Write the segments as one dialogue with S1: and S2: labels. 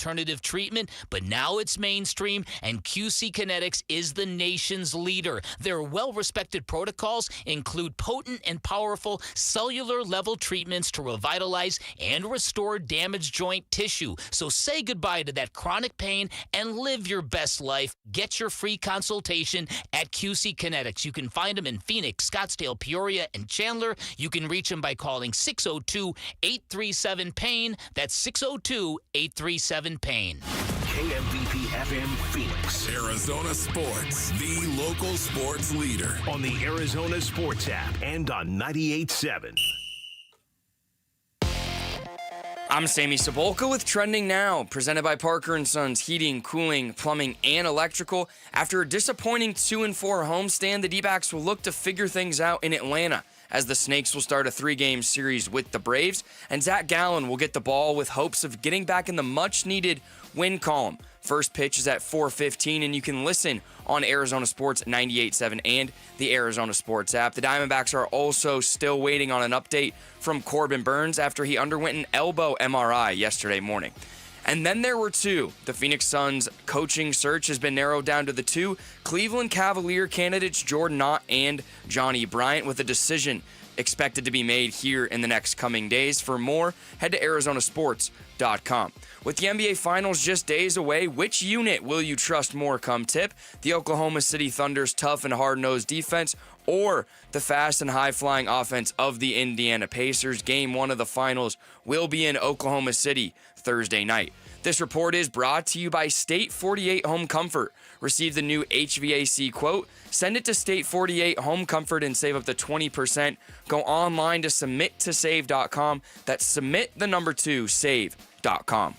S1: alternative treatment, but now it's mainstream, and QC Kinetics is the nation's leader. Their well-respected protocols include potent and powerful cellular-level treatments to revitalize and restore damaged joint tissue. So say goodbye to that chronic pain and live your best life. Get your free consultation at QC Kinetics. You can find them in Phoenix, Scottsdale, Peoria, and Chandler. You can reach them by calling 602-837-PAIN. That's 602-837-PAIN.
S2: KMVP FM Phoenix.
S3: Arizona Sports, the local sports leader.
S2: On the Arizona Sports app and on 98.7.
S4: I'm Sammy Cebulka with Trending Now, presented by Parker & Sons Heating, Cooling, Plumbing, and Electrical. After a disappointing 2-4 homestand, the Dbacks will look to figure things out in Atlanta, as the Snakes will start a 3-game series with the Braves, and Zach Gallen will get the ball with hopes of getting back in the much-needed win column. First pitch is at 4:15, and you can listen on Arizona Sports 98.7 and the Arizona Sports app. The Diamondbacks are also still waiting on an update from Corbin Burns after he underwent an elbow MRI yesterday morning. And then there were two. The Phoenix Suns coaching search has been narrowed down to the two Cleveland Cavalier candidates, Jordan Knott and Johnny Bryant, with a decision expected to be made here in the next coming days. For more, head to arizonasports.com. With the NBA Finals just days away, which unit will you trust more come tip? The Oklahoma City Thunder's tough and hard-nosed defense, or the fast and high-flying offense of the Indiana Pacers? Game 1 of the Finals will be in Oklahoma City Thursday night. This report is brought to you by State 48 Home Comfort. Receive the new HVAC quote, send it to State 48 Home Comfort and save up to 20%. Go online to submittosave.com. That's save.com.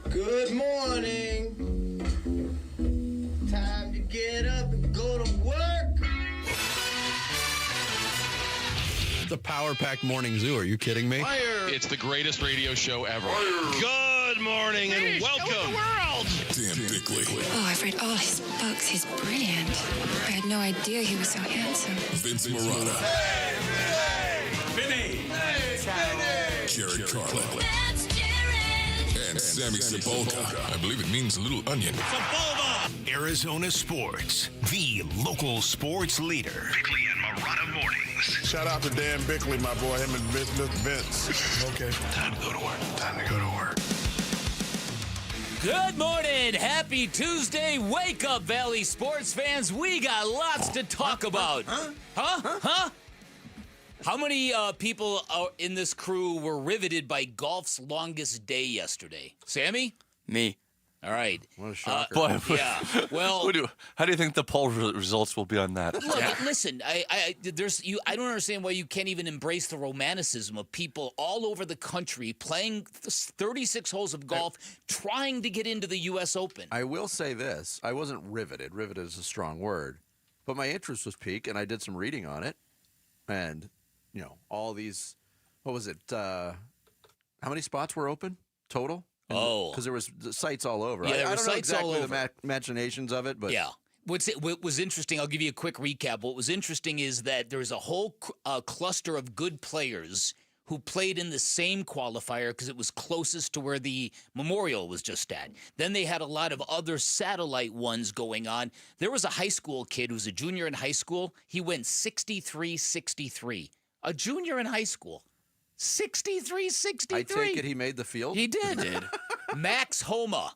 S5: Good morning. Time to get up and go to work.
S6: The Power Pack Morning Zoo. Are you kidding me?
S5: Fire.
S7: It's the greatest radio show ever. Good morning and welcome.
S3: Dan Bickley,
S8: Oh, I've read all his books. He's brilliant. I had no idea he was so handsome.
S3: Vince Marotta, Jared Carlin, and Sammy Cebulka. I believe it means little onion.
S2: Arizona Sports, the local sports leader. Bickley and Marotta mornings.
S9: Shout out to Dan Bickley, my boy, him and Vince. Okay.
S2: Time to go to work. Time to go to work.
S1: Good morning. Happy Tuesday. Wake up, Valley sports fans. We got lots to talk about. Huh? How many people in this crew were riveted by golf's longest day yesterday? Sammy?
S4: Me.
S1: All right.
S6: What a shocker.
S1: Yeah. Well,
S10: How do you think the poll results will be on that?
S1: look, listen. I don't understand why you can't even embrace the romanticism of people all over the country playing 36 holes of golf, trying to get into the U.S. Open.
S6: I will say this. I wasn't riveted. Riveted is a strong word. But my interest was piqued, and I did some reading on it. And, all these, what was it? How many spots were open total? Because there was sites all over.
S1: Yeah, there
S6: I
S1: were
S6: don't know
S1: sites
S6: exactly
S1: all over.
S6: the machinations of it, but
S1: Yeah. What was interesting, I'll give you a quick recap. What was interesting is that there was a whole cluster of good players who played in the same qualifier because it was closest to where the memorial was just at. Then they had a lot of other satellite ones going on. There was a high school kid who was a junior in high school. He went 63-63. A junior in high school. 63-63.
S6: I take it he made the field?
S1: He did. Max Homa.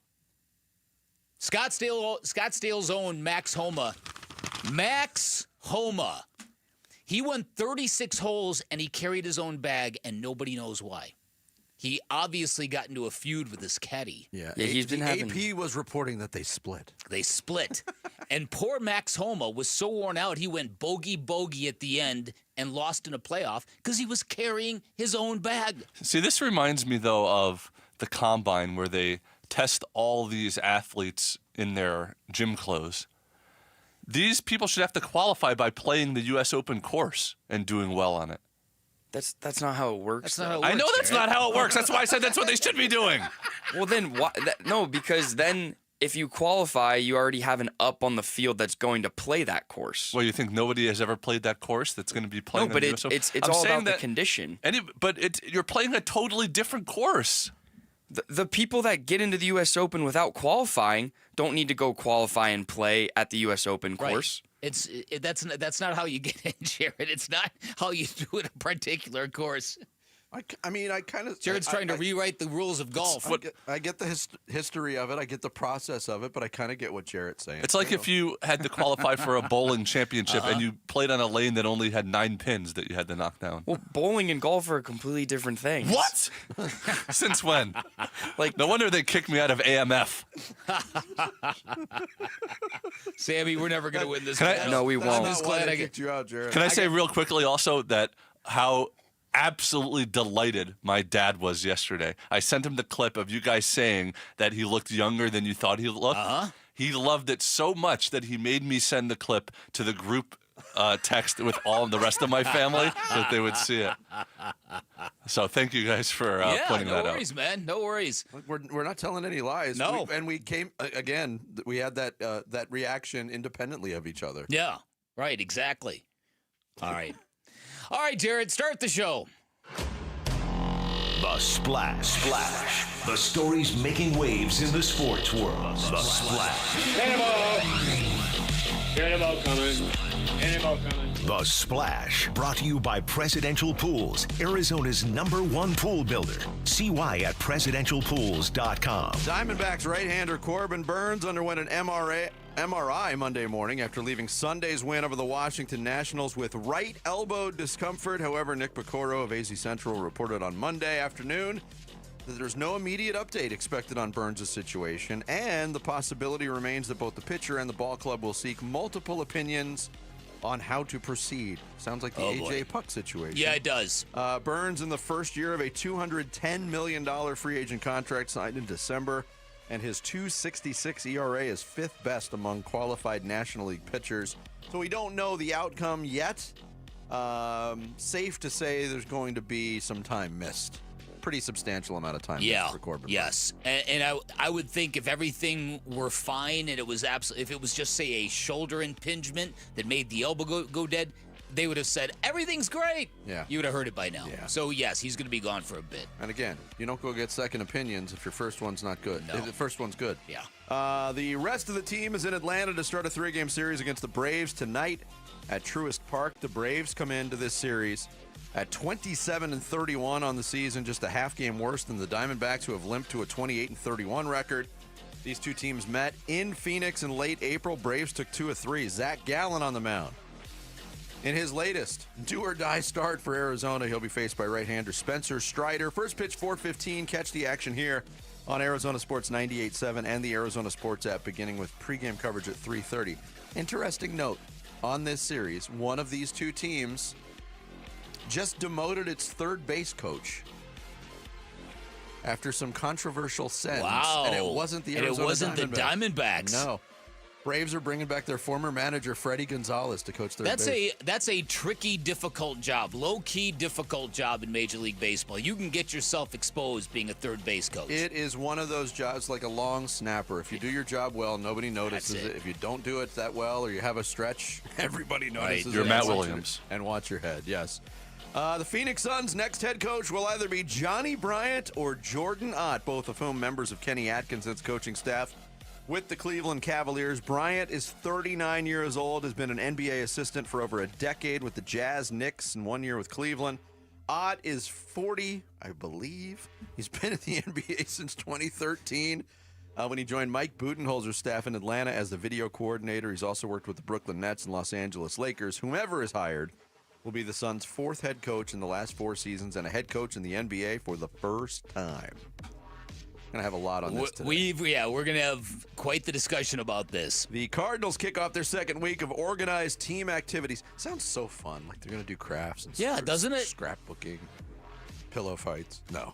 S1: Scottsdale's own Max Homa. Max Homa. He won 36 holes, and he carried his own bag, and nobody knows why. He obviously got into a feud with his caddy.
S6: Yeah,
S4: he's been having...
S6: AP was reporting that they split.
S1: They split. And poor Max Homa was so worn out, he went bogey at the end and lost in a playoff because he was carrying his own bag.
S10: See, this reminds me, though, of the Combine where they test all these athletes in their gym clothes. These people should have to qualify by playing the U.S. Open course and doing well on it.
S4: That's not how it works.
S1: That's not how it works.
S10: I know that's not how it works. That's why I said that's what they should be doing.
S4: Well, then why? No, because then if you qualify, you already have an up on the field that's going to play that course.
S10: Well, you think nobody has ever played that course that's going to be playing?
S4: No, but
S10: in the US Open?
S4: it's all about the condition.
S10: You're playing a totally different course.
S4: The people that get into the U.S. Open without qualifying don't need to go qualify and play at the U.S. Open course.
S1: That's not how you get in, Jared. It's not how you do it a particular course.
S6: I mean, I kind of...
S1: Jared's trying to rewrite the rules of golf.
S6: I get the history of it. I get the process of it, but I kind of get what Jared's saying.
S10: It's like if you had to qualify for a bowling championship and you played on a lane that only had 9 pins that you had to knock down.
S4: Well, bowling and golf are completely different things.
S10: What? Since when? No wonder they kicked me out of AMF.
S1: Sammy, we're never going to win this.
S4: No, we won't.
S6: I'm just glad I kicked you out, Jared.
S10: Can I say real quickly also that how absolutely delighted my dad was yesterday. I sent him the clip of you guys saying that he looked younger than you thought he looked. He loved it so much that he made me send the clip to the group text with all of the rest of my family so that they would see it. So thank you guys for pointing that out.
S1: No worries, man. No worries.
S6: We're not telling any lies.
S1: No.
S6: We came, again, we had that reaction independently of each other.
S1: Yeah, right, exactly. All right. All right, Jared, start the show.
S2: The Splash. The stories making waves in the sports world. The Splash.
S5: Cannonball coming.
S2: The Splash, brought to you by Presidential Pools, Arizona's #1 pool builder. See why at presidentialpools.com.
S6: Diamondbacks right-hander Corbin Burnes underwent an MRI Monday morning after leaving Sunday's win over the Washington Nationals with right elbow discomfort. However, Nick Picoro of AZ Central reported on Monday afternoon that there's no immediate update expected on Burnes' situation, and the possibility remains that both the pitcher and the ball club will seek multiple opinions on how to proceed. Sounds like the A.J. Puck situation.
S1: Yeah, it does.
S6: Burnes in the first year of a $210 million free agent contract signed in December, and his .266 ERA is 5th best among qualified National League pitchers. So we don't know the outcome yet. Safe to say there's going to be some time missed. Pretty substantial amount of time missed for Corbin.
S1: Yes, and I would think if everything were fine and it was if it was just say a shoulder impingement that made the elbow go dead, they would have said everything's great.
S6: Yeah,
S1: you would have heard it by now.
S6: Yeah.
S1: So yes, he's going to be gone for a bit.
S6: And again, you don't go get second opinions if your first one's not good.
S1: No.
S6: If the first one's good.
S1: Yeah.
S6: The rest of the team is in Atlanta to start a 3-game series against the Braves tonight at Truist Park. The Braves come into this series at 27-31 on the season, just a half game worse than the Diamondbacks, who have limped to a 28-31 record. These two teams met in Phoenix in late April. Braves took 2 of 3. Zach Gallen on the mound. In his latest do-or-die start for Arizona, he'll be faced by right-hander Spencer Strider. First pitch, 4:15. Catch the action here on Arizona Sports 98.7 and the Arizona Sports app, beginning with pregame coverage at 3:30. Interesting note on this series, one of these two teams just demoted its third base coach after some controversial sends.
S1: Wow.
S6: And it wasn't the Arizona
S1: Diamondbacks.
S6: No. Braves are bringing back their former manager, Freddie Gonzalez, to coach third base.
S1: That's a tricky, difficult job. Low-key, difficult job in Major League Baseball. You can get yourself exposed being a third base coach.
S6: It is one of those jobs like a long snapper. If you do your job well, nobody notices it. If you don't do it that well or you have a stretch, everybody notices it.
S10: You're Matt Williams.
S6: And watch your head, yes. The Phoenix Suns' next head coach will either be Johnny Bryant or Jordan Ott, both of whom members of Kenny Atkinson's coaching staff with the Cleveland Cavaliers. Bryant is 39 years old, has been an NBA assistant for over a decade with the Jazz, Knicks, and 1 year with Cleveland. Ott is 40, I believe. He's been in the NBA since 2013 when he joined Mike Budenholzer's staff in Atlanta as the video coordinator. He's also worked with the Brooklyn Nets and Los Angeles Lakers. Whomever is hired will be the Suns' 4th head coach in the last 4 seasons and a head coach in the NBA for the first time. Going to have a lot on this today.
S1: We're going to have quite the discussion about this.
S6: The Cardinals kick off their second week of organized team activities. Sounds so fun, like they're going to do crafts and
S1: doesn't it?
S6: Scrapbooking, pillow fights. No.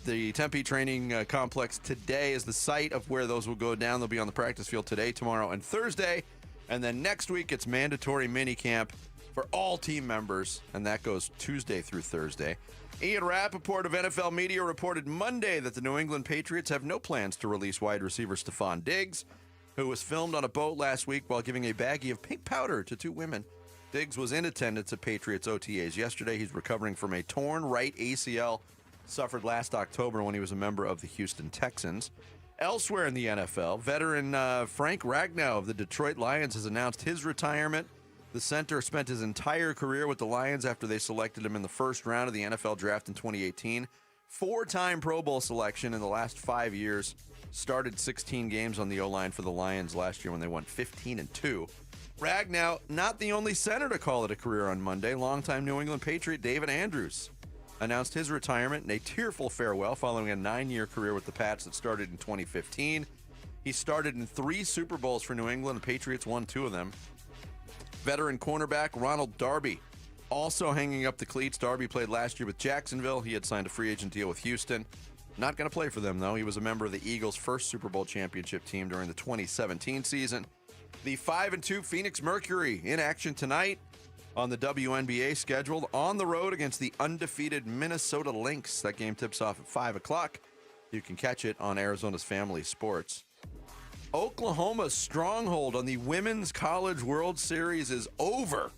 S6: The Tempe Training Complex today is the site of where those will go down. They'll be on the practice field today, tomorrow, and Thursday. And then next week, it's mandatory minicamp for all team members, and that goes Tuesday through Thursday. Ian Rappaport of NFL Media reported Monday that the New England Patriots have no plans to release wide receiver Stephon Diggs, who was filmed on a boat last week while giving a baggie of pink powder to 2 women. Diggs was in attendance at Patriots OTAs yesterday. He's recovering from a torn right ACL suffered last October when he was a member of the Houston Texans. Elsewhere in the NFL, veteran Frank Ragnow of the Detroit Lions has announced his retirement. The center spent his entire career with the Lions after they selected him in the first round of the NFL draft in 2018. 4-time Pro Bowl selection in the last 5 years. Started 16 games on the O-line for the Lions last year when they won 15-2. Ragnow, not the only center to call it a career on Monday. Longtime New England Patriot David Andrews announced his retirement in a tearful farewell following a 9-year career with the Pats that started in 2015. He started in 3 Super Bowls for New England. The Patriots won 2 of them. Veteran cornerback Ronald Darby also hanging up the cleats. Darby played last year with Jacksonville. He had signed a free agent deal with Houston. Not going to play for them, though. He was a member of the Eagles' first Super Bowl championship team during the 2017 season. The 5-2 Phoenix Mercury in action tonight on the WNBA schedule on the road against the undefeated Minnesota Lynx. That game tips off at 5 o'clock. You can catch it on Arizona's Family Sports. Oklahoma's stronghold on the Women's College World Series is over.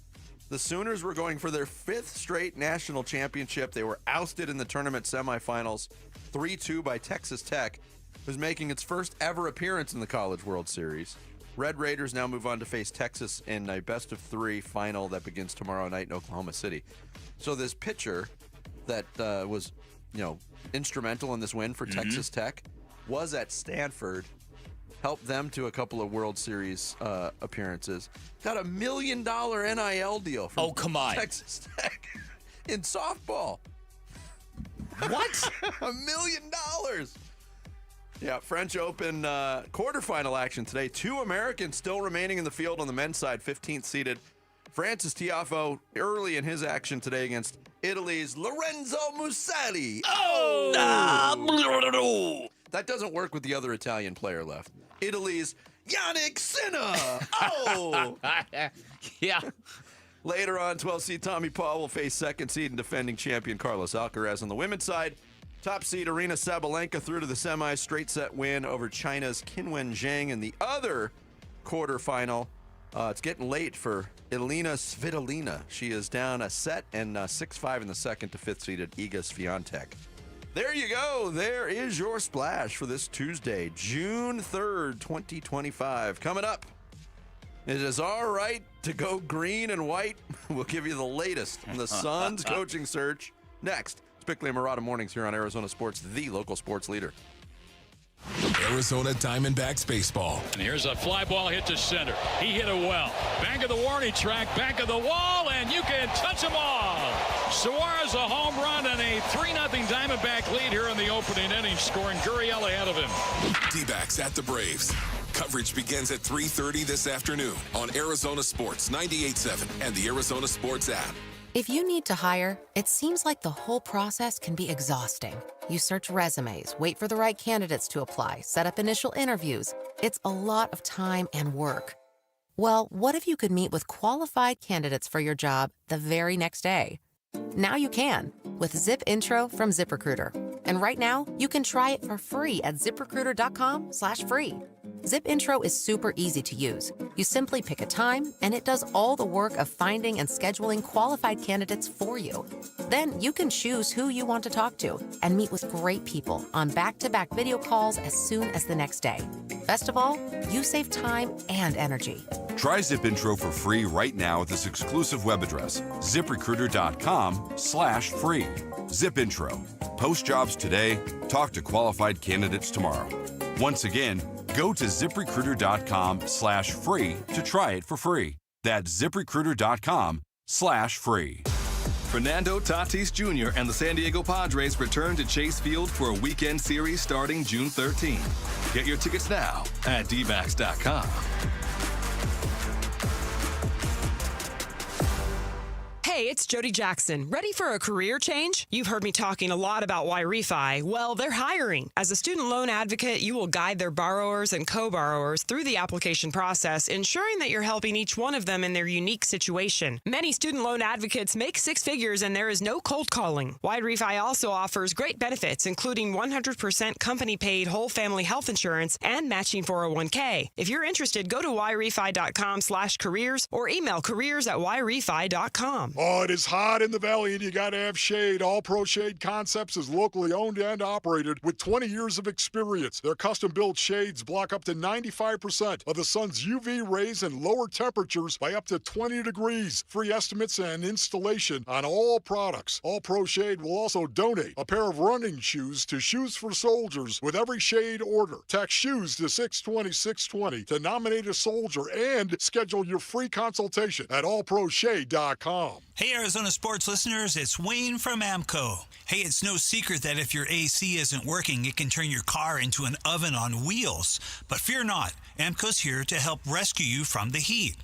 S6: The Sooners were going for their 5th straight national championship. They were ousted in the tournament semifinals 3-2 by Texas Tech, who's making its first ever appearance in the College World Series. Red Raiders now move on to face Texas in a best-of-3 final that begins tomorrow night in Oklahoma City. So this pitcher that was, instrumental in this win for Texas Tech was at Stanford, helped them to a couple of World Series appearances, got $1 million NIL deal from Texas Tech in softball.
S1: What?
S6: $1 million. Yeah, French Open quarterfinal action today. 2 Americans still remaining in the field on the men's side, 15th seeded. Francis Tiafoe early in his action today against Italy's Lorenzo Muselli. Oh! That doesn't work with the other Italian player left. Italy's Yannick Sinner. Oh!
S1: Yeah.
S6: Later on, 12 seed Tommy Paul will face 2nd seed and defending champion Carlos Alcaraz on the women's side. Top seed Arina Sabalenka through to the semis, straight set win over China's Qinwen Zhang in the other quarterfinal. It's getting late for Elena Svitolina. She is down a set and 6-5 in the second to 5th seeded Iga Swiatek. There you go. There is your splash for this Tuesday, June 3rd, 2025. Coming up, it is all right to go green and white. We'll give you the latest on the Suns coaching search next. It's Bickley and Murata Mornings here on Arizona Sports, the local sports leader.
S3: Arizona Diamondbacks baseball.
S11: And here's a fly ball hit to center. He hit it well. Back of the warning track, back of the wall, and you can touch them all. Suarez a home run and a 3-0 Diamondback lead here in the opening inning, scoring Gurriel ahead of him.
S3: Dbacks at the Braves. Coverage begins at 3:30 this afternoon on Arizona Sports 98.7 and the Arizona Sports app.
S12: If you need to hire, it seems like the whole process can be exhausting. You search resumes, wait for the right candidates to apply, set up initial interviews. It's a lot of time and work. Well, what if you could meet with qualified candidates for your job the very next day? Now you can with Zip Intro from ZipRecruiter. And right now, you can try it for free at ZipRecruiter.com/free. Zip Intro is super easy to use. You simply pick a time, and it does all the work of finding and scheduling qualified candidates for you. Then you can choose who you want to talk to and meet with great people on back-to-back video calls as soon as the next day. Best of all, you save time and energy.
S13: Try Zip Intro for free right now at this exclusive web address, ZipRecruiter.com/free. Zip Intro. Post jobs today. Talk to qualified candidates tomorrow. Once again, go to ZipRecruiter.com/free to try it for free. That's ZipRecruiter.com/free.
S14: Fernando Tatis Jr. and the San Diego Padres return to Chase Field for a weekend series starting June 13. Get your tickets now at Dbacks.com.
S15: Hey, it's Jodie Jackson. Ready for a career change? You've heard me talking a lot about Y-Refi. Well, they're hiring. As a student loan advocate, you will guide their borrowers and co-borrowers through the application process, ensuring that you're helping each one of them in their unique situation. Many student loan advocates make six figures, and there is no cold calling. Y-Refi also offers great benefits, including 100% company-paid whole family health insurance and matching 401k. If you're interested, go to yrefi.com/careers or email careers@yrefi.com.
S9: Oh, it is hot in the valley, and you got to have shade. All Pro Shade Concepts is locally owned and operated with 20 years of experience. Their custom-built shades block up to 95% of the sun's UV rays and lower temperatures by up to 20 degrees. Free estimates and installation on all products. All Pro Shade will also donate a pair of running shoes to Shoes for Soldiers with every shade order. Text SHOES to 620-620 to nominate a soldier and schedule your free consultation at allproshade.com.
S16: Hey, Arizona sports listeners, it's Wayne from AMCO. Hey, it's no secret that if your AC isn't working, it can turn your car into an oven on wheels. But fear not, AMCO's here to help rescue you from the heat.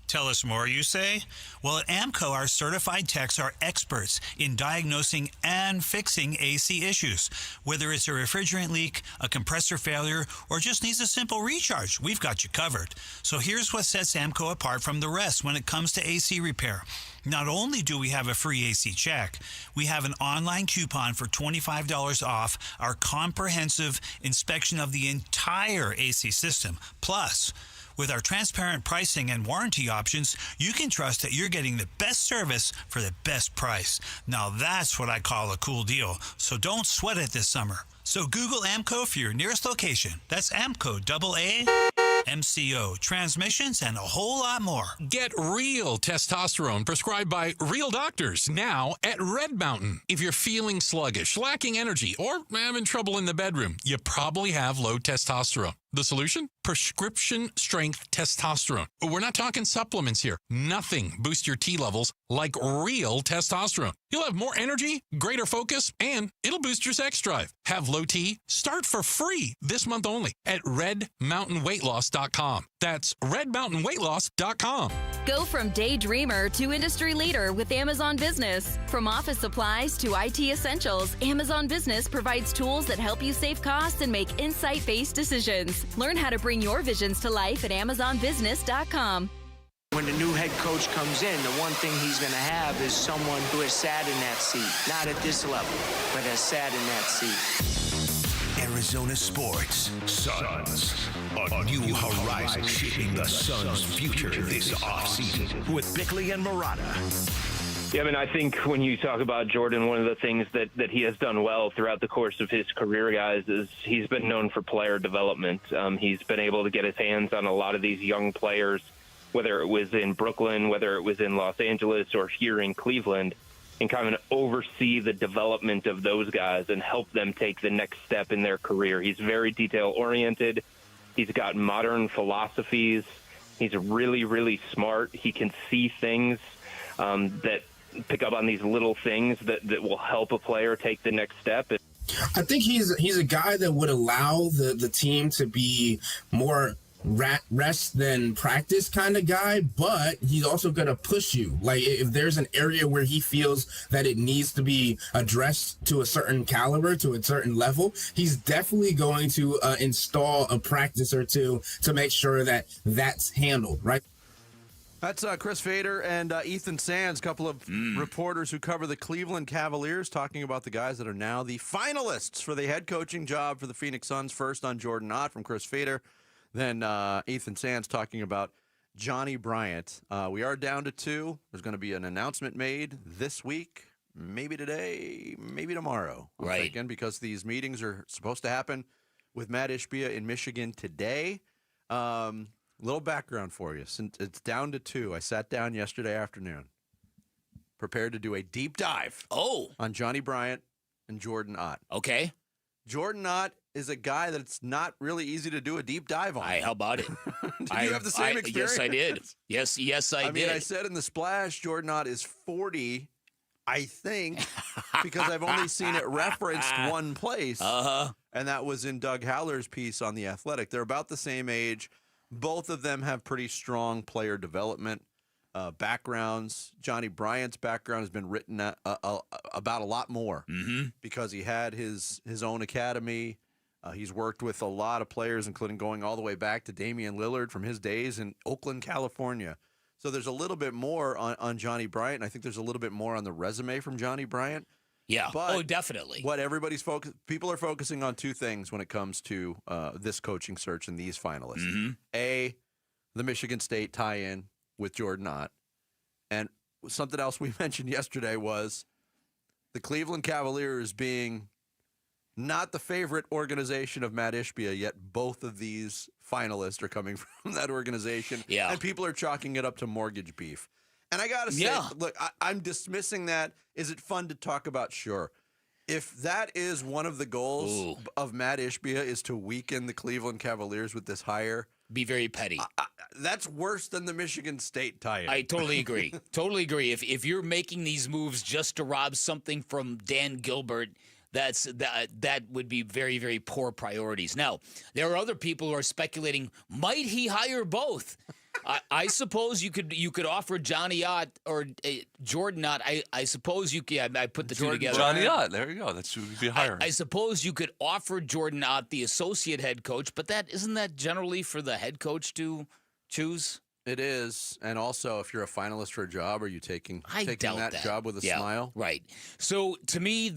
S16: Tell us more, you say? Well, at AMCO, our certified techs are experts in diagnosing and fixing AC issues. Whether it's a refrigerant leak, a compressor failure, or just needs a simple recharge, we've got you covered. So here's what sets AMCO apart from the rest when it comes to AC repair. Not only do we have a free AC check, we have an online coupon for $25 off our comprehensive inspection of the entire AC system. Plus, with our transparent pricing and warranty options, you can trust that you're getting the best service for the best price. Now that's what I call a cool deal. So don't sweat it this summer. So Google AMCO for your nearest location. That's AMCO, AAMCO, transmissions, and a whole lot more.
S17: Get real testosterone prescribed by real doctors now at Red Mountain. If you're feeling sluggish, lacking energy, or having trouble in the bedroom, you probably have low testosterone. The solution? Prescription strength testosterone. We're not talking supplements here. Nothing boosts your T levels like real testosterone. You'll have more energy, greater focus, and it'll boost your sex drive. Have low T? Start for free this month only at redmountainweightloss.com. That's redmountainweightloss.com.
S18: Go from daydreamer to industry leader with Amazon Business. From office supplies to IT essentials, Amazon Business provides tools that help you save costs and make insight-based decisions. Learn how to bring your visions to life at amazonbusiness.com.
S19: When the new head coach comes in, the one thing he's going to have is someone who has sat in that seat. Not at this level, but has sat in that seat.
S2: Arizona sports. Suns. A new horizon shaping the Suns' future this offseason with Bickley and Murata.
S20: Yeah, I mean, I think when you talk about Jordan, one of the things that he has done well throughout the course of his career, guys, is he's been known for player development. He's been able to get his hands on a lot of these young players, whether it was in Brooklyn, whether it was in Los Angeles, or here in Cleveland, and kind of oversee the development of those guys and help them take the next step in their career. He's very detail-oriented. He's got modern philosophies. He's really, really smart. He can see things that pick up on these little things that will help a player take the next step.
S21: I think he's a guy that would allow the team to be more rest than practice kind of guy, but he's also going to push you. Like if there's an area where he feels that it needs to be addressed to a certain caliber, to a certain level, he's definitely going to install a practice or two to make sure that that's handled, right?
S6: That's Chris Fader and Ethan Sands, a couple of reporters who cover the Cleveland Cavaliers, talking about the guys that are now the finalists for the head coaching job for the Phoenix Suns. First on Jordan Ott from Chris Fader, then Ethan Sands talking about Johnny Bryant. We are down to 2. There's going to be an announcement made this week, maybe today, maybe tomorrow.
S1: Right.
S6: Again, because these meetings are supposed to happen with Matt Ishbia in Michigan today. Little background for you. Since it's down to 2. I sat down yesterday afternoon, prepared to do a deep dive on Johnny Bryant and Jordan Ott.
S1: Okay.
S6: Jordan Ott is a guy that it's not really easy to do a deep dive on.
S1: How about it?
S6: Did you have the same experience?
S1: Yes, I did. Yes, I did.
S6: I mean, I said in the splash, Jordan Ott is 40, I think, because I've only seen it referenced one place, and that was in Doug Haller's piece on The Athletic. They're about the same age. Both of them have pretty strong player development. backgrounds. Johnny Bryant's background has been written about a lot more because he had his own academy. He's worked with a lot of players, including going all the way back to Damian Lillard from his days in Oakland, California. So there's a little bit more on Johnny Bryant, and I think there's a little bit more on the resume from Johnny Bryant.
S1: Yeah.
S6: But
S1: definitely.
S6: What people are focusing on two things when it comes to this coaching search and these finalists. A, the Michigan State tie-in with Jordan Ott. And something else we mentioned yesterday was the Cleveland Cavaliers being not the favorite organization of Matt Ishbia, yet both of these finalists are coming from that organization.
S1: Yeah.
S6: And people are chalking it up to mortgage beef. And I got to say, look, I'm dismissing that. Is it fun to talk about? Sure. If that is one of the goals of Matt Ishbia is to weaken the Cleveland Cavaliers with this hire.
S1: Be very petty.
S6: That's worse than the Michigan State tie-in.
S1: I totally agree. Totally agree. If you're making these moves just to rob something from Dan Gilbert, that would be very, very poor priorities. Now, there are other people who are speculating, might he hire both? I suppose you could offer Johnny Ott or Jordan Ott. I suppose you could. I put the two together.
S10: Johnny Ott. There you go. That's who would be hiring.
S1: I suppose you could offer Jordan Ott the associate head coach, but isn't that generally for the head coach to choose?
S6: It is, and also if you're a finalist for a job, are you taking that job with a smile?
S1: Right. So to me,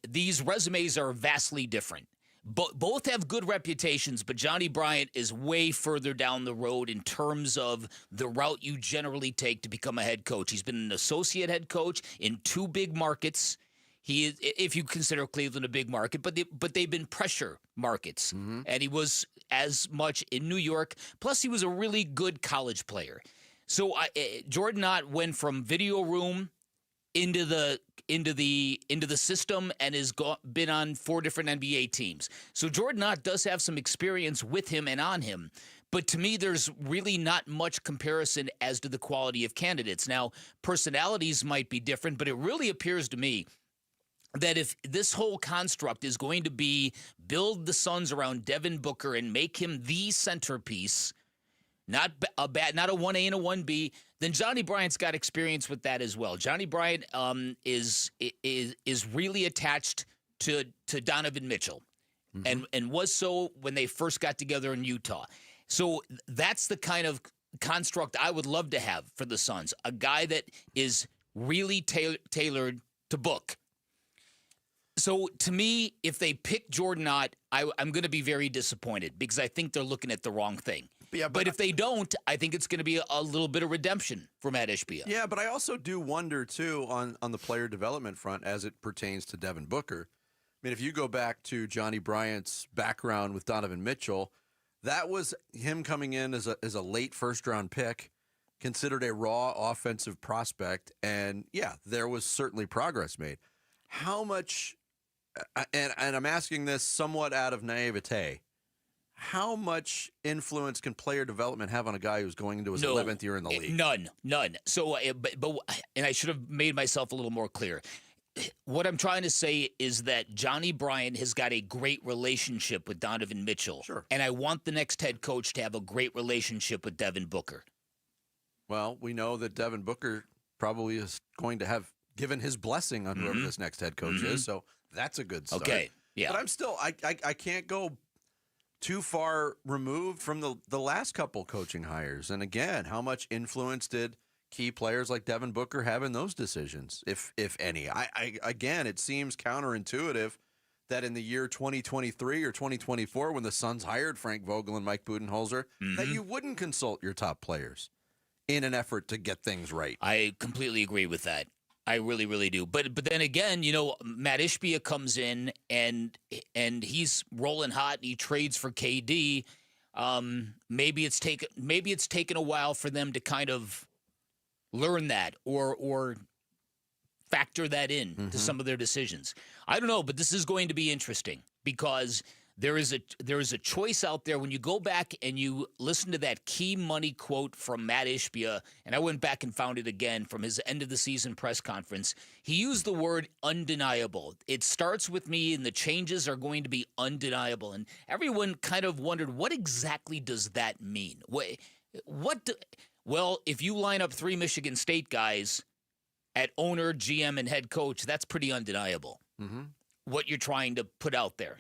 S1: these resumes are vastly different. Both have good reputations, but Johnny Bryant is way further down the road in terms of the route you generally take to become a head coach. He's been an associate head coach in two big markets. He is, if you consider Cleveland a big market, but they've been pressure markets, and he was as much in New York. Plus, he was a really good college player. So Jordan Ott went from video room into the system and has been on 4 different NBA teams. So Jordan Ott does have some experience with him and on him. But to me, there's really not much comparison as to the quality of candidates. Now, personalities might be different, but it really appears to me that if this whole construct is going to be build the Suns around Devin Booker and make him the centerpiece, not a 1A and a 1B, then Johnny Bryant's got experience with that as well. Johnny Bryant is really attached to Donovan Mitchell, and was so when they first got together in Utah. So that's the kind of construct I would love to have for the Suns, a guy that is really tailored to Book. So to me, if they pick Jordan Ott, I'm going to be very disappointed because I think they're looking at the wrong thing. Yeah, but if they don't, I think it's going to be a little bit of redemption for Matt Ishbia.
S6: Yeah, but I also do wonder, too, on the player development front as it pertains to Devin Booker. I mean, if you go back to Johnny Bryant's background with Donovan Mitchell, that was him coming in as a late first-round pick, considered a raw offensive prospect, and, yeah, there was certainly progress made. How much, and I'm asking this somewhat out of naivete, how much influence can player development have on a guy who's going into his 11th year in the league?
S1: None. So, and I should have made myself a little more clear. What I'm trying to say is that Johnny Bryant has got a great relationship with Donovan Mitchell.
S6: Sure.
S1: And I want the next head coach to have a great relationship with Devin Booker.
S6: Well, we know that Devin Booker probably is going to have given his blessing on whoever this next head coach is, so that's a good start.
S1: Okay, yeah.
S6: But I'm still, I can't go too far removed from the last couple coaching hires. And again, how much influence did key players like Devin Booker have in those decisions, if any? Again, it seems counterintuitive that in the year 2023 or 2024, when the Suns hired Frank Vogel and Mike Budenholzer, that you wouldn't consult your top players in an effort to get things right.
S1: I completely agree with that. I really, really do. But then again, Matt Ishbia comes in and he's rolling hot and he trades for KD. Maybe it's taken a while for them to kind of learn that or factor that in to some of their decisions. I don't know, but this is going to be interesting because there is a choice out there. When you go back and you listen to that key money quote from Matt Ishbia, and I went back and found it again from his end of the season press conference, he used the word undeniable. It starts with me and the changes are going to be undeniable. And everyone kind of wondered, what exactly does that mean? Well, if you line up 3 Michigan State guys at owner, GM, and head coach, that's pretty undeniable.
S6: Mm-hmm.
S1: What you're trying to put out there.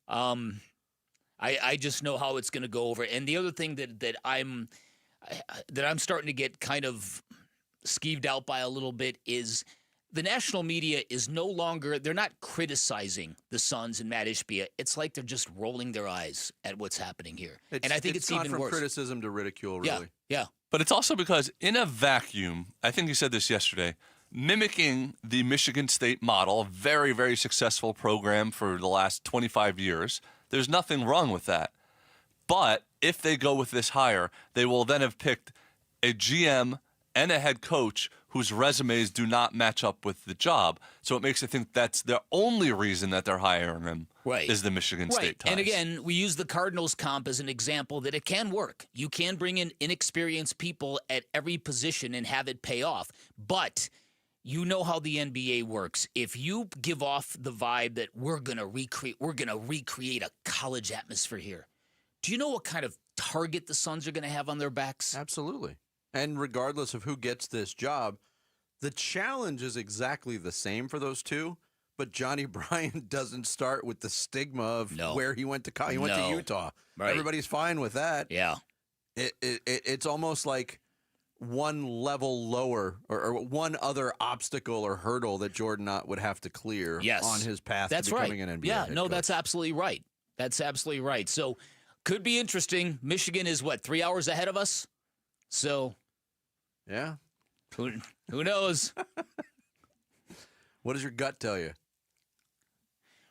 S1: I just know how it's going to go over. And the other thing that I'm starting to get kind of skeeved out by a little bit is the national media is no longer, they're not criticizing the Suns and Matt Ishbia. It's like they're just rolling their eyes at what's happening here. And I think it's
S6: gone
S1: even
S6: from
S1: worse.
S6: criticism to ridicule, really.
S1: Yeah.
S10: But it's also because in a vacuum, I think you said this yesterday, mimicking the Michigan State model, a very, very successful program for the last 25 years, there's nothing wrong with that. But if they go with this hire, they will then have picked a GM and a head coach whose resumes do not match up with the job. So it makes you think that's the only reason that they're hiring him is the Michigan State ties.
S1: And again, we use the Cardinals comp as an example that it can work. You can bring in inexperienced people at every position and have it pay off. But you know how the NBA works. If you give off the vibe that we're gonna recreate a college atmosphere here, do you know what kind of target the Suns are gonna have on their backs?
S6: Absolutely. And regardless of who gets this job, the challenge is exactly the same for those two. But Johnny Bryant doesn't start with the stigma of where he went to college. He went to Utah.
S1: Right.
S6: Everybody's fine with that.
S1: Yeah.
S6: It's almost like one level lower or one other obstacle or hurdle that Jordan Knott would have to clear on his path to becoming an NBA head coach.
S1: That's absolutely right. That's absolutely right. So could be interesting. Michigan is 3 hours ahead of us? So,
S6: yeah,
S1: who knows?
S6: What does your gut tell you?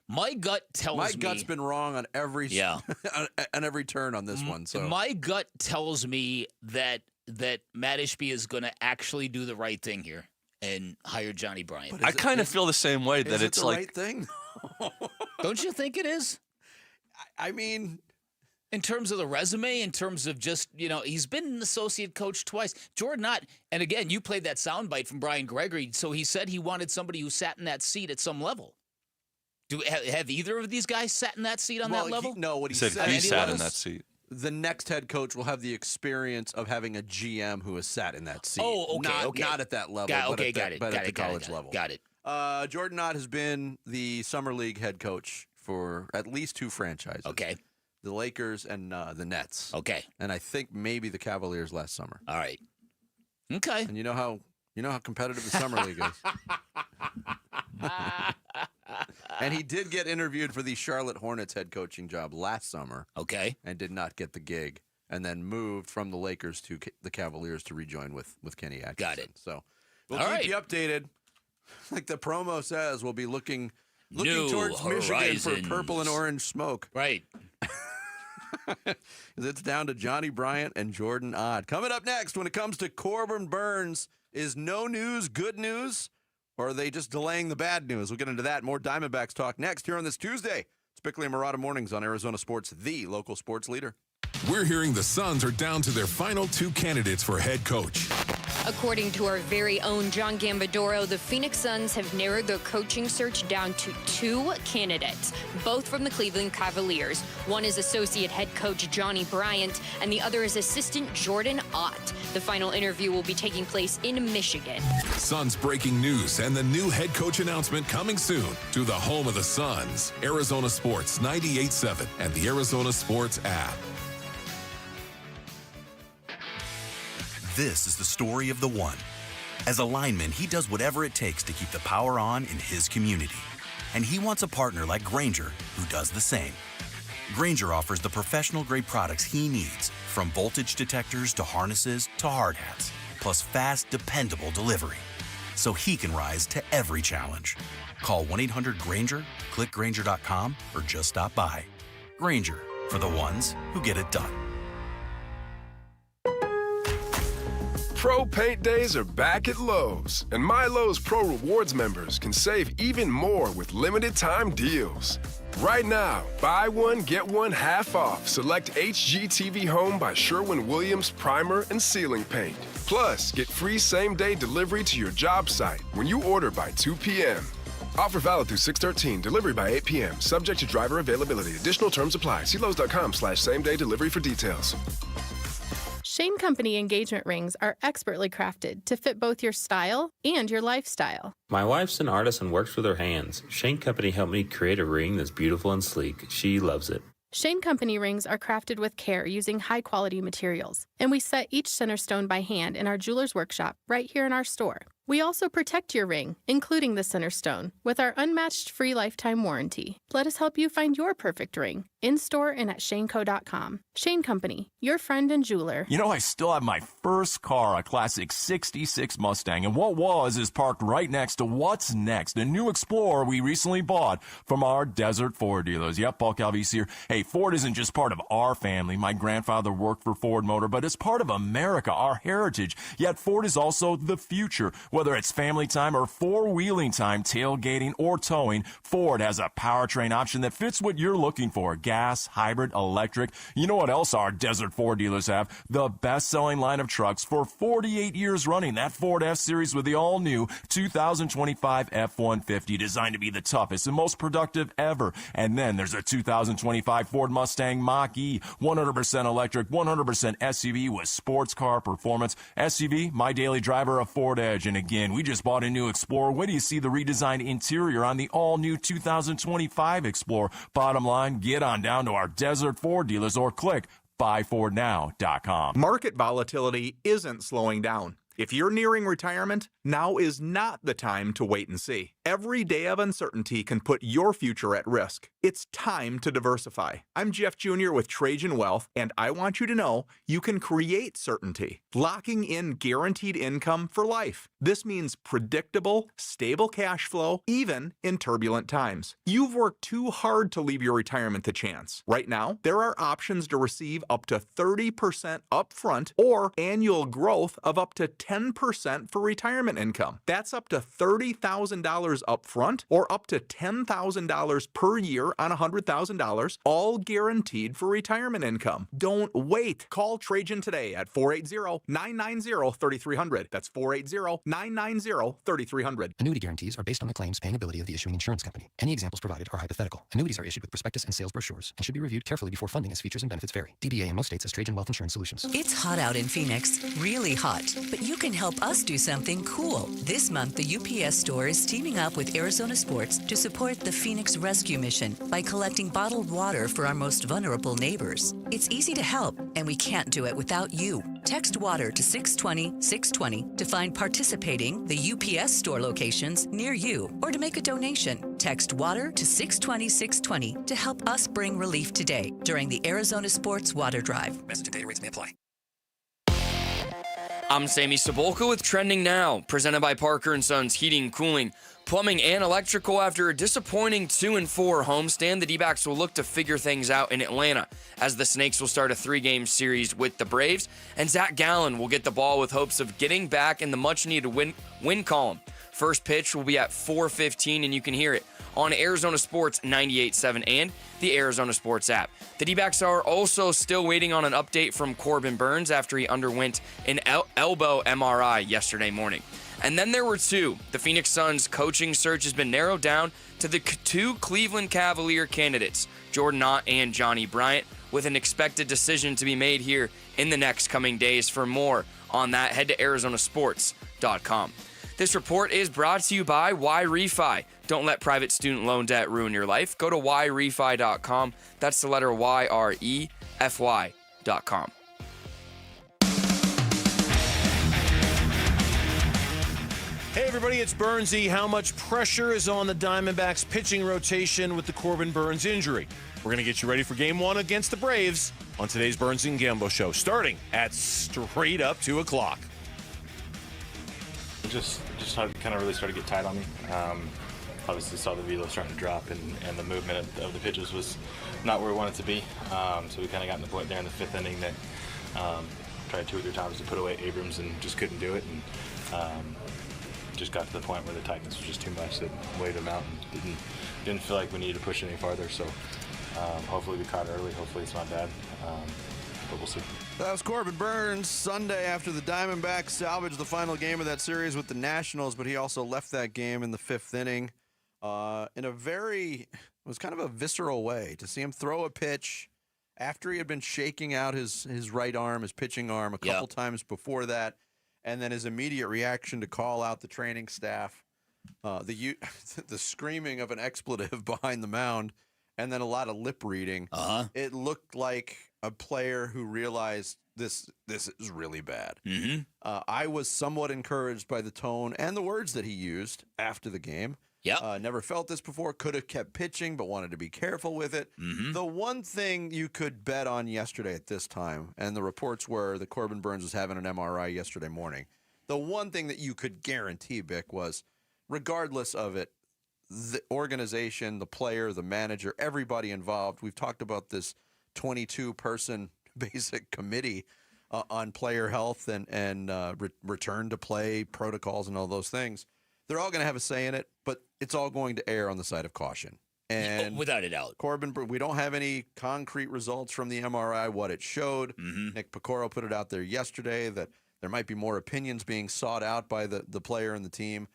S1: My gut tells me
S6: my gut's been wrong on every on every turn on this one. So
S1: my gut tells me that Matt Ishbia is going to actually do the right thing here and hire Johnny Bryant.
S10: I kind of feel the same way that it's
S6: the
S10: like
S6: right thing.
S1: Don't you think it is?
S6: I mean,
S1: in terms of the resume, in terms of just, he's been an associate coach twice. Jordan Knott, and again, you played that soundbite from Brian Gregory, so he said he wanted somebody who sat in that seat at some level. Have either of these guys sat in that seat on that level?
S6: What he
S10: said he sat in that seat.
S6: The next head coach will have the experience of having a GM who has sat in that seat.
S1: Oh, okay.
S6: Not at that level, but at the college level.
S1: Got it.
S6: Jordan Knott has been the Summer League head coach for at least 2 franchises.
S1: Okay.
S6: The Lakers and the Nets.
S1: Okay.
S6: And I think maybe the Cavaliers last summer.
S1: All right. Okay.
S6: And you know how competitive the Summer League is. And he did get interviewed for the Charlotte Hornets head coaching job last summer.
S1: Okay.
S6: And did not get the gig. And then moved from the Lakers to the Cavaliers to rejoin with Kenny Atkinson.
S1: Got it.
S6: So we'll keep you updated. Like the promo says, we'll be looking towards Michigan for purple and orange smoke.
S1: Right.
S6: It's down to Johnny Bryant and Jordan Knott. Coming up next, when it comes to Corbin Burns, is no news good news, or are they just delaying the bad news? We'll get into that. More Diamondbacks talk next here on this Tuesday. It's Bickley and Murata Mornings on Arizona Sports, the local sports leader.
S3: We're hearing the Suns are down to their final 2 candidates for head coach.
S7: According to our very own John Gambadoro, the Phoenix Suns have narrowed their coaching search down to 2 candidates, both from the Cleveland Cavaliers. One is associate head coach Johnny Bryant, and the other is assistant Jordan Ott. The final interview will be taking place in Michigan.
S3: Suns breaking news and the new head coach announcement coming soon to the home of the Suns. Arizona Sports 98.7 and the Arizona Sports app.
S22: This is the story of the one. As a lineman, he does whatever it takes to keep the power on in his community. And he wants a partner like Grainger who does the same. Grainger offers the professional-grade products he needs, from voltage detectors to harnesses to hard hats, plus fast, dependable delivery, so he can rise to every challenge. Call 1-800-GRAINGER, click Grainger.com, or just stop by. Grainger, for the ones who get it done.
S23: Pro Paint Days are back at Lowe's, and My Lowe's Pro Rewards members can save even more with limited-time deals. Right now, buy one, get one half off select HGTV Home by Sherwin-Williams primer and ceiling paint. Plus, get free same-day delivery to your job site when you order by 2 p.m. Offer valid through 6/13, delivery by 8 p.m., subject to driver availability. Additional terms apply. See Lowe's.com/same-day delivery for details.
S4: Shane Company engagement rings are expertly crafted to fit both your style and your lifestyle.
S5: My wife's an artist and works with her hands. Shane Company helped me create a ring that's beautiful and sleek. She loves it.
S4: Shane Company rings are crafted with care using high-quality materials, and we set each center stone by hand in our jeweler's workshop right here in our store. We also protect your ring, including the center stone, with our unmatched free lifetime warranty. Let us help you find your perfect ring, in-store and at shaneco.com. Shane Company, your friend and jeweler.
S8: You know, I still have my first car, a classic 66 Mustang, and what was is parked right next to what's next, a new Explorer we recently bought from our Desert Ford dealers. Yep, Paul Calvise here. Hey, Ford isn't just part of our family. My grandfather worked for Ford Motor, but it's part of America, our heritage. Yet Ford is also the future. Whether it's family time or four-wheeling time, tailgating, or towing, Ford has a powertrain option that fits what you're looking for. Gas, hybrid, electric. You know what else our Desert Ford dealers have? The best-selling line of trucks for 48 years running. That Ford F-Series with the all-new 2025 F-150, designed to be the toughest and most productive ever. And then there's a 2025 Ford Mustang Mach-E, 100% electric, 100% SUV with sports car performance. SUV, my daily driver, a Ford Edge. And again, we just bought a new Explorer. When do you see the redesigned interior on the all-new 2025 Explorer? Bottom line, get on down to our Desert Ford dealers or click buyfordnow.com.
S24: Market volatility isn't slowing down. If you're nearing retirement, now is not the time to wait and see. Every day of uncertainty can put your future at risk. It's time to diversify. I'm Jeff Jr. with Trajan Wealth, and I want you to know you can create certainty, locking in guaranteed income for life. This means predictable, stable cash flow, even in turbulent times. You've worked too hard to leave your retirement to chance. Right now, there are options to receive up to 30% upfront or annual growth of up to 10% for retirement income. That's up to $30,000 upfront or up to $10,000 per year on $100,000, all guaranteed for retirement income. Don't wait. Call Trajan today at 480-990-3300. That's 480-990-3300.
S25: Annuity guarantees are based on the claims paying ability of the issuing insurance company. Any examples provided are hypothetical. Annuities are issued with prospectus and sales brochures and should be reviewed carefully before funding as features and benefits vary. DBA in most states as Trajan Wealth Insurance Solutions.
S26: It's hot out in Phoenix, really hot, but you can help us do something cool. This month, the UPS store is teaming up with Arizona Sports to support the Phoenix Rescue Mission by collecting bottled water for our most vulnerable neighbors. It's easy to help, and we can't do it without you. Text WATER to 620-620 to find participating the UPS store locations near you or to make a donation. Text WATER to 620-620 to help us bring relief today during the Arizona Sports Water Drive.
S27: Message and data rates may apply.
S28: I'm Sammy Sabolka with Trending Now, presented by Parker & Sons Heating, Cooling, Plumbing, and Electrical. After a disappointing 2-4 homestand, the D-backs will look to figure things out in Atlanta as the Snakes will start a 3-game series with the Braves, and Zach Gallen will get the ball with hopes of getting back in the much-needed win column. First pitch will be at 4:15, and you can hear it on Arizona Sports 98.7 and the Arizona Sports app. The D-backs are also still waiting on an update from Corbin Burns after he underwent an elbow MRI yesterday morning. And then there were two. The Phoenix Suns coaching search has been narrowed down to the two Cleveland Cavalier candidates, Jordan Ott and Johnny Bryant, with an expected decision to be made here in the next coming days. For more on that, head to arizonasports.com. This report is brought to you by YRefi. Don't let private student loan debt ruin your life. Go to YRefi.com. That's the letter YREFY.com.
S29: Hey everybody, it's Burnsy. How much pressure is on the Diamondbacks pitching rotation with the Corbin Burns injury? We're going to get you ready for Game 1 against the Braves on today's Burns and Gambo show, starting at straight up 2 o'clock.
S30: Just kind of really started to get tight on me. Obviously saw the velo starting to drop and the movement of the pitches was not where we wanted to be. So we kind of got to the point there in the 5th inning that tried 2 or 3 times to put away Abrams and just couldn't do it. And just got to the point where the tightness was just too much that weighed him out and didn't feel like we needed to push any farther. So hopefully we caught early. Hopefully it's not bad. But we'll see.
S6: That was Corbin Burns Sunday after the Diamondbacks salvaged the final game of that series with the Nationals, but he also left that game in the 5th inning in a it was kind of a visceral way to see him throw a pitch after he had been shaking out his right arm, his pitching arm, a couple times before that, and then his immediate reaction to call out the training staff, the screaming of an expletive behind the mound, and then a lot of lip reading. It looked like a player who realized this is really bad. I was somewhat encouraged by the tone and the words that he used after the game. Never felt this before. Could have kept pitching, but wanted to be careful with it. The one thing you could bet on yesterday at this time, and the reports were that Corbin Burnes was having an MRI yesterday morning. The one thing that you could guarantee, Bick, was regardless of it, the organization, the player, the manager, everybody involved, we've talked about this 22-person basic committee on player health and return to play protocols and all those things. They're all going to have a say in it, but it's all going to err on the side of caution. And
S1: without a doubt.
S6: Corbin, we don't have any concrete results from the MRI, what it showed. Nick Piccolo put it out there yesterday that there might be more opinions being sought out by the player and the team.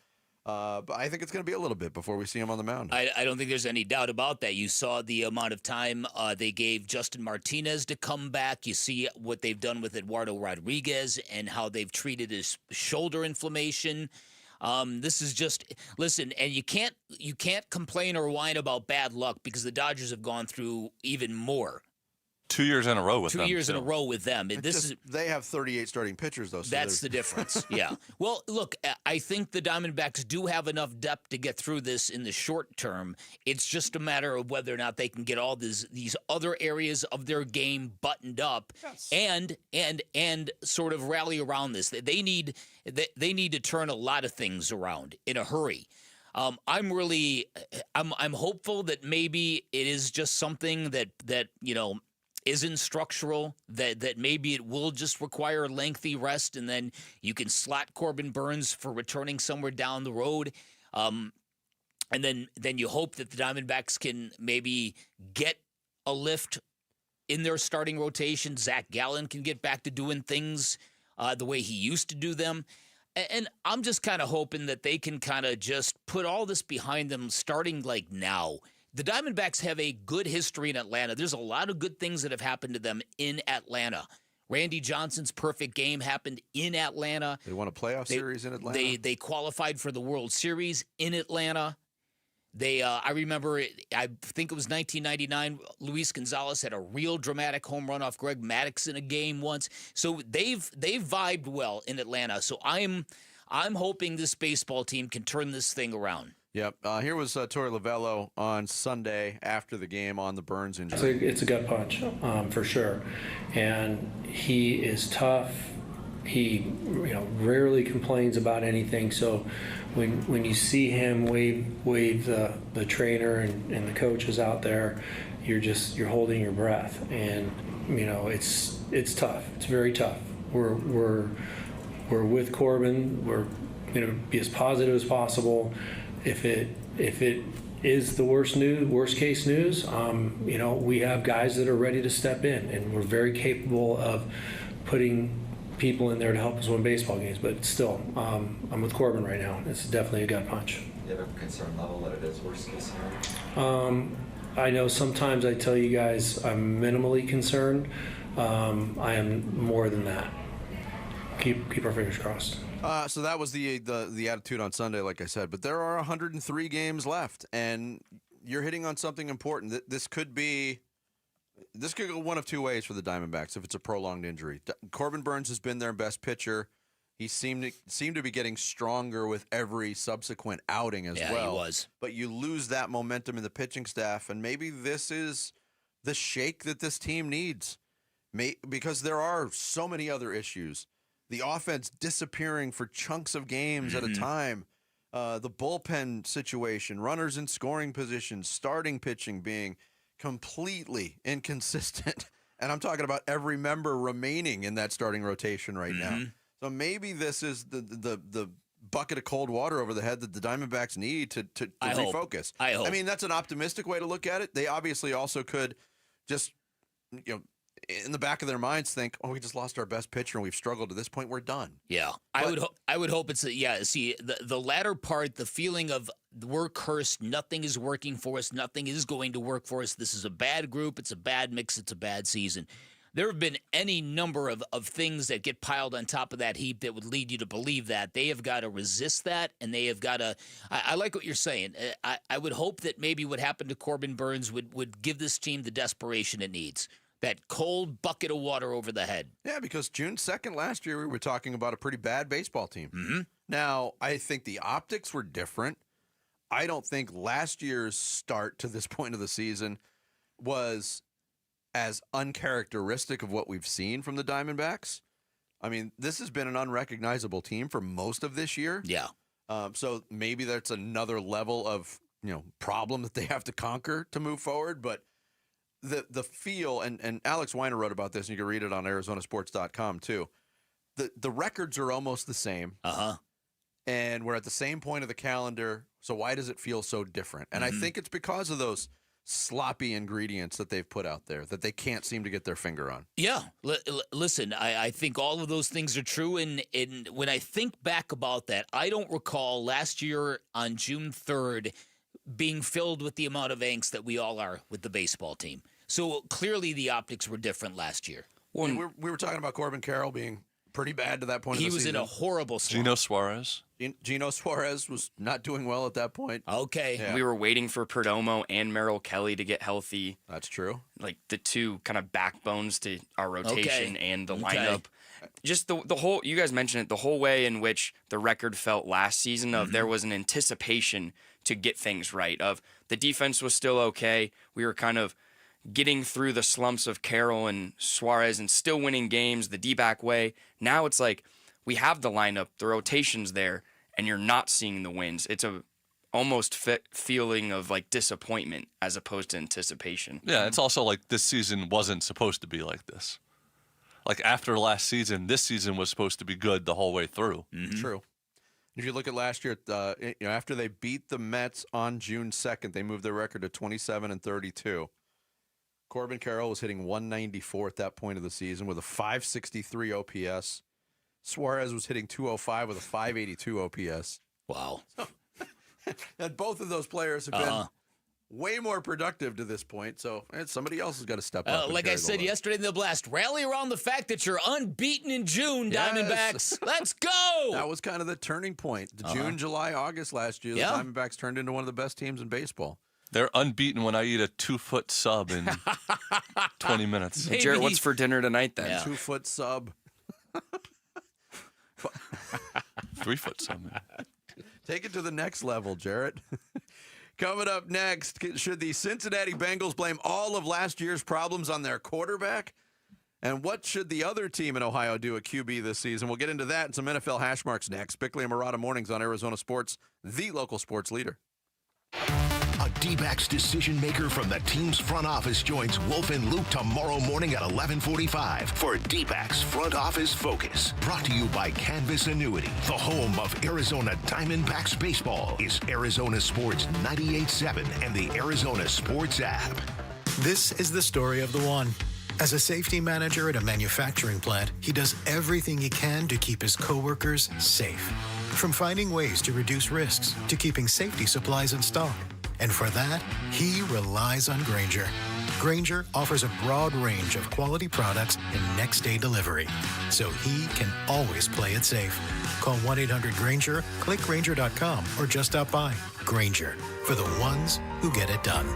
S6: But I think it's going to be a little bit before we see him on the mound.
S1: I don't think there's any doubt about that. You saw the amount of time they gave Justin Martinez to come back. You see what they've done with Eduardo Rodriguez and how they've treated his shoulder inflammation. This is just listen, and you can't complain or whine about bad luck because the Dodgers have gone through even more.
S10: 2 years in a row with them.
S1: 2 years in a row with them.
S6: They have 38 starting pitchers, though. So
S1: that's the difference. Yeah. Well, look, I think the Diamondbacks do have enough depth to get through this in the short term. It's just a matter of whether or not they can get all these other areas of their game buttoned up and sort of rally around this. They need to turn a lot of things around in a hurry. I'm hopeful that maybe it is just something that isn't structural, that maybe it will just require a lengthy rest, and then you can slot Corbin Burnes for returning somewhere down the road. And then you hope that the Diamondbacks can maybe get a lift in their starting rotation. Zach Gallen can get back to doing things the way he used to do them. And I'm just kind of hoping that they can kind of just put all this behind them starting like now. The Diamondbacks have a good history in Atlanta. There's a lot of good things that have happened to them in Atlanta. Randy Johnson's perfect game happened in Atlanta.
S6: They won a playoff series in Atlanta.
S1: They qualified for the World Series in Atlanta. I remember, I think it was 1999, Luis Gonzalez had a real dramatic home run off Greg Maddux in a game once. So they've vibed well in Atlanta. So I'm hoping this baseball team can turn this thing around.
S6: Yep. Here was Torey Lovello on Sunday after the game on the Burnes injury.
S9: It's a gut punch, for sure. And he is tough. He rarely complains about anything. So when you see him wave the trainer and the coaches out there, you're holding your breath. And it's tough. It's very tough. We're with Corbin. We're going to be as positive as possible. If it is the worst case news, we have guys that are ready to step in, and we're very capable of putting people in there to help us win baseball games. But still, I'm with Corbin right now. It's definitely a gut punch.
S11: Do you have a concern level that it is worst case scenario?
S9: I know sometimes I tell you guys I'm minimally concerned. I am more than that. Keep our fingers crossed.
S6: So that was the attitude on Sunday, like I said. But there are 103 games left, and you're hitting on something important. This could go one of two ways for the Diamondbacks if it's a prolonged injury. Corbin Burnes has been their best pitcher. He seemed to be getting stronger with every subsequent outing as well.
S1: Yeah, he was.
S6: But you lose that momentum in the pitching staff, and maybe this is the shake that this team needs, because there are so many other issues. The offense disappearing for chunks of games at a time. The bullpen situation, runners in scoring positions, starting pitching being completely inconsistent. And I'm talking about every member remaining in that starting rotation right now. So maybe this is the bucket of cold water over the head that the Diamondbacks need to refocus.
S1: I hope.
S6: I mean, that's an optimistic way to look at it. They obviously also could just, in the back of their minds think, oh, we just lost our best pitcher and we've struggled to this point. We're done.
S1: Yeah, I would hope it's see the latter part, the feeling of we're cursed. Nothing is working for us. Nothing is going to work for us. This is a bad group. It's a bad mix. It's a bad season. There have been any number of things that get piled on top of that heap that would lead you to believe that. They have got to resist that, and they have got to I like what you're saying. I would hope that maybe what happened to Corbin Burnes would give this team the desperation it needs. That cold bucket of water over the head.
S6: Yeah, because June 2nd last year, we were talking about a pretty bad baseball team.
S1: Mm-hmm.
S6: Now, I think the optics were different. I don't think last year's start to this point of the season was as uncharacteristic of what we've seen from the Diamondbacks. I mean, this has been an unrecognizable team for most of this year.
S1: Yeah.
S6: So maybe that's another level of, problem that they have to conquer to move forward. But the feel, and Alex Weiner wrote about this, and you can read it on ArizonaSports.com too. The records are almost the same.
S1: Uh-huh.
S6: And we're at the same point of the calendar. So why does it feel so different? And I think it's because of those sloppy ingredients that they've put out there that they can't seem to get their finger on.
S1: Yeah. Listen, I think all of those things are true. And when I think back about that, I don't recall last year on June 3rd being filled with the amount of angst that we all are with the baseball team. So clearly the optics were different last year.
S6: Well, we were talking about Corbin Carroll being pretty bad to that point of the season.
S1: He was in a horrible slump.
S10: Geno Suarez
S6: was not doing well at that point.
S1: Okay.
S28: Yeah. We were waiting for Perdomo and Merrill Kelly to get healthy.
S6: That's true.
S28: Like the two kind of backbones to our rotation and the lineup. Just the whole, you guys mentioned it, the whole way in which the record felt last season of there was an anticipation to get things right, of the defense was still okay. We were kind of getting through the slumps of Carroll and Suarez and still winning games the D-back way. Now it's like we have the lineup, the rotation's there, and you're not seeing the wins. It's a almost feeling of like disappointment as opposed to anticipation.
S10: Yeah, it's also like this season wasn't supposed to be like this. Like after last season, this season was supposed to be good the whole way through.
S1: Mm-hmm.
S6: True. If you look at last year, after they beat the Mets on June 2nd, they moved their record to 27-32. Corbin Carroll was hitting 194 at that point of the season with a 563 OPS. Suarez was hitting 205 with a 582 OPS.
S1: Wow.
S6: And both of those players have been way more productive to this point, so somebody else has got to step up.
S1: Like I said yesterday in the blast, rally around the fact that you're unbeaten in June, Diamondbacks. Let's go!
S6: That was kind of the turning point. June, July, August last year, the Diamondbacks turned into one of the best teams in baseball.
S10: They're unbeaten when I eat a 2-foot sub in 20 minutes.
S28: Hey, Jarrett, what's for dinner tonight then?
S6: 2-foot sub.
S10: 3-foot sub.
S6: Take it to the next level, Jarrett. Coming up next, should the Cincinnati Bengals blame all of last year's problems on their quarterback? And what should the other team in Ohio do at QB this season? We'll get into that and some NFL hash marks next. Bickley and Murata Mornings on Arizona Sports, the local sports leader.
S2: A D-backs decision maker from the team's front office joins Wolf and Luke tomorrow morning at 11:45 for D-backs Front Office Focus. Brought to you by Canvas Annuity. The home of Arizona Diamondbacks baseball is Arizona Sports 98.7 and the Arizona Sports app.
S12: This is the story of the one. As a safety manager at a manufacturing plant, he does everything he can to keep his coworkers safe. From finding ways to reduce risks to keeping safety supplies in stock. And for that, he relies on Grainger. Grainger offers a broad range of quality products and next-day delivery, so he can always play it safe. Call 1-800-GRAINGER, click Grainger.com, or just stop by. Grainger, for the ones who get it done.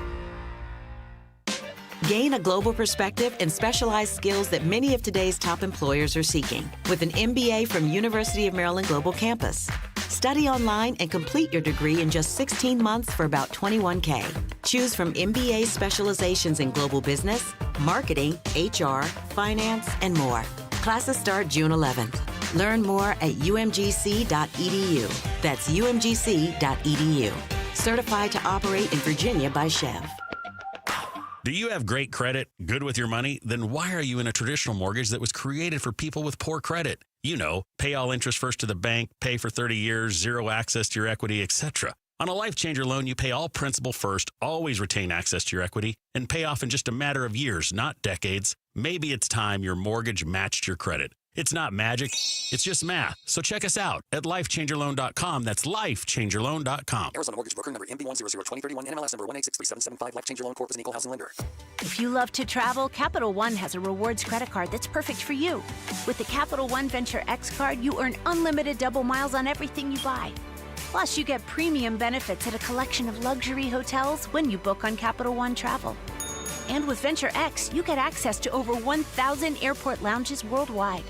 S13: Gain a global perspective and specialized skills that many of today's top employers are seeking with an MBA from University of Maryland Global Campus. Study online and complete your degree in just 16 months for about $21K. Choose from MBA specializations in global business, marketing, HR, finance, and more. Classes start June 11th. Learn more at umgc.edu. That's umgc.edu. Certified to operate in Virginia by Chev.
S14: Do you have great credit, good with your money? Then why are you in a traditional mortgage that was created for people with poor credit? You know, pay all interest first to the bank, pay for 30 years, zero access to your equity, etc. On a Life Changer loan, you pay all principal first, always retain access to your equity, and pay off in just a matter of years, not decades. Maybe it's time your mortgage matched your credit. It's not magic, it's just math. So check us out at lifechangerloan.com. That's lifechangerloan.com.
S25: Arizona Mortgage Broker number MB1002031, NMLS number 1863775. Life Changer Loan Corp is an equal housing lender.
S3: If you love to travel, Capital One has a rewards credit card that's perfect for you. With the Capital One Venture X card, you earn unlimited double miles on everything you buy. Plus, you get premium benefits at a collection of luxury hotels when you book on Capital One Travel. And with Venture X, you get access to over 1,000 airport lounges worldwide.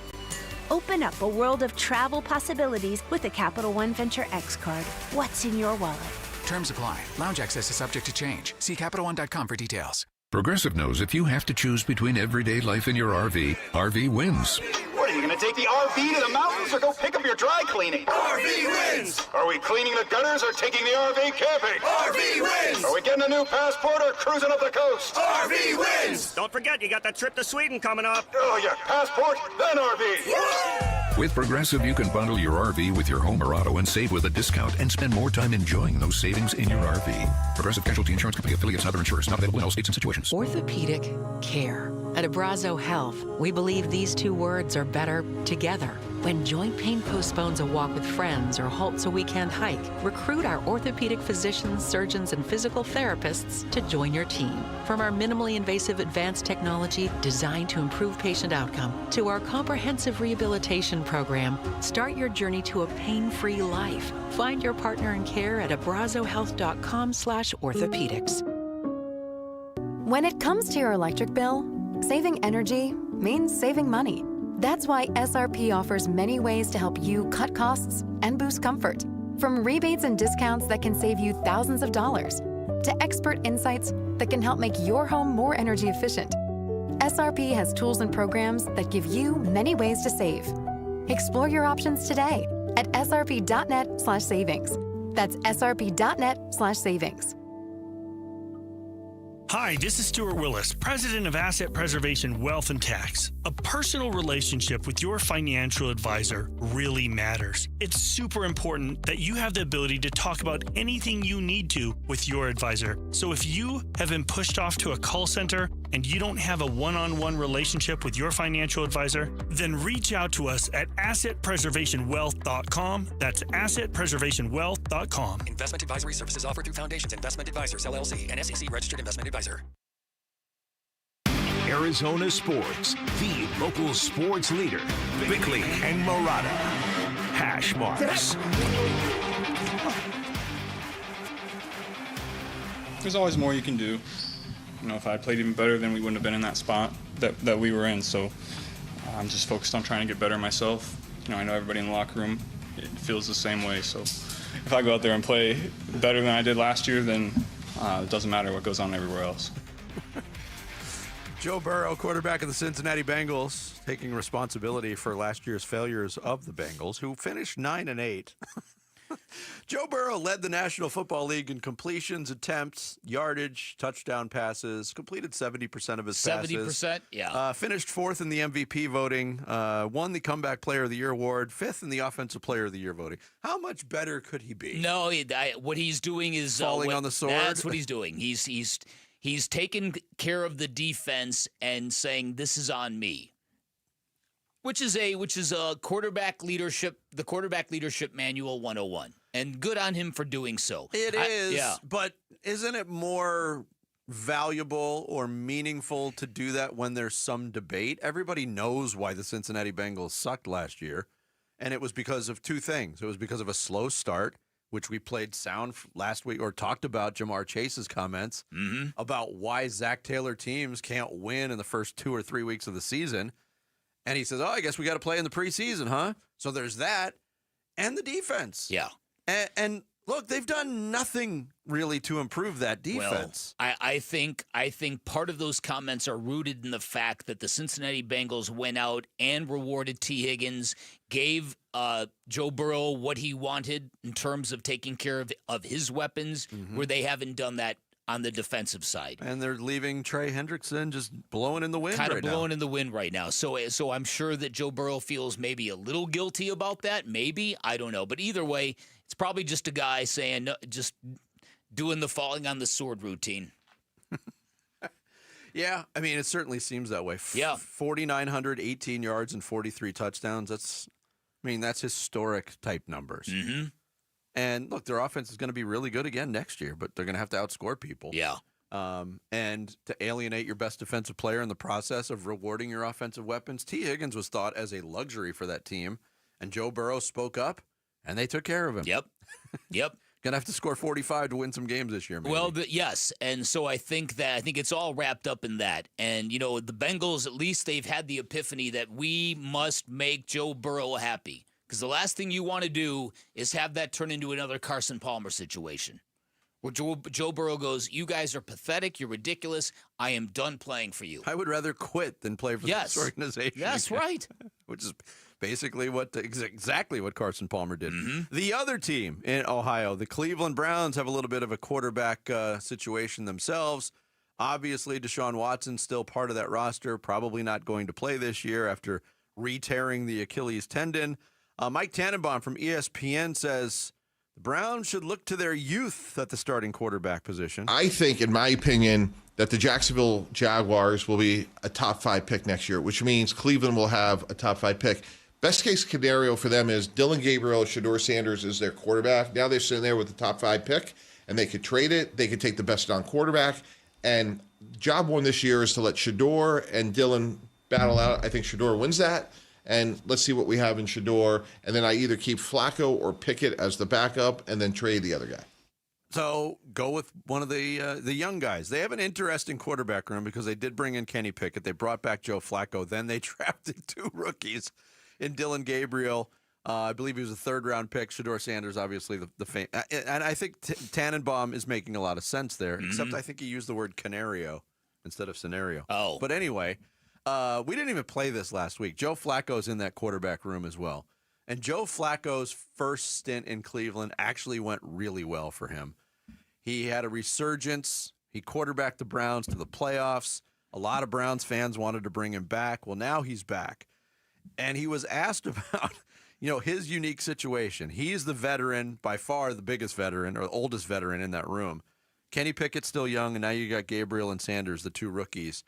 S3: Open up a world of travel possibilities with the Capital One Venture X card. What's in your wallet?
S7: Terms apply. Lounge access is subject to change. See CapitalOne.com for details.
S2: Progressive knows if you have to choose between everyday life and your RV wins.
S15: What, are you going to take the RV to the mountains or go pick up your dry cleaning? RV wins! Are we cleaning the gutters or taking the RV camping? RV wins! Are we getting a new passport or cruising up the coast? RV wins!
S16: Don't forget, you got that trip to Sweden coming up.
S15: Oh, yeah, passport, then RV.
S2: With Progressive, you can bundle your RV with your home or auto and save with a discount and spend more time enjoying those savings in your RV. Progressive Casualty Insurance Company affiliates and other insurers not available in all states and situations.
S26: Orthopedic care. At Abrazo Health, we believe these two words are better together. When joint pain postpones a walk with friends or halts a weekend hike, recruit our orthopedic physicians, surgeons, and physical therapists to join your team. From our minimally invasive advanced technology designed to improve patient outcome to our comprehensive rehabilitation program, start your journey to a pain-free life. Find your partner in care at abrazohealth.com/orthopedics.
S17: When it comes to your electric bill, saving energy means saving money. That's why SRP offers many ways to help you cut costs and boost comfort. From rebates and discounts that can save you thousands of dollars, to expert insights that can help make your home more energy efficient. SRP has tools and programs that give you many ways to save. Explore your options today at srp.net/savings. That's srp.net/savings.
S18: Hi, this is Stuart Willis, President of Asset Preservation Wealth and Tax. A personal relationship with your financial advisor really matters. It's super important that you have the ability to talk about anything you need to with your advisor. So if you have been pushed off to a call center and you don't have a one-on-one relationship with your financial advisor, then reach out to us at assetpreservationwealth.com. That's assetpreservationwealth.com.
S25: Investment advisory services offered through Foundations Investment Advisors, LLC, an SEC registered investment advisor.
S2: Arizona Sports, the local sports leader. Bickley and Murata. Hash marks.
S19: There's always more you can do. You know, if I had played even better, then we wouldn't have been in that spot that we were in. So I'm just focused on trying to get better myself. You know, I know everybody in the locker room, it feels the same way. So if I go out there and play better than I did last year, then it doesn't matter what goes on everywhere else.
S6: Joe Burrow, quarterback of the Cincinnati Bengals, taking responsibility for last year's failures of the Bengals, who finished 9-8. Joe Burrow led the National Football League in completions, attempts, yardage, touchdown passes, completed 70% of his passes.
S1: 70%, yeah.
S6: Finished fourth in the MVP voting, won the Comeback Player of the Year award, fifth in the Offensive Player of the Year voting. How much better could he be?
S1: No, what he's doing is
S6: falling on the sword.
S1: That's what he's doing. He's taking care of the defense and saying, "This is on me," which is a quarterback leadership, the quarterback leadership manual 101, and good on him for doing so.
S6: It is, but isn't it more valuable or meaningful to do that when there's some debate? Everybody knows why the Cincinnati Bengals sucked last year, and it was because of two things. It was because of a slow start, which we played sound last week, or talked about Jamar Chase's comments about why Zach Taylor teams can't win in the first 2 or 3 weeks of the season. And he says, I guess we got to play in the preseason, huh? So there's that. And the defense.
S1: Yeah.
S6: And look, they've done nothing really to improve that defense.
S1: Well, I think part of those comments are rooted in the fact that the Cincinnati Bengals went out and rewarded T. Higgins, gave Joe Burrow what he wanted in terms of taking care of his weapons, where they haven't done that on the defensive side.
S6: And they're leaving Trey Hendrickson just blowing in the wind
S1: kind of blowing in the wind right now. So I'm sure that Joe Burrow feels maybe a little guilty about that. Maybe. I don't know. But either way, it's probably just a guy saying, just doing the falling on the sword routine.
S6: Yeah, I mean, it certainly seems that way.
S1: Yeah.
S6: 4,900, 18 yards, and 43 touchdowns. That's historic type numbers.
S1: Mm-hmm.
S6: And look, their offense is going to be really good again next year, but they're going to have to outscore people.
S1: Yeah.
S6: And to alienate your best defensive player in the process of rewarding your offensive weapons, T. Higgins was thought as a luxury for that team, and Joe Burrow spoke up, and they took care of him.
S1: Yep.
S6: Going to have to score 45 to win some games this year, maybe.
S1: Well, yes, and so I think it's all wrapped up in that. And, the Bengals, at least they've had the epiphany that we must make Joe Burrow happy. Because the last thing you want to do is have that turn into another Carson Palmer situation. Where Joe Burrow goes, you guys are pathetic, you're ridiculous, I am done playing for you.
S6: I would rather quit than play for this organization.
S1: Yes, right.
S6: Which is basically exactly what Carson Palmer did.
S1: Mm-hmm.
S6: The other team in Ohio, the Cleveland Browns, have a little bit of a quarterback situation themselves. Obviously, Deshaun Watson's still part of that roster, probably not going to play this year after re-tearing the Achilles tendon. Mike Tannenbaum from ESPN says the Browns should look to their youth at the starting quarterback position.
S4: I think, in my opinion, that the Jacksonville Jaguars will be a top 5 pick next year, which means Cleveland will have a top 5 pick. Best case scenario for them is Dylan Gabriel, Shedeur Sanders is their quarterback. Now they're sitting there with the top 5 pick, and they could trade it. They could take the best non-quarterback. And job one this year is to let Shedeur and Dylan battle out. I think Shedeur wins that. And let's see what we have in Shedeur. And then I either keep Flacco or Pickett as the backup and then trade the other guy.
S6: So go with one of the young guys. They have an interesting quarterback room because they did bring in Kenny Pickett. They brought back Joe Flacco. Then they drafted 2 rookies in Dylan Gabriel. I believe he was a third-round pick. Shedeur Sanders, obviously, the fame. And I think Tannenbaum is making a lot of sense there, except I think he used the word canario instead of scenario.
S1: Oh.
S6: But anyway, we didn't even play this last week. Joe Flacco's in that quarterback room as well. And Joe Flacco's first stint in Cleveland actually went really well for him. He had a resurgence. He quarterbacked the Browns to the playoffs. A lot of Browns fans wanted to bring him back. Well, now he's back. And he was asked about, his unique situation. He's the veteran, by far the biggest veteran or oldest veteran in that room. Kenny Pickett's still young, and now you got Gabriel and Sanders, the 2 rookies.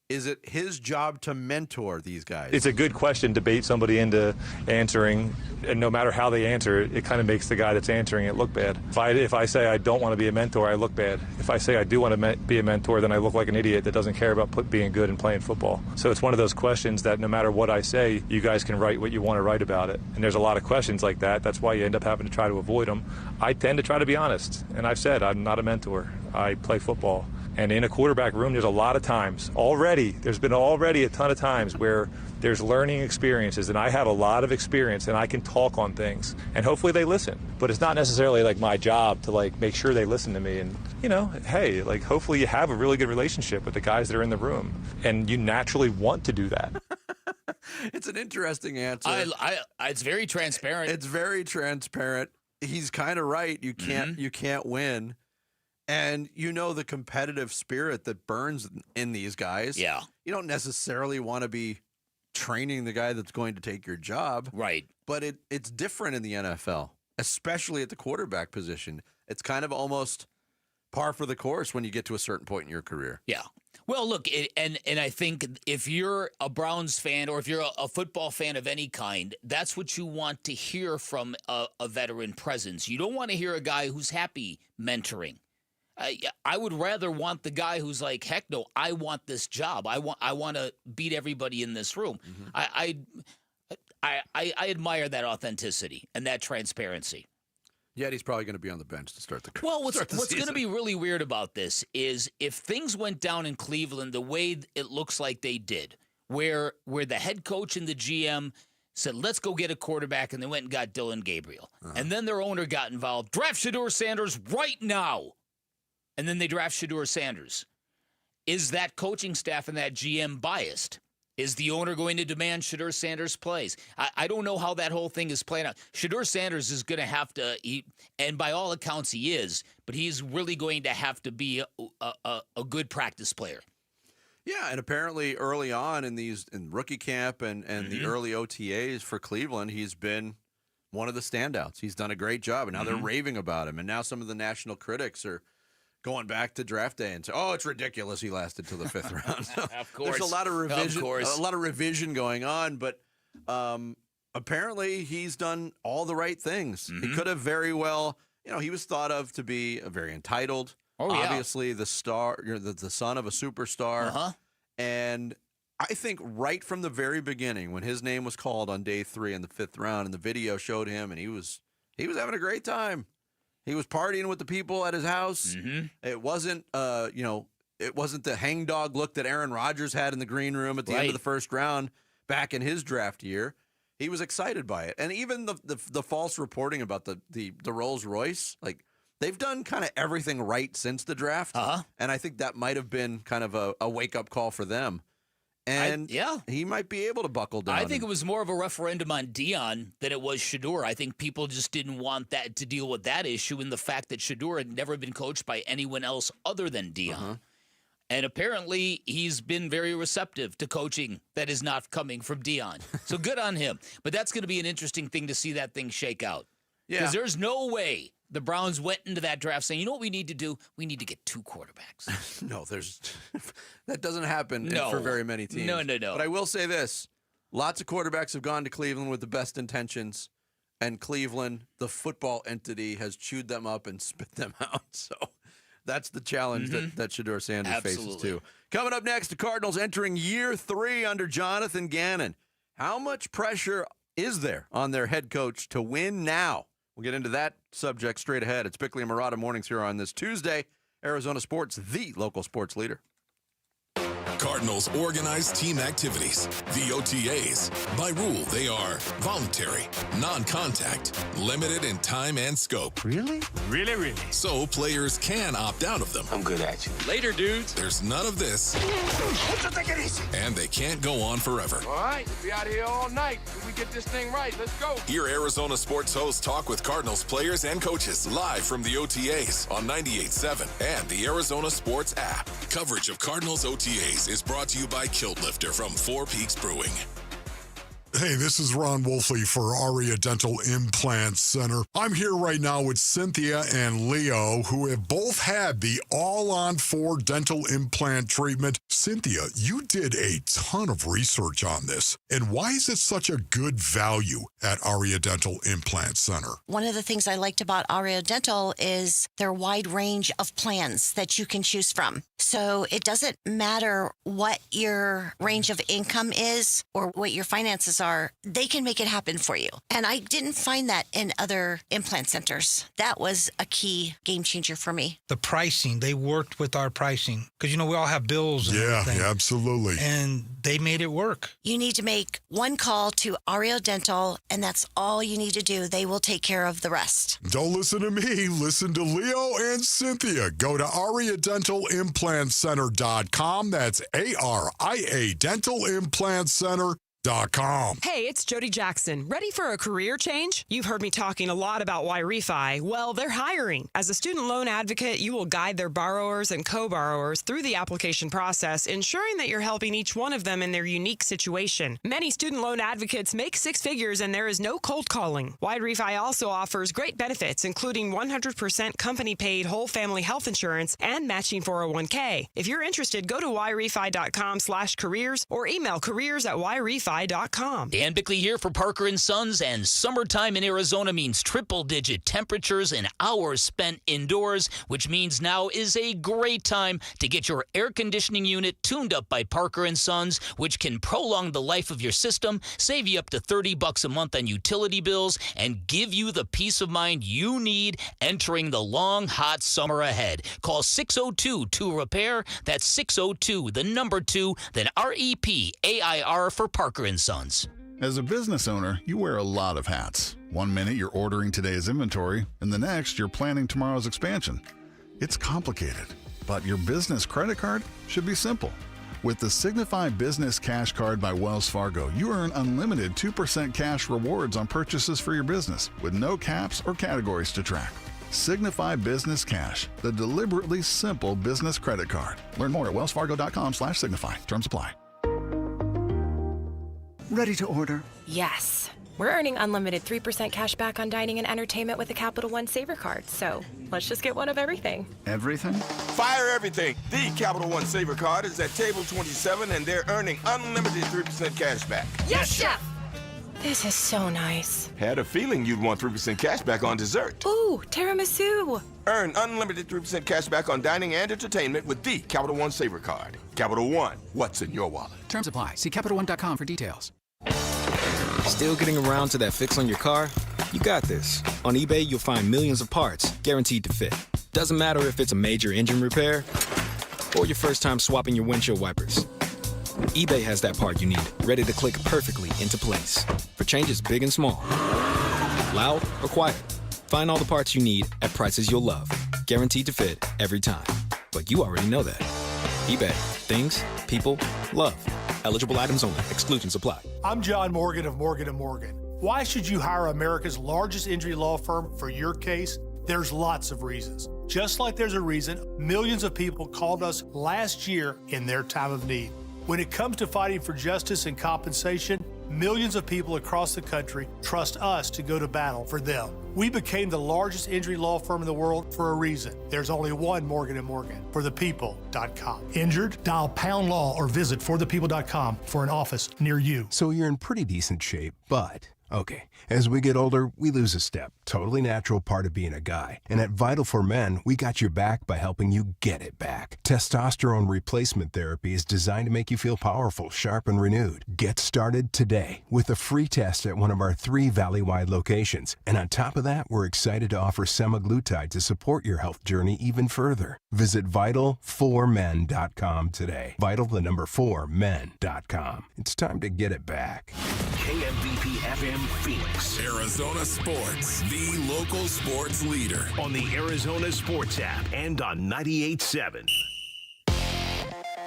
S6: Is it his job to mentor these guys?
S5: It's a good question to bait somebody into answering, and no matter how they answer it, it kind of makes the guy that's answering it look bad. If I say I don't want to be a mentor, I look bad. If I say I do want to be a mentor, then I look like an idiot that doesn't care about being good and playing football. So it's one of those questions that no matter what I say, you guys can write what you want to write about it. And there's a lot of questions like that. That's why you end up having to try to avoid them. I tend to try to be honest, and I've said I'm not a mentor. I play football. And in a quarterback room, there's a lot of times there's been a ton of times where there's learning experiences, and I have a lot of experience, and I can talk on things, and hopefully they listen. But it's not necessarily like my job to make sure they listen to me. And hey, hopefully you have a really good relationship with the guys that are in the room, and you naturally want to do that.
S6: It's an interesting answer.
S1: It's very transparent.
S6: It's very transparent. He's kind of right. You can't win. And the competitive spirit that burns in these guys.
S1: Yeah.
S6: You don't necessarily want to be training the guy that's going to take your job.
S1: Right.
S6: But it's different in the NFL, especially at the quarterback position. It's kind of almost par for the course when you get to a certain point in your career.
S1: Yeah. Well, look, and I think if you're a Browns fan or if you're a football fan of any kind, that's what you want to hear from a veteran presence. You don't want to hear a guy who's happy mentoring. I would rather want the guy who's like, heck no, I want this job. I want to beat everybody in this room. Mm-hmm. I admire that authenticity and that transparency.
S6: Yet he's probably going to be on the bench to start the season.
S1: Well, what's going to be really weird about this is if things went down in Cleveland the way it looks like they did, where the head coach and the GM said, let's go get a quarterback, and they went and got Dylan Gabriel. And then their owner got involved. Draft Shedeur Sanders right now. And then they draft Shedeur Sanders. Is that coaching staff and that GM biased? Is the owner going to demand Shedeur Sanders plays? I don't know how that whole thing is playing out. Shedeur Sanders is going to have to, and by all accounts he is, but he's really going to have to be a good practice player.
S6: Yeah, and apparently early on in rookie camp and the early OTAs for Cleveland, he's been one of the standouts. He's done a great job, and now they're raving about him. And now some of the national critics are going back to draft day and say, "Oh, it's ridiculous he lasted till the 5th round." So
S1: Of course.
S6: there's a lot of revision,
S1: Of course.
S6: a lot of revision going on, but apparently he's done all the right things. He could have very well, he was thought of to be a very entitled, obviously the star, the son of a superstar, and I think right from the very beginning, when his name was called on day 3 in the 5th round, and the video showed him, and he was having a great time. He was partying with the people at his house. It wasn't, it wasn't the hangdog look that Aaron Rodgers had in the green room at the end of the 1st round back in his draft year. He was excited by it, and even the false reporting about the Rolls Royce, like they've done kind of everything right since the draft, and I think that might have been kind of a wake up call for them. And he might be able to buckle down.
S1: I think it was more of a referendum on Deion than it was Shedeur. I think people just didn't want that to deal with that issue and the fact that Shedeur had never been coached by anyone else other than Deion. And apparently he's been very receptive to coaching that is not coming from Deion. So good on him. But that's going to be an interesting thing to see that thing shake out. Because there's no way the Browns went into that draft saying, you know what we need to do? We need to get 2 quarterbacks.
S6: No, that doesn't happen for very many teams.
S1: No.
S6: But I will say this. Lots of quarterbacks have gone to Cleveland with the best intentions, and Cleveland, the football entity, has chewed them up and spit them out. So that's the challenge that Shedeur Sanders faces too. Coming up next, the Cardinals entering year 3 under Jonathan Gannon. How much pressure is there on their head coach to win now? We'll get into that subject straight ahead. It's Bickley and Murata mornings here on this Tuesday. Arizona Sports, the local sports leader.
S8: Cardinals organized team activities, the OTAs. By rule, they are voluntary, non-contact, limited in time and scope.
S18: Really? Really?
S8: So players can opt out of them.
S15: I'm good at you.
S18: Later, dudes.
S8: There's none of this.
S15: Take it easy.
S8: And they can't go on forever.
S15: All right, we'll be out here all night. If we get this thing right, let's go.
S8: Hear Arizona sports hosts talk with Cardinals players and coaches live from the OTAs on 98.7 and the Arizona Sports app. Coverage of Cardinals OTAs is brought to you by Kilt Lifter from Four Peaks Brewing.
S11: Hey, this is Ron Wolfley for Aria Dental Implant Center. I'm here right now with Cynthia and Leo, who have both had the all-on-4 dental implant treatment. Cynthia, you did a ton of research on this. And why is it such a good value at Aria Dental Implant Center?
S20: One of the things I liked about Aria Dental is their wide range of plans that you can choose from. So it doesn't matter what your range of income is or what your finances are, they can make it happen for you. And I didn't find that in other implant centers. That was a key game changer for me.
S21: The pricing, they worked with our pricing. Because, we all have bills and everything.
S11: Yeah, absolutely.
S21: And they made it work.
S20: You need to make one call to Aria Dental, and that's all you need to do. They will take care of the rest.
S11: Don't listen to me. Listen to Leo and Cynthia. Go to AriaDentalImplantCenter.com. That's ARIA Dental Implant Center.
S22: Hey, it's Jodie Jackson. Ready for a career change? You've heard me talking a lot about why refi. Well, they're hiring. As a student loan advocate, you will guide their borrowers and co-borrowers through the application process, ensuring that you're helping each one of them in their unique situation. Many student loan advocates make 6 figures and there is no cold calling. Wide Refi also offers great benefits, including 100% company-paid whole family health insurance and matching 401k. If you're interested, go to yrefi.com/careers or email careers@yrefi.com.
S1: Dan Bickley here for Parker & Sons, and summertime in Arizona means triple-digit temperatures and hours spent indoors, which means now is a great time to get your air conditioning unit tuned up by Parker & Sons, which can prolong the life of your system, save you up to $30 a month on utility bills, and give you the peace of mind you need entering the long, hot summer ahead. Call 602-2REPAIR. That's 602, the number 2, then REPAIR for Parker & Sons.
S23: As a business owner, you wear a lot of hats. One minute you're ordering today's inventory, and the next you're planning tomorrow's expansion. It's complicated, but your business credit card should be simple. With the Signify Business Cash Card by Wells Fargo, you earn unlimited 2% cash rewards on purchases for your business with no caps or categories to track. Signify Business Cash, the deliberately simple business credit card. Learn more at wellsfargo.com/signify. Terms apply.
S24: Ready to order?
S27: Yes.
S9: We're earning unlimited 3% cash back on dining and entertainment with the Capital One Saver Card, so let's just get one of everything.
S23: Everything?
S10: Fire everything. The Capital One Saver Card is at table 27, and they're earning unlimited 3% cash back.
S9: Yes, Chef! This is so nice.
S10: Had a feeling you'd want 3% cash back on dessert.
S9: Ooh, tiramisu.
S10: Earn unlimited 3% cash back on dining and entertainment with the Capital One Saver Card. Capital One, what's in your wallet?
S7: Terms apply. See CapitalOne.com for details.
S12: Still getting around to that fix on your car? You got this. On eBay, you'll find millions of parts guaranteed to fit. Doesn't matter if it's a major engine repair or your first time swapping your windshield wipers. eBay has that part you need, ready to click perfectly into place for changes big and small. Loud or quiet, find all the parts you need at prices you'll love. Guaranteed to fit every time. But you already know that. eBay. Things, people, love. Eligible items only. Exclusions apply.
S13: I'm John Morgan of Morgan & Morgan. Why should you hire America's largest injury law firm for your case? There's lots of reasons. Just like there's a reason millions of people called us last year in their time of need. When it comes to fighting for justice and compensation, millions of people across the country trust us to go to battle for them. We became the largest injury law firm in the world for a reason. There's only one Morgan & Morgan, forthepeople.com. Injured? Dial pound law or visit forthepeople.com for an office near you.
S14: So you're in pretty decent shape, but okay, as we get older, we lose a step. Totally natural part of being a guy. And at Vital for Men, we got your back by helping you get it back. Testosterone replacement therapy is designed to make you feel powerful, sharp, and renewed. Get started today with a free test at one of our 3 Valley-wide locations. And on top of that, we're excited to offer semaglutide to support your health journey even further. Visit Vital4Men.com today. Vital4Men.com. It's time to get it back.
S2: KMVP FM Phoenix.
S8: Arizona Sports, the local sports leader.
S2: On the Arizona Sports app and on 98.7.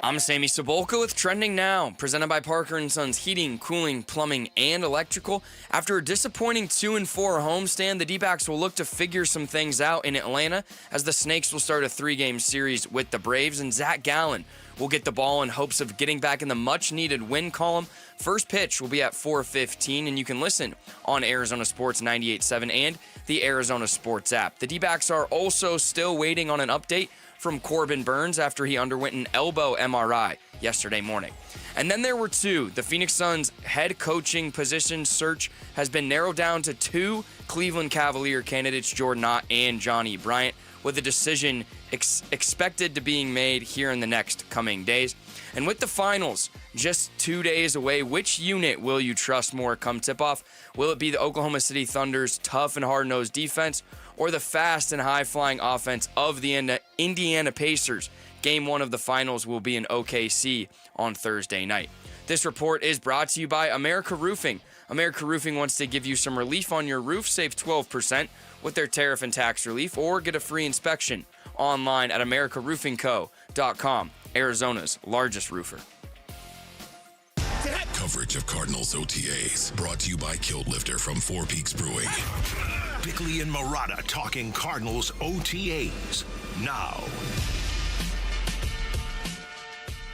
S24: I'm Sammy Sabolka with Trending Now, presented by Parker & Sons Heating, Cooling, Plumbing, and Electrical. After a disappointing 2-4 homestand, the Dbacks will look to figure some things out in Atlanta as the Snakes will start a 3-game series with the Braves, and Zach Gallen will get the ball in hopes of getting back in the much-needed win column. First pitch will be at 4:15, and you can listen on Arizona Sports 98.7 and the Arizona Sports app. The D-backs are also still waiting on an update from Corbin Burns after he underwent an elbow MRI yesterday morning. And then there were two. The Phoenix Suns head coaching position search has been narrowed down to 2 Cleveland Cavalier candidates, Jordan Ott and Johnny Bryant, with a decision expected to being made here in the next coming days. And with the finals just 2 days away, which unit will you trust more come tip-off? Will it be the Oklahoma City Thunder's tough and hard-nosed defense or the fast and high-flying offense of the Indiana Pacers? Game 1 of the finals will be in OKC on Thursday night. This report is brought to you by America Roofing. America Roofing wants to give you some relief on your roof. Save 12% with their tariff and tax relief, or get a free inspection online at americaroofingco.com, Arizona's largest roofer.
S8: Coverage of Cardinals OTAs brought to you by Kilt Lifter from Four Peaks Brewing.
S2: Bickley and Marotta talking Cardinals OTAs now.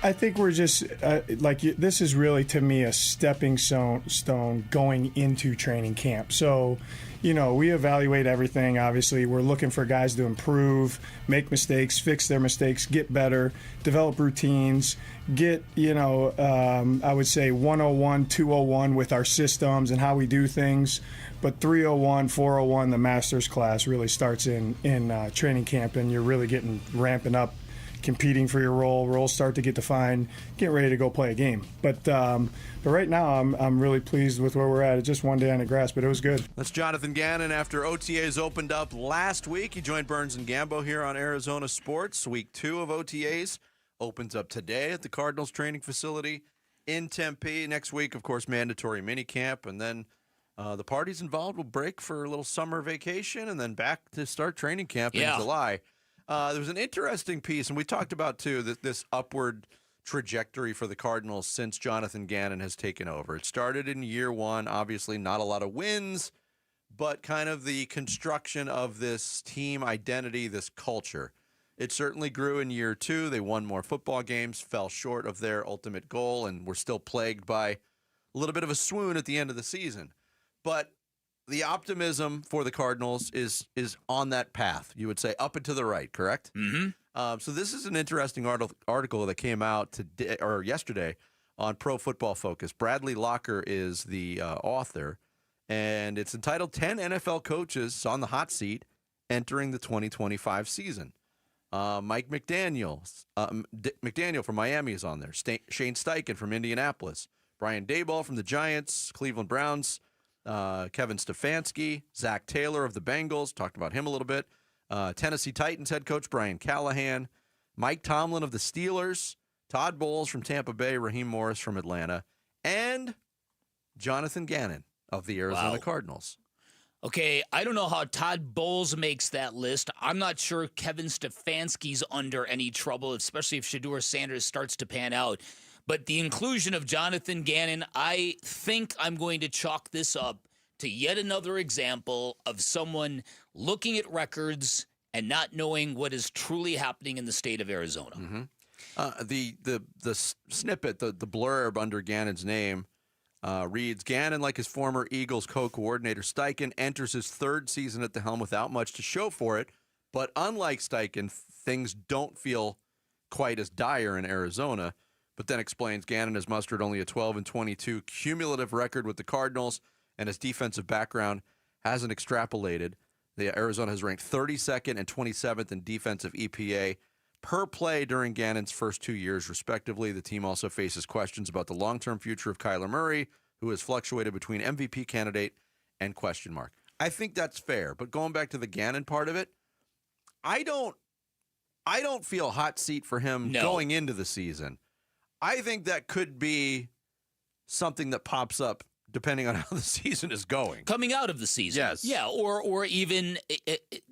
S27: I think we're just this is really, to me, a stepping stone going into training camp. So, we evaluate everything. Obviously, we're looking for guys to improve, make mistakes, fix their mistakes, get better, develop routines, get, I would say 101, 201 with our systems and how we do things. But 301, 401, the master's class really starts in training camp, and you're really ramping up, competing for your role. Roles start to get defined, get ready to go play a game. But right now, I'm really pleased with where we're at. It's just one day on the grass, but it was good.
S6: That's Jonathan Gannon after OTAs opened up last week. He joined Burns and Gambo here on Arizona Sports. Week 2 of OTAs opens up today at the Cardinals training facility in Tempe. Next week, of course, mandatory minicamp, and then the parties involved will break for a little summer vacation and then back to start training camp in July. There was an interesting piece, and we talked about, too, this upward trajectory for the Cardinals since Jonathan Gannon has taken over. It started in year 1, obviously not a lot of wins, but kind of the construction of this team identity, this culture. It certainly grew in year 2. They won more football games, fell short of their ultimate goal, and were still plagued by a little bit of a swoon at the end of the season. But the optimism for the Cardinals is on that path, you would say, up and to the right, correct?
S1: Mm-hmm.
S6: So this is an interesting article that came out today or yesterday on Pro Football Focus. Bradley Locker is the author, and it's entitled 10 NFL Coaches on the Hot Seat Entering the 2025 Season. Mike McDaniel from Miami is on there. Shane Steichen from Indianapolis. Brian Daboll from the Giants, Cleveland Browns. Kevin Stefanski, Zach Taylor of the Bengals, talked about him a little bit. Tennessee Titans head coach Brian Callahan, Mike Tomlin of the Steelers, Todd Bowles from Tampa Bay, Raheem Morris from Atlanta, and Jonathan Gannon of the Arizona Cardinals.
S1: Okay, I don't know how Todd Bowles makes that list. I'm not sure Kevin Stefanski's under any trouble, especially if Shedeur Sanders starts to pan out. But the inclusion of Jonathan Gannon, I think I'm going to chalk this up to yet another example of someone looking at records and not knowing what is truly happening in the state of Arizona.
S6: Mm-hmm. The snippet, the blurb under Gannon's name reads, Gannon, like his former Eagles co-coordinator Steichen, enters his third season at the helm without much to show for it. But unlike Steichen, things don't feel quite as dire in Arizona. But then explains Gannon has mustered only a 12-22 cumulative record with the Cardinals, and his defensive background hasn't extrapolated. Arizona has ranked 32nd and 27th in defensive EPA per play during Gannon's first 2 years, respectively. The team also faces questions about the long-term future of Kyler Murray, who has fluctuated between MVP candidate and question mark. I think that's fair, but going back to the Gannon part of it, I don't feel hot seat for him going into the season. I think that could be something that pops up depending on how the season is going.
S1: Coming out of the season.
S6: Yes.
S1: Yeah, or even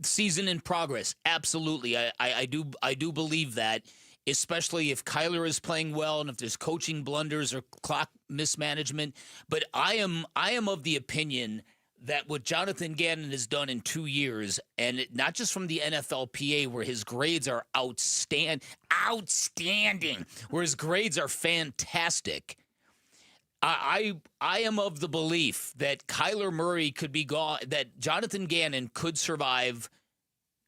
S1: season in progress. Absolutely. I do believe that, especially if Kyler is playing well and if there's coaching blunders or clock mismanagement. But I am of the opinion that what Jonathan Gannon has done in 2 years, and not just from the NFLPA, where his grades are outstanding, where his grades are fantastic, I am of the belief that Kyler Murray could be gone, that Jonathan Gannon could survive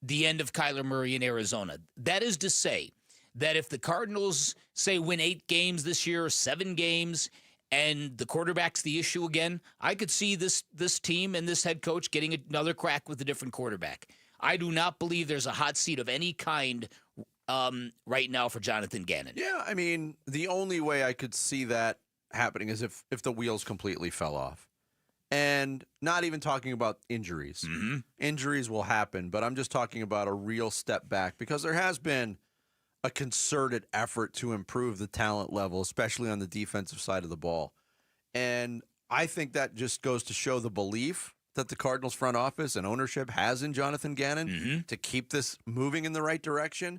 S1: the end of Kyler Murray in Arizona. That is to say that if the Cardinals, say, win 8 games this year, or 7 games, and the quarterback's the issue again, I could see this team and this head coach getting another crack with a different quarterback. I do not believe there's a hot seat of any kind right now for Jonathan Gannon.
S6: Yeah, I mean, the only way I could see that happening is if the wheels completely fell off. And not even talking about injuries.
S1: Mm-hmm.
S6: Injuries will happen, but I'm just talking about a real step back, because there has been a concerted effort to improve the talent level, especially on the defensive side of the ball. And I think that just goes to show the belief that the Cardinals front office and ownership has in Jonathan Gannon to keep this moving in the right direction.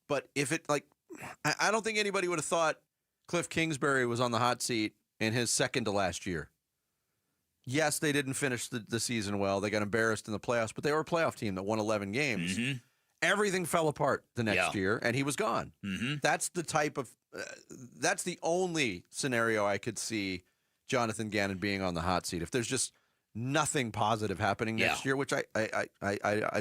S6: But if it, I don't think anybody would have thought Cliff Kingsbury was on the hot seat in his second to last year. Yes, they didn't finish the season well. They got embarrassed in the playoffs, but they were a playoff team that won 11 games.
S1: Mm-hmm.
S6: Everything fell apart the next year, and he was gone.
S1: Mm-hmm.
S6: That's the type of that's the only scenario I could see Jonathan Gannon being on the hot seat. If there's just nothing positive happening next year, which I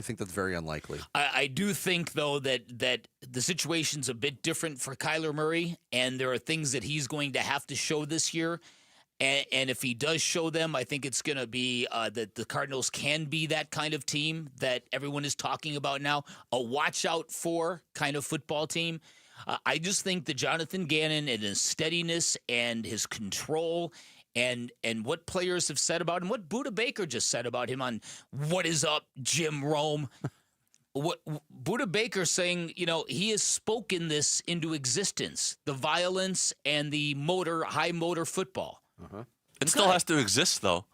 S6: think that's very unlikely.
S1: I do think, though, that the situation's a bit different for Kyler Murray, and there are things that he's going to have to show this year. And if he does show them, I think it's going to be that the Cardinals can be that kind of team that everyone is talking about now, a watch-out-for kind of football team. I just think that Jonathan Gannon and his steadiness and his control and what players have said about him, what Buda Baker just said about him on What Is Up, Jim Rome. What Buda Baker saying, he has spoken this into existence, the violence and the high motor football.
S3: It still has to exist, though.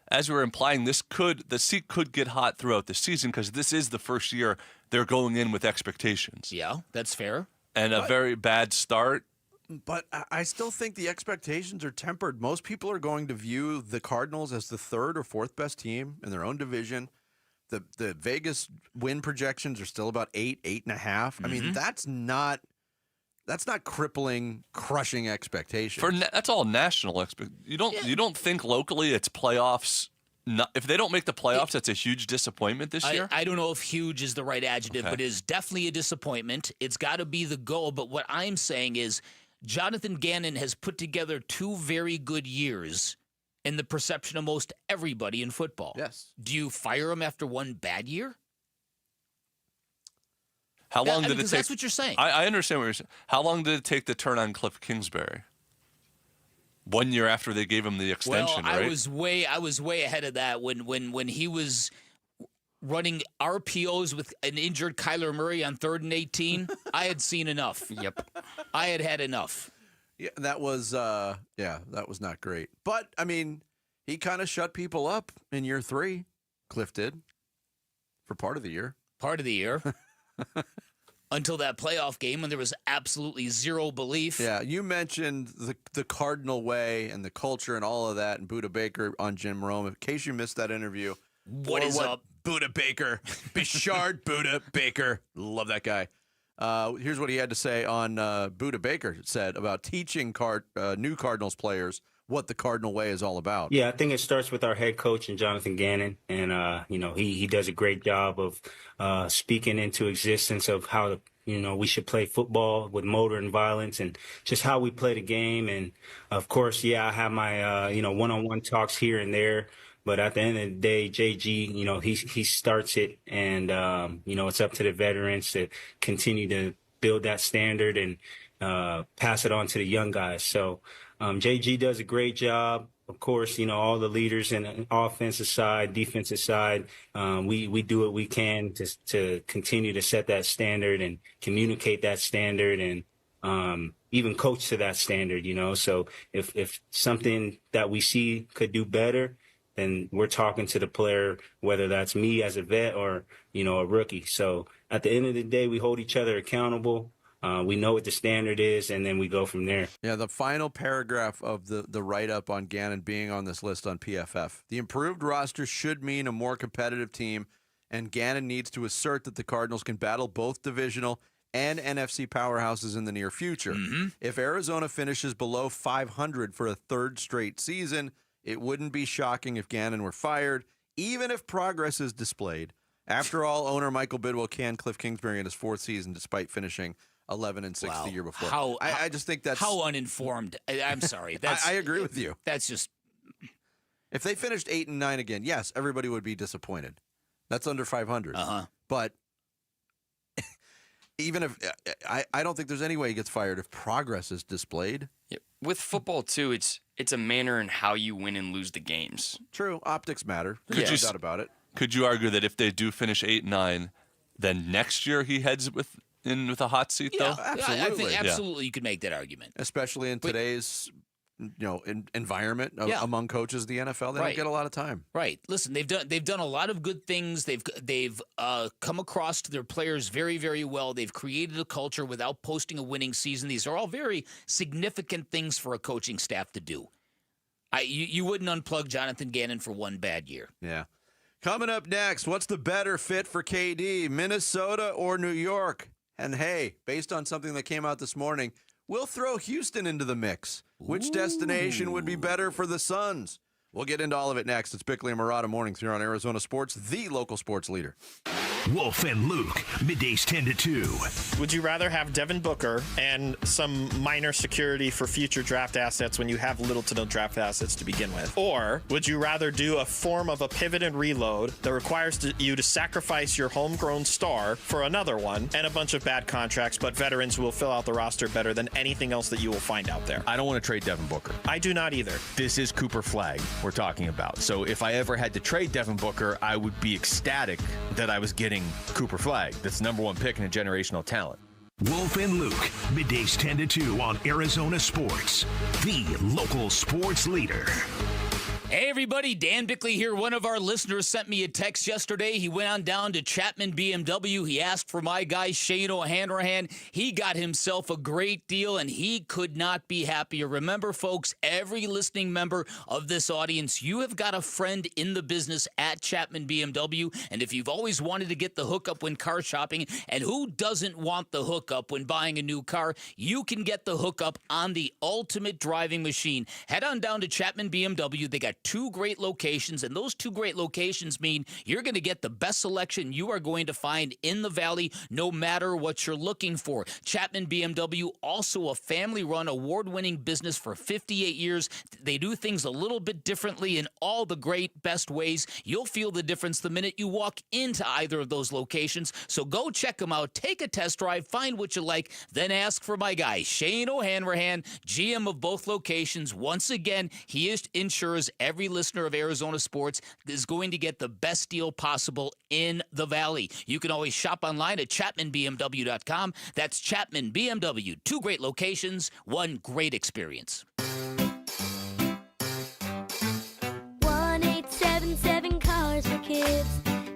S3: As we were implying, the seat could get hot throughout the season because this is the first year they're going in with expectations.
S1: Yeah, that's fair.
S3: And a very bad start.
S6: But I still think the expectations are tempered. Most people are going to view the Cardinals as the third or fourth best team in their own division. The Vegas win projections are still about 8.5. I mean, that's not crippling, crushing expectations.
S3: That's all national You don't think locally it's playoffs if they don't make the playoffs, that's a huge disappointment this year?
S1: I don't know if huge is the right adjective, but it is definitely a disappointment. It's got to be the goal. But what I'm saying is Jonathan Gannon has put together 2 very good years in the perception of most everybody in football.
S6: Yes.
S1: Do you fire him after 1 bad year?
S3: How long did it take?
S1: That's what you're saying.
S3: I understand what you're saying. How long did it take to turn on Cliff Kingsbury? 1 year after they gave him the extension, right?
S1: I was way ahead of that when he was running RPOs with an injured Kyler Murray on 3rd and 18. I had seen enough.
S24: Yep.
S1: I had enough.
S6: Yeah, that was not great. But I mean, he kind of shut people up in year 3. Cliff did for part of the year.
S1: Until that playoff game when there was absolutely zero belief.
S6: Yeah, you mentioned the Cardinal way and the culture and all of that, and Buda Baker on Jim Rome. In case you missed that interview,
S1: what is up?
S6: Buda Baker, Bichard Buda Baker, love that guy. Here's what he had to say on Buda Baker said about teaching new Cardinals players what the Cardinal way is all about.
S4: Yeah, I think it starts with our head coach and Jonathan Gannon, and he does a great job of speaking into existence of how we should play football with motor and violence, and just how we play the game. And of course, I have my one-on-one talks here and there, but at the end of the day, JG, he starts it, and it's up to the veterans to continue to build that standard and pass it on to the young guys. So JG does a great job. Of course, all the leaders in the offensive side, defensive side, we do what we can to continue to set that standard and communicate that standard, and even coach to that standard, So if something that we see could do better, then we're talking to the player, whether that's me as a vet or, a rookie. So at the end of the day, we hold each other accountable. We know what the standard is, and then we go from there.
S6: Yeah, the final paragraph of the write-up on Gannon being on this list on PFF. The improved roster should mean a more competitive team, and Gannon needs to assert that the Cardinals can battle both divisional and NFC powerhouses in the near future.
S1: Mm-hmm.
S6: If Arizona finishes below 500 for a 3rd straight season, it wouldn't be shocking if Gannon were fired, even if progress is displayed. After all, owner Michael Bidwell canned Cliff Kingsbury in his 4th season despite finishing 11-6 the year before. I just think that's
S1: how uninformed. I'm sorry.
S6: I agree with you.
S1: That's just
S6: if they finished 8-9 again, yes, everybody would be disappointed. That's under 500. But even if I don't think there's any way he gets fired if progress is displayed.
S24: Yeah. With football too, it's a manner in how you win and lose the games.
S6: True, optics matter. There's no doubt about it.
S3: Could you argue that if they do finish 8-9, then next year he heads with a hot seat, though?
S6: Absolutely.
S1: I think absolutely you could make that argument.
S6: Especially in today's environment among coaches in the NFL. They don't get a lot of time.
S1: Right. Listen, they've done a lot of good things. They've come across to their players very, very well. They've created a culture without posting a winning season. These are all very significant things for a coaching staff to do. You wouldn't unplug Jonathan Gannon for 1 bad year.
S6: Yeah. Coming up next, what's the better fit for KD, Minnesota or New York? And hey, based on something that came out this morning, we'll throw Houston into the mix. Which destination would be better for the Suns? We'll get into all of it next. It's Bickley and Murata Mornings here on Arizona Sports, the local sports leader.
S2: Wolf and Luke, middays 10 to 2.
S5: Would you rather have Devin Booker and some minor security for future draft assets when you have little to no draft assets to begin with? Or would you rather do a form of a pivot and reload that requires you to sacrifice your homegrown star for another one and a bunch of bad contracts, but veterans who will fill out the roster better than anything else that you will find out there?
S16: I don't want to trade Devin Booker.
S5: I do not either.
S16: This is Cooper Flagg we're talking about. So if I ever had to trade Devin Booker, I would be ecstatic that I was getting Cooper Flagg. That's #1 pick and a generational talent.
S2: Wolf and Luke, middays 10 to 2 on Arizona Sports, the local sports leader.
S1: Hey everybody, Dan Bickley here. One of our listeners sent me a text yesterday. He went on down to Chapman BMW. He asked for my guy Shane O'Hanrahan. He got himself a great deal, and he could not be happier. Remember, folks, every listening member of this audience, you have got a friend in the business at Chapman BMW, and if you've always wanted to get the hookup when car shopping, and who doesn't want the hookup when buying a new car, you can get the hookup on the ultimate driving machine. Head on down to Chapman BMW. They got at 2 great locations, and those 2 great locations mean you're going to get the best selection you are going to find in the Valley, no matter what you're looking for. Chapman BMW, also a family-run, award-winning business for 58 years. They do things a little bit differently in all the great, best ways. You'll feel the difference the minute you walk into either of those locations. So go check them out, take a test drive, find what you like, then ask for my guy, Shane O'Hanrahan, GM of both locations. Once again, he ensures every listener of Arizona Sports is going to get the best deal possible in the Valley. You can always shop online at ChapmanBMW.com. That's Chapman BMW. 2 great locations, 1 great experience.
S15: 1-877 Cars for Kids.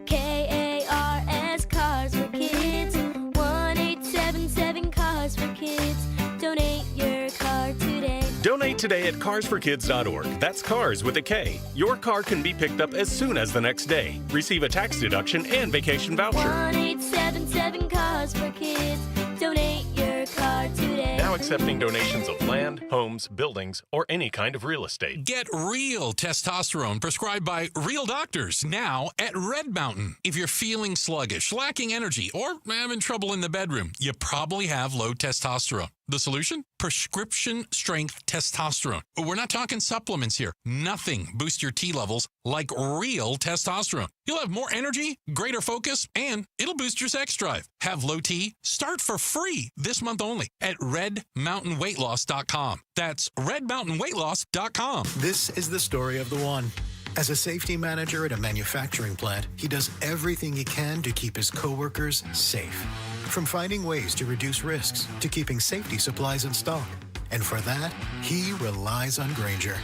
S15: KARS Cars for Kids. 1-877 Cars for Kids. Donate your car today.
S17: Donate today at carsforkids.org. That's cars with a K. Your car can be picked up as soon as the next day. Receive a tax deduction and vacation voucher.
S15: 1-877 Cars for Kids. Donate your car today.
S17: Now accepting donations of land, homes, buildings, or any kind of real estate.
S18: Get real testosterone prescribed by real doctors now at Red Mountain. If you're feeling sluggish, lacking energy, or having trouble in the bedroom, you probably have low testosterone. The solution? Prescription strength testosterone. We're not talking supplements here. Nothing boosts your T levels like real testosterone. You'll have more energy, greater focus, and it'll boost your sex drive. Have low T? Start for free this month only at redmountainweightloss.com. That's redmountainweightloss.com.
S19: This is the story of the one. As a safety manager at a manufacturing plant, he does everything he can to keep his coworkers safe. From finding ways to reduce risks to keeping safety supplies in stock. And for that, he relies on Grainger.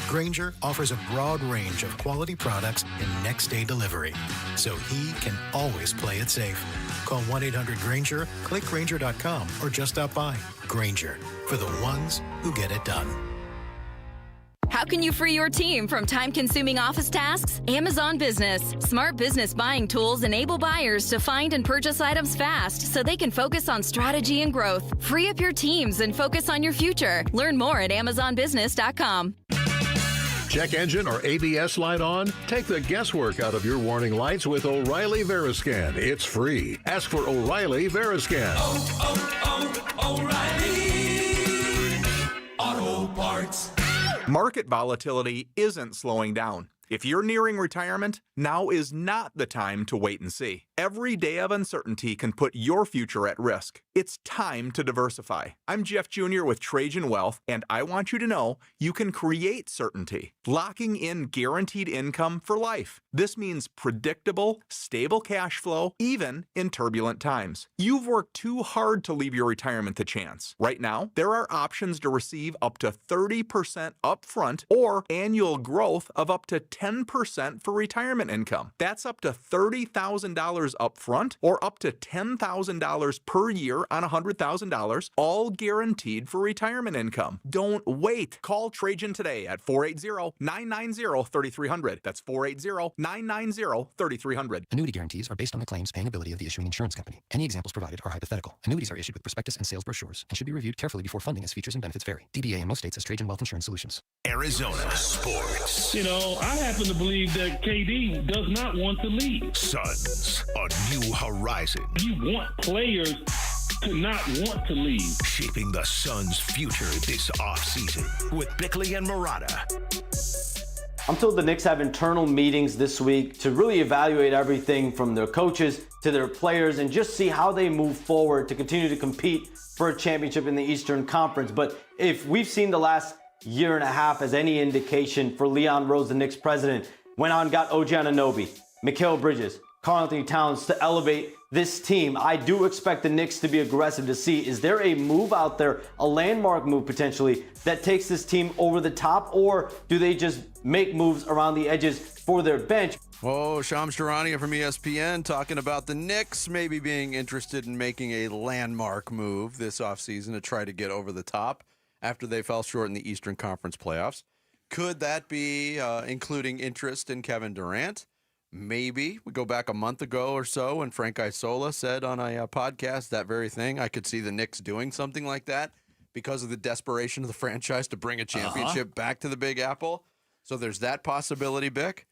S19: Grainger offers a broad range of quality products and next-day delivery, so he can always play it safe. Call 1-800-GRAINGER, click Grainger.com, or just stop by. Grainger, for the ones who get it done.
S21: How can you free your team from time-consuming office tasks? Amazon Business. Smart business buying tools enable buyers to find and purchase items fast so they can focus on strategy and growth. Free up your teams and focus on your future. Learn more at AmazonBusiness.com.
S25: Check engine or ABS light on? Take the guesswork out of your warning lights with O'Reilly Veriscan. It's free. Ask for O'Reilly Veriscan.
S26: O'Reilly Auto Parts.
S28: Market volatility isn't slowing down. If you're nearing retirement, now is not the time to wait and see. Every day of uncertainty can put your future at risk. It's time to diversify. I'm Jeff Jr. with Trajan Wealth, and I want you to know you can create certainty, locking in guaranteed income for life. This means predictable, stable cash flow, even in turbulent times. You've worked too hard to leave your retirement to chance. Right now, there are options to receive up to 30% upfront or annual growth of up to 10% for retirement income. That's up to $30,000 upfront or up to $10,000 per year on $100,000, all guaranteed for retirement income. Don't wait. Call Trajan today at 480-990-3300. That's 480-990-3300.
S29: Annuity guarantees are based on the claims paying ability of the issuing insurance company. Any examples provided are hypothetical. Annuities are issued with prospectus and sales brochures and should be reviewed carefully before funding as features and benefits vary. DBA in most states as Trajan Wealth Insurance Solutions.
S2: Arizona sports.
S30: You know, I happen to believe that KD does not want to leave.
S2: Suns, a new horizon.
S30: You want players to not want to leave.
S2: Shaping the Suns' future this offseason with Bickley and Murata.
S31: I'm told the Knicks have internal meetings this week to really evaluate everything from their coaches to their players and just see how they move forward to continue to compete for a championship in the Eastern Conference. But if we've seen the last year and a half as any indication for Leon Rose, the Knicks president, went on and got OG Anunoby, Mikal Bridges, Karl-Anthony Towns to elevate this team. I do expect the Knicks to be aggressive to see, is there a move out there, a landmark move potentially, that takes this team over the top, or do they just make moves around the edges for their bench?
S6: Oh, Shams Charania from ESPN talking about the Knicks maybe being interested in making a landmark move this offseason to try to get over the top after they fell short in the Eastern Conference playoffs. Could that be including interest in Kevin Durant? Maybe. We go back a month ago or so when Frank Isola said on a podcast that very thing. I could see the Knicks doing something like that because of the desperation of the franchise to bring a championship back to the Big Apple. So there's that possibility, Bick.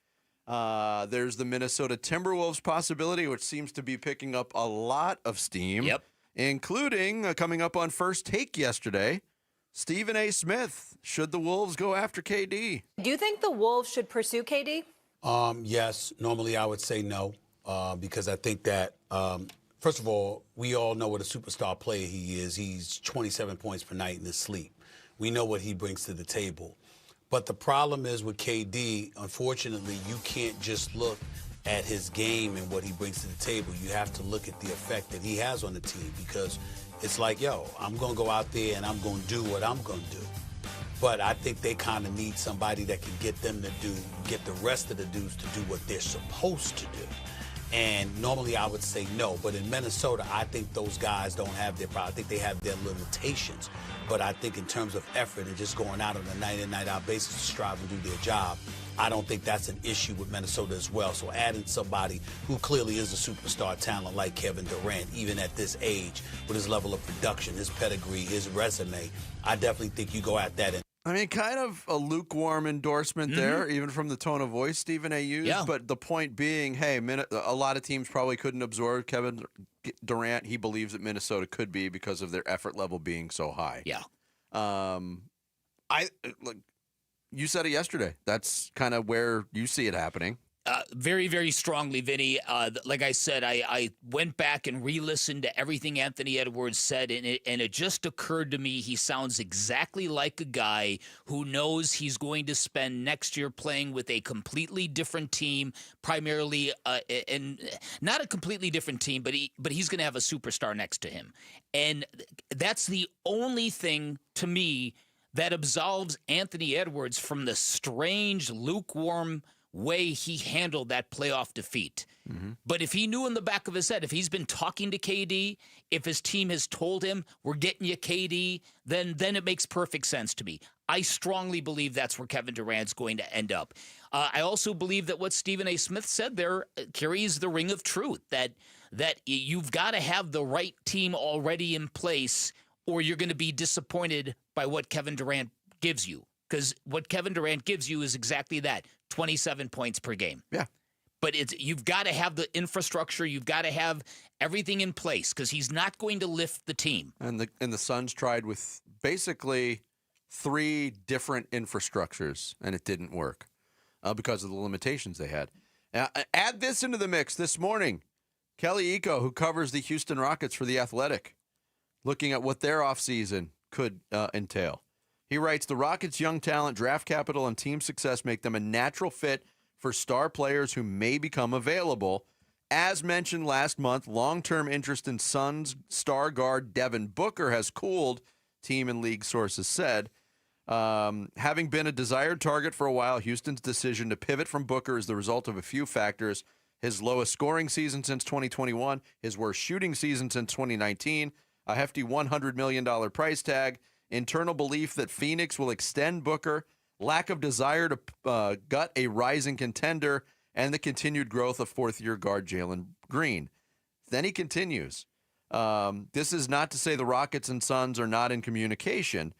S6: There's the Minnesota Timberwolves possibility, which seems to be picking up a lot of steam.
S1: Yep.
S6: Including coming up on First Take yesterday, Stephen A. Smith. Should the Wolves go after KD?
S7: Do you think the Wolves should pursue KD?
S8: Yes. Normally, I would say no, because I think that, first of all, we all know what a superstar player he is. He's 27 points per night in his sleep. We know what he brings to the table. But the problem is with KD, unfortunately, you can't just look at his game and what he brings to the table. You have to look at the effect that he has on the team, because it's like, yo, I'm going to go out there and I'm going to do what I'm going to do. But I think they kind of need somebody that can get them to get the rest of the dudes to do what they're supposed to do. And normally I would say no, but in Minnesota, I think those guys don't have their problem. I think they have their limitations. But I think in terms of effort and just going out on a night in, night out basis to strive and do their job, I don't think that's an issue with Minnesota as well. So adding somebody who clearly is a superstar talent like Kevin Durant, even at this age, with his level of production, his pedigree, his resume, I definitely think you go at that.
S6: I mean, kind of a lukewarm endorsement there, even from the tone of voice Stephen A. used.
S1: Yeah.
S6: But the point being, hey, a lot of teams probably couldn't absorb Kevin Durant. He believes that Minnesota could be because of their effort level being so high.
S1: Yeah.
S6: Look, you said it yesterday. That's kind of where you see it happening.
S1: Very, very strongly, Vinny. Like I said, I went back and re-listened to everything Anthony Edwards said, and it just occurred to me he sounds exactly like a guy who knows he's going to spend next year playing with a completely different team, primarily, and not a completely different team, but he's going to have a superstar next to him. And that's the only thing, to me, that absolves Anthony Edwards from the strange, lukewarm way he handled that playoff defeat. But if he knew in the back of his head, if he's been talking to KD, if his team has told him, we're getting you KD, then it makes perfect sense to me. I strongly believe that's where Kevin Durant's going to end up. I also believe that what Stephen A. Smith said there carries the ring of truth, that you've got to have the right team already in place, or you're going to be disappointed by what Kevin Durant gives you. Because what Kevin Durant gives you is exactly that, 27 points per game.
S6: Yeah.
S1: But you've got to have the infrastructure. You've got to have everything in place, because he's not going to lift the team.
S6: And the Suns tried with basically 3 different infrastructures, and it didn't work because of the limitations they had. Add this into the mix this morning. Kelly Iko, who covers the Houston Rockets for The Athletic, looking at what their offseason could entail. He writes, the Rockets' young talent, draft capital, and team success make them a natural fit for star players who may become available. As mentioned last month, long-term interest in Suns star guard Devin Booker has cooled, team and league sources said. Having been a desired target for a while, Houston's decision to pivot from Booker is the result of a few factors. His lowest scoring season since 2021, his worst shooting season since 2019, a hefty $100 million price tag, internal belief that Phoenix will extend Booker, lack of desire to gut a rising contender, and the continued growth of fourth-year guard Jalen Green. Then he continues, this is not to say the Rockets and Suns are not in communication.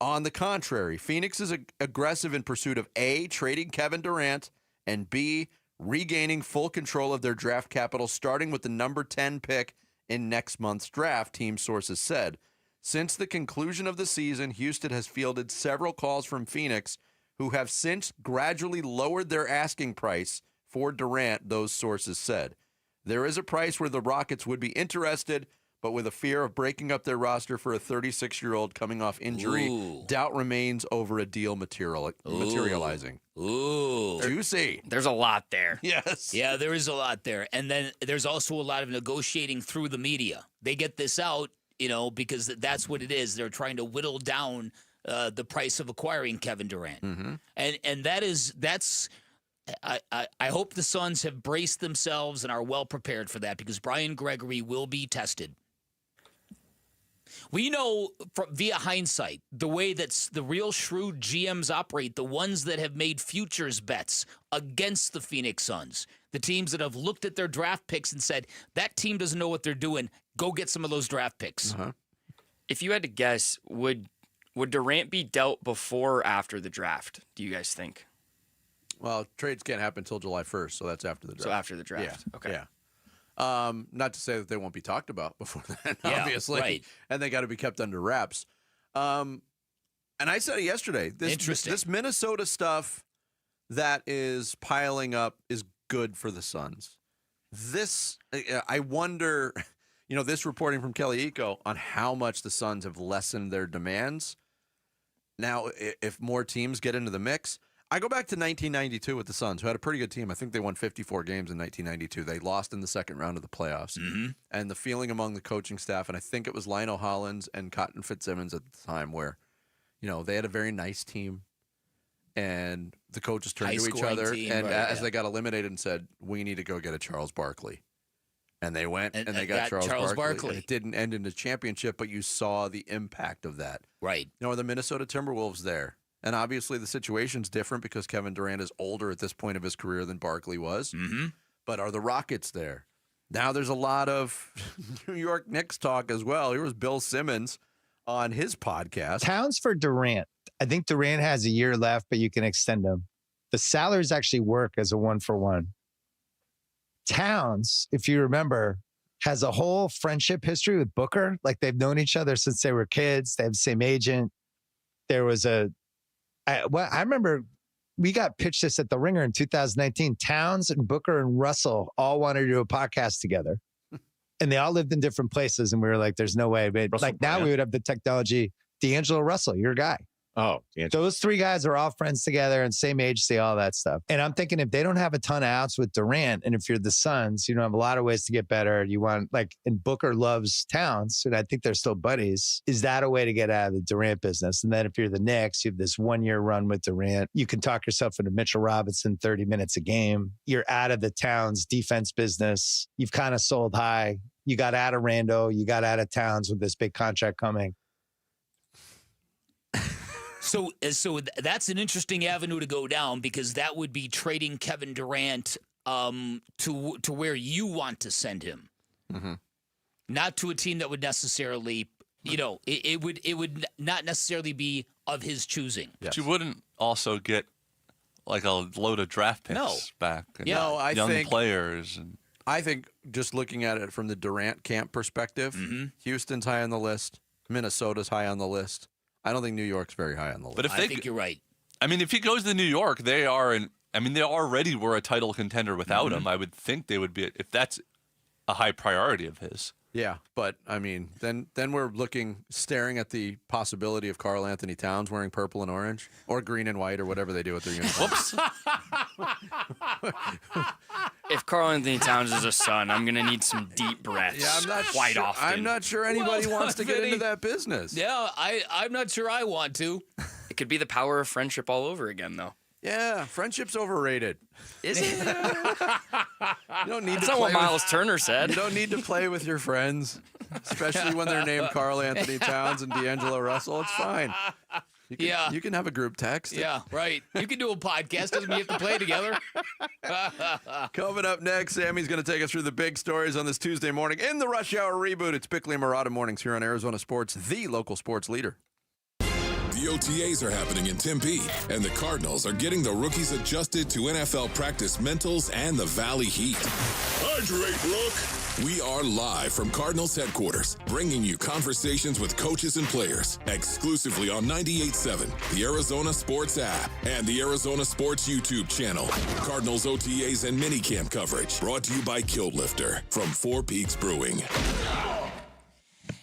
S6: On the contrary, Phoenix is aggressive in pursuit of A, trading Kevin Durant, and B, regaining full control of their draft capital, starting with the number 10 pick in next month's draft, team sources said. Since the conclusion of the season, Houston has fielded several calls from Phoenix, who have since gradually lowered their asking price for Durant, those sources said. There is a price where the Rockets would be interested, but with a fear of breaking up their roster for a 36-year-old coming off injury, doubt remains over a deal materializing.
S1: Ooh.
S6: Juicy.
S24: There's a lot there.
S6: Yes.
S1: Yeah, there is a lot there. And then there's also a lot of negotiating through the media. They get this out, because that's what it is. They're trying to whittle down the price of acquiring Kevin Durant. And that's I hope the Suns have braced themselves and are well prepared for that, because Brian Gregory will be tested. We know via hindsight the way that the real shrewd GMs operate, the ones that have made futures bets against the Phoenix Suns, the teams that have looked at their draft picks and said, that team doesn't know what they're doing, go get some of those draft picks.
S24: If you had to guess, would Durant be dealt before or after the draft, do you guys think?
S6: Well, trades can't happen until July 1st, so that's after the draft.
S24: So after the draft.
S6: Yeah.
S24: Okay.
S6: Yeah. Not to say that they won't be talked about before then, obviously.
S1: Right.
S6: And they got to be kept under wraps. And I said it yesterday. This Minnesota stuff that is piling up is good for the Suns. I wonder, this reporting from Kelly Eco on how much the Suns have lessened their demands. Now, if more teams get into the mix, I go back to 1992 with the Suns, who had a pretty good team. I think they won 54 games in 1992. They lost in the second round of the playoffs.
S1: Mm-hmm.
S6: And the feeling among the coaching staff, and I think it was Lionel Hollins and Cotton Fitzsimmons at the time, where, they had a very nice team. And the coaches turned to each other, as they got eliminated and said, we need to go get a Charles Barkley. And they went and they got Charles Barkley. And it didn't end in a championship, but you saw the impact of that.
S1: Right.
S6: Are the Minnesota Timberwolves there? And obviously the situation's different because Kevin Durant is older at this point of his career than Barkley was.
S1: Mm-hmm.
S6: But are the Rockets there? Now there's a lot of New York Knicks talk as well. Here was Bill Simmons on his podcast.
S4: Towns for Durant. I think Durant has a year left, but you can extend him. The salaries actually work as a 1-for-1. Towns, if you remember, has a whole friendship history with Booker. Like they've known each other since they were kids. They have the same agent. There was I remember we got pitched this at the Ringer in 2019. Towns and Booker and Russell all wanted to do a podcast together. And they all lived in different places. And we were like, there's no way. But
S16: Russell
S4: now
S16: Brand.
S4: we would have the technology. D'Angelo Russell, your guy.
S16: Oh,
S4: those three guys are all friends together and same age, say all that stuff. And I'm thinking if they don't have a ton of outs with Durant, and if you're the Suns, you don't have a lot of ways to get better. You want and Booker loves Towns, and I think they're still buddies. Is that a way to get out of the Durant business? And then if you're the Knicks, you have this 1-year run with Durant. You can talk yourself into Mitchell Robinson 30 minutes a game. You're out of the Towns defense business. You've kind of sold high. You got out of Rando. You got out of Towns with this big contract coming.
S1: So that's an interesting avenue to go down because that would be trading Kevin Durant to where you want to send him, not to a team that would necessarily, it would not necessarily be of his choosing.
S3: But you wouldn't also get like a load of draft picks back. And young players. And
S6: I think just looking at it from the Durant camp perspective, Houston's high on the list. Minnesota's high on the list. I don't think New York's very high on the list.
S3: But
S1: I think you're right.
S3: I mean, if he goes to New York, they already were a title contender without him. I would think they would be, if that's a high priority of his.
S6: Yeah, but I mean, then we're staring at the possibility of Karl Anthony Towns wearing purple and orange, or green and white, or whatever they do with their uniforms.
S3: Whoops.
S24: If Karl Anthony Towns is a Sun, I'm gonna need some deep breaths.
S6: Yeah, I'm not
S24: quite
S6: sure,
S24: often.
S6: I'm not sure anybody wants to get into that business.
S1: Yeah, I'm not sure I want to.
S24: It could be the power of friendship all over again, though.
S6: Yeah, friendship's overrated.
S24: Is it?
S6: You don't need
S24: That's
S6: to
S24: not what
S6: play
S24: Miles Turner said.
S6: You don't need to play with your friends, especially when they're named Karl Anthony Towns and D'Angelo Russell. It's fine. You can have a group text.
S1: Yeah, right. You can do a podcast. Doesn't mean you have to play together.
S6: Coming up next, Sammy's going to take us through the big stories on this Tuesday morning in the Rush Hour Reboot. It's Bickley and Murata Mornings here on Arizona Sports, the local sports leader.
S9: The OTAs are happening in Tempe, and the Cardinals are getting the rookies adjusted to NFL practice mentals and the Valley Heat. Hydrate, Rook! We are live from Cardinals headquarters, bringing you conversations with coaches and players, exclusively on 98.7, the Arizona Sports app, and the Arizona Sports YouTube channel. Cardinals OTAs and minicamp coverage, brought to you by Kiltlifter from Four Peaks Brewing.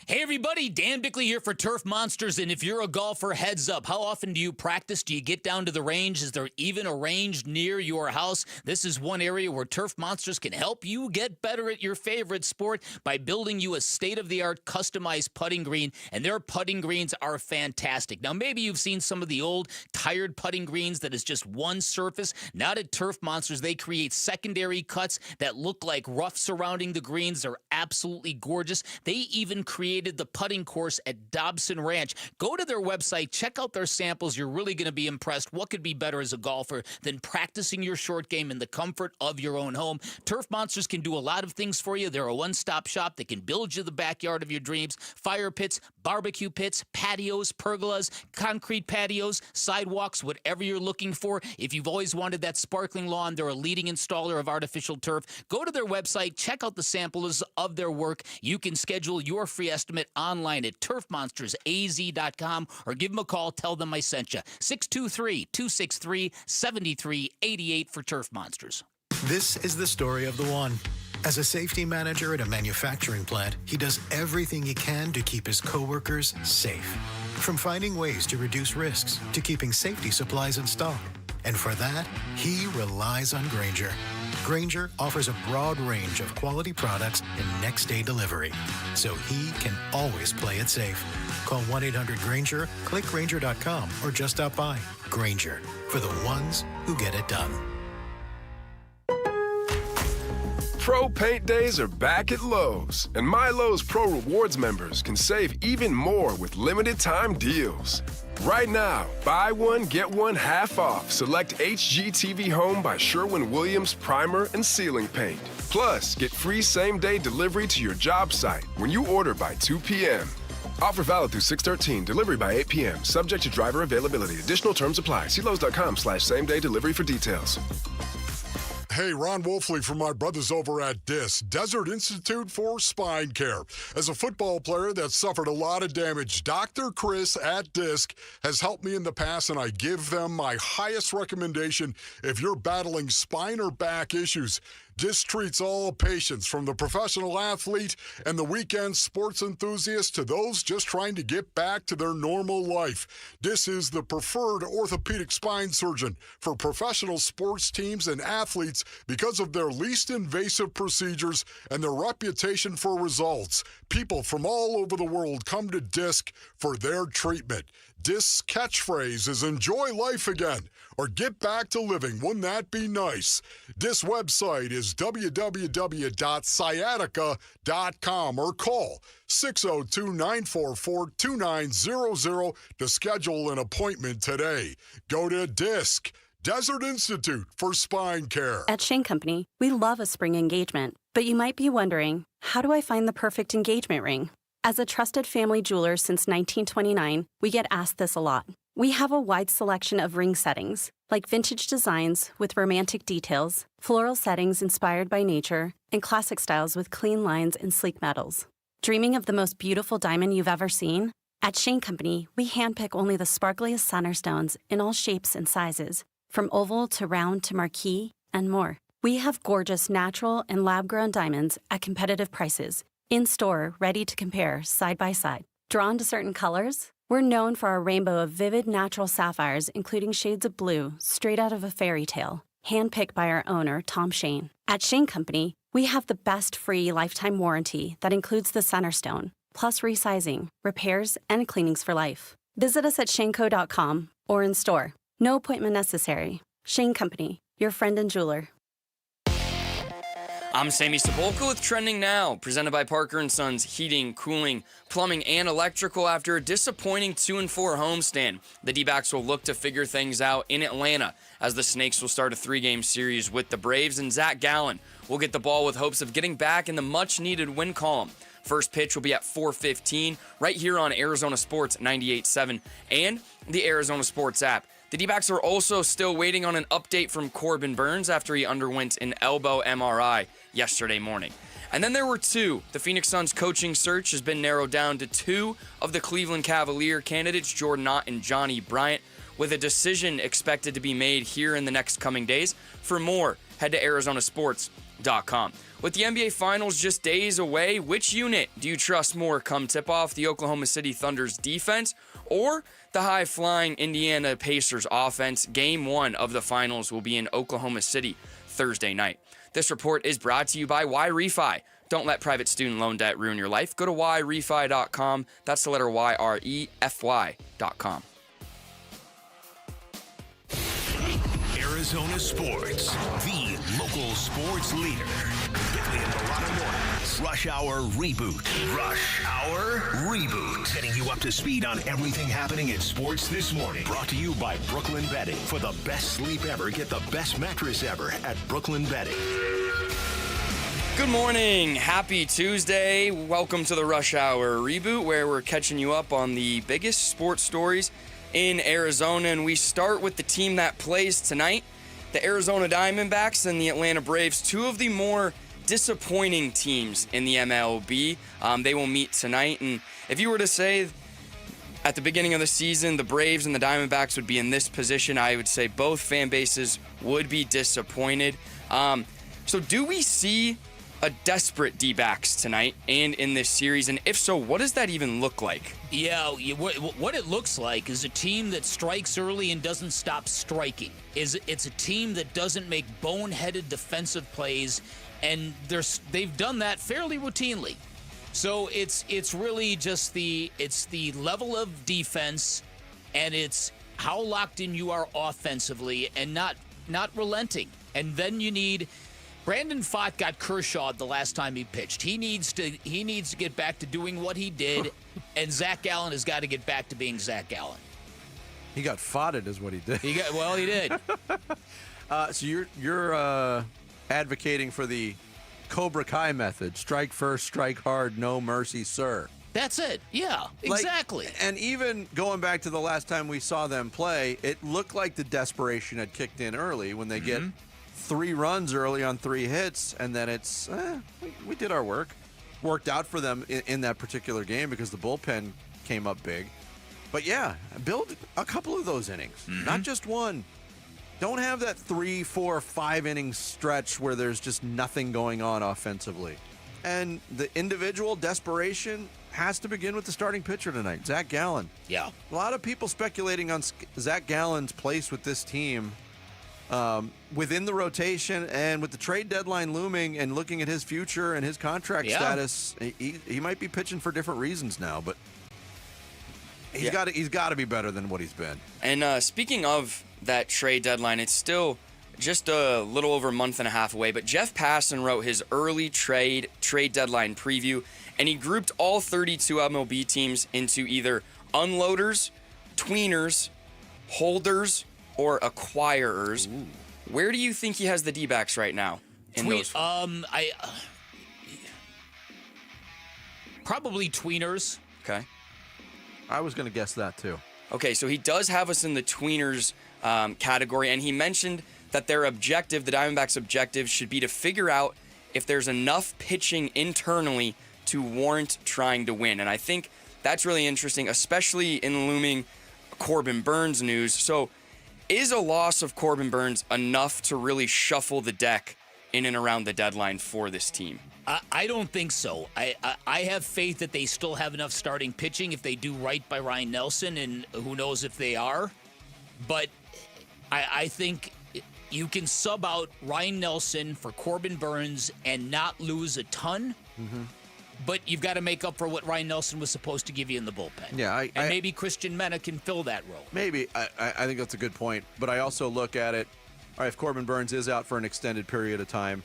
S1: Hey everybody, Dan Bickley here for Turf Monsters, and if you're a golfer, heads up. How often do you practice? Do you get down to the range? Is there even a range near your house? This is one area where Turf Monsters can help you get better at your favorite sport by building you a state-of-the-art customized putting green, and their putting greens are fantastic. Now, maybe you've seen some of the old tired putting greens that is just one surface. Not at Turf Monsters. They create secondary cuts that look like rough surrounding the greens. They're absolutely gorgeous. They even create created the putting course at Dobson Ranch. Go to their website, check out their samples. You're really going to be impressed. What could be better as a golfer than practicing your short game in the comfort of your own home? Turf Monsters can do a lot of things for you. They're a one-stop shop that can build you the backyard of your dreams. Fire pits, barbecue pits, patios, pergolas, concrete patios, sidewalks, whatever you're looking for. If you've always wanted that sparkling lawn, they're a leading installer of artificial turf. Go to their website, check out the samples of their work. You can schedule your free estimate online at turfmonstersaz.com or give them a call. Tell them I sent you. 623-263-7388 for Turf Monsters.
S19: This is the story of the one. As a safety manager at a manufacturing plant, he does everything he can to keep his coworkers safe. From finding ways to reduce risks to keeping safety supplies in stock. And for that, he relies on Grainger. Grainger offers a broad range of quality products and next-day delivery, so he can always play it safe. Call 1-800-GRAINGER, click Grainger.com, or just stop by. Grainger, for the ones who get it done.
S5: Pro Paint Days are back at Lowe's, and My Lowe's Pro Rewards members can save even more with limited time deals. Right now, buy one, get one half off. Select HGTV Home by Sherwin-Williams Primer and Ceiling Paint. Plus, get free same-day delivery to your job site when you order by 2 p.m. Offer valid through 6/13, delivery by 8 p.m. Subject to driver availability. Additional terms apply. See Lowe's.com/same-day delivery for details.
S10: Hey, Ron Wolfley from my brothers over at DISC, Desert Institute for Spine Care. As a football player that suffered a lot of damage, Dr. Chris at DISC has helped me in the past, and I give them my highest recommendation if you're battling spine or back issues. DISC treats all patients, from the professional athlete and the weekend sports enthusiast to those just trying to get back to their normal life. DISC is the preferred orthopedic spine surgeon for professional sports teams and athletes because of their least invasive procedures and their reputation for results. People from all over the world come to DISC for their treatment. DISC's catchphrase is "enjoy life again" or "get back to living." Wouldn't that be nice? DISC's website is www.sciatica.com or call 602-944-2900 to schedule an appointment today. Go to DISC, Desert Institute for Spine Care.
S11: At Shane Company, we love a spring engagement, but you might be wondering, how do I find the perfect engagement ring? As a trusted family jeweler since 1929, we get asked this a lot. We have a wide selection of ring settings, like vintage designs with romantic details, floral settings inspired by nature, and classic styles with clean lines and sleek metals. Dreaming of the most beautiful diamond you've ever seen? At Shane Company, we handpick only the sparkliest center stones in all shapes and sizes, from oval to round to marquise, and more. We have gorgeous natural and lab-grown diamonds at competitive prices, in-store, ready to compare side by side. Drawn to certain colors? We're known for our rainbow of vivid natural sapphires, including shades of blue, straight out of a fairy tale, handpicked by our owner, Tom Shane. At Shane Company, we have the best free lifetime warranty that includes the center stone, plus resizing, repairs, and cleanings for life. Visit us at shaneco.com or in store. No appointment necessary. Shane Company, your friend and jeweler.
S24: I'm Sammy Sepulka with Trending Now, presented by Parker & Sons Heating, Cooling, Plumbing, and Electrical. After a disappointing 2-4 homestand, the D-backs will look to figure things out in Atlanta as the Snakes will start a 3-game series with the Braves, and Zach Gallen will get the ball with hopes of getting back in the much-needed win column. First pitch will be at 4:15 right here on Arizona Sports 98.7 and the Arizona Sports app. The D-backs are also still waiting on an update from Corbin Burns after he underwent an elbow MRI yesterday morning. And then there were two. The Phoenix Suns coaching search has been narrowed down to two of the Cleveland Cavalier candidates, Jordan Knott and Johnny Bryant, with a decision expected to be made here in the next coming days. For more, head to arizonasports.com. With the NBA Finals just days away, which unit do you trust more come tip-off, the Oklahoma City Thunder's defense or the high-flying Indiana Pacers offense? Game 1 of the Finals will be in Oklahoma City Thursday night. This report is brought to you by YRefi. Don't let private student loan debt ruin your life. Go to YRefi.com. That's the letter YREFY.com.
S2: Arizona sports, the local sports leader. Bentley and Milano Mornings. Rush Hour Reboot. Rush Hour Reboot. Getting you up to speed on everything happening in sports this morning. Brought to you by Brooklyn Bedding. For the best sleep ever, get the best mattress ever at Brooklyn Bedding.
S24: Good morning. Happy Tuesday. Welcome to the Rush Hour Reboot, where we're catching you up on the biggest sports stories in Arizona. And we start with the team that plays tonight, the Arizona Diamondbacks and the Atlanta Braves, two of the more disappointing teams in the MLB. They will meet tonight. And if you were to say at the beginning of the season, the Braves and the Diamondbacks would be in this position, I would say both fan bases would be disappointed. So do we see a desperate D-backs tonight and in this series? And if so, what does that even look like?
S1: Yeah, what it looks like is a team that strikes early and doesn't stop striking. It's a team that doesn't make boneheaded defensive plays, and they've done that fairly routinely. So it's really just the level of defense, and it's how locked in you are offensively and not relenting. And then you need Brandon Pfaadt got Kershaw'd the last time he pitched. He needs to get back to doing what he did, and Zach Gallen has got to get back to being Zach Gallen.
S6: He got Pfadded is what he did.
S1: He did.
S6: So you're advocating for the Cobra Kai method: strike first, strike hard, no mercy, sir.
S1: That's it. Yeah, exactly.
S6: And even going back to the last time we saw them play, it looked like the desperation had kicked in early when they get 3 runs early on 3 hits, and then it's we did our work. Worked out for them in that particular game because the bullpen came up big. But yeah, build a couple of those innings, not just one. Don't have that 3, 4, 5 inning stretch where there's just nothing going on offensively. And the individual desperation has to begin with the starting pitcher tonight, Zach Gallen.
S1: Yeah.
S6: A lot of people speculating on Zach Gallen's place with this team. Within the rotation and with the trade deadline looming and looking at his future and his contract status, he might be pitching for different reasons now, but he's got to be better than what he's been.
S24: And speaking of that trade deadline, it's still just a little over a month and a half away, but Jeff Passan wrote his early trade deadline preview, and he grouped all 32 MLB teams into either unloaders, tweeners, holders, or acquirers. Ooh. Where do you think he has the D-backs right now?
S1: Probably tweeners.
S24: Okay.
S6: I was going to guess that too.
S24: Okay, so he does have us in the tweeners category, and he mentioned that their objective, the Diamondbacks' objective, should be to figure out if there's enough pitching internally to warrant trying to win. And I think that's really interesting, especially in the looming Corbin Burnes news. So is a loss of Corbin Burnes enough to really shuffle the deck in and around the deadline for this team?
S1: I don't think so. I have faith that they still have enough starting pitching if they do right by Ryan Nelson, and who knows if they are. But I think you can sub out Ryan Nelson for Corbin Burnes and not lose a ton. But you've got to make up for what Ryan Nelson was supposed to give you in the bullpen.
S6: Yeah,
S1: and maybe Christian Mena can fill that role.
S6: Maybe. I think that's a good point. But I also look at it, all right, if Corbin Burnes is out for an extended period of time,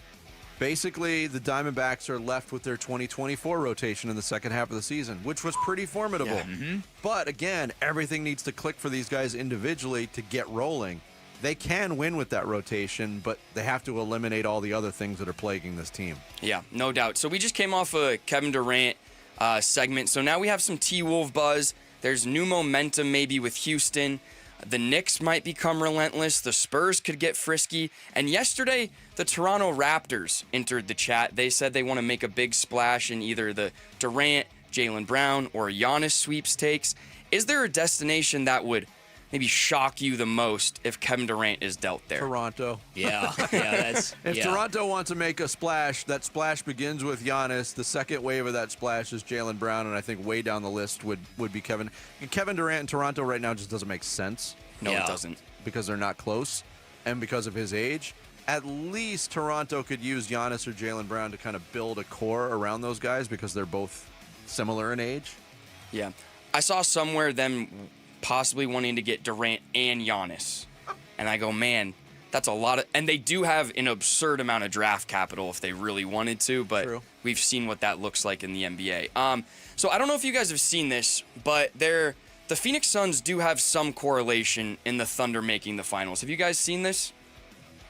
S6: basically the Diamondbacks are left with their 2024 rotation in the second half of the season, which was pretty formidable.
S1: Yeah.
S6: But again, everything needs to click for these guys individually to get rolling. They can win with that rotation, but they have to eliminate all the other things that are plaguing this team.
S24: Yeah, no doubt. So we just came off a Kevin Durant segment, so now we have some T-Wolf buzz. There's new momentum maybe with Houston. The Knicks might become relentless. The Spurs could get frisky. And yesterday, the Toronto Raptors entered the chat. They said they want to make a big splash in either the Durant, Jaylen Brown, or Giannis sweepstakes. Is there a destination that would maybe shock you the most if Kevin Durant is dealt there?
S6: Toronto.
S1: Yeah, that's...
S6: If Toronto wants to make a splash, that splash begins with Giannis. The second wave of that splash is Jaylen Brown, and I think way down the list would be Kevin. And Kevin Durant in Toronto right now just doesn't make sense.
S24: No, it doesn't.
S6: Because they're not close, and because of his age. At least Toronto could use Giannis or Jaylen Brown to kind of build a core around those guys because they're both similar in age.
S24: Yeah. I saw somewhere them possibly wanting to get Durant and Giannis. And I go, man, That's a lot of, and they do have an absurd amount of draft capital if they really wanted to, but we've seen what that looks like in the NBA. So I don't know if you guys have seen this, but the Phoenix Suns do have some correlation in the Thunder making the finals. Have you guys seen this?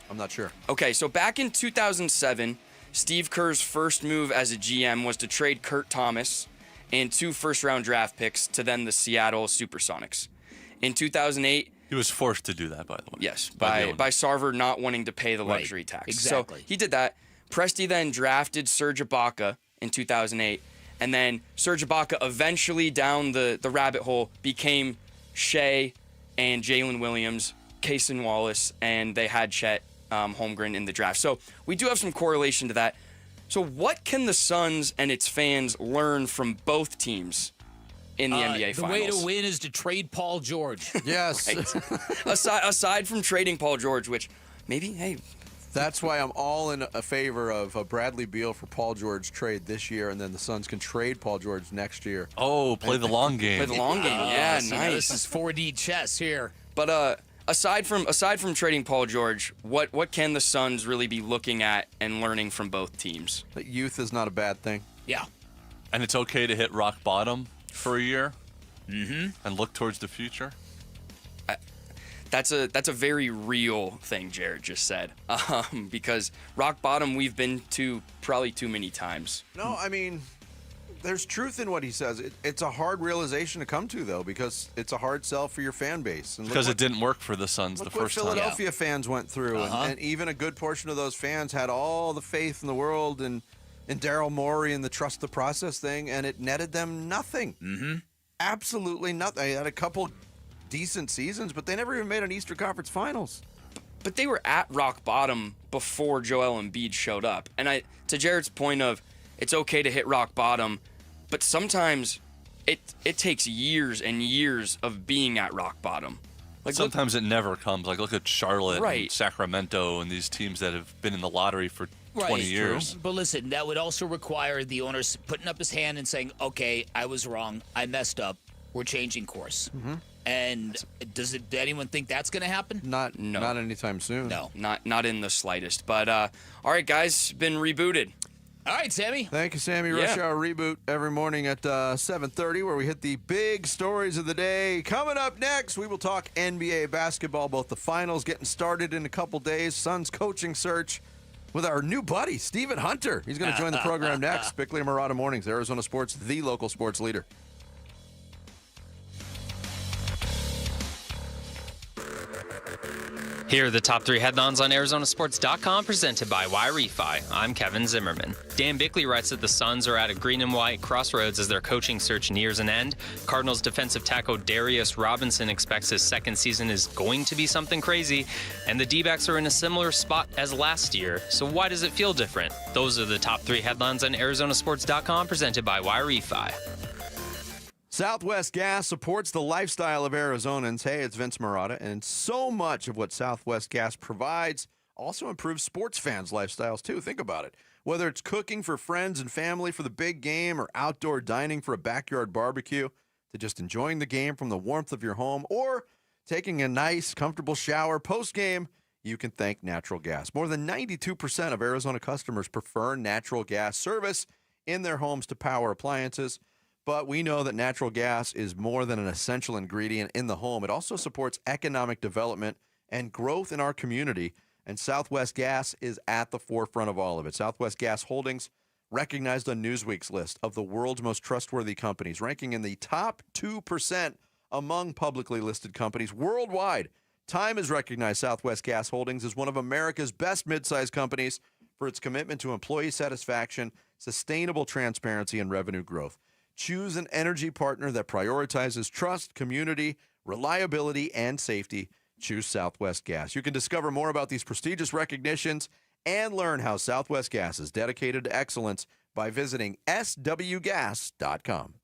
S6: I'm not sure.
S24: Okay, so back in 2007, Steve Kerr's first move as a GM was to trade Kurt Thomas and 2 first-round draft picks to then the Seattle Supersonics. In 2008,
S3: he was forced to do that, by the way.
S24: Yes, by Sarver not wanting to pay the luxury tax.
S1: Exactly.
S24: So he did that. Presti then drafted Serge Ibaka in 2008, and then Serge Ibaka eventually down the rabbit hole became Shea and Jalen Williams, Cason Wallace, and they had Chet Holmgren in the draft. So we do have some correlation to that. So what can the Suns and its fans learn from both teams in the NBA Finals?
S1: The way to win is to trade Paul George.
S6: Yes.
S24: Aside from trading Paul George, which maybe, hey.
S6: That's why I'm all in a favor of a Bradley Beal for Paul George trade this year, and then the Suns can trade Paul George next year.
S3: Oh, play the long game.
S24: Play the long game, yeah,
S1: so
S24: nice.
S1: This is 4D chess here.
S24: But aside from trading Paul George, what can the Suns really be looking at and learning from both teams?
S6: That youth is not a bad thing.
S1: Yeah.
S3: And it's okay to hit rock bottom for a year
S1: and
S3: look towards the future.
S24: That's a very real thing Jared just said, because rock bottom we've been to probably too many times.
S6: No, I mean, there's truth in what he says. It's a hard realization to come to, though, because it's a hard sell for your fan base. And
S3: because it didn't work for the Suns the first time.
S6: Philadelphia fans went through, and even a good portion of those fans had all the faith in the world in Daryl Morey and the trust the process thing, and it netted them nothing. Absolutely nothing. They had a couple decent seasons, but they never even made an Eastern Conference Finals.
S24: But they were at rock bottom before Joel Embiid showed up. And to Jared's point of it's okay to hit rock bottom, but sometimes it takes years and years of being at rock bottom.
S3: Like sometimes it never comes. Like look at Charlotte,
S24: Right.
S3: and Sacramento, and these teams that have been in the lottery for 20 years.
S1: But listen, that would also require the owners putting up his hand and saying, okay, I was wrong. I messed up. We're changing course. And does anyone think that's going to happen?
S6: Not anytime soon.
S24: No, not in the slightest. But all right, guys, been rebooted.
S1: All right, Sammy.
S6: Thank you, Sammy. Rush Hour Reboot every morning at 7:30, where we hit the big stories of the day. Coming up next, we will talk NBA basketball, both the finals getting started in a couple days, Suns coaching search with our new buddy, Stephen Hunter. He's going to join the program next. Bickley and Murata Mornings, Arizona Sports, the local sports leader.
S12: Here are the top 3 headlines on ArizonaSports.com, presented by Y-Refi. I'm Kevin Zimmerman. Dan Bickley writes that the Suns are at a green and white crossroads as their coaching search nears an end. Cardinals defensive tackle Darius Robinson expects his second season is going to be something crazy, and the D-backs are in a similar spot as last year. So why does it feel different? Those are the top 3 headlines on ArizonaSports.com, presented by Y-Refi.
S6: Southwest Gas supports the lifestyle of Arizonans. Hey, it's Vince Murata, and so much of what Southwest Gas provides also improves sports fans' lifestyles, too. Think about it. Whether it's cooking for friends and family for the big game or outdoor dining for a backyard barbecue, to just enjoying the game from the warmth of your home or taking a nice, comfortable shower post-game, you can thank natural gas. More than 92% of Arizona customers prefer natural gas service in their homes to power appliances. But we know that natural gas is more than an essential ingredient in the home. It also supports economic development and growth in our community. And Southwest Gas is at the forefront of all of it. Southwest Gas Holdings, recognized on Newsweek's list of the world's most trustworthy companies, ranking in the top 2% among publicly listed companies worldwide. Time has recognized Southwest Gas Holdings as one of America's best mid-sized companies for its commitment to employee satisfaction, sustainable transparency, and revenue growth. Choose an energy partner that prioritizes trust, community, reliability, and safety. Choose Southwest Gas. You can discover more about these prestigious recognitions and learn how Southwest Gas is dedicated to excellence by visiting swgas.com.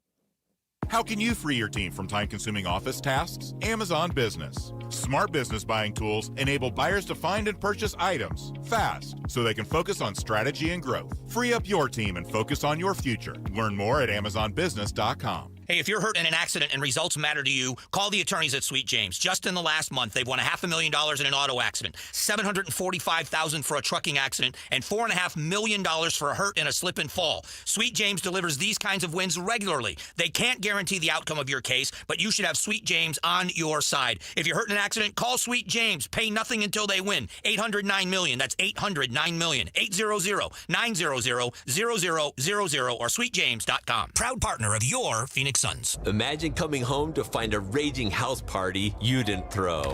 S13: How can you free your team from time-consuming office tasks? Amazon Business. Smart business buying tools enable buyers to find and purchase items fast so they can focus on strategy and growth. Free up your team and focus on your future. Learn more at amazonbusiness.com.
S14: Hey, if you're hurt in an accident and results matter to you, call the attorneys at Sweet James. Just in the last month, they've won $500,000 in an auto accident, $745,000 for a trucking accident, and $4.5 million for a hurt in a slip and fall. Sweet James delivers these kinds of wins regularly. They can't guarantee the outcome of your case, but you should have Sweet James on your side. If you're hurt in an accident, call Sweet James. Pay nothing until they win. 800-9-million. That's 800-9-million. 800-900-0000 or sweetjames.com. Proud partner of your Phoenix Suns.
S15: Imagine coming home to find a raging house party you didn't throw.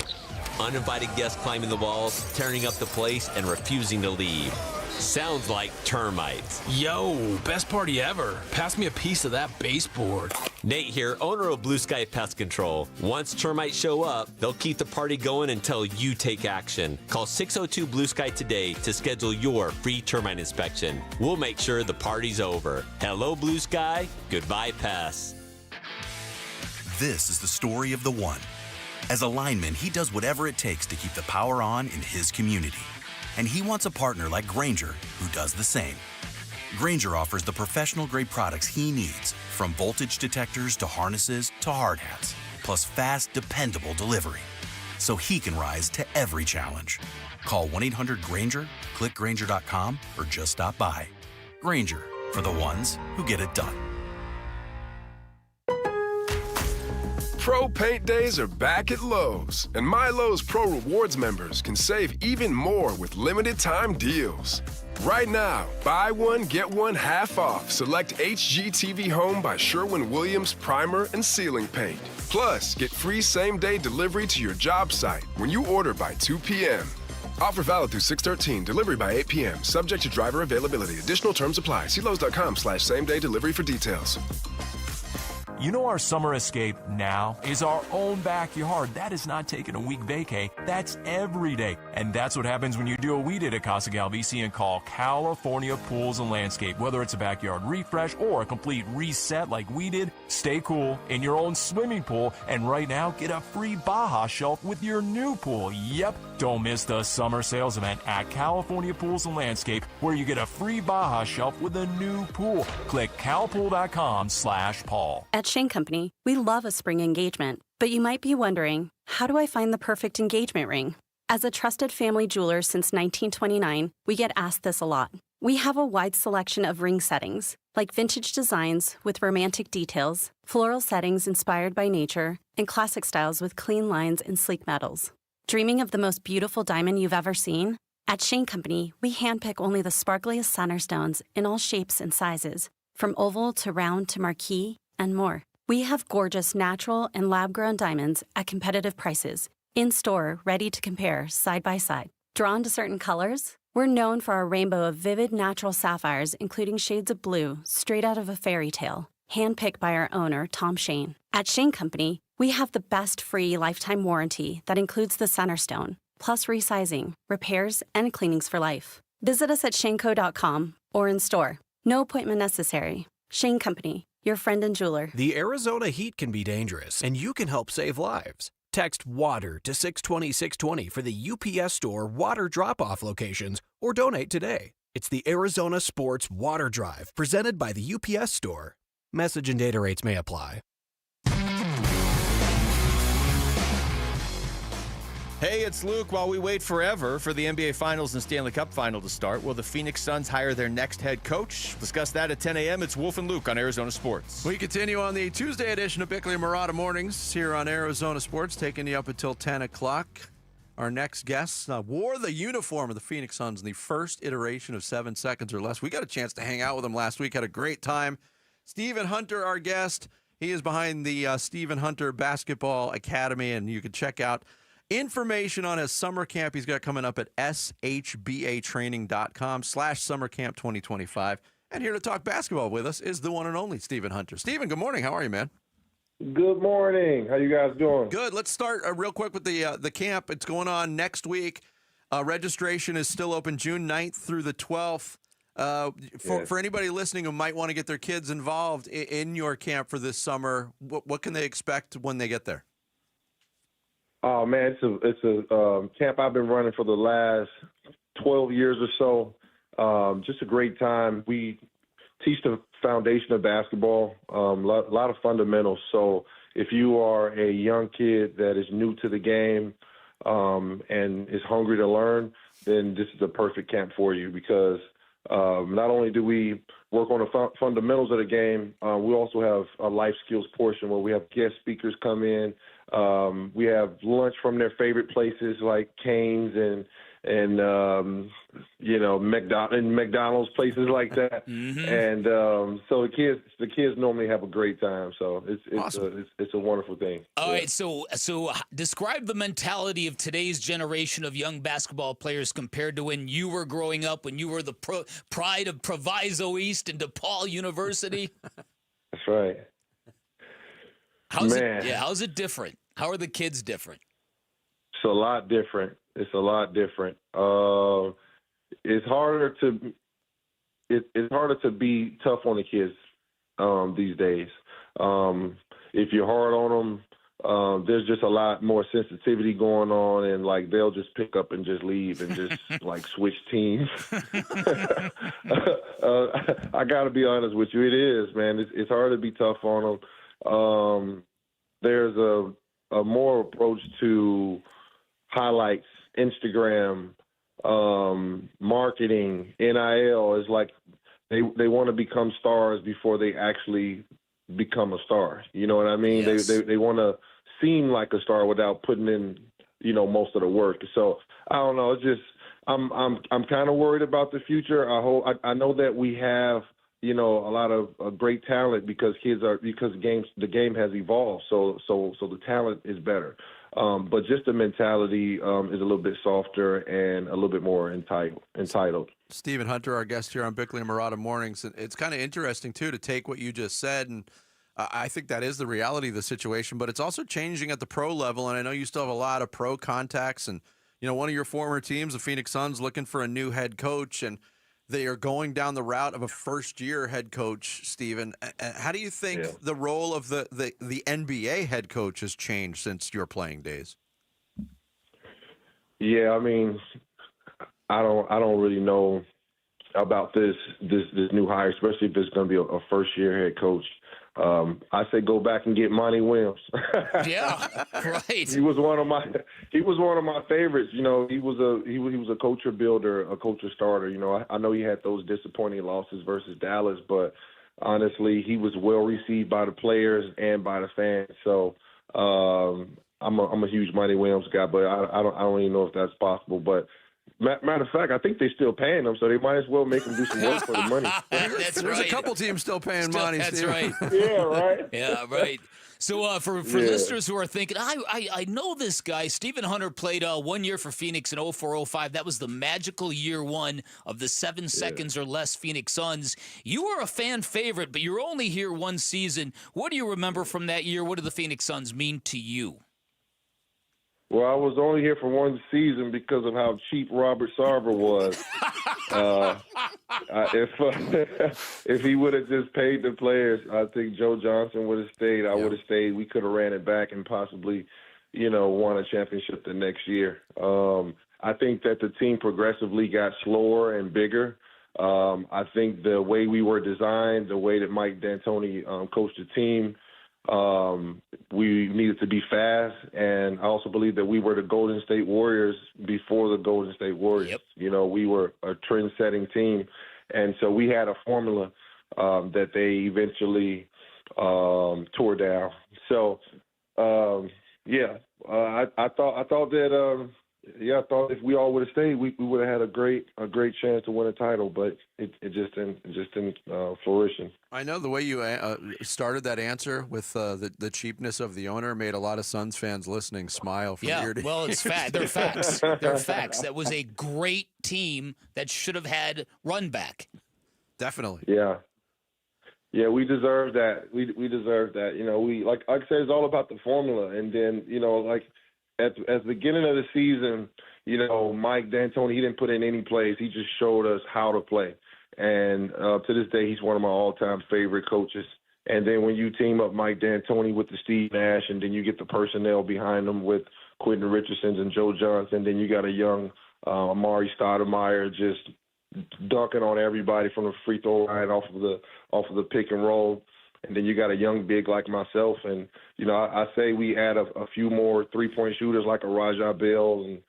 S15: Uninvited guests climbing the walls, tearing up the place, and refusing to leave. Sounds like termites.
S17: Yo, best party ever. Pass me a piece of that baseboard.
S15: Nate here, owner of Blue Sky Pest Control. Once termites show up, they'll keep the party going until you take action. Call 602 Blue Sky today to schedule your free termite inspection. We'll make sure the party's over. Hello, Blue Sky. Goodbye, pests.
S18: This is the story of the one. As a lineman, he does whatever it takes to keep the power on in his community. And he wants a partner like Grainger who does the same. Grainger offers the professional-grade products he needs, from voltage detectors to harnesses to hard hats, plus fast, dependable delivery, so he can rise to every challenge. Call 1-800-GRAINGER, click Grainger.com, or just stop by. Grainger, for the ones who get it done.
S5: Pro Paint Days are back at Lowe's, and My Lowe's Pro Rewards members can save even more with limited time deals. Right now, buy one, get one half off select HGTV Home by Sherwin-Williams primer and ceiling paint. Plus, get free same-day delivery to your job site when you order by 2 p.m. Offer valid through 6/13, delivery by 8 p.m., subject to driver availability. Additional terms apply. See Lowe's.com/same-day delivery for details.
S20: You know, our summer escape now is our own backyard. That is not taking a week vacay. That's every day. And that's what happens when you do what we did at Casa Galvisi and call California Pools and Landscape. Whether it's a backyard refresh or a complete reset like we did, stay cool in your own swimming pool. And right now, get a free Baja shelf with your new pool. Yep. Don't miss the summer sales event at California Pools and Landscape, where you get a free Baja shelf with a new pool. Click calpool.com/Paul.
S11: At Shane Company, we love a spring engagement, but you might be wondering, how do I find the perfect engagement ring? As a trusted family jeweler since 1929, we get asked this a lot. We have a wide selection of ring settings, like vintage designs with romantic details, floral settings inspired by nature, and classic styles with clean lines and sleek metals. Dreaming of the most beautiful diamond you've ever seen? At Shane Company, we handpick only the sparkliest center stones in all shapes and sizes, from oval to round to marquise, and more. We have gorgeous natural and lab-grown diamonds at competitive prices, in-store, ready to compare side by side. Drawn to certain colors? We're known for our rainbow of vivid natural sapphires, including shades of blue, straight out of a fairy tale, handpicked by our owner, Tom Shane. At Shane Company, we have the best free lifetime warranty that includes the center stone, plus resizing, repairs, and cleanings for life. Visit us at shaneco.com or in store. No appointment necessary. Shane Company, your friend and jeweler.
S21: The Arizona heat can be dangerous, and you can help save lives. Text WATER to 620-620 for the UPS Store water drop-off locations, or donate today. It's the Arizona Sports Water Drive, presented by the UPS Store. Message and data rates may apply.
S16: Hey, it's Luke. While we wait forever for the NBA Finals and Stanley Cup Final to start, will the Phoenix Suns hire their next head coach? Discuss that at 10 a.m. It's Wolf and Luke on Arizona Sports.
S6: We continue on the Tuesday edition of Bickley and Murata Mornings here on Arizona Sports, taking you up until 10 o'clock. Our next guest wore the uniform of the Phoenix Suns in the first iteration of 7 seconds or less. We got a chance to hang out with him last week, had a great time. Stephen Hunter, our guest. He is behind the Stephen Hunter Basketball Academy, and you can check out information on his summer camp he's got coming up at shbatraining.com/summercamp 2025. And here to talk basketball with us is the one and only Stephen Hunter. Stephen, good morning. How are you, man?
S22: Good morning. How you guys doing?
S6: Good. Let's start real quick with the camp. It's going on next week. Registration is still open June 9th through the 12th. For anybody listening who might want to get their kids involved in your camp for this summer, what can they expect when they get there?
S22: Oh man, it's a camp I've been running for the last 12 years or so. Just a great time. We teach the foundation of basketball, a lot of fundamentals. So if you are a young kid that is new to the game and is hungry to learn, then this is the perfect camp for you because not only do we work on the fundamentals of the game, we also have a life skills portion where we have guest speakers come in. We have lunch from their favorite places like Cane's and McDonald's, places like that. And so the kids normally have a great time. So it's a wonderful thing.
S1: All right, so describe the mentality of today's generation of young basketball players compared to when you were growing up, when you were the pride of Proviso East and DePaul University.
S22: That's right.
S1: How's it different? How are the kids different?
S22: It's a lot different. It's harder to be tough on the kids these days. If you're hard on them, there's just a lot more sensitivity going on, and like they'll just pick up and just leave and just like switch teams. I got to be honest with you, it is, man. It's hard to be tough on them. There's a more approach to highlights, Instagram, marketing, NIL is like they want to become stars before they actually become a star. You know what I mean? Yes. They want to seem like a star without putting in, most of the work. So I don't know. It's just I'm kind of worried about the future. I know that we have a lot of great talent because the game has evolved. So the talent is better. But just the mentality is a little bit softer and a little bit more entitled.
S6: Stephen Hunter, our guest here on Bickley and Marotta Mornings. It's kind of interesting, too, to take what you just said, and I think that is the reality of the situation, but it's also changing at the pro level, and I know you still have a lot of pro contacts, and, one of your former teams, the Phoenix Suns, looking for a new head coach, and they are going down the route of a first-year head coach, Stephen. How do you think the role of the NBA head coach has changed since your playing days?
S22: Yeah, I mean, I don't really know about this new hire, especially if it's going to be a first-year head coach. I say go back and get Monty Williams.
S1: Yeah, right.
S22: He was one of my favorites. He was a culture builder, a culture starter. I know he had those disappointing losses versus Dallas, but honestly, he was well received by the players and by the fans. So I'm a huge Monty Williams guy, but I don't even know if that's possible. But matter of fact, I think they're still paying him, so they might as well make him do some work for the money.
S1: That's
S6: There's a couple teams still paying Monty.
S1: That's
S6: Steve.
S1: right.
S22: Yeah, right.
S1: Yeah, right. So for listeners who are thinking, I know this guy, Stephen Hunter played 1 year for Phoenix in 04-05. That was the magical year one of the 7 seconds or less Phoenix Suns. You were a fan favorite, but you're only here one season. What do you remember from that year? What do the Phoenix Suns mean to you?
S22: Well, I was only here for one season because of how cheap Robert Sarver was. If he would have just paid the players, I think Joe Johnson would have stayed. I would have stayed. We could have ran it back and possibly, won a championship the next year. I think that the team progressively got slower and bigger. I think the way we were designed, the way that Mike D'Antoni coached the team, we needed to be fast, and I also believe that we were the Golden State Warriors before the Golden State Warriors. Yep. We were a trend-setting team, and so we had a formula that they eventually tore down. So, I thought that I thought if we all would have stayed, we would have had a great chance to win a title, but it just didn't fruition.
S6: I know the way you started that answer with the cheapness of the owner made a lot of Suns fans listening smile from ear to ear.
S1: Well, it's fact. They're facts. They're facts. That was a great team that should have had run back.
S6: Definitely.
S22: Yeah. Yeah, we deserve that. We deserve that. We like I said, it's all about the formula, and then At the beginning of the season, Mike D'Antoni, he didn't put in any plays. He just showed us how to play. And to this day, he's one of my all-time favorite coaches. And then when you team up Mike D'Antoni with the Steve Nash, and then you get the personnel behind him with Quentin Richardson and Joe Johnson, then you got a young Amari Stoudemire just dunking on everybody from the free throw line off of the pick and roll. And then you got a young big like myself. And, I say we add a few more three-point shooters like a Rajah Bell and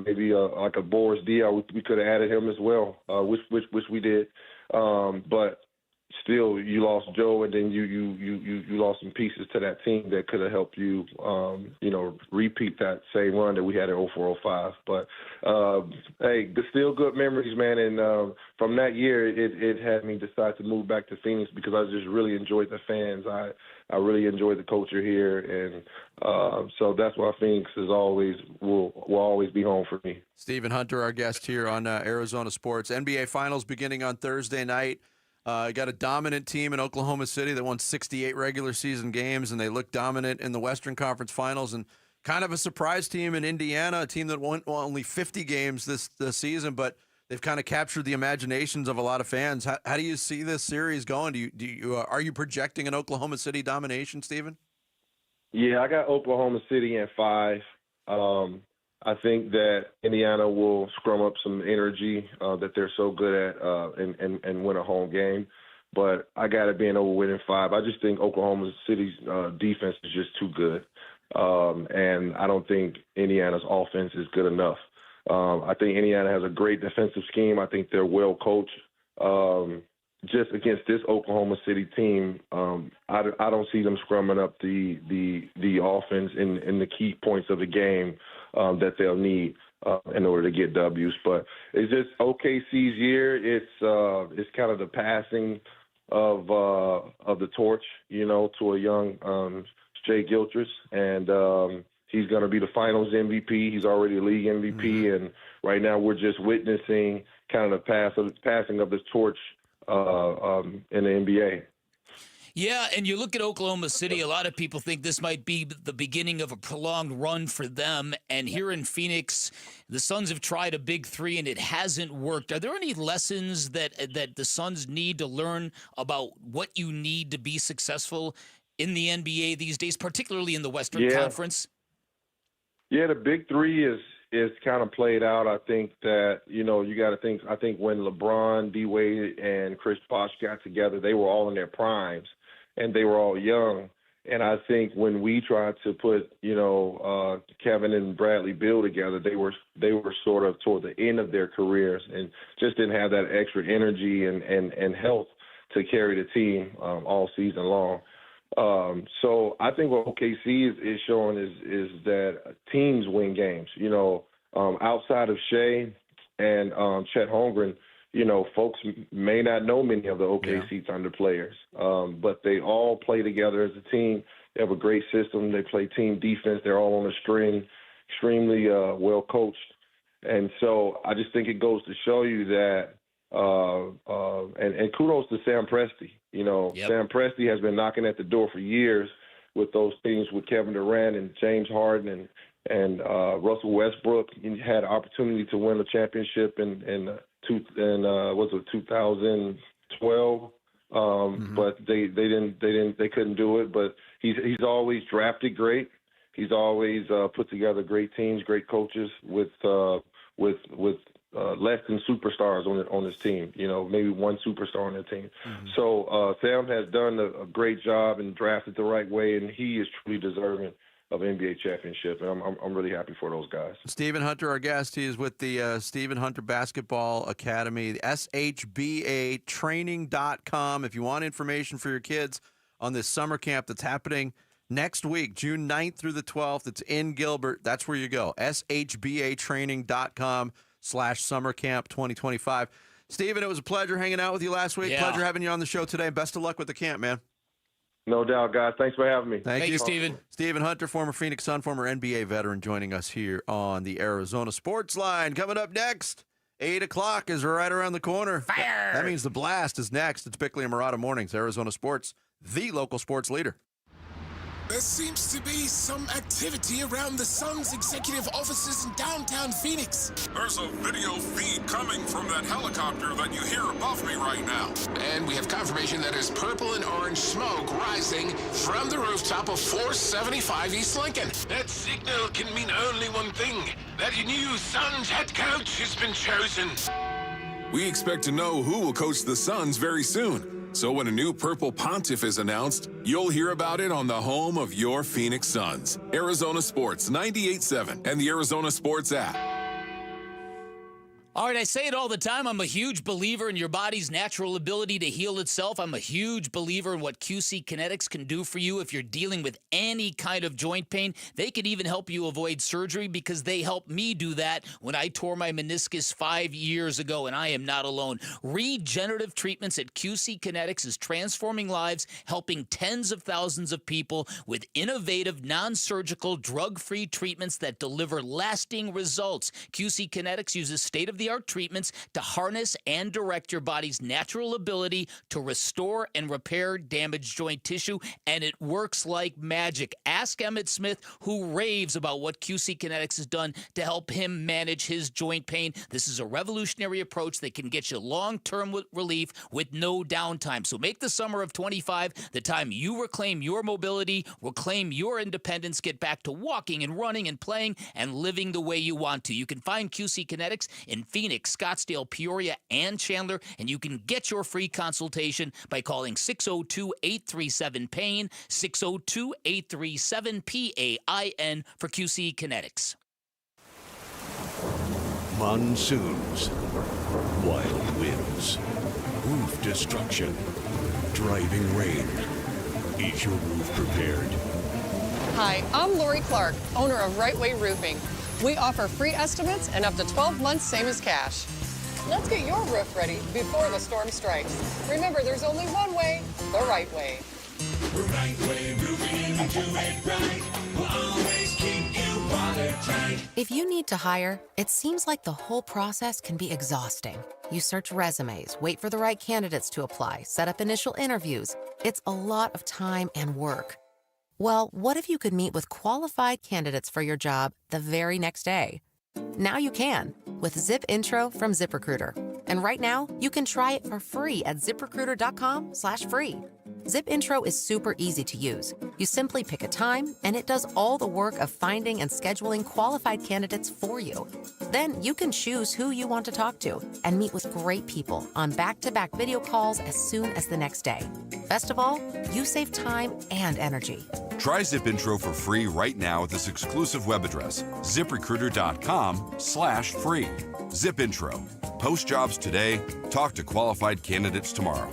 S22: maybe like a Boris Diaw. We could have added him as well, which we did. But still, you lost Joe, and then you lost some pieces to that team that could have helped you, repeat that same run that we had in 04-05. But, hey, still good memories, man. And from that year, it had me decide to move back to Phoenix because I just really enjoyed the fans. I really enjoyed the culture here, and so that's why Phoenix will always be home for me.
S6: Stephen Hunter, our guest here on Arizona Sports. NBA Finals beginning on Thursday night. Got a dominant team in Oklahoma City that won 68 regular season games, and they look dominant in the Western Conference Finals. And kind of a surprise team in Indiana, a team that won only 50 games this season, but they've kind of captured the imaginations of a lot of fans. How do you see this series going? Are you projecting an Oklahoma City domination, Stephen?
S22: Yeah, I got Oklahoma City in 5. I think that Indiana will scrum up some energy that they're so good at and win a home game. But I got it being over with in 5. I just think Oklahoma City's defense is just too good. And I don't think Indiana's offense is good enough. I think Indiana has a great defensive scheme. I think they're well coached. Just against this Oklahoma City team, I don't see them scrumming up the offense in the key points of the game that they'll need in order to get W's. But it's just OKC's year. It's kind of the passing of the torch, to a young Shai Gilgeous, and he's going to be the Finals MVP. He's already a league MVP, and right now we're just witnessing kind of the passing of the torch in the NBA.
S1: Yeah, and you look at Oklahoma City, a lot of people think this might be the beginning of a prolonged run for them. And here in Phoenix, the Suns have tried a big 3, and it hasn't worked. Are there any lessons that the Suns need to learn about what you need to be successful in the NBA these days, particularly in the Western Conference?
S22: Yeah, the big 3 is kind of played out. I think that, you got to think, I think when LeBron, D-Wade, and Chris Bosh got together, they were all in their primes, and they were all young. And I think when we tried to put, Kevin and Bradley Beal together, they were sort of toward the end of their careers and just didn't have that extra energy and health to carry the team all season long. So I think what OKC is showing is that teams win games. Outside of Shai and Chet Holmgren, folks may not know many of the OKC Thunder players, but they all play together as a team. They have a great system. They play team defense. They're all on a string, extremely well coached. And so I just think it goes to show you that, and kudos to Sam Presti. Sam Presti has been knocking at the door for years with those teams with Kevin Durant and James Harden and Russell Westbrook. He had an opportunity to win a championship in 2012, but they couldn't do it. But he's always drafted great. He's always put together great teams, great coaches with less than superstars on his team, maybe one superstar on the team. So Sam has done a great job and drafted the right way, and he is truly deserving of NBA championship, and I'm really happy for those guys.
S6: Stephen Hunter, our guest, he is with the Stephen Hunter Basketball Academy, shbatraining.com. If you want information for your kids on this summer camp that's happening next week, June 9th through the 12th, it's in Gilbert. That's where you go, shbatraining.com/summer camp 2025. Stephen, it was a pleasure hanging out with you last week. Pleasure having you on the show today. Best of luck with the camp, man.
S22: No doubt, guys. Thanks for having me.
S6: Thank you,
S1: Stephen.
S6: Stephen Hunter, former Phoenix Sun, former NBA veteran, joining us here on the Arizona Sports Line. Coming up next, 8 o'clock is right around the corner.
S1: Fire!
S6: That means the blast is next. It's Bickley and Murata Mornings, Arizona Sports, the local sports leader.
S9: There seems to be some activity around the Sun's executive offices in downtown Phoenix.
S4: There's a video feed coming from that helicopter that you hear above me right now.
S9: And we have confirmation that there's purple and orange smoke rising from the rooftop of 475 East Lincoln.
S4: That signal can mean only one thing. That new Suns head coach has been chosen.
S9: We expect to know who will coach the Suns very soon. So when a new Purple Pontiff is announced, you'll hear about it on the home of your Phoenix Suns. Arizona Sports 98.7 and the Arizona Sports app.
S1: All right, I say it all the time. I'm a huge believer in your body's natural ability to heal itself. I'm a huge believer in what QC Kinetics can do for you if you're dealing with any kind of joint pain. They can even help you avoid surgery because they helped me do that when I tore my meniscus 5 years ago, and I am not alone. Regenerative treatments at QC Kinetics is transforming lives, helping tens of thousands of people with innovative, non-surgical, drug-free treatments that deliver lasting results. QC Kinetics uses state-of-the-art treatments to harness and direct your body's natural ability to restore and repair damaged joint tissue, and it works like magic. Ask Emmett Smith, who raves about what QC Kinetics has done to help him manage his joint pain. This is a revolutionary approach that can get you long-term relief with no downtime. So make the summer of 25 the time you reclaim your mobility, reclaim your independence, get back to walking and running and playing and living the way you want to. You can find QC Kinetics in Phoenix, Scottsdale, Peoria, and Chandler, and you can get your free consultation by calling 602-837-PAIN, 602-837-PAIN for QC Kinetics.
S7: Monsoons, wild winds, roof destruction, driving rain. Is your roof prepared?
S8: Hi, I'm Lori Clark, owner of Right Way Roofing. We offer free estimates and up to 12 months, same as cash. Let's get your roof ready before the storm strikes. Remember, there's only one way, the right way.
S19: Right Way Roofing, and do it right. We'll always keep you watertight.
S23: If you need to hire, it seems like the whole process can be exhausting. You search resumes, wait for the right candidates to apply, set up initial interviews. It's a lot of time and work. Well, what if you could meet with qualified candidates for your job the very next day? Now you can with Zip Intro from ZipRecruiter. And right now, you can try it for free at ZipRecruiter.com/free. Zip Intro is super easy to use. You simply pick a time, and it does all the work of finding and scheduling qualified candidates for you. Then you can choose who you want to talk to and meet with great people on back-to-back video calls as soon as the next day. Best of all, you save time and energy.
S25: Try Zip Intro for free right now at this exclusive web address, ZipRecruiter.com/free. Zip Intro. Post jobs today, talk to qualified candidates tomorrow.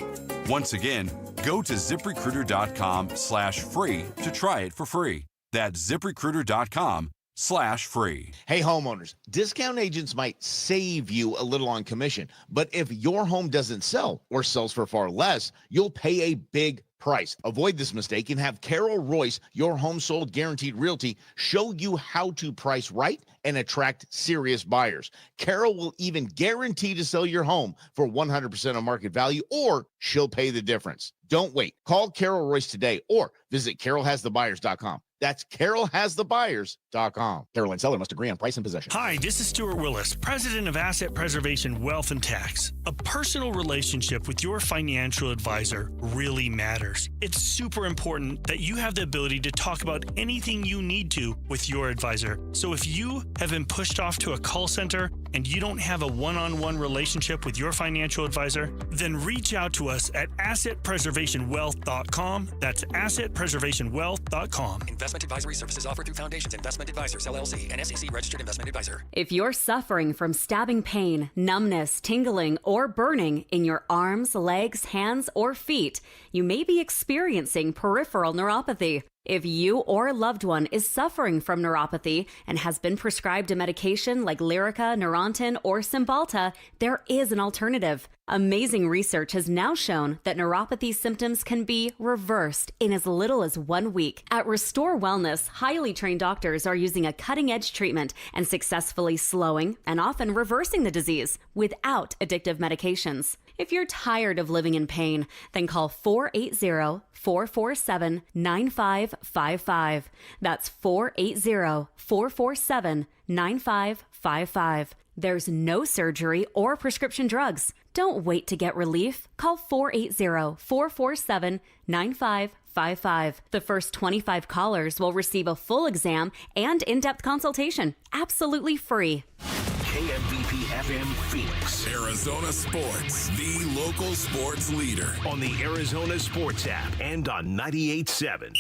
S25: Once again, go to ZipRecruiter.com/free to try it for free. That's ZipRecruiter.com/free.
S26: Hey, homeowners, discount agents might save you a little on commission, but if your home doesn't sell or sells for far less, you'll pay a big price. Avoid this mistake and have Carol Royce, your home sold guaranteed realty, show you how to price right and attract serious buyers. Carol will even guarantee to sell your home for 100% of market value, or she'll pay the difference. Don't wait. Call Carol Royce today or visit carolhasthebuyers.com. That's carolhasthebuyers.com. Caroline seller must agree on price and possession.
S27: Hi, this is Stuart Willis, president of Asset Preservation Wealth and Tax. A personal relationship with your financial advisor really matters. It's super important that you have the ability to talk about anything you need to with your advisor. So if you have been pushed off to a call center and you don't have a one-on-one relationship with your financial advisor, then reach out to us at assetpreservationwealth.com. That's assetpreservationwealth.com.
S28: Investment advisory services offered through Foundations Investment Advisors, LLC, an SEC registered investment advisor.
S29: If you're suffering from stabbing pain, numbness, tingling, or burning in your arms, legs, hands, or feet, you may be experiencing peripheral neuropathy. If you or a loved one is suffering from neuropathy and has been prescribed a medication like Lyrica, Neurontin, or Cymbalta, there is an alternative. Amazing research has now shown that neuropathy symptoms can be reversed in as little as 1 week. At Restore Wellness, highly trained doctors are using a cutting-edge treatment and successfully slowing and often reversing the disease without addictive medications. If you're tired of living in pain, then call 480-447-9555. That's 480-447-9555. There's no surgery or prescription drugs. Don't wait to get relief. Call 480-447-9555. The first 25 callers will receive a full exam and in-depth consultation, absolutely free.
S2: KMVP FM Phoenix.
S9: Arizona Sports, the local sports leader.
S2: On the Arizona Sports app and on 98.7.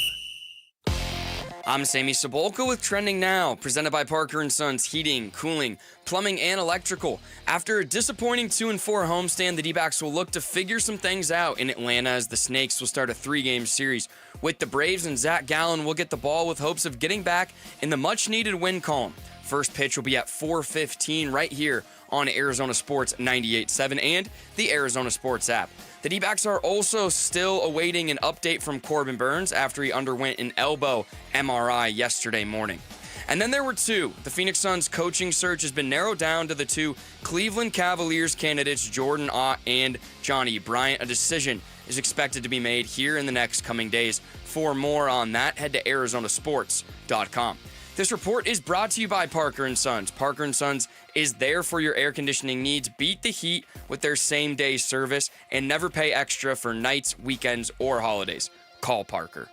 S3: I'm Sammy Sabolka with Trending Now, presented by Parker & Sons Heating, Cooling, Plumbing, and Electrical. After a disappointing 2-4 homestand, the D-backs will look to figure some things out in Atlanta as the Snakes will start a 3-game series with the Braves, and Zach Gallen will get the ball with hopes of getting back in the much-needed win column. First pitch will be at 4:15 right here on Arizona Sports 98.7 and the Arizona Sports app. The D-backs are also still awaiting an update from Corbin Burns after he underwent an elbow MRI yesterday morning. And then there were two. The Phoenix Suns coaching search has been narrowed down to the two Cleveland Cavaliers candidates, Jordan Ott and Johnny Bryant. A decision is expected to be made here in the next coming days. For more on that, head to arizonasports.com. This report is brought to you by Parker & Sons. Parker & Sons is there for your air conditioning needs. Beat the heat with their same-day service and never pay extra for nights, weekends, or holidays. Call Parker.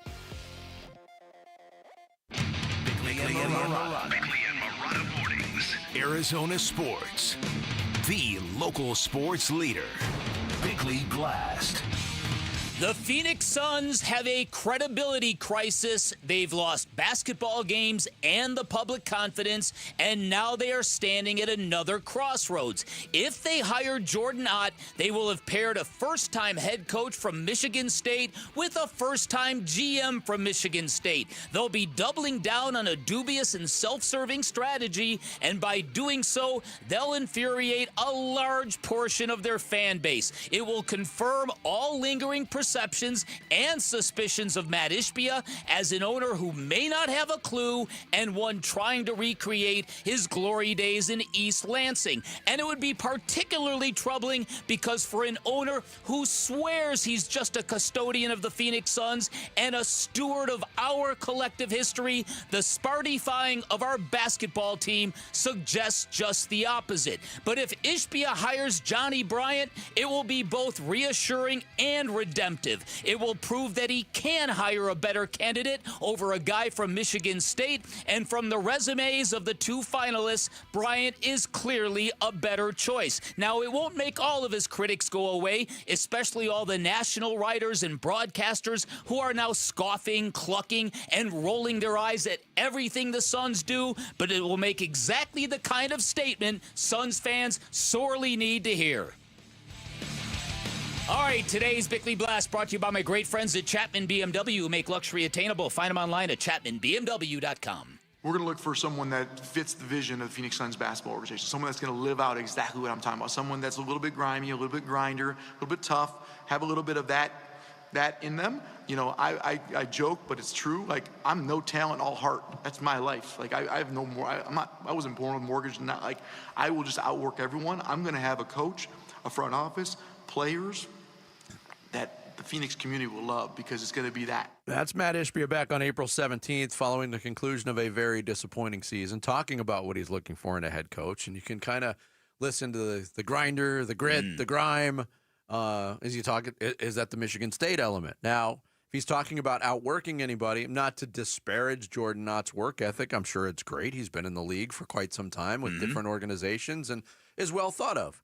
S2: Bickley and Marotta mornings. Arizona Sports, the local sports leader. Bickley Blast.
S1: The Phoenix Suns have a credibility crisis. They've lost basketball games and the public confidence, and now they are standing at another crossroads. If they hire Jordan Ott, they will have paired a first-time head coach from Michigan State with a first-time GM from Michigan State. They'll be doubling down on a dubious and self-serving strategy, and by doing so, they'll infuriate a large portion of their fan base. It will confirm all lingering perceptions and suspicions of Matt Ishbia as an owner who may not have a clue and one trying to recreate his glory days in East Lansing. And it would be particularly troubling because for an owner who swears he's just a custodian of the Phoenix Suns and a steward of our collective history, the Spartifying of our basketball team suggests just the opposite. But if Ishbia hires Johnny Bryant, it will be both reassuring and redemptive. It will prove that he can hire a better candidate over a guy from Michigan State, and from the resumes of the two finalists, Bryant is clearly a better choice. Now, it won't make all of his critics go away, especially all the national writers and broadcasters who are now scoffing, clucking, and rolling their eyes at everything the Suns do, but it will make exactly the kind of statement Suns fans sorely need to hear. All right, today's Bickley Blast brought to you by my great friends at Chapman BMW who make luxury attainable. Find them online at chapmanbmw.com.
S10: We're going to look for someone that fits the vision of the Phoenix Suns basketball organization, someone that's going to live out exactly what I'm talking about, someone that's a little bit grimy, a little bit grinder, a little bit tough, have a little bit of that in them. You know, I joke, but it's true. Like, I'm no talent, all heart. That's my life. Like, I have no more. I wasn't born with a mortgage. Not like I will just outwork everyone. I'm going to have a coach, a front office, players that the Phoenix community will love because it's going to be that.
S6: That's Matt Ishbia back on April 17th following the conclusion of a very disappointing season, talking about what he's looking for in a head coach. And you can kind of listen to the grinder, the grit, the grime. Is he talking? Is that the Michigan State element? Now, if he's talking about outworking anybody, not to disparage Jordan Ott's work ethic, I'm sure it's great. He's been in the league for quite some time with different organizations and is well thought of.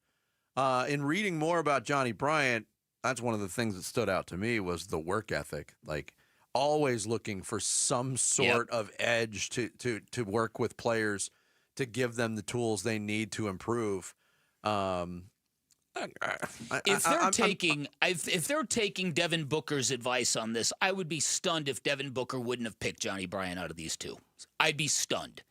S6: In reading more about Johnny Bryant, that's one of the things that stood out to me was the work ethic. Like, always looking for some sort of edge to work with players to give them the tools they need to improve.
S1: If they're taking Devin Booker's advice on this, I would be stunned if Devin Booker wouldn't have picked Johnny Bryant out of these two. I'd be stunned.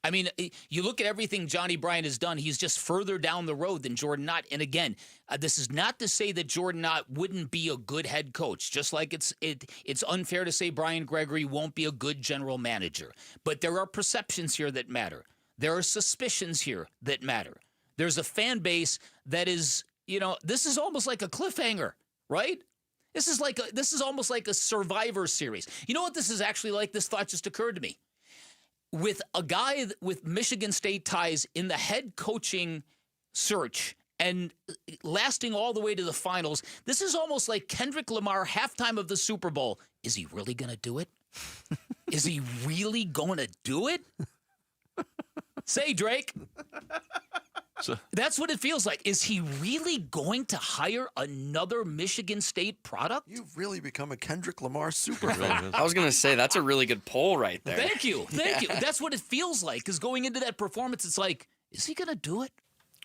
S1: I mean, you look at everything Johnny Bryant has done, he's just further down the road than Jordan Ott. And again, this is not to say that Jordan Ott wouldn't be a good head coach, just like it's unfair to say Brian Gregory won't be a good general manager. But there are perceptions here that matter. There are suspicions here that matter. There's a fan base that is, this is almost like a cliffhanger, right? This is almost like a Survivor series. You know what this is actually like? This thought just occurred to me. With a guy with Michigan State ties in the head coaching search and lasting all the way to the finals, this is almost like Kendrick Lamar halftime of the Super Bowl. Is he really going to do it? Is he really going to do it? Say, Drake.
S5: So,
S1: that's what it feels like. Is he really going to hire another Michigan State product?
S6: You've really become a Kendrick Lamar super fan.
S3: I was going to say, that's a really good poll right there.
S1: Thank you. Thank you. That's what it feels like, because going into that performance, it's like, is he going to do it?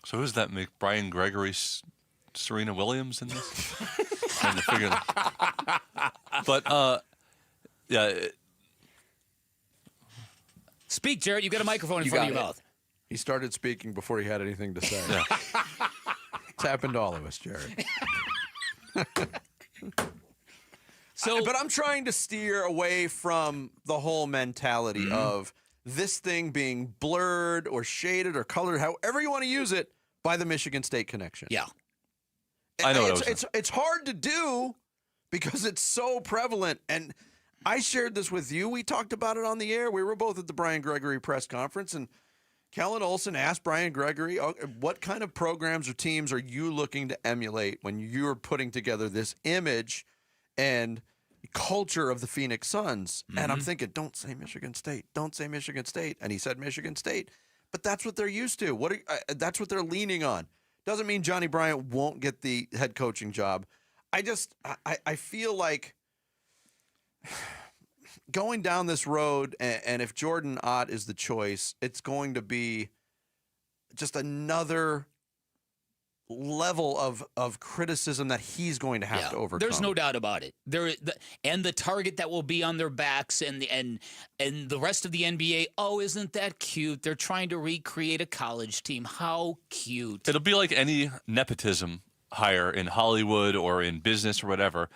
S5: so who's that? Make Brian Gregory, Serena Williams in this? Trying to figure that. But, yeah.
S1: Speak, Jared. You got a microphone in front of your mouth.
S6: He started speaking before he had anything to say.
S5: Yeah.
S6: It's happened to all of us, Jared. But I'm trying to steer away from the whole mentality of this thing being blurred or shaded or colored, however you want to use it, by the Michigan State connection.
S1: Yeah.
S5: I know
S6: it's hard to do because it's so prevalent. And I shared this with you. We talked about it on the air. We were both at the Brian Gregory press conference, and Kellen Olson asked Brian Gregory, what kind of programs or teams are you looking to emulate when you're putting together this image and culture of the Phoenix Suns? And I'm thinking, don't say Michigan State. Don't say Michigan State. And he said Michigan State. But that's what they're used to. That's what they're leaning on. Doesn't mean Johnny Bryant won't get the head coaching job. I feel like going down this road, and if Jordan Ott is the choice, it's going to be just another level of criticism that he's going to have to overcome.
S1: There's no doubt about it. And the target that will be on their backs, and the rest of the NBA. Oh, isn't that cute? They're trying to recreate a college team. How cute!
S5: It'll be like any nepotism hire in Hollywood or in business or whatever.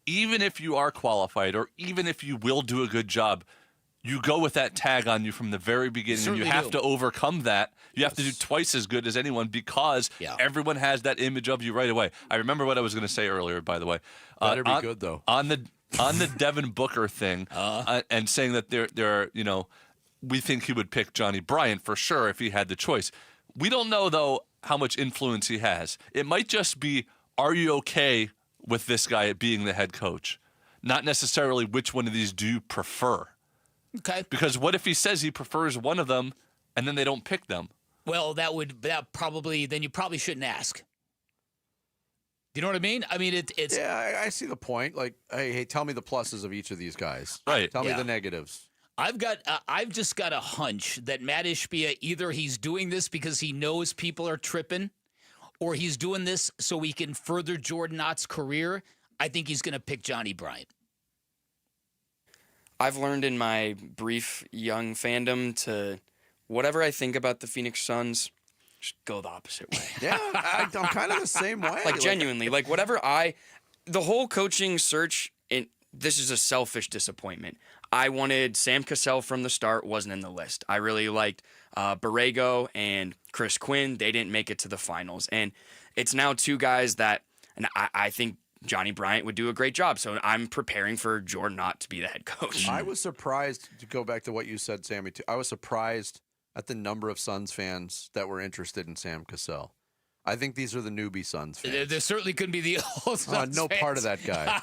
S5: Even if you are qualified, or even if you will do a good job, you go with that tag on you from the very beginning, and you have to overcome that. You have to do twice as good as anyone because everyone has that image of you right away. I remember what I was going to say earlier, by the way.
S6: Better be good, though.
S5: On the Devin Booker thing, and saying that there are, we think he would pick Johnny Bryant for sure if he had the choice. We don't know, though, how much influence he has. It might just be, are you okay with this guy being the head coach? Not necessarily which one of these do you prefer.
S1: Okay.
S5: Because what if he says he prefers one of them and then they don't pick them?
S1: Well, then you probably shouldn't ask. Do you know what I mean? I mean, it's.
S6: Yeah, I see the point. Like, hey, tell me the pluses of each of these guys.
S5: Right.
S6: Tell me the negatives.
S1: I've just got a hunch that Matt Ishbia, either he's doing this because he knows people are tripping, or he's doing this so he can further Jordan Ott's career. I think he's going to pick Johnny Bryant.
S3: I've learned in my brief young fandom to, whatever I think about the Phoenix Suns, just go the opposite way.
S6: Yeah, I'm kind of the same way.
S3: Like, genuinely, the whole coaching search, this is a selfish disappointment. I wanted Sam Cassell from the start, wasn't in the list. I really liked Borrego and Chris Quinn. They didn't make it to the finals. And it's now two guys that, and I think Johnny Bryant would do a great job. So I'm preparing for Jordan Ott to be the head coach.
S6: I was surprised, to go back to what you said, Sammy, too. I was surprised at the number of Suns fans that were interested in Sam Cassell. I think these are the newbie Suns fans.
S1: There certainly couldn't be the old Suns
S6: no
S1: fans.
S6: part of that guy.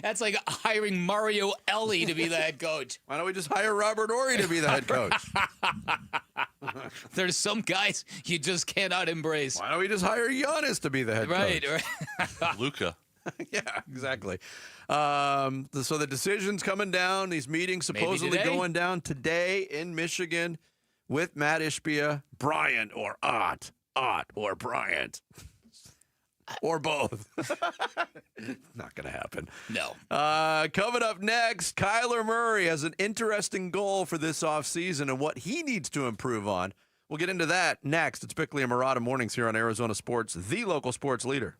S1: That's like hiring Mario Ellie to be the head coach.
S6: Why don't we just hire Robert Horry to be the head coach?
S1: There's some guys you just cannot embrace.
S6: Why don't we just hire Giannis to be the head coach?
S1: Right.
S5: Luka.
S6: Yeah, exactly. So the decision's coming down. These meetings supposedly going down today in Michigan with Matt Ishbia, Bryant or Ott or Bryant. Or both. Not going to happen.
S1: No.
S6: Coming up next, Kyler Murray has an interesting goal for this offseason and what he needs to improve on. We'll get into that next. It's Bickley and Murata Mornings here on Arizona Sports, the local sports leader.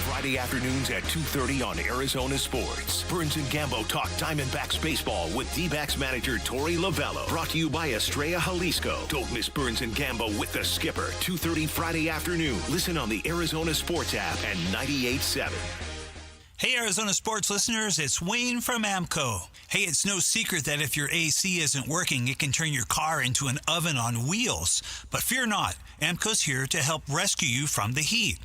S2: Friday afternoons at 2:30 on Arizona Sports. Burns and Gambo talk Diamondbacks baseball with Dbacks manager Torey Lovello. Brought to you by Estrella Jalisco. Don't miss Burns and Gambo with the skipper. 2:30 Friday afternoon. Listen on the Arizona Sports app and 98.7.
S12: Hey, Arizona sports listeners, it's Wayne from AMCO. Hey, it's no secret that if your AC isn't working, it can turn your car into an oven on wheels. But fear not, AMCO's here to help rescue you from the heat.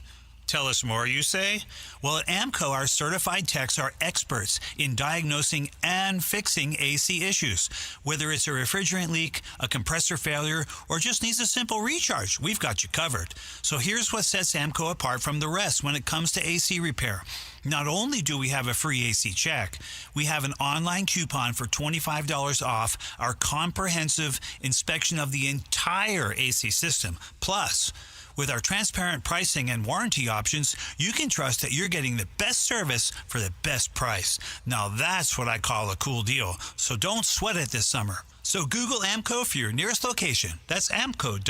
S12: Tell us more, you say? Well, at AMCO, our certified techs are experts in diagnosing and fixing AC issues. Whether it's a refrigerant leak, a compressor failure, or just needs a simple recharge, we've got you covered. So here's what sets AMCO apart from the rest when it comes to AC repair. Not only do we have a free AC check, we have an online coupon for $25 off our comprehensive inspection of the entire AC system. Plus, with our transparent pricing and warranty options, you can trust that you're getting the best service for the best price. Now that's what I call a cool deal. So don't sweat it this summer. So Google AMCO for your nearest location. That's AMCO,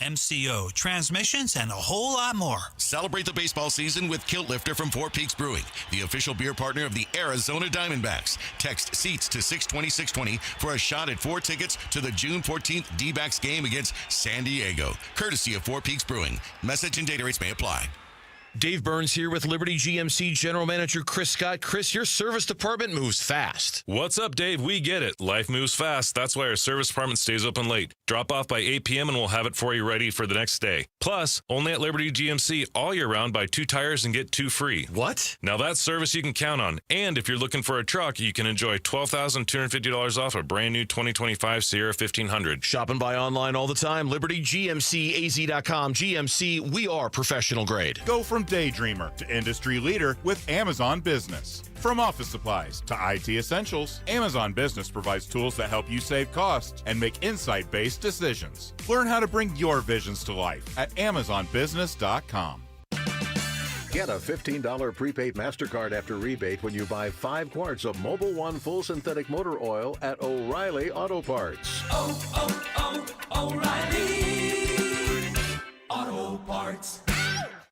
S12: MCO, transmissions, and a whole lot more.
S2: Celebrate the baseball season with Kilt Lifter from Four Peaks Brewing, the official beer partner of the Arizona Diamondbacks. Text SEATS to 620-620 for a shot at 4 tickets to the June 14th Dbacks game against San Diego. Courtesy of Four Peaks Brewing. Message and data rates may apply.
S11: Dave Burns here with Liberty GMC General Manager Chris Scott. Chris, your service department moves fast.
S13: What's up, Dave? We get it. Life moves fast. That's why our service department stays open late. Drop off by 8 p.m. and we'll have it for you ready for the next day. Plus, only at Liberty GMC all year round, buy 2 tires and get 2 free.
S11: What?
S13: Now that's service you can count on. And if you're looking for a truck, you can enjoy $12,250 off a brand new 2025 Sierra 1500.
S11: Shop and buy online all the time. LibertyGMCAZ.com. GMC, we are professional grade.
S14: Go from daydreamer to industry leader with Amazon Business. From office supplies to IT essentials, Amazon Business provides tools that help you save costs and make insight-based decisions. Learn how to bring your visions to life at AmazonBusiness.com.
S15: Get a $15 prepaid MasterCard after rebate when you buy 5 quarts of Mobil 1 full synthetic motor oil at O'Reilly Auto Parts.
S19: O'Reilly Auto Parts.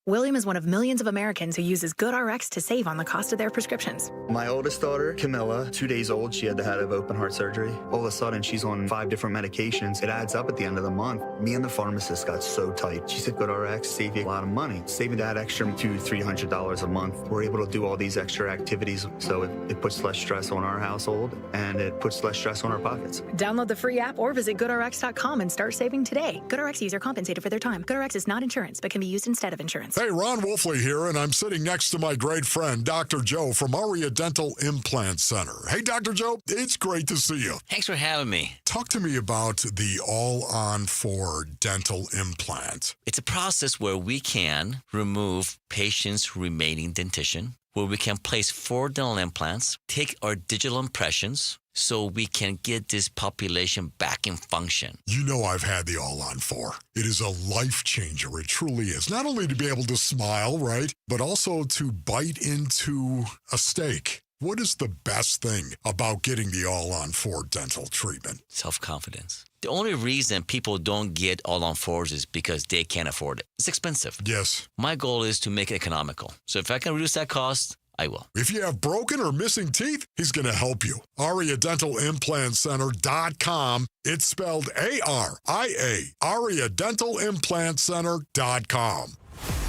S17: William is one of millions of Americans who uses GoodRx to save on the cost of their prescriptions.
S18: My oldest daughter, Camilla, 2 days old, she had to have open heart surgery. All of a sudden, she's on 5 different medications. It adds up at the end of the month. Me and the pharmacist got so tight. She said, GoodRx save you a lot of money. Saving that extra $200-300 a month. We're able to do all these extra activities, so it puts less stress on our household, and it puts less stress on our pockets.
S17: Download the free app or visit GoodRx.com and start saving today. GoodRx user compensated for their time. GoodRx is not insurance, but can be used instead of insurance.
S20: Hey, Ron Wolfley here, and I'm sitting next to my great friend, Dr. Joe from Aria Dental Implant Center. Hey, Dr. Joe, it's great to see you.
S21: Thanks for having me.
S20: Talk to me about the All-on-4 dental implant.
S21: It's a process where we can remove patients' remaining dentition, where we can place 4 dental implants, take our digital impressions, so we can get this population back in function.
S20: You know I've had the All-on-4. It is a life changer. It truly is. Not only to be able to smile, right, but also to bite into a steak. What is the best thing about getting the All-on-4 dental treatment?
S21: Self-confidence. The only reason people don't get All-on-4s is because they can't afford it. It's expensive.
S20: Yes.
S21: My goal is to make it economical. So if I can reduce that cost, I will.
S20: If you have broken or missing teeth, he's going to help you. AriaDentalImplantCenter.com. It's spelled A-R-I-A. AriaDentalImplantCenter.com.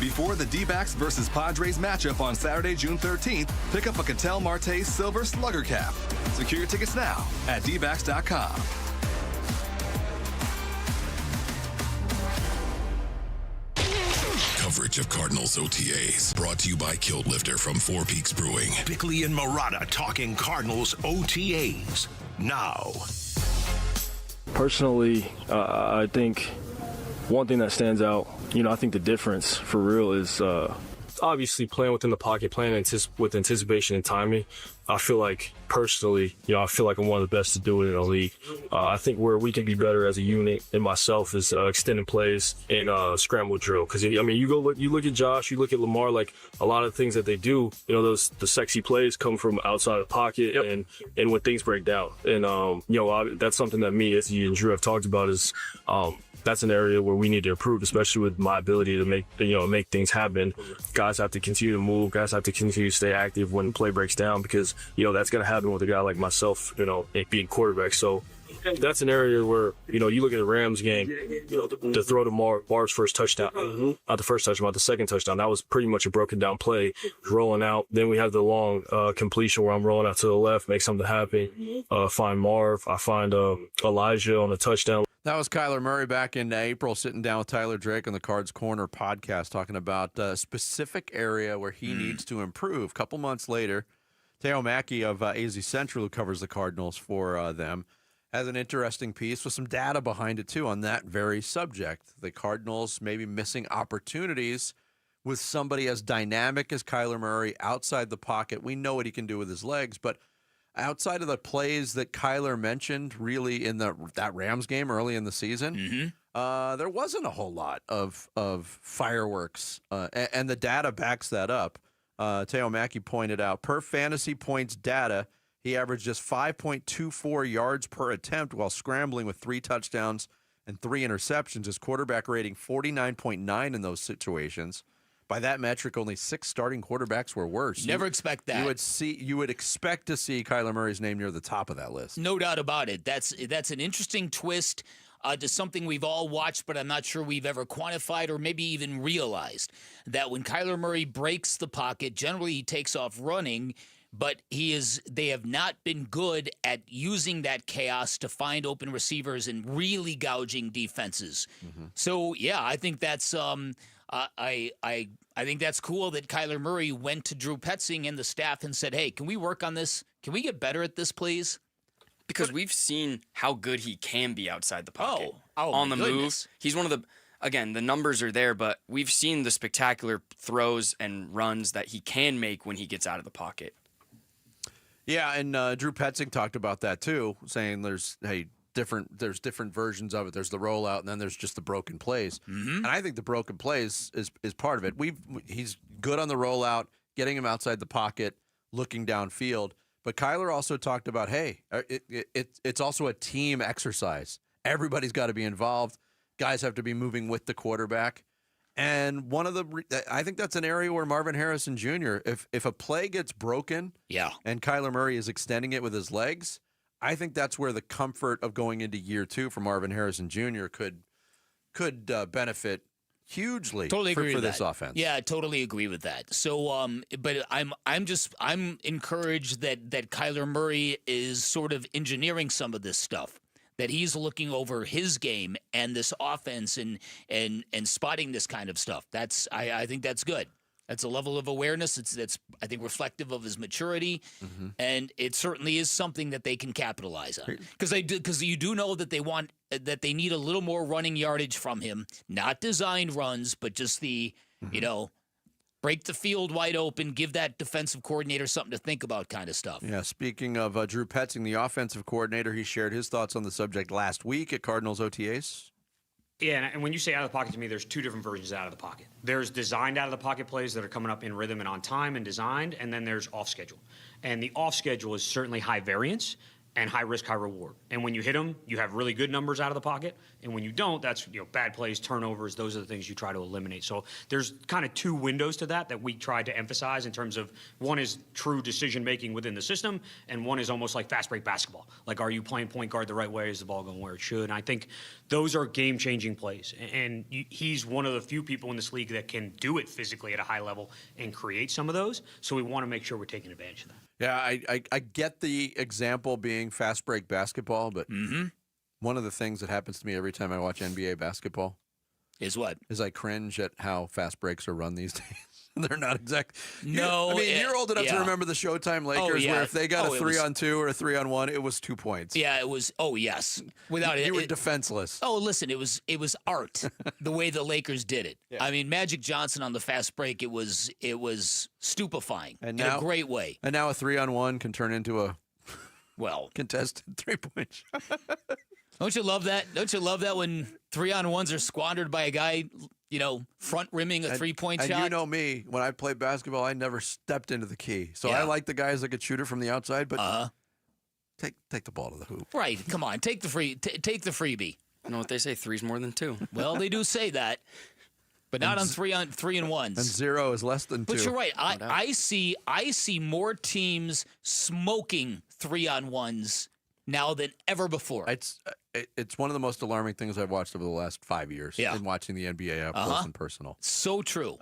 S24: Before the D-backs versus Padres matchup on Saturday, June 13th, pick up a Ketel Marte Silver Slugger cap. Secure your tickets now at Dbacks.com.
S9: Coverage of Cardinals OTAs brought to you by Kilt Lifter from Four Peaks Brewing.
S2: Bickley and Murata talking Cardinals OTAs now.
S30: Personally, I think one thing that stands out, I think the difference for real is obviously playing within the pocket, playing with anticipation and timing. I feel like personally, I feel like I'm one of the best to do it in the league. I think where we can be better as a unit and myself is extending plays and scramble drill. Because you look at Josh, you look at Lamar, like a lot of things that they do. The sexy plays come from outside of the pocket and when things break down. And that's something that me, as you and Drew have talked about is. That's an area where we need to improve, especially with my ability to make things happen. Guys have to continue to move. Guys have to continue to stay active when play breaks down because, that's going to happen with a guy like myself, being quarterback. So that's an area where, you look at the Rams game, to throw to Barb's first touchdown, not the first touchdown, but the second touchdown. That was pretty much a broken down play, rolling out. Then we have the long completion where I'm rolling out to the left, make something happen, find Marv. I find Elijah on a touchdown.
S6: That was Kyler Murray back in April, sitting down with Tyler Drake on the Cards Corner podcast, talking about a specific area where he needs to improve. A couple months later, Teo Mackey of AZ Central, who covers the Cardinals for them, has an interesting piece with some data behind it, too, on that very subject. The Cardinals maybe missing opportunities with somebody as dynamic as Kyler Murray outside the pocket. We know what he can do with his legs, but outside of the plays that Kyler mentioned really in that Rams game early in the season, there wasn't a whole lot of fireworks, and the data backs that up. Teo Mackey pointed out, per fantasy points data, he averaged just 5.24 yards per attempt while scrambling with 3 touchdowns and 3 interceptions. His quarterback rating 49.9 in those situations. By that metric, only 6 starting quarterbacks were worse.
S1: Never expect that.
S6: You would expect to see Kyler Murray's name near the top of that list.
S1: No doubt about it. That's an interesting twist to something we've all watched, but I'm not sure we've ever quantified or maybe even realized that when Kyler Murray breaks the pocket, generally he takes off running, but they have not been good at using that chaos to find open receivers and really gouging defenses. So yeah, I think that's I think that's cool that Kyler Murray went to Drew Petzing and the staff and said, "Hey, can we work on this? Can we get better at this, please?"
S3: Because we've seen how good he can be outside the pocket.
S1: On
S3: the move. He's one of the, again, the numbers are there, but we've seen the spectacular throws and runs that he can make when he gets out of the pocket.
S6: Yeah, and Drew Petzing talked about that too, saying there's different versions of it. There's the rollout, and then there's just the broken plays. And I think the broken plays is part of it. He's good on the rollout, getting him outside the pocket, looking downfield. But Kyler also talked about, hey, it's also a team exercise. Everybody's got to be involved. Guys have to be moving with the quarterback. And I think that's an area where Marvin Harrison Jr., if a play gets broken, and Kyler Murray is extending it with his legs, I think that's where the comfort of going into year 2 for Marvin Harrison Jr. could benefit hugely for this offense.
S1: Yeah, I totally agree with that. So, but I'm encouraged that Kyler Murray is sort of engineering some of this stuff. That he's looking over his game and this offense and spotting this kind of stuff. I think that's good. That's a level of awareness that's I think reflective of his maturity, and it certainly is something that they can capitalize on. Because you do know that they need a little more running yardage from him, not designed runs, but just the break the field wide open, give that defensive coordinator something to think about kind of stuff.
S6: Yeah, speaking of Drew Petzing, the offensive coordinator, he shared his thoughts on the subject last week at Cardinals OTAs.
S4: Yeah, and when you say out of the pocket, to me, there's 2 different versions of out of the pocket. There's designed out of the pocket plays that are coming up in rhythm and on time and designed, and then there's off schedule. And the off schedule is certainly high variance and high risk, high reward. And when you hit them, you have really good numbers out of the pocket. And when you don't, that's bad plays, turnovers. Those are the things you try to eliminate. So there's kind of 2 windows to that we try to emphasize in terms of one is true decision making within the system, and one is almost like fast break basketball. Like, are you playing point guard the right way? Is the ball going where it should? And I think those are game changing plays. And he's one of the few people in this league that can do it physically at a high level and create some of those. So we want to make sure we're taking advantage of that.
S6: Yeah, I get the example being fast break basketball, but one of the things that happens to me every time I watch NBA basketball
S1: is what?
S6: Is I cringe at how fast breaks are run these days. They're not exact.
S1: No,
S6: I mean, you're old enough to remember the Showtime Lakers, where if they got a 3-on-2 or a 3-on-1, it was 2 points.
S1: Yeah, it was. Oh yes, without it,
S6: you were defenseless.
S1: Oh, listen, it was art the way the Lakers did it. Yeah. I mean, Magic Johnson on the fast break, it was stupefying in a great way.
S6: And now a 3-on-1 can turn into a contested 3-point shot.
S1: Don't you love that? Don't you love that when 3-on-1s are squandered by a guy? Front rimming a 3-point shot.
S6: And you know me, when I played basketball, I never stepped into the key. So I like the guys that could shoot it from the outside, but take the ball to the hoop.
S1: Right. Come on. Take the freebie.
S3: You know what they say, 3's more than 2.
S1: Well, they do say that. But not on 3-on-1s.
S6: And 0 is less than 2.
S1: But you're right. I see more teams smoking 3-on-1s now than ever before.
S6: It's one of the most alarming things I've watched over the last 5 years in watching the NBA up close and personal.
S1: So true.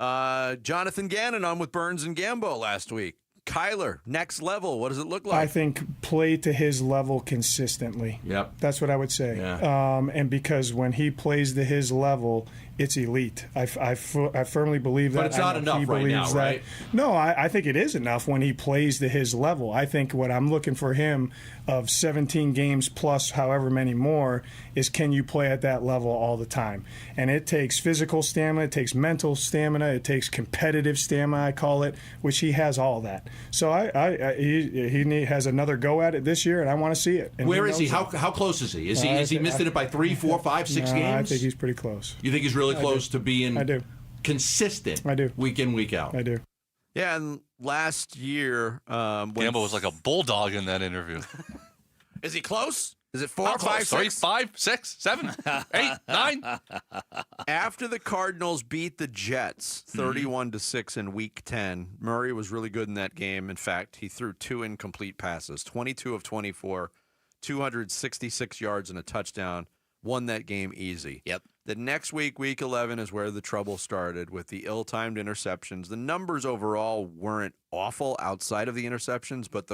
S6: Jonathan Gannon on with Burns and Gambo last week. Kyler, next level. What does it look like?
S7: I think play to his level consistently.
S8: Yep.
S7: That's what I would say.
S8: Yeah.
S7: And because when he plays to his level, it's elite. I firmly believe that.
S8: But it's not enough right now, right?
S7: No, I think it is enough when he plays to his level. I think what I'm looking for him of 17 games plus however many more is, can you play at that level all the time? And it takes physical stamina, it takes mental stamina, it takes competitive stamina, I call it, which he has all that. So he has another go at it this year, and I want to see it. And
S8: Where is he?
S7: knows it.
S8: How close is he? Is he missing it by 3, 4, 5, 6 games?
S7: I think he's pretty close.
S8: You think he's really close to being consistent week in, week out?
S7: I do.
S6: Yeah, and last year...
S5: Gamble was like a bulldog in that interview.
S6: Is he close? Is it 4, 5, 6?
S5: 3, 5, 6, 7, 8, 9?
S6: After the Cardinals beat the Jets 31-6 in Week 10, Murray was really good in that game. In fact, he threw 2 incomplete passes, 22 of 24, 266 yards and a touchdown. Won that game easy.
S1: Yep.
S6: The next week, Week 11, is where the trouble started with the ill-timed interceptions. The numbers overall weren't awful outside of the interceptions, but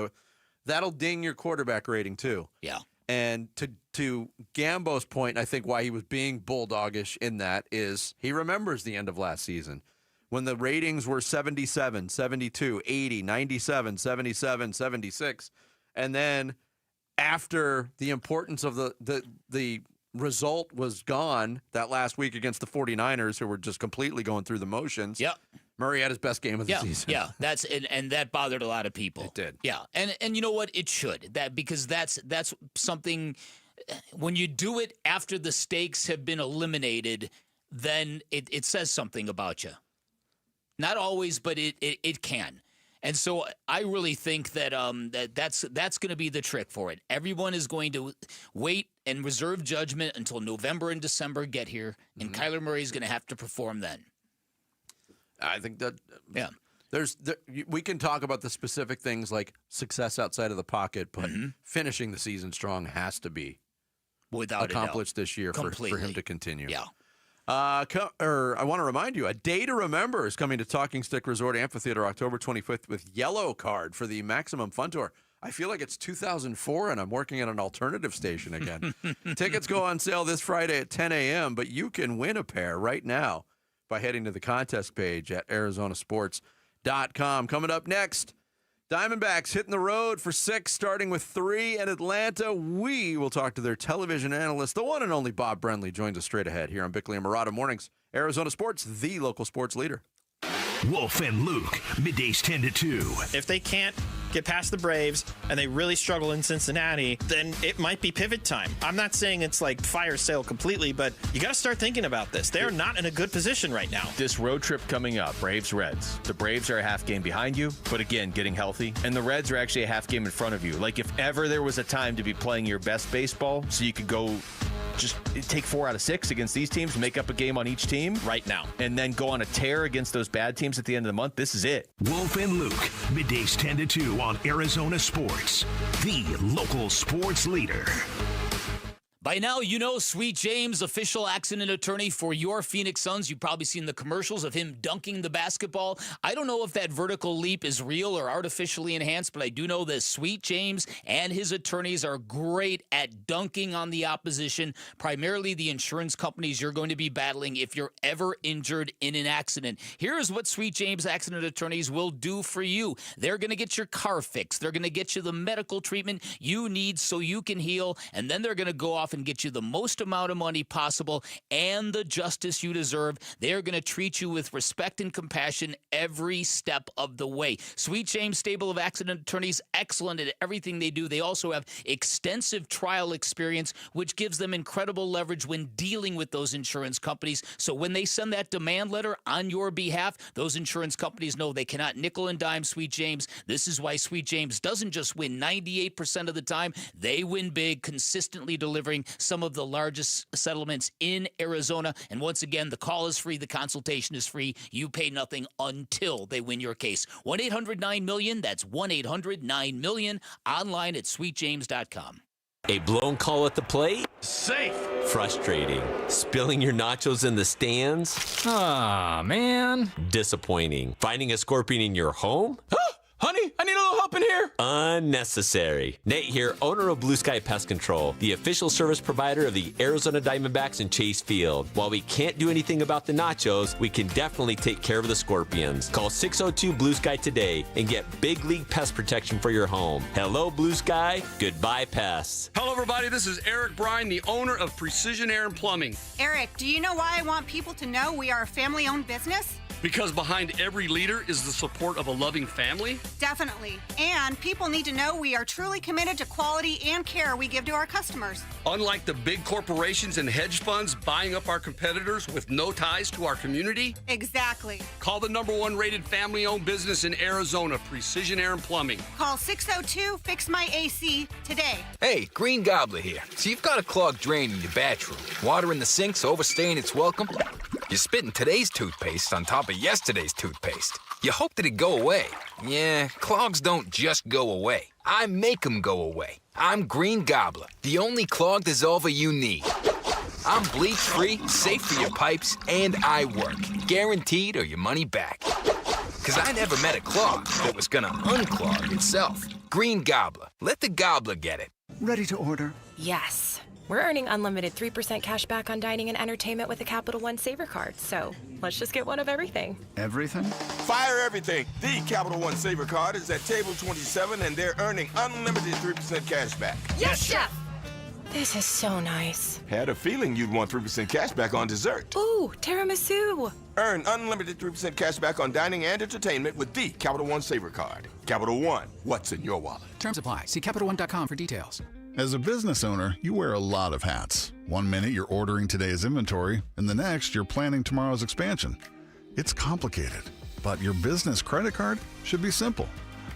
S6: that'll ding your quarterback rating too.
S1: Yeah.
S6: And to Gambo's point, I think why he was being bulldogish in that is he remembers the end of last season when the ratings were 77, 72, 80, 97, 77, 76. And then after the importance of the result was gone that last week against the 49ers, who were just completely going through the motions.
S1: Yep.
S6: Murray had his best game of the season.
S1: Yeah, and that bothered a lot of people.
S6: It did.
S1: Yeah, and you know what? It should. Because that's something. When you do it after the stakes have been eliminated, then it says something about you. Not always, but it can. And so I really think that that's going to be the trick for it. Everyone is going to wait and reserve judgment until November and December get here, and Kyler Murray is going to have to perform then.
S6: I think that we can talk about the specific things like success outside of the pocket, but finishing the season strong has to be accomplished this year for him to continue.
S1: Yeah.
S6: I want to remind you, a day to remember is coming to Talking Stick Resort Amphitheater October 25th with Yellow Card for the Maximum Fun Tour. I feel like it's 2004 and I'm working at an alternative station again. Tickets go on sale this Friday at 10 a.m., but you can win a pair right now by heading to the contest page at arizonasports.com. Coming up next, Diamondbacks hitting the road for 6, starting with 3 in Atlanta. We will talk to their television analyst, the one and only Bob Brenley, joins us straight ahead here on Bickley and Murata Mornings. Arizona Sports, the local sports leader.
S2: Wolf and Luke, middays 10 to 2.
S16: If they can't get past the Braves and they really struggle in Cincinnati, then it might be pivot time. I'm not saying it's like fire sale completely, but you got to start thinking about this. They're not in a good position right now.
S22: This road trip coming up, Braves-Reds. The Braves are a half game behind you, but again, getting healthy. And the Reds are actually a half game in front of you. Like if ever there was a time to be playing your best baseball so you could go just take 4 out of 6 against these teams, make up a game on each team
S16: right now,
S22: and then go on a tear against those bad teams at the end of the month, this is it.
S2: Wolf and Luke, middays 10 to 2 on Arizona Sports, the local sports leader.
S1: By now, you know Sweet James, official accident attorney for your Phoenix Suns. You've probably seen the commercials of him dunking the basketball. I don't know if that vertical leap is real or artificially enhanced, but I do know that Sweet James and his attorneys are great at dunking on the opposition, primarily the insurance companies you're going to be battling if you're ever injured in an accident. Here's what Sweet James accident attorneys will do for you. They're going to get your car fixed. They're going to get you the medical treatment you need so you can heal, and then they're going to go off and get you the most amount of money possible and the justice you deserve. They're going to treat you with respect and compassion every step of the way. Sweet James stable of accident attorneys, excellent at everything they do. They also have extensive trial experience, which gives them incredible leverage when dealing with those insurance companies. So when they send that demand letter on your behalf, those insurance companies know they cannot nickel and dime Sweet James. This is why Sweet James doesn't just win 98% of the time. They win big, consistently delivering some of the largest settlements in Arizona. And once again, the call is free. The consultation is free. You pay nothing until they win your case. 1-800-9-MILLION. That's 1-800-9-MILLION. Online at sweetjames.com.
S23: A blown call at the plate?
S2: Safe.
S23: Frustrating. Spilling your nachos in the stands?
S25: Ah, man.
S23: Disappointing. Finding a scorpion in your home? Honey, I need a little help in here. Unnecessary. Nate here, owner of Blue Sky Pest Control, the official service provider of the Arizona Diamondbacks and Chase Field. While we can't do anything about the nachos, we can definitely take care of the scorpions. Call 602 Blue Sky today and get big league pest protection for your home. Hello, Blue Sky. Goodbye, pests.
S10: Hello, everybody. This is Eric Bryan, the owner of Precision Air and Plumbing.
S11: Eric, do you know why I want people to know we are a family-owned business?
S10: Because behind every leader is the support of a loving family.
S11: Definitely. And people need to know we are truly committed to quality and care we give to our customers.
S10: Unlike the big corporations and hedge funds buying up our competitors with no ties to our community.
S11: Exactly.
S10: Call the #1 rated family-owned business in Arizona, Precision Air and Plumbing.
S11: Call 602-FIX-MY-AC today.
S12: Hey, Green Gobbler here. So you've got a clogged drain in your bathroom. Water in the sink's overstaying its welcome. You're spitting today's toothpaste on top of yesterday's toothpaste. You hope that it go away. Yeah, clogs don't just go away. I make them go away. I'm Green Gobbler, the only clog dissolver you need. I'm bleach-free, safe for your pipes, and I work. Guaranteed or your money back. Because I never met a clog that was gonna unclog itself. Green Gobbler. Let the gobbler get it.
S13: Ready to order?
S14: Yes. We're earning unlimited 3% cash back on dining and entertainment with a Capital One Saver card, so let's just get one of everything.
S13: Everything?
S25: Fire everything. The Capital One Saver card is at table 27, and they're earning unlimited 3% cash back.
S14: Yes, Chef! This is so nice.
S25: Had a feeling you'd want 3% cash back on dessert.
S14: Ooh, tiramisu.
S25: Earn unlimited 3% cash back on dining and entertainment with the Capital One Saver card. Capital One, what's in your wallet?
S26: Terms apply. See CapitalOne.com for details.
S27: As a business owner, you wear a lot of hats. One minute you're ordering today's inventory, and the next you're planning tomorrow's expansion. It's complicated, but your business credit card should be simple.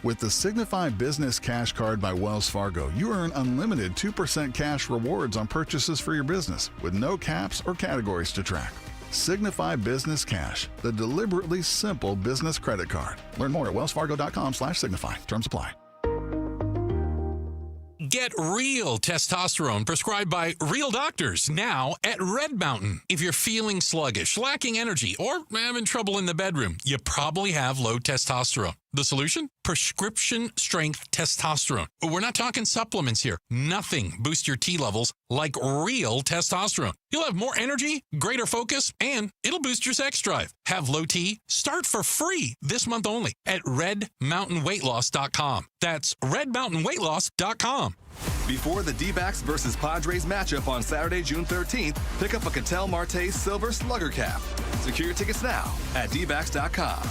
S27: With the Signify Business Cash Card by Wells Fargo, you earn unlimited 2% cash rewards on purchases for your business with no caps or categories to track. Signify Business Cash, the deliberately simple business credit card. Learn more at wellsfargo.com/signify. Terms apply.
S28: Get real testosterone prescribed by real doctors now at Red Mountain. If you're feeling sluggish, lacking energy, or having trouble in the bedroom, you probably have low testosterone. The solution? Prescription strength testosterone. We're not talking supplements here. Nothing boosts your T levels like real testosterone. You'll have more energy, greater focus, and it'll boost your sex drive. Have low T? Start for free this month only at redmountainweightloss.com. That's redmountainweightloss.com.
S24: Before the D-backs versus Padres matchup on Saturday, June 13th, pick up a Ketel Marte Silver Slugger Cap. Secure your tickets now at dbacks.com.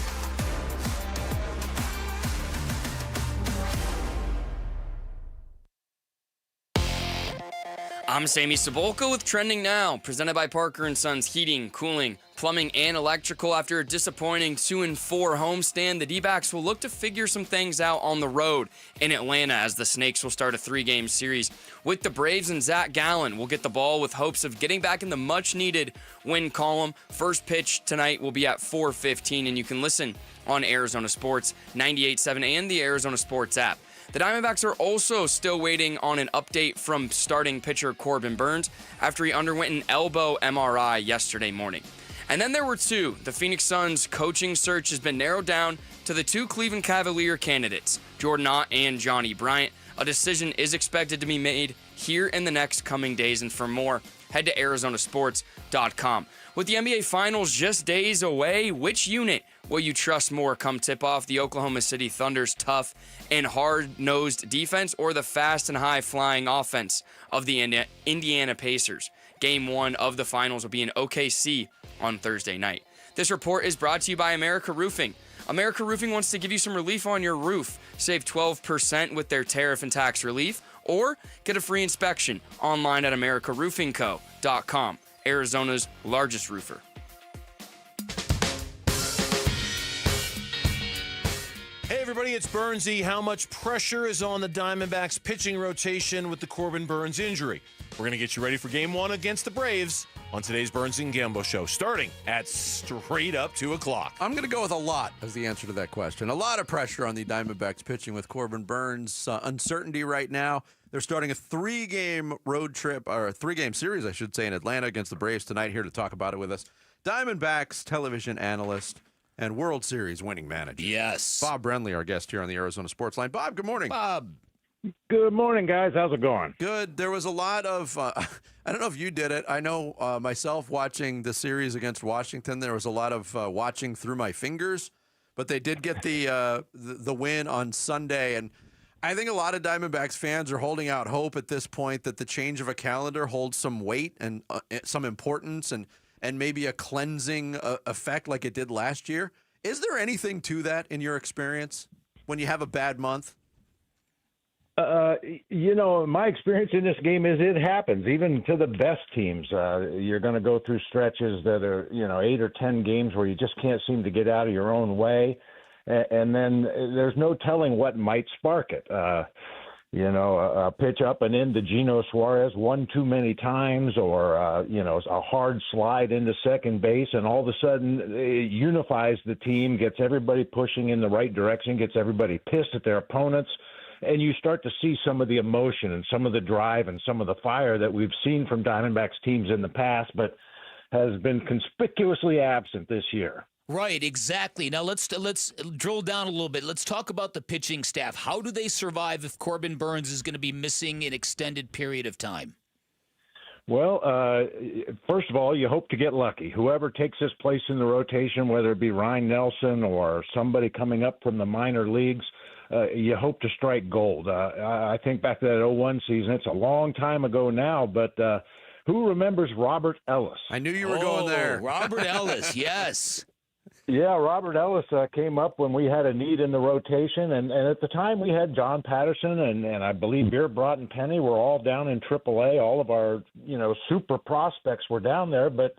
S3: I'm Sammy Cebulka with Trending Now, presented by Parker & Sons Heating, Cooling, Plumbing, and Electrical. After a disappointing 2-4 homestand, the D-backs will look to figure some things out on the road in Atlanta as the Snakes will start a 3-game series with the Braves, and Zach Gallen will get the ball with hopes of getting back in the much-needed win column. First pitch tonight will be at 4:15, and you can listen on Arizona Sports 98.7 and the Arizona Sports app. The Diamondbacks are also still waiting on an update from starting pitcher Corbin Burnes after he underwent an elbow MRI yesterday morning. And then there were two. The Phoenix Suns coaching search has been narrowed down to the two Cleveland Cavalier candidates, Jordan Ott and Johnny Bryant. A decision is expected to be made here in the next coming days, and for more, head to arizonasports.com. With the NBA Finals just days away, which unit will you trust more come tip-off? The Oklahoma City Thunder's tough and hard-nosed defense, or the fast and high-flying offense of the Indiana Pacers? Game 1 of the Finals will be in OKC on Thursday night. This report is brought to you by America Roofing. America Roofing wants to give you some relief on your roof. Save 12% with their tariff and tax relief, or get a free inspection online at americaroofingco.com, Arizona's largest roofer.
S22: Hey everybody, it's Burnsy. How much pressure is on the Diamondbacks pitching rotation with the Corbin Burnes injury? We're going to get you ready for Game 1 against the Braves on today's Burnsy and Gambo show, starting at straight up 2 o'clock.
S6: I'm going to go with a lot as the answer to that question. A lot of pressure on the Diamondbacks pitching with Corbin Burnes. Uncertainty right now. They're starting a 3-game road trip, or a 3-game series, I should say, in Atlanta against the Braves tonight. Here to talk about it with us, Diamondbacks television analyst and World Series winning manager.
S1: Yes.
S6: Bob Brenley, our guest here on the Arizona Sports Line. Bob, good morning.
S1: Bob.
S9: Good morning, guys. How's it going?
S6: Good. There was a lot of, I don't know if you did it. I know myself watching the series against Washington, there was a lot of watching through my fingers, but they did get the win on Sunday. And I think a lot of Diamondbacks fans are holding out hope at this point that the change of a calendar holds some weight and some importance and maybe a cleansing effect like it did last year. Is there anything to that in your experience when you have a bad month?
S9: My experience in this game is it happens, even to the best teams. You're going to go through stretches that are, 8 or 10 games where you just can't seem to get out of your own way. And then there's no telling what might spark it. A pitch up and into Geno Suarez one too many times, or, a hard slide into second base, and all of a sudden it unifies the team, gets everybody pushing in the right direction, gets everybody pissed at their opponents, and you start to see some of the emotion and some of the drive and some of the fire that we've seen from Diamondbacks teams in the past, but has been conspicuously absent this year.
S1: Right, exactly. Now let's drill down a little bit. Let's talk about the pitching staff. How do they survive if Corbin Burnes is going to be missing an extended period of time?
S9: Well, first of all, you hope to get lucky. Whoever takes his place in the rotation, whether it be Ryan Nelson or somebody coming up from the minor leagues, you hope to strike gold. I think back to that 2001 season. It's a long time ago now, but who remembers Robert Ellis?
S6: I knew you were going there.
S1: Robert Ellis, yes.
S9: Yeah, Robert Ellis came up when we had a need in the rotation, and at the time we had John Patterson and I believe Beer, Brott, and Penny were all down in AAA. All of our, super prospects were down there, but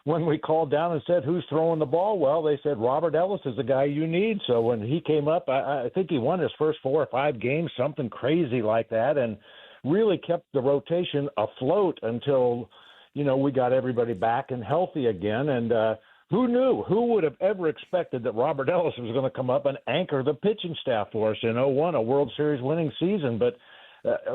S9: when we called down and said, who's throwing the ball? Well, they said, Robert Ellis is the guy you need. So when he came up, I think he won his first 4 or 5 games, something crazy like that, and really kept the rotation afloat until, we got everybody back and healthy again. And who knew? Who would have ever expected that Robert Ellis was going to come up and anchor the pitching staff for us in 2001, a World Series winning season? But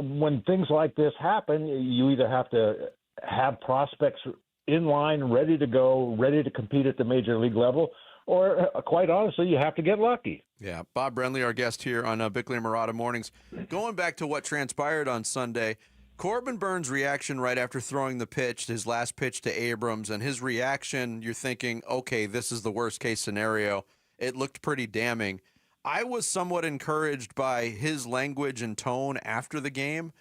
S9: when things like this happen, you either have to have prospects in line, ready to go, ready to compete at the major league level, or quite honestly, you have to get lucky.
S6: Yeah, Bob Brenley, our guest here on Bickley and Murata Mornings. Going back to what transpired on Sunday, Corbin Burnes' reaction right after throwing the pitch, his last pitch to Abrams, and his reaction, you're thinking, okay, this is the worst-case scenario. It looked pretty damning. I was somewhat encouraged by his language and tone after the game,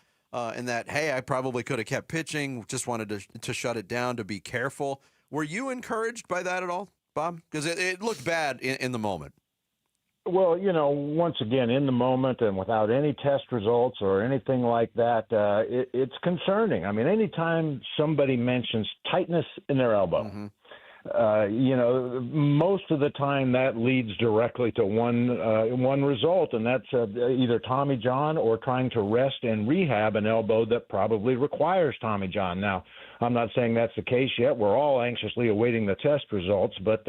S6: in that, hey, I probably could have kept pitching, just wanted to shut it down, to be careful. Were you encouraged by that at all, Bob? Because it looked bad in the moment.
S9: Well, once again, in the moment and without any test results or anything like that, it's concerning. I mean, anytime somebody mentions tightness in their elbow, most of the time that leads directly to one result, and that's either Tommy John or trying to rest and rehab an elbow that probably requires Tommy John. Now, I'm not saying that's the case yet. We're all anxiously awaiting the test results, but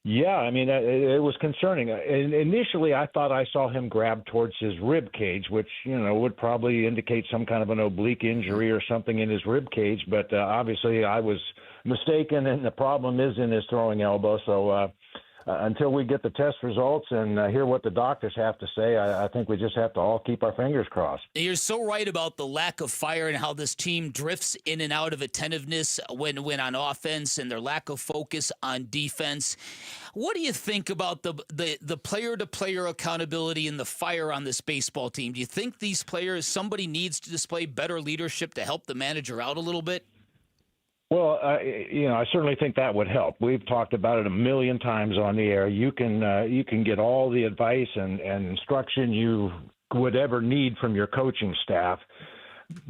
S9: yeah, I mean, it was concerning. Initially, I thought I saw him grab towards his rib cage, which, would probably indicate some kind of an oblique injury or something in his rib cage. But obviously, I was mistaken, and the problem is in his throwing elbow. So until we get the test results and hear what the doctors have to say, I think we just have to all keep our fingers crossed.
S1: You're so right about the lack of fire and how this team drifts in and out of attentiveness when on offense and their lack of focus on defense. What do you think about the player-to-player accountability and the fire on this baseball team? Do you think these players, somebody needs to display better leadership to help the manager out a little bit?
S9: Well, I certainly think that would help. We've talked about it a million times on the air. You can get all the advice and instruction you would ever need from your coaching staff.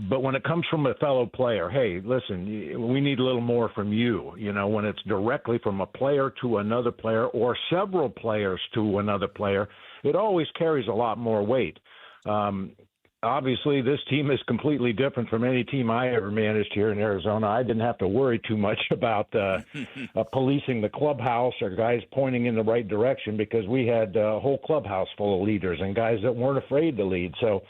S9: But when it comes from a fellow player, hey, listen, we need a little more from you. When it's directly from a player to another player or several players to another player, it always carries a lot more weight. Obviously, this team is completely different from any team I ever managed here in Arizona. I didn't have to worry too much about policing the clubhouse or guys pointing in the right direction because we had a whole clubhouse full of leaders and guys that weren't afraid to lead. So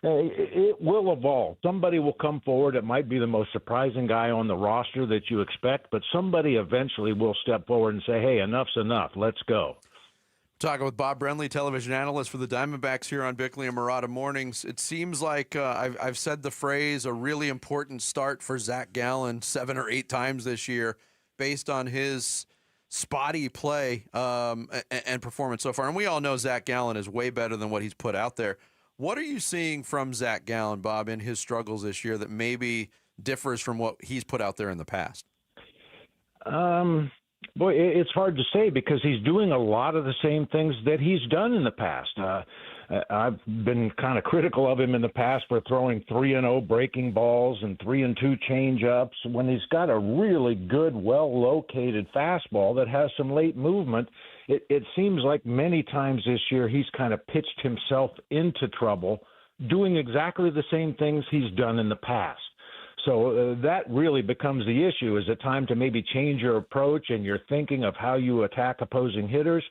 S9: It will evolve. Somebody will come forward. It might be the most surprising guy on the roster that you expect, but somebody eventually will step forward and say, hey, enough's enough. Let's go.
S6: Talking with Bob Brenley, television analyst for the Diamondbacks here on Bickley and Murata Mornings. It seems like I've said the phrase, a really important start for Zach Gallen 7 or 8 times this year based on his spotty play and performance so far. And we all know Zach Gallen is way better than what he's put out there. What are you seeing from Zach Gallen, Bob, in his struggles this year that maybe differs from what he's put out there in the past?
S9: Boy, it's hard to say because he's doing a lot of the same things that he's done in the past. I've been kind of critical of him in the past for throwing 3-0 breaking balls and 3-2 change-ups when he's got a really good, well-located fastball that has some late movement. It seems like many times this year he's kind of pitched himself into trouble doing exactly the same things he's done in the past. So that really becomes the issue. Is it time to maybe change your approach and your thinking of how you attack opposing hitters,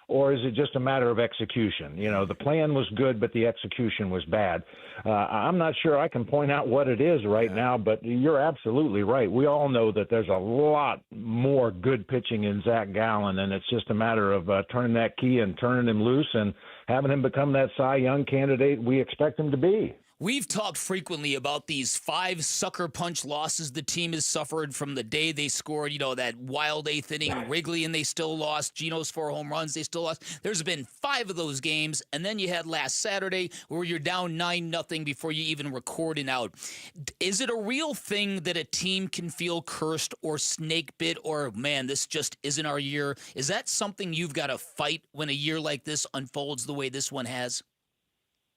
S9: or is it just a matter of execution? You know, the plan was good, but the execution was bad. I'm not sure I can point out what it is right now, but you're absolutely right. We all know that there's a lot more good pitching in Zach Gallen, and it's just a matter of turning that key and turning him loose and having him become that Cy Young candidate we expect him to be.
S1: We've talked frequently about these 5 sucker punch losses the team has suffered from the day they scored, that wild 8th inning in Wrigley and they still lost. Geno's 4 home runs, they still lost. There's been 5 of those games, and then you had last Saturday where you're down 9-0 before you even record an out. Is it a real thing that a team can feel cursed or snake bit or, man, this just isn't our year? Is that something you've got to fight when a year like this unfolds the way this one has?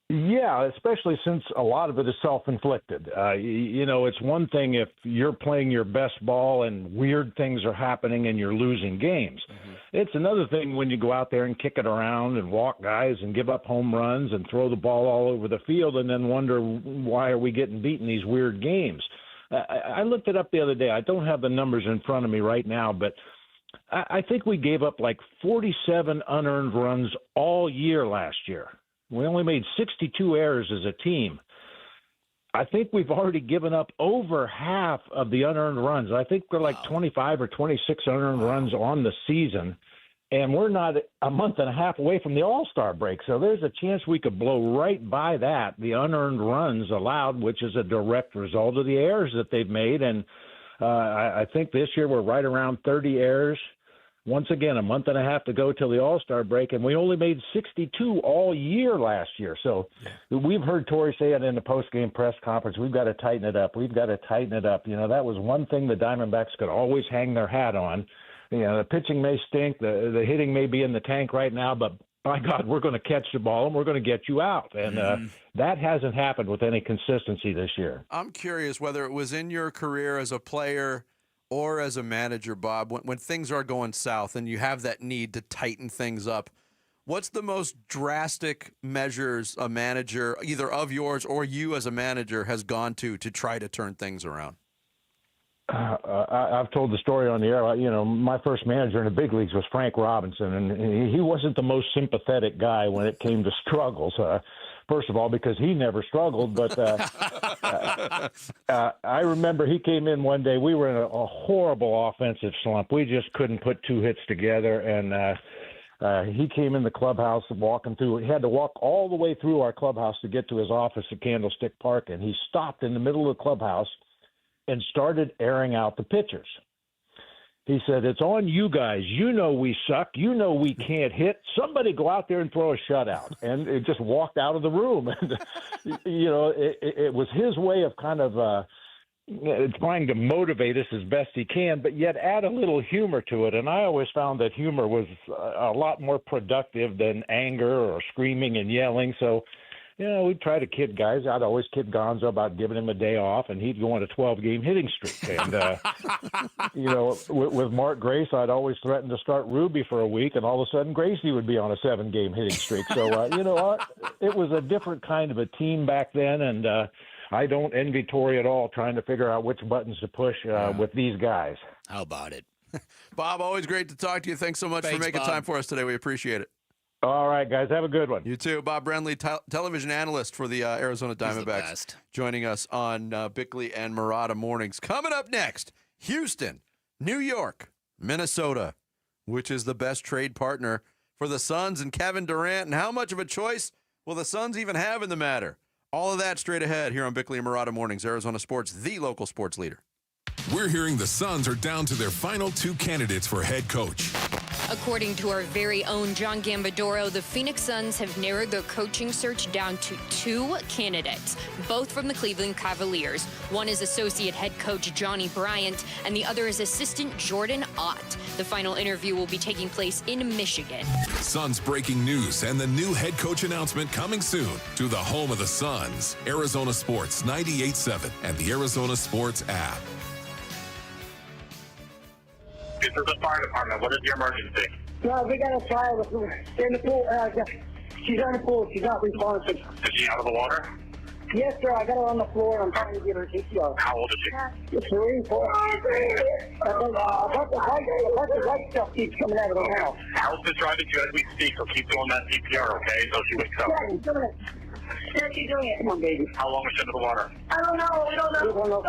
S9: Yeah, especially since a lot of it is self-inflicted. It's one thing if you're playing your best ball and weird things are happening and you're losing games. Mm-hmm. It's another thing when you go out there and kick it around and walk guys and give up home runs and throw the ball all over the field and then wonder why are we getting beaten these weird games. I looked it up the other day. I don't have the numbers in front of me right now, but I think we gave up like 47 unearned runs all year last year. We only made 62 errors as a team. I think we've already given up over half of the unearned runs. I think we're like 25 or 26 unearned runs on the season, and we're not a month and a half away from the All-Star break. So there's a chance we could blow right by that, the unearned runs allowed, which is a direct result of the errors that they've made. And I think this year we're right around 30 errors. Once again, a month and a half to go till the All-Star break, and we only made 62 all year last year. So we've heard Torrey say it in the post-game press conference, we've got to tighten it up. We've got to tighten it up. That was one thing the Diamondbacks could always hang their hat on. The pitching may stink, the hitting may be in the tank right now, but by God, we're going to catch the ball and we're going to get you out. And that hasn't happened with any consistency this year.
S6: I'm curious whether it was in your career as a player or as a manager, Bob, when things are going south and you have that need to tighten things up, what's the most drastic measures a manager, either of yours or you as a manager, has gone to try to turn things around?
S9: I've told the story on the air. My first manager in the big leagues was Frank Robinson, and he wasn't the most sympathetic guy when it came to struggles. First of all, because he never struggled, but I remember he came in one day. We were in a horrible offensive slump. We just couldn't put 2 hits together, and he came in the clubhouse walking through. He had to walk all the way through our clubhouse to get to his office at Candlestick Park, and he stopped in the middle of the clubhouse and started airing out the pitchers. He said, it's on you guys. We suck. We can't hit. Somebody go out there and throw a shutout. And it just walked out of the room. And, it was his way of kind of trying to motivate us as best he can, but yet add a little humor to it. And I always found that humor was a lot more productive than anger or screaming and yelling. So, we'd try to kid guys. I'd always kid Gonzo about giving him a day off, and he'd go on a 12-game hitting streak. And, with Mark Grace, I'd always threaten to start Ruby for a week, and all of a sudden Gracie would be on a 7-game hitting streak. So, it was a different kind of a team back then, and I don't envy Torrey at all trying to figure out which buttons to push with these guys.
S1: How about it?
S6: Bob, always great to talk to you. Thanks so much for making time for us today. We appreciate it.
S9: All right, guys. Have a good one.
S6: You too. Bob Brenley, television analyst for the Arizona Diamondbacks, joining us on Bickley and Murata Mornings. Coming up next, Houston, New York, Minnesota, which is the best trade partner for the Suns and Kevin Durant, and how much of a choice will the Suns even have in the matter? All of that straight ahead here on Bickley and Murata Mornings, Arizona Sports, the local sports leader.
S4: We're hearing the Suns are down to their final 2 candidates for head coach.
S13: According to our very own John Gambadoro, the Phoenix Suns have narrowed their coaching search down to 2 candidates, both from the Cleveland Cavaliers. One is associate head coach Johnny Bryant, and the other is assistant Jordan Ott. The final interview will be taking place in Michigan.
S4: Suns breaking news and the new head coach announcement coming soon to the home of the Suns. Arizona Sports 98.7 and the Arizona Sports app.
S15: This is the fire department. What is your emergency?
S17: No, we got a fire in the pool. She's on the pool. She's not responsive.
S15: Is she out of the water?
S17: Yes, sir. I got her on the floor, and I'm trying to get her CPR.
S15: How old is she?
S17: 3, 4. The white stuff keeps coming out of the house.
S15: Help is driving to you as we speak, so keep doing that CPR, okay, until she wakes up.
S17: Yeah, she's doing it. Come on, baby.
S15: How long was she under the water?
S17: I don't know. We don't know. We don't know.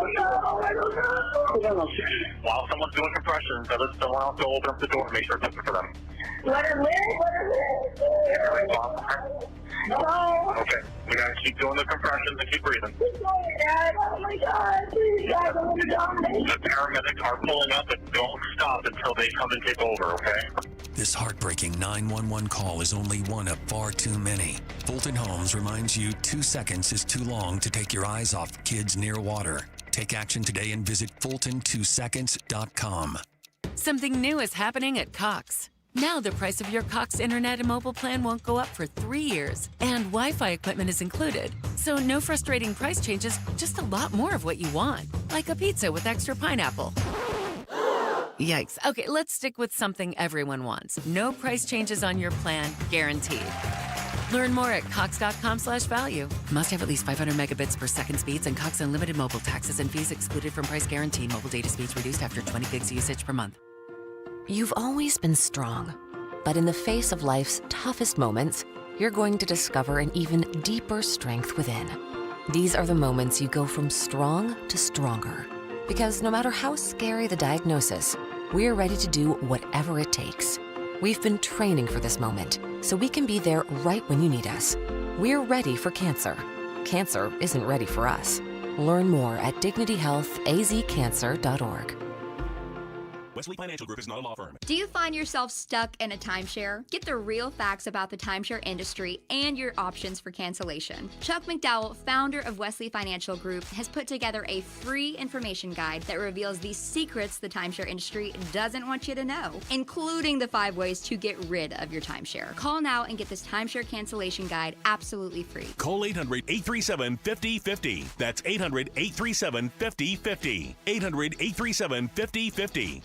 S15: While someone's doing compressions, let someone else go open up the door and make sure it's open for them.
S17: Let her live. No.
S15: Okay, we gotta keep doing the compressions and keep breathing.
S17: Dad, oh my God, please, Dad, I'm gonna die.
S15: The paramedics are pulling up, but don't stop until they come and take over, okay?
S18: This heartbreaking 911 call is only one of far too many. Fulton Homes reminds you 2 seconds is too long to take your eyes off kids near water. Take action today and visit Fulton2seconds.com.
S19: Something new is happening at Cox. Now the price of your Cox internet and mobile plan won't go up for 3 years, and Wi-Fi equipment is included. So no frustrating price changes, just a lot more of what you want, like a pizza with extra pineapple. Yikes. Okay, let's stick with something everyone wants. No price changes on your plan, guaranteed. Learn more at cox.com/value. Must have at least 500 megabits per second speeds and Cox Unlimited mobile taxes and fees excluded from price guarantee. Mobile data speeds reduced after 20 gigs usage per month.
S20: You've always been strong, but in the face of life's toughest moments, you're going to discover an even deeper strength within. These are the moments you go from strong to stronger. Because no matter how scary the diagnosis, we're ready to do whatever it takes. We've been training for this moment, so we can be there right when you need us. We're ready for cancer. Cancer isn't ready for us. Learn more at dignityhealthazcancer.org.
S21: Wesley Financial Group is not a law firm.
S29: Do you find yourself stuck in a timeshare? Get the real facts about the timeshare industry and your options for cancellation. Chuck McDowell, founder of Wesley Financial Group, has put together a free information guide that reveals the secrets the timeshare industry doesn't want you to know, including the 5 ways to get rid of your timeshare. Call now and get this timeshare cancellation guide absolutely free.
S21: Call 800-837-5050. That's 800-837-5050. 800-837-5050.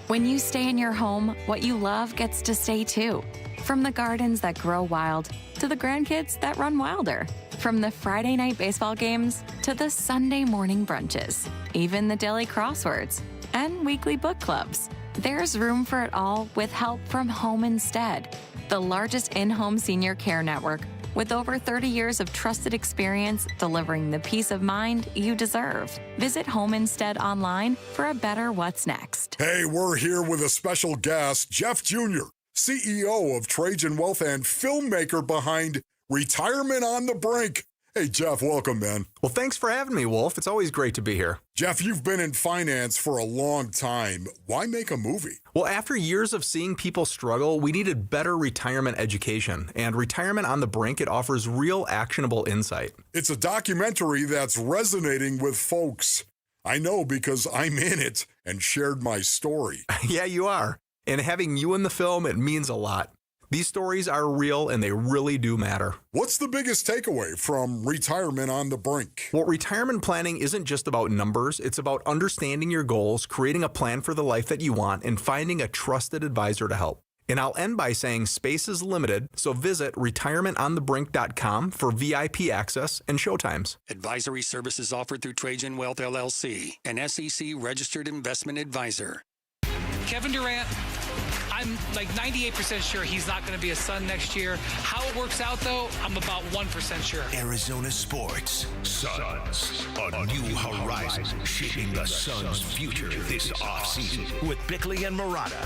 S30: When you stay in your home, what you love gets to stay too. From the gardens that grow wild to the grandkids that run wilder. From the Friday night baseball games to the Sunday morning brunches. Even the daily crosswords and weekly book clubs. There's room for it all with help from Home Instead, the largest in-home senior care network with over 30 years of trusted experience delivering the peace of mind you deserve. Visit Home Instead online for a better what's next.
S31: Hey, we're here with a special guest, Jeff Jr., CEO of Trajan Wealth and filmmaker behind Retirement on the Brink. Hey, Jeff, welcome, man.
S32: Well, thanks for having me, Wolf. It's always great to be here.
S31: Jeff, you've been in finance for a long time. Why make a movie?
S32: Well, after years of seeing people struggle, we needed better retirement education. And Retirement on the Brink, it offers real actionable insight.
S31: It's a documentary that's resonating with folks. I know because I'm in it and shared my story.
S32: Yeah, you are. And having you in the film, it means a lot. These stories are real and they really do matter.
S31: What's the biggest takeaway from Retirement on the Brink?
S32: Well, retirement planning isn't just about numbers. It's about understanding your goals, creating a plan for the life that you want, and finding a trusted advisor to help. And I'll end by saying space is limited, so visit retirementonthebrink.com for VIP access and showtimes.
S33: Advisory services offered through Trajan Wealth, LLC, an SEC registered investment advisor.
S34: Kevin Durant,
S2: I'm like 98% sure he's not going to be a Sun next year. How it works out, though, I'm about 1% sure.
S5: Arizona sports. Suns. A new horizon shaping the Suns' future this offseason with Bickley and Murata.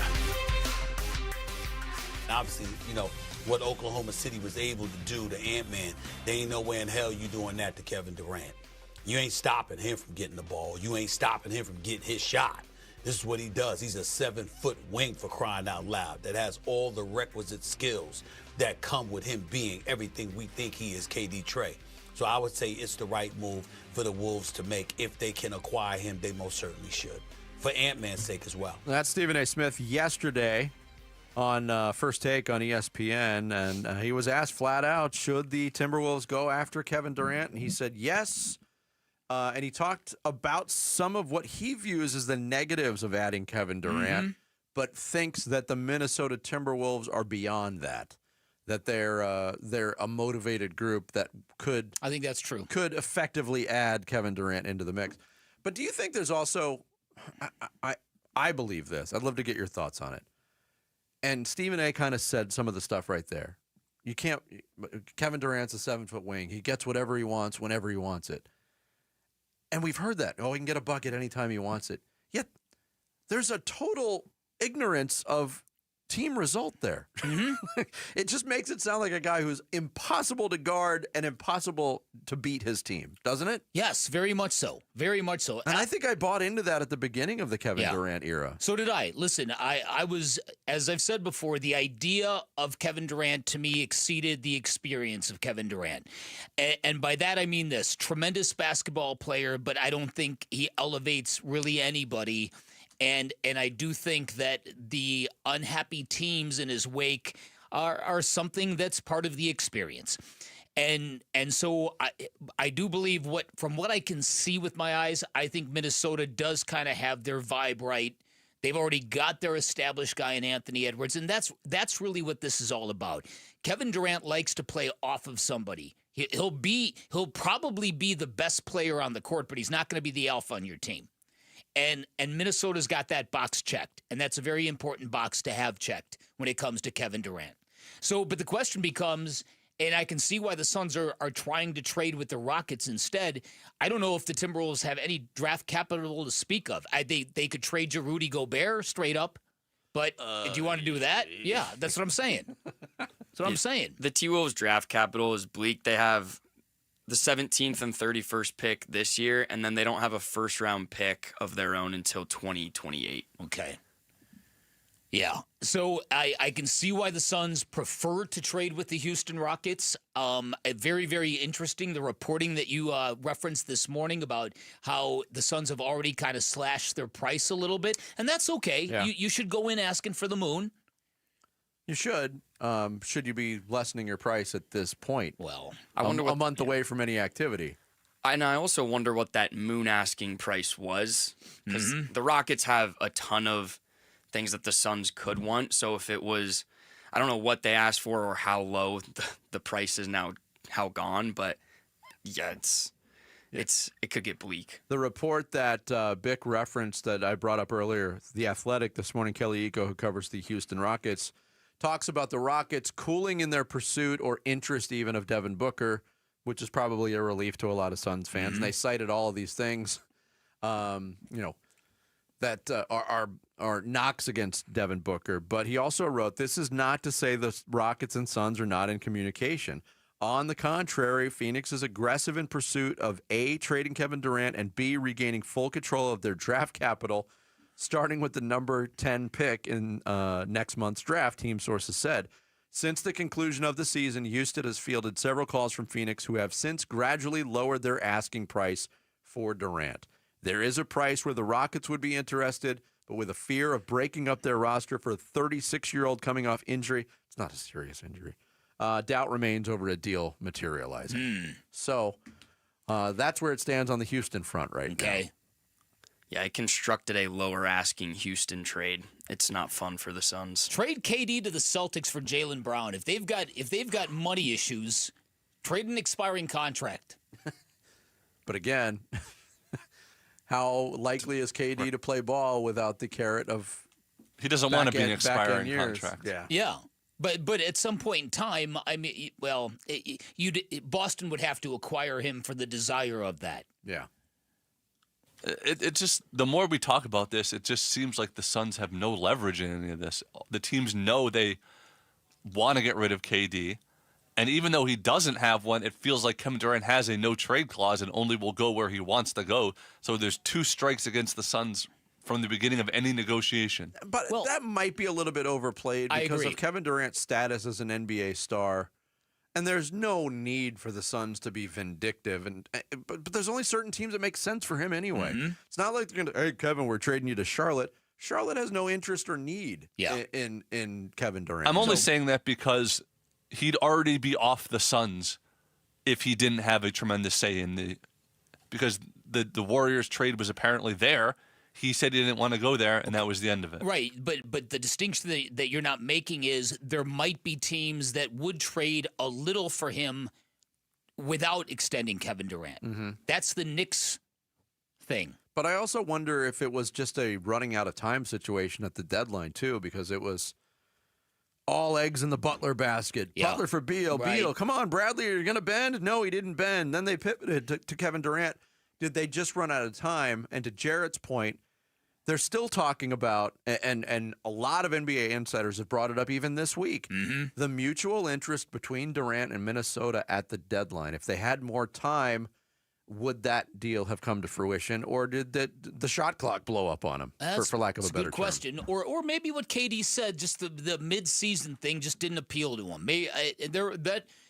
S7: Obviously, what Oklahoma City was able to do to Ant-Man, there ain't no way in hell you doing that to Kevin Durant. You ain't stopping him from getting the ball. You ain't stopping him from getting his shot. This is what he does. He's a 7-foot wing, for crying out loud, that has all the requisite skills that come with him being everything we think he is, KD Trey. So I would say it's the right move for the Wolves to make. If they can acquire him, they most certainly should, for Ant-Man's sake as well.
S6: That's Stephen A. Smith yesterday on First Take on ESPN, and he was asked flat out, should the Timberwolves go after Kevin Durant? And he said yes. And he talked about some of what he views as the negatives of adding Kevin Durant, but thinks that the Minnesota Timberwolves are beyond that. That they're a motivated group that could,
S1: I think that's true,
S6: could effectively add Kevin Durant into the mix. But do you think there's also, I believe this. I'd love to get your thoughts on it. And Stephen A. kind of said some of the stuff right there. You can't. Kevin Durant's a 7-foot wing. He gets whatever he wants whenever he wants it. And we've heard that. Oh, he can get a bucket anytime he wants it. Yet there's a total ignorance of team result there. It just makes it sound like a guy who's impossible to guard and impossible to beat his team, doesn't it?
S1: Yes, very much so. Very much so.
S6: And I think I bought into that at the beginning of the Kevin Durant era.
S1: So did I. Listen, I was, as I've said before, the idea of Kevin Durant to me exceeded the experience of Kevin Durant. And by that I mean this, tremendous basketball player, but I don't think he elevates really anybody. And I do think that the unhappy teams in his wake are something that's part of the experience. And so I do believe from what I can see with my eyes, I think Minnesota does kind of have their vibe right. They've already got their established guy in Anthony Edwards, and that's really what this is all about. Kevin Durant likes to play off of somebody. He'll probably be the best player on the court, but he's not going to be the alpha on your team. And Minnesota's got that box checked, and that's a very important box to have checked when it comes to Kevin Durant. So, but the question becomes, and I can see why the Suns are trying to trade with the Rockets instead. I don't know if the Timberwolves have any draft capital to speak of. They could trade you Rudy Gobert straight up, but do you want to do that? Yeah, that's what I'm saying. That's what I'm saying.
S3: The T-Wolves draft capital is bleak. They have the 17th and 31st pick this year, and then they don't have a first-round pick of their own until 2028.
S1: Okay. Yeah. So I can see why the Suns prefer to trade with the Houston Rockets. Very, very interesting, the reporting that you referenced this morning about how the Suns have already kind of slashed their price a little bit, and that's okay.
S6: Yeah.
S1: You should go in asking for the moon.
S6: You should. Should you be lessening your price at this point?
S1: Well,
S3: I wonder
S6: a month away from any activity.
S3: And I also wonder what that moon asking price was, because the Rockets have a ton of things that the Suns could want. So if it was, I don't know what they asked for or how low the price is now, how gone, but yeah, it could get bleak.
S6: The report that Bick referenced that I brought up earlier, The Athletic this morning, Kelly Iko, who covers the Houston Rockets, talks about the Rockets cooling in their pursuit or interest even of Devin Booker, which is probably a relief to a lot of Suns fans. And they cited all of these things, that are knocks against Devin Booker. But he also wrote, this is not to say the Rockets and Suns are not in communication. On the contrary, Phoenix is aggressive in pursuit of A, trading Kevin Durant, and B, regaining full control of their draft capital, starting with the number 10 pick in next month's draft, team sources said. Since the conclusion of the season, Houston has fielded several calls from Phoenix who have since gradually lowered their asking price for Durant. There is a price where the Rockets would be interested, but with a fear of breaking up their roster for a 36-year-old coming off injury, it's not a serious injury, doubt remains over a deal materializing. So that's where it stands on the Houston front right now.
S3: Yeah, I constructed a lower asking Houston trade. It's not fun for the Suns.
S1: Trade KD to the Celtics for Jaylen Brown. If they've got money issues, trade an expiring contract.
S6: But again, how likely is KD to play ball without the carrot of
S8: He doesn't want to be an expiring contract.
S1: Yeah. But at some point in time, I mean, well, Boston would have to acquire him for the desire of that.
S6: Yeah.
S8: It just, the more we talk about this, it just seems like the Suns have no leverage in any of this. The teams know they want to get rid of KD, and even though he doesn't have one, it feels like Kevin Durant has a no-trade clause and only will go where he wants to go. So there's 2 strikes against the Suns from the beginning of any negotiation.
S6: But that might be a little bit overplayed because of Kevin Durant's status as an NBA star. And there's no need for the Suns to be vindictive. But there's only certain teams that make sense for him anyway.
S1: Mm-hmm.
S6: It's not like they're going to, hey, Kevin, we're trading you to Charlotte. Charlotte has no interest or need in Kevin Durant.
S8: I'm only saying that because he'd already be off the Suns if he didn't have a tremendous say in the – because the Warriors trade was apparently there. He said he didn't want to go there, and that was the end of it.
S1: Right, but the distinction that you're not making is there might be teams that would trade a little for him without extending Kevin Durant.
S6: Mm-hmm.
S1: That's the Knicks thing.
S6: But I also wonder if it was just a running out of time situation at the deadline, too, because it was all eggs in the Butler basket.
S1: Yeah.
S6: Butler for Beal.
S1: Right.
S6: Beal, come on, Bradley, are you going to bend? No, he didn't bend. Then they pivoted to Kevin Durant. Did they just run out of time? And to Jarrett's point, they're still talking about, and a lot of NBA insiders have brought it up even this week, the mutual interest between Durant and Minnesota at the deadline. If they had more time, would that deal have come to fruition, or did the shot clock blow up on him, for lack of a better
S1: good question. Or maybe what KD said, just the mid-season thing just didn't appeal to him. Maybe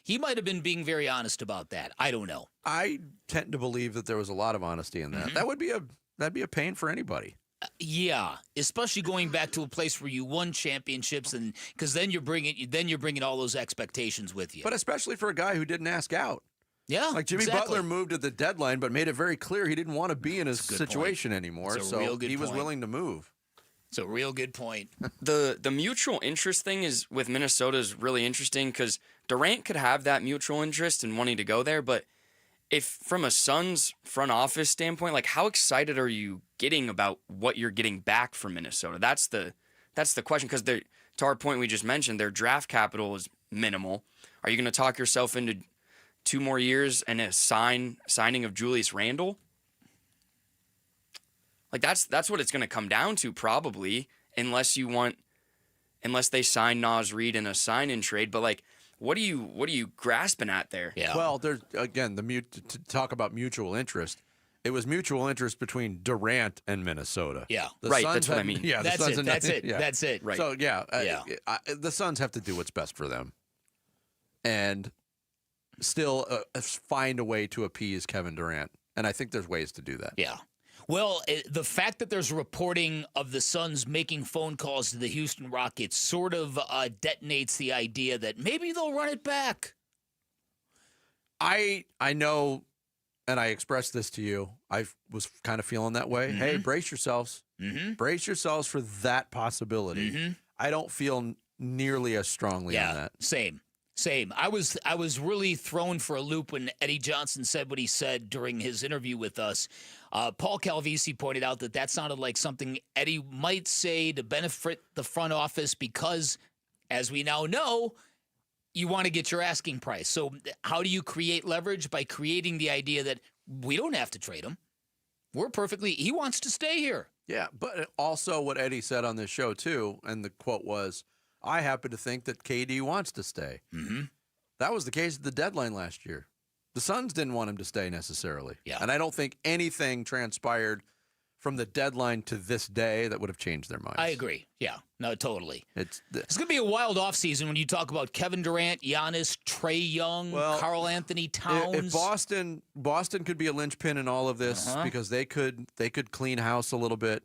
S1: he might have been being very honest about that. I don't know.
S6: I tend to believe that there was a lot of honesty in that. That'd be a pain for anybody.
S1: Yeah, especially going back to a place where you won championships, and because then you're bringing all those expectations with you.
S6: But especially for a guy who didn't ask out.
S1: Yeah,
S6: like Jimmy
S1: exactly.
S6: Butler moved at the deadline, but made it very clear he didn't want to be in his situation anymore. So he was willing to move.
S1: It's a real good point.
S3: The mutual interest thing is with Minnesota is really interesting because Durant could have that mutual interest in wanting to go there, but if from a Suns front office standpoint, like how excited are you getting about what you're getting back from Minnesota? That's the question, because to our point we just mentioned, their draft capital is minimal. Are you going to talk yourself into 2 more years and a signing of Julius Randle? Like that's what it's going to come down to probably, unless they sign Naz Reid in a sign-in trade. But like, what are you grasping at there?
S1: Yeah.
S6: Well, there's again to talk about mutual interest. It was mutual interest between Durant and Minnesota.
S1: Yeah,
S3: right. That's what I mean.
S6: Yeah,
S1: that's it.
S6: Yeah.
S1: That's it.
S3: Right.
S6: So the Suns have to do what's best for them, and still find a way to appease Kevin Durant. And I think there's ways to do that.
S1: Yeah. Well, the fact that there's reporting of the Suns making phone calls to the Houston Rockets sort of detonates the idea that maybe they'll run it back.
S6: I know, and I expressed this to you, I was kind of feeling that way. Hey, brace yourselves. Brace yourselves for that possibility. I don't feel nearly as strongly on that.
S1: Same. I was really thrown for a loop when Eddie Johnson said what he said during his interview with us. Paul Calvisi pointed out that sounded like something Eddie might say to benefit the front office because, as we now know, you want to get your asking price. So how do you create leverage? By creating the idea that we don't have to trade him. He wants to stay here.
S6: Yeah, but also what Eddie said on this show, too, and the quote was, I happen to think that KD wants to stay. That was the case at the deadline last year. The Suns didn't want him to stay necessarily.
S1: Yeah.
S6: And I don't think anything transpired from the deadline to this day that would have changed their minds.
S1: I agree. Yeah, no, totally.
S6: It's
S1: going to be a wild offseason when you talk about Kevin Durant, Giannis, Trae Young, Karl Anthony Towns.
S6: If Boston could be a linchpin in all of this because they could clean house a little bit.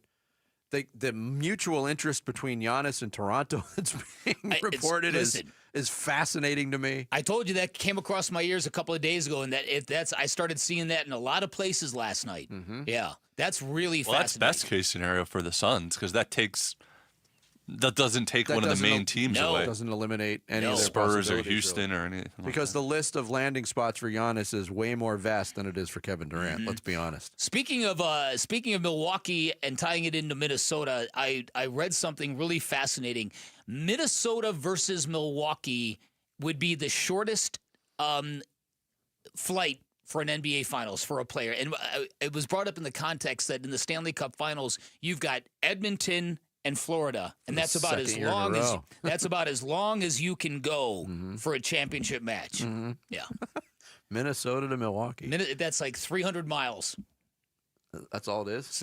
S6: The mutual interest between Giannis and Toronto that's being reported is fascinating to me.
S1: I told you that came across my ears a couple of days ago, and I started seeing that in a lot of places last night. Yeah, that's really fascinating.
S8: That's best case scenario for the Suns because that takes That doesn't take one of the main teams away.
S6: It doesn't eliminate any of their
S8: Spurs or
S6: possibilities,
S8: Houston
S6: really.
S8: or anything.
S6: Because the list of landing spots for Giannis is way more vast than it is for Kevin Durant. Let's be honest.
S1: Speaking of Milwaukee and tying it into Minnesota, I read something really fascinating. Minnesota versus Milwaukee would be the shortest flight for an NBA Finals for a player. And it was brought up in the context that in the Stanley Cup Finals, you've got Edmonton and Florida, and that's about as long as you can go for a championship match. Yeah.
S6: Minnesota to Milwaukee.
S1: That's like 300 miles.
S6: That's all it is?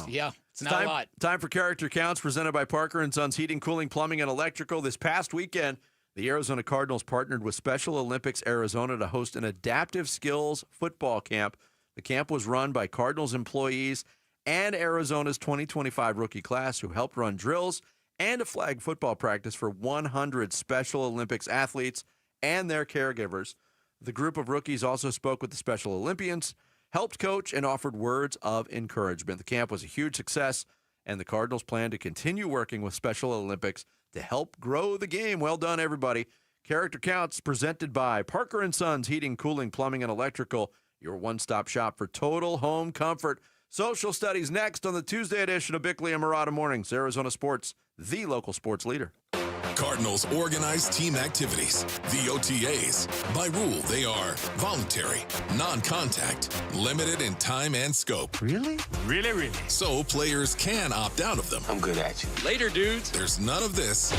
S1: Yeah, it's not a lot.
S6: Time for Character Counts, presented by Parker & Sons Heating, Cooling, Plumbing, and Electrical. This past weekend, the Arizona Cardinals partnered with Special Olympics Arizona to host an adaptive skills football camp. The camp was run by Cardinals employees and Arizona's 2025 rookie class, who helped run drills and a flag football practice for 100 Special Olympics athletes and their caregivers. The group of rookies also spoke with the Special Olympians, helped coach, and offered words of encouragement. The camp was a huge success, and the Cardinals plan to continue working with Special Olympics to help grow the game. Well done, everybody. Character Counts, presented by Parker & Sons Heating, Cooling, Plumbing, and Electrical, your one-stop shop for total home comfort. Social Studies next on the Tuesday edition of Bickley and Murata Mornings. Arizona Sports, the local sports leader.
S4: Cardinals organize team activities, the OTAs. By rule, they are voluntary, non-contact, limited in time and scope.
S5: Really? Really?
S4: So players can opt out of them.
S5: I'm good at you.
S4: Later, dudes. There's none of this.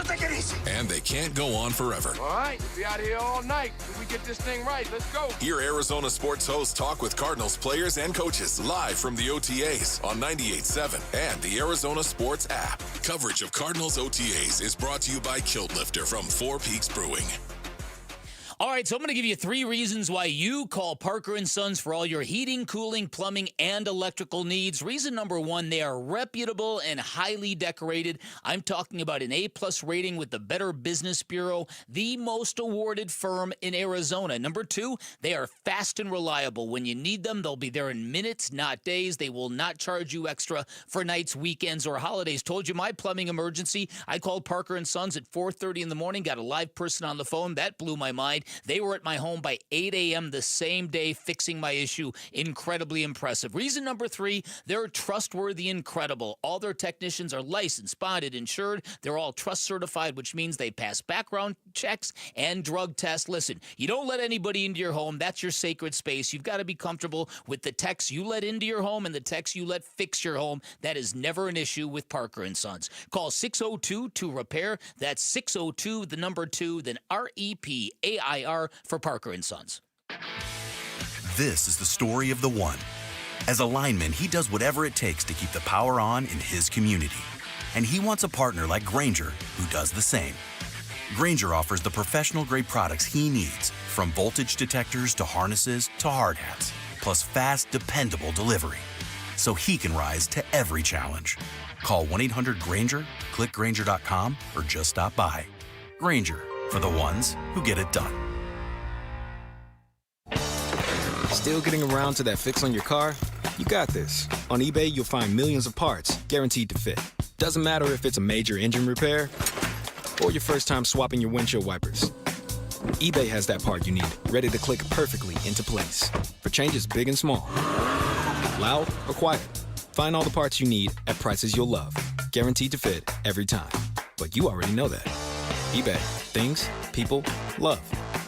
S5: Take it easy.
S4: And they can't go on forever.
S9: All right, we'll be out here all night. If we get this thing right, let's go.
S4: Hear Arizona sports hosts talk with Cardinals players and coaches live from the OTAs on 98.7 and the Arizona Sports app. Coverage of Cardinals OTAs is brought to you by Kilt Lifter from Four Peaks Brewing.
S1: All right, so I'm going to give you 3 reasons why you call Parker & Sons for all your heating, cooling, plumbing, and electrical needs. Reason number 1, they are reputable and highly decorated. I'm talking about an A+ rating with the Better Business Bureau, the most awarded firm in Arizona. Number 2, they are fast and reliable. When you need them, they'll be there in minutes, not days. They will not charge you extra for nights, weekends, or holidays. Told you my plumbing emergency. I called Parker & Sons at 4:30 in the morning, got a live person on the phone. That blew my mind. They were at my home by 8 a.m. the same day fixing my issue. Incredibly impressive. Reason number 3, they're trustworthy and credible. All their technicians are licensed, bonded, insured. They're all trust certified, which means they pass background checks and drug tests. Listen, you don't let anybody into your home. That's your sacred space. You've got to be comfortable with the techs you let into your home and the techs you let fix your home. That is never an issue with Parker & Sons. Call 602-2REPAIR. That's 602, the number 2, then REPAIR for Parker & Sons.
S10: This is the story of the one. As a lineman, he does whatever it takes to keep the power on in his community. And he wants a partner like Grainger who does the same. Grainger offers the professional-grade products he needs, from voltage detectors to harnesses to hard hats, plus fast, dependable delivery, so he can rise to every challenge. Call 1-800-GRAINGER, click Grainger.com, or just stop by. Grainger, for the ones who get it done.
S11: Still getting around to that fix on your car? You got this. On eBay, you'll find millions of parts, guaranteed to fit. Doesn't matter if it's a major engine repair or your first time swapping your windshield wipers. eBay has that part you need, ready to click perfectly into place for changes big and small. Loud or quiet, find all the parts you need at prices you'll love. Guaranteed to fit every time. But you already know that. eBay. Things, people, love.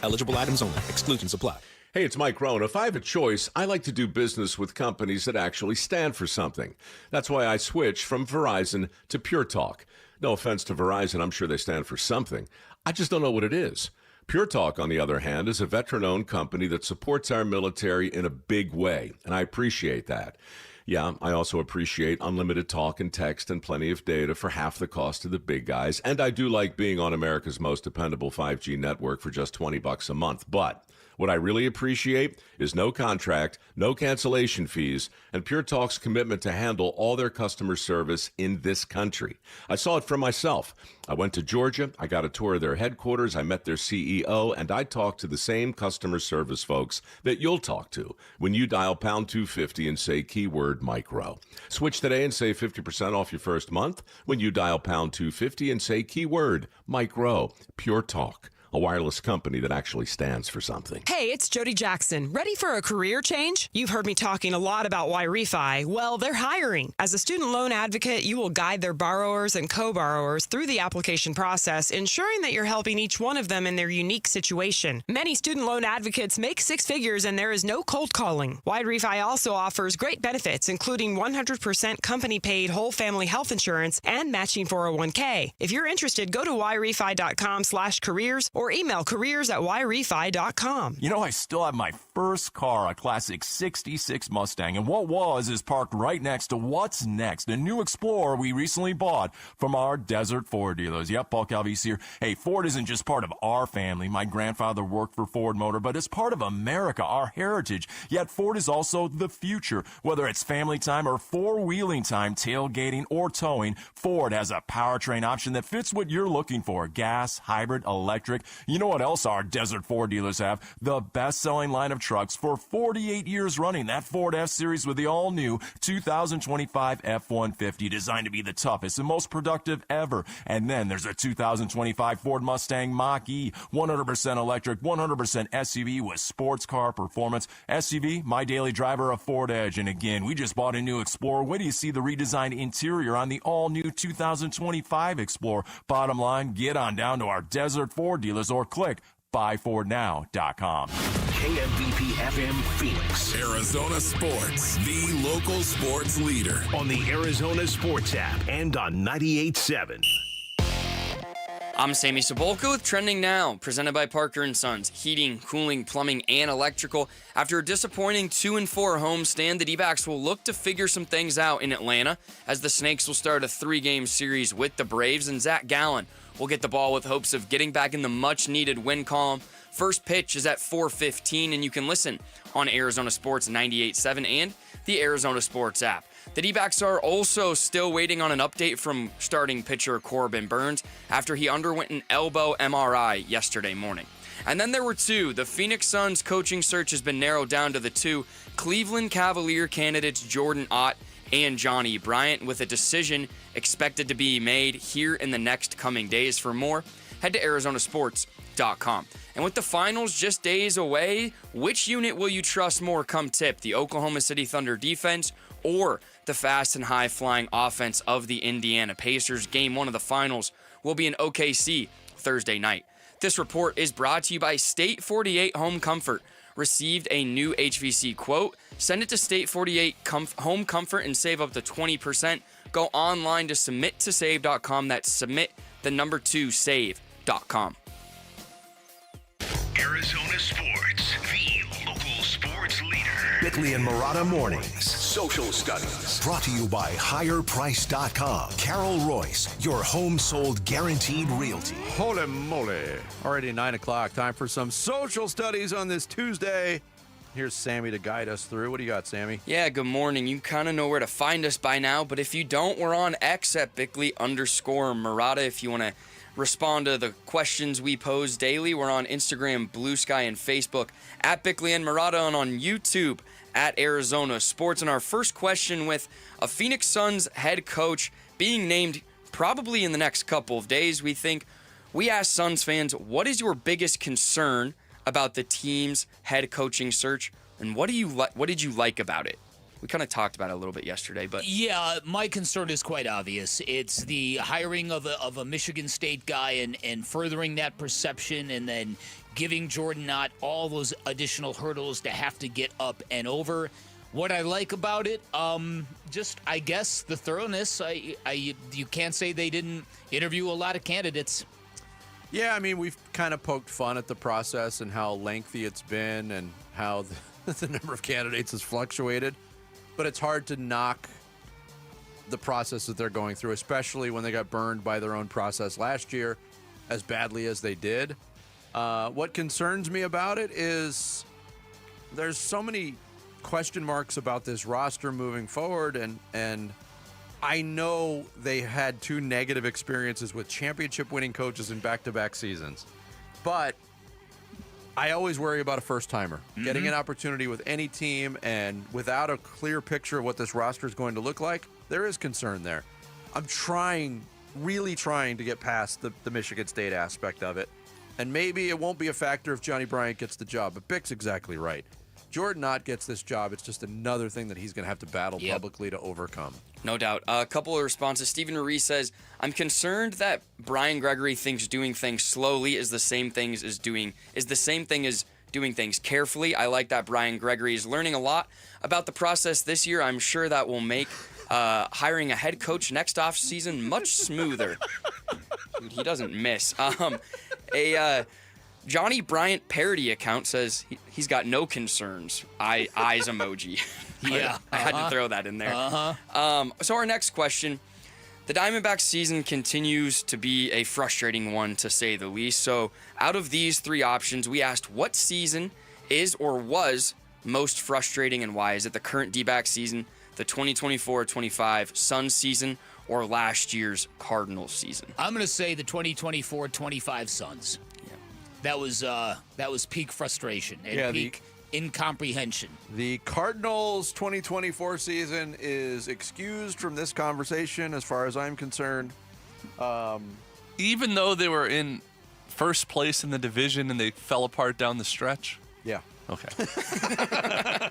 S11: Eligible items only. Exclusions apply.
S12: Hey, it's Mike Rohn. If I have a choice, I like to do business with companies that actually stand for something. That's why I switched from Verizon to Pure Talk. No offense to Verizon, I'm sure they stand for something. I just don't know what it is. Pure Talk, on the other hand, is a veteran-owned company that supports our military in a big way, and I appreciate that. Yeah, I also appreciate unlimited talk and text and plenty of data for half the cost of the big guys, and I do like being on America's most dependable 5G network for just $20 a month, but What I really appreciate is no contract, no cancellation fees, and Pure Talk's commitment to handle all their customer service in this country. I saw it for myself. I went to Georgia, I got a tour of their headquarters, I met their CEO, and I talked to the same customer service folks that you'll talk to when you dial pound 250 and say keyword micro. Switch today and save 50% off your first month when you dial pound 250 and say keyword micro. Pure Talk, a wireless company that actually stands for something.
S13: Hey, it's Jodie Jackson. Ready for a career change? You've heard me talking a lot about Y-Refi. Well, they're hiring. As a student loan advocate, you will guide their borrowers and co-borrowers through the application process, ensuring that you're helping each one of them in their unique situation. Many student loan advocates make six figures and there is no cold calling. Y-Refi also offers great benefits, including 100% company-paid whole family health insurance and matching 401k. If you're interested, go to yrefi.com/careers or email careers@yrefi.com.
S21: You know, I still have my first car, a classic 66 Mustang, and what was is parked right next to what's next, a new Explorer we recently bought from our Desert Ford dealers. Yep, Paul Calvise here. Hey, Ford isn't just part of our family. My grandfather worked for Ford Motor, but it's part of America, our heritage. Yet Ford is also the future. Whether it's family time or four-wheeling time, tailgating or towing, Ford has a powertrain option that fits what you're looking for. Gas, hybrid, electric. You know what else our Desert Ford dealers have? The best-selling line of trucks for 48 years running. That Ford F-Series with the all-new 2025 F-150, designed to be the toughest and most productive ever. And then there's a 2025 Ford Mustang Mach-E, 100% electric, 100% SUV with sports car performance. SUV, my daily driver, a Ford Edge. And again, we just bought a new Explorer. Wait till you see the redesigned interior on the all-new 2025 Explorer. Bottom line, get on down to our Desert Ford dealers or click buyfordnow.com.
S5: KMVP FM Phoenix.
S4: Arizona Sports, the local sports leader.
S5: On the Arizona Sports app and on 98.7.
S3: I'm Sammy Cebulka with Trending Now, presented by Parker & Sons, heating, cooling, plumbing, and electrical. After a disappointing 2-4 homestand, the D-backs will look to figure some things out in Atlanta, as the Snakes will start a 3-game series with the Braves, and Zach Gallen will get the ball with hopes of getting back in the much-needed win column. First pitch is at 4:15, and you can listen on Arizona Sports 98.7 and the Arizona Sports app. The D-backs are also still waiting on an update from starting pitcher Corbin Burns after he underwent an elbow MRI yesterday morning. And then there were two. The Phoenix Suns coaching search has been narrowed down to the two Cleveland Cavalier candidates Jordan Ott and Johnny Bryant, with a decision expected to be made here in the next coming days. For more, head to arizonasports.com. And with the finals just days away, which unit will you trust more come tip? The Oklahoma City Thunder defense or the fast and high-flying offense of the Indiana Pacers? Game 1 of the finals will be in OKC Thursday night. This report is brought to you by State 48 Home Comfort. Received a new HVC quote? Send it to State 48 Home Comfort and save up to 20%. Go online to submittosave.com. That's submit2save.com.
S5: Arizona Sports, the local sports leader. Bickley and Murata Mornings. Social Studies. Brought to you by HigherPrice.com. Carol Royce, your home sold guaranteed realty.
S6: Holy moly. Already 9 o'clock. Time for some social studies on this Tuesday. Here's Sammy to guide us through. What do you got, Sammy?
S3: Yeah, good morning. You kind of know where to find us by now, but if you don't, we're on X at Bickley_Murata. If you want to respond to the questions we pose daily, we're on Instagram, Blue Sky, and Facebook at Bickley and Murata, and on YouTube at Arizona Sports. And our first question, with a Phoenix Suns head coach being named probably in the next couple of days, we asked Suns fans, what is your biggest concern about the team's head coaching search, and what did you like about it? We kind of talked about it a little bit yesterday, but
S1: yeah, my concern is quite obvious. It's the hiring of a Michigan State guy and furthering that perception, and then giving Jordan Ott all those additional hurdles to have to get up and over. What I like about it, just I guess the thoroughness. You can't say they didn't interview a lot of candidates.
S6: Yeah, I mean, we've kind of poked fun at the process and how lengthy it's been and how the number of candidates has fluctuated. But it's hard to knock the process that they're going through, especially when they got burned by their own process last year as badly as they did. What concerns me about it is there's so many question marks about this roster moving forward, and I know they had 2 negative experiences with championship-winning coaches in back-to-back seasons, but I always worry about a first-timer. Getting an opportunity with any team and without a clear picture of what this roster is going to look like, there is concern there. I'm really trying to get past the Michigan State aspect of it, and maybe it won't be a factor if Johnny Bryant gets the job, but Bick's exactly right. Jordan Knott gets this job, it's just another thing that he's going to have to battle publicly to overcome.
S3: No doubt. A couple of responses. Stephen Ruiz says, I'm concerned that Brian Gregory thinks doing things slowly is the same thing as doing things carefully. I like that Brian Gregory is learning a lot about the process this year. I'm sure that will make hiring a head coach next offseason much smoother. Dude, he doesn't miss. Johnny Bryant parody account says he's got no concerns. Eyes emoji.
S1: Yeah.
S3: I had to throw that in there. So our next question. The Diamondbacks season continues to be a frustrating one, to say the least. So out of these 3 options, we asked what season is or was most frustrating and why? Is it the current D-back season, the 2024-25 Suns season, or last year's Cardinals season?
S1: I'm going to say the 2024-25 Suns. That was peak frustration and peak incomprehension.
S6: The Cardinals 2024 season is excused from this conversation as far as I'm concerned.
S8: Even though they were in first place in the division and they fell apart down the stretch?
S6: Yeah.
S8: Okay.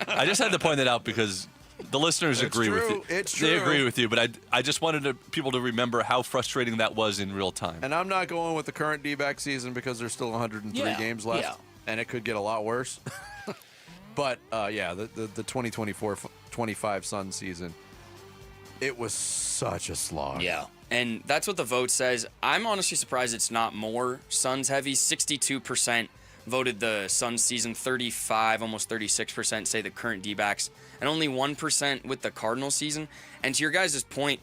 S8: I just had to point that out because the listeners agree with you.
S6: It's true.
S8: They agree with you, but I just wanted people to remember how frustrating that was in real time.
S6: And I'm not going with the current D-back season because there's still 103 games left, and it could get a lot worse. But, the 2024-25 Sun season, it was such a slog.
S3: Yeah. And that's what the vote says. I'm honestly surprised it's not more Suns heavy. 62% voted the Suns season, 35, almost 36% say the current D-backs, and only 1% with the Cardinals season. And to your guys' point,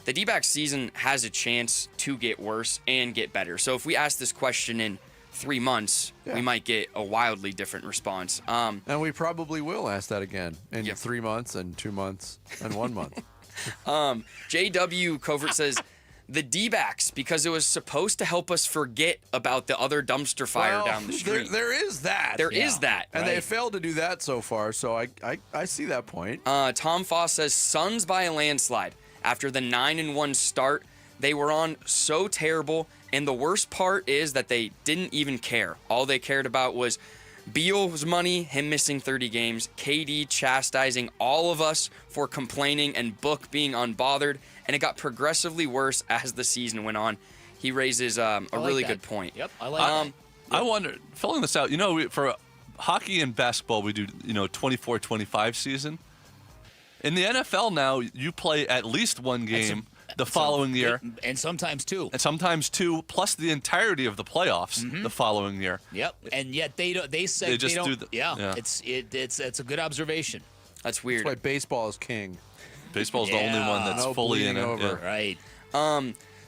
S3: the D-backs season has a chance to get worse and get better. So if we ask this question in 3 months, we might get a wildly different response.
S6: And we probably will ask that again in 3 months and 2 months and 1 month.
S3: JW Covert says, the D-backs, because it was supposed to help us forget about the other dumpster fire down the street.
S6: There is that.
S3: There is that.
S6: And they failed to do that so far, so I see that point.
S3: Tom Foss says, Suns by a landslide. After the 9-1 start, they were on so terrible, and the worst part is that they didn't even care. All they cared about was Beal's money, him missing 30 games, KD chastising all of us for complaining, and Book being unbothered, and it got progressively worse as the season went on. He raises a really good point.
S1: Yep, I like that.
S8: I wonder, filling this out, for hockey and basketball, we do, 24-25 season. In the NFL now, you play at least one game the following year.
S1: And sometimes 2.
S8: And sometimes 2, plus the entirety of the playoffs the following year.
S1: Yep. And yet they don't. They say
S8: they just
S1: don't.
S8: Do the, yeah.
S1: It's a good observation.
S3: That's weird.
S6: That's why baseball is king.
S8: Baseball's the only one that's fully in it.
S6: Over.
S8: Yeah.
S1: Right.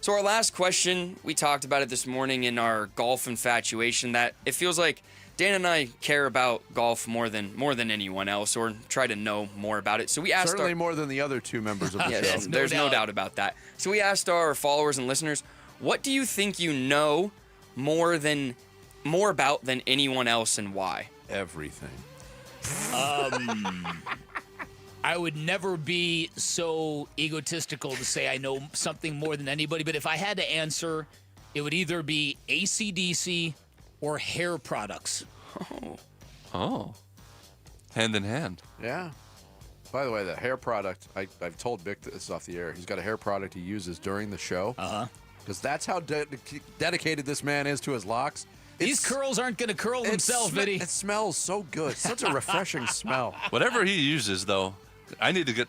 S3: So our last question, we talked about it this morning in our golf infatuation, that it feels like Dan and I care about golf more than anyone else, or try to know more about it. So we asked
S6: certainly more than the other 2 members of the show.
S3: There's no doubt about that. So we asked our followers and listeners, what do you think you know more about than anyone else, and why?
S6: Everything.
S1: I would never be so egotistical to say I know something more than anybody, but if I had to answer, it would either be AC/DC or hair products.
S8: Oh. Hand in hand.
S6: Yeah. By the way, the hair product, I've told Vic this off the air. He's got a hair product he uses during the show. Because that's how dedicated this man is to his locks.
S1: These curls aren't going to curl themselves, Vinny.
S6: It smells so good. Such a refreshing smell.
S8: Whatever he uses, though, I need to get...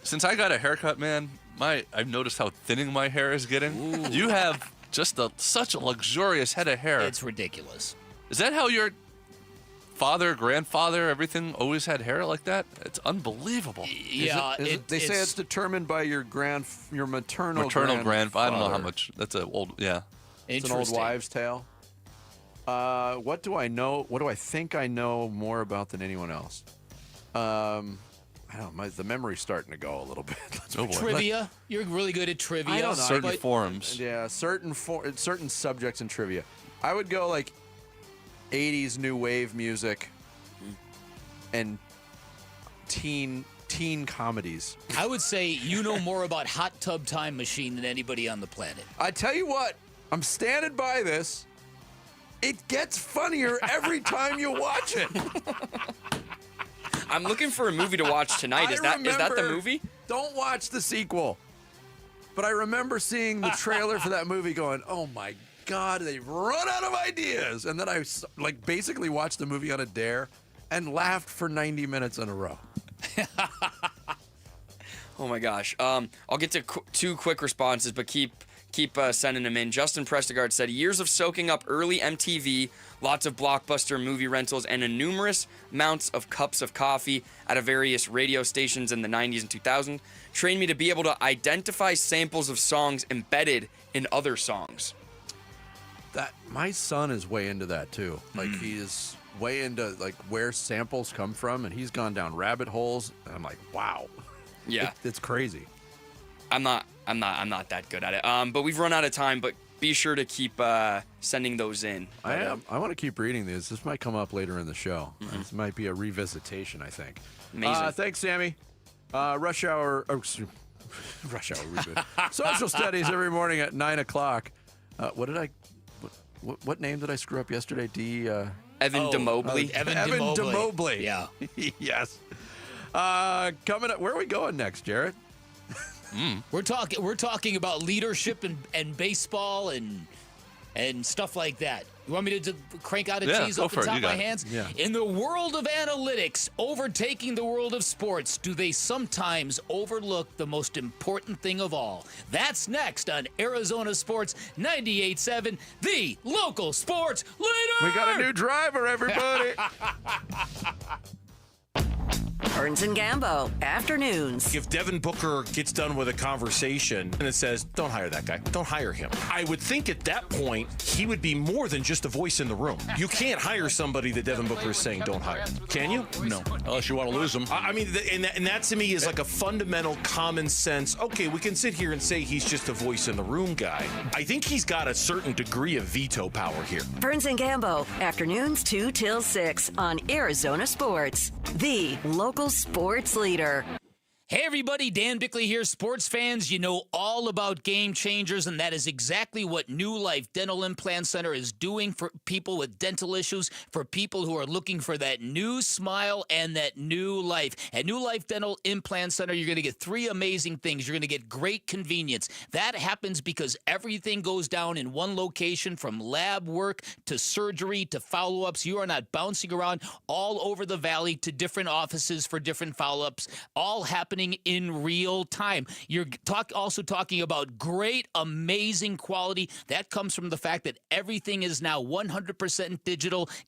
S8: Since I got a haircut, man, I've noticed how thinning my hair is getting. Ooh. You have just such a luxurious head of hair.
S1: It's ridiculous.
S8: Is that how your father, grandfather, everything always had hair like that? It's unbelievable.
S1: Yeah.
S6: They say it's determined by your maternal
S8: grandfather. I don't know how much. That's an old, yeah.
S6: It's an old wives' tale. What do I know? What do I think I know more about than anyone else? I don't know. The memory's starting to go a little bit.
S1: Trivia. You're really good at trivia.
S6: I don't know.
S8: Certain forums.
S6: Yeah, certain subjects in trivia. I would go like 80s new wave music and teen comedies.
S1: I would say you know more about Hot Tub Time Machine than anybody on the planet.
S6: I tell you what, I'm standing by this. It gets funnier every time you watch it.
S3: I'm looking for a movie to watch tonight. Is that the movie?
S6: Don't watch the sequel. But I remember seeing the trailer for that movie going, oh my God, they've run out of ideas. And then I basically watched the movie on a dare and laughed for 90 minutes in a row.
S3: Oh my gosh. I'll get to two quick responses, but keep sending them in. Justin Prestegard said, years of soaking up early MTV, lots of blockbuster movie rentals, and numerous amounts of cups of coffee at various radio stations in the 90s and 2000s trained me to be able to identify samples of songs embedded in other songs.
S6: My son is way into that too. Like he is way into like where samples come from, and he's gone down rabbit holes. And I'm like, wow.
S3: Yeah.
S6: It's crazy.
S3: I'm not that good at it. But we've run out of time, but be sure to keep sending those in.
S6: I want to keep reading these. This might come up later in the show. This might be a revisitation, I think.
S3: Amazing.
S6: Thanks, Sammy. Rush Hour reboot. Social studies every morning at 9 o'clock. What name did I screw up yesterday?
S3: Evan DeMobley.
S1: Evan
S6: DeMobley.
S1: Yeah.
S6: Yes. Coming up, where are we going next, Jarrett?
S1: We're talking about leadership and baseball and stuff like that. You want me to crank out a tease off the top of my hands?
S6: Yeah.
S1: In the world of analytics, overtaking the world of sports, do they sometimes overlook the most important thing of all? That's next on Arizona Sports 98.7, the local sports leader.
S6: We got a new driver, everybody.
S14: Burns and Gambo, afternoons.
S15: If Devin Booker gets done with a conversation and it says, don't hire that guy, don't hire him, I would think at that point he would be more than just a voice in the room. You can't hire somebody that Devin Booker is saying don't hire. Can you?
S16: No, unless you want to lose him.
S15: I mean, and that to me is like a fundamental common sense. Okay, we can sit here and say he's just a voice in the room guy. I think he's got a certain degree of veto power here.
S14: Burns and Gambo, afternoons 2 till 6 on Arizona Sports, the local sports leader.
S1: Hey everybody, Dan Bickley here. Sports fans, you know all about Game Changers, and that is exactly what New Life Dental Implant Center is doing for people with dental issues, for people who are looking for that new smile and that new life. At New Life Dental Implant Center, you're going to get three amazing things. You're going to get great convenience. That happens because everything goes down in one location, from lab work to surgery to follow-ups. You are not bouncing around all over the valley to different offices for different follow-ups, all happening in real time. You're also talking about great, amazing quality. That comes from the fact that everything is now 100%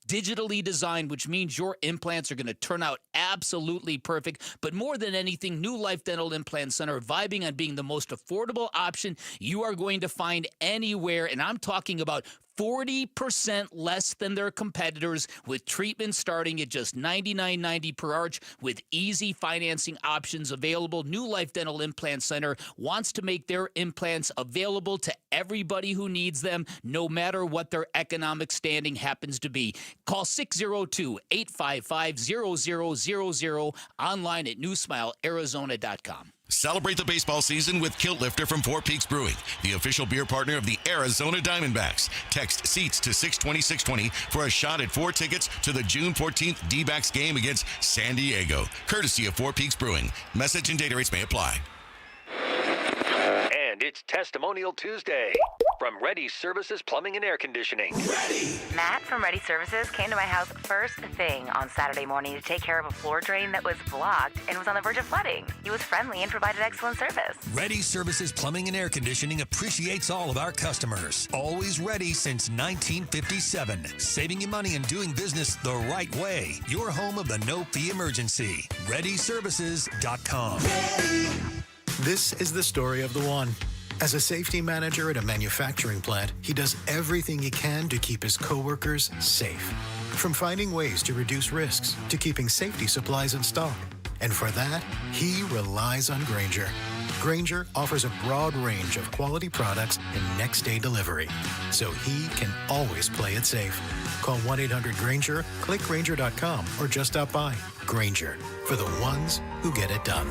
S1: digitally designed, which means your implants are going to turn out absolutely perfect. But more than anything, New Life Dental Implant Center vibing on being the most affordable option you are going to find anywhere. And I'm talking about 40% less than their competitors, with treatment starting at just $99.90 per arch, with easy financing options available. New Life Dental Implant Center wants to make their implants available to everybody who needs them, no matter what their economic standing happens to be. Call 602-855-0000, online at newsmilearizona.com.
S17: Celebrate the baseball season with Kilt Lifter from Four Peaks Brewing, the official beer partner of the Arizona Diamondbacks. Text SEATS to 620-620 for a shot at 4 tickets to the June 14th Dbacks game against San Diego. Courtesy of Four Peaks Brewing. Message and data rates may apply.
S18: And it's Testimonial Tuesday from Ready Services Plumbing and Air Conditioning.
S19: Ready! Matt from Ready Services came to my house first thing on Saturday morning to take care of a floor drain that was blocked and was on the verge of flooding. He was friendly and provided excellent service.
S22: Ready Services Plumbing and Air Conditioning appreciates all of our customers. Always ready since 1957. Saving you money and doing business the right way. Your home of the no-fee emergency. ReadyServices.com.
S23: This is the story of the one.
S16: As a safety manager at a manufacturing plant, he does everything he can to keep his coworkers safe. From finding ways to reduce risks to keeping safety supplies in stock. And for that, he relies on Grainger. Grainger offers a broad range of quality products and next-day delivery, so he can always play it safe. Call 1-800-GRAINGER, click Grainger.com, or just stop by. Grainger, for the ones who get it done.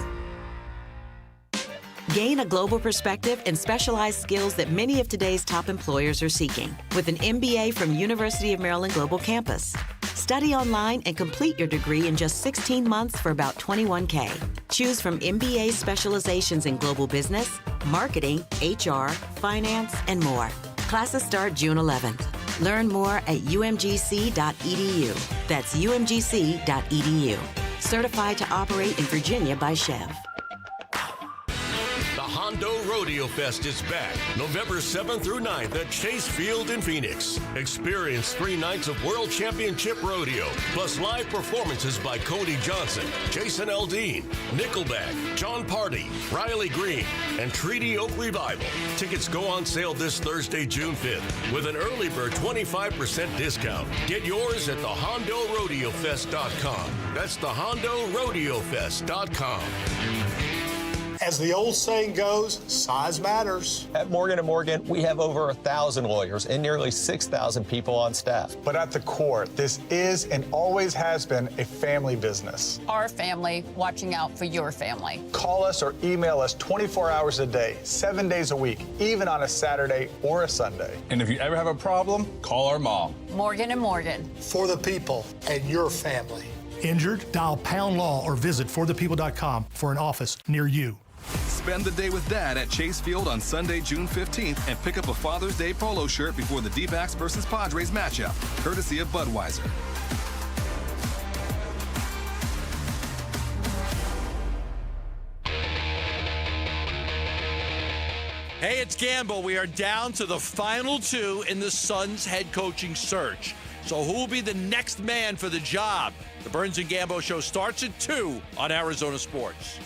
S20: Gain a global perspective and specialized skills that many of today's top employers are seeking with an MBA from University of Maryland Global Campus. Study online and complete your degree in just 16 months for about $21K. Choose from MBA specializations in global business, marketing, HR, finance, and more. Classes start June 11th. Learn more at umgc.edu. That's umgc.edu. Certified to operate in Virginia by Chev.
S23: The Hondo Rodeo Fest is back November 7th through 9th at Chase Field in Phoenix. Experience 3 nights of World Championship Rodeo, plus live performances by Cody Johnson, Jason Aldean, Nickelback, John Party, Riley Green, and Treaty Oak Revival. Tickets go on sale this Thursday, June 5th, with an early bird 25% discount. Get yours at thehondoRodeoFest.com. That's thehondoRodeoFest.com.
S24: As the old saying goes, size matters.
S25: At Morgan & Morgan, we have over 1,000 lawyers and nearly 6,000 people on staff.
S24: But at the core, this is and always has been a family business.
S26: Our family watching out for your family.
S24: Call us or email us 24 hours a day, 7 days a week, even on a Saturday or a Sunday.
S27: And if you ever have a problem, call our mom.
S26: Morgan & Morgan.
S24: For the people and your family.
S28: Injured? Dial Pound Law or visit forthepeople.com for an office near you.
S29: Spend the day with Dad at Chase Field on Sunday, June 15th, and pick up a Father's Day polo shirt before the Dbacks versus Padres matchup, courtesy of Budweiser.
S30: Hey, it's Gamble. We are down to the final 2 in the Suns head coaching search. So who will be the next man for the job? The Burns and Gambo show starts at 2 on Arizona Sports.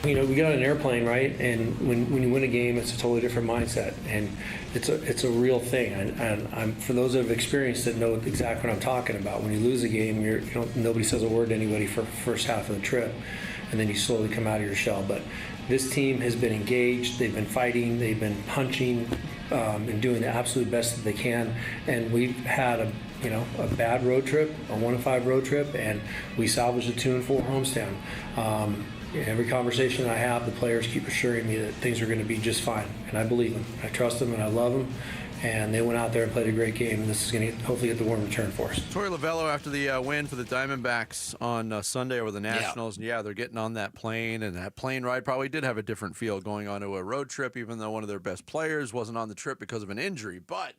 S31: You know, we get on an airplane, right? And when you win a game, it's a totally different mindset, and it's a real thing. And I'm for those that have experienced it, know exactly what I'm talking about. When you lose a game, nobody says a word to anybody for the first half of the trip, and then you slowly come out of your shell. But this team has been engaged. They've been fighting. They've been punching, and doing the absolute best that they can. And we've had a bad road trip, a 1-5 road trip, and we salvaged a 2-4 homestand. Every conversation I have, the players keep assuring me that things are going to be just fine, and I believe them. I trust them, and I love them, and they went out there and played a great game, and this is going to hopefully get the warm return for us.
S6: Torey Lovullo after the win for the Diamondbacks on Sunday over the Nationals, and they're getting on that plane, and that plane ride probably did have a different feel going on to a road trip, even though one of their best players wasn't on the trip because of an injury. But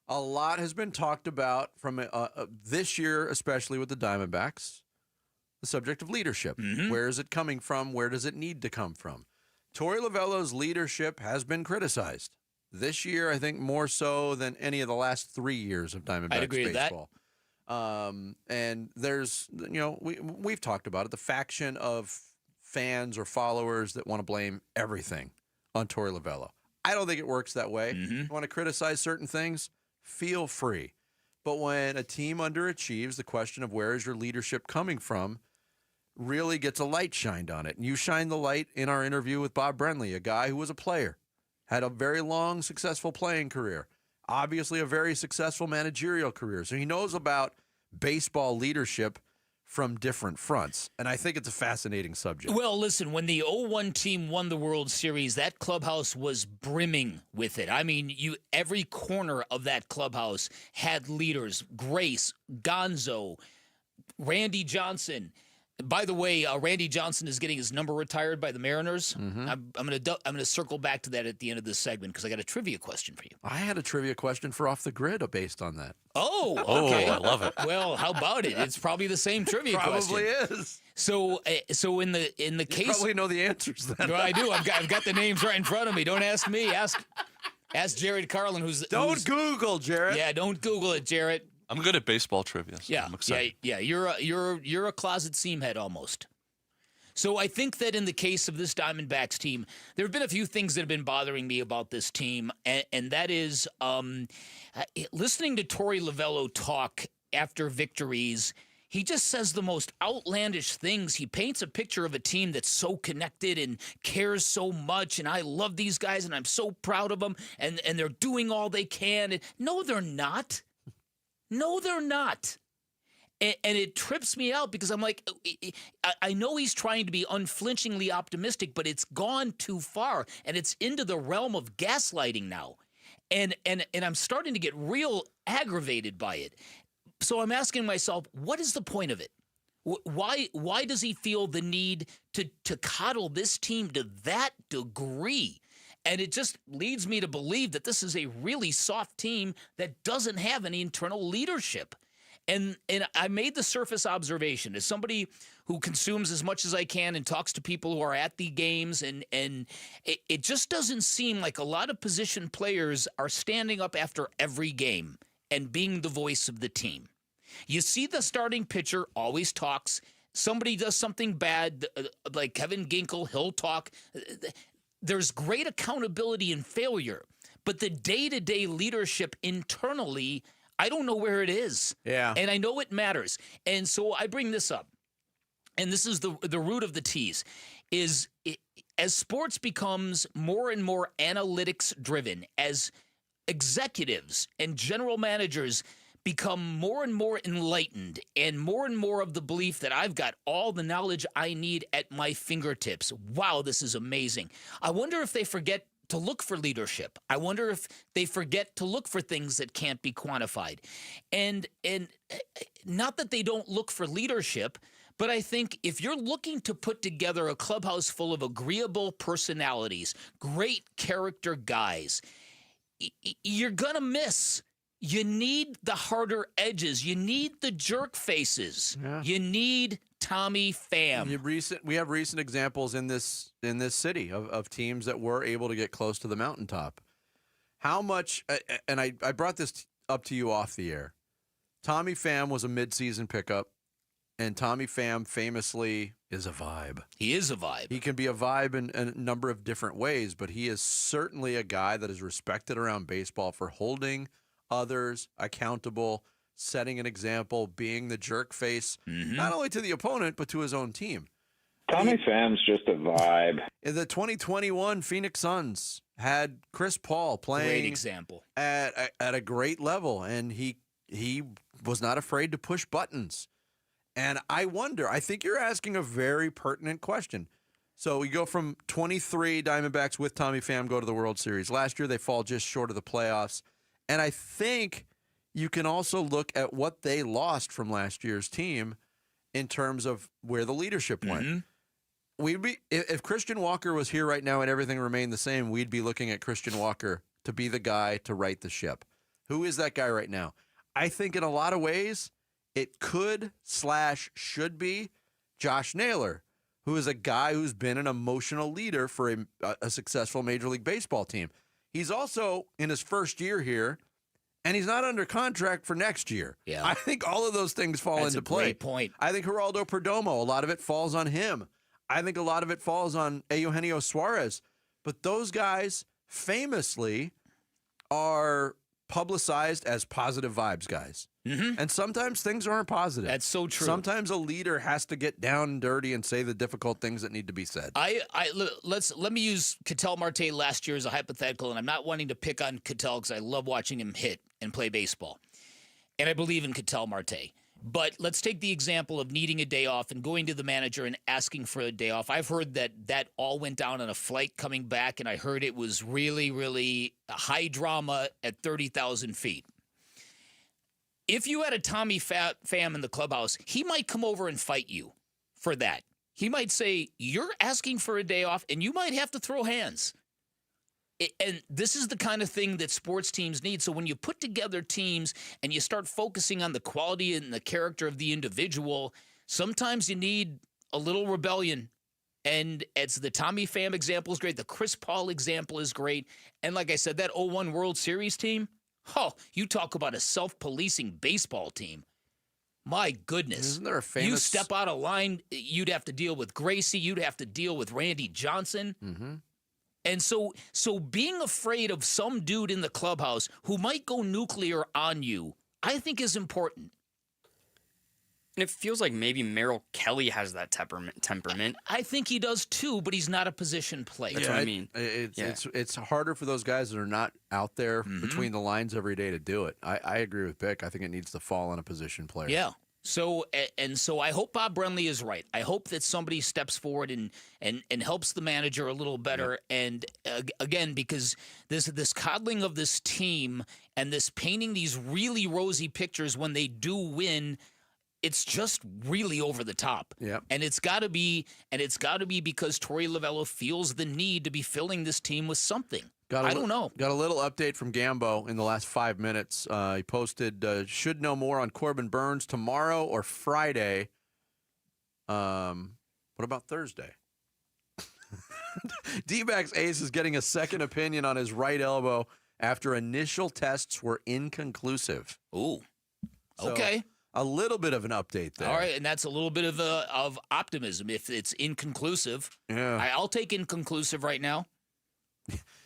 S6: a lot has been talked about from this year, especially with the Diamondbacks. The subject of leadership. Mm-hmm. Where is it coming from? Where does it need to come from? Torey Lovullo's leadership has been criticized. This year, I think more so than any of the last 3 years of Diamondbacks baseball. And there's, we've talked about it, the faction of fans or followers that want to blame everything on Torey Lovullo. I don't think it works that way. Mm-hmm. You want to criticize certain things? Feel free. But when a team underachieves, the question of where is your leadership coming from really gets a light shined on it. And you shine the light in our interview with Bob Brenley, a guy who was a player, had a very long, successful playing career, obviously a very successful managerial career. So he knows about baseball leadership from different fronts. And I think it's a fascinating subject.
S1: Well, listen, when the 0-1 team won the World Series, that clubhouse was brimming with it. I mean, every corner of that clubhouse had leaders. Grace, Gonzo, Randy Johnson. By the way, Randy Johnson is getting his number retired by the Mariners. Mm-hmm. I'm gonna circle back to that at the end of this segment because I got a trivia question for you.
S6: I had a trivia question for Off the Grid based on that.
S1: Oh, okay.
S8: I love it.
S1: Well, how about it? It's probably the same trivia question.
S6: Probably is.
S1: So in the case,
S6: you probably know the answers then.
S1: Well, I do. I've got the names right in front of me. Don't ask me. Ask Jared Carlin,
S6: Don't Google, Jared.
S1: Yeah, don't Google it, Jared.
S8: I'm good at baseball trivia. So I'm excited.
S1: Yeah. You're a closet seam head almost. So I think that in the case of this Diamondbacks team, there have been a few things that have been bothering me about this team, and that is listening to Torey Lovello talk after victories. He just says the most outlandish things. He paints a picture of a team that's so connected and cares so much, and I love these guys, and I'm so proud of them, and they're doing all they can. And no, they're not. No, they're not. And it trips me out because I'm like, I know he's trying to be unflinchingly optimistic, but it's gone too far, and it's into the realm of gaslighting now. And I'm starting to get real aggravated by it. So I'm asking myself, what is the point of it? Why does he feel the need to coddle this team to that degree? And it just leads me to believe that this is a really soft team that doesn't have any internal leadership. And I made the surface observation as somebody who consumes as much as I can and talks to people who are at the games, and it just doesn't seem like a lot of position players are standing up after every game and being the voice of the team. You see the starting pitcher always talks. Somebody does something bad, like Kevin Ginkel, he'll talk. There's great accountability in failure, but the day-to-day leadership internally, I don't know where it is.
S6: Yeah.
S1: And I know it matters. And so I bring this up, and this is the root of the tease, is as sports becomes more and more analytics-driven, as executives and general managers become more and more enlightened and more of the belief that I've got all the knowledge I need at my fingertips. Wow, this is amazing. I wonder if they forget to look for leadership. I wonder if they forget to look for things that can't be quantified. And not that they don't look for leadership, but I think if you're looking to put together a clubhouse full of agreeable personalities, great character guys, you're going to miss. You need the harder edges. You need the jerk faces. Yeah. You need Tommy Pham.
S6: We have recent examples in this city of teams that were able to get close to the mountaintop. How much, and I brought this up to you off the air. Tommy Pham was a midseason pickup, and Tommy Pham famously is a vibe.
S1: He is a vibe.
S6: He can be a vibe in a number of different ways, but he is certainly a guy that is respected around baseball for holding others accountable, setting an example, being the jerk face, not only to the opponent, but to his own team.
S2: Tommy Pham's just a vibe.
S6: In the 2021 Phoenix Suns had Chris Paul playing
S1: great example
S6: at a great level, and he was not afraid to push buttons. And I wonder, I think you're asking a very pertinent question. So we go from 23 Diamondbacks with Tommy Pham go to the World Series. Last year they fall just short of the playoffs. And I think you can also look at what they lost from last year's team in terms of where the leadership went. If Christian Walker was here right now and everything remained the same, we'd be looking at Christian Walker to be the guy to right the ship. Who is that guy right now? I think in a lot of ways it could/should be Josh Naylor, who is a guy who's been an emotional leader for a successful Major League Baseball team. He's also in his first year here, and he's not under contract for next year.
S1: Yeah.
S6: I think all of those things fall into play.
S1: Great point.
S6: I think Geraldo Perdomo, a lot of it falls on him. I think a lot of it falls on Eugenio Suarez. But those guys famously are publicized as positive vibes guys. And sometimes things aren't positive.
S1: That's so true.
S6: Sometimes a leader has to get down and dirty and say the difficult things that need to be said.
S1: Let me use Ketel Marte last year as a hypothetical, and I'm not wanting to pick on Ketel because I love watching him hit and play baseball. And I believe in Ketel Marte. But let's take the example of needing a day off and going to the manager and asking for a day off. I've heard that all went down on a flight coming back, and I heard it was really, really high drama at 30,000 feet. If you had a Tommy Pham in the clubhouse, he might come over and fight you for that. He might say, you're asking for a day off, and you might have to throw hands. And this is the kind of thing that sports teams need. So when you put together teams and you start focusing on the quality and the character of the individual, sometimes you need a little rebellion. And it's the Tommy Pham example is great. The Chris Paul example is great. And like I said, that 01 World Series team, you talk about a self-policing baseball team. My goodness.
S6: Isn't there a famous...
S1: You step out of line, you'd have to deal with Gracie. You'd have to deal with Randy Johnson.
S6: Mm-hmm.
S1: And so being afraid of some dude in the clubhouse who might go nuclear on you, I think is important.
S3: And it feels like maybe Merrill Kelly has that temperament.
S1: I think he does too, but he's not a position player.
S3: That's what I mean.
S6: It's harder for those guys that are not out there between the lines every day to do it. I agree with Bick. I think it needs to fall on a position player.
S1: Yeah. So I hope Bob Brenley is right. I hope that somebody steps forward and helps the manager a little better. Yep. And again, because this coddling of this team and this painting these really rosy pictures when they do win, it's just really over the top.
S6: Yep.
S1: And it's got to be because Torey Lovello feels the need to be filling this team with something. I don't know.
S6: Got a little update from Gambo in the last 5 minutes. He posted, should know more on Corbin Burns tomorrow or Friday. What about Thursday? D-backs ace is getting a second opinion on his right elbow after initial tests were inconclusive.
S1: Ooh.
S6: So,
S1: okay.
S6: A little bit of an update there.
S1: All right, and that's a little bit of optimism if it's inconclusive.
S6: Yeah.
S1: I'll take inconclusive right now.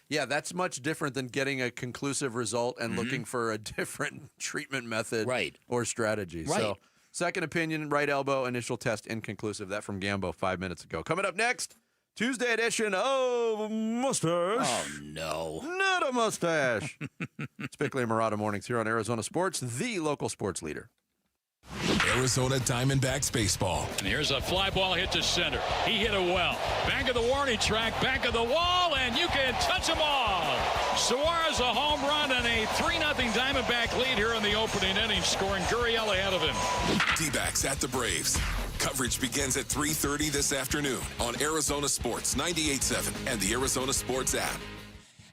S6: Yeah, that's much different than getting a conclusive result and looking for a different treatment method or strategy.
S1: Right.
S6: So, second opinion, right elbow, initial test, inconclusive. That from Gambo 5 minutes ago. Coming up next, Tuesday edition of Mustache.
S1: Oh, no.
S6: Not a mustache. It's Bickley and Murata Mornings here on Arizona Sports, the local sports leader.
S4: Arizona Diamondbacks baseball.
S5: And here's a fly ball hit to center. He hit it well. Back of the warning track, back of the wall, and you can touch them all. Suarez a home run and a 3-0 Diamondback lead here in the opening inning, scoring Gurriel ahead of him.
S4: Dbacks at the Braves. Coverage begins at 3:30 this afternoon on Arizona Sports 98.7 and the Arizona Sports app.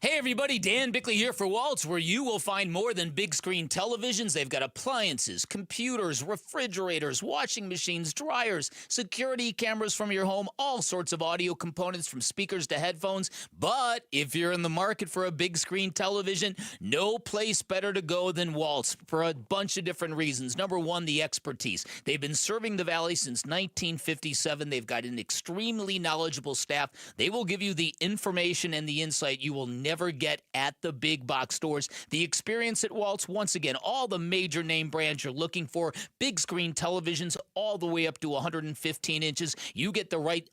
S1: Hey everybody, Dan Bickley here for Waltz, where you will find more than big screen televisions. They've got appliances, computers, refrigerators, washing machines, dryers, security cameras from your home, all sorts of audio components from speakers to headphones. But if you're in the market for a big screen television, no place better to go than Waltz for a bunch of different reasons. Number one, the expertise. They've been serving the Valley since 1957. They've got an extremely knowledgeable staff. They will give you the information and the insight you will never get at the big box stores. The experience at Waltz, once again, all the major name brands you're looking for, big screen televisions all the way up to 115 inches. You get the right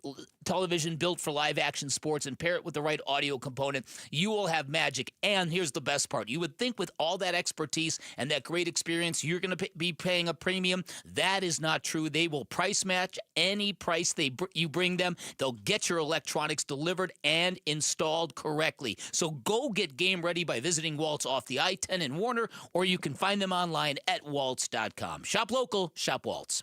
S1: television built for live action sports and pair it with the right audio component. You will have magic. And here's the best part. You would think with all that expertise and that great experience, you're going to be paying a premium. That is not true. They will price match any price you bring them. They'll get your electronics delivered and installed correctly. So go get game ready by visiting Waltz off the I-10 in Warner, or you can find them online at waltz.com. Shop local, shop Waltz.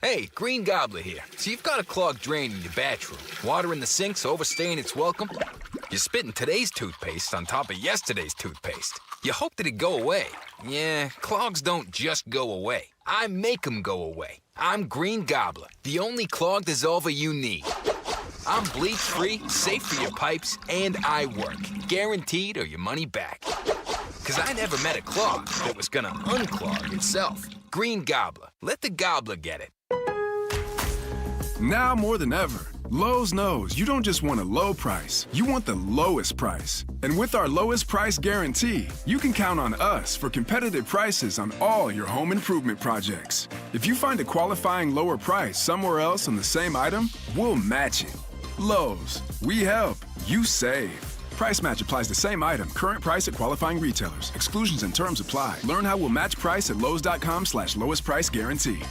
S7: Hey, Green Gobbler here. So you've got a clogged drain in your bathroom. Water in the sink's overstaying its welcome. You're spitting today's toothpaste on top of yesterday's toothpaste. You hope that it'd go away. Yeah, clogs don't just go away. I make them go away. I'm Green Gobbler, the only clog dissolver you need. I'm bleach-free, safe for your pipes, and I work. Guaranteed or your money back. Because I never met a clog that was gonna unclog itself. Green Gobbler. Let the gobbler get it.
S9: Now more than ever, Lowe's knows you don't just want a low price, you want the lowest price. And with our lowest price guarantee, you can count on us for competitive prices on all your home improvement projects. If you find a qualifying lower price somewhere else on the same item, we'll match it. Lowe's, we help, you save. Price match applies the same item. Current price at qualifying retailers. Exclusions and terms apply. Learn how we'll match price at lowes.com/lowest price guarantee.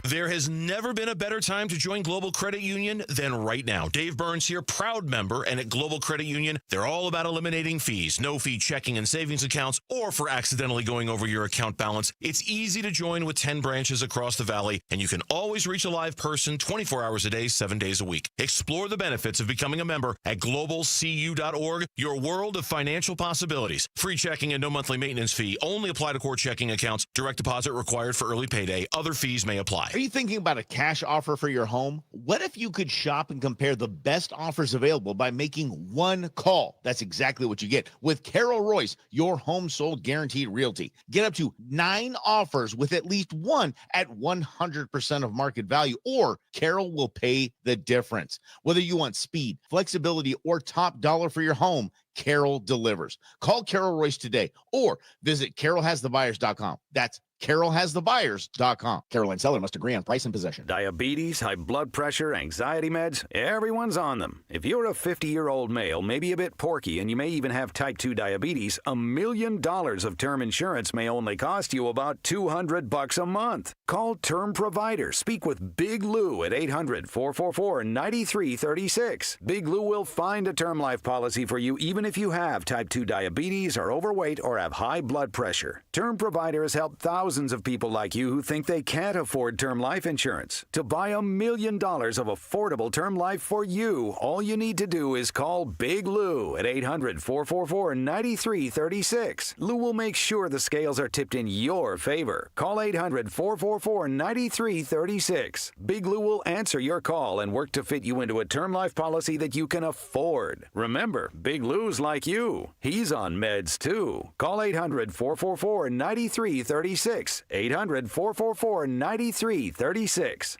S10: There has never been a better time to join Global Credit Union than right now. Dave Burns here, proud member, and at Global Credit Union, they're all about eliminating fees, no-fee checking and savings accounts, or for accidentally going over your account balance. It's easy to join with 10 branches across the valley, and you can always reach a live person 24 hours a day, 7 days a week. Explore the benefits of becoming a member at globalcu.org, your world of financial possibilities. Free checking and no monthly maintenance fee. Only apply to core checking accounts. Direct deposit required for early payday. Other fees may apply.
S11: Are you thinking about a cash offer for your home? What if you could shop and compare the best offers available by making one call? That's exactly what you get with Carol Royce, your home sold guaranteed realty. Get up to 9 offers with at least one at 100% of market value, or Carol will pay the difference. Whether you want speed, flexibility, or top dollar for your home, Carol delivers. Call Carol Royce today or visit carolhasthebuyers.com. That's carolhasthebuyers.com. Caroline seller must agree on price and possession.
S12: Diabetes, high blood pressure, anxiety meds, everyone's on them. If you're a 50-year-old male, maybe a bit porky, and you may even have type 2 diabetes, $1 million of term insurance may only cost you about $200 a month. Call Term Provider. Speak with Big Lou at 800-444-9336. Big Lou will find a term life policy for you even if you have type 2 diabetes, are overweight, or have high blood pressure. Term Provider has helped thousands of people like you who think they can't afford term life insurance. To buy $1 million of affordable term life for you, all you need to do is call Big Lou at 800-444-9336. Lou will make sure the scales are tipped in your favor. Call 800-444-9336. Big Lou will answer your call and work to fit you into a term life policy that you can afford. Remember, Big Lou's like you. He's on meds too. Call 800-444-9336. 800-444-9336.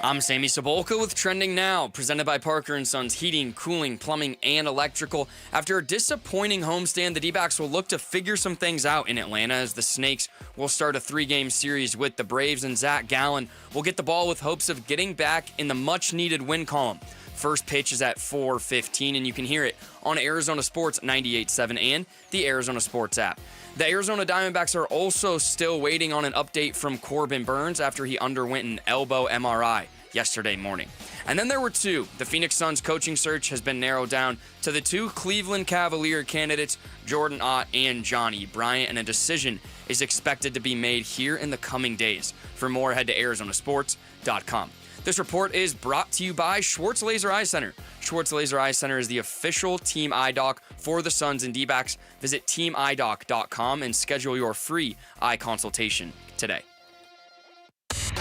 S3: I'm Sammy Sabolka with Trending Now, presented by Parker & Sons Heating, Cooling, Plumbing, and Electrical. After a disappointing homestand, the D-backs will look to figure some things out in Atlanta as the Snakes will start a 3-game series with the Braves, and Zach Gallen will get the ball with hopes of getting back in the much-needed win column. First pitch is at 4:15, and you can hear it on Arizona Sports 98.7 and the Arizona Sports app. The Arizona Diamondbacks are also still waiting on an update from Corbin Burns after he underwent an elbow MRI yesterday morning. And then there were two. The Phoenix Suns coaching search has been narrowed down to the 2 Cleveland Cavalier candidates, Jordan Ott and Johnny Bryant, and a decision is expected to be made here in the coming days. For more, head to arizonasports.com. This report is brought to you by Schwartz Laser Eye Center. Schwartz Laser Eye Center is the official team eye doc for the Suns and D-backs. Visit teamidoc.com and schedule your free eye consultation today.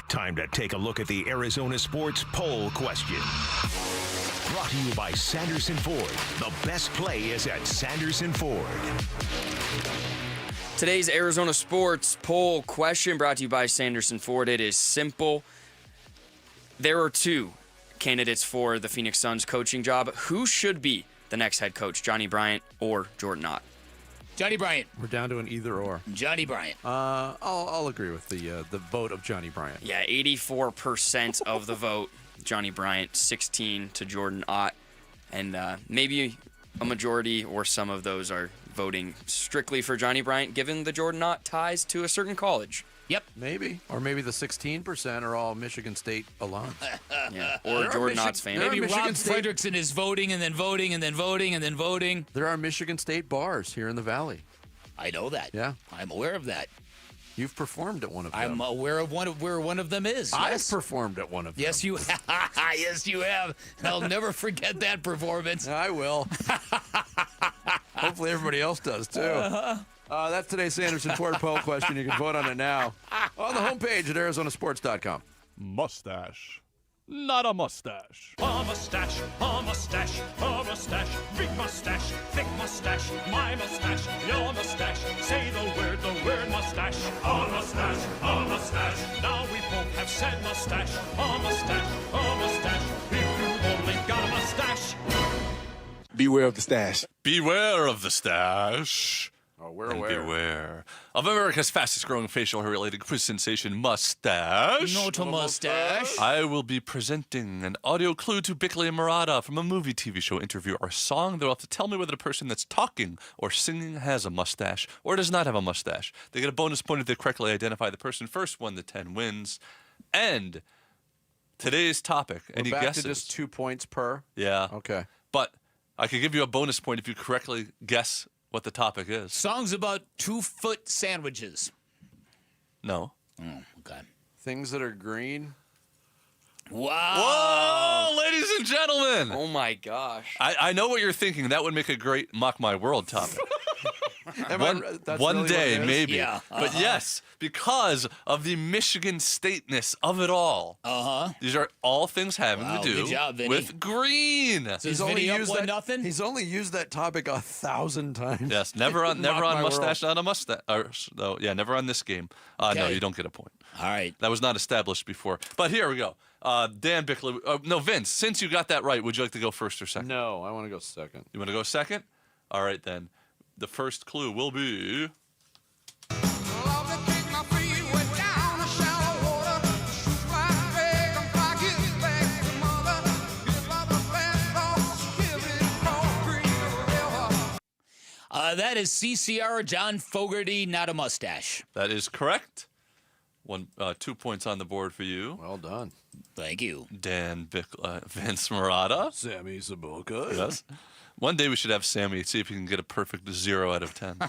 S10: Time to take a look at the Arizona Sports Poll Question. Brought to you by Sanderson Ford. The best play is at Sanderson Ford.
S3: Today's Arizona Sports Poll Question brought to you by Sanderson Ford. It is simple. There are 2 candidates for the Phoenix Suns coaching job. Who should be the next head coach, Johnny Bryant or Jordan Ott?
S1: Johnny Bryant.
S6: We're down to an either or.
S1: Johnny Bryant.
S6: I'll agree with the vote of Johnny Bryant.
S3: Yeah, 84% of the vote, Johnny Bryant, 16 to Jordan Ott. And maybe a majority or some of those are voting strictly for Johnny Bryant, given the Jordan Ott ties to a certain college.
S1: Yep.
S6: Maybe. Or maybe the 16% are all Michigan State alums.
S3: Yeah. Or Jordan Ott's fans.
S1: Maybe Rob Fredrickson is voting and then voting and then voting and then voting.
S6: There are Michigan State bars here in the Valley.
S1: I know that.
S6: Yeah.
S1: I'm aware of that.
S6: You've performed at one of them.
S1: I'm aware of where one of them is.
S6: I've performed at one of them.
S1: Yes, you yes, you have. I'll never forget that performance.
S6: I will. Hopefully everybody else does, too. That's today's Sanderson Ford Poll Question. You can vote on it now on the homepage at arizonasports.com.
S13: Mustache. Not a mustache.
S5: A mustache, a mustache, a mustache, big mustache, thick mustache, my mustache, your mustache. Say the word mustache. A mustache, a mustache. Now we both have said mustache. A mustache, a mustache. If you've only got a mustache.
S13: Beware of the stash.
S8: Beware of the stash.
S6: Oh, we're
S8: and
S6: aware.
S8: Beware of America's fastest growing facial hair-related quiz sensation, Mustache.
S1: Not a mustache.
S8: I will be presenting an audio clue to Bickley and Murata from a movie, TV show, interview, or song. They'll have to tell me whether the person that's talking or singing has a mustache or does not have a mustache. They get a bonus point if they correctly identify the person. First one to 10 wins. And today's topic, any
S6: back
S8: guesses?
S6: to just 2 points per?
S8: Yeah.
S6: Okay.
S8: But I could give you a bonus point if you correctly guess what the topic is.
S1: Songs about 2-foot sandwiches.
S8: No.
S1: Oh, okay.
S6: Things that are green.
S1: Wow.
S8: Whoa, ladies and gentlemen.
S3: Oh, my gosh.
S8: I know what you're thinking. That would make a great Mock My World topic. One day, maybe.
S1: Yeah,
S8: But yes, because of the Michigan Stateness of it all. These are all things having to do
S1: good job, Vinny.
S8: with green.
S1: So is Vinny up 1-0?
S6: He's only used that topic 1,000 times.
S8: Yes, never on Mustache,
S6: world.
S8: not a mustache. No, yeah, never on this game. No,
S1: Okay.
S8: you don't get a point.
S1: All right.
S8: That was not established before. But here we go. Dan Bickley. No, Vince, since you got that right, would you like to go first or second?
S6: No, I want to go second.
S8: You want to go second? All right, then. The first clue will be...
S1: That is CCR John Fogerty, not a mustache.
S8: That is correct. 2 points on the board for you.
S6: Well done.
S1: Thank you.
S8: Dan Vince Marotta.
S6: Sammy Sabulka.
S8: Yes. One day we should have Sammy see if he can get a perfect 0 out of 10.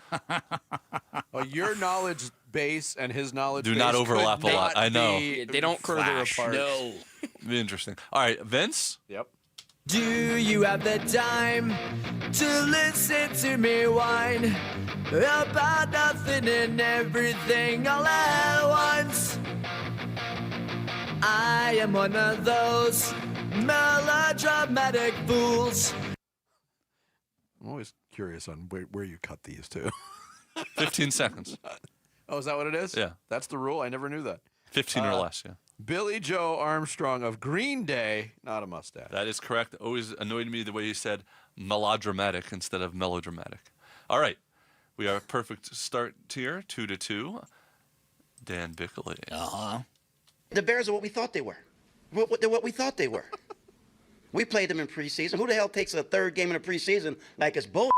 S6: Well, your knowledge base and his knowledge
S8: Do
S6: base
S8: not overlap
S6: could
S8: a lot.
S6: not
S8: I know.
S6: be
S3: They don't
S6: further
S3: clash.
S6: apart.
S1: No.
S8: Be interesting. All right, Vince.
S6: Yep.
S14: Do you have the time to listen to me whine about nothing and everything all at once? I am one of those melodramatic fools.
S6: I'm always curious on where you cut these to.
S8: 15 seconds.
S6: Oh, is that what it is?
S8: Yeah.
S6: That's the rule? I never knew that.
S8: 15 or less, yeah.
S6: Billy Joe Armstrong of Green Day, not a mustache.
S8: That is correct. Always annoyed me the way you said melodramatic instead of melodramatic. All right. We are a perfect start here, 2-2. Dan Bickley.
S15: The Bears are what we thought they were. They're what we thought they were. We played them in preseason. Who the hell takes a third game in the preseason like it's bull?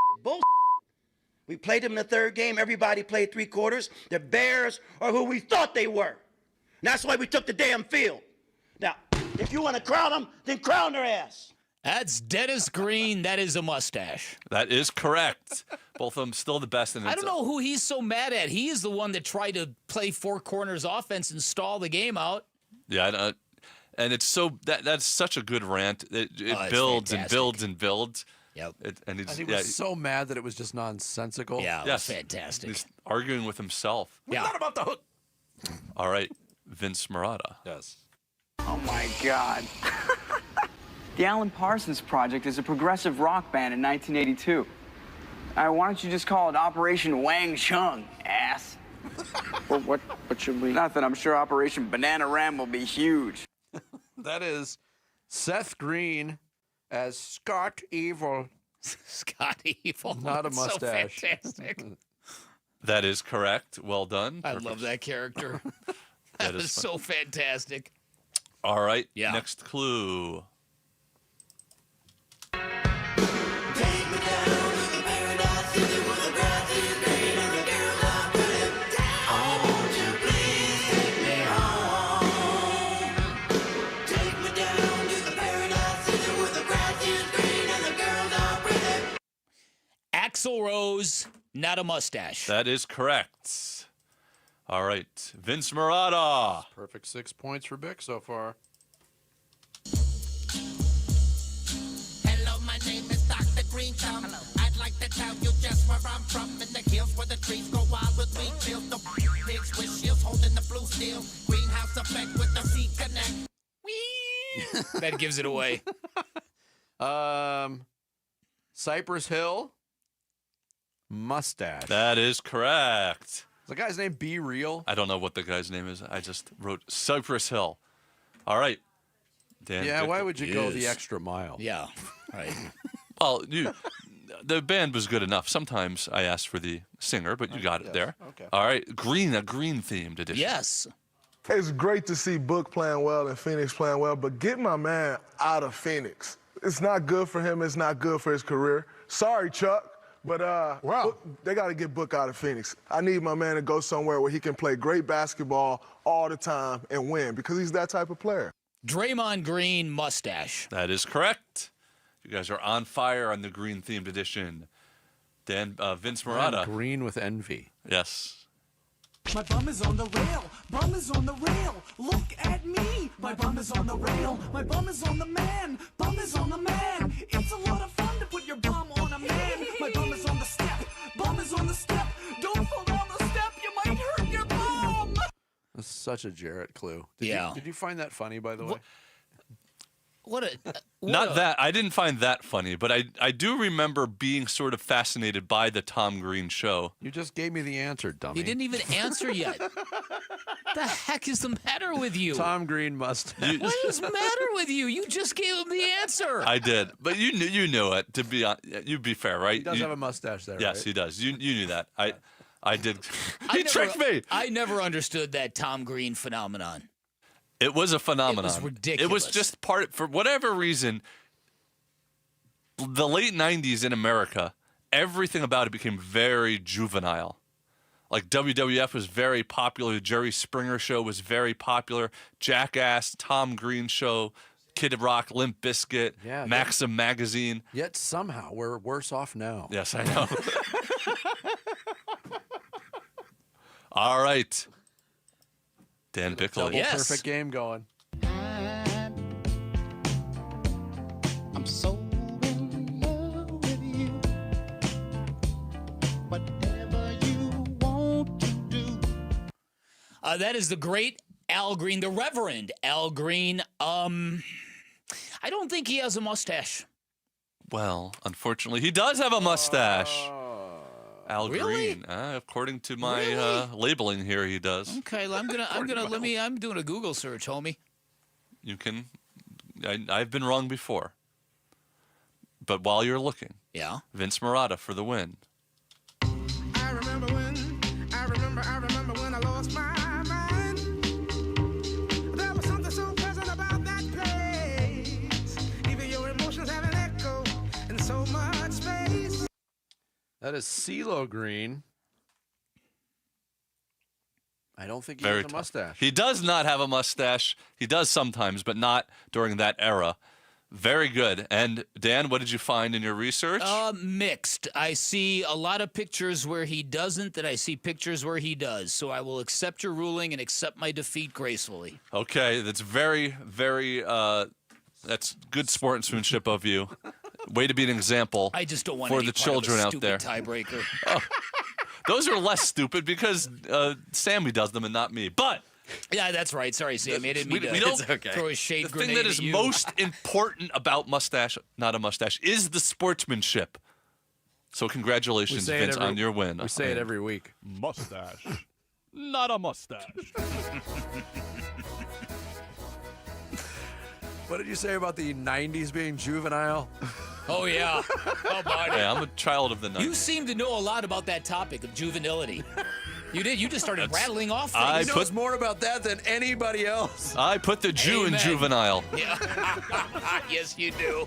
S15: We played them in the third game. Everybody played 3 quarters. The Bears are who we thought they were. And that's why we took the damn field. Now, if you want to crown them, then crown their ass.
S1: That's Dennis Green. That is a mustache.
S8: That is correct. Both of them still the best. And
S1: I don't know who he's so mad at. He is the one that tried to play 4 corners offense and stall the game out.
S8: Yeah, and it's so that's such a good rant. It builds and builds and builds.
S1: Yep.
S6: And he was so mad that it was just nonsensical.
S1: Yeah, it was fantastic.
S8: He's arguing with himself.
S6: We're not about the hook.
S8: All right, Vince Marotta.
S6: Yes.
S16: Oh my God. The Alan Parsons Project is a progressive rock band in 1982. Why don't you just call it Operation Wang Chung, ass? Well, what should we? Nothing. I'm sure Operation Banana Ram will be huge.
S6: That is Seth Green as Scott Evil.
S1: Scott Evil.
S6: Not a
S1: That's
S6: mustache.
S1: So fantastic.
S8: That is correct. Well done.
S1: I love that character. That is so fantastic.
S8: All right.
S1: Yeah.
S8: Next clue.
S1: Axl Rose, not a mustache.
S8: That is correct. All right, Vince Marotta.
S6: Perfect 6 points for Bick so far.
S17: Hello, my name is Dr. Green Thumb. Hello. I'd like to tell you just where I'm from. In the hills where the trees go wild with wheat fields. The pigs with shields holding the blue steel. Greenhouse effect with the seed connect.
S1: That gives it away.
S6: Cypress Hill. Mustache.
S8: That is correct.
S6: Is the guy's name Be Real?
S8: I don't know what the guy's name is. I just wrote Cypress Hill. All right. Dan.
S6: Yeah,
S8: Bickley.
S6: why would you go the extra mile?
S1: Yeah, right.
S8: Well, the band was good enough. Sometimes I asked for the singer, but you got it there.
S6: Okay.
S8: All right. A green themed edition.
S1: Yes.
S18: It's great to see Book playing well and Phoenix playing well, but get my man out of Phoenix. It's not good for him. It's not good for his career. Sorry, Chuck. But Book, they got to get Book out of Phoenix. I need my man to go somewhere where he can play great basketball all the time and win because he's that type of player.
S1: Draymond Green, mustache.
S8: That is correct. You guys are on fire on the green themed edition. Dan, Vince Marotta.
S6: I'm green with envy.
S8: Yes.
S19: My bum is on the rail, bum is on the rail. Look at me, my bum is on the rail. My bum is on the man, bum is on the man. It's a lot of fun to put your bum on a man. My bum is on the step, bum is on the step.
S6: Such a Jarrett clue. Did you find that funny, by the way?
S8: I didn't find that funny, but I do remember being sort of fascinated by the Tom Green show.
S6: You just gave me the answer, dummy.
S1: You didn't even answer yet. The heck is the matter with you?
S6: Tom Green mustache.
S1: What is the matter with you? You just gave him the answer.
S8: I did, but you knew it. To be you'd be fair, right?
S6: He does have a mustache there.
S8: Yes,
S6: right?
S8: he does. You knew that. I did. He tricked me.
S1: I never understood that Tom Green phenomenon.
S8: It was a phenomenon.
S1: It was ridiculous.
S8: It was just for whatever reason, the late 90s in America, everything about it became very juvenile. Like WWF was very popular. The Jerry Springer show was very popular. Jackass, Tom Green show, Kid Rock, Limp Bizkit, Maxim magazine.
S6: Yet somehow we're worse off now.
S8: Yes, I know. All right. Dan Bickley.
S6: Double perfect game going.
S17: I'm so in love with you. Whatever you want to do.
S1: That is the great Al Green, the Reverend Al Green. I don't think he has a mustache.
S8: Well, unfortunately, he does have a mustache. Al
S1: Really?
S8: Green, according to my labeling here, he does.
S1: Okay, I'm doing a Google search, homie.
S8: You can. I've been wrong before. But while you're looking, Vince Marotta for the win.
S19: I remember when I lost my mind. There was something so pleasant about that place. Even your emotions have an echo in so much space.
S6: That is CeeLo Green. I don't think he
S8: Very
S6: has a mustache.
S8: He does not have a mustache. He does sometimes, but not during that era. Very good. And Dan, what did you find in your research?
S1: Mixed. I see a lot of pictures where he doesn't, that I see pictures where he does. So I will accept your ruling and accept my defeat gracefully.
S8: Okay, that's very, very, that's good sportsmanship of you. Way to be an example
S1: I just don't want
S8: for
S1: any
S8: the
S1: part
S8: children
S1: of a
S8: out there.
S1: Tiebreaker.
S8: Oh, those are less stupid because Sammy does them and not me. But
S1: yeah, that's right. Sorry, Sammy. I didn't mean
S8: we don't
S1: to throw a shade
S8: The
S1: grenade
S8: thing that is
S1: at you.
S8: most important about mustache, not a mustache, is the sportsmanship. So congratulations, Vince, on your win.
S6: We say it every week.
S13: Mustache. Not a mustache.
S6: What did you say about the 90s being juvenile?
S1: Oh, yeah. How about it?
S8: Hey, I'm a child of the 90s.
S1: You seem to know a lot about that topic of juvenility. You did. You just started rattling off things.
S6: He knows more about that than anybody else.
S8: I put the Jew in juvenile.
S1: Yeah. Yes, you do.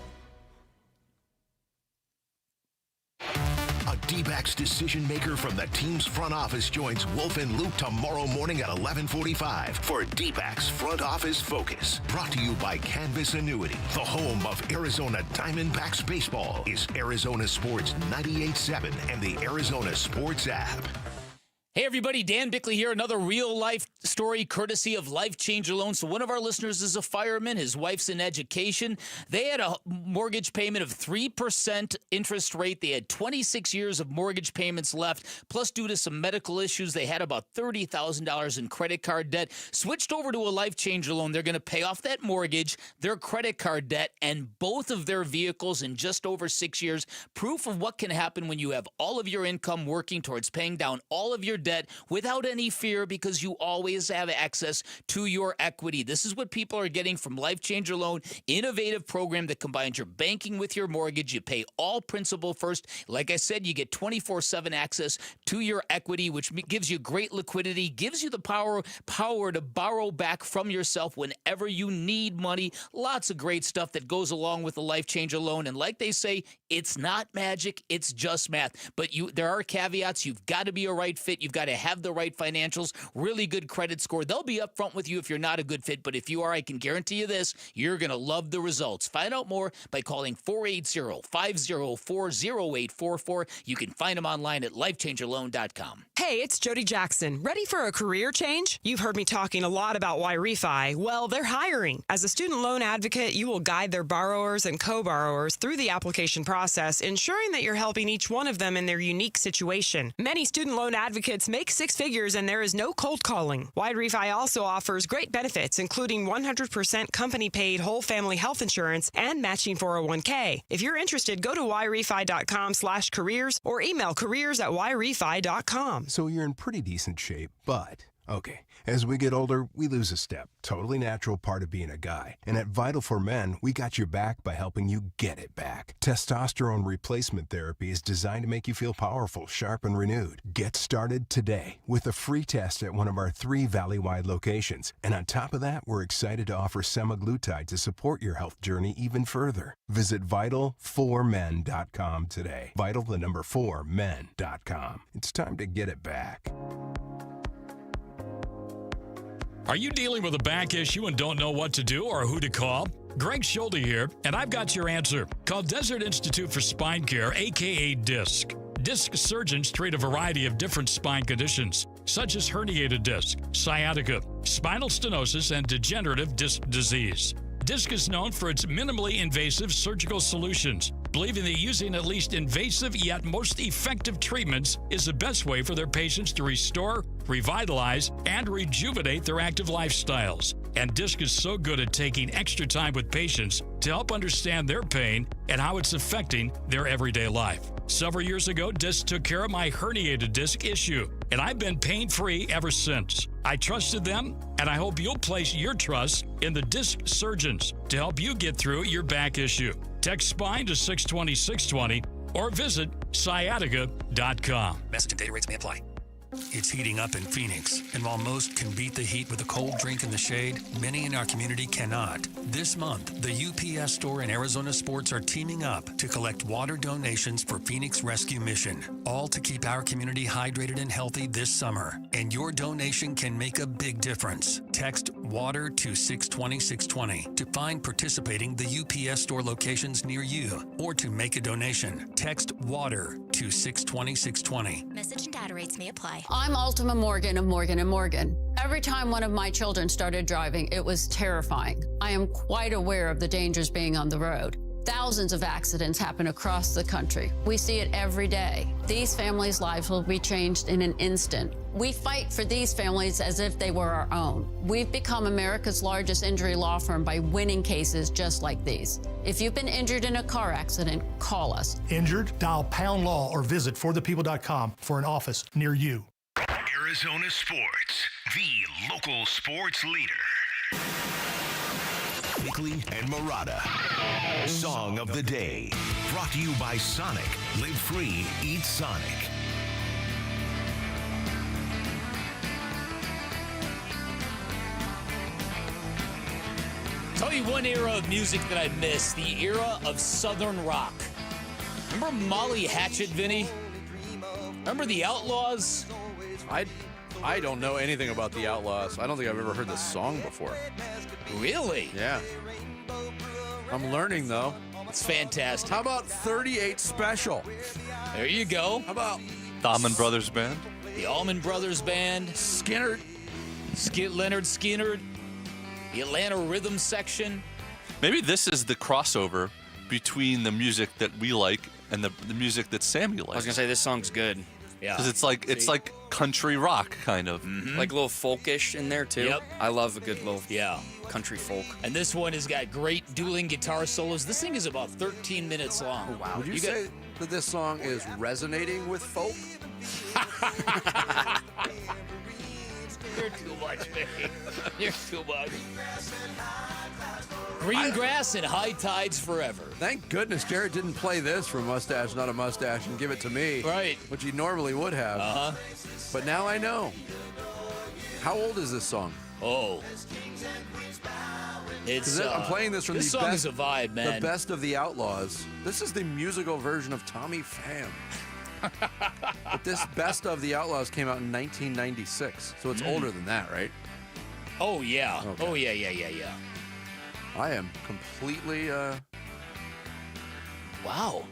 S20: A D-backs decision maker from the team's front office joins Wolf and Luke tomorrow morning at 11:45 for D-backs Front Office Focus. Brought to you by Canvas Annuity. The home of Arizona Diamondbacks baseball is Arizona Sports 98.7 and the Arizona Sports app.
S1: Hey, everybody. Dan Bickley here. Another real-life story courtesy of Life Changer Loan. So one of our listeners is a fireman. His wife's in education. They had a mortgage payment of 3% interest rate. They had 26 years of mortgage payments left. Plus, due to some medical issues, they had about $30,000 in credit card debt. Switched over to a Life Changer Loan. They're going to pay off that mortgage, their credit card debt, and both of their vehicles in just over 6 years. Proof of what can happen when you have all of your income working towards paying down all of your debt without any fear, because you always have access to your equity. This is what people are getting from Life Changer Loan, innovative program that combines your banking with your mortgage. You pay all principal first. Like I said, you get 24/7 access to your equity, which gives you great liquidity, gives you the power to borrow back from yourself whenever you need money. Lots of great stuff that goes along with the Life Changer Loan. And like they say, it's not magic, it's just math. But there are caveats. You've got to be a right fit. You've got to have the right financials, really good credit score. They'll be upfront with you if you're not a good fit, but if you are, I can guarantee you this, you're going to love the results. Find out more by calling 480-504-0844. You can find them online at lifechangerloan.com.
S21: Hey, it's Jodie Jackson. Ready for a career change? You've heard me talking a lot about Y-Refi. Well, they're hiring. As a student loan advocate, you will guide their borrowers and co-borrowers through the application process, ensuring that you're helping each one of them in their unique situation. Many student loan advocates make six figures, and there is no cold calling. Y-Refi also offers great benefits, including 100% company-paid whole family health insurance and matching 401k. If you're interested, go to yrefi.com/careers or email careers@yrefi.com.
S22: So you're in pretty decent shape, but, okay, as we get older, we lose a step. Totally natural part of being a guy. And at Vital for Men, we got your back by helping you get it back. Testosterone replacement therapy is designed to make you feel powerful, sharp, and renewed. Get started today with a free test at one of our 3 Valley-wide locations. And on top of that, we're excited to offer semaglutide to support your health journey even further. Visit Vital4Men.com today. Vital, the number 4men.com. It's time to get it back.
S5: Are you dealing with a back issue and don't know what to do or who to call? Greg Schulte here, and I've got your answer. Call Desert Institute for Spine Care, a.k.a. DISC. Disc surgeons treat a variety of different spine conditions, such as herniated disc, sciatica, spinal stenosis, and degenerative disc disease. DISC is known for its minimally invasive surgical solutions, believing that using at least invasive yet most effective treatments is the best way for their patients to restore, revitalize, and rejuvenate their active lifestyles. And DISC is so good at taking extra time with patients to help understand their pain and how it's affecting their everyday life. Several years ago, DISC took care of my herniated disc issue, and I've been pain-free ever since. I trusted them, and I hope you'll place your trust in the disc surgeons to help you get through your back issue. Text SPINE to 620-620 or visit sciatica.com.
S23: Message and data rates may apply. It's heating up in Phoenix, and while most can beat the heat with a cold drink in the shade, many in our community cannot. This month, the UPS store and Arizona Sports are teaming up to collect water donations for Phoenix Rescue Mission, all to keep our community hydrated and healthy this summer. And your donation can make a big difference. Text WATER to 620-620 to find participating the UPS store locations near you, or to make a donation. Text WATER to 620-620.
S24: Message and data rates may apply.
S25: I'm Ultima Morgan of Morgan & Morgan. Every time one of my children started driving, it was terrifying. I am quite aware of the dangers being on the road. Thousands of accidents happen across the country. We see it every day. These families' lives will be changed in an instant. We fight for these families as if they were our own. We've become America's largest injury law firm by winning cases just like these. If you've been injured in a car accident, call us.
S26: Injured? Dial pound law or visit forthepeople.com for an office near you.
S20: Arizona Sports, the local sports leader. Bickley and Murata. Song of the Day. Brought to you by Sonic. Live free, eat Sonic.
S1: Tell you one era of music that I miss, the era of Southern rock. Remember Molly Hatchet, Vinny? Remember the Outlaws?
S6: I don't know anything about the Outlaws. I don't think I've ever heard this song before.
S1: Really?
S6: Yeah. I'm learning, though.
S1: It's fantastic.
S6: How about 38 Special?
S1: There you go.
S6: How about
S8: the Allman Brothers Band?
S1: The Allman Brothers Band.
S6: Skinner.
S1: Leonard Skinner. The Atlanta Rhythm Section.
S8: Maybe this is the crossover between the music that we like and the music that Sammy likes.
S3: I was gonna say this song's good.
S1: Yeah.
S8: Because it's like country rock kind of.
S3: Mm-hmm. Like a little folkish in there too.
S1: Yep.
S3: I love a good little country folk.
S1: And this one has got great dueling guitar solos. This thing is about 13 minutes long.
S6: Oh, wow. Would you say that this song is resonating with folk?
S1: You're too much, Mickey. You're too much. Green grass and high tides forever.
S6: Thank goodness Jared didn't play this for Mustache, Not a Mustache, and give it to me.
S1: Right.
S6: Which he normally would have.
S1: Uh-huh.
S6: But now I know. How old is this song?
S1: Oh.
S6: I'm playing this from
S1: this
S6: the
S1: song
S6: best,
S1: is a vibe, man.
S6: The Best of the Outlaws. This is the musical version of Tommy Pham. But this Best of the Outlaws came out in 1996, so it's older than that, right?
S1: Oh, yeah.
S6: Okay.
S1: Oh, yeah.
S6: I am completely,
S1: wow.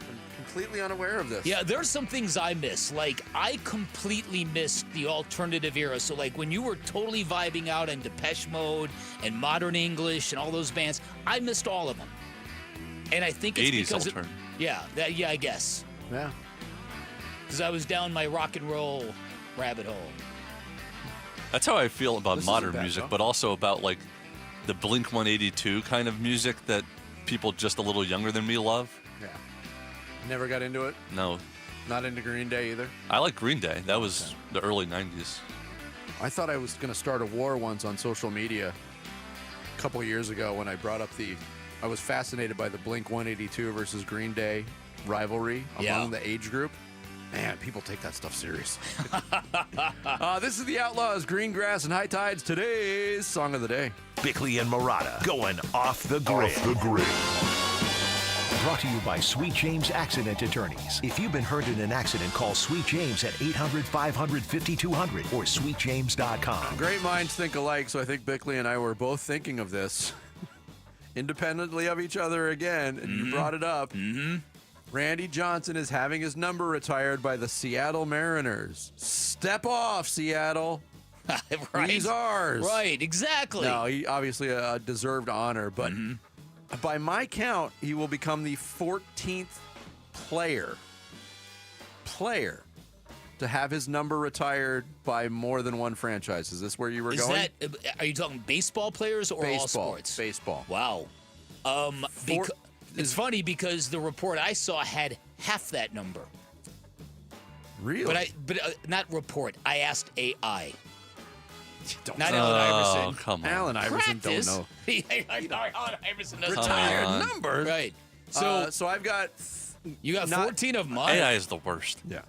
S6: completely unaware of this.
S1: Yeah, there's some things I miss. Like, I completely missed the alternative era. So, like, when you were totally vibing out on Depeche Mode and Modern English and all those bands, I missed all of them. And I think it's
S8: 80s
S1: because
S8: alternative.
S1: I guess.
S6: Yeah.
S1: Because I was down my rock and roll rabbit hole.
S8: That's how I feel about
S6: This
S8: modern
S6: isn't bad,
S8: music,
S6: though.
S8: but also about like the Blink 182 kind of music that people just a little younger than me love.
S6: Yeah. Never got into it.
S8: No,
S6: Not into Green Day either.
S8: I like Green Day. That was the early 90s.
S6: I thought I was going to start a war once on social media a couple years ago when I brought up I was fascinated by the Blink 182 versus Green Day rivalry among the age group. Man, people take that stuff serious. This is the Outlaws, Green Grass and High Tides. Today's song of the day.
S20: Bickley and Murata going off the grid. Brought to you by Sweet James Accident Attorneys. If you've been hurt in an accident, call Sweet James at 800-500-5200 or sweetjames.com.
S6: Great minds think alike, so I think Bickley and I were both thinking of this independently of each other again, and you brought it up.
S1: Mm-hmm.
S6: Randy Johnson is having his number retired by the Seattle Mariners. Step off, Seattle.
S1: Right.
S6: He's ours.
S1: Right, exactly.
S6: No, he obviously a deserved honor, but by my count, he will become the 14th player to have his number retired by more than one franchise. Is this where you were going?
S1: Are you talking baseball players or all
S6: Baseball.
S1: sports?
S6: Baseball.
S1: Wow. It's funny because the report I saw had half that number.
S6: Really?
S1: But not report. I asked AI.
S6: Not
S1: Alan Iverson.
S8: Oh, come on.
S6: Alan Iverson
S1: Practice.
S6: don't know.
S1: Alan Iverson doesn't
S6: Retired
S1: know.
S6: numbers.
S1: Right.
S6: So I've got
S1: You got
S6: not-
S1: 14 of them.
S8: AI is the worst.
S6: Yeah.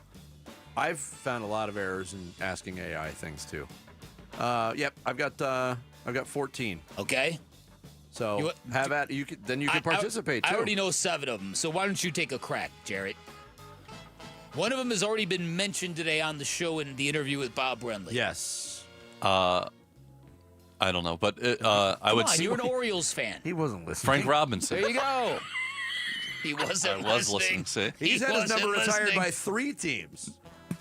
S6: I've found a lot of errors in asking AI things too. Yep, I've got 14.
S1: Okay.
S6: So have at you. Then you can participate
S1: I
S6: too.
S1: already know 7 of them. So why don't you take a crack, Jarrett? One of them has already been mentioned today on the show in the interview with Bob Brenley.
S6: Yes.
S8: I don't know, but I would see
S1: You're an Orioles fan.
S6: He wasn't listening.
S8: Frank Robinson.
S1: There you go. He wasn't
S8: I was listening. See?
S6: He's had his number retired
S1: listening.
S6: by 3 teams.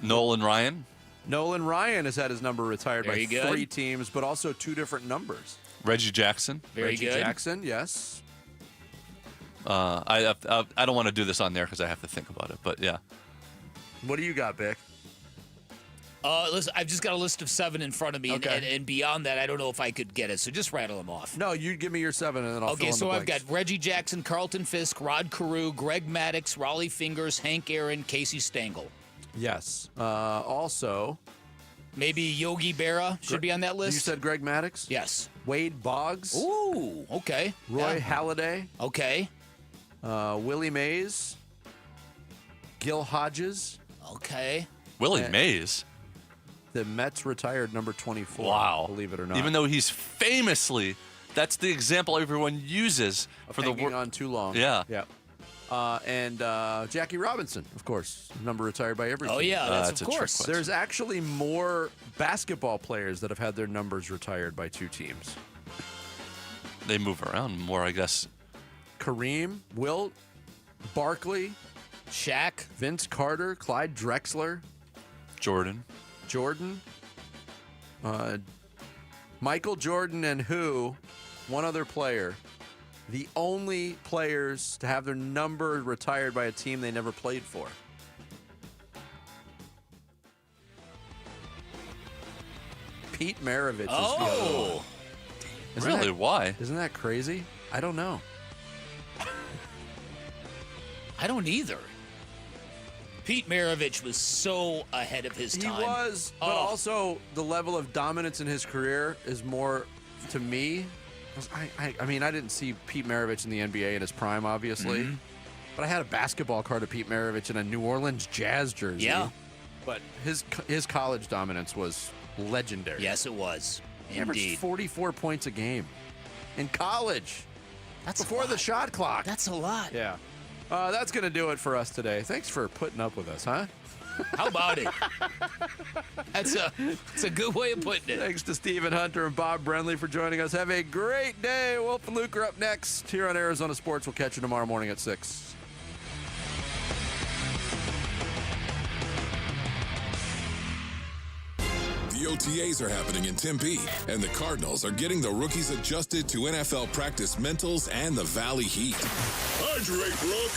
S8: Nolan Ryan.
S6: Nolan Ryan has had his number retired by
S1: Very good.
S6: 3 teams, but also 2 different numbers.
S8: Reggie Jackson.
S1: Very
S6: Reggie
S1: good.
S6: Jackson, yes.
S8: I don't want to do this on there because I have to think about it, but yeah.
S6: What do you got, Vic?
S1: Listen, I've just got a list of 7 in front of me, and beyond that, I don't know if I could get it. So just rattle them off.
S6: No, you give me your 7, and then I'll fill in the
S1: so I've
S6: blanks.
S1: got Reggie Jackson, Carlton Fisk, Rod Carew, Greg Maddux, Raleigh Fingers, Hank Aaron, Casey Stengel.
S6: Yes. Also,
S1: maybe Yogi Berra should be on that list.
S6: You said Greg Maddux?
S1: Yes.
S6: Wade Boggs?
S1: Ooh, okay.
S6: Roy Halladay?
S1: Okay.
S6: Willie Mays? Gil Hodges?
S1: Okay.
S8: Willie Mays.
S6: The Mets retired number 24.
S8: Wow.
S6: Believe it or not.
S8: Even though he's famously, that's the example everyone uses for the
S6: hanging on too long.
S8: Yeah.
S6: Yeah. And Jackie Robinson, of course, number retired by every
S1: Oh,
S6: team.
S1: yeah, that's
S8: a
S1: of
S8: trick
S1: course.
S8: question.
S6: There's actually more basketball players that have had their numbers retired by 2 teams.
S8: They move around more, I guess.
S6: Kareem, Wilt, Barkley,
S1: Shaq,
S6: Vince Carter, Clyde Drexler,
S8: Jordan,
S6: Michael Jordan, and one other player, the only players to have their number retired by a team they never played for. Pete Maravich is the other one.
S8: Really? Why?
S6: Isn't that crazy? I don't know.
S1: I don't either. Pete Maravich was so ahead of his time.
S6: He was, but also the level of dominance in his career is more, to me, I mean, I didn't see Pete Maravich in the NBA in his prime, obviously, but I had a basketball card of Pete Maravich in a New Orleans Jazz jersey.
S1: Yeah.
S6: But his college dominance was legendary.
S1: Yes, it was.
S6: He averaged
S1: Indeed.
S6: 44 points a game in college.
S1: That's
S6: before the shot clock.
S1: That's a lot.
S6: Yeah. That's going to do it for us today. Thanks for putting up with us, huh?
S1: How about it? That's a good way of putting it.
S6: Thanks to Stephen Hunter and Bob Brenley for joining us. Have a great day. Wolf and Luke are up next here on Arizona Sports. We'll catch you tomorrow morning at 6.
S2: The OTAs are happening in Tempe, and the Cardinals are getting the rookies adjusted to NFL practice mentals and the Valley Heat. Hydrate, Rook!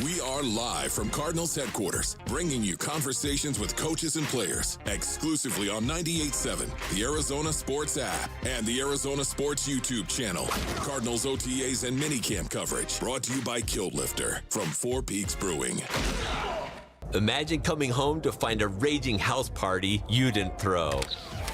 S2: We are live from Cardinals headquarters, bringing you conversations with coaches and players, exclusively on 98.7, the Arizona Sports app, and the Arizona Sports YouTube channel. Cardinals OTAs and minicamp coverage, brought to you by Kiltlifter from Four Peaks Brewing.
S4: Imagine coming home to find a raging house party you didn't throw.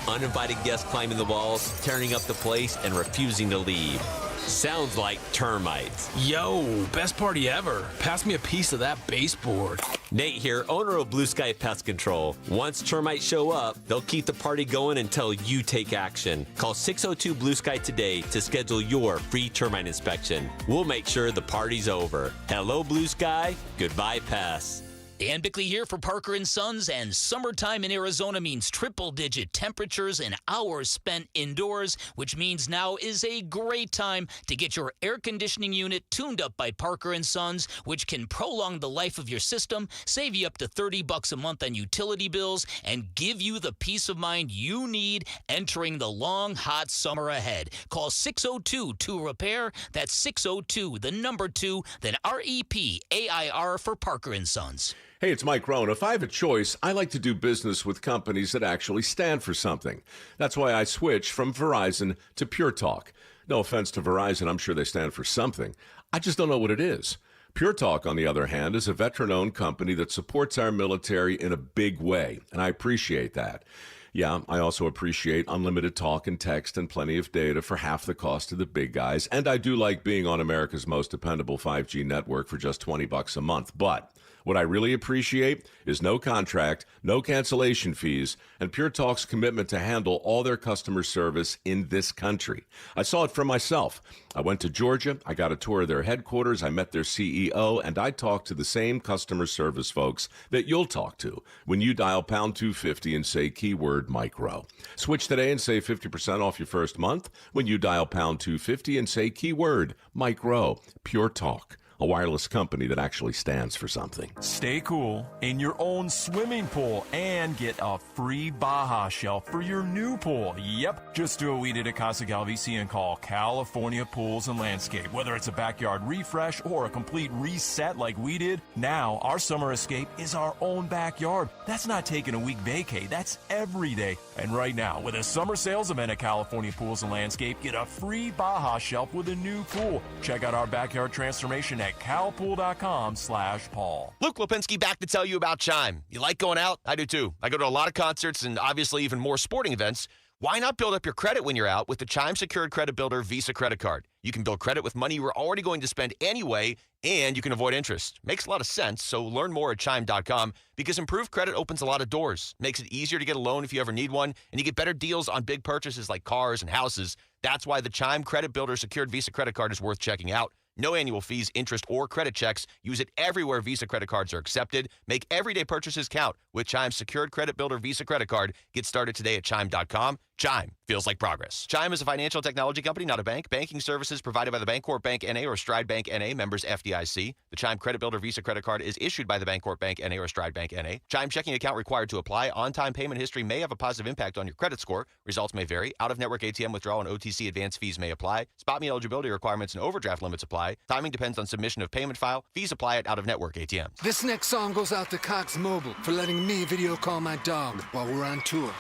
S4: Uninvited guests climbing the walls, tearing up the place, and refusing to leave. Sounds like termites.
S7: Yo, best party ever. Pass me a piece of that baseboard.
S4: Nate here, owner of Blue Sky Pest Control. Once termites show up, they'll keep the party going until you take action. Call 602 Blue Sky today to schedule your free termite inspection. We'll make sure the party's over. Hello, Blue Sky. Goodbye, pests.
S1: Dan Bickley here for Parker & Sons, and summertime in Arizona means triple-digit temperatures and hours spent indoors, which means now is a great time to get your air conditioning unit tuned up by Parker & Sons, which can prolong the life of your system, save you up to $30 a month on utility bills, and give you the peace of mind you need entering the long, hot summer ahead. Call 602-2REPAIR. That's 602, the number 2, then REPAIR for Parker & Sons.
S9: Hey, it's Mike Rohn. If I have a choice, I like to do business with companies that actually stand for something. That's why I switched from Verizon to Pure Talk. No offense to Verizon, I'm sure they stand for something. I just don't know what it is. Pure Talk, on the other hand, is a veteran-owned company that supports our military in a big way, and I appreciate that. Yeah, I also appreciate unlimited talk and text and plenty of data for half the cost of the big guys, and I do like being on America's most dependable 5G network for just $20 a month, but what I really appreciate is no contract, no cancellation fees, and Pure Talk's commitment to handle all their customer service in this country. I saw it for myself. I went to Georgia, I got a tour of their headquarters, I met their CEO, and I talked to the same customer service folks that you'll talk to when you dial pound 250 and say keyword Mike Rowe. Switch today and save 50% off your first month when you dial pound 250 and say keyword Mike Rowe. Pure Talk. A wireless company that actually stands for something.
S11: Stay cool in your own swimming pool and get a free Baja shelf for your new pool. Yep, just do what we did at Casa Galvisi and call California Pools and Landscape. Whether it's a backyard refresh or a complete reset like we did, now our summer escape is our own backyard. That's not taking a week vacay, that's every day. And right now, with a summer sales event at California Pools and Landscape, get a free Baja shelf with a new pool. Check out our backyard transformation at calpool.com/Paul.
S24: Luke Lipinski back to tell you about Chime. You like going out? I do too. I go to a lot of concerts and obviously even more sporting events. Why not build up your credit when you're out with the Chime Secured Credit Builder Visa Credit Card? You can build credit with money you were already going to spend anyway, and you can avoid interest. Makes a lot of sense, so learn more at Chime.com because improved credit opens a lot of doors. Makes it easier to get a loan if you ever need one, and you get better deals on big purchases like cars and houses. That's why the Chime Credit Builder Secured Visa Credit Card is worth checking out. No annual fees, interest, or credit checks. Use it everywhere Visa credit cards are accepted. Make everyday purchases count with Chime's Secured Credit Builder Visa Credit Card. Get started today at Chime.com. Chime feels like progress. Chime is a financial technology company, not a bank. Banking services provided by the Bancorp Bank N.A. or Stride Bank N.A., members FDIC. The Chime Credit Builder Visa Credit Card is issued by the Bancorp Bank N.A. or Stride Bank N.A. Chime checking account required to apply. On-time payment history may have a positive impact on your credit score. Results may vary. Out-of-network ATM withdrawal and OTC advance fees may apply. Spot me eligibility requirements and overdraft limits apply. Timing depends on submission of payment file. Fees apply at out-of-network ATMs.
S27: This next song goes out to Cox Mobile for letting me video call my dog while we're on tour.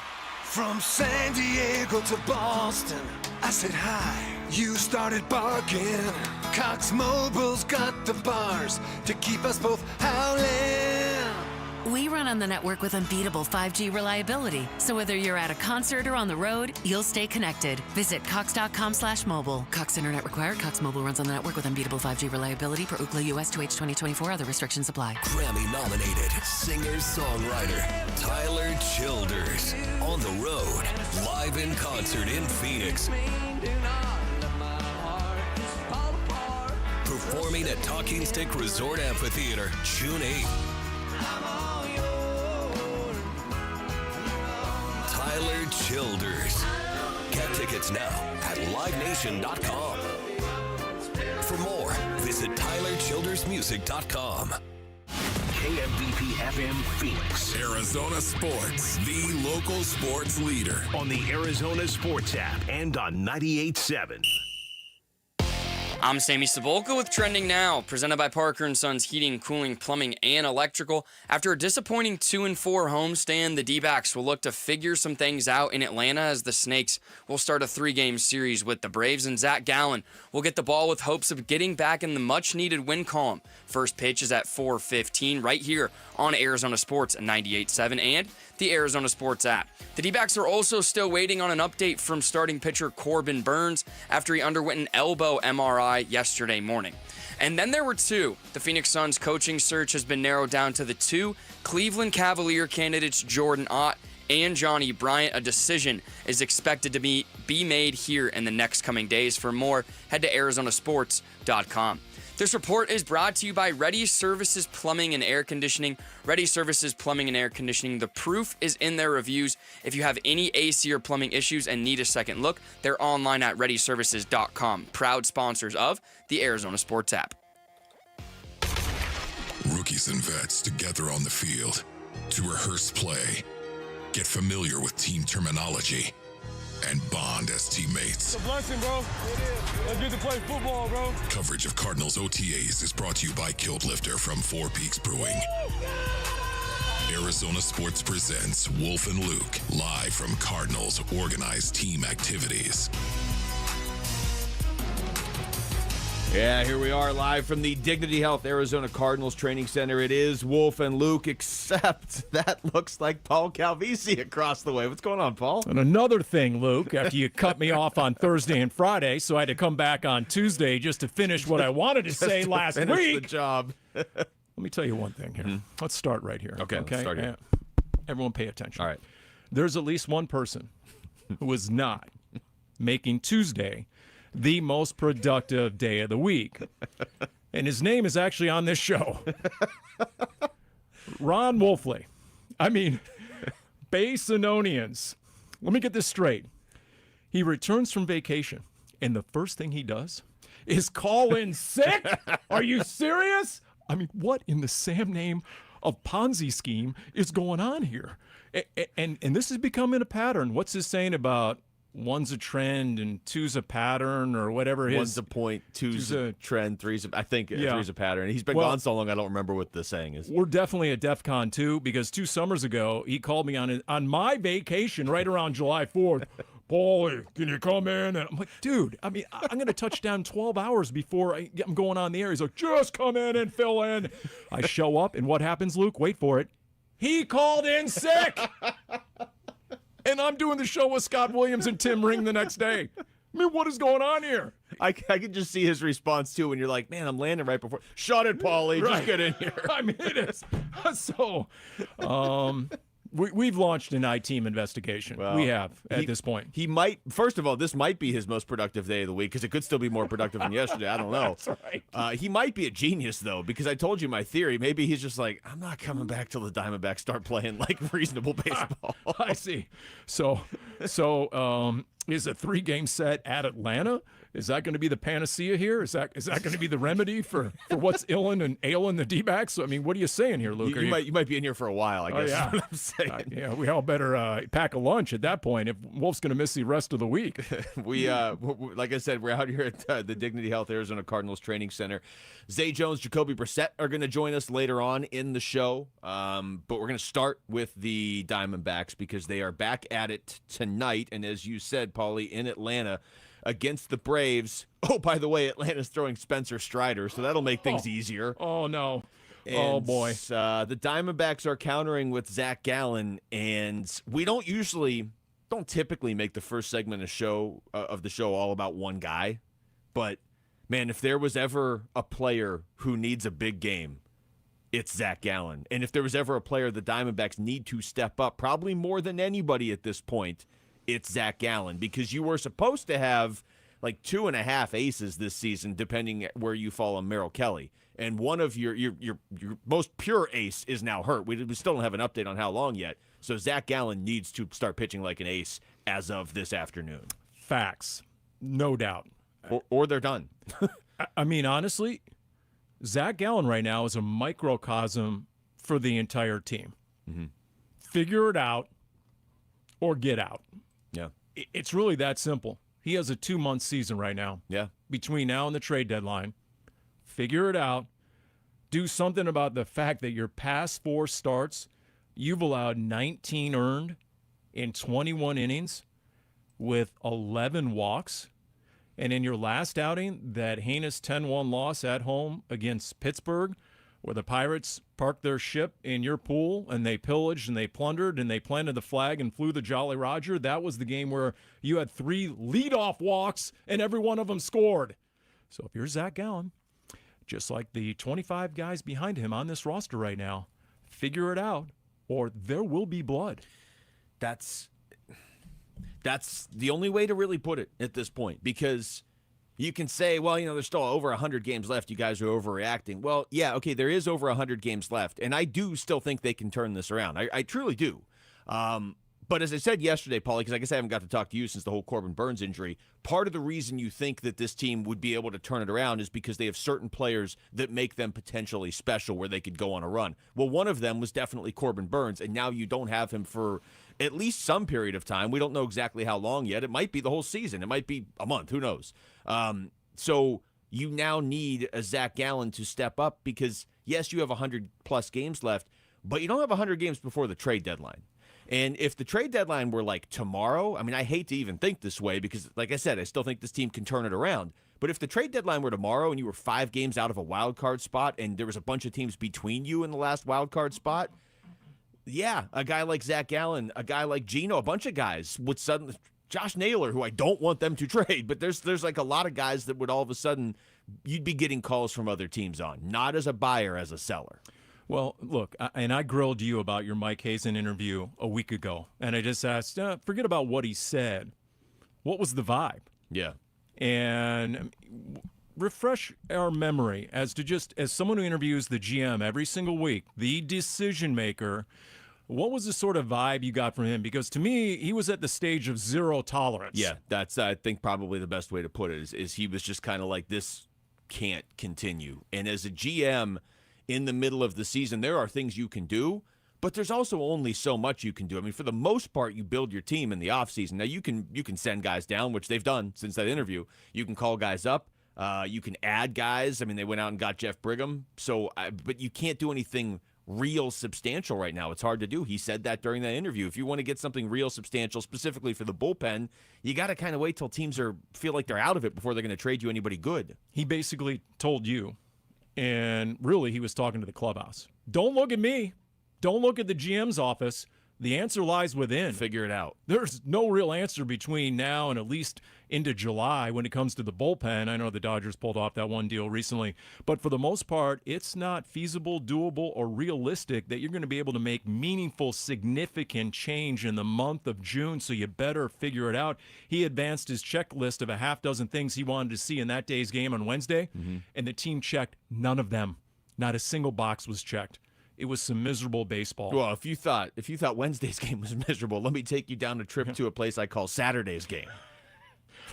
S27: From San Diego to Boston, I said hi. You started barking. Cox Mobile's got the bars to keep us both howling.
S28: We run on the network with unbeatable 5G reliability. So whether you're at a concert or on the road, you'll stay connected. Visit cox.com/mobile. Cox Internet required. Cox Mobile runs on the network with unbeatable 5G reliability per Ookla US 2H 2024. Other restrictions apply.
S20: Grammy-nominated singer-songwriter Tyler Childers on the road, live in concert in Phoenix. Performing at Talking Stick Resort Amphitheater, June 8th. Tyler Childers. Get tickets now at livenation.com. For more, visit tylerchildersmusic.com. KMBP FM Phoenix.
S2: Arizona Sports, the local sports leader.
S20: On the Arizona Sports app and on 98.7.
S3: I'm Sammy Cebulka with Trending Now, presented by Parker & Sons Heating, Cooling, Plumbing, and Electrical. After a disappointing 2-4 homestand, the D-backs will look to figure some things out in Atlanta as the Snakes will start a 3-game series with the Braves, and Zach Gallen will get the ball with hopes of getting back in the much-needed win column. First pitch is at 4:15 right here on Arizona Sports 98.7 and the Arizona Sports app. The D-backs are also still waiting on an update from starting pitcher Corbin Burns after he underwent an elbow MRI yesterday morning. And then there were two. The Phoenix Suns coaching search has been narrowed down to the two Cleveland Cavalier candidates, Jordan Ott and Johnny Bryant. A decision is expected to be made here in the next coming days. For more, head to arizonasports.com. This report is brought to you by Ready Services Plumbing and Air Conditioning. Ready Services Plumbing and Air Conditioning. The proof is in their reviews. If you have any AC or plumbing issues and need a second look, they're online at ReadyServices.com. Proud sponsors of the Arizona Sports app.
S2: Rookies and vets together on the field to rehearse play, get familiar with team terminology, and bond as teammates.
S10: It's a blessing, bro. It is. Let's get to play football, bro.
S2: Coverage of Cardinals OTAs is brought to you by Kilt Lifter from Four Peaks Brewing. Arizona Sports presents Wolf and Luke, live from Cardinals organized team activities.
S12: Yeah, here we are live from the Dignity Health Arizona Cardinals Training Center. It is Wolf and Luke, except that looks like Paul Calvisi across the way. What's going on, Paul?
S14: And another thing, Luke, after you cut me off on Thursday and Friday, so I had to come back on Tuesday just to finish what I wanted to say last week.
S12: The job.
S14: Let me tell you one thing here. Let's start right here.
S12: Okay, let's start here.
S14: Everyone pay attention.
S12: All right.
S14: There's at least one person who is not making Tuesday the most productive day of the week. And his name is actually on this show. Ron Wolfley. I mean, Basinonians. Let me get this straight. He returns from vacation, and the first thing he does is call in sick? Are you serious? I mean, what in the Sam name of Ponzi scheme is going on here? And this is becoming a pattern. What's this saying about one's a trend and two's a pattern or whatever his...
S12: One's a point, two's a trend, three's a... I think three's a pattern. He's been gone so long, I don't remember what the saying is.
S14: We're definitely at DEF CON 2 because 2 summers ago, he called me on my vacation right around July 4th. Paulie, can you come in? And I'm like, dude, I mean, I'm going to touch down 12 hours before I'm going on the air. He's like, just come in and fill in. I show up, and what happens, Luke? Wait for it. He called in sick. And I'm doing the show with Scott Williams and Tim Ring the next day. I mean, what is going on here?
S12: I can just see his response, too, when you're like, man, I'm landing right before. Shut it, Paulie.
S14: Right.
S12: Just get in here.
S14: I mean, it is. So, we've launched an I-team investigation.
S12: Well,
S14: we have at this point.
S12: He might, first of all, this might be his most productive day of the week because it could still be more productive than yesterday. I don't know.
S14: That's right.
S12: He might be a genius, though, because I told you my theory. Maybe he's just like, I'm not coming back till the Diamondbacks start playing like reasonable baseball.
S14: I see. So is a 3-game set at Atlanta? Is that going to be the panacea here? Is that going to be the remedy for what's ailing the D-backs? I mean, what are you saying here, Luke?
S12: You might be in here for a while, I guess.
S14: Yeah.
S12: Is what I'm saying.
S14: Yeah, we all better pack a lunch at that point if Wolf's going to miss the rest of the week.
S12: We like I said, we're out here at the Dignity Health Arizona Cardinals Training Center. Zay Jones, Jacoby Brissett are going to join us later on in the show, but we're going to start with the Diamondbacks because they are back at it tonight, and as you said, Paulie, in Atlanta against the Braves. Oh, by the way, Atlanta's throwing Spencer Strider, so that'll make things easier.
S14: Oh, no.
S12: And,
S14: oh, boy.
S12: The Diamondbacks are countering with Zach Gallen, and we don't typically make the first segment of the show all about one guy. But, man, if there was ever a player who needs a big game, it's Zach Gallen. And if there was ever a player the Diamondbacks need to step up, probably more than anybody at this point, it's Zach Gallen, because you were supposed to have like 2.5 aces this season, depending where you fall on Merrill Kelly. And one of your most pure ace is now hurt. We still don't have an update on how long yet. So Zach Gallen needs to start pitching like an ace as of this afternoon.
S14: Facts. No doubt.
S12: Or they're done.
S14: I mean, honestly, Zach Gallen right now is a microcosm for the entire team.
S12: Mm-hmm.
S14: Figure it out or get out.
S12: Yeah.
S14: It's really that simple. He has a 2-month season right now.
S12: Yeah.
S14: Between now and the trade deadline. Figure it out. Do something about the fact that your past 4 starts, you've allowed 19 earned in 21 innings with 11 walks. And in your last outing, that heinous 10-1 loss at home against Pittsburgh, where the Pirates parked their ship in your pool and they pillaged and they plundered and they planted the flag and flew the Jolly Roger, that was the game where you had 3 leadoff walks and every one of them scored. So if you're Zach Gallen, just like the 25 guys behind him on this roster right now, figure it out or there will be blood.
S12: That's the only way to really put it at this point, because you can say, well, there's still over 100 games left. You guys are overreacting. Well, yeah, okay, there is over 100 games left, and I do still think they can turn this around. I truly do. But as I said yesterday, Paulie, because I guess I haven't got to talk to you since the whole Corbin Burns injury, part of the reason you think that this team would be able to turn it around is because they have certain players that make them potentially special where they could go on a run. Well, one of them was definitely Corbin Burns, and now you don't have him for at least some period of time. We don't know exactly how long yet. It might be the whole season. It might be a month. Who knows? So you now need a Zach Gallen to step up because, yes, you have 100-plus games left, but you don't have 100 games before the trade deadline. And if the trade deadline were like tomorrow, I mean, I hate to even think this way because, like I said, I still think this team can turn it around. But if the trade deadline were tomorrow and you were 5 games out of a wild card spot and there was a bunch of teams between you in the last wild card spot, yeah, a guy like Zach Gallen, a guy like Gino, a bunch of guys would suddenly, Josh Naylor, who I don't want them to trade, but there's like a lot of guys that would all of a sudden you'd be getting calls from other teams on, not as a buyer, as a seller.
S14: Well, look, and I grilled you about your Mike Hazen interview a week ago, and I just asked, forget about what he said. What was the vibe?
S12: Yeah.
S14: And refresh our memory as to just as someone who interviews the GM every single week, the decision maker, what was the sort of vibe you got from him? Because to me, he was at the stage of zero tolerance.
S12: Yeah, that's, I think, probably the best way to put it is he was just kind of like, this can't continue. And as a GM in the middle of the season, there are things you can do, but there's also only so much you can do. I mean, for the most part, you build your team in the offseason. Now, you can send guys down, which they've done since that interview. You can call guys up. You can add guys. I mean, they went out and got Jeff Brigham. But you can't do anything real substantial right now. It's hard to do. He said that during that interview. If you want to get something real substantial, specifically for the bullpen, you got to kind of wait till teams feel like they're out of it before they're going to trade you anybody good.
S14: He basically told you, and really he was talking to the clubhouse, don't look at me. Don't look at the GM's office. The answer lies within.
S12: Figure it out.
S14: There's no real answer between now and at least into July when it comes to the bullpen. I know the Dodgers pulled off that one deal recently, but for the most part, it's not feasible, doable, or realistic that you're going to be able to make meaningful, significant change in the month of June, so you better figure it out. He advanced his checklist of a half dozen things he wanted to see in that day's game on Wednesday, and the team checked none of them. Not a single box was checked. It was some miserable baseball.
S12: Well, if you thought Wednesday's game was miserable, let me take you down a trip to a place I call Saturday's game.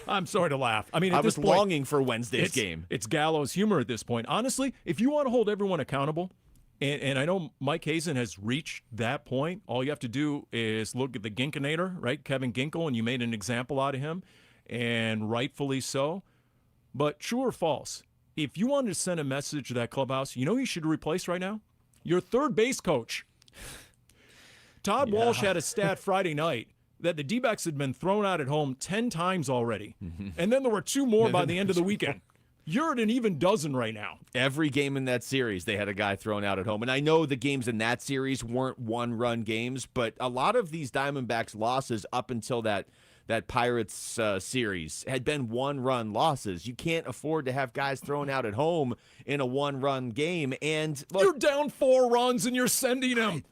S14: I'm sorry to laugh. I mean,
S12: I was longing for Wednesday's game.
S14: It's gallows humor at this point. Honestly, if you want to hold everyone accountable, and I know Mike Hazen has reached that point, all you have to do is look at the Ginkinator, right? Kevin Ginkel, and you made an example out of him, and rightfully so. But true or false, if you wanted to send a message to that clubhouse, you know who you should replace right now? Your third base coach. Todd Walsh had a stat Friday night that the D-backs had been thrown out at home 10 times already. And then there were 2 more by the end of the weekend. You're at an even dozen right now.
S12: Every game in that series, they had a guy thrown out at home. And I know the games in that series weren't one-run games, but a lot of these Diamondbacks losses up until that Pirates series had been one-run losses. You can't afford to have guys thrown out at home in a one-run game. And look,
S14: you're down 4 runs and you're sending them.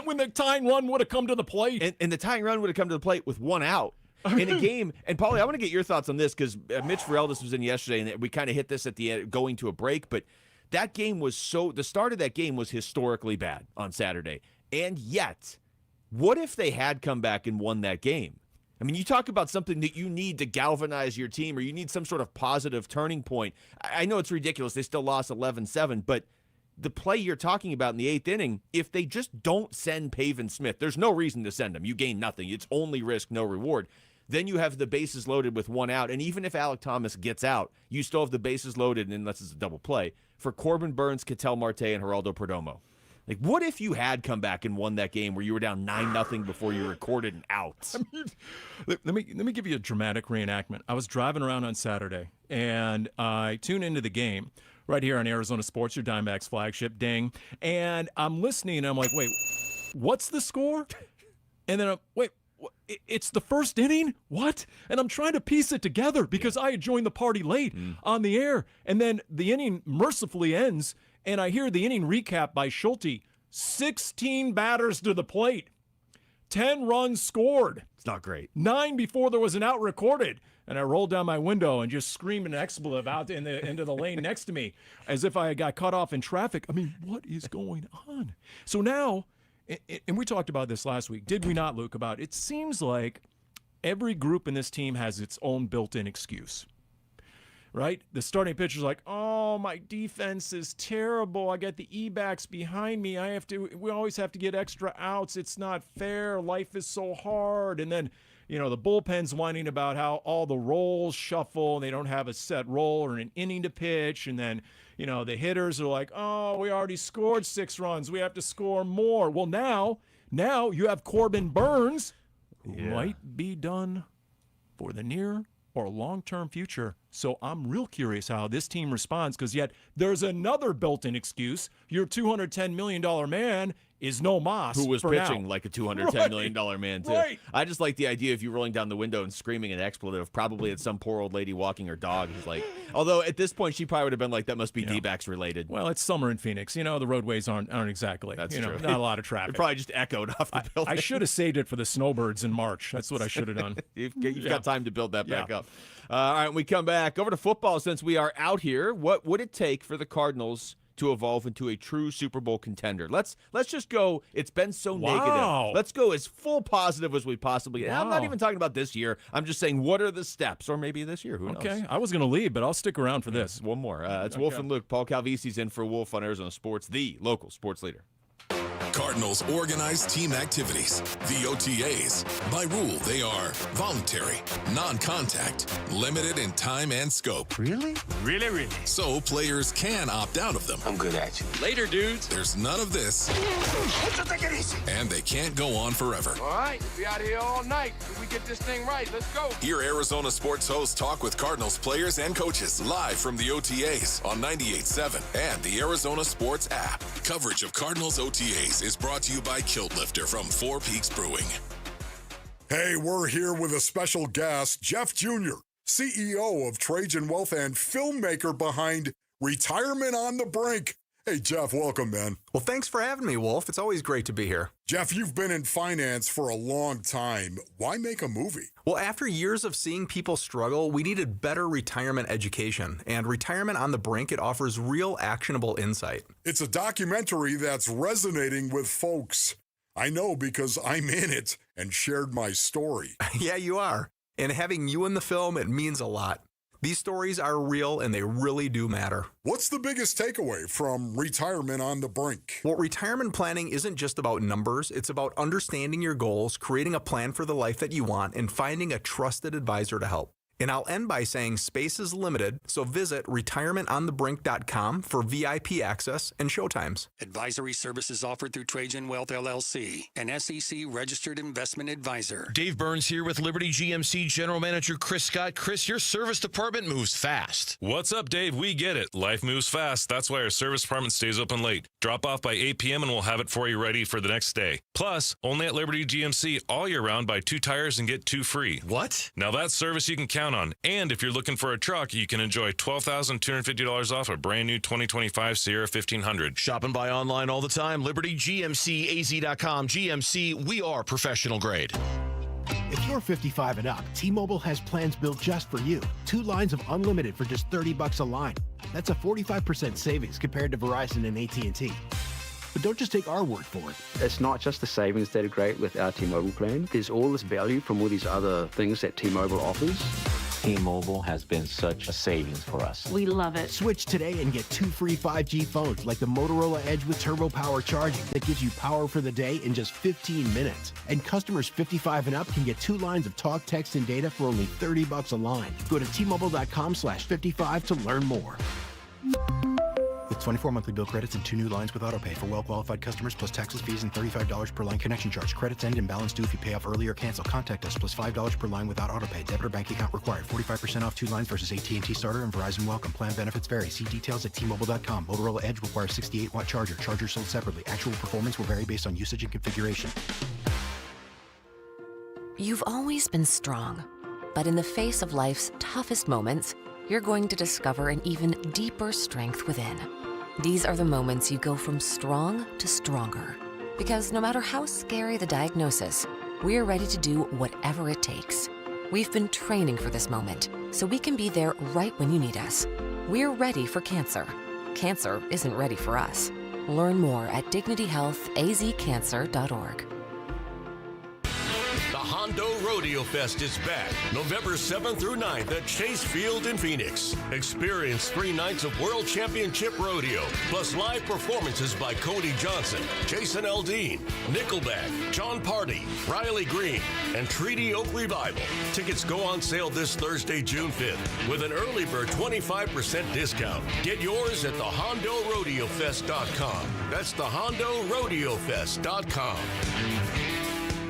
S14: When the tying run would have come to the plate.
S12: And the tying run would have come to the plate with 1 out. In a game, and Paulie, I want to get your thoughts on this because Mitch Ferreldis was in yesterday, and we kind of hit this at the end, going to a break, but that game was the start of that game was historically bad on Saturday. And yet, what if they had come back and won that game? I mean, you talk about something that you need to galvanize your team or you need some sort of positive turning point. I know it's ridiculous. They still lost 11-7, but the play you're talking about in the 8th inning, if they just don't send Pavin Smith, there's no reason to send him. You gain nothing. It's only risk, no reward. Then you have the bases loaded with one out, and even if Alek Thomas gets out, you still have the bases loaded, unless it's a double play, for Corbin Burns, Ketel Marte, and Geraldo Perdomo. Like, what if you had come back and won that game where you were down 9-0 before you recorded an out?
S14: I mean, let me give you a dramatic reenactment. I was driving around on Saturday, and I tuned into the game right here on Arizona Sports, your Diamondbacks flagship, ding. And I'm listening, and I'm like, wait, what's the score? And then, wait, it's the first inning? What? And I'm trying to piece it together because I had joined the party late on the air. And then the inning mercifully ends, and I hear the inning recap by Schulte. 16 batters to the plate. 10 runs scored.
S12: It's not great.
S14: 9 before there was an out recorded. And I rolled down my window and just screamed an expletive out into the lane next to me as if I got cut off in traffic. I mean, what is going on? So now, and we talked about this last week, did we not, Luke, about it seems like every group in this team has its own built-in excuse, right? The starting pitcher's like, oh, my defense is terrible. I got the E-backs behind me. We always have to get extra outs. It's not fair. Life is so hard. And then, you know, the bullpen's whining about how all the roles shuffle and they don't have a set role or an inning to pitch. And then, you know, the hitters are like, oh, we already scored 6 runs. We have to score more. Well, now you have Corbin Burns, who might be done for the near or long-term future. So I'm real curious how this team responds, because yet there's another built-in excuse. Your $210 million man is no Moss,
S12: who was pitching
S14: now.
S12: like a $210 million man, too.
S14: Right.
S12: I just like the idea of you rolling down the window and screaming an expletive, probably at some poor old lady walking her dog. Who's like, although at this point, she probably would have been like, that must be D-backs related.
S14: Well, it's summer in Phoenix. You know, the roadways aren't exactly.
S12: That's
S14: true.
S12: true.
S14: Not a lot of traffic.
S12: It probably just echoed off the building.
S14: I should have saved it for the snowbirds in March. That's what I should have done.
S12: You've got time to build that back up. All right, when we come back, over to football since we are out here. What would it take for the Cardinals to evolve into a true Super Bowl contender? Let's just go. It's been so negative. Let's go as full positive as we possibly can. I'm not even talking about this year. I'm just saying, what are the steps? Or maybe this year. Who knows?
S14: Okay, I was going to leave, but I'll stick around for this.
S12: One more. It's Wolf and Luke. Paul Calvisi's in for Wolf on Arizona Sports, the local sports leader.
S2: Cardinals organize team activities, the OTAs. By rule, they are voluntary, non-contact, limited in time and scope.
S13: Really? Really, really?
S2: So players can opt out of them.
S13: I'm good at you.
S5: Later, dudes.
S2: There's none of this.
S13: Take it easy.
S2: And they can't go on forever.
S10: All right, we'll be out here all night. If we get this thing right, let's go.
S2: Hear Arizona sports hosts talk with Cardinals players and coaches live from the OTAs on 98.7 and the Arizona Sports app. Coverage of Cardinals OTAs is brought to you by Kilt Lifter from Four Peaks Brewing.
S15: Hey, we're here with a special guest, Jeff Jr., CEO of Trajan Wealth and filmmaker behind Retirement on the Brink. Hey, Jeff, welcome, man.
S16: Well, thanks for having me, Wolf. It's always great to be here.
S15: Jeff, you've been in finance for a long time. Why make a movie?
S16: Well, after years of seeing people struggle, we needed better retirement education. And Retirement on the Brink, it offers real actionable insight.
S15: It's a documentary that's resonating with folks. I know because I'm in it and shared my story.
S16: Yeah, you are. And having you in the film, it means a lot. These stories are real and they really do matter.
S15: What's the biggest takeaway from Retirement on the Brink?
S16: Well, retirement planning isn't just about numbers. It's about understanding your goals, creating a plan for the life that you want, and finding a trusted advisor to help. And I'll end by saying space is limited, so visit retirementonthebrink.com for VIP access and showtimes.
S23: Advisory services offered through Trajan Wealth, LLC, an SEC-registered investment advisor.
S17: Dave Burns here with Liberty GMC General Manager Chris Scott. Chris, your service department moves fast.
S18: What's up, Dave? We get it. Life moves fast. That's why our service department stays open late. Drop off by 8 p.m. and we'll have it for you ready for the next day. Plus, only at Liberty GMC all year round, buy 2 tires and get 2 free.
S17: What?
S18: Now that's service you can count on. And if you're looking for a truck, you can enjoy $12,250 off a brand new 2025 Sierra 1500.
S17: Shop and buy online all the time. LibertyGMCAZ.com. GMC, we are professional grade.
S19: If you're 55 and up, T-Mobile has plans built just for you. 2 lines of unlimited for just $30 a line. That's a 45% savings compared to Verizon and AT&T. But don't just take our word for it.
S21: It's not just the savings that are great with our T-Mobile plan. There's all this value from all these other things that T-Mobile offers.
S1: T-Mobile has been such a savings for us.
S19: We love it. Switch today and get 2 free 5G phones like the Motorola Edge with Turbo Power charging that gives you power for the day in just 15 minutes. And customers 55 and up can get 2 lines of talk, text, and data for only $30 a line. Go to T-Mobile.com/55 to learn more.
S4: With 24 monthly bill credits and 2 new lines with autopay for well-qualified customers plus taxes, fees, and $35 per line connection charge. Credits end and balance due if you pay off early or cancel. Contact us plus $5 per line without autopay. Debit or bank account required. 45% off 2 lines versus AT&T Starter and Verizon Welcome. Plan benefits vary. See details at T-Mobile.com. Motorola Edge requires 68-watt charger. Charger sold separately. Actual performance will vary based on usage and configuration.
S6: You've always been strong, but in the face of life's toughest moments, you're going to discover an even deeper strength within. These are the moments you go from strong to stronger. Because no matter how scary the diagnosis, we're ready to do whatever it takes. We've been training for this moment, so we can be there right when you need us. We're ready for cancer. Cancer isn't ready for us. Learn more at dignityhealthazcancer.org.
S7: The Hondo Rodeo Fest is back November 7th through 9th at Chase Field in Phoenix. Experience 3 nights of World Championship Rodeo, plus live performances by Cody Johnson, Jason Aldean, Nickelback, John Party, Riley Green, and Treaty Oak Revival. Tickets go on sale this Thursday, June 5th, with an early bird 25% discount. Get yours at thehondoRodeoFest.com. That's thehondoRodeoFest.com.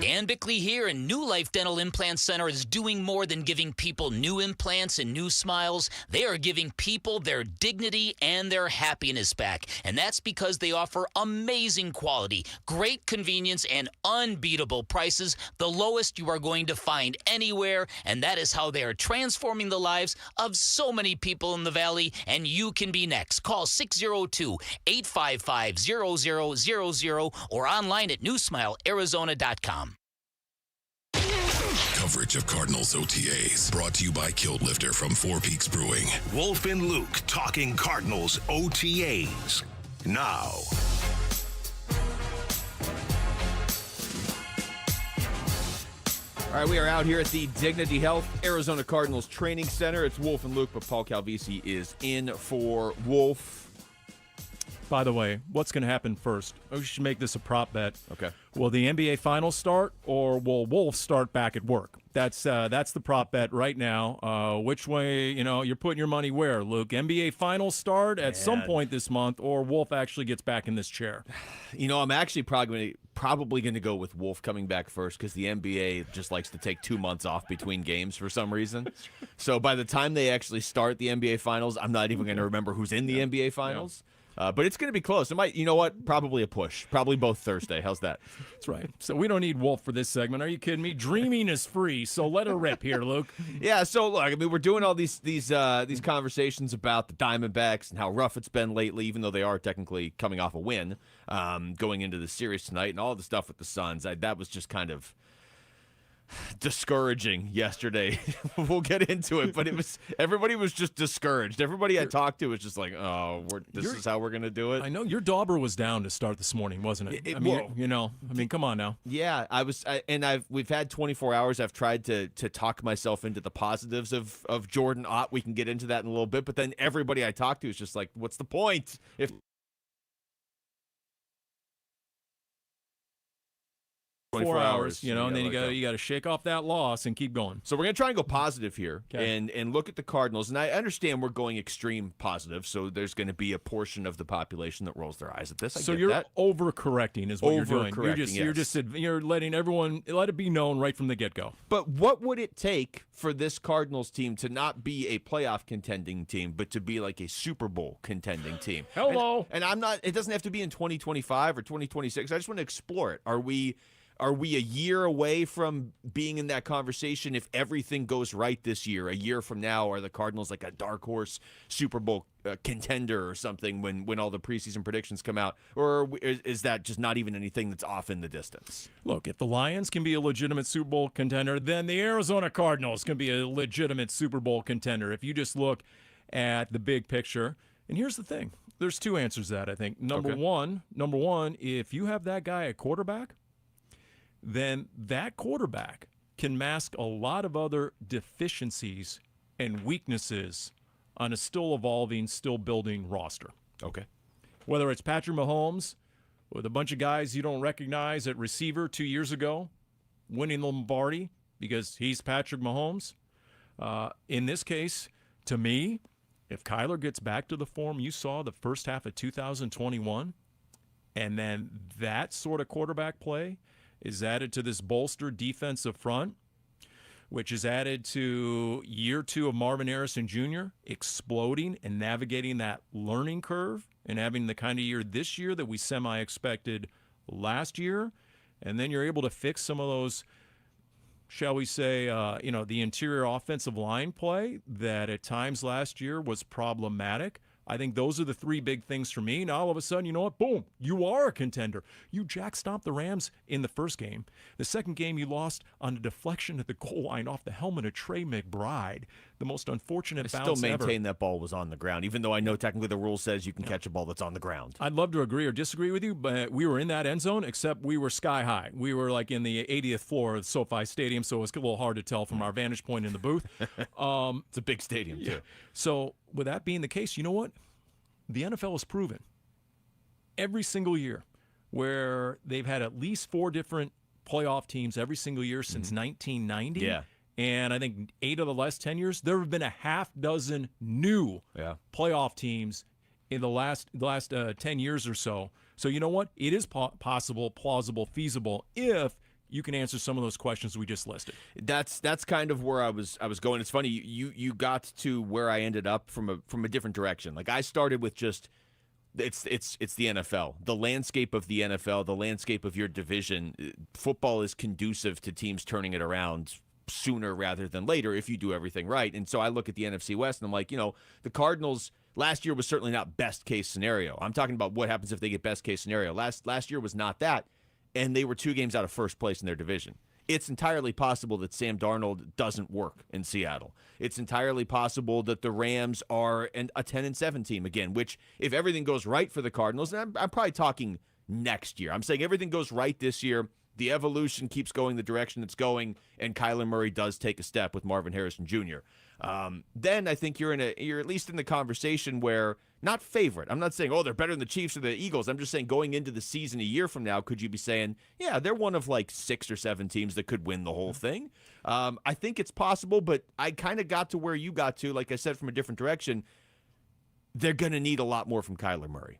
S8: Dan Bickley here, and New Life Dental Implant Center is doing more than giving people new implants and new smiles. They are giving people their dignity and their happiness back, and that's because they offer amazing quality, great convenience, and unbeatable prices, the lowest you are going to find anywhere, and that is how they are transforming the lives of so many people in the Valley, and you can be next. Call 602-855-0000 or online at newsmilearizona.com.
S2: Coverage of Cardinals OTAs brought to you by Kilt Lifter from Four Peaks Brewing.
S20: Wolf and Luke talking Cardinals OTAs now.
S12: All right, we are out here at the Dignity Health Arizona Cardinals Training Center. It's Wolf and Luke, but Paul Calvisi is in for Wolf.
S14: By the way, what's going to happen first? We should make this a prop bet.
S12: Okay.
S14: Will the NBA Finals start, or will Wolf start back at work? That's the prop bet right now. Which way, you're putting your money where, Luke? NBA Finals start at some point this month, or Wolf actually gets back in this chair?
S12: I'm actually probably going to go with Wolf coming back first, because the NBA just likes to take 2 months off between games for some reason. So by the time they actually start the NBA Finals, I'm not even going to remember who's in the NBA Finals. Yeah. But it's going to be close. It might, probably a push. Probably both Thursday. How's that?
S14: That's right. So we don't need Wolf for this segment. Are you kidding me? Dreaming is free, so let her rip here, Luke.
S12: Yeah, so look, we're doing all these conversations about the Diamondbacks and how rough it's been lately, even though they are technically coming off a win going into the series tonight, and all the stuff with the Suns. That was just kind of discouraging yesterday. We'll get into it, but everybody was just discouraged. Everybody I talked to was just like, this is how we're going to do it.
S14: I know your dauber was down to start this morning, wasn't it? Come on now.
S12: Yeah, we've had 24 hours. I've tried to talk myself into the positives of Jordan Ott. We can get into that in a little bit, but then everybody I talked to is just like, what's the point? If
S14: 24 hours, and then you got to shake off that loss and keep going.
S12: So we're going to try and go positive here and look at the Cardinals. And I understand we're going extreme positive, so there's going to be a portion of the population that rolls their eyes at this.
S14: So you're overcorrecting is what you're doing. You're letting everyone, let it be known right from the get-go.
S12: But what would it take for this Cardinals team to not be a playoff contending team, but to be like a Super Bowl contending team?
S14: Hello.
S12: And I'm not, it doesn't have to be in 2025 or 2026. I just want to explore it. Are we a year away from being in that conversation if everything goes right this year? A year from now, are the Cardinals like a dark horse Super Bowl contender or something when all the preseason predictions come out? Or is that just not even anything that's off in the distance?
S14: Look, if the Lions can be a legitimate Super Bowl contender, then the Arizona Cardinals can be a legitimate Super Bowl contender. If you just look at the big picture. And here's the thing. There's 2 answers to that, I think. Number one, if you have that guy at quarterback, then that quarterback can mask a lot of other deficiencies and weaknesses on a still evolving, still building roster.
S12: Okay.
S14: Whether it's Patrick Mahomes with a bunch of guys you don't recognize at receiver 2 years ago, winning the Lombardi because he's Patrick Mahomes. In this case, to me, if Kyler gets back to the form you saw the first half of 2021, and then that sort of quarterback play is added to this bolstered defensive front, which is added to year 2 of Marvin Harrison Jr. exploding and navigating that learning curve and having the kind of year this year that we semi-expected last year, and then you're able to fix some of those, shall we say, the interior offensive line play that at times last year was problematic. I think those are the 3 big things for me. Now, all of a sudden, you know what? Boom, you are a contender. You jack-stomped the Rams in the first game. The second game, you lost on a deflection at the goal line off the helmet of Trey McBride. The most unfortunate bounce ever.
S12: I still maintain that ball was on the ground, even though I know technically the rule says you can catch a ball that's on the ground.
S14: I'd love to agree or disagree with you, but we were in that end zone, except we were sky high. We were like in the 80th floor of SoFi Stadium, so it was a little hard to tell from our vantage point in the booth.
S12: It's a big stadium, too.
S14: Yeah. So with that being the case, you know what? The NFL has proven every single year where they've had at least 4 different playoff teams every single year since 1990.
S12: Yeah.
S14: And I think 8 of the last 10 years, there have been a half dozen new playoff teams in the last 10 years or so. So you know what? It is possible, plausible, feasible if you can answer some of those questions we just listed.
S12: That's kind of where I was going. It's funny you got to where I ended up from a different direction. Like I started with just it's the NFL, the landscape of the NFL, the landscape of your division. Football is conducive to teams turning it around sooner rather than later if you do everything right. And so I look at the NFC West and I'm like, the Cardinals last year was certainly not best case scenario. I'm talking about what happens if they get best case scenario. Last year was not that. And they were 2 games out of first place in their division. It's entirely possible that Sam Darnold doesn't work in Seattle. It's entirely possible that the Rams are a 10-7 team again, which if everything goes right for the Cardinals, and I'm probably talking next year. I'm saying everything goes right this year. The evolution keeps going the direction it's going, and Kyler Murray does take a step with Marvin Harrison Jr. Then I think you're at least in the conversation where not favorite. I'm not saying, they're better than the Chiefs or the Eagles. I'm just saying going into the season a year from now, could you be saying, yeah, they're one of like 6 or 7 teams that could win the whole thing? I think it's possible, but I kind of got to where you got to, like I said, from a different direction. They're going to need a lot more from Kyler Murray.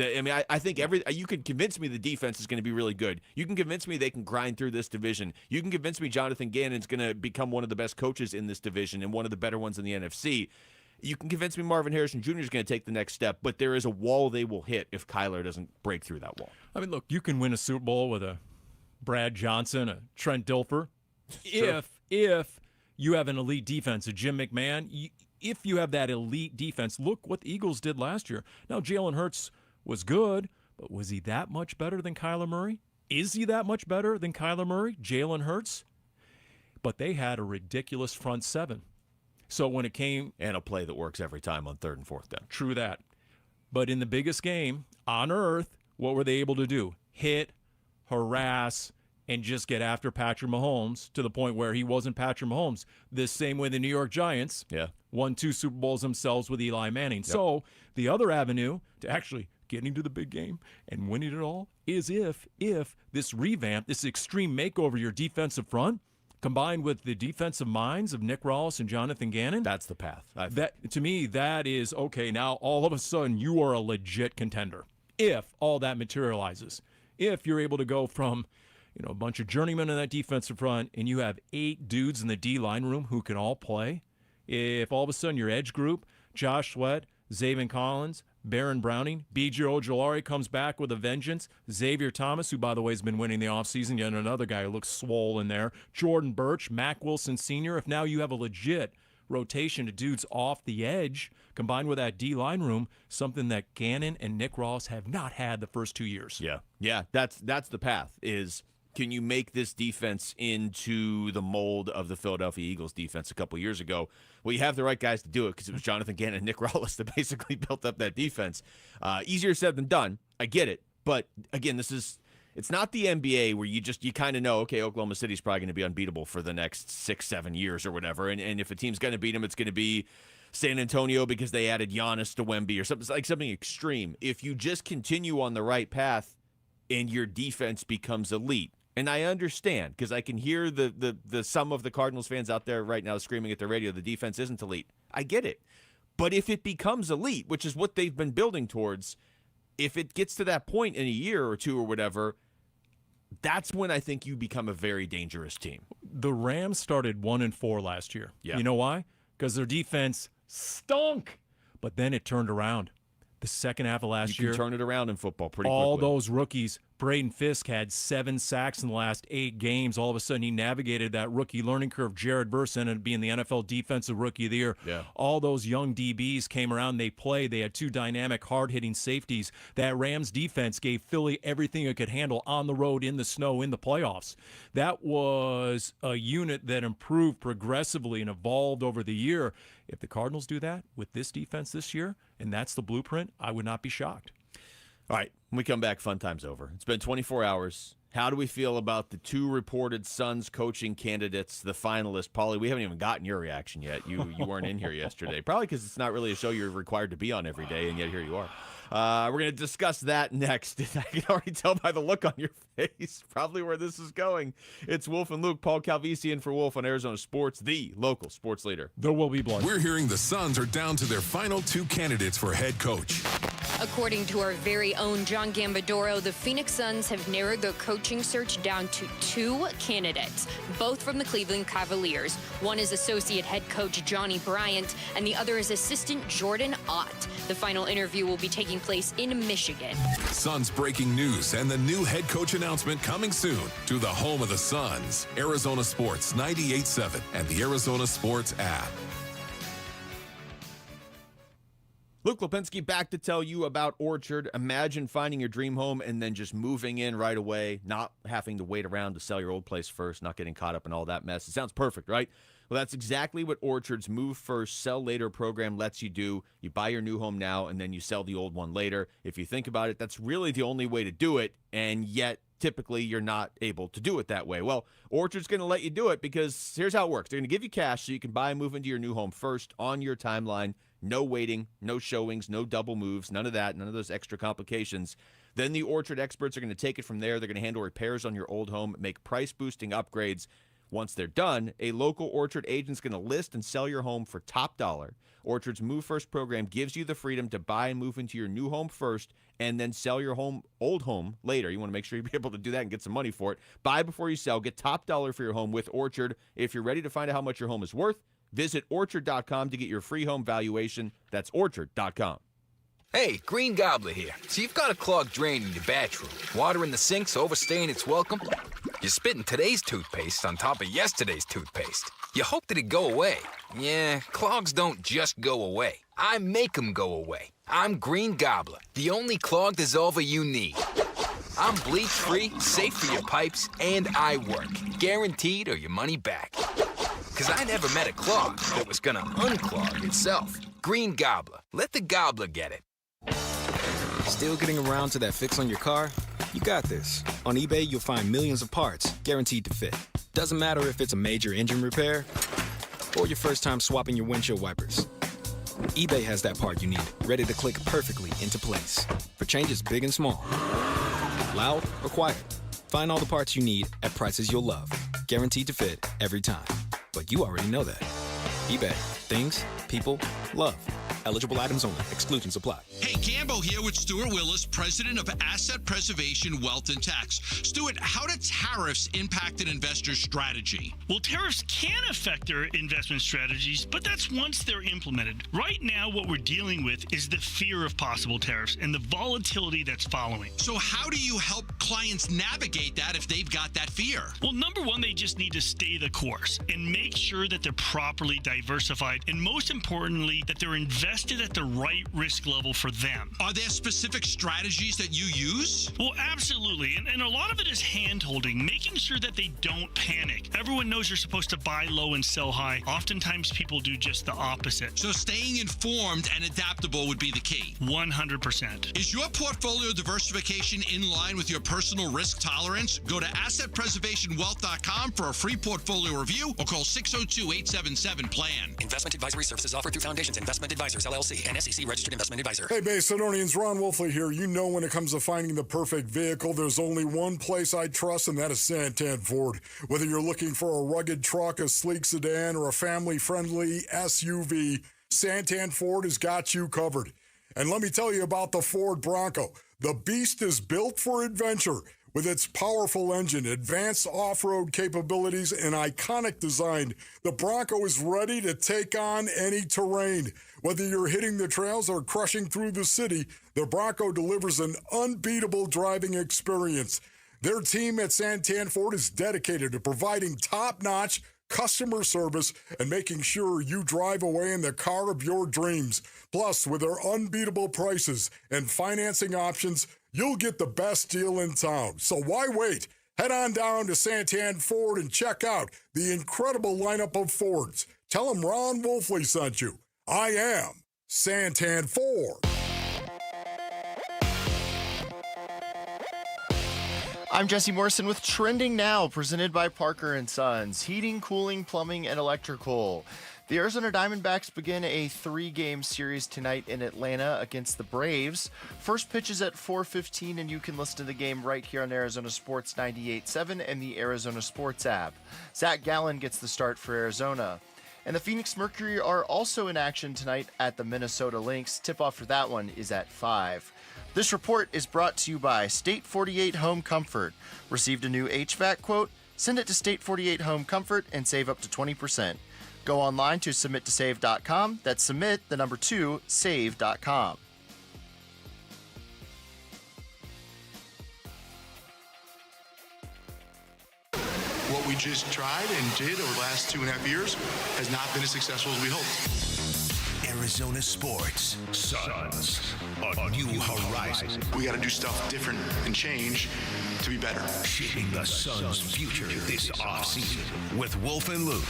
S12: I mean, I think you can convince me the defense is going to be really good. You can convince me they can grind through this division. You can convince me Jonathan Gannon's going to become one of the best coaches in this division and one of the better ones in the NFC. You can convince me Marvin Harrison Jr. is going to take the next step, but there is a wall they will hit if Kyler doesn't break through that wall.
S14: I mean, look, you can win a Super Bowl with a Brad Johnson, a Trent Dilfer, if you have an elite defense, a Jim McMahon. If you have that elite defense, look what the Eagles did last year. Now, Jalen Hurts was good, but was he that much better than Kyler Murray? Is he that much better than Kyler Murray, Jalen Hurts? But they had a ridiculous front 7. So when it came...
S12: And a play that works every time on 3rd and 4th down.
S14: True that. But in the biggest game on earth, what were they able to do? Hit, harass, and just get after Patrick Mahomes to the point where he wasn't Patrick Mahomes. The same way the New York Giants won 2 Super Bowls themselves with Eli Manning. Yep. So the other avenue to actually getting to the big game and winning it all is if this revamp, this extreme makeover of your defensive front, combined with the defensive minds of Nick Rawls and Jonathan Gannon.
S12: That's the path.
S14: That to me, that is, okay, now all of a sudden you are a legit contender. If all that materializes. If you're able to go from a bunch of journeymen in that defensive front and you have 8 dudes in the D-line room who can all play. If all of a sudden your edge group, Josh Sweat, Zaven Collins, Baron Browning, B.J. Ojolari comes back with a vengeance. Xavier Thomas, who, by the way, has been winning the offseason, yet another guy who looks swole in there. Jordan Birch, Mack Wilson Sr. If now you have a legit rotation of dudes off the edge, combined with that D-line room, something that Gannon and Nick Rawls have not had the first 2 years.
S12: Yeah, that's the path is... Can you make this defense into the mold of the Philadelphia Eagles defense a couple years ago? Well, you have the right guys to do it because it was Jonathan Gannon and Nick Rawls that basically built up that defense. Easier said than done. I get it. But, again, It's not the NBA where you kind of know, okay, Oklahoma City's probably going to be unbeatable for the next 6-7 years or whatever. And if a team's going to beat them, it's going to be San Antonio because they added Giannis to Wemby or something extreme. If you just continue on the right path and your defense becomes elite, and I understand because I can hear the some of the Cardinals fans out there right now screaming at the radio, the defense isn't elite. I get it. But if it becomes elite, which is what they've been building towards, if it gets to that point in a year or two or whatever, that's when I think you become a very dangerous team.
S14: The Rams started 1-4 last year.
S12: Yeah.
S14: You know why? Because their defense stunk. But then it turned around. The second half of last year.
S12: You can turn it around in football pretty
S14: all
S12: quickly.
S14: Those rookies. Braden Fisk had 7 sacks in the last 8 games. All of a sudden, he navigated that rookie learning curve. Jared Verse ended up being the NFL Defensive Rookie of the Year.
S12: Yeah.
S14: All those young DBs came around. They played. They had 2 dynamic, hard-hitting safeties. That Rams defense gave Philly everything it could handle on the road, in the snow, in the playoffs. That was a unit that improved progressively and evolved over the year. If the Cardinals do that with this defense this year, and that's the blueprint, I would not be shocked.
S12: All right, when we come back, fun time's over. It's been 24 hours. How do we feel about the 2 reported Suns coaching candidates, the finalists? Paulie, we haven't even gotten your reaction yet. You weren't in here yesterday. Probably because it's not really a show you're required to be on every day, and yet here you are. We're going to discuss that next. I can already tell by the look on your face probably where this is going. It's Wolf and Luke. Paul Calvisi in for Wolf on Arizona Sports, the local sports leader.
S14: There will be blood.
S2: We're hearing the Suns are down to their final 2 candidates for head coach.
S9: According to our very own John Gambadoro, the Phoenix Suns have narrowed their coaching search down to 2 candidates, both from the Cleveland Cavaliers. One is associate head coach Johnny Bryant, and the other is assistant Jordan Ott. The final interview will be taking place in Michigan.
S2: Suns breaking news and the new head coach announcement coming soon to the home of the Suns. Arizona Sports 98.7 and the Arizona Sports app.
S12: Luke Lipinski back to tell you about Orchard. Imagine finding your dream home and then just moving in right away, not having to wait around to sell your old place first, not getting caught up in all that mess. It sounds perfect, right? Well, that's exactly what Orchard's Move First, Sell Later program lets you do. You buy your new home now, and then you sell the old one later. If you think about it, that's really the only way to do it, and yet typically you're not able to do it that way. Well, Orchard's going to let you do it because here's how it works. They're going to give you cash so you can buy and move into your new home first on your timeline. No waiting, no showings, no double moves, none of that, none of those extra complications. Then the Orchard experts are going to take it from there. They're going to handle repairs on your old home, make price-boosting upgrades. Once they're done, a local Orchard agent's going to list and sell your home for top dollar. Orchard's Move First program gives you the freedom to buy and move into your new home first and then sell your old home later. You want to make sure you're able to do that and get some money for it. Buy before you sell. Get top dollar for your home with Orchard. If you're ready to find out how much your home is worth, visit Orchard.com to get your free home valuation. That's Orchard.com.
S11: Hey, Green Gobbler here. So you've got a clogged drain in your bathroom. Water in the sink's overstaying its welcome. You're spitting today's toothpaste on top of yesterday's toothpaste. You hope that it go away. Yeah, clogs don't just go away. I make them go away. I'm Green Gobbler, the only clog dissolver you need. I'm bleach-free, safe for your pipes, and I work. Guaranteed or your money back. Because I never met a clog that was gonna unclog itself. Green Gobbler. Let the gobbler get it.
S22: Still getting around to that fix on your car? You got this. On eBay, you'll find millions of parts guaranteed to fit. Doesn't matter if it's a major engine repair or your first time swapping your windshield wipers. eBay has that part you need, ready to click perfectly into place for changes big and small. Loud or quiet. Find all the parts you need at prices you'll love. Guaranteed to fit every time. But you already know that. eBay. Things, people, love. Eligible items only. Exclusions apply.
S24: Hey, Gambo here with Stuart Willis, president of Asset Preservation Wealth and Tax. Stuart, how do tariffs impact an investor's strategy?
S25: Well, tariffs can affect their investment strategies, but that's once they're implemented. Right now, what we're dealing with is the fear of possible tariffs and the volatility that's following.
S24: So how do you help clients navigate that if they've got that fear?
S25: Well, number one, they just need to stay the course and make sure that they're properly diversified, and most importantly, that they're invested at the right risk level for them.
S24: Are there specific strategies that you use?
S25: Well, absolutely. And a lot of it is hand-holding, making sure that they don't panic. Everyone knows you're supposed to buy low and sell high. Oftentimes, people do just the opposite.
S24: So staying informed and adaptable would be the key.
S25: 100%.
S24: Is your portfolio diversification in line with your personal personal risk tolerance? Go to assetpreservationwealth.com for a free portfolio review or call 602-877-PLAN.
S3: Investment advisory services offered through Foundations Investment Advisors, LLC, and SEC Registered Investment Advisor.
S5: Hey, Macedonians, Ron Wolfley here. You know when it comes to finding the perfect vehicle, there's only one place I trust, and that is Santan Ford. Whether you're looking for a rugged truck, a sleek sedan, or a family-friendly SUV, Santan Ford has got you covered. And let me tell you about the Ford Bronco. The beast is built for adventure. With its powerful engine, advanced off-road capabilities, and iconic design, the Bronco is ready to take on any terrain. Whether you're hitting the trails or crushing through the city, the Bronco delivers an unbeatable driving experience. Their team at Santan Ford is dedicated to providing top-notch customer service and making sure you drive away in the car of your dreams. Plus, with their unbeatable prices and financing options, you'll get the best deal in town. So why wait? Head on down to Santan Ford and check out the incredible lineup of Fords. Tell them Ron Wolfley sent you. I am Santan Ford.
S10: I'm Jesse Morrison with Trending Now, presented by Parker & Sons. Heating, cooling, plumbing, and electrical. The Arizona Diamondbacks begin a 3-game series tonight in Atlanta against the Braves. First pitch is at 4:15, and you can listen to the game right here on Arizona Sports 98.7 and the Arizona Sports app. Zach Gallen gets the start for Arizona. And the Phoenix Mercury are also in action tonight at the Minnesota Lynx. Tip-off for that one is at 5. This report is brought to you by State 48 Home Comfort. Received a new HVAC quote? Send it to State 48 Home Comfort and save up to 20%. Go online to submittosave.com. That's submit, the number 2, save.com.
S13: What we just tried and did over the last 2.5 years has not been as successful as we hoped.
S20: Arizona Sports. Suns. A new horizon.
S13: We got to do stuff different and change to be better.
S20: Shaping the Suns' future this offseason with Wolf and Luke.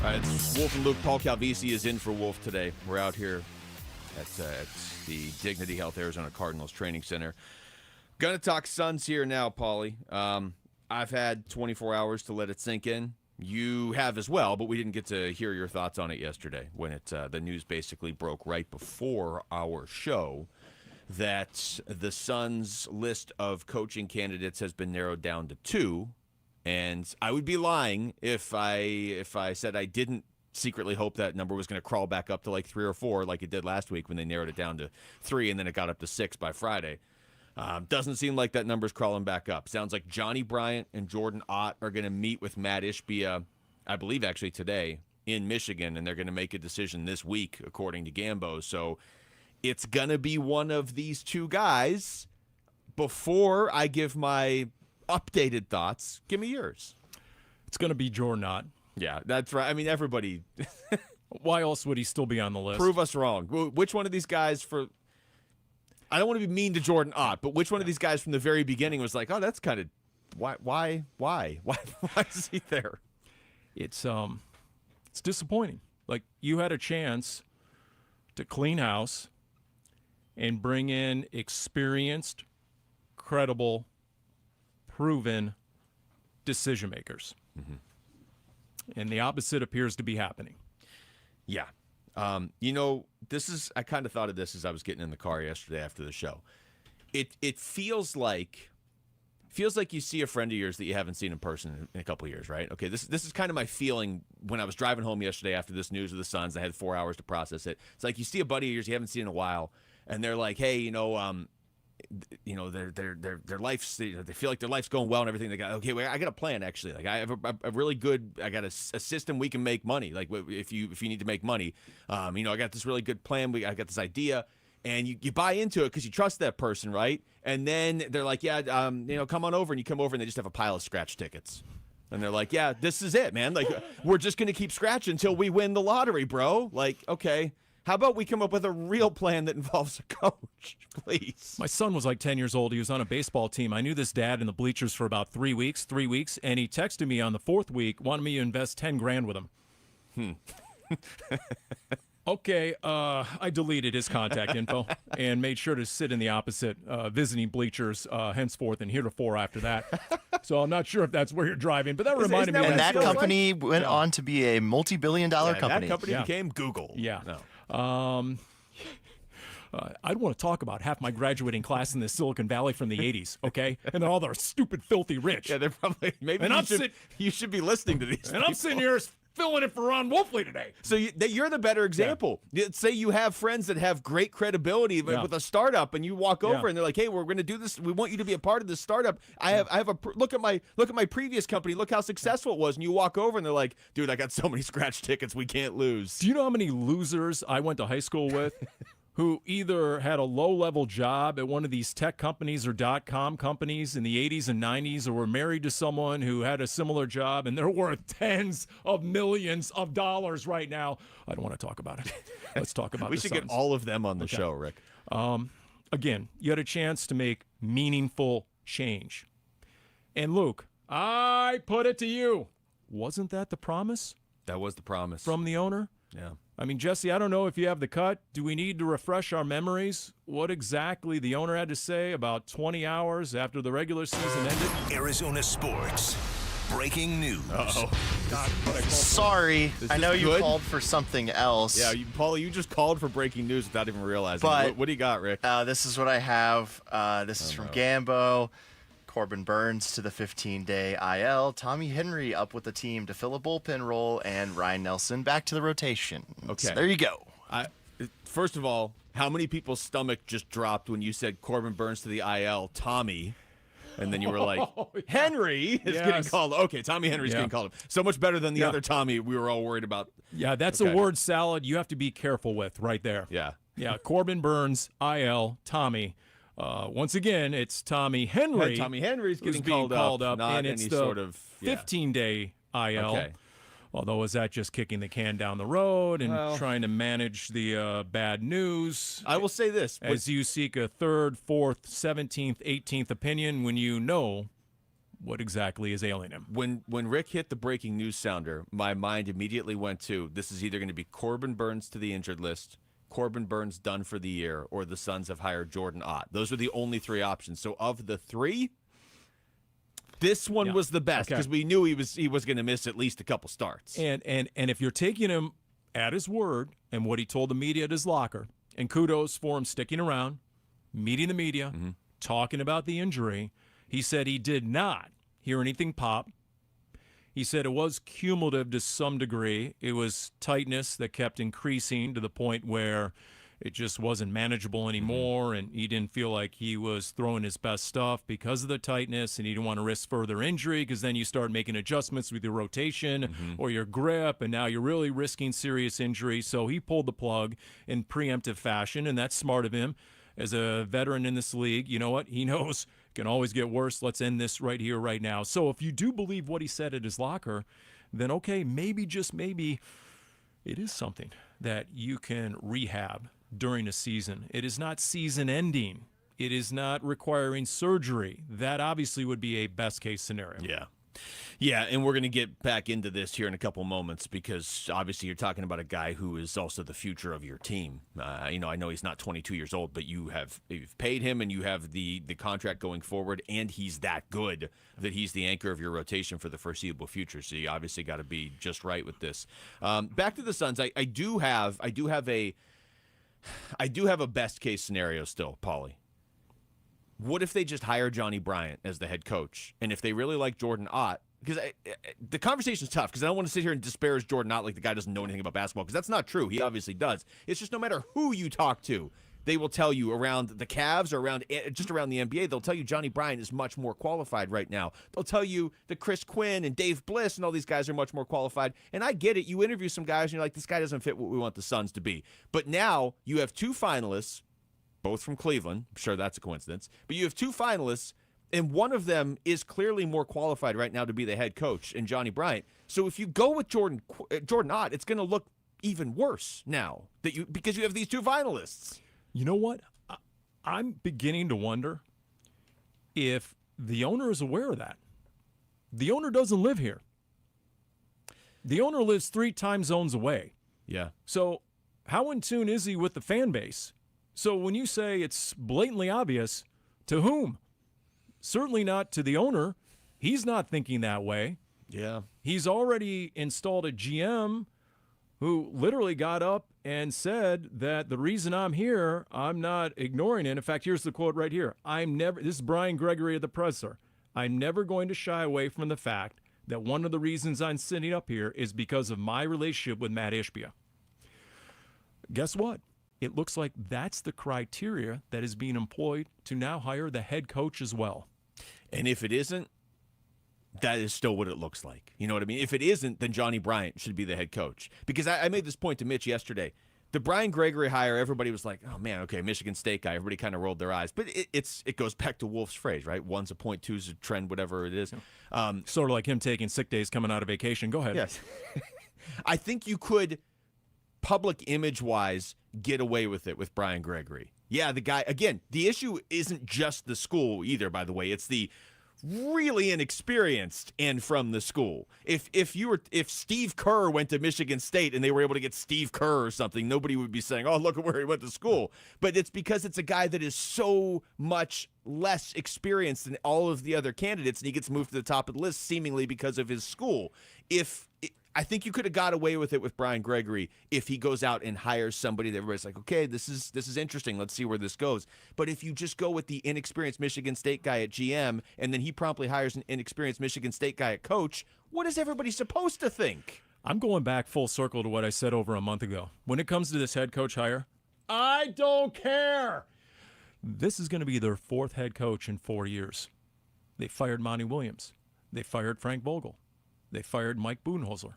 S12: All right, it's Wolf and Luke. Paul Calvisi is in for Wolf today. We're out here at the Dignity Health Arizona Cardinals Training Center. Gonna talk Suns here now, Paulie. I've had 24 hours to let it sink in. You have as well, but we didn't get to hear your thoughts on it yesterday when the news basically broke right before our show that the Suns' list of coaching candidates has been narrowed down to 2. And I would be lying if I said I didn't secretly hope that number was going to crawl back up to like 3 or 4 like it did last week when they narrowed it down to 3 and then it got up to 6 by Friday. Doesn't seem like that number's crawling back up. Sounds like Johnny Bryant and Jordan Ott are going to meet with Matt Ishbia, I believe actually today, in Michigan, and they're going to make a decision this week, according to Gambo. So it's going to be one of these 2 guys. Before I give my updated thoughts, give me yours.
S14: It's going to be Jordan Ott.
S12: Yeah, that's right. I mean, everybody.
S14: Why else would he still be on the list?
S12: Prove us wrong. Which one of these guys for... I don't want to be mean to Jordan Ott, but which one of these guys from the very beginning was like, oh, that's kind of... Why is he there?
S14: It's disappointing. Like, you had a chance to clean house and bring in experienced, credible, proven decision makers. Mm-hmm. And the opposite appears to be happening.
S12: Yeah. I kind of thought of this as I was getting in the car yesterday after the show. It feels like you see a friend of yours that you haven't seen in person in a couple of years, right? Okay, this is kind of my feeling when I was driving home yesterday after this news of the Suns. I had 4 hours to process it. It's like you see a buddy of yours you haven't seen in a while, and they're like, hey, their life's, they feel like their life's going well and everything. They got, okay, I got a plan actually. Like I have a really good, I got a system we can make money. Like if you need to make money, I got this really good plan. I got this idea, and you buy into it because you trust that person, right? And then they're like, yeah, come on over, and you come over and they just have a pile of scratch tickets. And they're like, yeah, this is it, man. Like we're just going to keep scratching until we win the lottery, bro. Like, okay. How about we come up with a real plan that involves a coach, please?
S14: My son was like 10 years old. He was on a baseball team. I knew this dad in the bleachers for about 3 weeks, and he texted me on the 4th week, wanted me to invest $10,000 with him. Okay, I deleted his contact info and made sure to sit in the opposite visiting bleachers henceforth and heretofore after that. So I'm not sure if that's where you're driving, but that reminded me.
S10: And that company went on to be a multi-billion-dollar company.
S12: That company became Google.
S14: Yeah.
S12: No.
S14: I'd want to talk about half my graduating class in the Silicon Valley from the 80s, okay? And then all their stupid, filthy rich.
S12: Yeah, they're probably maybe.
S14: And
S12: you should be listening to these.
S14: And I'm sitting here filling it for Ron Wolfley today.
S12: So you're the better example. Say you have friends that have great credibility with a startup, and you walk over and they're like, "Hey, we're going to do this. We want you to be a part of this startup. I have a look at my previous company. Look how successful it was." And you walk over and they're like, "Dude, I got so many scratch tickets. We can't lose."
S14: Do you know how many losers I went to high school with? Who either had a low-level job at one of these tech companies or dot-com companies in the 80s and 90s, or were married to someone who had a similar job, and they're worth tens of millions of dollars right now. I don't want to talk about it. Let's talk about
S12: We should get all of them on the show, Rick.
S14: Again, you had a chance to make meaningful change. And Luke, I put it to you. Wasn't that the promise?
S12: That was the promise.
S14: From the owner?
S12: Yeah.
S14: I mean, Jesse, I don't know if you have the cut. Do we need to refresh our memories? What exactly the owner had to say about 20 hours after the regular season ended?
S20: Arizona sports. Breaking news.
S10: Uh-oh. Sorry, I know you called for something else.
S12: Yeah, Paulie, you just called for breaking news without even realizing.
S10: But
S12: what do you got, Rick?
S10: This is what I have. This is from Gambo. Corbin Burns to the 15-day IL. Tommy Henry up with the team to fill a bullpen role, and Ryan Nelson back to the rotation.
S12: Okay.
S10: So there you go.
S12: First of all, how many people's stomach just dropped when you said Corbin Burns to the IL, Tommy? And then you were like, Henry is getting called. Okay, Tommy Henry's getting called up. So much better than the other Tommy we were all worried about.
S14: Yeah, that's a word salad you have to be careful with right there.
S12: Yeah.
S14: Yeah, Corbin Burns, IL, Tommy. Once again, it's Tommy Henry.
S12: Tommy Henry's getting
S14: called up,
S12: not
S14: and it's
S12: any
S14: the
S12: sort of
S14: 15-day IL.
S12: Okay.
S14: Although, is that just kicking the can down the road and trying to manage the bad news?
S12: I will say this.
S14: As you seek a 3rd, 4th, 17th, 18th opinion when you know what exactly is ailing him.
S12: When Rick hit the breaking news sounder, my mind immediately went to, this is either going to be Corbin Burns to the injured list, Corbin Burns done for the year, or the Suns have hired Jordan Ott. Those were the only 3 options. So of the 3, this one was the best because we knew he was going to miss at least a couple starts.
S14: And if you're taking him at his word and what he told the media at his locker, and kudos for him sticking around, meeting the media, talking about the injury, he said he did not hear anything pop. He said it was cumulative to some degree. It was tightness that kept increasing to the point where it just wasn't manageable anymore, and he didn't feel like he was throwing his best stuff because of the tightness, and he didn't want to risk further injury because then you start making adjustments with your rotation or your grip, and now you're really risking serious injury. So he pulled the plug in preemptive fashion, and that's smart of him. As a veteran in this league, you know what? He knows it can always get worse. Let's end this right here, right now. So if you do believe what he said at his locker, then okay, maybe, just maybe, it is something that you can rehab during a season. It is not season ending. It is not requiring surgery. That obviously would be a best case scenario.
S12: Yeah, and we're going to get back into this here in a couple moments because obviously you're talking about a guy who is also the future of your team. I know he's not 22 years old, but you've paid him and you have the contract going forward, and he's that good that he's the anchor of your rotation for the foreseeable future. So you obviously got to be just right with this. Back to the Suns, I do have a best case scenario still, Paulie. What if they just hire Johnny Bryant as the head coach? And if they really like Jordan Ott, because the conversation's tough, because I don't want to sit here and disparage Jordan Ott like the guy doesn't know anything about basketball, because that's not true. He obviously does. It's just no matter who you talk to, they will tell you around the Cavs or around the NBA, they'll tell you Johnny Bryant is much more qualified right now. They'll tell you that Chris Quinn and Dave Bliss and all these guys are much more qualified. And I get it. You interview some guys and you're like, this guy doesn't fit what we want the Suns to be. But now you have 2 finalists, both from Cleveland. I'm sure that's a coincidence. But you have 2 finalists, and one of them is clearly more qualified right now to be the head coach, and Johnny Bryant. So if you go with Jordan Ott, it's going to look even worse now because you have these 2 finalists.
S14: You know what? I'm beginning to wonder if the owner is aware of that. The owner doesn't live here. The owner lives 3 time zones away.
S12: Yeah.
S14: So how in tune is he with the fan base? So when you say it's blatantly obvious, to whom? Certainly not to the owner. He's not thinking that way.
S12: Yeah.
S14: He's already installed a GM who literally got up and said that the reason I'm here, I'm not ignoring it. In fact, here's the quote right here. This is Brian Gregory of the presser. I'm never going to shy away from the fact that one of the reasons I'm sitting up here is because of my relationship with Matt Ishbia. Guess what? It looks like that's the criteria that is being employed to now hire the head coach as well.
S12: And if it isn't, that is still what it looks like. You know what I mean? If it isn't, then Johnny Bryant should be the head coach. Because I made this point to Mitch yesterday. The Brian Gregory hire, everybody was like, oh, man, okay, Michigan State guy. Everybody kind of rolled their eyes. But it goes back to Wolf's phrase, right? One's a point, two's a trend, whatever it is.
S14: Sort of like him taking sick days coming out of vacation. Go ahead.
S12: Yes. I think you could, public image-wise, get away with it with Brian Gregory. Yeah, the guy, again, the issue isn't just the school either, by the way. It's the really inexperienced and from the school. If Steve Kerr went to Michigan State and they were able to get Steve Kerr or something, nobody would be saying, oh, look at where he went to school. But it's because it's a guy that is so much less experienced than all of the other candidates, and he gets moved to the top of the list seemingly because of his school. I think you could have got away with it with Brian Gregory if he goes out and hires somebody that everybody's like, okay, this is interesting. Let's see where this goes. But if you just go with the inexperienced Michigan State guy at GM and then he promptly hires an inexperienced Michigan State guy at coach, what is everybody supposed to think?
S14: I'm going back full circle to what I said over a month ago. When it comes to this head coach hire, I don't care. This is going to be their fourth head coach in 4 years. They fired Monty Williams. They fired Frank Vogel. They fired Mike Budenholzer.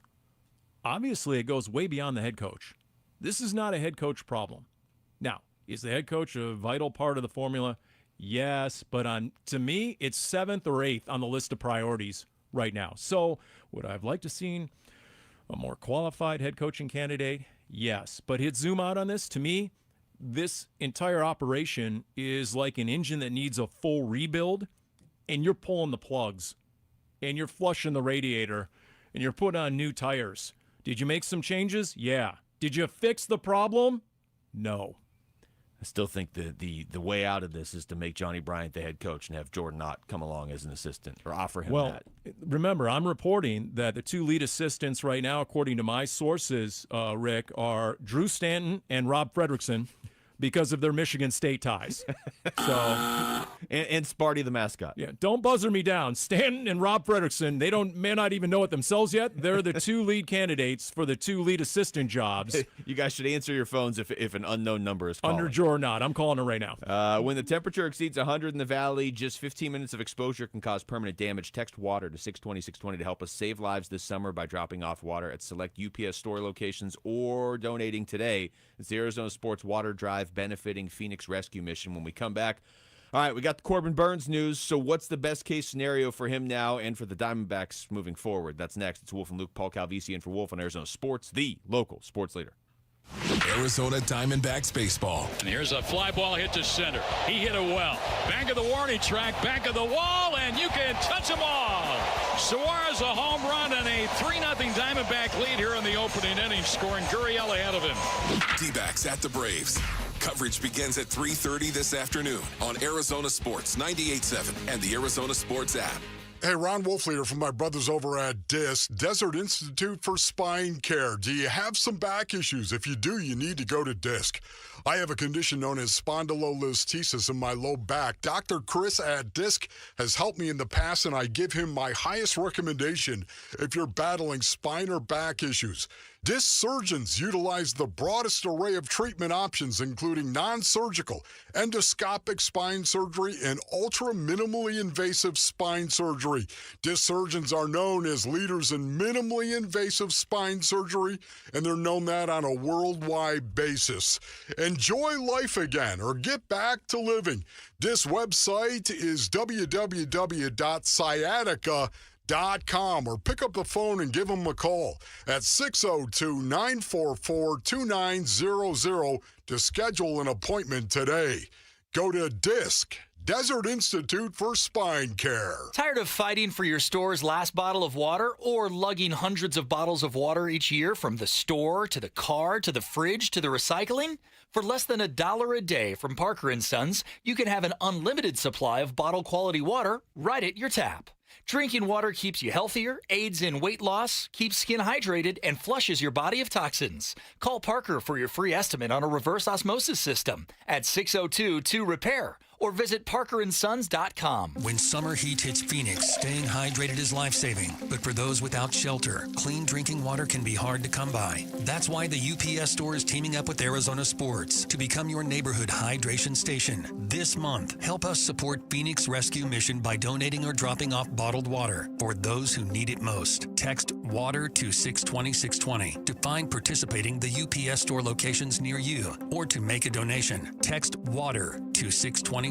S14: Obviously, it goes way beyond the head coach. This is not a head coach problem. Now, is the head coach a vital part of the formula? Yes, but to me, it's 7th or 8th on the list of priorities right now. So would I have liked to seen a more qualified head coaching candidate? Yes, but hit zoom out on this. To me, this entire operation is like an engine that needs a full rebuild, and you're pulling the plugs, and you're flushing the radiator, and you're putting on new tires. Did you make some changes? Yeah. Did you fix the problem? No.
S12: I still think the way out of this is to make Johnny Bryant the head coach and have Jordan Ott come along as an assistant or offer him that.
S14: Remember, I'm reporting that the two lead assistants right now, according to my sources, Rick, are Drew Stanton and Rob Fredrickson because of their Michigan State ties. So,
S12: and Sparty the mascot.
S14: Yeah, don't buzzer me down. Stanton and Rob Fredrickson, they may not even know it themselves yet. They're the two lead candidates for the two lead assistant jobs.
S12: You guys should answer your phones if an unknown number is calling.
S14: Under Joe or not. I'm calling it right now.
S12: When the temperature exceeds 100 in the valley, just 15 minutes of exposure can cause permanent damage. Text WATER to 620-620 to help us save lives this summer by dropping off water at select UPS store locations or donating today. It's the Arizona Sports Water Drive benefiting Phoenix Rescue Mission. When we come back, all right, we got the Corbin Burns news. So what's the best case scenario for him now and for the Diamondbacks moving forward? That's next. It's Wolf and Luke, Paul Calvisi in for Wolf on Arizona Sports, the local sports leader.
S2: Arizona Diamondbacks baseball.
S15: And here's a fly ball hit to center. He hit it well. Back of the warning track, back of the wall, and you can touch them all. Suarez a home run and a 3-0 Diamondback lead here in the opening inning, scoring Gurriel ahead of him.
S2: Dbacks at the Braves. Coverage begins at 3:30 this afternoon on Arizona Sports 98.7 and the Arizona Sports app.
S5: Hey, Ron Wolfleader from my brothers over at DISC, Desert Institute for Spine Care. Do you have some back issues? If you do, you need to go to DISC. I have a condition known as spondylolisthesis in my low back. Dr. Chris at DISC has helped me in the past, and I give him my highest recommendation if you're battling spine or back issues. DISC surgeons utilize the broadest array of treatment options, including non-surgical, endoscopic spine surgery, and ultra-minimally invasive spine surgery. DISC surgeons are known as leaders in minimally invasive spine surgery, and they're known that on a worldwide basis. Enjoy life again or get back to living. DISC website is www.sciatica.com or pick up the phone and give them a call at 602-944-2900 to schedule an appointment today. Go to DISC, Desert Institute for Spine Care.
S3: Tired of fighting for your store's last bottle of water or lugging hundreds of bottles of water each year from the store to the car to the fridge to the recycling? For less than $1 a day from Parker & Sons, you can have an unlimited supply of bottle quality water right at your tap. Drinking water keeps you healthier, aids in weight loss, keeps skin hydrated, and flushes your body of toxins. Call Parker for your free estimate on a reverse osmosis system at 602-2-REPAIR or visit parkerandsons.com.
S16: When summer heat hits Phoenix, staying hydrated is life-saving. But for those without shelter, clean drinking water can be hard to come by. That's why the UPS store is teaming up with Arizona Sports to become your neighborhood hydration station. This month, help us support Phoenix Rescue Mission by donating or dropping off bottled water for those who need it most. Text WATER to 620-620 to find participating the UPS store locations near you or to make a donation. Text WATER to 620-620.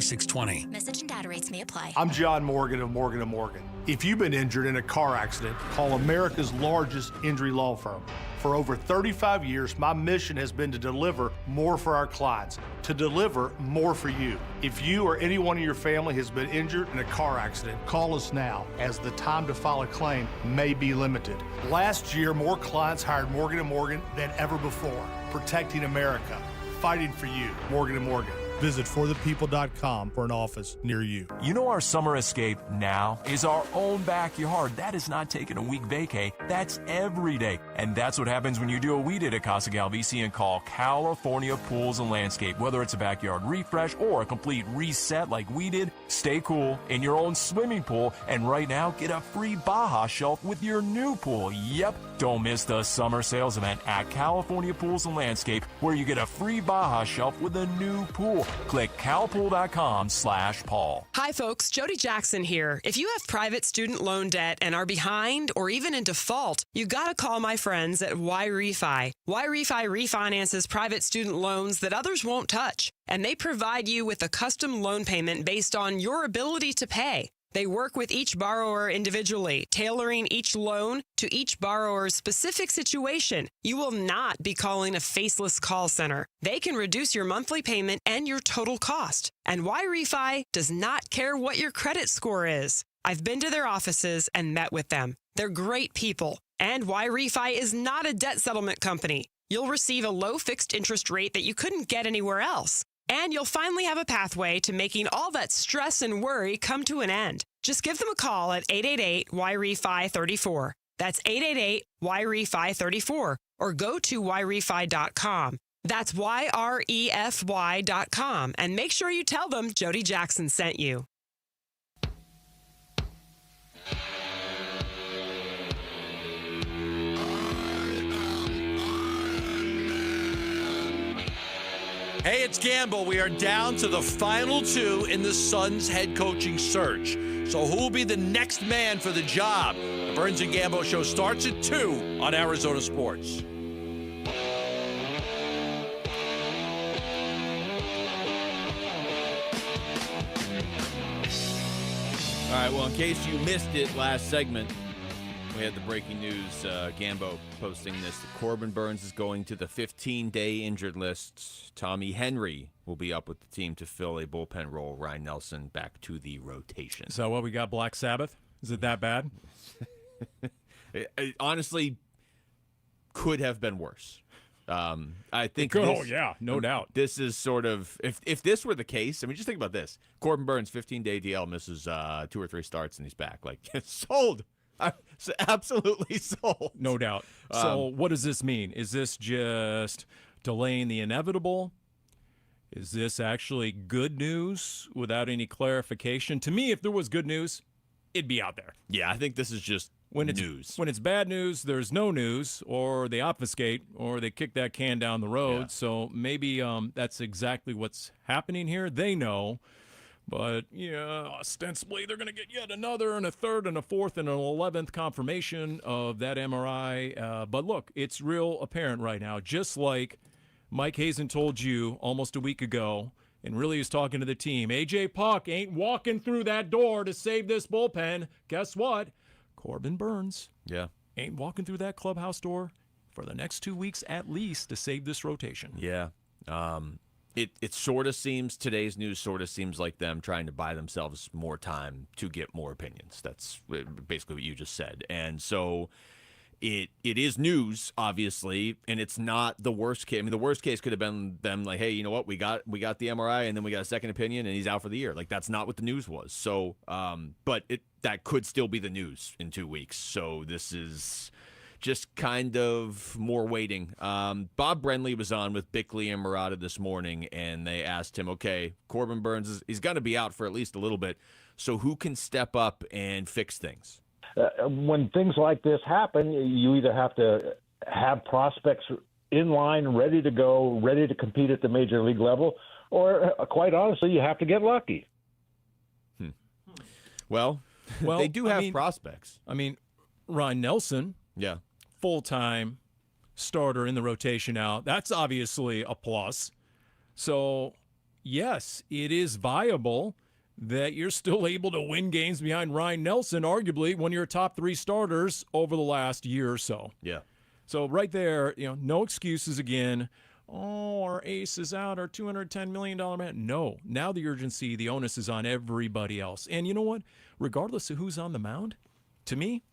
S17: Message and data rates may apply.
S18: I'm John Morgan of Morgan & Morgan. If you've been injured in a car accident, call America's largest injury law firm. For over 35 years, my mission has been to deliver more for our clients, to deliver more for you. If you or anyone in your family has been injured in a car accident, call us now, as the time to file a claim may be limited. Last year, more clients hired Morgan & Morgan than ever before, protecting America, fighting for you. Morgan & Morgan. Visit forthepeople.com for an office near you.
S21: You know, our summer escape now is our own backyard. That is not taking a week vacay. That's every day. And that's what happens when you do what we did at Casa Galvisi and call California Pools and Landscape. Whether it's a backyard refresh or a complete reset like we did, stay cool in your own swimming pool. And right now, get a free Baja shelf with your new pool. Yep. Don't miss the summer sales event at California Pools and Landscape, where you get a free Baja shelf with a new pool. Click calpool.com/Paul.
S23: Hi, folks. Jodie Jackson here. If you have private student loan debt and are behind or even in default, you got to call my friends at YRefi. YRefi refinances private student loans that others won't touch, and they provide you with a custom loan payment based on your ability to pay. They work with each borrower individually, tailoring each loan to each borrower's specific situation. You will not be calling a faceless call center. They can reduce your monthly payment and your total cost. And YRefi does not care what your credit score is. I've been to their offices and met with them. They're great people. And YRefi is not a debt settlement company. You'll receive a low fixed interest rate that you couldn't get anywhere else. And you'll finally have a pathway to making all that stress and worry come to an end. Just give them a call at 888-YRefi-34. That's 888-YRefi-34. Or go to YRefi.com. That's YREFY.com. And make sure you tell them Jodie Jackson sent you.
S12: Hey, it's Gamble. We are down to the final two in the Suns head coaching search. So who will be the next man for the job? The Burns and Gamble show starts at 2 on Arizona Sports. All right, well, in case you missed it last segment, we had the breaking news, Gambo posting this. Corbin Burns is going to the 15-day injured list. Tommy Henry will be up with the team to fill a bullpen role. Ryan Nelson back to the rotation.
S14: So what, we got Black Sabbath? Is it that bad?
S12: It honestly could have been worse. I think
S14: no doubt.
S12: This is sort of, if this were the case, I mean, just think about this. Corbin Burns, 15-day DL, misses 2 or 3 starts, and he's back. Like, sold. Absolutely sold.
S14: No doubt. So what does this mean? Is this just delaying the inevitable? Is this actually good news without any clarification? To me, if there was good news, it'd be out there.
S12: Yeah, I think this is just news.
S14: When it's bad news, there's no news, or they obfuscate, or they kick that can down the road. Yeah. So maybe that's exactly what's happening here. They know. But, ostensibly they're going to get yet another and a third and a fourth and an 11th confirmation of that MRI. But look, it's real apparent right now. Just like Mike Hazen told you almost a week ago, and really is talking to the team, A.J. Puck ain't walking through that door to save this bullpen. Guess what? Corbin Burns ain't walking through that clubhouse door for the next 2 weeks at least to save this rotation.
S12: Yeah. It sort of seems, today's news sort of seems like them trying to buy themselves more time to get more opinions. That's basically what you just said. And so it is news, obviously, and it's not the worst case. I mean, the worst case could have been them like, hey, you know what? We got the MRI, and then we got a second opinion, and he's out for the year. Like, that's not what the news was. So, but that could still be the news in 2 weeks. So this is just kind of more waiting. Bob Brenley was on with Bickley and Murata this morning, and they asked him, okay, Corbin Burns, he's going to be out for at least a little bit, so who can step up and fix things?
S1: When things like this happen, you either have to have prospects in line, ready to go, ready to compete at the major league level, or quite honestly, you have to get lucky.
S12: Well, they do have prospects.
S14: I mean, Ryan Nelson, full-time starter in the rotation now. That's obviously a plus. So, yes, it is viable that you're still able to win games behind Ryan Nelson, arguably one of your top 3 starters over the last year or so.
S12: Yeah.
S14: So right there, no excuses again. Oh, our ace is out, our $210 million man. No, now the urgency, the onus is on everybody else. And you know what? Regardless of who's on the mound, to me,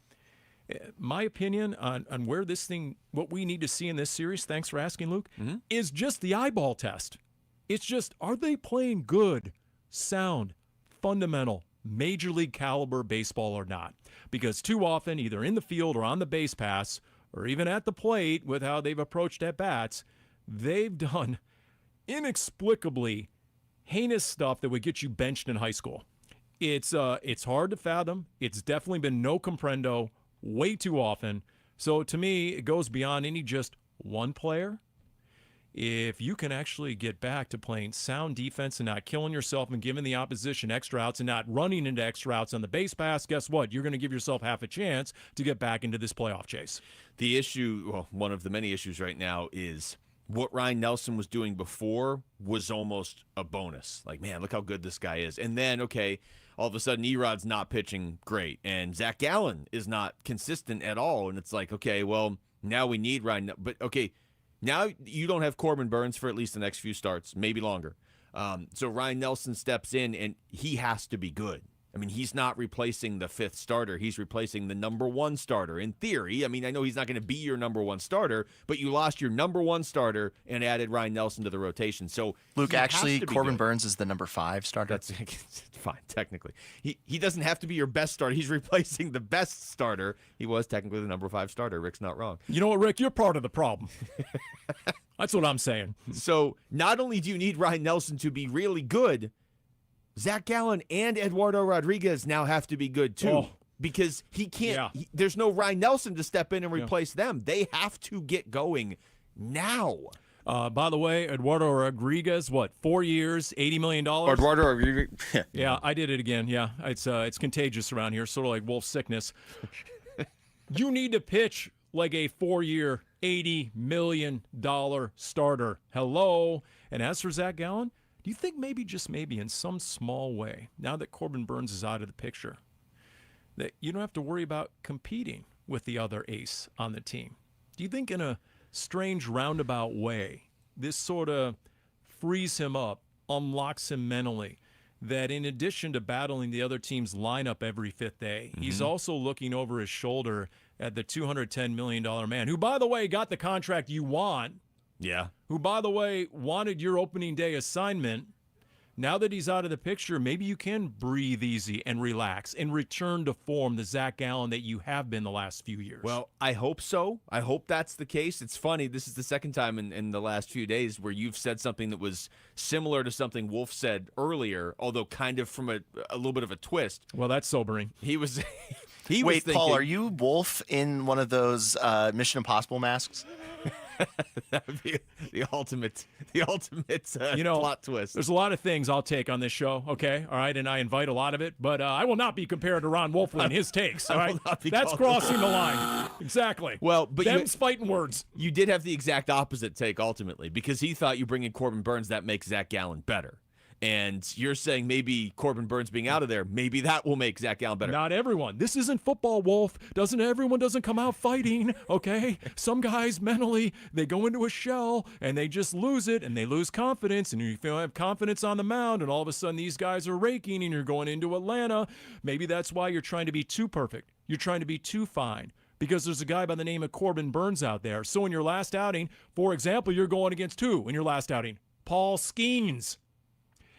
S14: my opinion on where this thing, what we need to see in this series, thanks for asking, Luke, is just the eyeball test. It's just, are they playing good, sound, fundamental, major league caliber baseball or not? Because too often, either in the field or on the base pass, or even at the plate with how they've approached at-bats, they've done inexplicably heinous stuff that would get you benched in high school. It's hard to fathom. It's definitely been no comprendo way too often. So to me, it goes beyond any just one player. If you can actually get back to playing sound defense and not killing yourself and giving the opposition extra outs and not running into extra outs on the base pass, guess what? You're going to give yourself half a chance to get back into this playoff chase.
S12: The issue, well, one of the many issues right now is what Ryan Nelson was doing before was almost a bonus. Like, man, look how good this guy is. And then, okay, all of a sudden Erod's not pitching great, and Zach Gallen is not consistent at all. And it's like, okay, well, now we need Ryan. But, okay, now you don't have Corbin Burns for at least the next few starts, maybe longer. So Ryan Nelson steps in, and he has to be good. I mean, he's not replacing the 5th starter. He's replacing the number 1 starter. In theory, I mean, I know he's not going to be your number 1 starter, but you lost your number 1 starter and added Ryan Nelson to the rotation. So
S10: Luke, actually, Corbin Burns is the number 5 starter.
S12: That's fine, technically. He doesn't have to be your best starter. He's replacing the best starter. He was technically the number 5 starter. Rick's not wrong.
S14: You know what, Rick? You're part of the problem. That's what I'm saying.
S12: So not only do you need Ryan Nelson to be really good, Zach Gallen and Eduardo Rodriguez now have to be good too, because he can't. There's no Ryan Nelson to step in and replace them. They have to get going now.
S14: By the way, Eduardo Rodriguez, 4 years, $80 million?
S10: Eduardo Rodriguez.
S14: Yeah, I did it again. Yeah, it's contagious around here, sort of like wolf sickness. You need to pitch like a 4-year, $80 million starter. Hello. And as for Zach Gallen, do you think maybe, just maybe, in some small way, now that Corbin Burns is out of the picture, that you don't have to worry about competing with the other ace on the team? Do you think in a strange roundabout way, this sort of frees him up, unlocks him mentally, that in addition to battling the other team's lineup every 5th day, he's also looking over his shoulder at the $210 million man, who, by the way, got the contract you want, who, by the way, wanted your opening day assignment. Now that he's out of the picture, maybe you can breathe easy and relax and return to form the Zach Gallen that you have been the last few years.
S12: Well, I hope so. I hope that's the case. It's funny. This is the second time in the last few days where you've said something that was similar to something Wolf said earlier, although kind of from a little bit of a twist.
S14: Well, that's sobering.
S12: He was
S10: Wait,
S12: was thinking,
S10: Paul, are you Wolf in one of those Mission Impossible masks?
S12: That would be the ultimate plot twist.
S14: There's a lot of things I'll take on this show, okay? All right, and I invite a lot of it, but I will not be compared to Ron Wolfley and his takes, all right? That's crossing the line. Exactly.
S12: Well, but
S14: them's fighting words.
S12: You did have the exact opposite take ultimately, because he thought you bring in Corbin Burns, that makes Zach Gallen better. And you're saying maybe Corbin Burns being out of there, maybe that will make Zach Gallen better.
S14: Not everyone. This isn't football, Wolf. Everyone doesn't come out fighting, okay? Some guys mentally, they go into a shell and they just lose it and they lose confidence, and you feel have confidence on the mound, and all of a sudden these guys are raking and you're going into Atlanta. Maybe that's why you're trying to be too perfect. You're trying to be too fine. Because there's a guy by the name of Corbin Burns out there. So in your last outing, for example, you're going against who in your last outing? Paul Skeens.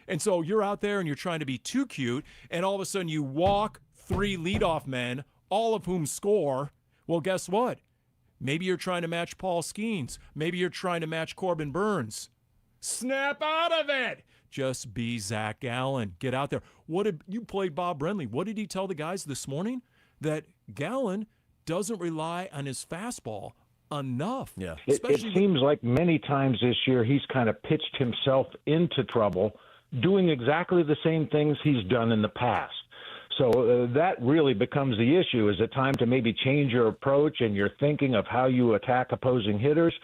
S14: And so you're out there and you're trying to be too cute, and all of a sudden you walk 3 leadoff men, all of whom score. Well, guess what? Maybe you're trying to match Paul Skeens. Maybe you're trying to match Corbin Burns. Snap out of it. Just be Zach Gallen. Get out there. You played Bob Brenley. What did he tell the guys this morning? That Gallen doesn't rely on his fastball enough.
S12: Yeah.
S1: It seems like many times this year he's kind of pitched himself into trouble, doing exactly the same things he's done in the past. So that really becomes the issue. Is it time to maybe change your approach and your thinking of how you attack opposing hitters?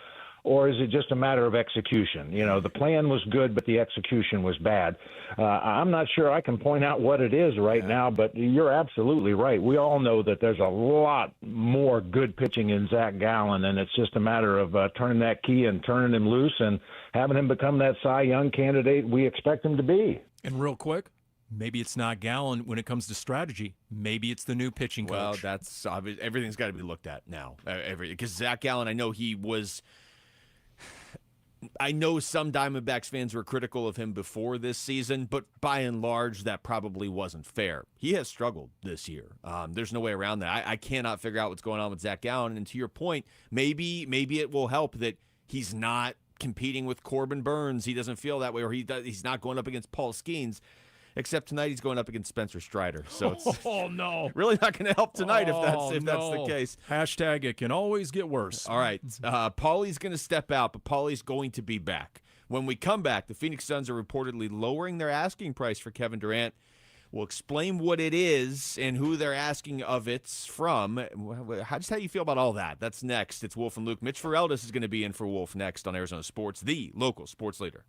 S1: Or is it just a matter of execution? You know, the plan was good, but the execution was bad. I'm not sure I can point out what it is right now, but you're absolutely right. We all know that there's a lot more good pitching in Zach Gallen, and it's just a matter of turning that key and turning him loose and having him become that Cy Young candidate we expect him to be.
S14: And real quick, maybe it's not Gallen when it comes to strategy. Maybe it's the new pitching coach.
S12: Well, that's obvious. Everything's got to be looked at now. Because Zach Gallen, I know I know some Diamondbacks fans were critical of him before this season, but by and large, that probably wasn't fair. He has struggled this year. There's no way around that. I cannot figure out what's going on with Zach Gallen. And to your point, maybe it will help that he's not competing with Corbin Burns. He doesn't feel that way, or he's not going up against Paul Skeens. Except tonight he's going up against Spencer Strider. So it's
S14: no.
S12: really not going to help tonight if that's the case.
S14: Hashtag it can always get worse.
S12: All right. Paulie's going to step out, but Paulie's going to be back. When we come back, the Phoenix Suns are reportedly lowering their asking price for Kevin Durant. We'll explain what it is and who they're asking of it from. How you feel about all that? That's next. It's Wolf and Luke. Mitch Ferreldis is going to be in for Wolf next on Arizona Sports, the local sports leader.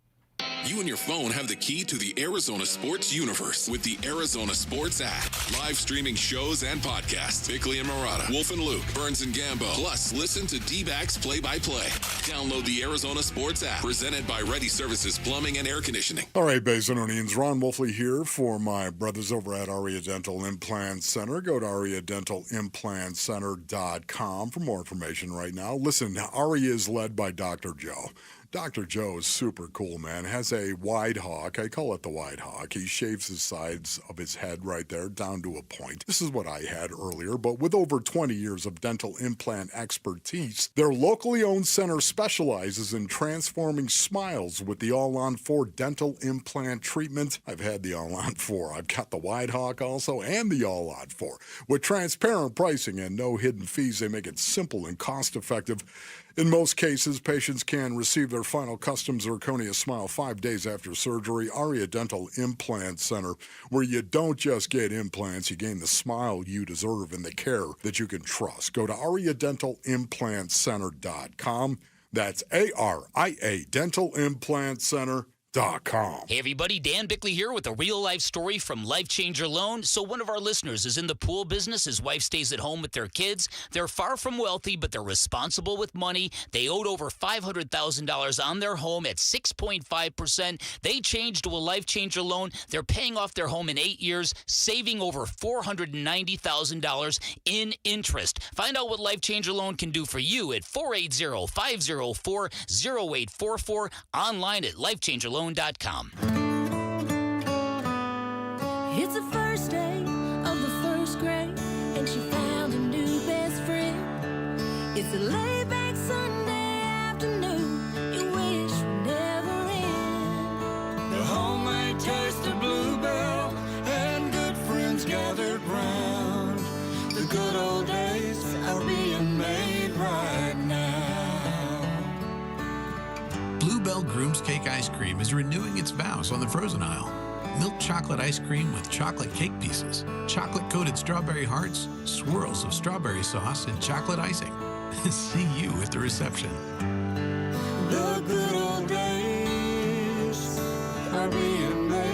S2: You and your phone have the key to the Arizona sports universe with the Arizona Sports app. Live streaming shows and podcasts. Bickley and Murata, Wolf and Luke, Burns and Gambo. Plus, listen to Dbacks play-by-play. Download the Arizona Sports app. Presented by Ready Services Plumbing and Air Conditioning.
S5: All right, Basinonians, Ron Wolfley here for my brothers over at Aria Dental Implant Center. Go to ariadentalimplantcenter.com for more information right now. Listen, Aria is led by Dr. Joe. Dr. Joe is super cool, man. Has a wide hawk. I call it the wide hawk. He shaves the sides of his head right there down to a point. This is what I had earlier, but with over 20 years of dental implant expertise, their locally owned center specializes in transforming smiles with the All-On-4 dental implant treatment. I've had the All-On-4. I've got the wide hawk also and the All-On-4. With transparent pricing and no hidden fees, they make it simple and cost-effective. In most cases, patients can receive their final custom zirconia smile 5 days after surgery. Aria Dental Implant Center, where you don't just get implants, you gain the smile you deserve and the care that you can trust. Go to ariadentalimplantcenter.com. That's ARIA Dental Implant Center.com.
S4: Hey everybody, Dan Bickley here with a real-life story from Life Changer Loan. So one of our listeners is in the pool business. His wife stays at home with their kids. They're far from wealthy, but they're responsible with money. They owed over $500,000 on their home at 6.5%. They changed to a Life Changer Loan. They're paying off their home in 8 years, saving over $490,000 in interest. Find out what Life Changer Loan can do for you at 480-504-0844, online at lifechangerloan.com.
S6: It's the first day of the first grade, and she found a new best friend. It's a laid-back Sunday afternoon, you wish would never end.
S7: The homemade taste of Bluebell and good friends gathered round. The good old days are being made right now.
S8: Bluebell Groom's Cake Ice Cream is renewing its vows on the frozen aisle. Milk chocolate ice cream with chocolate cake pieces, chocolate-coated strawberry hearts, swirls of strawberry sauce, and chocolate icing. See you at the reception.
S7: The good old days are being made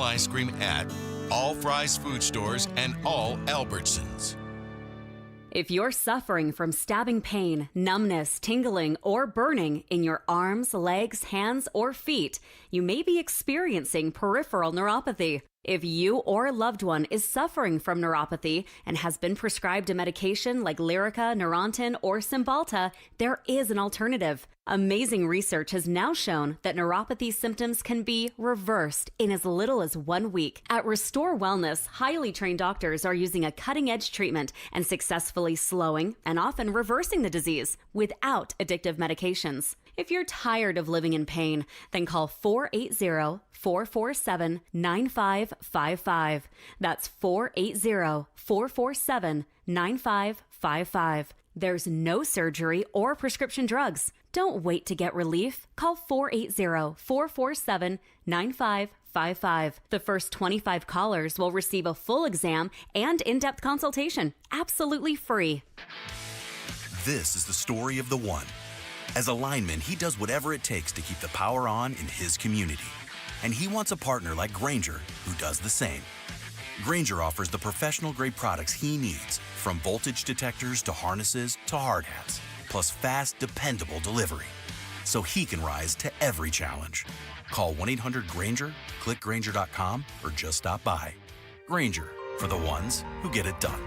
S9: Schnell ice cream at all Fry's food stores and all Albertsons.
S11: If you're suffering from stabbing pain, numbness, tingling, or burning in your arms, legs, hands, or feet, you may be experiencing peripheral neuropathy. If you or a loved one is suffering from neuropathy and has been prescribed a medication like Lyrica, Neurontin, or Cymbalta, there is an alternative. Amazing research has now shown that neuropathy symptoms can be reversed in as little as 1 week. At Restore Wellness, highly trained doctors are using a cutting-edge treatment and successfully slowing and often reversing the disease without addictive medications. If you're tired of living in pain, then call 480-447-9555. That's 480-447-9555. There's no surgery or prescription drugs. Don't wait to get relief. Call 480-447-9555. The first 25 callers will receive a full exam and in-depth consultation, absolutely free.
S19: This is the story of the one. As a lineman, he does whatever it takes to keep the power on in his community. And he wants a partner like Grainger who does the same. Grainger offers the professional-grade products he needs, from voltage detectors to harnesses to hard hats, plus fast, dependable delivery, so he can rise to every challenge. Call 1-800-GRAINGER, click Grainger.com, or just stop by. Grainger, for the ones who get it done.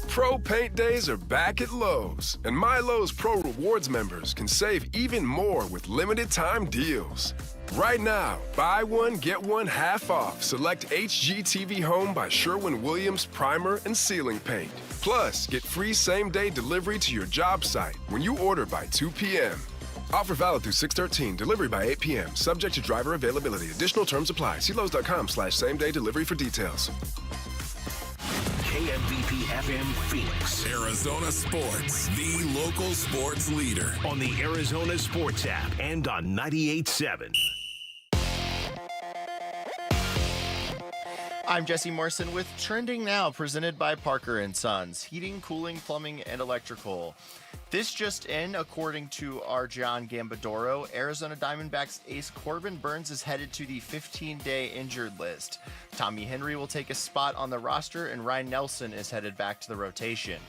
S22: Pro Paint Days are back at Lowe's, and My Lowe's Pro Rewards members can save even more with limited time deals. Right now, buy one, get one half off select HGTV Home by Sherwin-Williams primer and ceiling paint. Plus, get free same-day delivery to your job site when you order by 2 p.m. Offer valid through 6/13, delivery by 8 p.m., subject to driver availability. Additional terms apply. See Lowe's.com/same-day delivery for details.
S20: KMVP FM Phoenix.
S2: Arizona Sports, the local sports leader.
S20: On the Arizona Sports app and on 98.7.
S10: I'm Jesse Morrison with Trending Now, presented by Parker & Sons, heating, cooling, plumbing, and electrical. This just in, according to our John Gambadoro, Arizona Diamondbacks ace Corbin Burnes is headed to the 15-day injured list. Tommy Henry will take a spot on the roster, and Ryan Nelson is headed back to the rotation.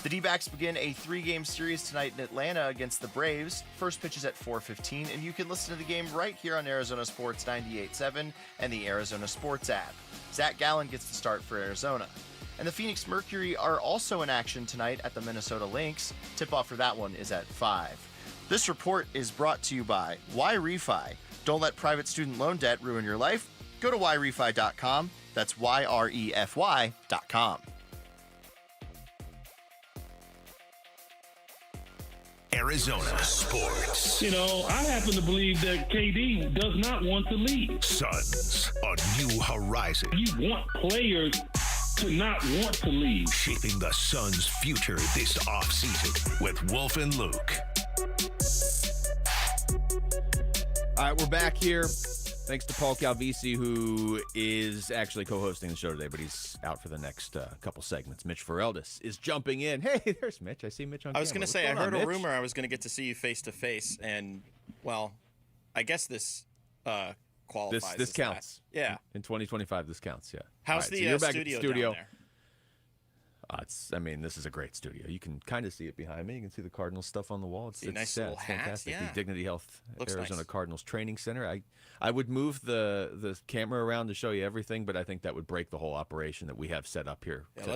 S10: The D-backs begin a 3-game series tonight in Atlanta against the Braves. First pitch is at 4:15, and you can listen to the game right here on Arizona Sports 98.7 and the Arizona Sports app. Zach Gallen gets the start for Arizona. And the Phoenix Mercury are also in action tonight at the Minnesota Lynx. Tip-off for that one is at 5. This report is brought to you by Why Refi. Don't let private student loan debt ruin your life. Go to whyrefi.com. That's YREFY.com.
S20: Arizona Sports.
S25: You know, I happen to believe that KD does not want to leave.
S20: Suns, a new horizon.
S25: You want players to not want to leave.
S20: Shaping the Suns' future this offseason with Wolf and Luke.
S12: All right, we're back here. Thanks to Paul Calvisi, who is actually co-hosting the show today, but he's out for the next couple segments. Mitch Ferreldis is jumping in. Hey, there's Mitch. I see Mitch on camera.
S26: I was going to say, I heard a rumor I was going to get to see you face-to-face, and, well, I guess this qualifies.
S12: This counts.
S26: That. Yeah.
S12: In 2025, this counts, yeah.
S26: How's
S12: right,
S26: the
S12: so you're back
S26: studio
S12: at the studio.
S26: down there?
S12: This is a great studio. You can kind of see it behind me. You can see the Cardinals stuff on the wall. It's
S26: nice little
S12: it's
S26: hat,
S12: fantastic.
S26: yeah.
S12: The Dignity Health
S26: Looks
S12: Arizona
S26: nice.
S12: Cardinals Training Center. I would move the camera around to show you everything, but I think that would break the whole operation that we have set up here today.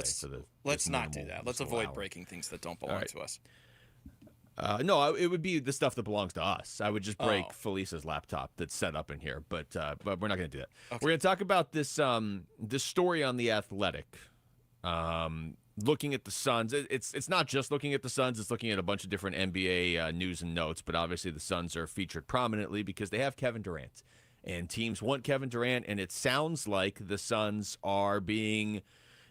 S26: Let's not do that. Let's avoid breaking things that don't belong to us.
S12: No, it would be the stuff that belongs to us. I would just break Felisa's laptop that's set up in here, but we're not going to do that. Okay. We're going to talk about this this story on The Athletic. Looking at the Suns, it's not just looking at the Suns, it's looking at a bunch of different NBA news and notes, but obviously the Suns are featured prominently because they have Kevin Durant, and teams want Kevin Durant, and it sounds like the Suns are being,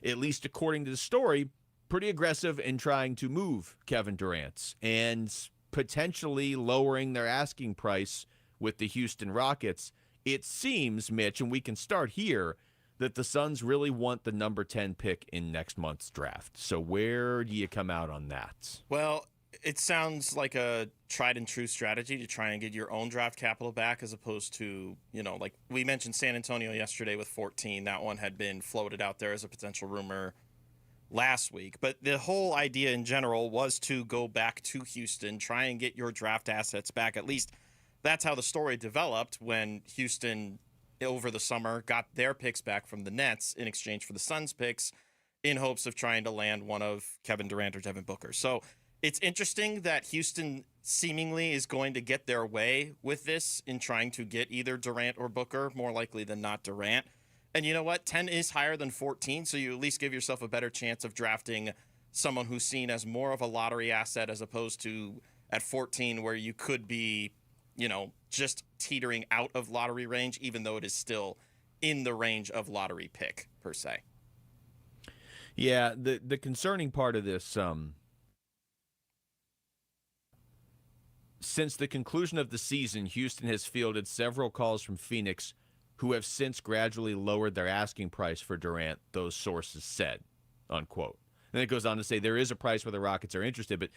S12: at least according to the story, pretty aggressive in trying to move Kevin Durant and potentially lowering their asking price with the Houston Rockets. It seems, Mitch, and we can start here, that the Suns really want the number 10 pick in next month's draft. So where do you come out on that?
S26: Well, It sounds like a tried and true strategy to try and get your own draft capital back, as opposed to, like we mentioned San Antonio yesterday with 14. That one had been floated out there as a potential rumor last week. But the whole idea in general was to go back to Houston, try and get your draft assets back. At least that's how the story developed when Houston, over the summer, got their picks back from the Nets in exchange for the Suns picks in hopes of trying to land one of Kevin Durant or Devin Booker. So it's interesting that Houston seemingly is going to get their way with this in trying to get either Durant or Booker, more likely than not Durant. And you know what? 10 is higher than 14, so you at least give yourself a better chance of drafting someone who's seen as more of a lottery asset, as opposed to at 14 where you could be, just teetering out of lottery range, even though it is still in the range of lottery pick per se.
S12: Yeah, the concerning part of this, since the conclusion of the season, Houston has fielded several calls from Phoenix who have since gradually lowered their asking price for Durant, those sources said, unquote. And it goes on to say there is a price where the Rockets are interested, but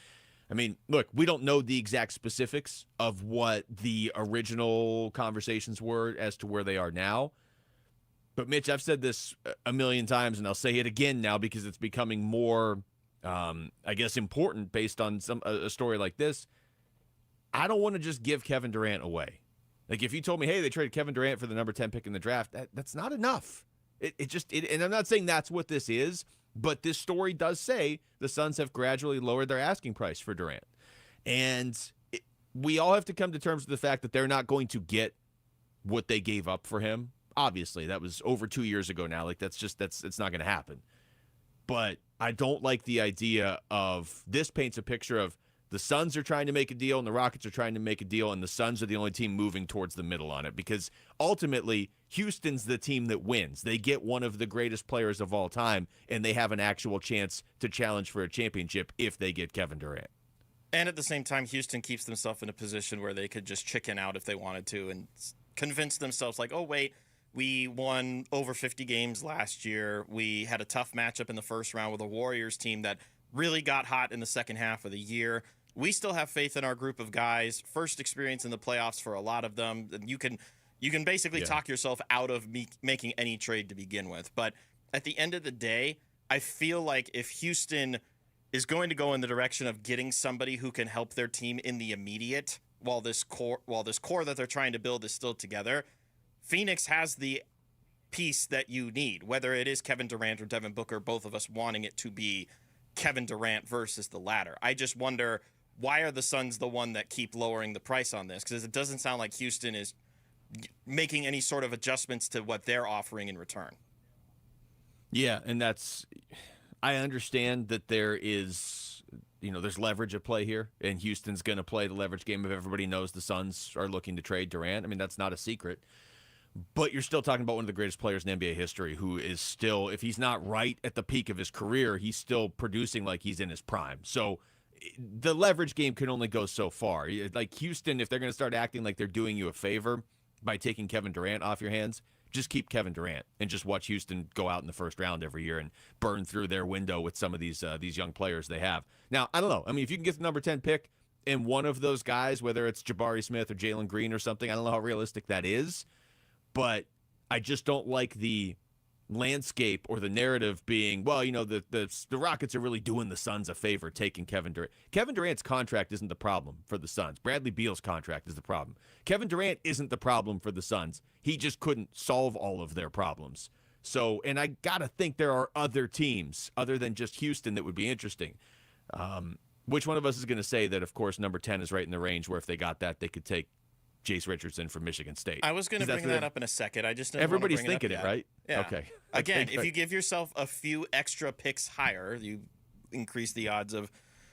S12: I mean, look, we don't know the exact specifics of what the original conversations were as to where they are now. But Mitch, I've said this a million times, and I'll say it again now because it's becoming more, I guess, important based on a story like this. I don't want to just give Kevin Durant away. Like, if you told me, hey, they traded Kevin Durant for the number 10 pick in the draft, that's not enough. And I'm not saying that's what this is, but this story does say the Suns have gradually lowered their asking price for Durant. And we all have to come to terms with the fact that they're not going to get what they gave up for him. Obviously, that was over 2 years ago now. Like, it's not going to happen. But I don't like the idea of this paints a picture of the Suns are trying to make a deal and the Rockets are trying to make a deal, and the Suns are the only team moving towards the middle on it, because ultimately Houston's the team that wins. They get one of the greatest players of all time, and they have an actual chance to challenge for a championship if they get Kevin Durant.
S26: And at the same time, Houston keeps themselves in a position where they could just chicken out if they wanted to and convince themselves like, oh, wait, we won over 50 games last year. We had a tough matchup in the first round with a Warriors team that really got hot in the second half of the year. We still have faith in our group of guys. First experience in the playoffs for a lot of them. You can basically talk yourself out of making any trade to begin with. But at the end of the day, I feel like if Houston is going to go in the direction of getting somebody who can help their team in the immediate while this core that they're trying to build is still together, Phoenix has the piece that you need, whether it is Kevin Durant or Devin Booker, both of us wanting it to be Kevin Durant versus the latter. I just wonder, why are the Suns the one that keep lowering the price on this? Because it doesn't sound like Houston is making any sort of adjustments to what they're offering in return.
S12: Yeah, and I understand that there is, there's leverage at play here, and Houston's going to play the leverage game if everybody knows the Suns are looking to trade Durant. I mean, that's not a secret. But you're still talking about one of the greatest players in NBA history who is still, if he's not right at the peak of his career, he's still producing like he's in his prime. So the leverage game can only go so far. Like Houston, if they're going to start acting like they're doing you a favor by taking Kevin Durant off your hands, just keep Kevin Durant and just watch Houston go out in the first round every year and burn through their window with some of these young players they have. Now, I don't know. I mean, if you can get the number 10 pick and one of those guys, whether it's Jabari Smith or Jalen Green or something, I don't know how realistic that is. But I just don't like the landscape or the narrative being, well, the Rockets are really doing the Suns a favor taking Kevin Durant. Kevin Durant's contract isn't the problem for the Suns. Bradley Beal's contract is the problem. Kevin Durant isn't the problem for the Suns. He just couldn't solve all of their problems. So, and I got to think there are other teams other than just Houston that would be interesting. Which one of us is going to say that, of course, number 10 is right in the range where if they got that, they could take Jace Richardson from Michigan State?
S26: I was going to bring that up in a second. I just didn't
S12: everybody's
S26: want to bring
S12: thinking
S26: it,
S12: right?
S26: Yeah.
S12: Okay.
S26: Again, if you give yourself a few extra picks higher, you increase the odds of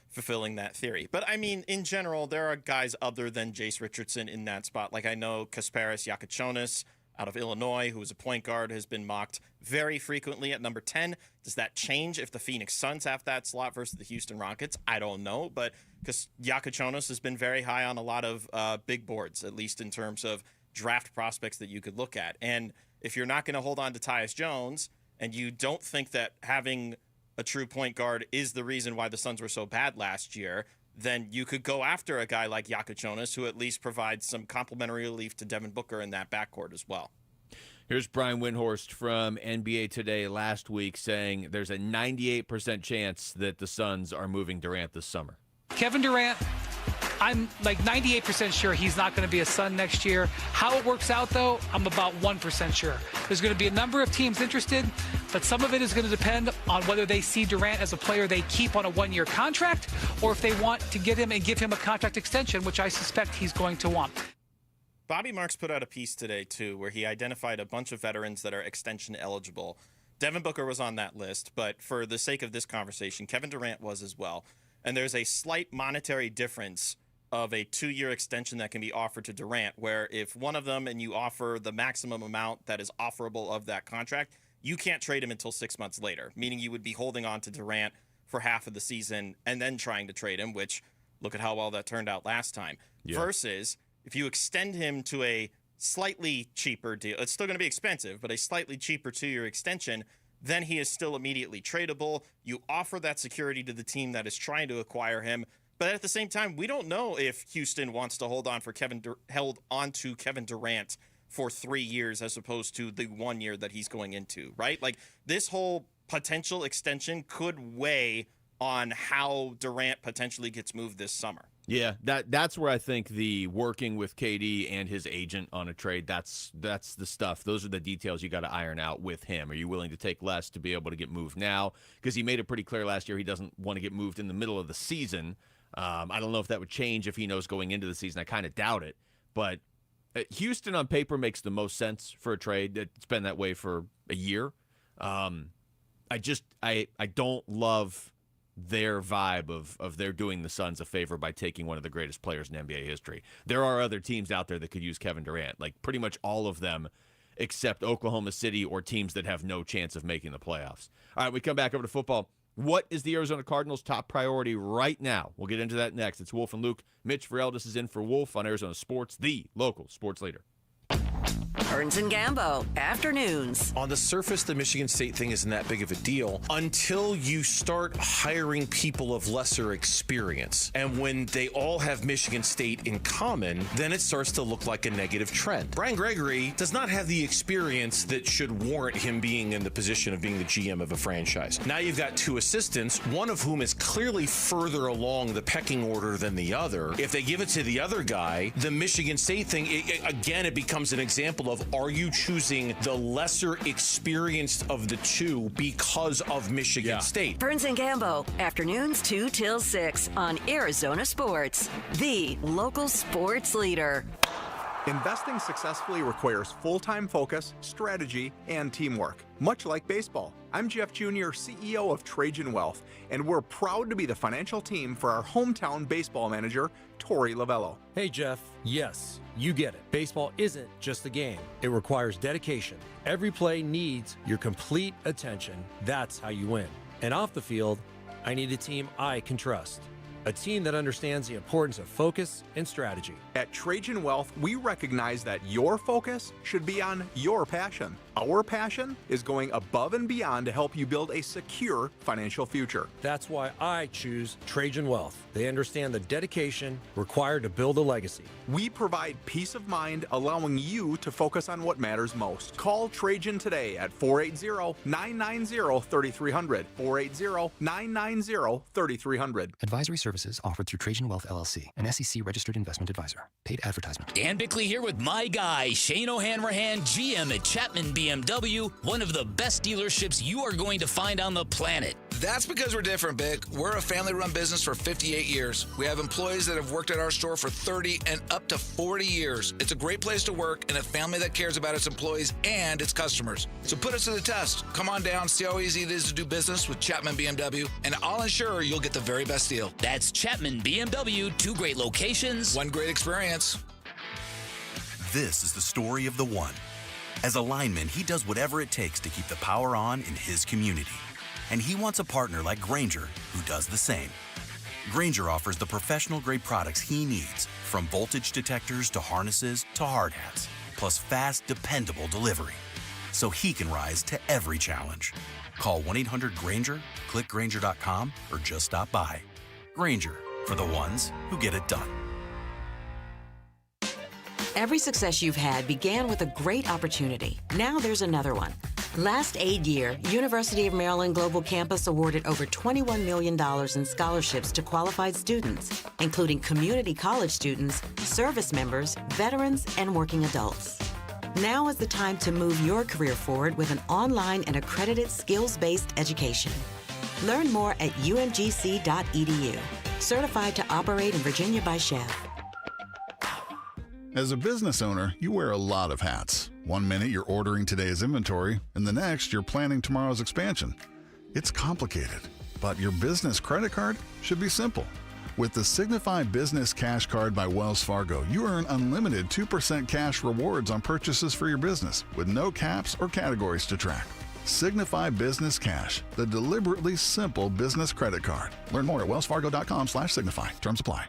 S26: fulfilling that theory. But I mean, in general, there are guys other than Jace Richardson in that spot. Like I know Kasparis Yakichonis out of Illinois, who is a point guard, has been mocked very frequently at number 10. Does that change if the Phoenix Suns have that slot versus the Houston Rockets? I don't know, but because Yakichonis has been very high on a lot of big boards, at least in terms of draft prospects that you could look at. And if you're not going to hold on to Tyus Jones and you don't think that having a true point guard is the reason why the Suns were so bad last year, then you could go after a guy like Yakachonis, who at least provides some complementary relief to Devin Booker in that backcourt as well.
S12: Here's Brian Windhorst from NBA Today last week saying there's a 98% chance that the Suns are moving Durant this summer.
S3: Kevin Durant, I'm like 98% sure he's not going to be a Sun next year. How it works out, though, I'm about 1% sure. There's going to be a number of teams interested, but some of it is going to depend on whether they see Durant as a player they keep on a one-year contract or if they want to get him and give him a contract extension, which I suspect he's going to want.
S26: Bobby Marks put out a piece today, too, where he identified a bunch of veterans that are extension eligible. Devin Booker was on that list, but for the sake of this conversation, Kevin Durant was as well. And there's a slight monetary difference of a 2-year extension that can be offered to Durant, where if one of them and you offer the maximum amount that is offerable of that contract, you can't trade him until 6 months later, meaning you would be holding on to Durant for half of the season and then trying to trade him, which look at how well that turned out last time. Yeah. Versus if you extend him to a slightly cheaper deal, it's still going to be expensive, but a slightly cheaper 2-year extension, then he is still immediately tradable. You offer that security to the team that is trying to acquire him. But at the same time, we don't know if Houston wants to hold on to Kevin Durant for 3 years as opposed to the 1 year that he's going into, right? Like, this whole potential extension could weigh on how Durant potentially gets moved this summer.
S12: Yeah, that's where I think the working with KD and his agent on a trade, that's the stuff. Those are the details you got to iron out with him. Are you willing to take less to be able to get moved now? Because he made it pretty clear last year he doesn't want to get moved in the middle of the season. I don't know if that would change if he knows going into the season. I kind of doubt it. But Houston on paper makes the most sense for a trade. It's been that way for a year. I don't love their vibe of they're doing the Suns a favor by taking one of the greatest players in NBA history. There are other teams out there that could use Kevin Durant, like pretty much all of them except Oklahoma City or teams that have no chance of making the playoffs. All right, we come back over to football. What is the Arizona Cardinals' top priority right now? We'll get into that next. It's Wolf and Luke. Mitch Vareldis is in for Wolf on Arizona Sports, the local sports leader.
S13: Burns and Gambo, afternoons.
S15: On the surface, the Michigan State thing isn't that big of a deal until you start hiring people of lesser experience. And when they all have Michigan State in common, then it starts to look like a negative trend. Brian Gregory does not have the experience that should warrant him being in the position of being the GM of a franchise. Now you've got 2 assistants, one of whom is clearly further along the pecking order than the other. If they give it to the other guy, the Michigan State thing, it becomes an example of, are you choosing the lesser experienced of the 2 because of Michigan State?
S13: Burns and Gambo, afternoons 2 till 6 on Arizona Sports, the local sports leader.
S16: Investing successfully requires full-time focus, strategy, and teamwork, much like baseball. I'm Jeff Jr., CEO of Trajan Wealth, and we're proud to be the financial team for our hometown baseball manager, Tori Lavello.
S17: Hey, Jeff. Yes, you get it. Baseball isn't just a game. It requires dedication. Every play needs your complete attention. That's how you win. And off the field, I need a team I can trust. A team that understands the importance of focus and strategy.
S16: At Trajan Wealth, we recognize that your focus should be on your passion. Our passion is going above and beyond to help you build a secure financial future.
S17: That's why I choose Trajan Wealth. They understand the dedication required to build a legacy.
S16: We provide peace of mind, allowing you to focus on what matters most. Call Trajan today at 480-990-3300. 480-990-3300.
S24: Advisory services offered through Trajan Wealth LLC, an SEC-registered investment advisor. Paid advertisement.
S4: Dan Bickley here with my guy, Shane O'Hanrahan, GM at Chapman BMW, one of the best dealerships you are going to find on the planet.
S27: That's because we're different, Bick. We're a family-run business for 58 years. We have employees that have worked at our store for 30 and up to 40 years. It's a great place to work and a family that cares about its employees and its customers. So put us to the test. Come on down, see how easy it is to do business with Chapman BMW, and I'll ensure you'll get the very best deal.
S4: That's Chapman BMW, 2 great locations,
S27: 1 great experience.
S19: This is the story of the one. As a lineman, he does whatever it takes to keep the power on in his community. And he wants a partner like Grainger who does the same. Grainger offers the professional-grade products he needs, from voltage detectors to harnesses to hard hats, plus fast, dependable delivery, so he can rise to every challenge. Call 1-800-GRAINGER, click Grainger.com, or just stop by. Grainger, for the ones who get it done.
S13: Every success you've had began with a great opportunity. Now there's another one. Last aid year, University of Maryland Global Campus awarded over $21 million in scholarships to qualified students, including community college students, service members, veterans, and working adults. Now is the time to move your career forward with an online and accredited skills-based education. Learn more at umgc.edu. Certified to operate in Virginia by Chef.
S1: As a business owner, you wear a lot of hats. One minute you're ordering today's inventory, and the next you're planning tomorrow's expansion. It's complicated, but your business credit card should be simple. With the Signify Business Cash Card by Wells Fargo, you earn unlimited 2% cash rewards on purchases for your business, with no caps or categories to track. Signify Business Cash, the deliberately simple business credit card. Learn more at wellsfargo.com/signify. Terms apply.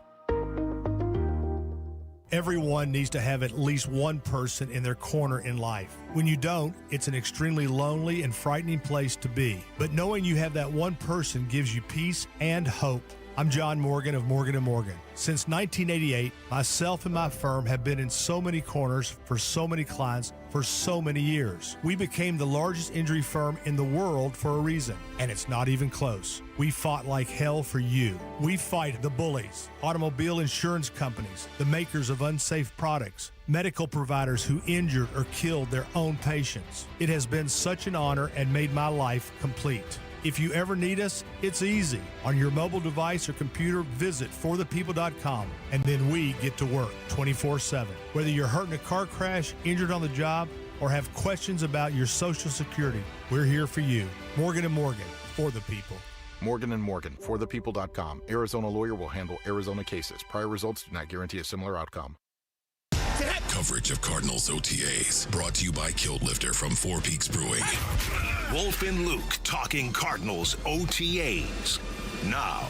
S5: Everyone needs to have at least one person in their corner in life. When you don't, it's an extremely lonely and frightening place to be. But knowing you have that one person gives you peace and hope. I'm John Morgan of Morgan & Morgan. Since 1988, myself and my firm have been in so many corners for so many clients for so many years. We became the largest injury firm in the world for a reason, and it's not even close. We fought like hell for you. We fight the bullies, automobile insurance companies, the makers of unsafe products, medical providers who injured or killed their own patients. It has been such an honor and made my life complete. If you ever need us, it's easy. On your mobile device or computer, visit forthepeople.com, and then we get to work 24/7. Whether you're hurt in a car crash, injured on the job, or have questions about your Social Security, we're here for you. Morgan & Morgan, for the people.
S6: Morgan & Morgan, forthepeople.com. Arizona lawyer will handle Arizona cases. Prior results do not guarantee a similar outcome.
S2: Coverage of Cardinals OTAs brought to you by Kilt Lifter from Four Peaks Brewing.
S20: Wolf and Luke talking Cardinals OTAs now.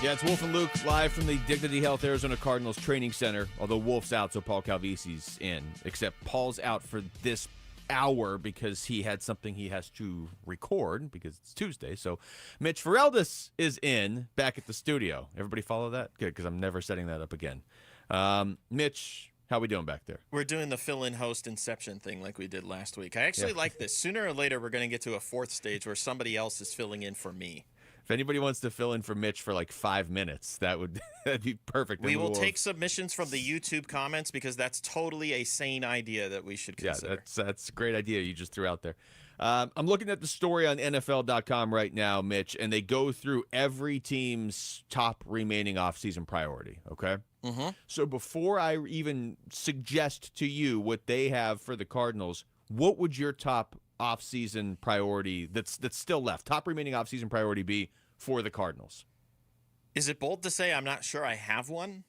S12: Yeah, it's Wolf and Luke live from the Dignity Health Arizona Cardinals Training Center. Although Wolf's out, so Paul Calvisi's in. Except Paul's out for this hour because he had something he has to record because it's Tuesday. So Mitch Ferreldis is in back at the studio. Everybody follow that? Good, because I'm never setting that up again. Mitch, how we doing back there?
S26: We're doing the fill-in host inception thing like we did last week. I actually like this. Sooner or later, we're going to get to a fourth stage where somebody else is filling in for me.
S12: If anybody wants to fill in for Mitch for like 5 minutes, that'd be perfect.
S26: We will take submissions from the YouTube comments because that's totally a sane idea that we should consider.
S12: Yeah, that's a great idea you just threw out there. I'm looking at the story on NFL.com right now, Mitch, and they go through every team's top remaining offseason priority, okay?
S26: Mm-hmm.
S12: So before I even suggest to you what they have for the Cardinals, what would your top offseason priority that's still left, top remaining offseason priority be for the Cardinals?
S26: Is it bold to say I'm not sure I have one?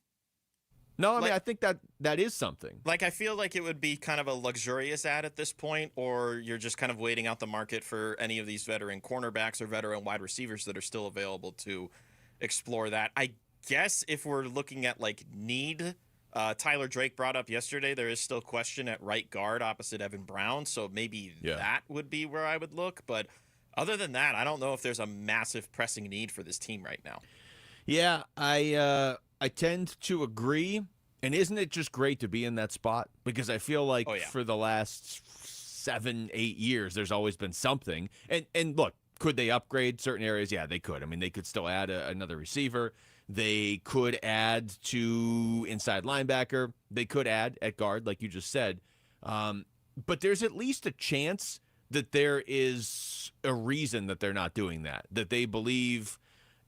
S12: No, I mean, I think that is something.
S26: Like, I feel like it would be kind of a luxurious ad at this point, or you're just kind of waiting out the market for any of these veteran cornerbacks or veteran wide receivers that are still available to explore that. I guess if we're looking at, like, need, Tyler Drake brought up yesterday, there is still question at right guard opposite Evan Brown, so maybe that would be where I would look. But other than that, I don't know if there's a massive pressing need for this team right now.
S12: Yeah, I tend to agree. And isn't it just great to be in that spot? Because I feel like for the last 7-8 years, there's always been something. And look, could they upgrade certain areas? Yeah, they could. I mean, they could still add another receiver. They could add to inside linebacker. They could add at guard, like you just said. But there's at least a chance that there is a reason that they're not doing that, that they believe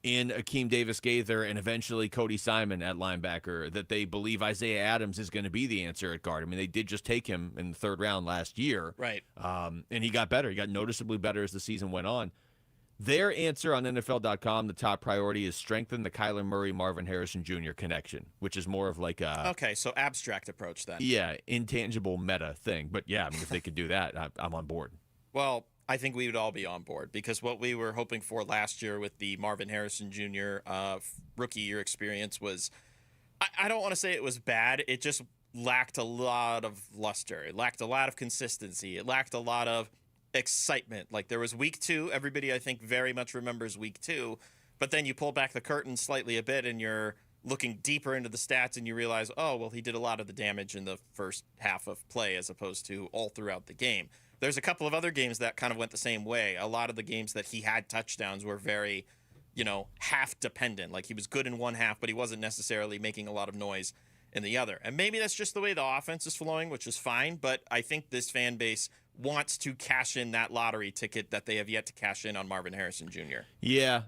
S12: in Akeem Davis-Gaither and eventually Cody Simon at linebacker, that they believe Isaiah Adams is going to be the answer at guard. I mean, they did just take him in the third round last year.
S26: Right.
S12: And he got better. He got noticeably better as the season went on. Their answer on NFL.com, the top priority is strengthen the Kyler Murray, Marvin Harrison Jr. connection, which is more of like a...
S26: Okay, so abstract approach then.
S12: Yeah, intangible meta thing. But yeah, I mean, if they could do that, I'm on board.
S26: Well, I think we would all be on board because what we were hoping for last year with the Marvin Harrison Jr. Rookie year experience was, I don't want to say it was bad. It just lacked a lot of luster. It lacked a lot of consistency. It lacked a lot of excitement. Like there was week 2. Everybody, I think, very much remembers week 2 But then you pull back the curtain slightly a bit and you're looking deeper into the stats and you realize, oh, well, he did a lot of the damage in the first half of play as opposed to all throughout the game. There's a couple of other games that kind of went the same way. A lot of the games that he had touchdowns were very, half dependent. Like he was good in one half, but he wasn't necessarily making a lot of noise in the other. And maybe that's just the way the offense is flowing, which is fine. But I think this fan base wants to cash in that lottery ticket that they have yet to cash in on Marvin Harrison Jr.
S12: Yeah.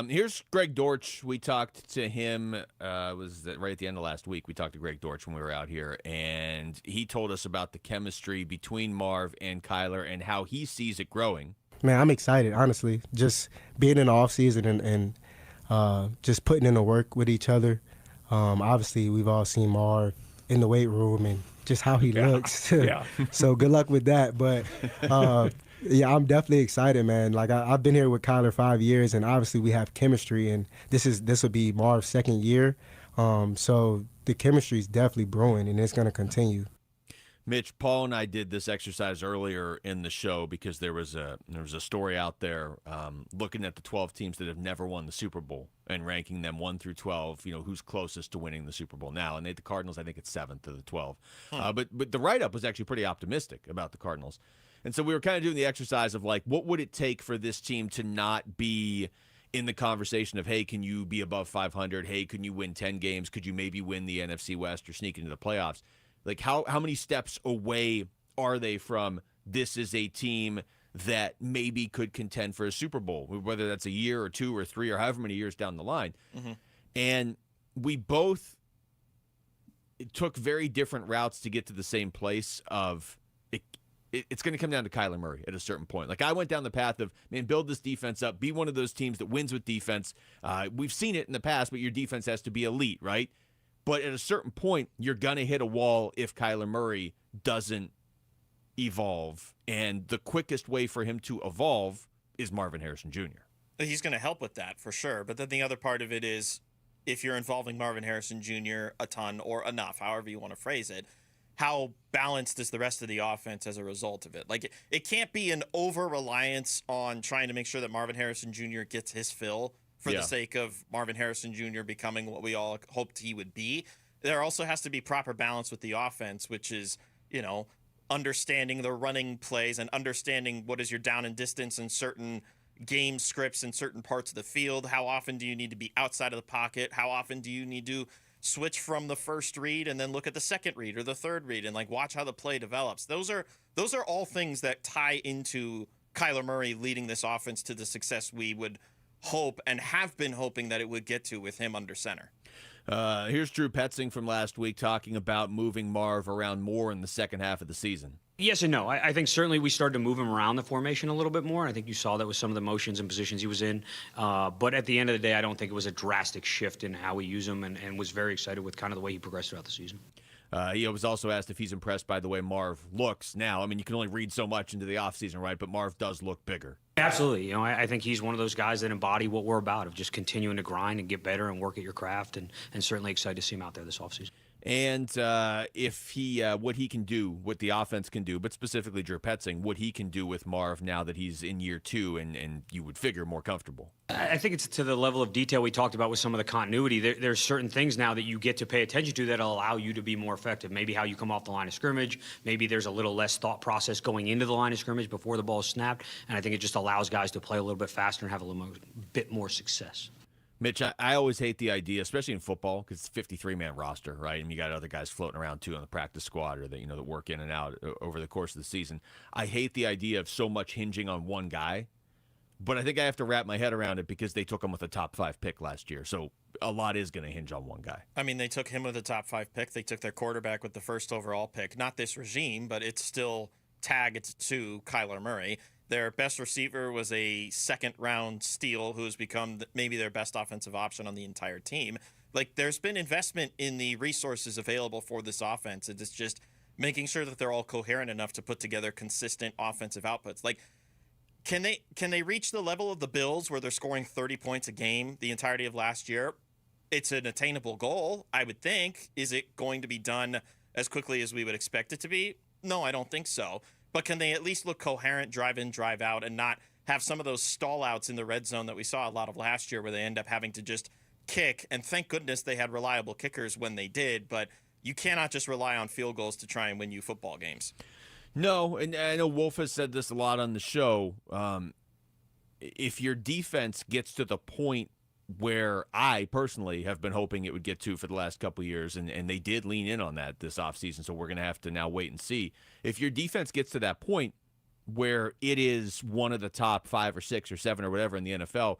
S12: Here's Greg Dortch. We talked to him, was that right at the end of last week? We talked to Greg Dortch when we were out here, and he told us about the chemistry between Marv and Kyler and how he sees it growing.
S7: Man, I'm excited, honestly. Just being in the offseason and just putting in the work with each other. Obviously, we've all seen Marv in the weight room and just how he looks.
S8: Yeah.
S7: So good luck with that. But, yeah, I'm definitely excited, man. Like, I've been here with Kyler 5 years, and obviously we have chemistry, and this will be Marv's second year. So the chemistry is definitely brewing, and it's going to continue.
S12: Mitch, Paul and I did this exercise earlier in the show because there was a story out there looking at the 12 teams that have never won the Super Bowl and ranking them 1 through 12, who's closest to winning the Super Bowl now. And the Cardinals, I think it's 7th of the 12. But the write-up was actually pretty optimistic about the Cardinals. And so we were kind of doing the exercise of, like, what would it take for this team to not be in the conversation of, hey, can you be above 500? Hey, can you win 10 games? Could you maybe win the NFC West or sneak into the playoffs? Like, how many steps away are they from this is a team that maybe could contend for a Super Bowl, whether that's a year or 2 or 3 or however many years down the line? Mm-hmm. And we both took very different routes to get to the same place of it's going to come down to Kyler Murray at a certain point. Like, I went down the path of, man, build this defense up, be one of those teams that wins with defense. We've seen it in the past, but your defense has to be elite, right? But at a certain point, you're going to hit a wall if Kyler Murray doesn't evolve. And the quickest way for him to evolve is Marvin Harrison Jr.
S26: He's going to help with that for sure. But then the other part of it is if you're involving Marvin Harrison Jr. a ton or enough, however you want to phrase it, how balanced is the rest of the offense as a result of it? Like, it can't be an over-reliance on trying to make sure that Marvin Harrison Jr. gets his fill for the sake of Marvin Harrison Jr. becoming what we all hoped he would be. There also has to be proper balance with the offense, which is, understanding the running plays and understanding what is your down and distance in certain game scripts in certain parts of the field. How often do you need to be outside of the pocket? How often do you need to switch from the first read and then look at the second read or the third read and watch how the play develops? Those are all things that tie into Kyler Murray leading this offense to the success we would hope and have been hoping that it would get to with him under center.
S12: Here's Drew Petzing from last week talking about moving Marv around more in the second half of the season.
S9: Yes and no. I think certainly we started to move him around the formation a little bit more. I think you saw that with some of the motions and positions he was in. But at the end of the day, I don't think it was a drastic shift in how we use him and was very excited with kind of the way he progressed throughout the season.
S12: He was also asked if he's impressed by the way Marv looks now. I mean, you can only read so much into the offseason, right? But Marv does look bigger.
S9: Absolutely. I think he's one of those guys that embody what we're about, of just continuing to grind and get better and work at your craft, and certainly excited to see him out there this offseason.
S12: And if he, what he can do, what the offense can do, but specifically Drew Petzing, what he can do with Marv now that he's in year 2 and you would figure more comfortable.
S9: I think it's to the level of detail we talked about with some of the continuity. There's certain things now that you get to pay attention to that'll allow you to be more effective. Maybe how you come off the line of scrimmage. Maybe there's a little less thought process going into the line of scrimmage before the ball is snapped. And I think it just allows guys to play a little bit faster and have a bit more success.
S12: Mitch, I always hate the idea, especially in football, because it's a 53-man roster, right? And you got other guys floating around, too, on the practice squad or that work in and out over the course of the season. I hate the idea of so much hinging on one guy, but I think I have to wrap my head around it because they took him with a top 5 pick last year. So a lot is going to hinge on one guy.
S26: I mean, they took him with a top 5 pick. They took their quarterback with the first overall pick. Not this regime, but it's still tagged to Kyler Murray. Their best receiver was a second-round steal who's become maybe their best offensive option on the entire team. There's been investment in the resources available for this offense. It's just making sure that they're all coherent enough to put together consistent offensive outputs. Can they reach the level of the Bills where they're scoring 30 points a game the entirety of last year? It's an attainable goal, I would think. Is it going to be done as quickly as we would expect it to be? No, I don't think so. But can they at least look coherent, drive in, drive out, and not have some of those stall outs in the red zone that we saw a lot of last year, where they end up having to just kick. And thank goodness they had reliable kickers when they did, but you cannot just rely on field goals to try and win you football games.
S12: No, and I know Wolf has said this a lot on the show. If your defense gets to the point where I personally have been hoping it would get to for the last couple of years, and they did lean in on that this offseason, so we're going to have to now wait and see. If your defense gets to that point where it is one of the top 5 or 6 or 7 or whatever in the NFL,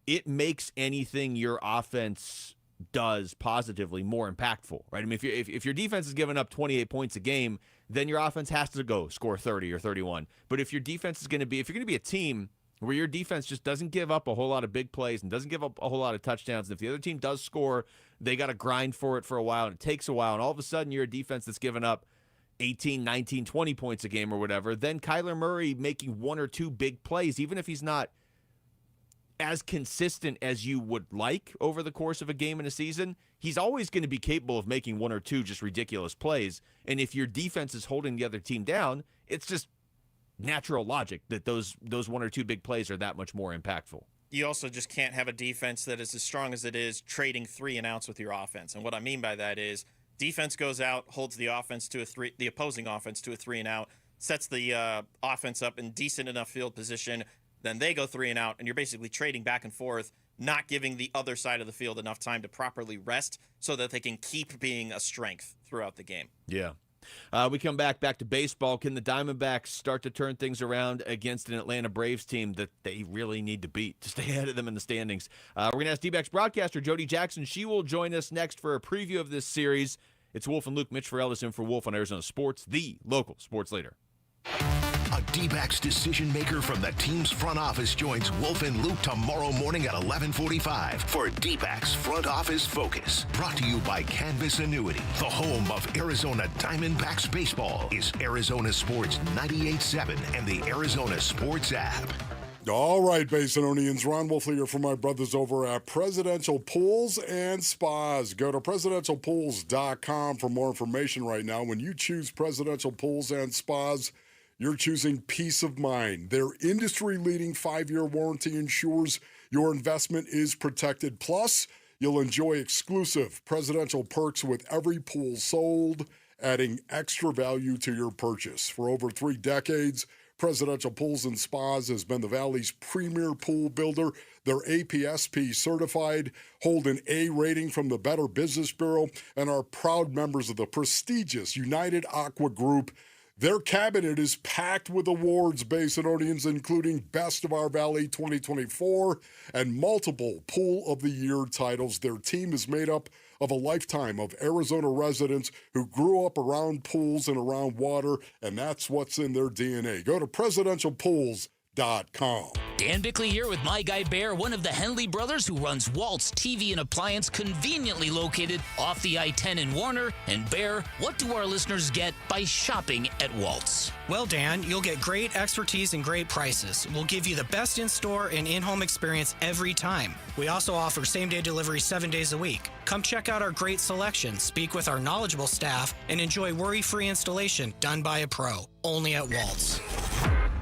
S12: it makes anything your offense does positively more impactful, right? I mean, if your defense is giving up 28 points a game, then your offense has to go score 30 or 31. But if your defense is going to be, if you're going to be a team where your defense just doesn't give up a whole lot of big plays and doesn't give up a whole lot of touchdowns, and if the other team does score, they got to grind for it for a while, and it takes a while, and all of a sudden you're a defense that's given up 18, 19, 20 points a game or whatever, then Kyler Murray making 1 or 2 big plays, even if he's not as consistent as you would like over the course of a game in a season, he's always going to be capable of making 1 or 2 just ridiculous plays. And if your defense is holding the other team down, it's just natural logic that those 1 or 2 big plays are that much more impactful.
S26: You also just can't have a defense that is as strong as it is trading 3 and outs with your offense. And what I mean by that is defense goes out, holds the offense to the opposing offense to a 3 and out, sets the offense up in decent enough field position. Then they go 3 and out, and you're basically trading back and forth, not giving the other side of the field enough time to properly rest so that they can keep being a strength throughout the game.
S12: Yeah. We come back to baseball. Can the Diamondbacks start to turn things around against an Atlanta Braves team that they really need to beat to stay ahead of them in the standings? We're going to ask Dbacks broadcaster Jodie Jackson. She will join us next for a preview of this series. It's Wolf and Luke. Mitch Farrell in for Wolf on Arizona Sports, the local sports leader.
S20: A D-backs decision maker from the team's front office joins Wolf and Luke tomorrow morning at 11:45 for D-backs Front Office Focus. Brought to you by Canvas Annuity. The home of Arizona Diamondbacks baseball is Arizona Sports 98.7 and the Arizona Sports app.
S8: All right, Basinonians, Ron Wolf here for my brothers over at Presidential Pools and Spas. Go to presidentialpools.com for more information right now. When you choose Presidential Pools and Spas, you're choosing peace of mind. Their industry-leading 5-year warranty ensures your investment is protected. Plus, you'll enjoy exclusive presidential perks with every pool sold, adding extra value to your purchase. For over 3 decades, Presidential Pools and Spas has been the Valley's premier pool builder. They're APSP certified, hold an A rating from the Better Business Bureau, and are proud members of the prestigious United Aqua Group. Their cabinet is packed with awards, Basinonians, including Best of Our Valley 2024 and multiple Pool of the Year titles. Their team is made up of a lifetime of Arizona residents who grew up around pools and around water, and that's what's in their DNA. Go to presidentialpools.com.
S4: Dan Bickley here with my guy Bear, one of the Henley brothers who runs Walt's TV and Appliance, conveniently located off the I-10 in Warner. And Bear, what do our listeners get by shopping at Walt's?
S11: Well, Dan, you'll get great expertise and great prices. We'll give you the best in-store and in-home experience every time. We also offer same-day delivery 7 days a week. Come check out our great selection, speak with our knowledgeable staff, and enjoy worry-free installation done by a pro. Only at Walt's.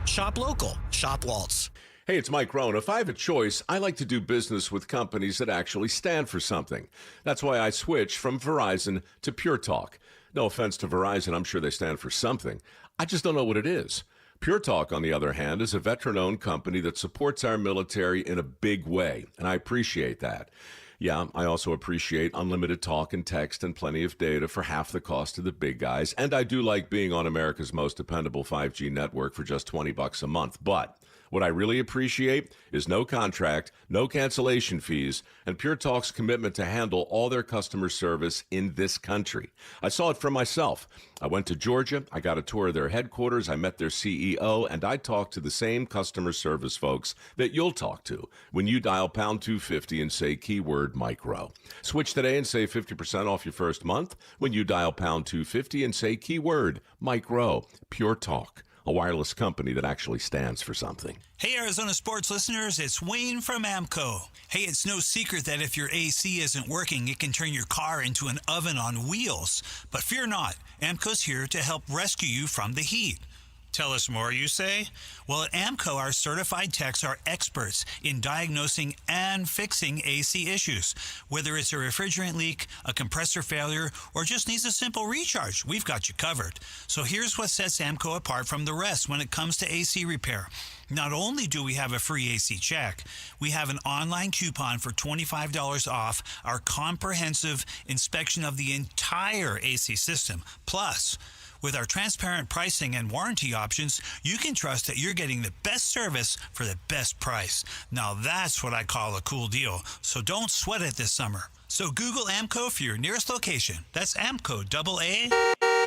S11: Shop local. Shop Waltz.
S14: Hey, it's Mike Rohn. If I have a choice, I like to do business with companies that actually stand for something. That's why I switched from Verizon to Pure Talk. No offense to Verizon, I'm sure they stand for something. I just don't know what it is. Pure Talk, on the other hand, is a veteran-owned company that supports our military in a big way, and I appreciate that. Yeah, I also appreciate unlimited talk and text and plenty of data for half the cost of the big guys. And I do like being on America's most dependable 5G network for just $20 a month. But what I really appreciate is no contract, no cancellation fees, and Pure Talk's commitment to handle all their customer service in this country. I saw it for myself. I went to Georgia, I got a tour of their headquarters, I met their CEO, and I talked to the same customer service folks that you'll talk to when you dial pound 250 and say keyword micro. Switch today and save 50% off your first month when you dial pound 250 and say keyword micro. Pure Talk, a wireless company that actually stands for something.
S18: Hey, Arizona sports listeners, it's Wayne from AMCO. Hey, it's no secret that if your AC isn't working, it can turn your car into an oven on wheels. But fear not, AMCO's here to help rescue you from the heat. Tell us more, you say? Well, at AMCO, our certified techs are experts in diagnosing and fixing AC issues. Whether it's a refrigerant leak, a compressor failure, or just needs a simple recharge, we've got you covered. So here's what sets AMCO apart from the rest when it comes to AC repair. Not only do we have a free AC check, we have an online coupon for $25 off our comprehensive inspection of the entire AC system. Plus, with our transparent pricing and warranty options, you can trust that you're getting the best service for the best price. Now that's what I call a cool deal. So don't sweat it this summer. So Google AMCO for your nearest location. That's AMCO, AA,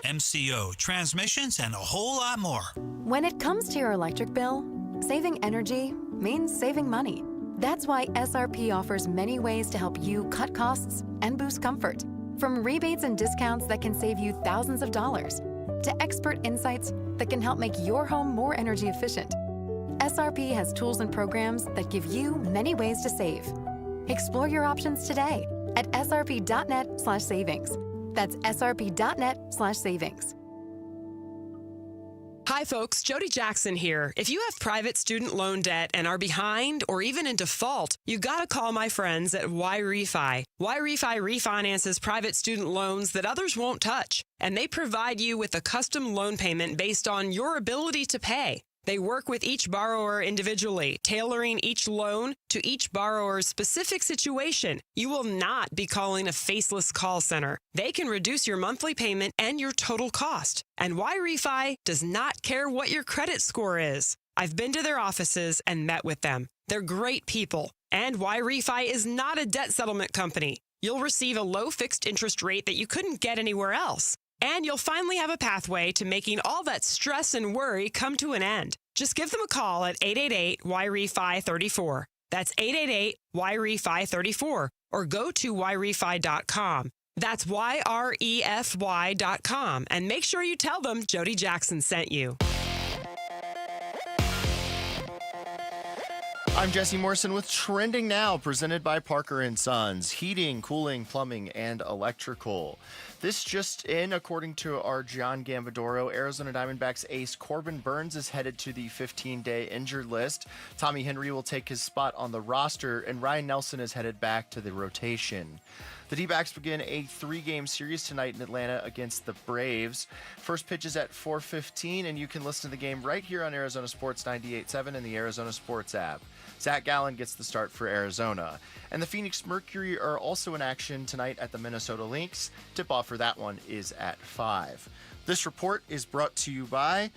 S18: MCO, transmissions, and a whole lot more.
S3: When it comes to your electric bill, saving energy means saving money. That's why SRP offers many ways to help you cut costs and boost comfort. From rebates and discounts that can save you thousands of dollars, to expert insights that can help make your home more energy efficient. SRP has tools and programs that give you many ways to save. Explore your options today at srp.net/savings. That's srp.net/savings.
S10: Hi folks, Jodie Jackson here. If you have private student loan debt and are behind or even in default, you gotta call my friends at YRefi. YRefi refinances private student loans that others won't touch, and they provide you with a custom loan payment based on your ability to pay. They work with each borrower individually, tailoring each loan to each borrower's specific situation. You will not be calling a faceless call center. They can reduce your monthly payment and your total cost. And YRefi does not care what your credit score is. I've been to their offices and met with them. They're great people. And YRefi is not a debt settlement company. You'll receive a low fixed interest rate that you couldn't get anywhere else. And you'll finally have a pathway to making all that stress and worry come to an end. Just give them a call at 888-YRefi-34. That's 888-YRefi-34. Or go to YRefi.com. That's YREFY.com. And make sure you tell them Jodie Jackson sent you.
S15: I'm Jesse Morrison with Trending Now, presented by Parker & Sons. Heating, cooling, plumbing, and electrical. This just in, according to our John Gambadoro, Arizona Diamondbacks ace Corbin Burnes is headed to the 15-day injured list. Tommy Henry will take his spot on the roster, and Ryan Nelson is headed back to the rotation. The D-backs begin a 3-game series tonight in Atlanta against the Braves. First pitch is at 4:15, and you can listen to the game right here on Arizona Sports 98.7 and the Arizona Sports app. Zach Gallen gets the start for Arizona. And the Phoenix Mercury are also in action tonight at the Minnesota Lynx. Tip-off for that one is at 5. This report is brought to you by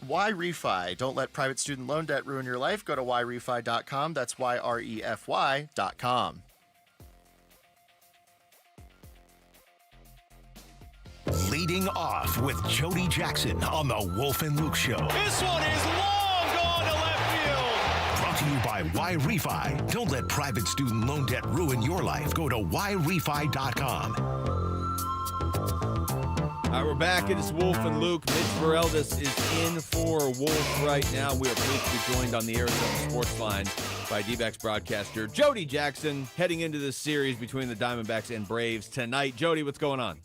S15: YRefi. Don't let private student loan debt ruin your life. Go to YRefi.com. That's YREFY.com.
S20: Leading off with Jodie Jackson on the Wolf and Luke Show.
S21: This one is long gone to left field.
S20: Brought to you by YRefi. Don't let private student loan debt ruin your life. Go to YRefi.com.
S12: All right, we're back. It is Wolf and Luke. Mitch Vareldis is in for Wolf right now. We are pleased to be joined on the Arizona Sports Line by D-backs broadcaster Jodie Jackson, heading into this series between the Diamondbacks and Braves tonight. Jodie, what's going on?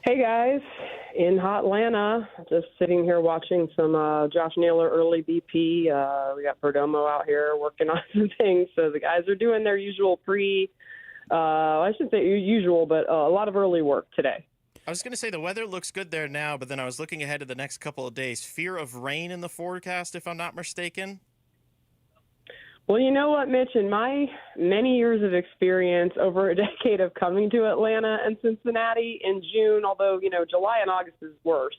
S22: Hey guys, in hot Atlanta, just sitting here watching some Josh Naylor early BP. We got Perdomo out here working on some things, so the guys are doing their usual I shouldn't say usual, but a lot of early work today.
S26: I was going to say the weather looks good there now, but then I was looking ahead to the next couple of days. Fear of rain in the forecast, if I'm not mistaken.
S22: Well, you know what, Mitch? In my many years of experience, over a decade of coming to Atlanta and Cincinnati in June, although, July and August is worse,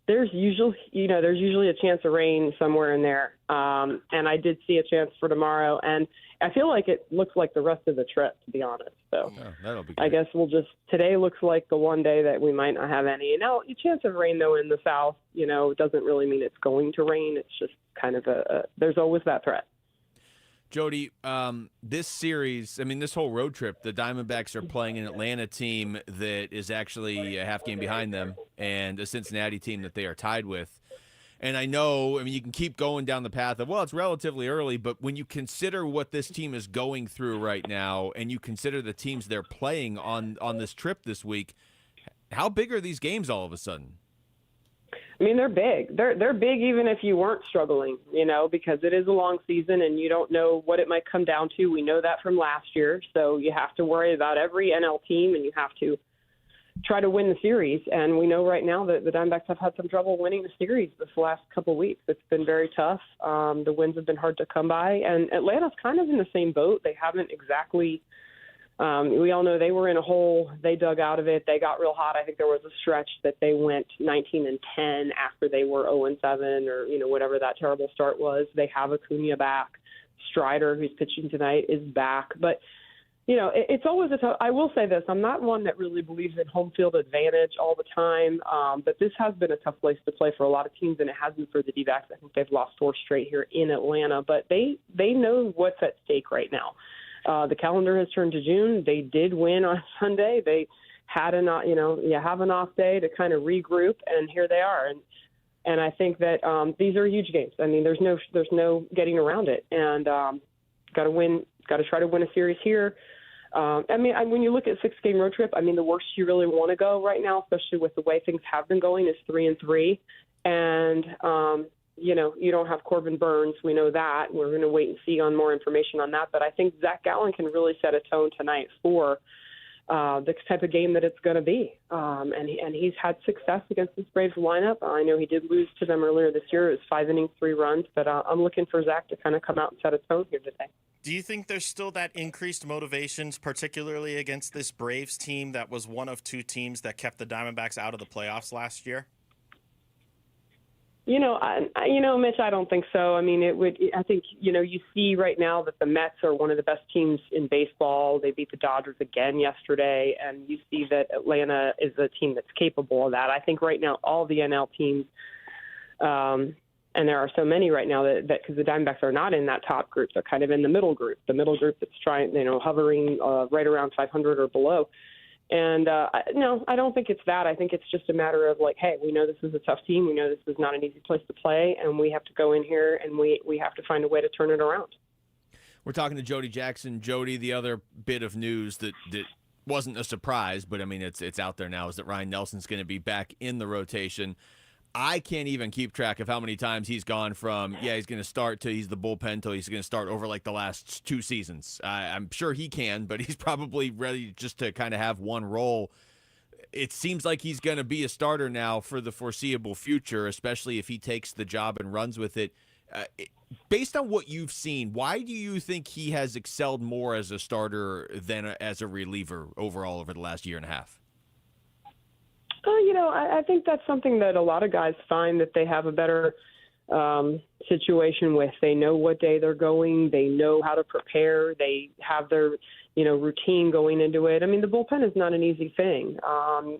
S22: there's usually a chance of rain somewhere in there. And I did see a chance for tomorrow, and I feel like it looks like the rest of the trip, to be honest. So
S12: that'll be
S22: I guess today looks like the one day that we might not have any. Now, a chance of rain, though, in the south, doesn't really mean it's going to rain. It's just kind of there's always that threat.
S12: Jodie, this series, this whole road trip, the Diamondbacks are playing an Atlanta team that is actually a half game behind them and a Cincinnati team that they are tied with. And I know, you can keep going down the path of, it's relatively early, but when you consider what this team is going through right now and you consider the teams they're playing on this trip this week, how big are these games all of a sudden?
S22: I mean, they're big. They're big even if you weren't struggling, because it is a long season and you don't know what it might come down to. We know that from last year. So you have to worry about every NL team and you have to try to win the series. And we know right now that the Diamondbacks have had some trouble winning the series this last couple of weeks. It's been very tough. The wins have been hard to come by. And Atlanta's kind of in the same boat. They haven't exactly we all know they were in a hole. They dug out of it. They got real hot. I think there was a stretch that they went 19-10 after they were 0-7 or, whatever that terrible start was. They have Acuna back. Strider, who's pitching tonight, is back. But, it's always I will say this. I'm not one that really believes in home field advantage all the time. But this has been a tough place to play for a lot of teams, and it has been for the D-backs. I think they've lost 4 straight here in Atlanta. But they know what's at stake right now. The calendar has turned to June. They did win on Sunday. They had you have an off day to kind of regroup, and here they are. And I think that these are huge games. I mean, there's no getting around it. And got to try to win a series here. When you look at 6-game road trip, the worst you really want to go right now, especially with the way things have been going, is 3-3. And you don't have Corbin Burns. We know that. We're going to wait and see on more information on that. But I think Zach Gallen can really set a tone tonight for the type of game that it's going to be. And he's had success against this Braves lineup. I know he did lose to them earlier this year. It was 5 innings, 3 runs. But I'm looking for Zach to kind of come out and set a tone here today.
S26: Do you think there's still that increased motivations, particularly against this Braves team that was one of 2 teams that kept the Diamondbacks out of the playoffs last year?
S22: Mitch, I don't think so. I think, you see right now that the Mets are one of the best teams in baseball. They beat the Dodgers again yesterday, and you see that Atlanta is a team that's capable of that. I think right now all the NL teams, and there are so many right now that because the Diamondbacks are not in that top group, they're kind of in the middle group that's trying, hovering right around 500 or below. And no, I don't think it's that. I think it's just a matter of hey, we know this is a tough team. We know this is not an easy place to play, and we have to go in here and we have to find a way to turn it around.
S12: We're talking to Jodie Jackson. Jodie, the other bit of news that wasn't a surprise, but it's out there now, is that Ryan Nelson's going to be back in the rotation. I can't even keep track of how many times he's gone from, he's going to start to he's the bullpen to he's going to start over the last 2 seasons. I'm sure he can, but he's probably ready just to kind of have one role. It seems like he's going to be a starter now for the foreseeable future, especially if he takes the job and runs with it. Based on what you've seen, why do you think he has excelled more as a starter than as a reliever overall over the last year and a half?
S22: I think that's something that a lot of guys find that they have a better situation with. They know what day they're going. They know how to prepare. They have their, routine going into it. The bullpen is not an easy thing,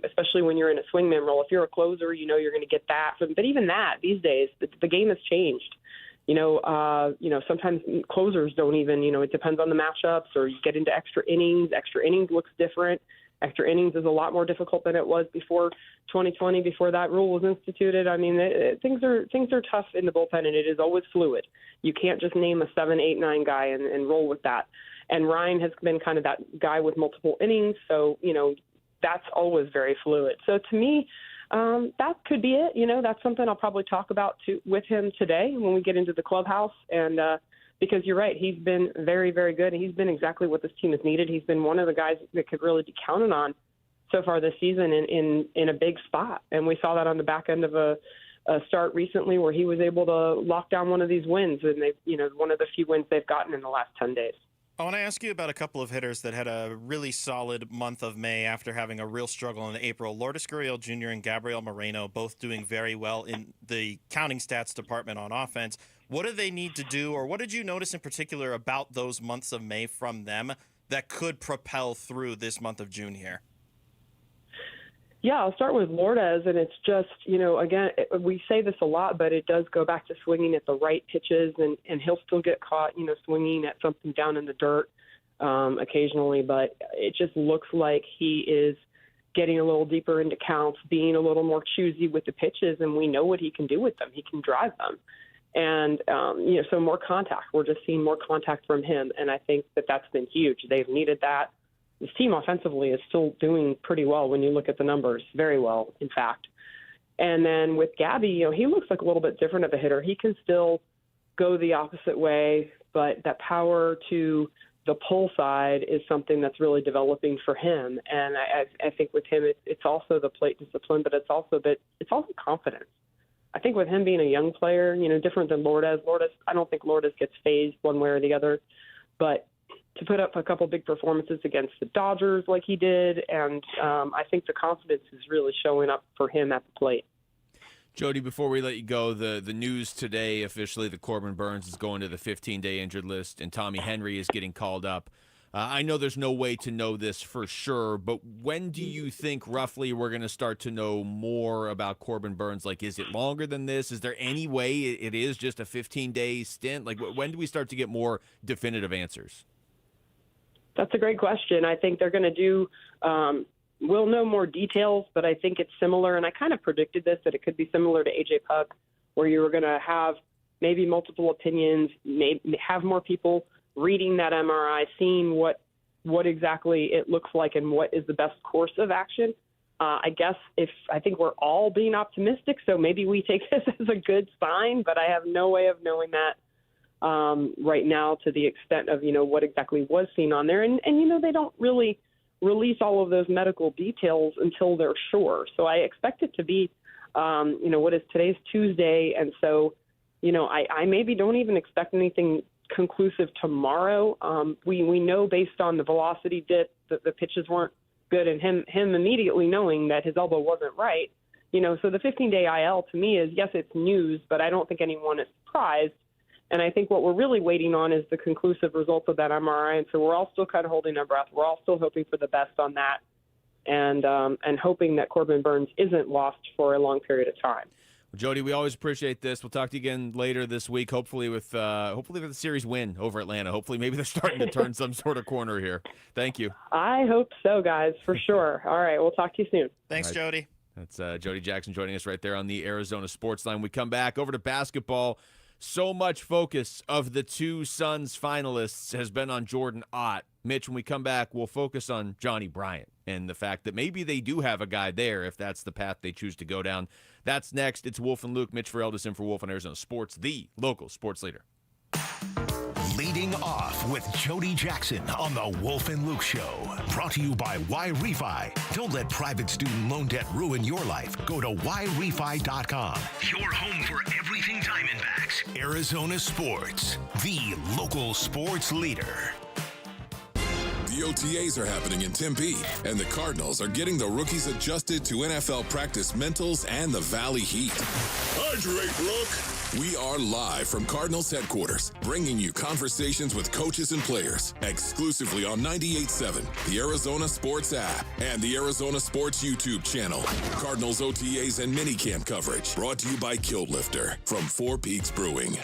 S22: especially when you're in a swingman role. If you're a closer, you're going to get that. But even that, these days, the game has changed. Sometimes closers don't even, it depends on the matchups, or you get into extra innings. Extra innings looks different. Extra innings is a lot more difficult than it was before 2020, before that rule was instituted. Things are tough in the bullpen, and it is always fluid. You can't just name a 7, 8, 9 guy and roll with that. And Ryan has been kind of that guy with multiple innings, so, that's always very fluid. So to me, that could be it. That's something I'll probably talk about with him today when we get into the clubhouse. And because you're right, he's been very, very good. He's been exactly what this team has needed. He's been one of the guys that could really be counted on so far this season in a big spot. And we saw that on the back end of a start recently where he was able to lock down one of these wins, and one of the few wins they've gotten in the last 10 days.
S26: I want to ask you about a couple of hitters that had a really solid month of May after having a real struggle in April. Lourdes Gurriel Jr. and Gabriel Moreno both doing very well in the counting stats department on offense. What do they need to do, or what did you notice in particular about those months of May from them that could propel through this month of June here?
S22: Yeah, I'll start with Lourdes, and it's just, again, we say this a lot, but it does go back to swinging at the right pitches, and he'll still get caught, swinging at something down in the dirt occasionally, but it just looks like he is getting a little deeper into counts, being a little more choosy with the pitches, and we know what he can do with them. He can drive them. And, so more contact. We're just seeing more contact from him, and I think that that's been huge. They've needed that. This team offensively is still doing pretty well when you look at the numbers, very well, in fact. And then with Gabby, he looks like a little bit different of a hitter. He can still go the opposite way, but that power to the pull side is something that's really developing for him. And I think with him, it's also the plate discipline, but it's also confidence. I think with him being a young player, different than Lourdes, I don't think Lourdes gets phased one way or the other, but to put up a couple big performances against the Dodgers like he did, and I think the confidence is really showing up for him at the plate.
S12: Jodie, before we let you go, the news today officially that Corbin Burnes is going to the 15-day injured list and Tommy Henry is getting called up. I know there's no way to know this for sure, but when do you think roughly we're going to start to know more about Corbin Burnes? Like, is it longer than this? Is there any way it is just a 15-day stint? Like, when do we start to get more definitive answers?
S22: That's a great question. I think they're going to do we'll know more details, but I think it's similar, and I kind of predicted this, that it could be similar to A.J. Puck, where you were going to have maybe multiple opinions, maybe have more people reading that MRI, seeing what exactly it looks like and what is the best course of action. I think we're all being optimistic, so maybe we take this as a good sign, but I have no way of knowing that right now to the extent of, what exactly was seen on there. And they don't really release all of those medical details until they're sure. So I expect it to be, what is today's Tuesday. And so, I maybe don't even expect anything conclusive tomorrow. We know based on the velocity dip that the pitches weren't good, and him immediately knowing that his elbow wasn't right. So the 15-day IL to me is, yes, it's news, but I don't think anyone is surprised. And I think what we're really waiting on is the conclusive results of that MRI. And so we're all still kind of holding our breath. We're all still hoping for the best on that, and hoping that Corbin Burnes isn't lost for a long period of time.
S12: Jodie, we always appreciate this. We'll talk to you again later this week, hopefully with a series win over Atlanta. Hopefully maybe they're starting to turn some sort of corner here. Thank you.
S22: I hope so, guys, for sure. All right, we'll talk to you soon.
S26: Thanks,
S12: All right.
S26: Jodie.
S12: That's Jodie Jackson joining us right there on the Arizona Sports Line. We come back over to basketball. So much focus of the two Suns finalists has been on Jordan Ott. Mitch, when we come back, we'll focus on Johnny Bryant and the fact that maybe they do have a guy there if that's the path they choose to go down. That's next. It's Wolf and Luke. Mitch Ferreldis in for Wolf on Arizona Sports, the local sports leader.
S20: Leading off with Jodie Jackson on the Wolf and Luke Show. Brought to you by Y-Refi. Don't let private student loan debt ruin your life. Go to YRefi.com. Your home for everything Diamondbacks. Arizona Sports, the local sports leader.
S2: The OTAs are happening in Tempe, and the Cardinals are getting the rookies adjusted to NFL practice mentals and the Valley Heat. Hydrate, Rook! We are live from Cardinals headquarters, bringing you conversations with coaches and players, exclusively on 98.7, the Arizona Sports app, and the Arizona Sports YouTube channel. Cardinals OTAs and minicamp coverage, brought to you by Kilt Lifter from Four Peaks Brewing.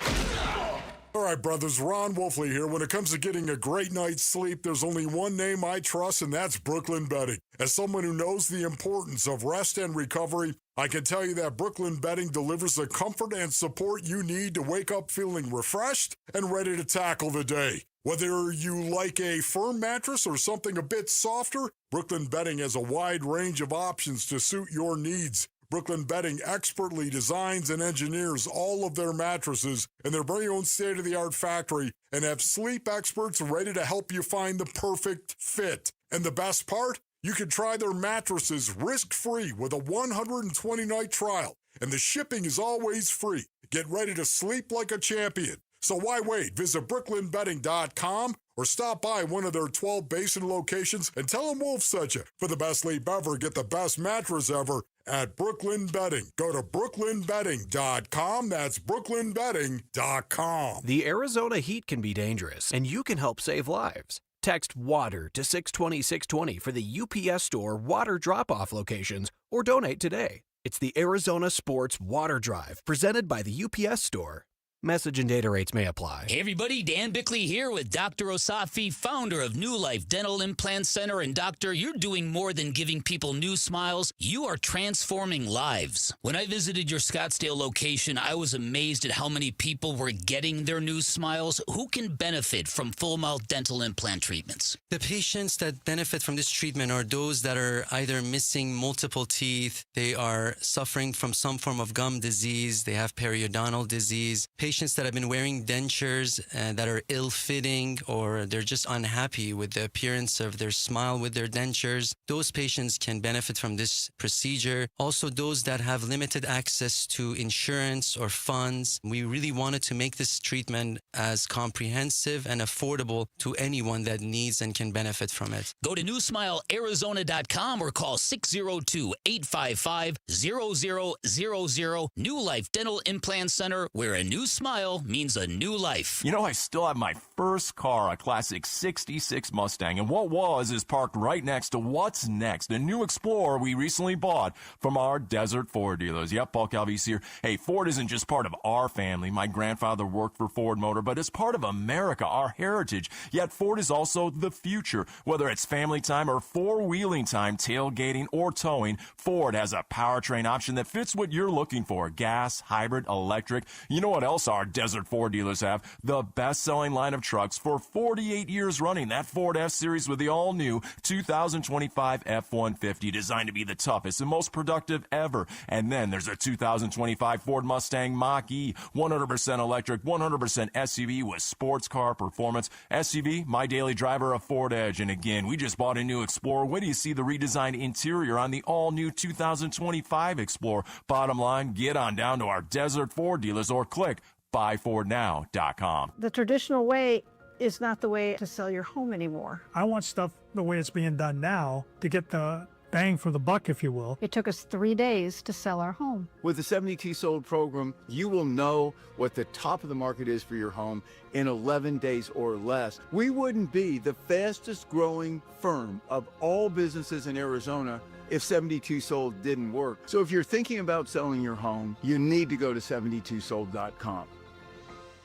S8: All right, brothers, Ron Wolfley here. When it comes to getting a great night's sleep, there's only one name I trust, and that's Brooklyn Bedding. As someone who knows the importance of rest and recovery, I can tell you that Brooklyn Bedding delivers the comfort and support you need to wake up feeling refreshed and ready to tackle the day. Whether you like a firm mattress or something a bit softer, Brooklyn Bedding has a wide range of options to suit your needs. Brooklyn Bedding expertly designs and engineers all of their mattresses in their very own state-of-the-art factory and have sleep experts ready to help you find the perfect fit. And the best part? You can try their mattresses risk-free with a 120-night trial, and the shipping is always free. Get ready to sleep like a champion. So why wait? Visit brooklynbedding.com or stop by one of their 12 Basin locations and tell them Wolf sent you. For the best sleep ever, get the best mattress ever at Brooklyn Bedding. Go to brooklynbedding.com. That's brooklynbedding.com.
S16: The Arizona heat can be dangerous, and you can help save lives. Text WATER to 620-620 for the UPS Store water drop-off locations or donate today. It's the Arizona Sports Water Drive presented by the UPS Store. Message and data rates may apply.
S4: Hey everybody, Dan Bickley here with Dr. Osafi, founder of New Life Dental Implant Center. And doctor, you're doing more than giving people new smiles. You are transforming lives. When I visited your Scottsdale location, I was amazed at how many people were getting their new smiles. Who can benefit from full mouth dental implant treatments?
S13: The patients that benefit from this treatment are those that are either missing multiple teeth, they are suffering from some form of gum disease, they have periodontal disease, patients that have been wearing dentures that are ill-fitting, or they're just unhappy with the appearance of their smile with their dentures. Those patients can benefit from this procedure. Also, those that have limited access to insurance or funds. We really wanted to make this treatment as comprehensive and affordable to anyone that needs and can benefit from it.
S4: Go to newsmilearizona.com or call 602-855-0000. New Life Dental Implant Center, where a new smile means a new life.
S17: You know, I still have my first car, a classic 66 Mustang, and what is parked right next to what's next, a new Explorer we recently bought from our Desert Ford dealers. Yep, Paul Calvise here. Hey, Ford isn't just part of our family. My grandfather worked for Ford Motor, but it's part of America, our heritage. Yet Ford is also the future. Whether it's family time or four-wheeling time, tailgating or towing, Ford has a powertrain option that fits what you're looking for. Gas, hybrid, electric. You know what else our Desert Ford dealers have? The best-selling line of trucks for 48 years running. That Ford F-Series with the all-new 2025 F-150, designed to be the toughest and most productive ever. And then there's a 2025 Ford Mustang Mach-E, 100% electric, 100% SUV with sports car performance. SUV, my daily driver, a Ford Edge. And again, we just bought a new Explorer. When do you see the redesigned interior on the all-new 2025 Explorer? Bottom line, get on down to our Desert Ford dealers or click buyfordnow.com.
S19: The traditional way is not the way to sell your home anymore.
S23: I want stuff the way it's being done now to get the bang for the buck, if you will.
S19: It took us 3 days to sell our home.
S24: With the 72 Sold program, you will know what the top of the market is for your home in 11 days or less. We wouldn't be the fastest growing firm of all businesses in Arizona if 72 Sold didn't work. So if you're thinking about selling your home, you need to go to 72sold.com.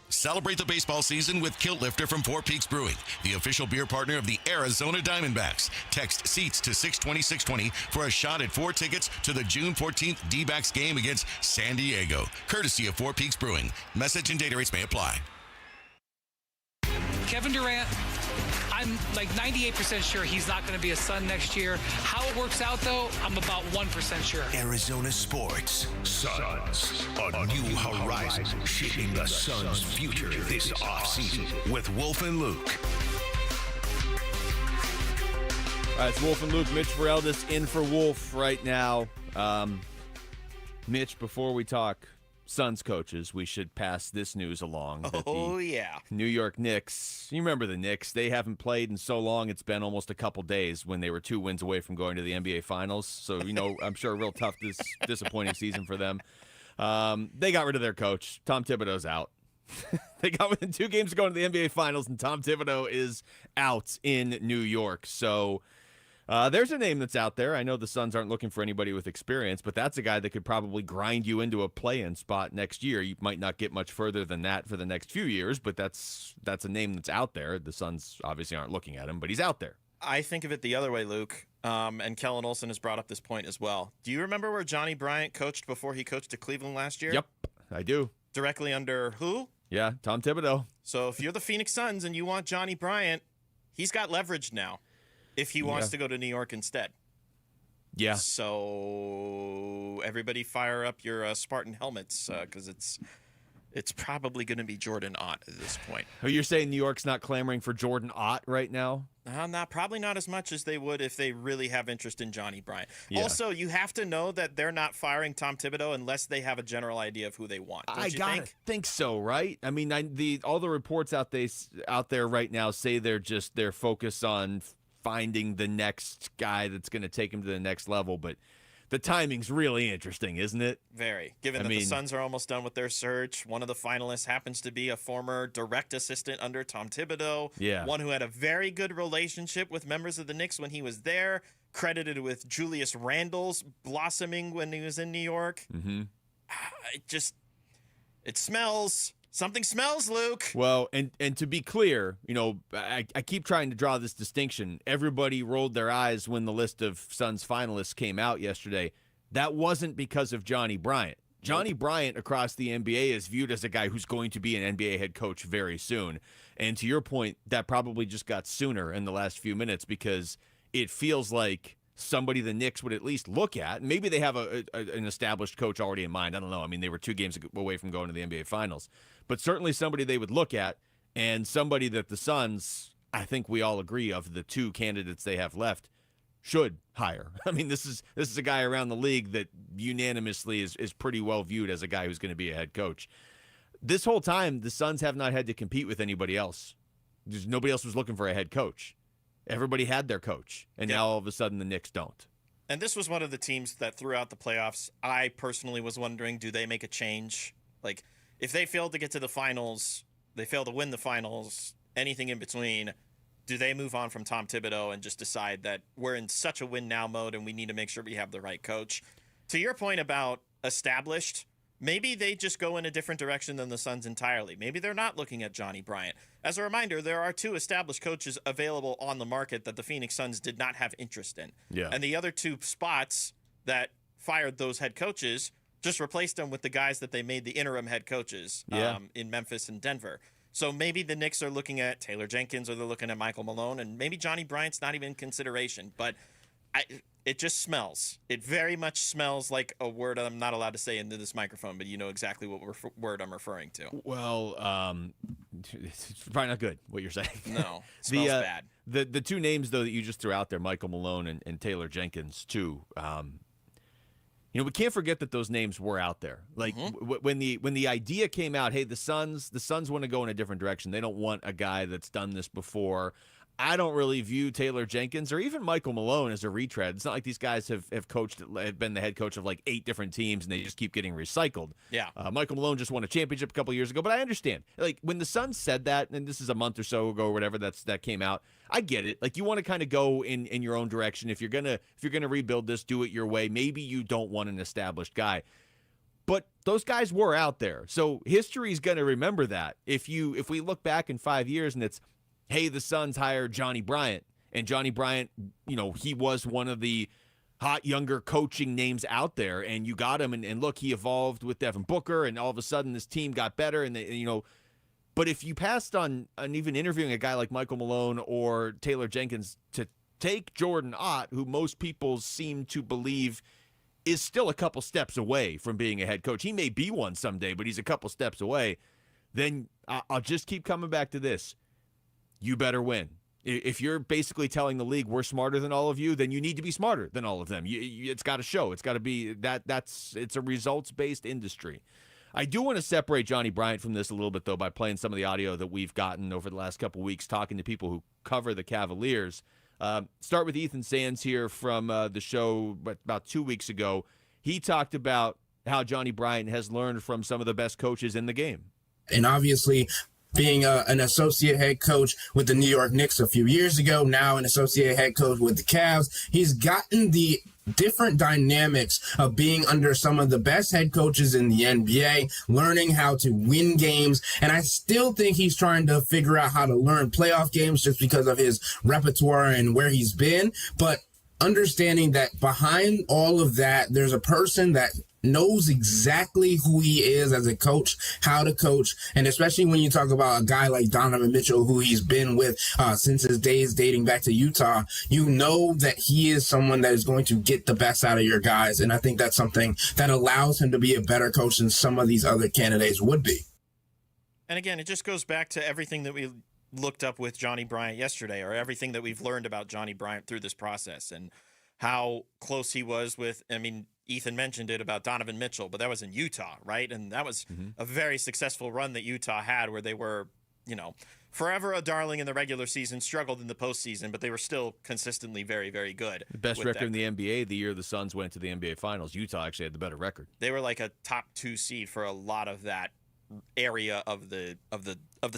S25: Celebrate the baseball season with Kilt Lifter from Four Peaks Brewing, the official beer partner of the Arizona Diamondbacks. Text SEATS to 620-620 for a shot at 4 tickets to the June 14th Dbacks game against San Diego. Courtesy of Four Peaks Brewing. Message and data rates may apply.
S27: Kevin Durant, I'm like 98% sure he's not going to be a Sun next year. How it works out, though, I'm about 1% sure.
S20: Arizona sports. Suns. A new horizon shaping the Suns' future this offseason with Wolf and Luke.
S12: All right, it's Wolf and Luke. Mitch Vareldis in for Wolf right now. Mitch, before we talk Suns coaches, we should pass this news along.
S26: Yeah.
S12: New York Knicks. You remember the Knicks. They haven't played in so long. It's been almost a couple days when they were 2 wins away from going to the NBA Finals. So, I'm sure a real tough, disappointing season for them. They got rid of their coach. Tom Thibodeau's out. They got within 2 games of going to the NBA Finals, and Tom Thibodeau is out in New York. So there's a name that's out there. I know the Suns aren't looking for anybody with experience, but that's a guy that could probably grind you into a play-in spot next year. You might not get much further than that for the next few years, but that's a name that's out there. The Suns obviously aren't looking at him, but he's out there.
S26: I think of it the other way, Luke, and Kellen Olson has brought up this point as well. Do you remember where Johnny Bryant coached before he coached at Cleveland last year?
S12: Yep, I do.
S26: Directly under who?
S12: Yeah, Tom Thibodeau.
S26: So if you're the Phoenix Suns and you want Johnny Bryant, he's got leverage now if he wants to go to New York instead.
S12: Yeah.
S26: So everybody fire up your Spartan helmets because it's probably going to be Jordan Ott at this point.
S12: Oh, you're saying New York's not clamoring for Jordan Ott right now?
S26: Probably not as much as they would if they really have interest in Johnny Bryant.
S12: Yeah.
S26: Also, you have to know that they're not firing Tom Thibodeau unless they have a general idea of who they want. Don't you
S12: think so, right? I mean, all the reports out there right now say they're focused on finding the next guy that's going to take him to the next level, but the timing's really interesting, isn't it?
S26: Very. Given that the Suns are almost done with their search, one of the finalists happens to be a former direct assistant under Tom Thibodeau.
S12: Yeah.
S26: One who had a very good relationship with members of the Knicks when he was there, credited with Julius Randle's blossoming when he was in New York.
S12: Mm-hmm.
S26: It smells Something smells, Luke.
S12: Well, and to be clear, I keep trying to draw this distinction. Everybody rolled their eyes when the list of Suns finalists came out yesterday. That wasn't because of Johnny Bryant. Johnny Bryant across the NBA is viewed as a guy who's going to be an NBA head coach very soon. And to your point, that probably just got sooner in the last few minutes because it feels like somebody the Knicks would at least look at. Maybe they have an established coach already in mind. I don't know. I mean, they were 2 games away from going to the NBA Finals. But certainly somebody they would look at, and somebody that the Suns, I think we all agree, of the 2 candidates they have left, should hire. I mean, this is a guy around the league that unanimously is pretty well viewed as a guy who's going to be a head coach. This whole time, the Suns have not had to compete with anybody else. Nobody else was looking for a head coach. Everybody had their coach, and now all of a sudden the Knicks don't.
S26: And this was one of the teams that throughout the playoffs, I personally was wondering, do they make a change? Like, if they failed to get to the finals, they failed to win the finals, anything in between, do they move on from Tom Thibodeau and just decide that we're in such a win-now mode and we need to make sure we have the right coach? To your point about established, maybe they just go in a different direction than the Suns entirely. Maybe they're not looking at Johnny Bryant. As a reminder, there are 2 established coaches available on the market that the Phoenix Suns did not have interest in.
S12: Yeah.
S26: And the other 2 spots that fired those head coaches just replaced them with the guys that they made the interim head coaches in Memphis and Denver. So maybe the Knicks are looking at Taylor Jenkins or they're looking at Michael Malone, and maybe Johnny Bryant's not even in consideration. But it just smells. It very much smells like a word I'm not allowed to say into this microphone, but you know exactly what word I'm referring to.
S12: Well, it's probably not good what you're saying.
S26: No, it smells bad.
S12: The 2 names, though, that you just threw out there, Michael Malone and Taylor Jenkins, too, we can't forget that those names were out there. Like when the idea came out, hey, the Suns want to go in a different direction. They don't want a guy that's done this before. I don't really view Taylor Jenkins or even Michael Malone as a retread. It's not like these guys have been the head coach of like 8 different teams and they just keep getting recycled.
S26: Yeah.
S12: Michael Malone just won a championship a couple years ago, but I understand. Like when the Suns said that, and this is a month or so ago or whatever that came out, I get it. Like you want to kind of go in your own direction. If you're gonna rebuild this, do it your way. Maybe you don't want an established guy. But those guys were out there. So history's gonna remember that. If we look back in 5 years and it's, hey, the Suns hired Johnny Bryant, and Johnny Bryant, he was one of the hot younger coaching names out there, and you got him, and look, he evolved with Devin Booker, and all of a sudden this team got better, and but if you passed on even interviewing a guy like Michael Malone or Taylor Jenkins to take Jordan Ott, who most people seem to believe is still a couple steps away from being a head coach, he may be one someday, but he's a couple steps away, then I'll just keep coming back to this. You better win. If you're basically telling the league we're smarter than all of you, then you need to be smarter than all of them. It's got to show. It's got to be it's a results-based industry. I do want to separate Johnny Bryant from this a little bit, though, by playing some of the audio that we've gotten over the last couple of weeks, talking to people who cover the Cavaliers. Start with Ethan Sands here from the show about 2 weeks ago. He talked about how Johnny Bryant has learned from some of the best coaches in the game.
S1: And obviously, being an associate head coach with the New York Knicks a few years ago, now an associate head coach with the Cavs, he's gotten the different dynamics of being under some of the best head coaches in the NBA, learning how to win games. And I still think he's trying to figure out how to learn playoff games just because of his repertoire and where he's been. But understanding that behind all of that, there's a person that knows exactly who he is as a coach, how to coach, and especially when you talk about a guy like Donovan Mitchell, who he's been with since his days dating back to Utah, you know that he is someone that is going to get the best out of your guys, and I think that's something that allows him to be a better coach than some of these other candidates would be.
S26: And again, it just goes back to everything that we looked up with Johnny Bryant yesterday, or everything that we've learned about Johnny Bryant through this process, and how close he was with, Ethan mentioned it about Donovan Mitchell, but that was in Utah, right? And that was a very successful run that Utah had, where they were, forever a darling in the regular season, struggled in the postseason, but they were still consistently very, very good.
S12: The best record in the NBA the year the Suns went to the NBA Finals. Utah actually had the better record.
S26: They were like a top 2 seed for a lot of that area of the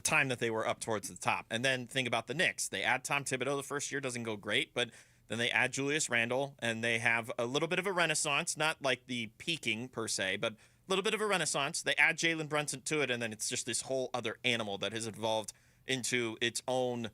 S26: time that they were up towards the top. And then think about the Knicks. They add Tom Thibodeau. The first year doesn't go great, but then they add Julius Randle, and they have a little bit of a renaissance, not like the peaking per se, but little bit of a renaissance. They add Jalen Brunson to it, and then it's just this whole other animal that has evolved into its own,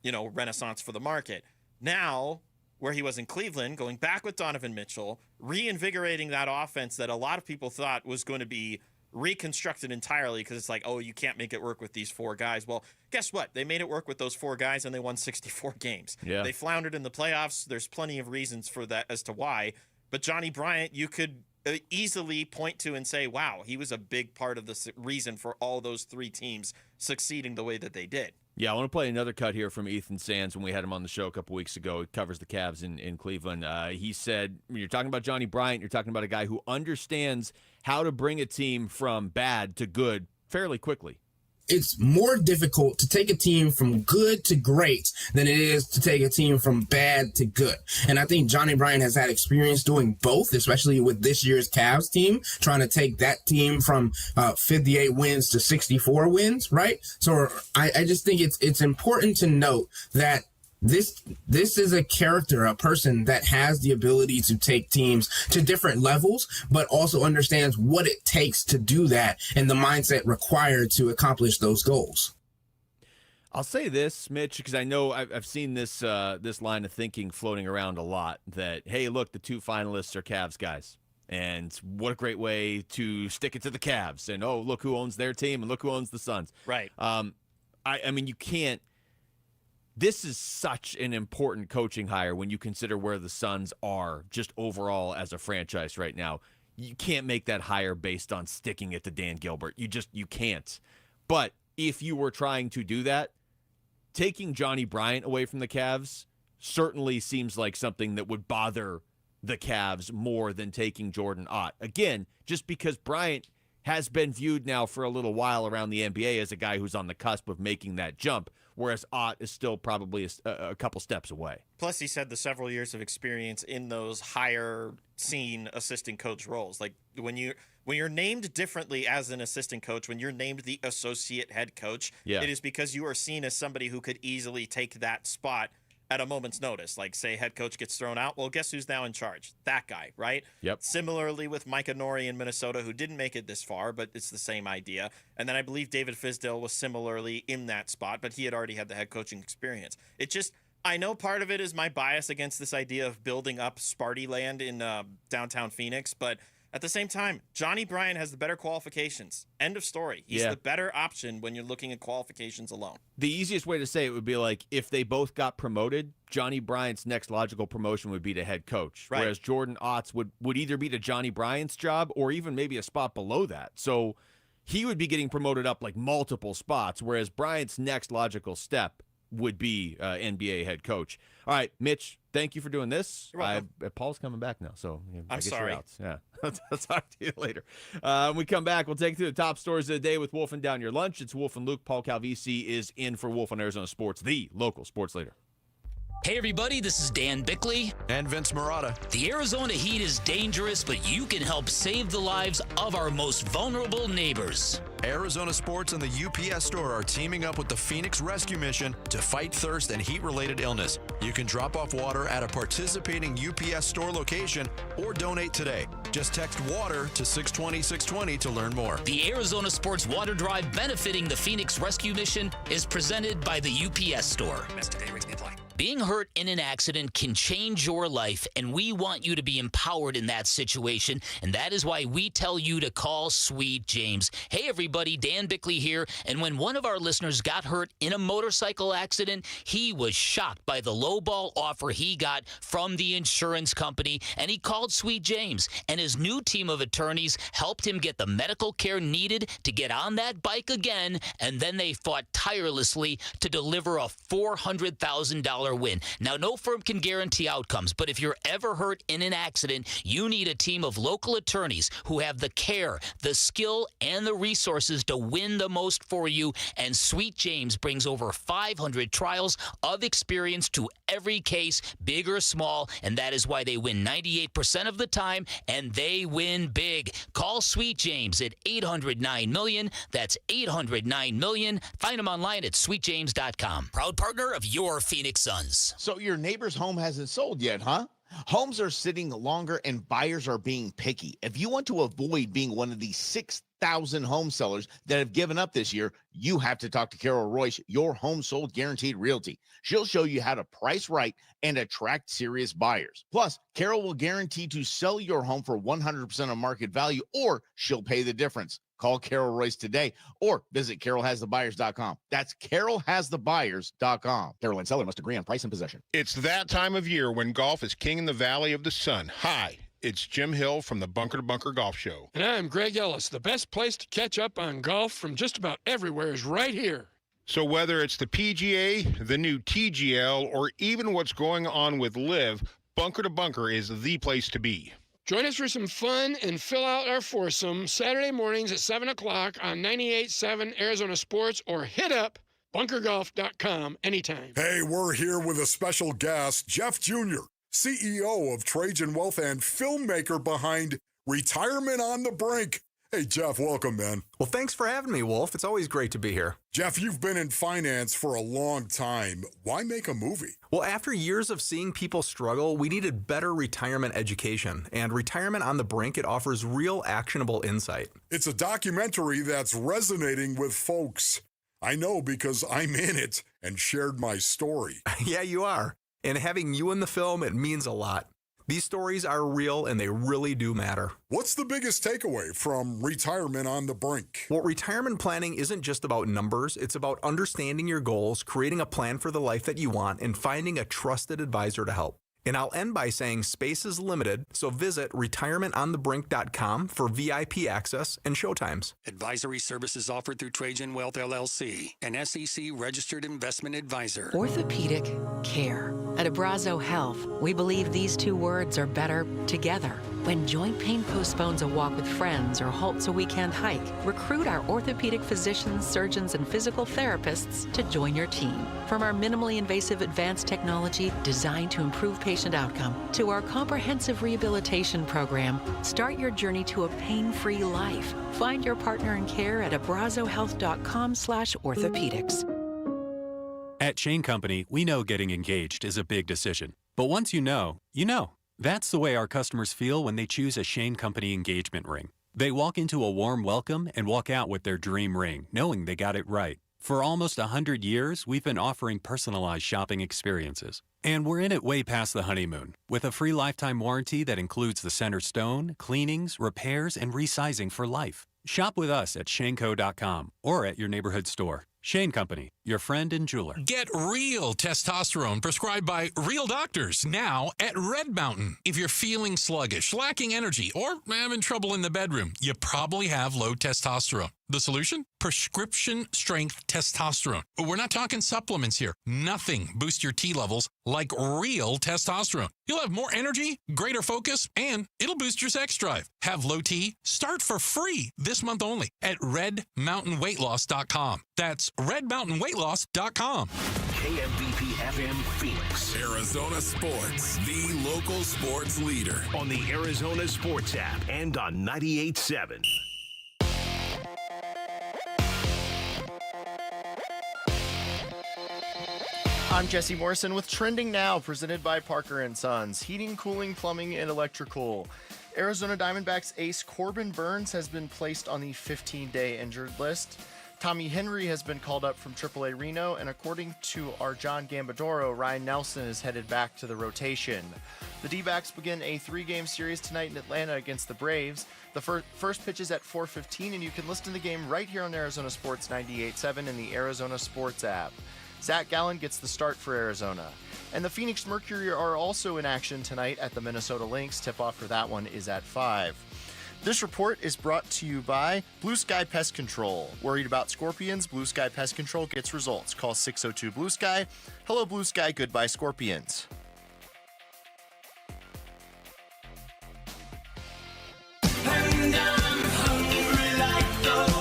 S26: renaissance for the market. Now, where he was in Cleveland, going back with Donovan Mitchell, reinvigorating that offense that a lot of people thought was going to be reconstructed entirely because it's like, oh, you can't make it work with these 4 guys. Well, guess what? They made it work with those 4 guys, and they won 64 games.
S12: Yeah.
S26: They floundered in the playoffs. There's plenty of reasons for that as to why. But Johnny Bryant, you could easily point to and say, wow, he was a big part of the reason for all those 3 teams succeeding the way that they did.
S12: Yeah, I want to play another cut here from Ethan Sands when we had him on the show a couple weeks ago. He covers the Cavs in Cleveland. He said, when you're talking about Johnny Bryant, you're talking about a guy who understands how to bring a team from bad to good fairly quickly.
S1: It's more difficult to take a team from good to great than it is to take a team from bad to good. And I think Johnny Bryant has had experience doing both, especially with this year's Cavs team, trying to take that team from 58 wins to 64 wins, right? So I just think it's important to note that this is a character, a person that has the ability to take teams to different levels, but also understands what it takes to do that and the mindset required to accomplish those goals.
S12: I'll say this, Mitch, because I know I've seen this line of thinking floating around a lot that, hey, look, the 2 finalists are Cavs guys. And what a great way to stick it to the Cavs. And, oh, look who owns their team and look who owns the Suns.
S26: Right.
S12: I mean, you can't. This is such an important coaching hire when you consider where the Suns are just overall as a franchise right now. You can't make that hire based on sticking it to Dan Gilbert. You can't. But if you were trying to do that, taking Johnny Bryant away from the Cavs certainly seems like something that would bother the Cavs more than taking Jordan Ott. Again, just because Bryant has been viewed now for a little while around the NBA as a guy who's on the cusp of making that jump, whereas Ott is still probably a couple steps away.
S26: Plus, he said the several years of experience in those higher scene assistant coach roles. Like when you're named differently as an assistant coach, when you're named the associate head coach, It is because you are seen as somebody who could easily take that spot at a moment's notice. Like, say, head coach gets thrown out. Well, guess who's now in charge? That guy, right?
S12: Yep.
S26: Similarly with Micah Nori in Minnesota, who didn't make it this far, but it's the same idea. And then I believe David Fizdale was similarly in that spot, but he had already had the head coaching experience. I know part of it is my bias against this idea of building up Sparty land in downtown Phoenix, but at the same time, Johnny Bryant has the better qualifications. End of story. He's the better option when you're looking at qualifications alone.
S12: The easiest way to say it would be like if they both got promoted, Johnny Bryant's next logical promotion would be to head coach,
S26: right.
S12: Whereas Jordan Ott's would either be to Johnny Bryant's job or even maybe a spot below that. So he would be getting promoted up like multiple spots, whereas Bryant's next logical step would be NBA head coach. All right, Mitch, thank you for doing this. Paul's coming back now, so I guess
S26: sorry.
S12: You're out. Yeah, I'll talk to you later. When we come back, we'll take you through the top stories of the day with Wolf and Down Your Lunch. It's Wolf and Luke. Paul Calvisi is in for Wolf on Arizona Sports, the local sports leader.
S4: Hey everybody, this is Dan Bickley.
S5: And Vince Marotta.
S4: The Arizona heat is dangerous, but you can help save the lives of our most vulnerable neighbors.
S5: Arizona Sports and the UPS Store are teaming up with the Phoenix Rescue Mission to fight thirst and heat-related illness. You can drop off water at a participating UPS Store location or donate today. Just text WATER to 620-620 to learn more.
S4: The Arizona Sports Water Drive benefiting the Phoenix Rescue Mission is presented by the UPS Store. Being hurt in an accident can change your life, and we want you to be empowered in that situation, and that is why we tell you to call Sweet James. Hey, everybody, Dan Bickley here, and when one of our listeners got hurt in a motorcycle accident, he was shocked by the lowball offer he got from the insurance company, and he called Sweet James, and his new team of attorneys helped him get the medical care needed to get on that bike again, and then they fought tirelessly to deliver a $400,000 win. Now, no firm can guarantee outcomes, but if you're ever hurt in an accident, you need a team of local attorneys who have the care, the skill, and the resources to win the most for you. And Sweet James brings over 500 trials of experience to every case, big or small, and that is why they win 98% of the time, and they win big. Call Sweet James at 800-9-million. That's 800-9-million. Find them online at sweetjames.com. Proud partner of your Phoenix Suns.
S6: So your neighbor's home hasn't sold yet, huh?
S3: Homes are sitting longer and buyers are being picky. If you want to avoid being one of the 6,000 home sellers that have given up this year, you have to talk to Carol Royce, your home sold guaranteed realty. She'll show you how to price right and attract serious buyers. Plus, Carol will guarantee to sell your home for 100% of market value, or she'll pay the difference. Call Carol Royce today or visit carolhasthebuyers.com. That's carolhasthebuyers.com. Carol and seller must agree on price and possession.
S6: It's that time of year when golf is king in the Valley of the Sun. Hi, it's Jim Hill from the Bunker to Bunker Golf Show.
S7: And I'm Greg Ellis. The best place to catch up on golf from just about everywhere is right here.
S6: So whether it's the PGA, the new TGL, or even what's going on with LIV, Bunker to Bunker is the place to be.
S7: Join us for some fun and fill out our foursome Saturday mornings at 7 o'clock on 98.7 Arizona Sports, or hit up bunkergolf.com anytime.
S8: Hey, we're here with a special guest, Jeff Jr., CEO of Trajan Wealth and filmmaker behind Retirement on the Brink. Hey, Jeff, welcome, man.
S9: Well, thanks for having me, Wolf. It's always great to be here.
S8: Jeff, you've been in finance for a long time. Why make a movie?
S9: Well, after years of seeing people struggle, we needed better retirement education. And Retirement on the Brink, it offers real actionable insight.
S8: It's a documentary that's resonating with folks. I know because I'm in it and shared my story.
S9: Yeah, you are. And having you in the film, it means a lot. These stories are real and they really do matter.
S8: What's the biggest takeaway from Retirement on the Brink?
S9: Well, retirement planning isn't just about numbers. It's about understanding your goals, creating a plan for the life that you want, and finding a trusted advisor to help. And I'll end by saying space is limited, so visit retirementonthebrink.com for VIP access and showtimes.
S11: Advisory services offered through Trajan Wealth, LLC, an SEC-registered investment advisor.
S14: Orthopedic care. At Abrazo Health, we believe these two words are better together. When joint pain postpones a walk with friends or halts a weekend hike, recruit our orthopedic physicians, surgeons, and physical therapists to join your team. From our minimally invasive advanced technology designed to improve patient outcome to our comprehensive rehabilitation program, start your journey to a pain-free life. Find your partner in care at abrazohealth.com/orthopedics.
S18: At Shane Company, we know getting engaged is a big decision. But once you know, you know. That's the way our customers feel when they choose a Shane Company engagement ring. They walk into a warm welcome and walk out with their dream ring, knowing they got it right. For almost 100 years, we've been offering personalized shopping experiences. And we're in it way past the honeymoon, with a free lifetime warranty that includes the center stone, cleanings, repairs, and resizing for life. Shop with us at shaneco.com or at your neighborhood store. Shane Company, your friend and jeweler.
S28: Get real testosterone prescribed by real doctors now at Red Mountain. If you're feeling sluggish, lacking energy, or having trouble in the bedroom, you probably have low testosterone. The solution? Prescription strength testosterone. We're not talking supplements here. Nothing boosts your T levels like real testosterone. You'll have more energy, greater focus, and it'll boost your sex drive. Have low T? Start for free this month only at redmountainweightloss.com. That's redmountainweightloss.com.
S20: KMBP FM Phoenix.
S2: Arizona Sports, the local sports leader.
S20: On the Arizona Sports app and on 98.7.
S15: I'm Jesse Morrison with Trending Now, presented by Parker & Sons. Heating, cooling, plumbing, and electrical. Arizona Diamondbacks ace Corbin Burnes has been placed on the 15-day injured list. Tommy Henry has been called up from AAA Reno, and according to our John Gambadoro, Ryan Nelson is headed back to the rotation. The D-backs begin a 3-game series tonight in Atlanta against the Braves. The first pitch is at 4:15, and you can listen to the game right here on Arizona Sports 98.7 in the Arizona Sports app. Zach Gallen gets the start for Arizona. And the Phoenix Mercury are also in action tonight at the Minnesota Lynx. Tip-off for that one is at 5. This report is brought to you by Blue Sky Pest Control. Worried about scorpions? Blue Sky Pest Control gets results. Call 602-BLUE-SKY. Hello, Blue Sky. Goodbye, scorpions.
S21: And I'm hungry like the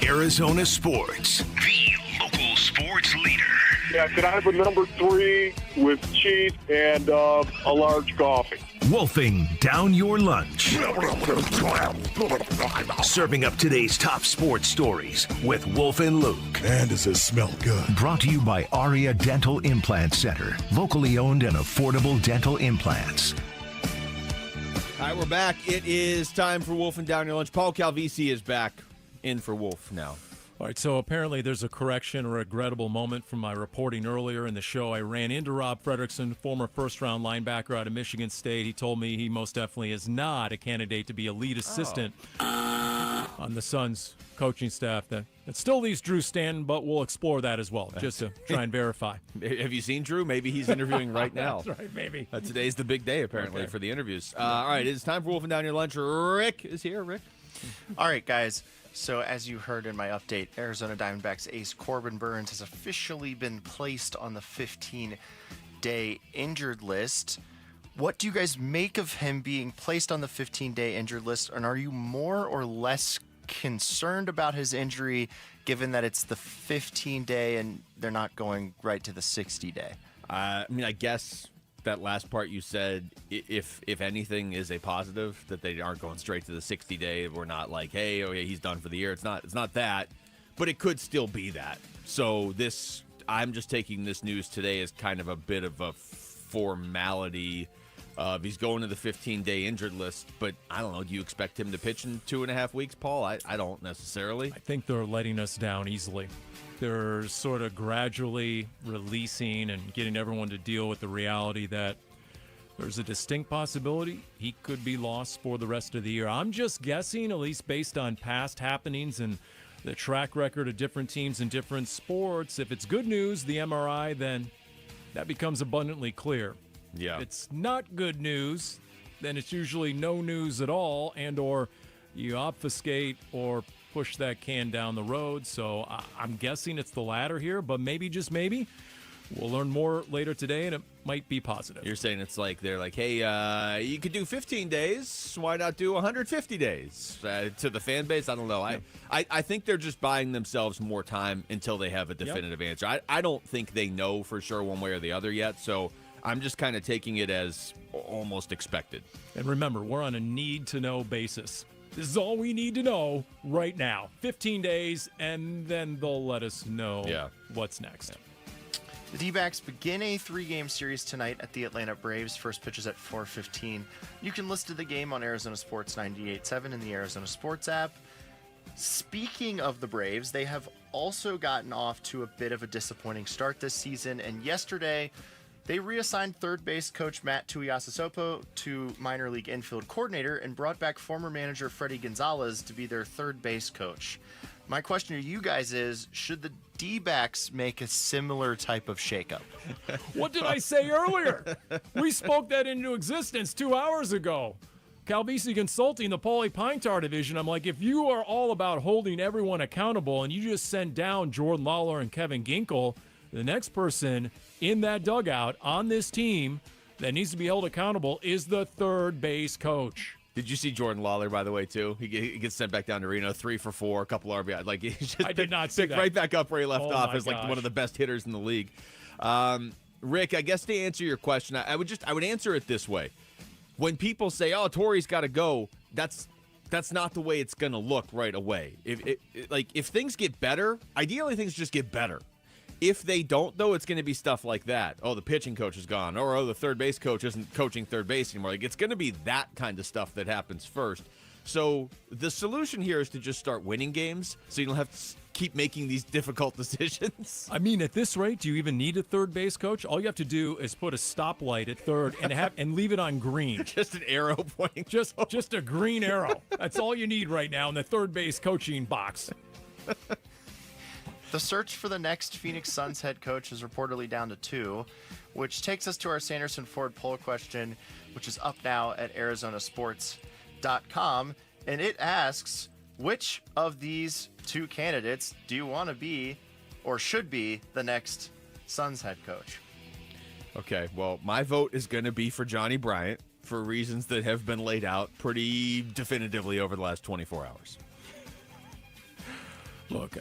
S20: Arizona Sports, the local sports leader.
S29: Yeah, could I have a number 3 with cheese and a large coffee?
S20: wolfing down your lunch. Serving up today's top sports stories with Wolf and Luke.
S10: And does it smell good?
S20: Brought to you by Aria Dental Implant Center. Locally owned and affordable dental implants.
S12: All right, we're back. It is time for Wolf and Down Your Lunch. Paul Calvisi is back in for Wolf now.
S13: All right, so apparently there's a correction, a regrettable moment from my reporting earlier in the show. I ran into Rob Fredrickson, former first-round linebacker out of Michigan State. He told me he most definitely is not a candidate to be a lead assistant on the Suns coaching staff. That still leaves Drew Stanton, but we'll explore that as well, just to try and verify.
S12: Have you seen Drew? Maybe he's interviewing right now.
S13: That's right, maybe.
S12: Today's the big day, apparently, for the interviews. All right, it's time for Wolf and Down Your Lunch. Rick is here. Rick?
S15: All right, guys. So as you heard in my update, Arizona Diamondbacks ace Corbin Burnes has officially been placed on the 15-day injured list. What do you guys make of him being placed on the 15-day injured list, and are you more or less concerned about his injury given that it's the 15-day and they're not going right to the 60-day?
S12: I mean, I guess that last part you said, if anything is a positive, that they aren't going straight to the 60-day. We're not like, hey, oh yeah, he's done for the year. It's not that, but it could still be that. So I'm just taking this news today as kind of a bit of a formality. He's going to the 15-day injured list, but I don't know. Do you expect him to pitch in 2.5 weeks, Paul? I don't necessarily.
S13: I think they're letting us down easily. They're sort of gradually releasing and getting everyone to deal with the reality that there's a distinct possibility he could be lost for the rest of the year. I'm just guessing, at least based on past happenings and the track record of different teams in different sports. If it's good news, the MRI, then that becomes abundantly clear.
S12: Yeah.
S13: If it's not good news, then it's usually no news at all, and or you obfuscate or push that can down the road. So I'm guessing it's the latter here, but maybe, just maybe, we'll learn more later today, and it might be positive.
S12: You're saying it's like they're like, hey, you could do 15 days. Why not do 150 days? To the fan base, I don't know. I think they're just buying themselves more time until they have a definitive answer. I don't think they know for sure one way or the other yet, so I'm just kind of taking it as almost expected.
S13: And remember, we're on a need-to-know basis. This is all we need to know right now. 15 days, and then they'll let us know what's next.
S15: The D-backs begin a 3-game series tonight at the Atlanta Braves. First pitch is at 4:15. You can listen to the game on Arizona Sports 98.7 in the Arizona Sports app. Speaking of the Braves, they have also gotten off to a bit of a disappointing start this season, and yesterday they reassigned third base coach Matt Tuiasosopo to minor league infield coordinator and brought back former manager Freddie Gonzalez to be their third base coach. My question to you guys is, should the D-backs make a similar type of shakeup?
S13: What did I say earlier? We spoke that into existence 2 hours ago. Calvisi Consulting, the Paulie Pine-Tar division. I'm like, if you are all about holding everyone accountable and you just sent down Jordan Lawler and Kevin Ginkel, the next person in that dugout on this team that needs to be held accountable is the third base coach.
S12: Did you see Jordan Lawler, by the way, too? He gets sent back down to Reno, 3 for 4, a couple RBI. Like, he just
S13: I did not see that.
S12: Right back up where he left off as like
S13: gosh.
S12: one of the best hitters in the league. Rick, I guess to answer your question, I would answer it this way. When people say, "Oh, Torrey's got to go," that's not the way it's going to look right away. If things get better, ideally things just get better. If they don't, though, it's going to be stuff like that. Oh, the pitching coach is gone. Or, oh, the third base coach isn't coaching third base anymore. Like, it's going to be that kind of stuff that happens first. So the solution here is to just start winning games so you don't have to keep making these difficult decisions.
S13: I mean, at this rate, do you even need a third base coach? All you have to do is put a stoplight at third and leave it on green.
S12: Just an arrow pointing.
S13: Just a green arrow. That's all you need right now in the third base coaching box.
S15: The search for the next Phoenix Suns head coach is reportedly down to 2, which takes us to our Sanderson Ford poll question, which is up now at arizonasports.com. And it asks, which of these 2 candidates do you want to be or should be the next Suns head coach?
S12: Okay, well, my vote is going to be for Johnny Bryant for reasons that have been laid out pretty definitively over the last 24 hours.
S13: Look,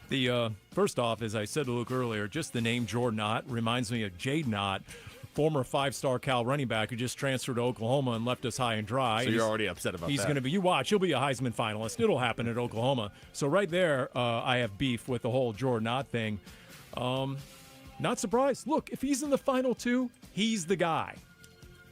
S13: The first off, as I said to Luke earlier, just the name Jordan Ott reminds me of Jade Knott former 5-star Cal running back who just transferred to Oklahoma and left us high and dry.
S12: So you're already upset about
S13: he's
S12: that.
S13: going to be, you watch, he'll be a Heisman finalist. It'll happen at Oklahoma. So right there, I have beef with the whole Jordan Ott thing. Not surprised. Look, if he's in the final two, he's the guy.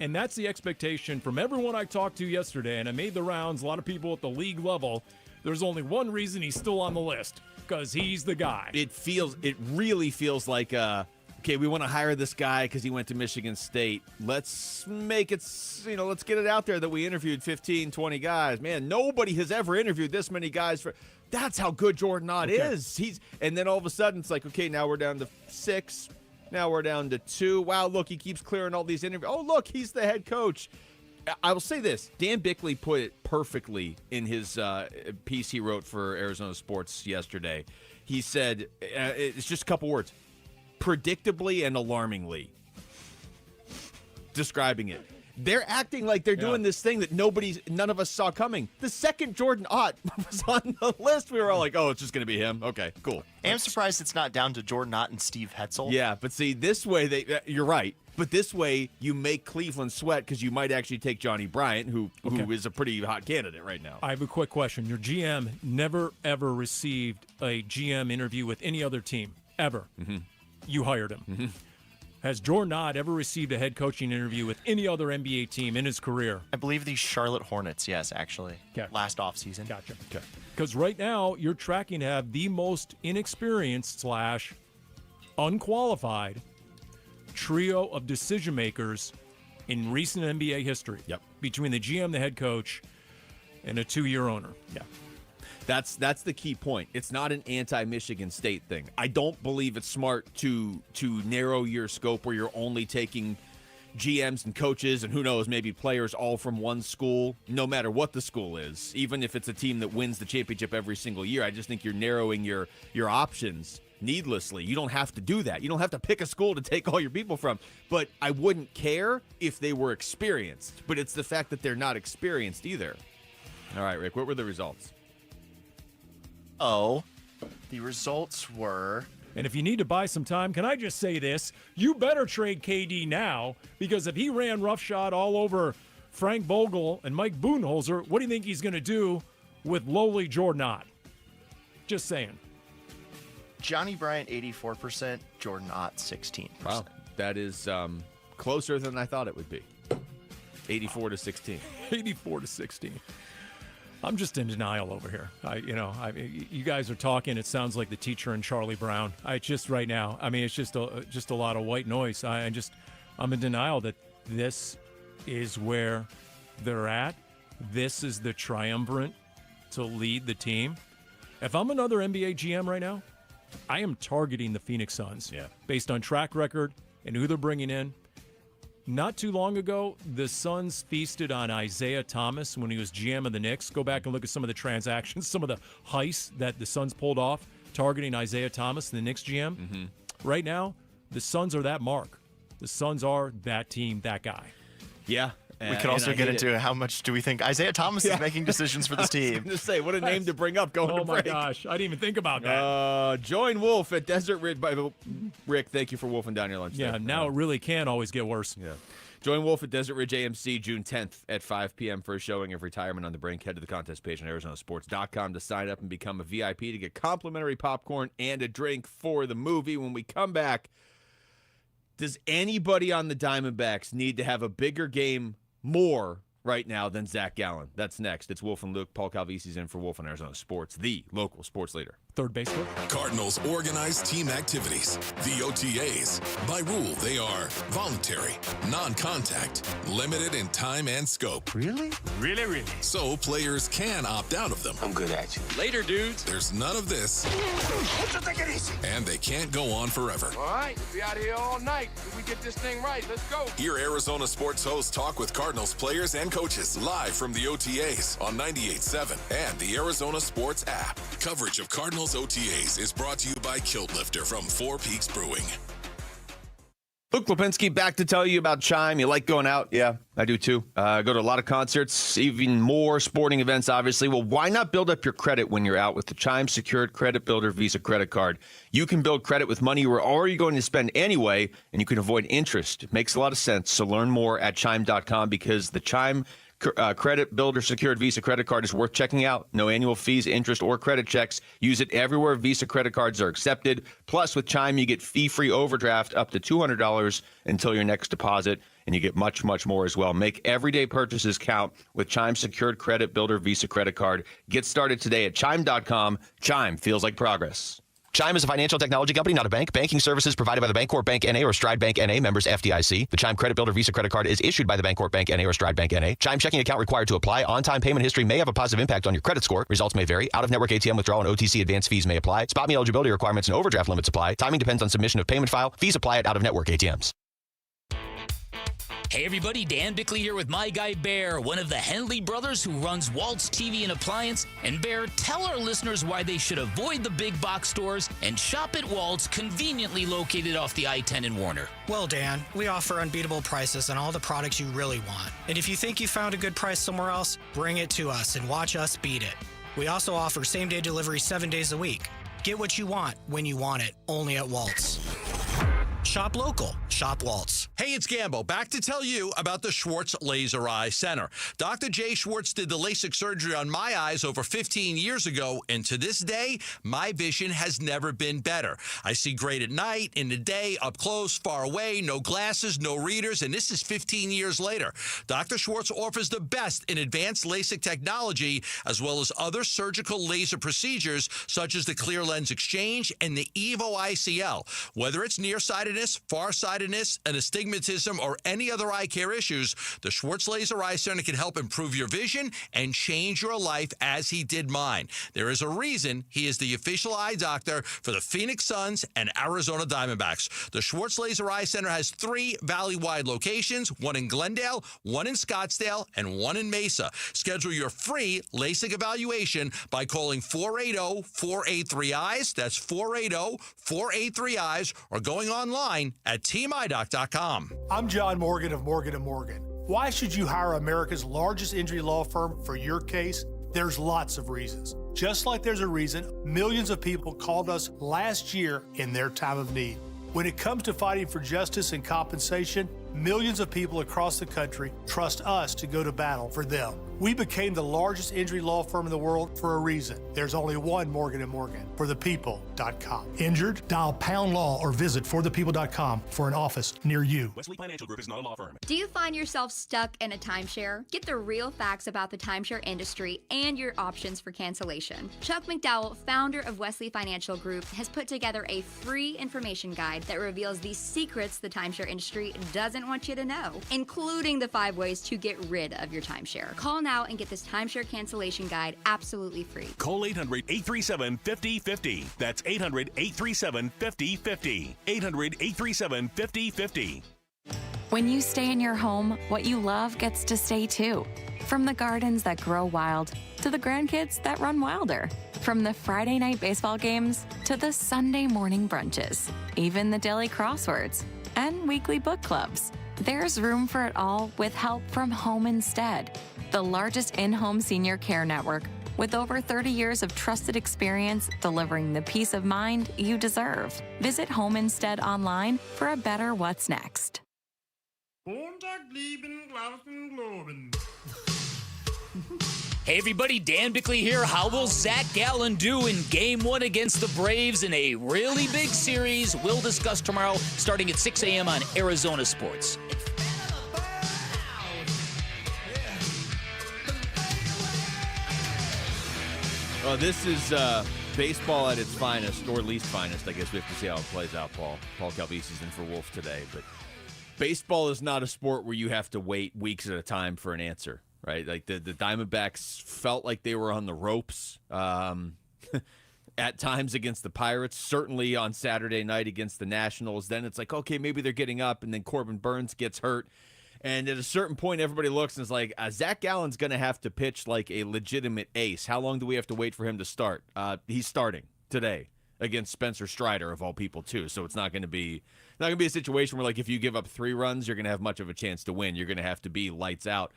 S13: And that's the expectation from everyone I talked to yesterday, and I made the rounds, a lot of people at the league level. There's only one reason he's still on the list, because he's the guy.
S12: It really feels like, okay, we want to hire this guy because he went to Michigan State. Let's make it, let's get it out there that we interviewed 15, 20 guys. Man, nobody has ever interviewed this many guys. That's how good Jordan Ott is. And then all of a sudden it's like, okay, now we're down to 6. Now we're down to 2. Wow, look, he keeps clearing all these interviews. Oh, look, he's the head coach. I will say this. Dan Bickley put it perfectly in his piece he wrote for Arizona Sports yesterday. He said, it's just a couple words, predictably and alarmingly, describing it. They're acting like they're doing this thing that none of us saw coming. The second Jordan Ott was on the list, we were all like, oh, it's just going to be him. Okay, cool.
S15: I'm surprised it's not down to Jordan Ott and Steve Hetzel.
S12: Yeah, but see, this way, you're right. But this way, you make Cleveland sweat because you might actually take Johnny Bryant, who is a pretty hot candidate right now.
S13: I have a quick question. Your GM never, ever received a GM interview with any other team, ever. Mm-hmm. You hired him. Mm-hmm. Has Jordan Ott ever received a head coaching interview with any other NBA team in his career?
S15: I believe the Charlotte Hornets, yes, actually.
S13: Okay.
S15: Last offseason.
S13: Gotcha. Okay. Because right now, you're tracking to have the most inexperienced / unqualified trio of decision makers in recent NBA history.
S12: Yep.
S13: Between the GM, the head coach, and a 2-year owner.
S12: Yeah. That's the key point. It's not an anti-Michigan State thing. I don't believe it's smart to narrow your scope where you're only taking GMs and coaches and who knows, maybe players all from one school, no matter what the school is, even if it's a team that wins the championship every single year. I just think you're narrowing your options needlessly. You don't have to do that. You don't have to pick a school to take all your people from. But I wouldn't care if they were experienced. But it's the fact that they're not experienced either. All right, Rick, what were the results?
S15: Oh, the results were...
S13: And if you need to buy some time, can I just say this? You better trade KD now, because if he ran roughshod all over Frank Vogel and Mike Budenholzer, what do you think he's going to do with lowly Jordan Ott? Just saying.
S15: Johnny Bryant, 84%. Jordan Ott, 16%.
S12: Wow, that is closer than I thought it would be. 84-16.
S13: 84-16. I'm just in denial over here. You guys are talking. It sounds like the teacher and Charlie Brown. It's just right now. I mean, it's just a lot of white noise. I'm in denial that this is where they're at. This is the triumvirate to lead the team. If I'm another NBA GM right now, I am targeting the Phoenix Suns.
S12: Yeah.
S13: Based on track record and who they're bringing in. Not too long ago, the Suns feasted on Isaiah Thomas when he was GM of the Knicks. Go back and look at some of the transactions, some of the heists that the Suns pulled off, targeting Isaiah Thomas, the Knicks GM.
S12: Mm-hmm.
S13: Right now, the Suns are that mark. The Suns are that team, that guy.
S12: Yeah.
S15: We could also get into how much do we think Isaiah Thomas is making decisions for this team.
S12: I was going to say, what a name to bring up going to break.
S13: Oh, my gosh. I didn't even think about that.
S12: Join Wolf at Desert Ridge. Rick, thank you for wolfing down your lunch.
S13: Yeah, now it really can always get worse.
S12: Yeah. Join Wolf at Desert Ridge AMC June 10th at 5 p.m. for a showing of Retirement on the Brink. Head to the contest page on ArizonaSports.com to sign up and become a VIP to get complimentary popcorn and a drink for the movie. When we come back, does anybody on the Diamondbacks need to have a bigger game more right now than Zach Gallen? That's next. It's Wolf and Luke. Paul Calvisi's in for Wolf on Arizona Sports, the local sports leader.
S13: Third base coach.
S2: Cardinals organize team activities, the OTAs. By rule, they are voluntary, non-contact, limited in time and scope.
S21: Really? Really, really?
S2: So players can opt out of them.
S21: I'm good at you.
S2: Later, dudes. There's none of this.
S21: Take it easy.
S2: And they can't go on forever.
S21: All right, we'll be out here all night. If we get this thing right, let's go.
S2: Hear Arizona sports hosts talk with Cardinals players and coaches live from the OTAs on 98.7 and the Arizona Sports app. Coverage of Cardinals OTAs is brought to you by Kilt Lifter from Four Peaks Brewing.
S16: Luke Lipinski back to tell you about Chime. You like going out? Yeah, I do too. Go to a lot of concerts, even more sporting events, obviously. Well, why not build up your credit when you're out with the Chime Secured Credit Builder Visa credit card? You can build credit with money you were already going to spend anyway, and you can avoid interest. It makes a lot of sense. So learn more at Chime.com because the Chime Credit Builder Secured Visa credit card is worth checking out. No annual fees, interest, or credit checks. Use it everywhere Visa credit cards are accepted. Plus, with Chime, you get fee-free overdraft up to $200 until your next deposit, and you get much, much more as well. Make everyday purchases count with Chime Secured Credit Builder Visa credit card. Get started today at Chime.com. Chime feels like progress.
S17: Chime is a financial technology company, not a bank. Banking services provided by the Bancorp Bank N.A. or Stride Bank N.A. members FDIC. The Chime Credit Builder Visa credit card is issued by the Bancorp Bank N.A. or Stride Bank N.A. Chime checking account required to apply. On-time payment history may have a positive impact on your credit score. Results may vary. Out-of-network ATM withdrawal and OTC advance fees may apply. Spot me eligibility requirements and overdraft limits apply. Timing depends on submission of payment file. Fees apply at out-of-network ATMs.
S4: Hey everybody, Dan Bickley here with my guy Bear, one of the Henley brothers who runs Waltz TV and Appliance. And Bear, tell our listeners why they should avoid the big box stores and shop at Waltz, conveniently located off the I-10 in Warner.
S19: Well, Dan, we offer unbeatable prices on all the products you really want. And if you think you found a good price somewhere else, bring it to us and watch us beat it. We also offer same-day delivery 7 days a week. Get what you want when you want it, only at Waltz. Shop local. Shop Waltz.
S22: Hey, it's Gambo. Back to tell you about the Schwartz Laser Eye Center. Dr. Jay Schwartz did the LASIK surgery on my eyes over 15 years ago, and to this day, my vision has never been better. I see great at night, in the day, up close, far away, no glasses, no readers, and this is 15 years later. Dr. Schwartz offers the best in advanced LASIK technology, as well as other surgical laser procedures, such as the clear lens exchange and the EVO ICL. Whether it's nearsightedness, farsightedness, and astigmatism, or any other eye care issues, the Schwartz Laser Eye Center can help improve your vision and change your life as he did mine. There is a reason he is the official eye doctor for the Phoenix Suns and Arizona Diamondbacks. The Schwartz Laser Eye Center has 3 valley-wide locations, one in Glendale, one in Scottsdale, and one in Mesa. Schedule your free LASIK evaluation by calling 480-483-EYES. That's 480-483-EYES, or going online at teamidoc.com.
S23: I'm John Morgan of Morgan & Morgan. Why should you hire America's largest injury law firm for your case? There's lots of reasons. Just like there's a reason millions of people called us last year in their time of need. When it comes to fighting for justice and compensation, millions of people across the country trust us to go to battle for them. We became the largest injury law firm in the world for a reason. There's only one Morgan & Morgan, forthepeople.com. Injured? Dial #law or visit forthepeople.com for an office near you.
S24: Wesley Financial Group is not a law firm.
S25: Do you find yourself stuck in a timeshare? Get the real facts about the timeshare industry and your options for cancellation. Chuck McDowell, founder of Wesley Financial Group, has put together a free information guide that reveals the secrets the timeshare industry doesn't want you to know, including the 5 ways to get rid of your timeshare. Call now and get this timeshare cancellation guide absolutely free.
S24: Call 800-837-5050. That's 800-837-5050. 800-837-5050.
S27: When you stay in your home, what you love gets to stay too. From the gardens that grow wild to the grandkids that run wilder. From the Friday night baseball games to the Sunday morning brunches. Even the daily crosswords and weekly book clubs. There's room for it all with help from Home Instead, the largest in-home senior care network with over 30 years of trusted experience delivering the peace of mind you deserve. Visit Home Instead online for a better what's next.
S4: Hey everybody, Dan Bickley here. How will Zach Gallen do in Game 1 against the Braves in a really big series? We'll discuss tomorrow starting at 6 a.m. on Arizona Sports.
S12: Oh, this is baseball at its finest, or least finest. I guess we have to see how it plays out, Paul. Paul Calvisi's in for Wolf today. But baseball is not a sport where you have to wait weeks at a time for an answer. Right, like the Diamondbacks felt like they were on the ropes at times against the Pirates, certainly on Saturday night against the Nationals. Then it's like, okay, maybe they're getting up, and then Corbin Burns gets hurt. And at a certain point, everybody looks and is like, Zach Gallen's going to have to pitch like a legitimate ace. How long do we have to wait for him to start? He's starting today against Spencer Strider, of all people, too. So it's not going to be not going to be a situation where, like, if you give up 3 runs, you're going to have much of a chance to win. You're going to have to be lights out.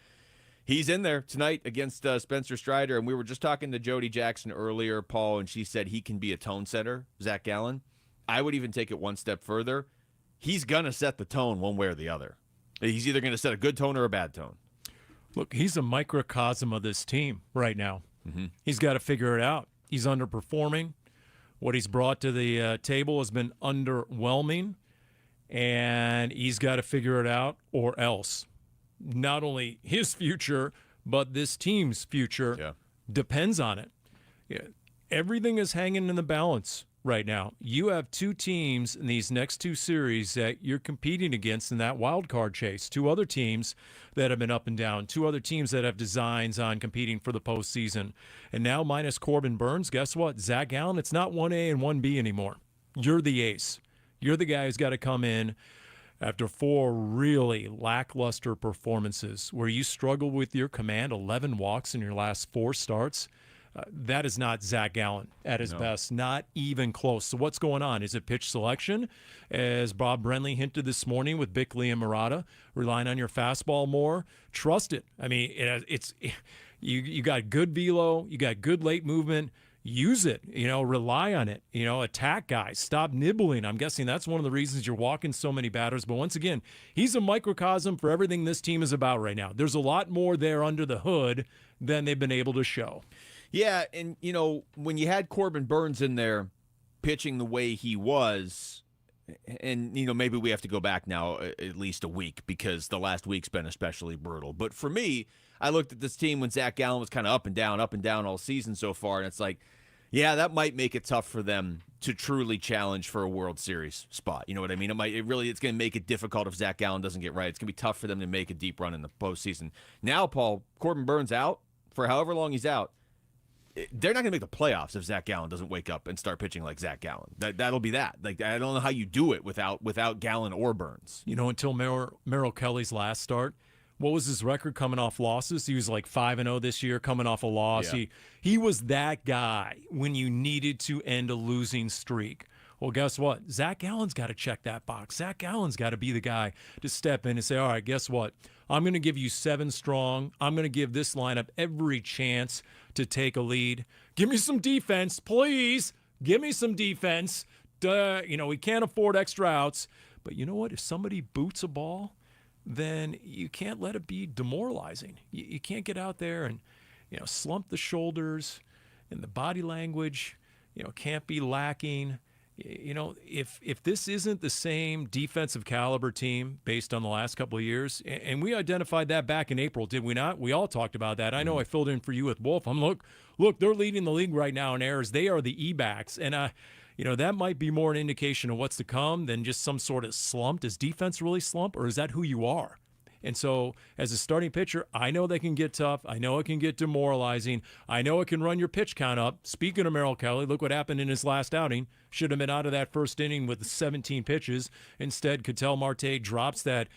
S12: He's in there tonight against Spencer Strider, and we were just talking to Jodie Jackson earlier, Paul, and she said he can be a tone setter, Zach Gallen. I would even take it one step further. He's going to set the tone one way or the other. He's either going to set a good tone or a bad tone.
S13: Look, he's a microcosm of this team right now. Mm-hmm. He's got to figure it out. He's underperforming. What he's brought to the table has been underwhelming, and he's got to figure it out or else. Not only his future, but this team's future depends on it. Yeah. Everything is hanging in the balance right now. You have 2 teams in these next 2 series that you're competing against in that wild card chase. 2 other teams that have been up and down. 2 other teams that have designs on competing for the postseason. And now minus Corbin Burns, guess what? Zach Gallen, it's not 1A and 1B anymore. You're the ace. You're the guy who's got to come in after 4 really lackluster performances where you struggled with your command, 11 walks in your last 4 starts. That is not Zach Gallen at his best, not even close. So what's going on? Is it pitch selection? As Bob Brenley hinted this morning with Bickley and Murata, relying on your fastball more? Trust it. I mean, you got good velo, you got good late movement. Use it, rely on it, attack guys, stop nibbling. I'm guessing that's one of the reasons you're walking so many batters. But once again, he's a microcosm for everything this team is about right now. There's a lot more there under the hood than they've been able to show.
S12: Yeah, and, when you had Corbin Burns in there pitching the way he was, and, maybe we have to go back now at least a week because the last week's been especially brutal. But for me, I looked at this team when Zach Gallen was kind of up and down all season so far, and it's like, yeah, that might make it tough for them to truly challenge for a World Series spot. You know what I mean? It's going to make it difficult if Zach Gallen doesn't get right. It's going to be tough for them to make a deep run in the postseason. Now, Paul, Corbin Burns out for however long he's out. They're not going to make the playoffs if Zach Gallen doesn't wake up and start pitching like Zach Gallen. That'll be that. Like, I don't know how you do it without Gallen or Burns.
S13: Until Merrill Kelly's last start, what was his record coming off losses? He was like 5-0 this year, coming off a loss. Yeah. He was that guy when you needed to end a losing streak. Well, guess what? Zach Gallen's got to check that box. Zach Gallen's got to be the guy to step in and say, all right, guess what? I'm going to give you 7 strong. I'm going to give this lineup every chance to take a lead. Give me some defense, please. Give me some defense. We can't afford extra outs. But you know what? If somebody boots a ball, then you can't let it be demoralizing. You can't get out there and, slump the shoulders, and the body language, can't be lacking. If this isn't the same defensive caliber team based on the last couple of years, and we identified that back in April, did we not? We all talked about that. I know I filled in for you with Wolf. Look, they're leading the league right now in errors. They are the Dbacks, and that might be more an indication of what's to come than just some sort of slump. Does defense really slump, or is that who you are? And so as a starting pitcher, I know they can get tough. I know it can get demoralizing. I know it can run your pitch count up. Speaking of Merrill Kelly, look what happened in his last outing. Should have been out of that first inning with 17 pitches. Instead, Ketel Marte drops that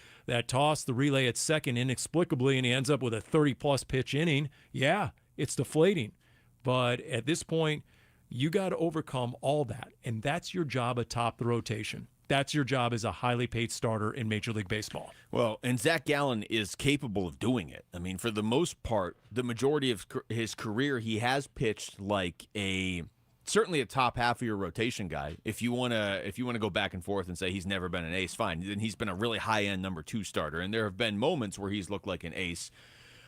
S13: toss, the relay at second inexplicably, and he ends up with a 30-plus pitch inning. Yeah, it's deflating. But at this point, you got to overcome all that, and that's your job atop the rotation. That's your job as a highly paid starter in Major League Baseball.
S12: Well, and Zach Gallen is capable of doing it. I mean, for the most part, the majority of his career, he has pitched like certainly a top half of your rotation guy. If you want to go back and forth and say he's never been an ace, fine. Then he's been a really high-end number 2 starter, and there have been moments where he's looked like an ace.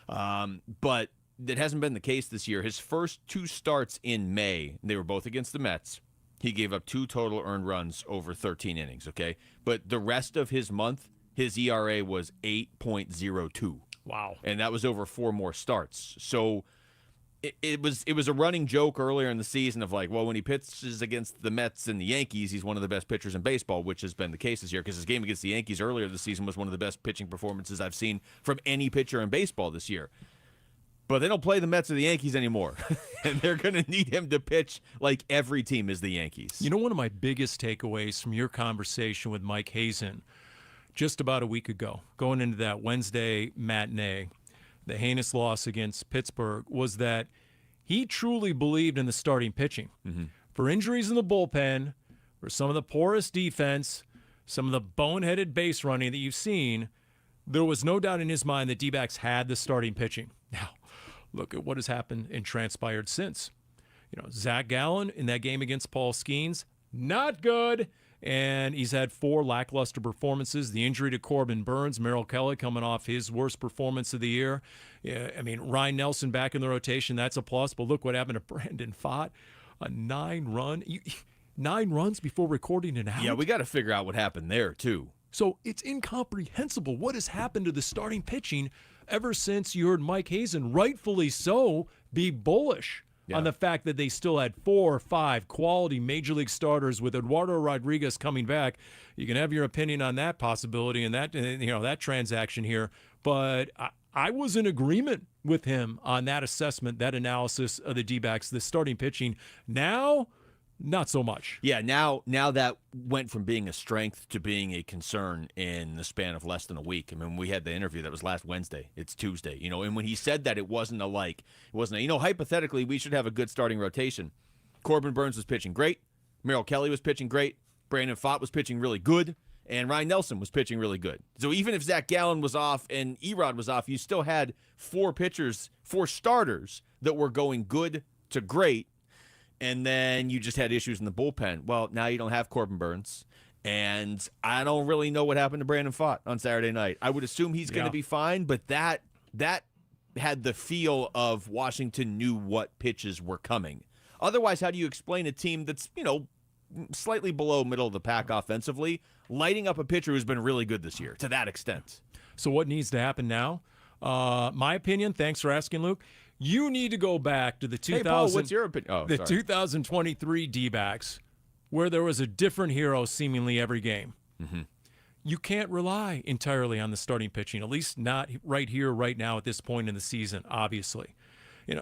S12: But that hasn't been the case this year. His first 2 starts in May, they were both against the Mets. He gave up 2 total earned runs over 13 innings, okay? But the rest of his month, his ERA was 8.02.
S13: Wow.
S12: And that was over 4 more starts. So it was a running joke earlier in the season of like, well, when he pitches against the Mets and the Yankees, he's one of the best pitchers in baseball, which has been the case this year because his game against the Yankees earlier this season was one of the best pitching performances I've seen from any pitcher in baseball this year. But they don't play the Mets or the Yankees anymore, and they're going to need him to pitch like every team is the Yankees.
S13: One of my biggest takeaways from your conversation with Mike Hazen just about a week ago, going into that Wednesday matinee, the heinous loss against Pittsburgh, was that he truly believed in the starting pitching. Mm-hmm. For injuries in the bullpen, for some of the poorest defense, some of the boneheaded base running that you've seen, there was no doubt in his mind that D-backs had the starting pitching. Now, look at what has happened and transpired since. Zach Gallen in that game against Paul Skeens, not good. And he's had 4 lackluster performances. The injury to Corbin Burns, Merrill Kelly coming off his worst performance of the year. Yeah, I mean, Ryan Nelson back in the rotation, that's a plus. But look what happened to Brandon Pfaadt. A 9 runs before recording an out.
S12: Yeah, we got to figure out what happened there, too.
S13: So it's incomprehensible what has happened to the starting pitching ever since you heard Mike Hazen, rightfully so, be bullish on the fact that they still had 4 or 5 quality major league starters with Eduardo Rodriguez coming back. You can have your opinion on that possibility and that transaction here, but I was in agreement with him on that assessment, that analysis of the D-backs, the starting pitching. Now, not so much.
S12: Yeah, now that went from being a strength to being a concern in the span of less than a week. I mean, we had the interview that was last Wednesday. It's Tuesday, and when he said that, it wasn't hypothetically, we should have a good starting rotation. Corbin Burns was pitching great. Merrill Kelly was pitching great. Brandon Pfaadt was pitching really good. And Ryan Nelson was pitching really good. So even if Zach Gallen was off and Erod was off, you still had 4 starters that were going good to great. And then you just had issues in the bullpen. Well, now you don't have Corbin Burns. And I don't really know what happened to Brandon Pfaadt on Saturday night. I would assume he's going to be fine, but that had the feel of Washington knew what pitches were coming. Otherwise, how do you explain a team that's, slightly below middle of the pack offensively, lighting up a pitcher who's been really good this year to that extent?
S13: So what needs to happen now? My opinion, thanks for asking, Luke, you need to go back to the 2023 D-backs where there was a different hero seemingly every game.
S12: Mm-hmm.
S13: You can't rely entirely on the starting pitching, at least not right here, right now at this point in the season, obviously.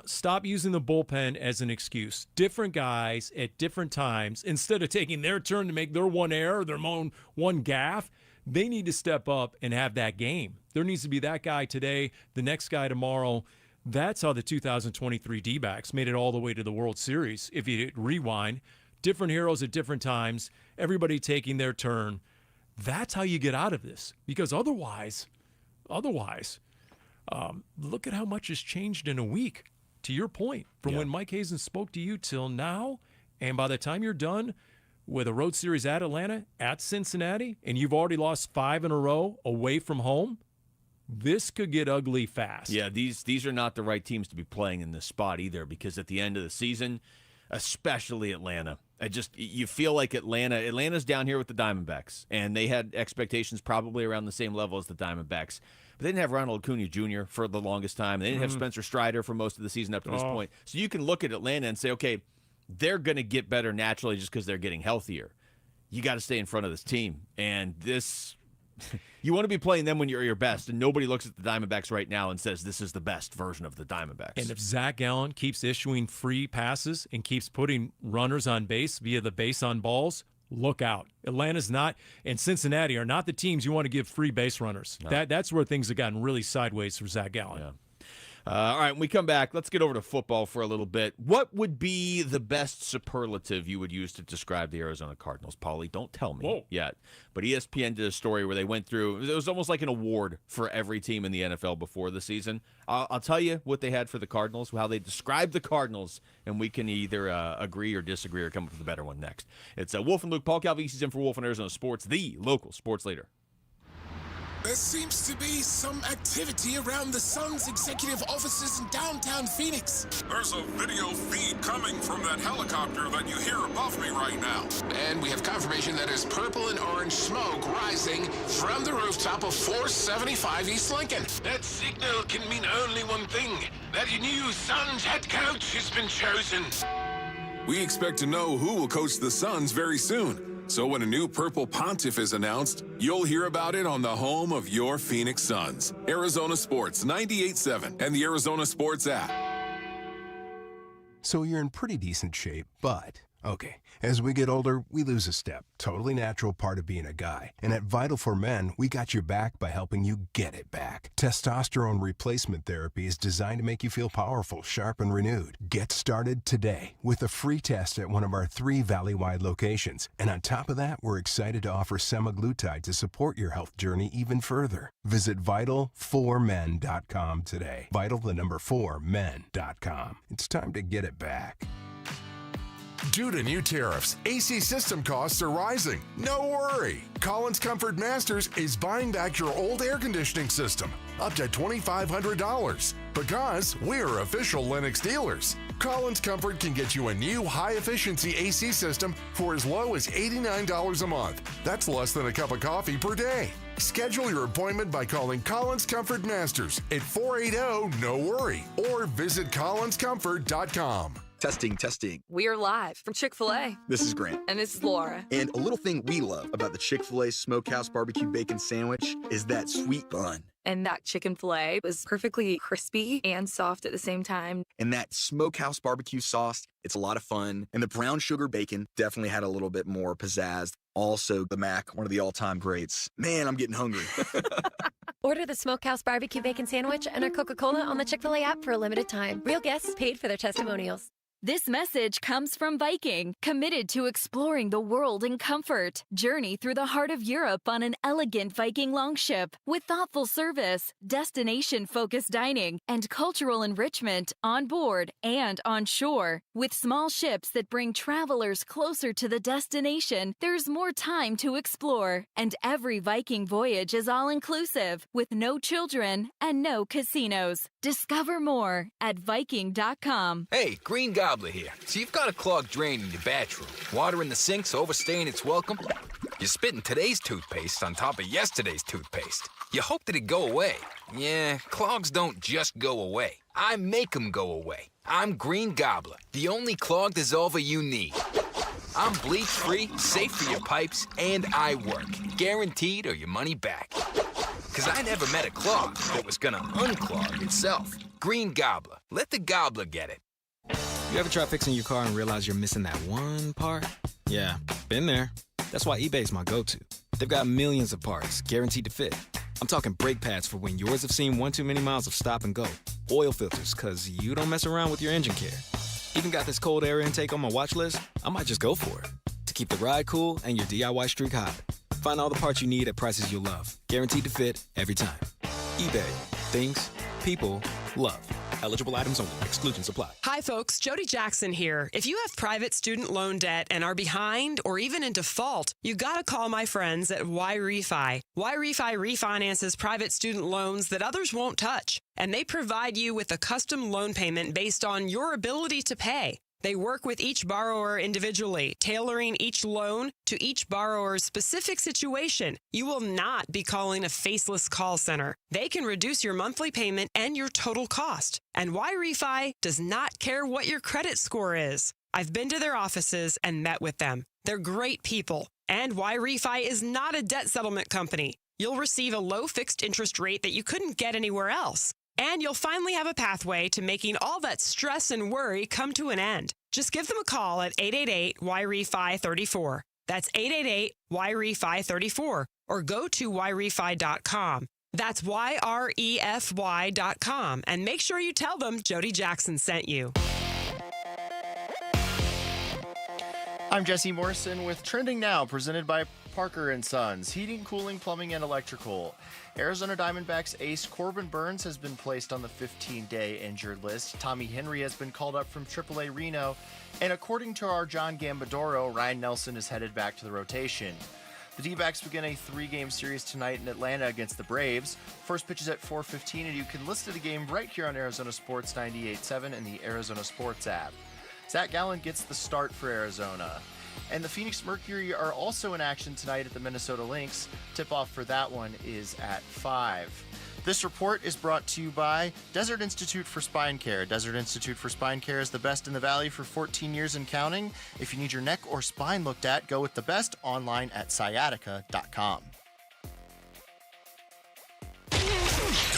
S13: Stop using the bullpen as an excuse. Different guys at different times, instead of taking their turn to make their one error, their one gaffe, they need to step up and have that game. There needs to be that guy today, the next guy tomorrow. That's how the 2023 D-backs made it all the way to the World Series. If you rewind, different heroes at different times, everybody taking their turn. That's how you get out of this. Because otherwise, look at how much has changed in a week, to your point, from when Mike Hazen spoke to you till now. And by the time you're done with a road series at Atlanta, at Cincinnati, and you've already lost 5 in a row away from home, this could get ugly fast.
S12: Yeah, these are not the right teams to be playing in this spot either, because at the end of the season, especially Atlanta, you feel like Atlanta's down here with the Diamondbacks, and they had expectations probably around the same level as the Diamondbacks. But they didn't have Ronald Acuna Jr. for the longest time. They didn't have Spencer Strider for most of the season up to this point. So you can look at Atlanta and say, okay, they're going to get better naturally just because they're getting healthier. You got to stay in front of this team. And you want to be playing them when you're your best, and nobody looks at the Diamondbacks right now and says this is the best version of the Diamondbacks.
S13: And if Zach Gallen keeps issuing free passes and keeps putting runners on base via the base on balls, look out. Atlanta's not, and Cincinnati are not the teams you want to give free base runners. No. That's where things have gotten really sideways for Zach Gallen.
S12: Yeah. All right, when we come back, let's get over to football for a little bit. What would be the best superlative you would use to describe the Arizona Cardinals? Paulie, don't tell me yet. But ESPN did a story where they went through, it was almost like an award for every team in the NFL before the season. I'll tell you what they had for the Cardinals, how they described the Cardinals, and we can either agree or disagree or come up with a better one next. It's Wolf and Luke. Paul Calvisi's in for Wolf and Arizona Sports, the local sports leader.
S1: There seems to be some activity around the Suns executive offices in downtown Phoenix.
S2: There's a video feed coming from that helicopter that you hear above me right now.
S1: And we have confirmation that there's purple and orange smoke rising from the rooftop of 475 East Lincoln. That signal can mean only one thing, that a new Suns head coach has been chosen.
S2: We expect to know who will coach the Suns very soon. So when a new Purple Pontiff is announced, you'll hear about it on the home of your Phoenix Suns. Arizona Sports 98.7 and the Arizona Sports app.
S3: So you're in pretty decent shape, but Okay, as we get older, we lose a step. Totally natural part of being a guy. And at Vital for Men, we got your back by helping you get it back. Testosterone replacement therapy is designed to make you feel powerful, sharp, and renewed. Get started today with a free test at one of our 3 Valley-wide locations. And on top of that, we're excited to offer semaglutide to support your health journey even further. Visit Vital4Men.com today. Vital4Men.com. It's time to get it back.
S5: Due to new tariffs, AC system costs are rising. No worry. Collins Comfort Masters is buying back your old air conditioning system, up to $2,500. Because we're official Lennox dealers. Collins Comfort can get you a new high-efficiency AC system for as low as $89 a month. That's less than a cup of coffee per day. Schedule your appointment by calling Collins Comfort Masters at 480-NO-WORRY or visit collinscomfort.com.
S6: Testing.
S7: We're live from Chick-fil-A.
S6: This is Grant.
S7: And this is Laura.
S6: And a little thing we love about the Chick-fil-A Smokehouse Barbecue Bacon Sandwich is that sweet bun.
S7: And that chicken filet was perfectly crispy and soft at the same time.
S6: And that Smokehouse Barbecue sauce, it's a lot of fun. And the brown sugar bacon definitely had a little bit more pizzazz. Also, the Mac, one of the all-time greats. Man, I'm getting hungry.
S8: Order the Smokehouse Barbecue Bacon Sandwich and our Coca-Cola on the Chick-fil-A app for a limited time. Real guests paid for their testimonials.
S27: This message comes from Viking, committed to exploring the world in comfort. Journey through the heart of Europe on an elegant Viking longship with thoughtful service, destination-focused dining, and cultural enrichment on board and on shore. With small ships that bring travelers closer to the destination, there's more time to explore. And every Viking voyage is all-inclusive, with no children and no casinos. Discover more at Viking.com.
S9: Hey, Green Gobbler here. So you've got a clogged drain in your bathroom. Water in the sink's overstaying its welcome. You're spitting today's toothpaste on top of yesterday's toothpaste. You hope that it go away. Yeah, clogs don't just go away. I make them go away. I'm Green Gobbler, the only clog dissolver you need. I'm bleach-free, safe for your pipes, and I work. Guaranteed or your money back. Because I never met a clog that was gonna unclog itself. Green Gobbler. Let the gobbler get it.
S24: You ever try fixing your car and realize you're missing that one part? Yeah, been there. That's why eBay's my go-to. They've got millions of parts, guaranteed to fit. I'm talking brake pads for when yours have seen one too many miles of stop and go. Oil filters, because you don't mess around with your engine care. Even got this cold air intake on my watch list. I might just go for it. To keep the ride cool and your DIY streak hot. Find all the parts you need at prices you'll love. Guaranteed to fit every time. eBay. Things people love. Eligible items only. Exclusions apply.
S26: Hi, folks. Jodie Jackson here. If you have private student loan debt and are behind or even in default, you got to call my friends at YRefi. YRefi refinances private student loans that others won't touch, and they provide you with a custom loan payment based on your ability to pay. They work with each borrower individually, tailoring each loan to each borrower's specific situation. You will not be calling a faceless call center. They can reduce your monthly payment and your total cost. And YRefi does not care what your credit score is. I've been to their offices and met with them. They're great people. And YRefi is not a debt settlement company. You'll receive a low fixed interest rate that you couldn't get anywhere else. And you'll finally have a pathway to making all that stress and worry come to an end. Just give them a call at 888-YRefi-34. That's 888-YRefi-34. Or go to YRefi.com. That's YREFY.com. And make sure you tell them Jodie Jackson sent you.
S15: I'm Jesse Morrison with Trending Now, presented by Parker & Sons, heating, cooling, plumbing, and electrical. Arizona Diamondbacks ace Corbin Burnes has been placed on the 15-day injured list. Tommy Henry has been called up from AAA Reno. And according to our John Gambadoro, Ryan Nelson is headed back to the rotation. The D-backs begin a 3-game series tonight in Atlanta against the Braves. First pitch is at 4:15, and you can listen to the game right here on Arizona Sports 98.7 and the Arizona Sports app. Zach Gallen gets the start for Arizona. And the Phoenix Mercury are also in action tonight at the Minnesota Lynx. Tip-off for that one is at 5. This report is brought to you by Desert Institute for Spine Care. Desert Institute for Spine Care is the best in the Valley for 14 years and counting. If you need your neck or spine looked at, go with the best online at sciatica.com.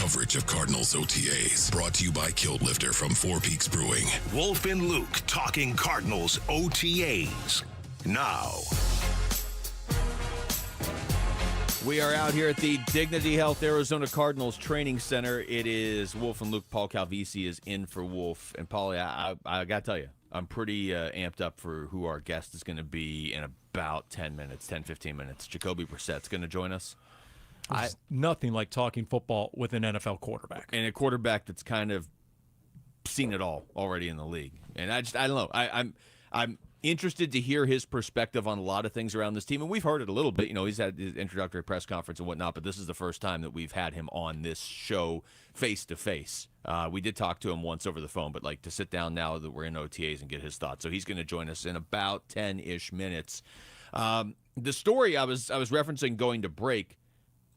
S2: coverage of Cardinals OTAs. Brought to you by Kilt Lifter from Four Peaks Brewing.
S10: Wolf and Luke talking Cardinals OTAs. Now.
S12: We are out here at the Dignity Health Arizona Cardinals Training Center. It is Wolf and Luke. Paul Calvisi is in for Wolf. And, Paulie, I got to tell you, I'm pretty amped up for who our guest is going to be in about 10 minutes, 10, 15 minutes. Jacoby Brissett's going to join us.
S13: Nothing like talking football with an NFL quarterback.
S12: And a quarterback that's kind of seen it all already in the league. And I don't know. I'm interested to hear his perspective on a lot of things around this team. And we've heard it a little bit. You know, he's had his introductory press conference and whatnot, but this is the first time that we've had him on this show face-to-face. We did talk to him once over the phone, but like to sit down now that we're in OTAs and get his thoughts. So he's going to join us in about 10-ish minutes. The story I was referencing going to break,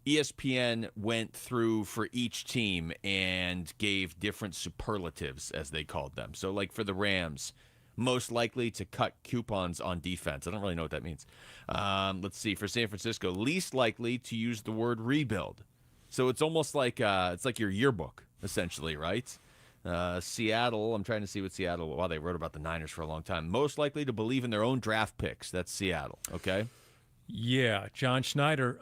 S12: ESPN went through for each team and gave different superlatives, as they called them. So like for the Rams, most likely to cut coupons on defense. I don't really know what that means. Let's see. For San Francisco, least likely to use the word rebuild. So it's almost like it's like your yearbook, essentially, right? Seattle, I'm trying to see what Seattle, well, they wrote about the Niners for a long time. Most likely to believe in their own draft picks. That's Seattle, okay?
S13: Yeah, John Schneider,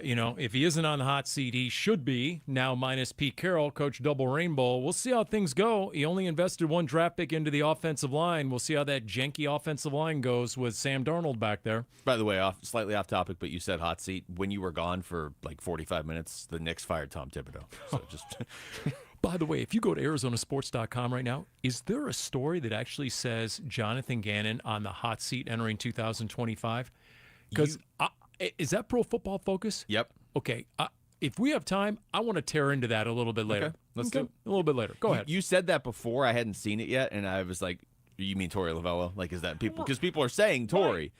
S13: if he isn't on the hot seat, he should be. Now minus Pete Carroll, coach Double Rainbow. We'll see how things go. He only invested one draft pick into the offensive line. We'll see how that janky offensive line goes with Sam Darnold back there.
S12: By the way, slightly off topic, but you said hot seat. When you were gone for like 45 minutes, the Knicks fired Tom Thibodeau. So just...
S13: By the way, if you go to ArizonaSports.com right now, is there a story that actually says Jonathan Gannon on the hot seat entering 2025? Because is that Pro Football Focus?
S12: Yep.
S13: Okay. If we have time, I want to tear into that a little bit later.
S12: Okay. Let's do it.
S13: A little bit later. Go ahead.
S12: You said that before. I hadn't seen it yet, and I was like, you mean Torey Lovello? Like, is that people? Because people are saying Torey.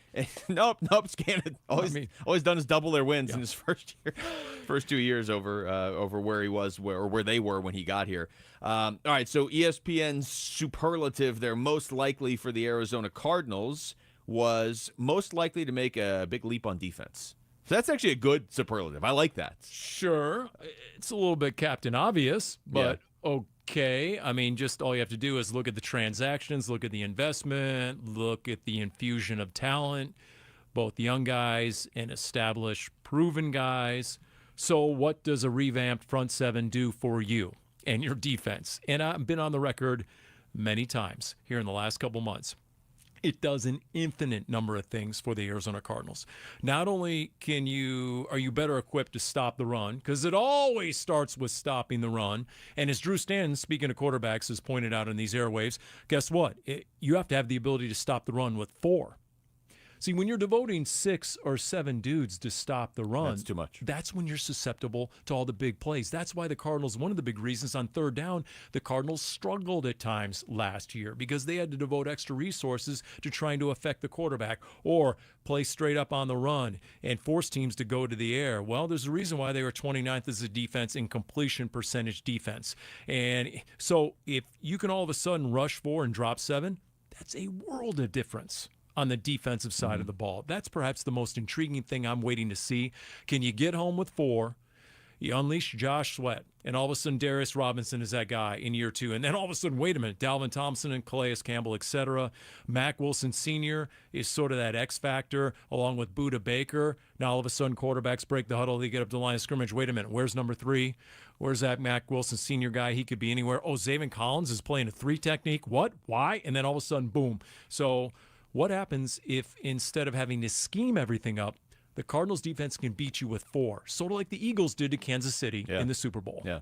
S12: Nope. Scan it. Always done is double their wins in his first 2 years over where he was, where they were when he got here. All right, so ESPN's superlative, they're most likely for the Arizona Cardinals, was most likely to make a big leap on defense. So that's actually a good superlative. I like that.
S13: Sure. It's a little bit Captain Obvious, but okay. I mean, just all you have to do is look at the transactions, look at the investment, look at the infusion of talent, both young guys and established, proven guys. So what does a revamped front seven do for you and your defense? And I've been on the record many times here in the last couple months. It does an infinite number of things for the Arizona Cardinals. Not only are you better equipped to stop the run, because it always starts with stopping the run. And as Drew Stanton, speaking of quarterbacks, has pointed out in these airwaves, guess what? You have to have the ability to stop the run with 4. See, when you're devoting 6 or 7 dudes to stop the run,
S12: that's too much.
S13: That's when you're susceptible to all the big plays. That's why the Cardinals, one of the big reasons on third down, the Cardinals struggled at times last year because they had to devote extra resources to trying to affect the quarterback or play straight up on the run and force teams to go to the air. Well, there's a reason why they were 29th as a defense in completion percentage defense. And so if you can all of a sudden rush 4 and drop 7, that's a world of difference on the defensive side of the ball. That's perhaps the most intriguing thing I'm waiting to see. Can you get home with 4? You unleash Josh Sweat, and all of a sudden Darius Robinson is that guy in year 2. And then all of a sudden, wait a minute, Dalvin Thompson and Calais Campbell, etc. Mack Wilson Sr. is sort of that X factor, along with Budda Baker. Now all of a sudden quarterbacks break the huddle, they get up to the line of scrimmage. Wait a minute, where's number 3? Where's that Mack Wilson Sr. guy? He could be anywhere. Oh, Zaven Collins is playing a 3 technique. What? Why? And then all of a sudden, boom. So what happens if instead of having to scheme everything up, the Cardinals defense can beat you with 4, sort of like the Eagles did to Kansas City in the Super Bowl?
S12: Yeah,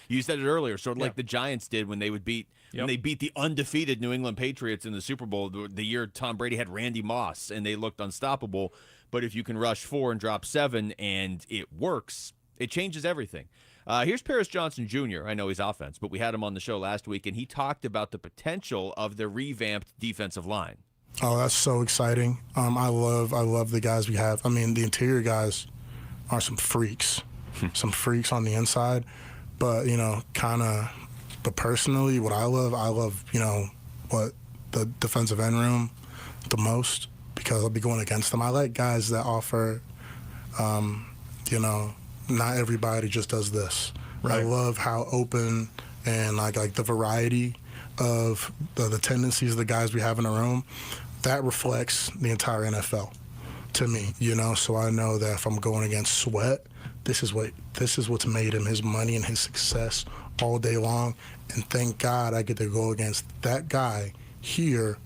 S12: you said it earlier, sort of like the Giants did when they would beat when they beat the undefeated New England Patriots in the Super Bowl the year Tom Brady had Randy Moss and they looked unstoppable. But if you can rush 4 and drop 7 and it works, it changes everything. Here's Paris Johnson Jr. I know he's offense, but we had him on the show last week, and he talked about the potential of the revamped defensive line.
S11: Oh, that's so exciting. I love the guys we have. I mean, the interior guys are some freaks, some freaks on the inside. But, but personally, what I love, what the defensive end room the most, because I'll be going against them. I like guys that offer, not everybody just does this. I love how open and like the variety of the tendencies of the guys we have in the room. That reflects the entire NFL to me, So I know that if I'm going against Sweat, this is what's made him his money and his success all day long. And thank God I get to go against that guy here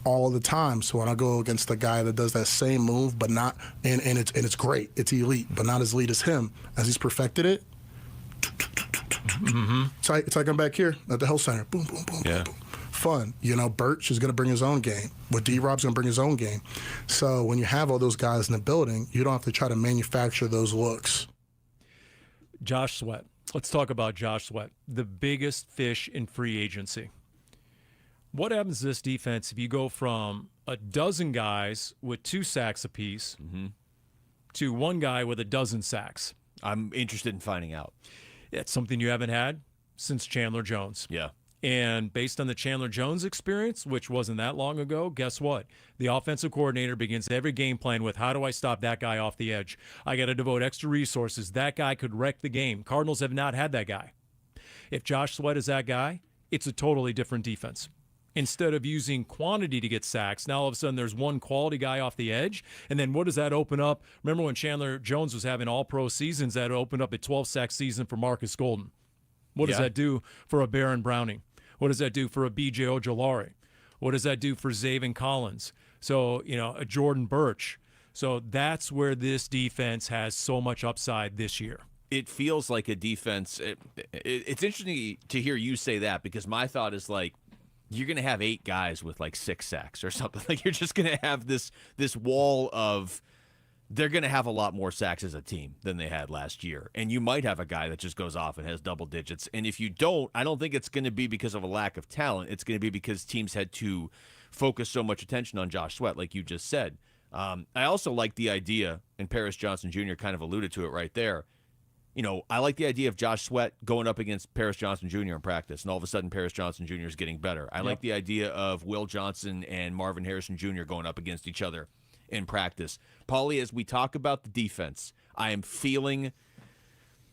S11: all the time. So when I go against the guy that does that same move, but not, and it's great, it's elite, but not as elite as him, as he's perfected it. Mm-hmm. It's like I'm back here at the health center. Boom, boom, boom, boom, boom. Fun. Birch is going to bring his own game. With D-Rob's going to bring his own game. So when you have all those guys in the building, you don't have to try to manufacture those looks.
S13: Josh Sweat. Let's talk about Josh Sweat, the biggest fish in free agency. What happens to this defense if you go from a dozen guys with 2 sacks apiece to one guy with a dozen sacks?
S12: I'm interested in finding out.
S13: It's something you haven't had since Chandler Jones.
S12: Yeah.
S13: And based on the Chandler Jones experience, which wasn't that long ago, guess what? The offensive coordinator begins every game plan with, how do I stop that guy off the edge? I got to devote extra resources. That guy could wreck the game. Cardinals have not had that guy. If Josh Sweat is that guy, it's a totally different defense. Instead of using quantity to get sacks, now all of a sudden there's one quality guy off the edge. And then what does that open up? Remember when Chandler Jones was having all-pro seasons, that opened up a 12-sack season for Marcus Golden. What does that do for a Baron Browning? What does that do for a B.J. Ojolari? What does that do for Zaven Collins? So, a Jordan Birch. So that's where this defense has so much upside this year.
S12: It feels like a defense. It's interesting to hear you say that, because my thought is like, you're going to have 8 guys with like 6 sacks or something. Like, you're just going to have this wall of, they're going to have a lot more sacks as a team than they had last year. And you might have a guy that just goes off and has double digits. And if you don't, I don't think it's going to be because of a lack of talent. It's going to be because teams had to focus so much attention on Josh Sweat, like you just said. I also like the idea, and Paris Johnson Jr. kind of alluded to it right there. I like the idea of Josh Sweat going up against Paris Johnson Jr. in practice, and all of a sudden Paris Johnson Jr. is getting better. I like the idea of Will Johnson and Marvin Harrison Jr. going up against each other in practice. Paulie, as we talk about the defense, I am feeling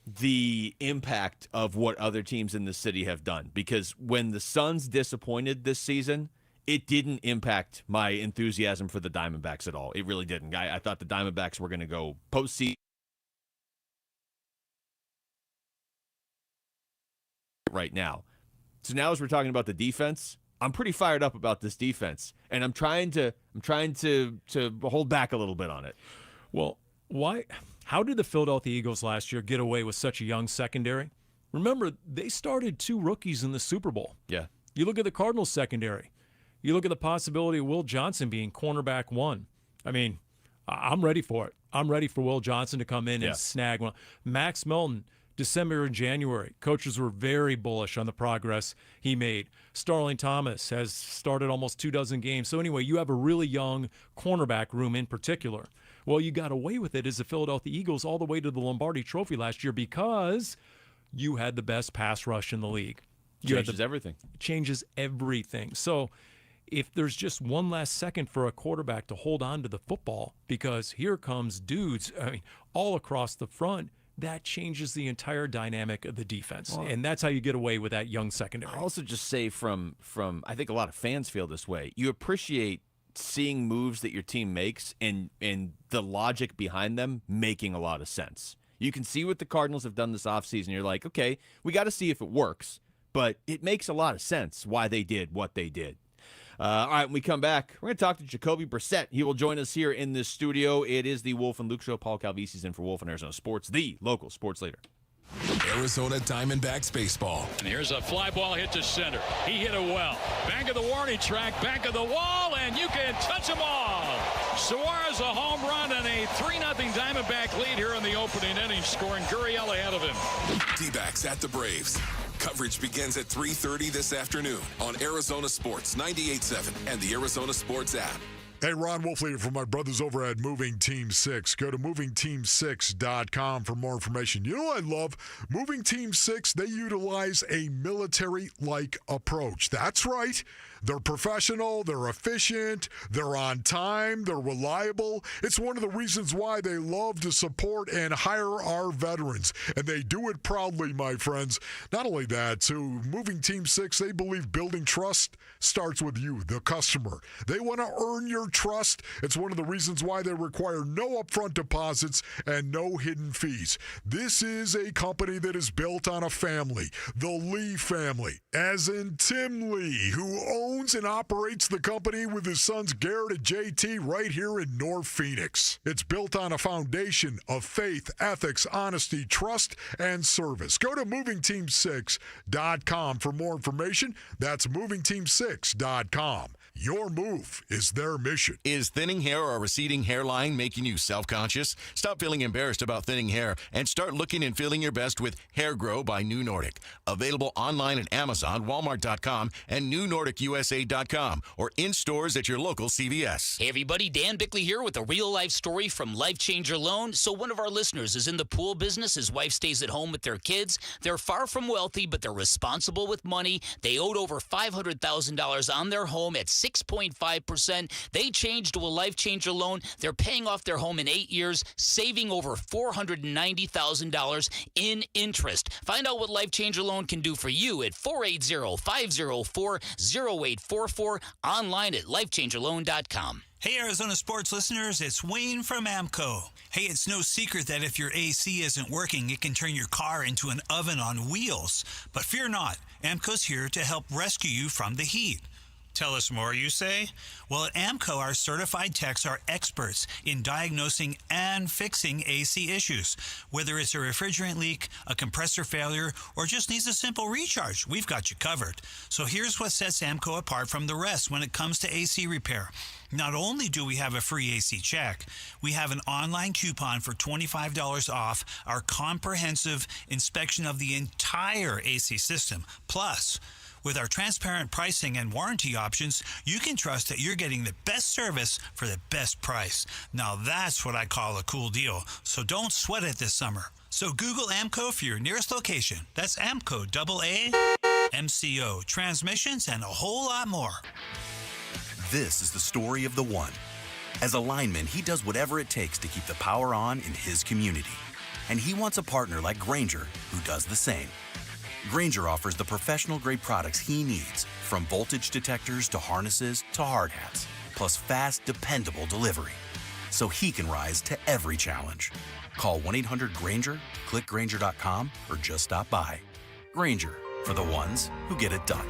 S12: the impact of what other teams in the city have done, because when the Suns disappointed this season, it didn't impact my enthusiasm for the Diamondbacks at all. It really didn't. I thought the Diamondbacks were going to go postseason right now. So now, as we're talking about the defense, I'm pretty fired up about this defense, and I'm trying to hold back a little bit on it.
S13: Well, why? How did the Philadelphia Eagles last year get away with such a young secondary? Remember, they started 2 rookies in the Super Bowl.
S12: Yeah.
S13: You look at the Cardinals secondary. You look at the possibility of Will Johnson being cornerback 1. I mean, I'm ready for it. I'm ready for Will Johnson to come in and snag one. Max Melton, December and January, coaches were very bullish on the progress he made. Starling Thomas has started almost 24 games. So anyway, you have a really young cornerback room in particular. Well, you got away with it as the Philadelphia Eagles all the way to the Lombardi Trophy last year because you had the best pass rush in the league.
S12: Changes everything.
S13: Changes everything. So if there's just one last second for a quarterback to hold on to the football, because here comes dudes, all across the front, that changes the entire dynamic of the defense. Well, and that's how you get away with that young secondary.
S12: I'll also just say from I think a lot of fans feel this way. You appreciate seeing moves that your team makes and the logic behind them making a lot of sense. You can see what the Cardinals have done this offseason. You're like, okay, we got to see if it works. But it makes a lot of sense why they did what they did. All right, when we come back, we're going to talk to Jacoby Brissett. He will join us here in this studio. It is the Wolf and Luke Show. Paul Calvisi's in for Wolf and Arizona Sports, the local sports leader.
S2: Arizona Diamondbacks baseball.
S14: And here's a fly ball hit to center. He hit it well. Back of the warning track, back of the wall, and you can touch them all. Suarez a home run and a 3-0 Diamondback lead here in the opening inning, scoring Gurriel ahead of him.
S2: Dbacks at the Braves. Coverage begins at 3:30 this afternoon on Arizona Sports 98.7 and the Arizona Sports app.
S16: Hey, Ron Wolfley from my brothers over at Moving Team 6. Go to movingteam6.com for more information. You know what I love? Moving Team 6, they utilize a military-like approach. That's right. They're professional, they're efficient, they're on time, they're reliable. It's one of the reasons why they love to support and hire our veterans. And they do it proudly, my friends. Not only that, too, Moving Team 6, they believe building trust starts with you, the customer. They want to earn your trust. It's one of the reasons why they require no upfront deposits and no hidden fees. This is a company that is built on a family, the Lee family, as in Tim Lee, who owns and operates the company with his sons Garrett and JT right here in North Phoenix. It's built on a foundation of faith, ethics, honesty, trust, and service. Go to movingteam6.com for more information. That's movingteam6.com. Your move is their mission.
S17: Is thinning hair or a receding hairline making you self-conscious? Stop feeling embarrassed about thinning hair and start looking and feeling your best with Hair Grow by New Nordic. Available online at Amazon, Walmart.com, and NewNordicUSA.com, or in stores at your local CVS.
S4: Hey everybody, Dan Bickley here with a real-life story from Life Changer Loan. So one of our listeners is in the pool business. His wife stays at home with their kids. They're far from wealthy, but they're responsible with money. They owed over $500,000 on their home at 6.5%. They changed to a Life Changer Loan. They're paying off their home in 8 years, saving over $490,000 in interest. Find out what Life Changer Loan can do for you at 480-504-0844, online at lifechangerloan.com.
S18: Hey, Arizona sports listeners, it's Wayne from AMCO. Hey, it's no secret that if your AC isn't working, it can turn your car into an oven on wheels. But fear not, AMCO's here to help rescue you from the heat. Tell us more, you say? Well, at AMCO, our certified techs are experts in diagnosing and fixing AC issues. Whether it's a refrigerant leak, a compressor failure, or just needs a simple recharge, we've got you covered. So here's what sets AMCO apart from the rest when it comes to AC repair. Not only do we have a free AC check, we have an online coupon for $25 off our comprehensive inspection of the entire AC system. Plus, with our transparent pricing and warranty options, you can trust that you're getting the best service for the best price. Now that's what I call a cool deal. So don't sweat it this summer. So Google AMCO for your nearest location. That's AMCO, AAMCO, transmissions, and a whole lot more.
S19: This is the story of the one. As a lineman, he does whatever it takes to keep the power on in his community. And he wants a partner like Grainger who does the same. Grainger offers the professional-grade products he needs, from voltage detectors to harnesses to hard hats, plus fast, dependable delivery, so he can rise to every challenge. Call 1-800-GRAINGER, click Grainger.com, or just stop by. Grainger, for the ones who get it done.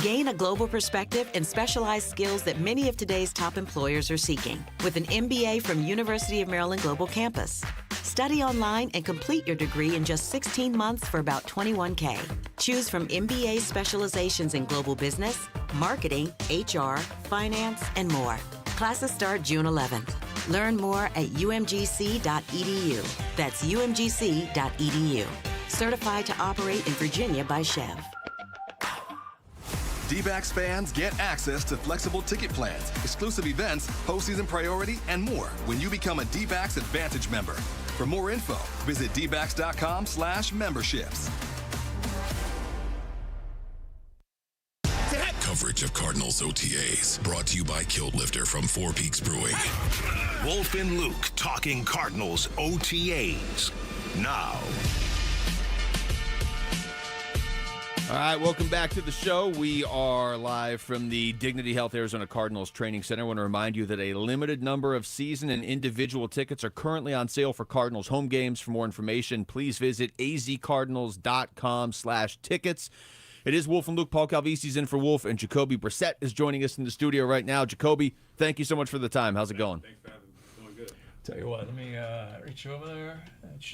S20: Gain a global perspective and specialized skills that many of today's top employers are seeking with an MBA from University of Maryland Global Campus. Study online and complete your degree in just 16 months for about $21K. Choose from MBA specializations in global business, marketing, HR, finance, and more. Classes start June 11th. Learn more at umgc.edu. That's umgc.edu. Certified to operate in Virginia by Chev.
S21: Dbacks fans get access to flexible ticket plans, exclusive events, postseason priority, and more when you become a Dbacks Advantage member. For more info, visit dbacks.com/memberships.
S2: Coverage of Cardinals OTAs brought to you by Kilt Lifter from Four Peaks Brewing.
S10: Wolf and Luke talking Cardinals OTAs now.
S12: All right, welcome back to the show. We are live from the Dignity Health Arizona Cardinals Training Center. I want to remind you that a limited number of season and individual tickets are currently on sale for Cardinals home games. For more information, please visit azcardinals.com/tickets. It is Wolf and Luke. Paul Calvisi's in for Wolf, and Jacoby Brissett is joining us in the studio right now. Jacoby, thank you so much for the time. How's it going?
S13: Thanks for having me. Doing good. Tell you what, let me reach over there.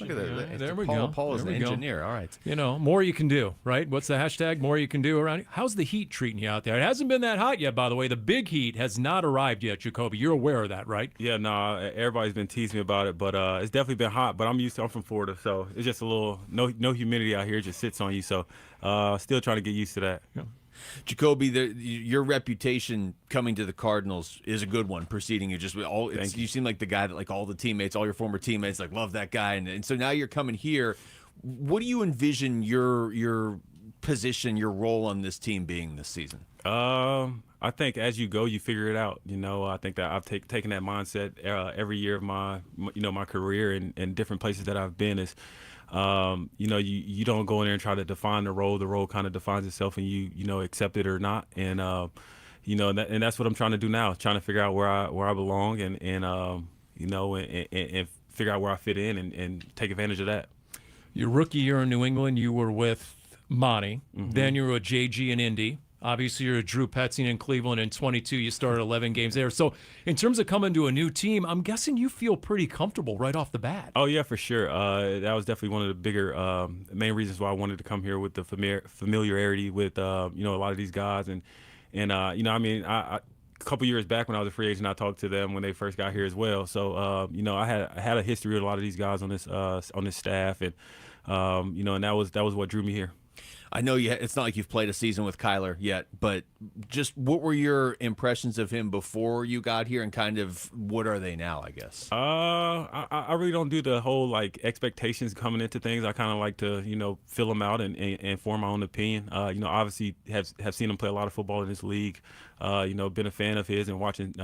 S12: Look at that.
S13: There we go.
S12: Paul is the engineer. All right.
S13: You know, more you can do, right? What's the hashtag? More you can do around here. How's the heat treating you out there? It hasn't been that hot yet, by the way. The big heat has not arrived yet, Jacoby. You're aware of that, right?
S22: Yeah, no, everybody's been teasing me about it, but it's definitely been hot. But I'm from Florida, so it's just a little no humidity out here. It just sits on you. So still trying to get used to that.
S13: Yeah.
S12: Jacoby, your reputation coming to the Cardinals is a good one. Preceding you, you seem like the guy that like all the teammates, all your former teammates, like love that guy, and so now you're coming here. What do you envision your position, your role on this team being this season?
S22: I think as you go, you figure it out. I think that I've taken that mindset every year of my career and different places that I've been is. You don't go in there and try to define the role. The role kind of defines itself, and you accept it or not. And and that's what I'm trying to do now, trying to figure out where I belong and figure out where I fit in and take advantage of that.
S13: Your rookie year in New England, you were with Monty.
S22: Mm-hmm.
S13: Then you were with JG in Indy. Obviously, you're a Drew Petzing in Cleveland in 22. You started 11 games there. So in terms of coming to a new team, I'm guessing you feel pretty comfortable right off the bat.
S22: Oh, yeah, for sure. That was definitely one of the bigger main reasons why I wanted to come here with the familiarity with, a lot of these guys. And a couple years back when I was a free agent, I talked to them when they first got here as well. So, I had a history with a lot of these guys on this staff. And, and that was what drew me here.
S12: I know it's not like you've played a season with Kyler yet, but just what were your impressions of him before you got here, and kind of what are they now, I guess?
S22: I really don't do the whole like expectations coming into things. I kind of like to fill them out and form my own opinion. Obviously have seen him play a lot of football in this league. Been a fan of his and watching.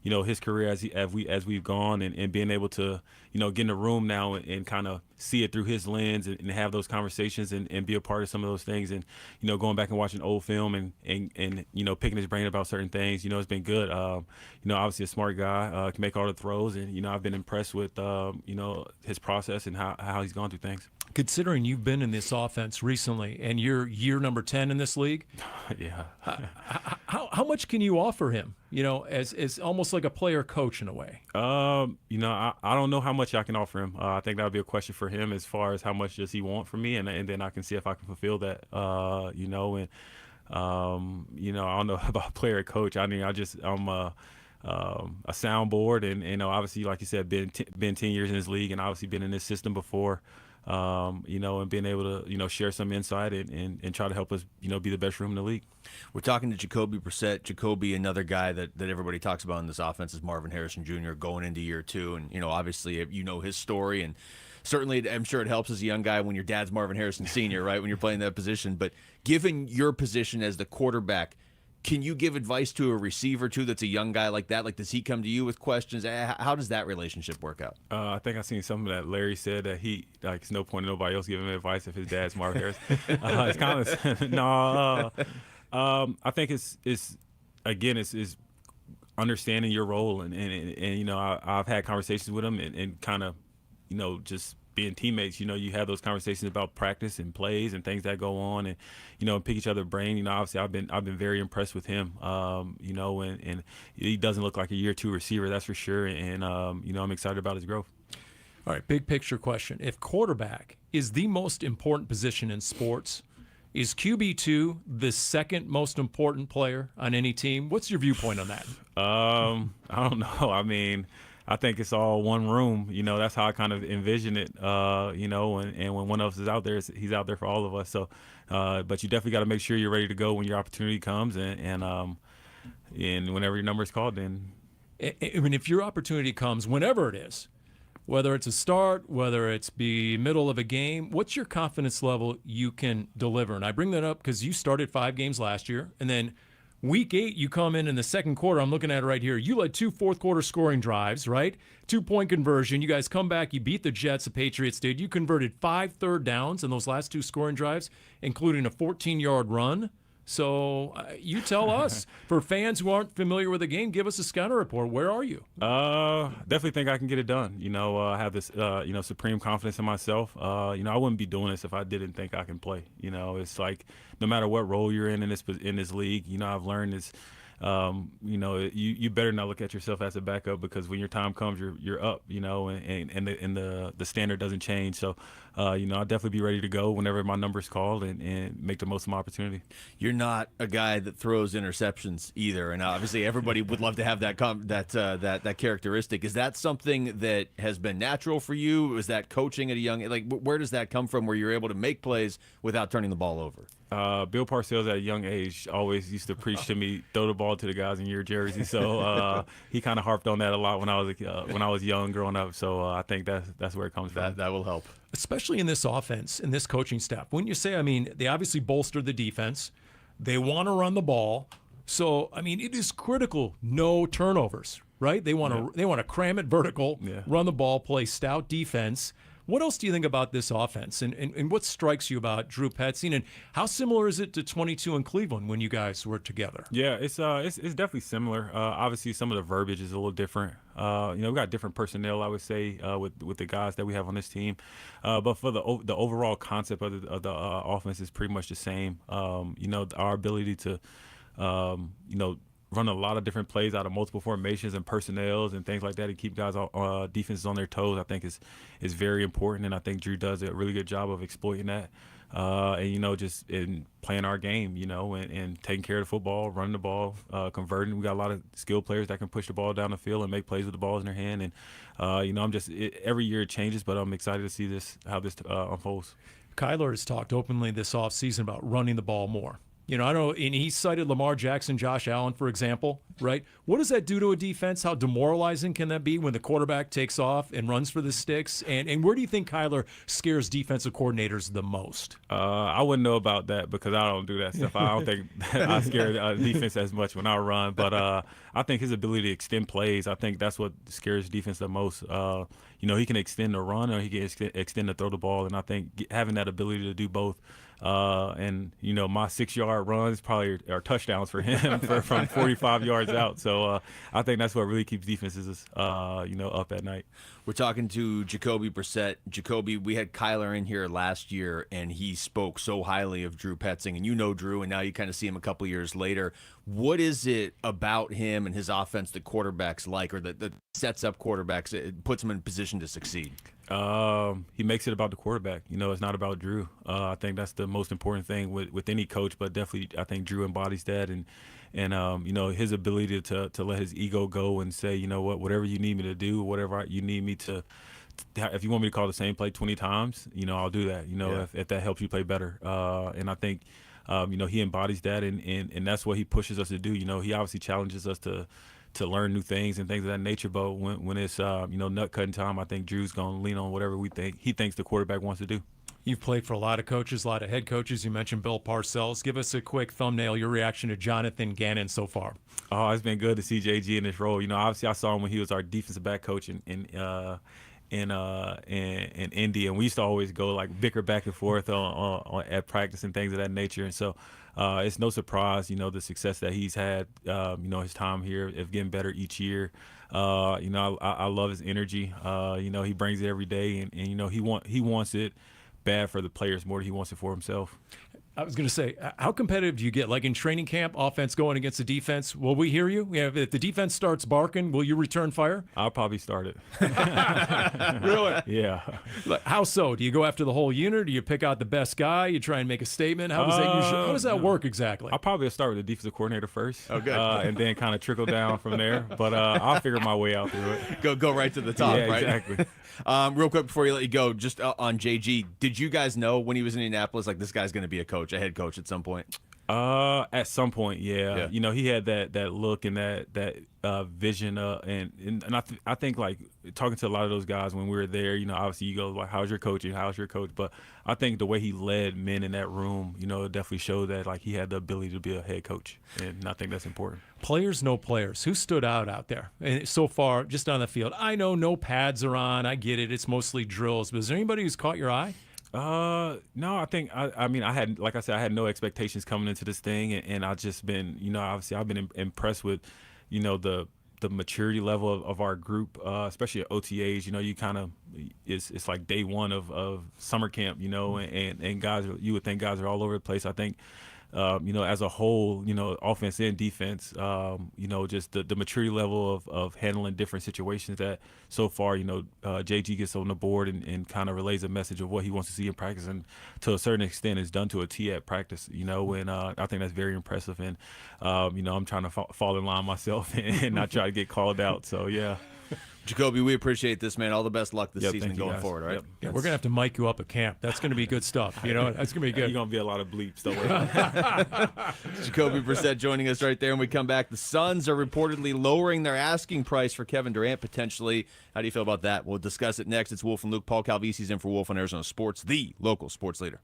S22: His career as we've gone and being able to, get in the room now and kind of see it through his lens and have those conversations and be a part of some of those things and, going back and watching old film and picking his brain about certain things, it's been good. Obviously a smart guy, can make all the throws and, I've been impressed with, his process and how he's gone through things.
S13: Considering you've been in this offense recently and you're year number 10 in this league,
S22: yeah,
S13: how much can you offer him? As almost like a player coach in a way.
S22: I don't know how much I can offer him. I think that would be a question for him as far as how much does he want from me, and then I can see if I can fulfill that. I don't know about player coach. I mean, I'm a soundboard, and obviously, like you said, been 10 years in this league, and obviously been in this system before. And being able to, share some insight and try to help us, be the best room in the league.
S12: We're talking to Jacoby Brissett. Jacoby, another guy that everybody talks about in this offense is Marvin Harrison Jr. going into year 2. And, obviously, his story. And certainly, I'm sure it helps as a young guy when your dad's Marvin Harrison Sr., right, when you're playing that position. But given your position as the quarterback, can you give advice to a receiver, too, that's a young guy like that? Like, does he come to you with questions? How does that relationship work out?
S22: I think I seen something that Larry said that it's no point in nobody else giving him advice if his dad's Marvin Harris. It's kind of I think it's understanding your role and I've had conversations with him and kind of just being teammates, you have those conversations about practice and plays and things that go on and, pick each other's brain. Obviously I've been very impressed with him, and he doesn't look like a year 2 receiver, that's for sure. And, I'm excited about his growth.
S13: All right, big picture question. If quarterback is the most important position in sports, is QB2 the second most important player on any team? What's your viewpoint on that?
S22: I don't know. I mean, I think it's all one room. That's how I kind of envision it. And when one of us is out there, he's out there for all of us. So, but you definitely got to make sure you're ready to go when your opportunity comes, and whenever your number is called. Then,
S13: I mean, if your opportunity comes, whenever it is, whether it's a start, whether it's the middle of a game, what's your confidence level you can deliver? And I bring that up because you started 5 games last year, and then Week 8, you come in the second quarter. I'm looking at it right here. You led 2 fourth-quarter scoring drives, right? 2-point conversion. You guys come back. You beat the Jets. The Patriots did. You converted 5 third downs in those last 2 scoring drives, including a 14-yard run. So you tell us, for fans who aren't familiar with the game, give us a scouting report. Where are you?
S22: Definitely think I can get it done. I have this, supreme confidence in myself. I wouldn't be doing this if I didn't think I can play. It's like no matter what role you're in this league, I've learned is, you better not look at yourself as a backup, because when your time comes, you're up, and the standard doesn't change. So, I'll definitely be ready to go whenever my number's called and make the most of my opportunity.
S12: You're not a guy that throws interceptions either, and obviously everybody would love to have that characteristic. Is that something that has been natural for you? Is that coaching at a young, where does that come from, where you're able to make plays without turning the ball over?
S22: Bill Parcells at a young age always used to preach to me, throw the ball to the guys in your jersey. So he kind of harped on that a lot when I was young growing up. So I think that's where it comes from.
S12: That will help.
S1: Especially in this offense, in this coaching staff. Wouldn't you say, I mean, they obviously bolstered the defense. They want to run the ball. So, I mean, it is critical no turnovers, right? They want to cram it vertical, run the ball, play stout defense. What else do you think about this offense, and what strikes you about Drew Petzing, and how similar is it to 22 in Cleveland when you guys were together?
S22: Yeah, it's definitely similar. Obviously, some of the verbiage is a little different. We got different personnel, I would say, with the guys that we have on this team. But for the overall concept of the offense is pretty much the same. Our ability to, run a lot of different plays out of multiple formations and personnels and things like that to keep guys defenses on their toes, I think is very important, and I think Drew does a really good job of exploiting that. And just in playing our game, and taking care of the football, running the ball, converting. We got a lot of skilled players that can push the ball down the field and make plays with the balls in their hand. And every year it changes, but I'm excited to see how this unfolds.
S1: Kyler has talked openly this offseason about running the ball more. I don't know, and he cited Lamar Jackson, Josh Allen, for example, right? What does that do to a defense? How demoralizing can that be when the quarterback takes off and runs for the sticks? And where do you think Kyler scares defensive coordinators the most?
S22: I wouldn't know about that because I don't do that stuff. I don't think I scare defense as much when I run. But I think his ability to extend plays, I think that's what scares defense the most. He can extend the run or he can extend the throw the ball. And I think having that ability to do both, my 6-yard runs probably are touchdowns for him from 45 yards out. So I think that's what really keeps defenses, up at night.
S12: We're talking to Jacoby Brissett. Jacoby, we had Kyler in here last year, and he spoke so highly of Drew Petzing. And you know Drew, and now you kind of see him a couple years later. What is it about him and his offense that quarterbacks like, or that sets up quarterbacks, it puts them in position to succeed?
S22: He makes it about the quarterback. It's not about Drew. I think that's the most important thing with any coach, but definitely I think Drew embodies that, and his ability to let his ego go and say, whatever you need me to do, whatever you need me to, if you want me to call the same play 20 times, I'll do that. If that helps you play better. And I think he embodies that, and that's what he pushes us to do. He obviously challenges us to learn new things and things of that nature. But when it's nut cutting time, I think Drew's going to lean on whatever he thinks the quarterback wants to do.
S1: You've played for a lot of coaches, a lot of head coaches. You mentioned Bill Parcells. Give us a quick thumbnail, your reaction to Jonathan Gannon so far.
S22: Oh, it's been good to see JG in this role. Obviously I saw him when he was our defensive back coach in Indy, and we used to always go bicker back and forth on at practice and things of that nature. And so it's no surprise, the success that he's had, his time here of getting better each year. I love his energy. He brings it every day, and he wants it bad for the players more than he wants it for himself.
S1: I was going to say, how competitive do you get? Like in training camp, offense going against the defense, will we hear you? If the defense starts barking, will you return fire?
S22: I'll probably start it.
S1: Really?
S22: Yeah.
S1: How so? Do you go after the whole unit? Do you pick out the best guy? You try and make a statement? How does that work exactly?
S22: I'll probably start with the defensive coordinator first.
S12: Okay.
S22: And then kind of trickle down from there. But I'll figure my way out through it.
S12: Go right to the top, right?
S22: Exactly.
S12: Real quick before you let you go, just on JG, did you guys know when he was in Indianapolis, this guy's going to be a head coach at some point?
S22: At some point, yeah. He had that look and that vision, and I think talking to a lot of those guys when we were there, obviously you go how's your coaching, how's your coach, but I think the way he led men in that room, it definitely showed that he had the ability to be a head coach, and I think that's important.
S1: Players know players. Who stood out there? And so far, just on the field, I know no pads are on. I get it. It's mostly drills, but is there anybody who's caught your eye?
S22: No, I think I had, like I said, I had no expectations coming into this thing, and I've just been, obviously I've been impressed with, the maturity level of our group, especially at OTAs. You kind of it's like day one of summer camp, and guys, you would think guys are all over the place. I think. As a whole, offense and defense, just the maturity level of handling different situations that so far, JG gets on the board and kind of relays a message of what he wants to see in practice, and to a certain extent is done to a T at practice, and I think that's very impressive. And, I'm trying to fall in line myself and not try to get called out. So, yeah.
S12: Jacoby, we appreciate this, man. All the best luck this season
S22: thank you,
S12: going
S22: guys.
S12: forward, all right?
S22: Yep.
S1: Yeah, we're going to have to mic you up at camp. That's going to be good stuff. You know, that's going to be good.
S22: You're going to be a lot of bleeps, don't worry.
S12: Jacoby Brissett joining us right there. And we come back. The Suns are reportedly lowering their asking price for Kevin Durant, potentially. How do you feel about that? We'll discuss it next. It's Wolf and Luke. Paul Calvisi's in for Wolf on Arizona Sports, the local sports leader.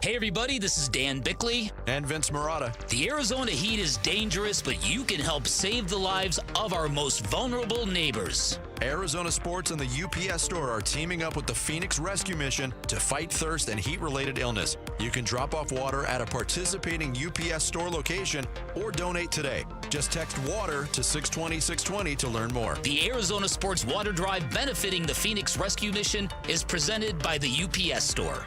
S4: Hey everybody, this is Dan Bickley.
S17: And Vince Marotta.
S4: The Arizona heat is dangerous, but you can help save the lives of our most vulnerable neighbors.
S17: Arizona Sports and the UPS store are teaming up with the Phoenix Rescue Mission to fight thirst and heat-related illness. You can drop off water at a participating UPS store location or donate today. Just text WATER to 620-620 to learn more.
S4: The Arizona Sports Water Drive benefiting the Phoenix Rescue Mission is presented by the UPS store.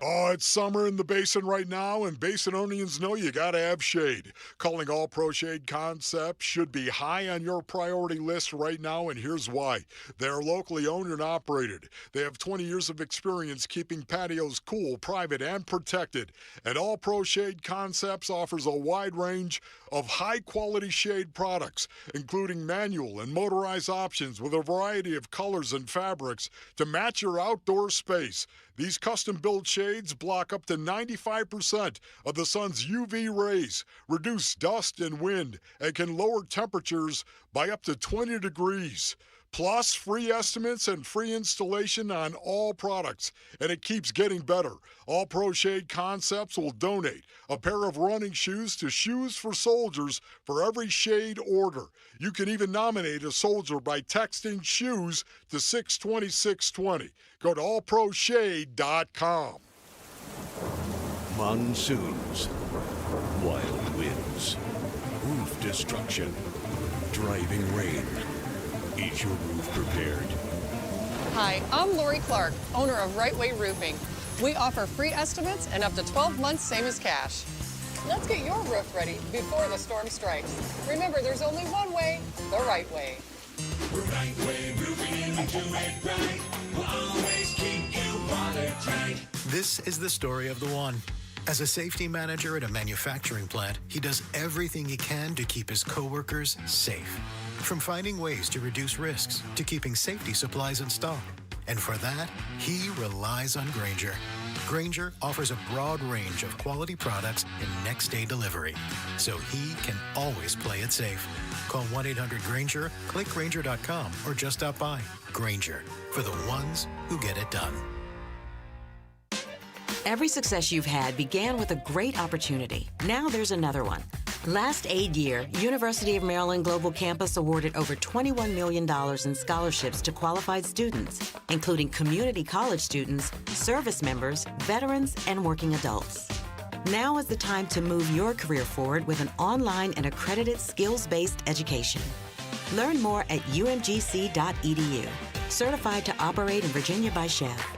S16: Oh, it's summer in the Basin right now, and Basinonians know you gotta have shade. Calling All Pro Shade Concepts should be high on your priority list right now, and here's why. They're locally owned and operated. They have 20 years of experience keeping patios cool, private, and protected. And All Pro Shade Concepts offers a wide range of high-quality shade products, including manual and motorized options with a variety of colors and fabrics to match your outdoor space. These custom-built shades block up to 95% of the sun's UV rays, reduce dust and wind, and can lower temperatures by up to 20 degrees. Plus, free estimates and free installation on all products. And it keeps getting better. All Pro Shade Concepts will donate a pair of running shoes to Shoes for Soldiers for every shade order. You can even nominate a soldier by texting SHOES to 620-620. Go to allproshade.com.
S10: Monsoons, wild winds, roof destruction, driving rain. Is your roof prepared?
S3: Hi, I'm Lori Clark, owner of Right Way Roofing. We offer free estimates and up to 12 months, same as cash. Let's get your roof ready before the storm strikes. Remember, there's only one way, the right way.
S5: Right Way Roofing, do it right. We'll always keep you watertight.
S6: This is the story of the one. As a safety manager at a manufacturing plant, he does everything he can to keep his coworkers safe. From finding ways to reduce risks to keeping safety supplies in stock. And for that, he relies on Grainger. Grainger offers a broad range of quality products and next-day delivery, so he can always play it safe. Call 1-800-GRAINGER, click Grainger.com, or just stop by. Grainger, for the ones who get it done.
S20: Every success you've had began with a great opportunity. Now there's another one. Last aid year, University of Maryland Global Campus awarded over $21 million in scholarships to qualified students, including community college students, service members, veterans, and working adults. Now is the time to move your career forward with an online and accredited skills-based education. Learn more at umgc.edu. Certified to operate in Virginia by Chef.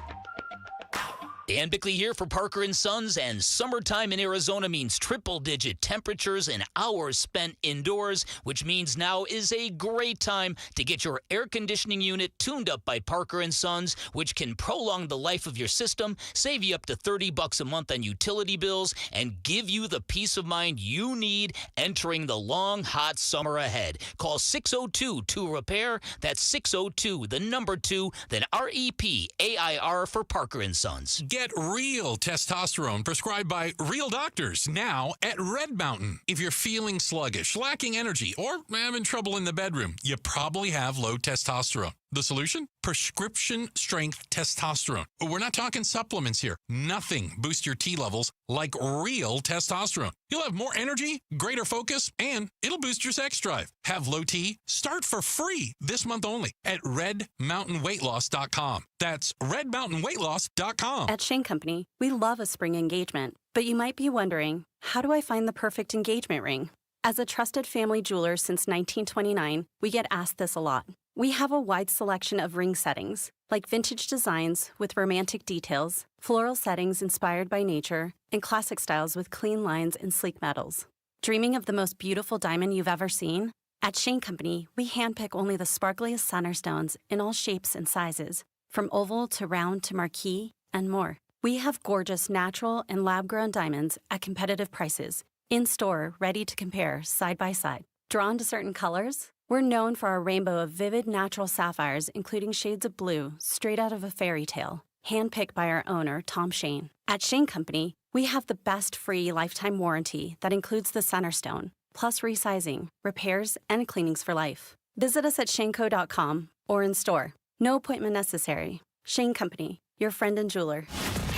S4: Dan Bickley here for Parker & Sons, and summertime in Arizona means triple-digit temperatures and hours spent indoors, which means now is a great time to get your air conditioning unit tuned up by Parker & Sons, which can prolong the life of your system, save you up to $30 a month on utility bills, and give you the peace of mind you need entering the long, hot summer ahead. Call 602-2-REPAIR. That's 602, the number 2, then REPAIR for Parker & Sons.
S7: Get real testosterone prescribed by real doctors now at Red Mountain. If you're feeling sluggish, lacking energy, or having trouble in the bedroom, you probably have low testosterone. The solution? Prescription strength testosterone. We're not talking supplements here. Nothing boosts your T levels like real testosterone. You'll have more energy, greater focus, and it'll boost your sex drive. Have low T? Start for free this month only at redmountainweightloss.com. That's redmountainweightloss.com.
S8: At Shane Company, we love a spring engagement, but you might be wondering, how do I find the perfect engagement ring? As a trusted family jeweler since 1929, we get asked this a lot. We have a wide selection of ring settings, like vintage designs with romantic details, floral settings inspired by nature, and classic styles with clean lines and sleek metals. Dreaming of the most beautiful diamond you've ever seen? At Shane Company, we handpick only the sparkliest center stones in all shapes and sizes, from oval to round to marquise, and more. We have gorgeous natural and lab-grown diamonds at competitive prices, in store, ready to compare side by side. Drawn to certain colors? We're known for our rainbow of vivid natural sapphires, including shades of blue, straight out of a fairy tale, handpicked by our owner, Tom Shane. At Shane Company, we have the best free lifetime warranty that includes the Centerstone, plus resizing, repairs, and cleanings for life. Visit us at shaneco.com or in store. No appointment necessary. Shane Company, your friend and jeweler.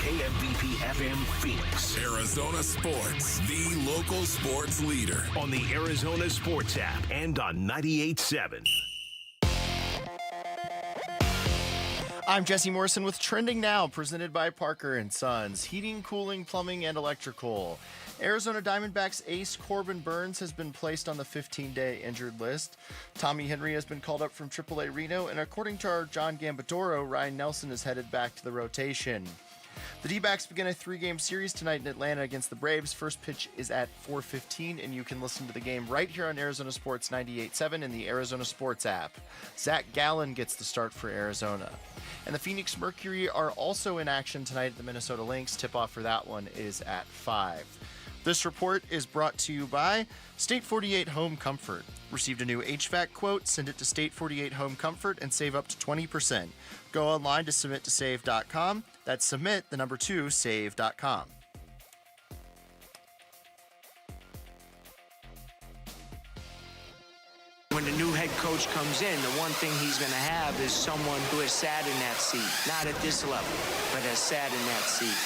S10: KMBP FM Phoenix.
S2: Arizona Sports, the local sports leader.
S10: On the Arizona Sports app and on 98.7.
S9: I'm Jesse Morrison with Trending Now, presented by Parker & Sons, heating, cooling, plumbing, and electrical. Arizona Diamondbacks ace Corbin Burnes has been placed on the 15-day injured list. Tommy Henry has been called up from AAA Reno, and according to our John Gambadoro, Ryan Nelson is headed back to the rotation. The D-backs begin a 3-game series tonight in Atlanta against the Braves. First pitch is at 4:15, and you can listen to the game right here on Arizona Sports 98.7 in the Arizona Sports app. Zach Gallen gets the start for Arizona. And the Phoenix Mercury are also in action tonight at the Minnesota Lynx. Tip-off for that one is at 5. This report is brought to you by State 48 Home Comfort. Received a new HVAC quote? Send it to State 48 Home Comfort and save up to 20%. Go online to submittosave.com. That's submit, the number 2, save.com.
S15: When the new head coach comes in, the one thing he's going to have is someone who has sat in that seat. Not at this level, but has sat in that seat.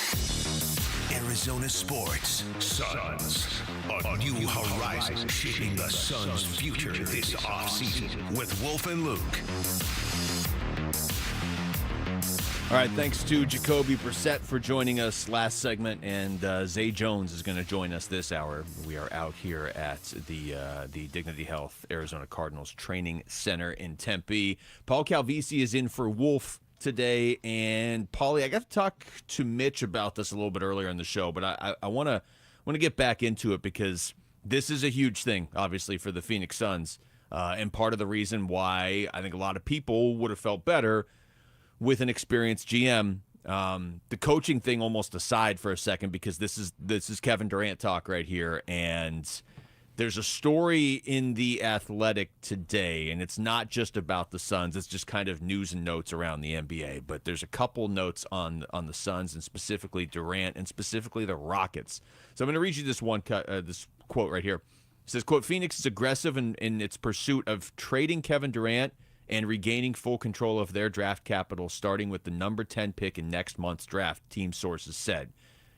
S10: Arizona Sports. Suns. A new horizon shaping the Suns' future this offseason with Wolf and Luke.
S12: All right, thanks to Jacoby Brissett for joining us last segment, and Zay Jones is going to join us this hour. We are out here at the Dignity Health Arizona Cardinals Training Center in Tempe. Paul Calvisi is in for Wolf today, and Paulie, I got to talk to Mitch about this a little bit earlier in the show, but I want to get back into it because this is a huge thing, obviously, for the Phoenix Suns, and part of the reason why I think a lot of people would have felt better with an experienced GM. The coaching thing almost aside for a second, because this is Kevin Durant talk right here, and there's a story in The Athletic today, and it's not just about the Suns. It's just kind of news and notes around the NBA, but there's a couple notes on the Suns and specifically Durant and specifically the Rockets. So I'm going to read you this this quote right here. It says, quote, Phoenix is aggressive in its pursuit of trading Kevin Durant and regaining full control of their draft capital, starting with the number 10 pick in next month's draft, team sources said.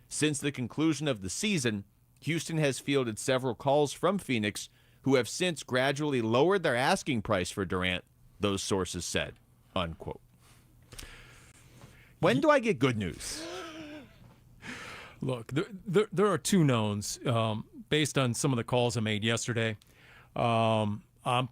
S12: Since the conclusion of the season, Houston has fielded several calls from Phoenix, who have since gradually lowered their asking price for Durant, those sources said, unquote. When do I get good news?
S1: Look, there are two knowns. Based on some of the calls I made yesterday, I'm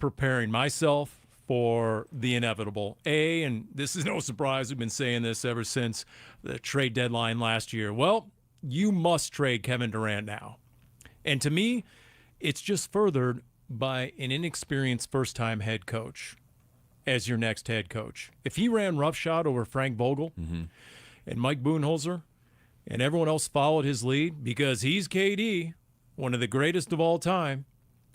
S1: preparing myself for the inevitable. And this is no surprise, we've been saying this ever since the trade deadline last year. Well, you must trade Kevin Durant now. And to me, it's just furthered by an inexperienced first-time head coach as your next head coach. If he ran roughshod over Frank Vogel and Mike Budenholzer and everyone else followed his lead because he's KD, one of the greatest of all time,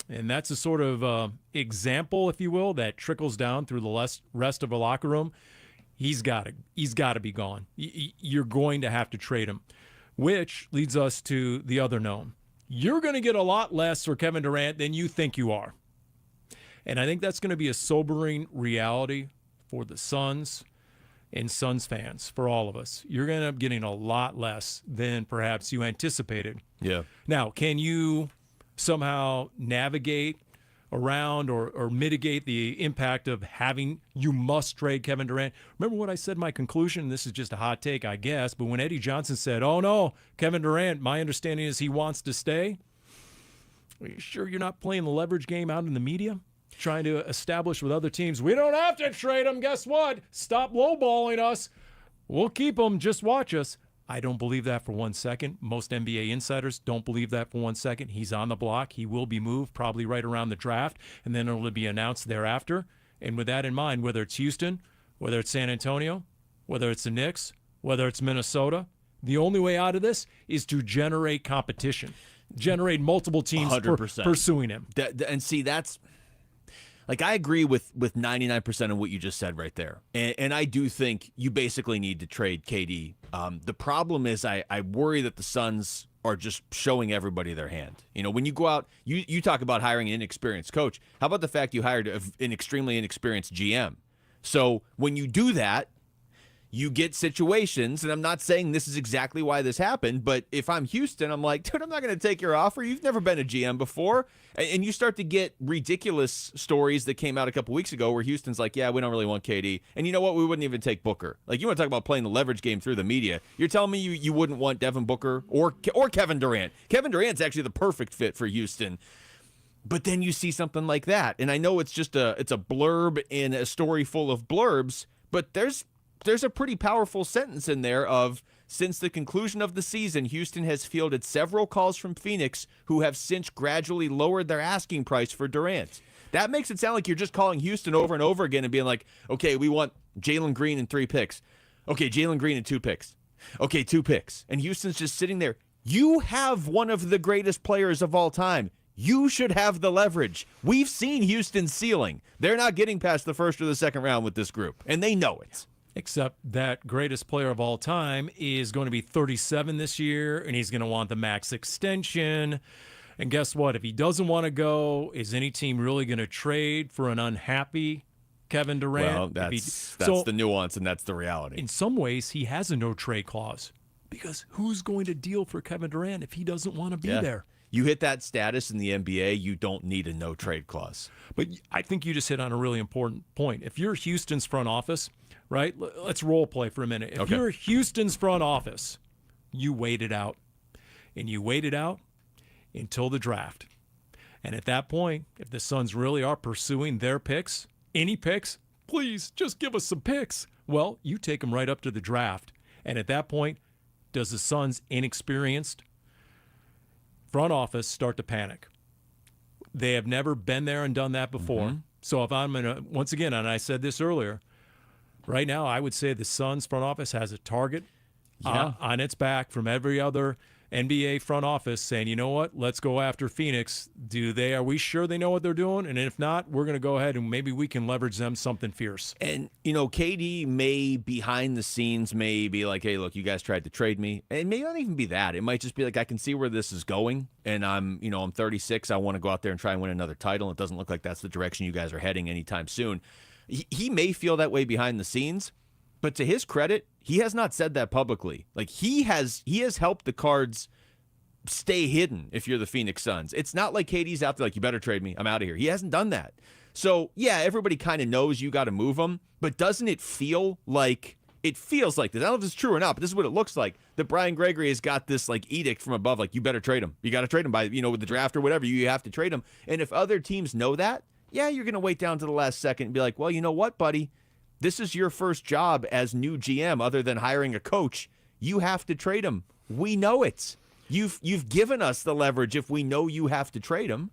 S1: and that's a sort of example, if you will, that trickles down through the rest of the locker room. He's got to be gone. You're going to have to trade him, which leads us to the other known. You're going to get a lot less for Kevin Durant than you think you are. And I think that's going to be a sobering reality for the Suns and Suns fans, for all of us. You're going to end up getting a lot less than perhaps you anticipated.
S12: Yeah.
S1: Now, can you somehow navigate around or mitigate the impact of having you must trade Kevin Durant? Remember what I said, my conclusion? This is just a hot take, I guess, but when Eddie Johnson said, oh no, Kevin Durant, my understanding is he wants to stay. Are you sure you're not playing the leverage game out in the media? Trying to establish with other teams, we don't have to trade him. Guess what? Stop lowballing us. We'll keep him. Just watch us. I don't believe that for 1 second. Most NBA insiders don't believe that for 1 second. He's on the block. He will be moved probably right around the draft, and then it'll be announced thereafter. And with that in mind, whether it's Houston, whether it's San Antonio, whether it's the Knicks, whether it's Minnesota, the only way out of this is to generate competition, generate multiple teams pursuing him.
S12: And see, that's Like, I agree with 99% of what you just said right there. And I do think you basically need to trade KD. The problem is I worry that the Suns are just showing everybody their hand. You know, when you go out, you talk about hiring an inexperienced coach. How about the fact you hired an extremely inexperienced GM? So when you do that, you get situations, and I'm not saying this is exactly why this happened, but if I'm Houston, I'm like, dude, I'm not going to take your offer. You've never been a GM before. And you start to get ridiculous stories that came out a couple weeks ago where Houston's like, yeah, we don't really want KD. And you know what? We wouldn't even take Booker. Like, you want to talk about playing the leverage game through the media. You're telling me you wouldn't want Devin Booker or Kevin Durant. Kevin Durant's actually the perfect fit for Houston. But then you see something like that. And I know it's just it's a blurb in a story full of blurbs, but there's a pretty powerful sentence in there of, since the conclusion of the season, Houston has fielded several calls from Phoenix who have since gradually lowered their asking price for Durant. That makes it sound like you're just calling Houston over and over again and being like, okay, we want Jalen Green and 3 picks. Okay, Jalen Green and 2 picks. Okay, 2 picks. And Houston's just sitting there. You have one of the greatest players of all time. You should have the leverage. We've seen Houston's ceiling. They're not getting past the first or the second round with this group, and they know it.
S1: Except that greatest player of all time is going to be 37 this year, and he's going to want the max extension. And guess what? If he doesn't want to go, is any team really going to trade for an unhappy Kevin Durant?
S12: Well, that's the nuance, and that's the reality.
S1: In some ways, he has a no-trade clause, because who's going to deal for Kevin Durant if he doesn't want to be there?
S12: You hit that status in the NBA, you don't need a no-trade clause.
S1: But I think you just hit on a really important point. If you're Houston's front office, right, let's role play for a minute. If you're Houston's front office, you wait it out. And you wait it out until the draft. And at that point, if the Suns really are pursuing their picks, any picks, please just give us some picks. Well, you take them right up to the draft. And at that point, does the Suns' inexperienced front office start to panic? They have never been there and done that before.
S12: Mm-hmm.
S1: So if I'm going to, once again, and I said this earlier, right now I would say the Suns front office has a target on its back from every other NBA front office saying, you know what, let's go after Phoenix. Are we sure they know what they're doing? And if not, we're going to go ahead and maybe we can leverage them something fierce.
S12: And, KD may, behind the scenes, may be like, hey, look, you guys tried to trade me. And it may not even be that. It might just be like, I can see where this is going. And I'm 36. I want to go out there and try and win another title. It doesn't look like that's the direction you guys are heading anytime soon. He may feel that way behind the scenes. But to his credit, he has not said that publicly. Like, he has helped the Cards stay hidden if you're the Phoenix Suns. It's not like KD's out there like, you better trade me, I'm out of here. He hasn't done that. So, yeah, everybody kind of knows you got to move him, but doesn't it feel like this? I don't know if it's true or not, but this is what it looks like, that Brian Gregory has got this, like, edict from above, like, you better trade him. You got to trade him by, with the draft or whatever, you have to trade him. And if other teams know that, yeah, you're going to wait down to the last second and be like, well, you know what, buddy? This is your first job as new GM other than hiring a coach. You have to trade him. We know it. You've given us the leverage if we know you have to trade him.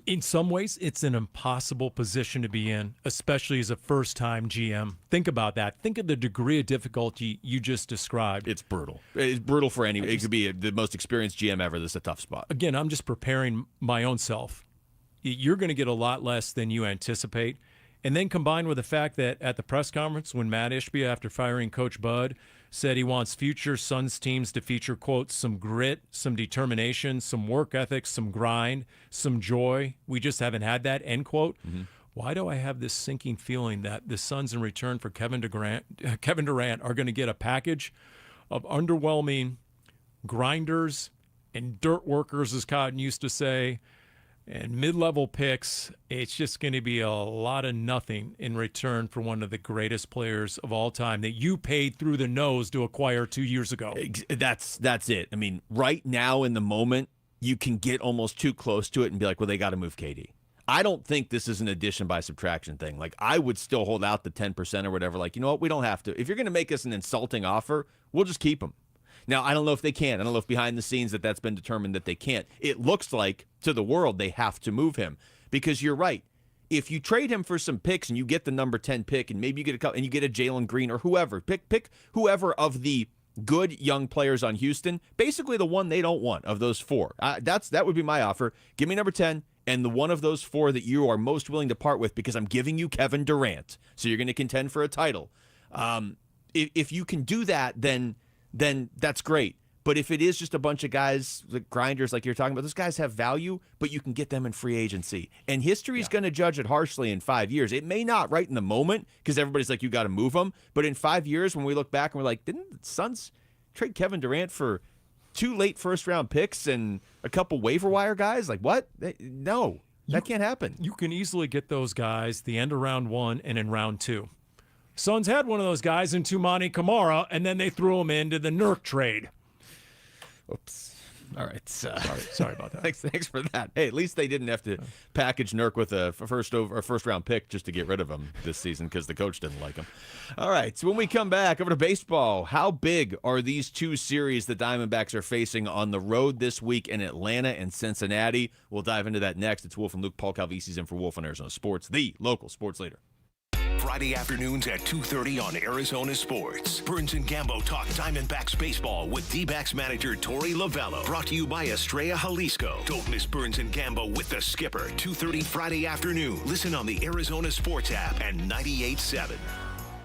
S1: In some ways, it's an impossible position to be in, especially as a first-time GM. Think about that. Think of the degree of difficulty you just described.
S12: It's brutal. It's brutal for any. It could be the most experienced GM ever. This is a tough spot.
S1: Again, I'm just preparing my own self. You're going to get a lot less than you anticipate. And then combined with the fact that at the press conference when Matt Ishbia, after firing Coach Bud, said he wants future Suns teams to feature, quote, some grit, some determination, some work ethic, some grind, some joy. We just haven't had that, end quote. Mm-hmm. Why do I have this sinking feeling that the Suns, in return for Kevin Durant, are going to get a package of underwhelming grinders and dirt workers, as Cotton used to say, and mid-level picks? It's just going to be a lot of nothing in return for one of the greatest players of all time that you paid through the nose to acquire 2 years ago.
S12: That's it. I mean, right now in the moment, you can get almost too close to it and be like, well, they got to move KD. I don't think this is an addition by subtraction thing. Like, I would still hold out the 10% or whatever. Like, you know what? We don't have to. If you're going to make us an insulting offer, we'll just keep him. Now, I don't know if they can. I don't know if behind the scenes that's been determined that they can't. It looks like to the world they have to move him, because you're right. If you trade him for some picks and you get the number 10 pick and maybe you get and you get a Jalen Green or whoever, pick whoever of the good young players on Houston. Basically the one they don't want of those 4. That would be my offer. Give me number 10 and the one of those 4 that you are most willing to part with, because I'm giving you Kevin Durant. So you're going to contend for a title. If you can do that, then that's great. But if it is just a bunch of guys, like grinders like you're talking about, those guys have value, but you can get them in free agency. And history is going to judge it harshly in 5 years. It may not right in the moment, because everybody's like, you got to move them. But in 5 years, when we look back and we're like, didn't the Suns trade Kevin Durant for 2 late first-round picks and a couple waiver wire guys? Like, what? No, that can't happen.
S1: You can easily get those guys the end of round 1 and in round 2. Suns had one of those guys in Tumani Kamara, and then they threw him into the Nurk trade.
S12: Oops. All right.
S1: Sorry about that.
S12: Thanks for that. Hey, at least they didn't have to package Nurk with a first round pick just to get rid of him this season because the coach didn't like him. All right. So when we come back over to baseball, how big are these 2 series the Diamondbacks are facing on the road this week in Atlanta and Cincinnati? We'll dive into that next. It's Wolf and Luke. Paul Calvisi's in for Wolf on Arizona Sports, the local sports leader.
S10: Friday afternoons at 2:30 on Arizona Sports. Burns and Gambo talk Diamondbacks baseball with D-backs manager Torey Lovello. Brought to you by Estrella Jalisco. Don't miss Burns and Gambo with the skipper. 2:30 Friday afternoon. Listen on the Arizona Sports app and 98.7.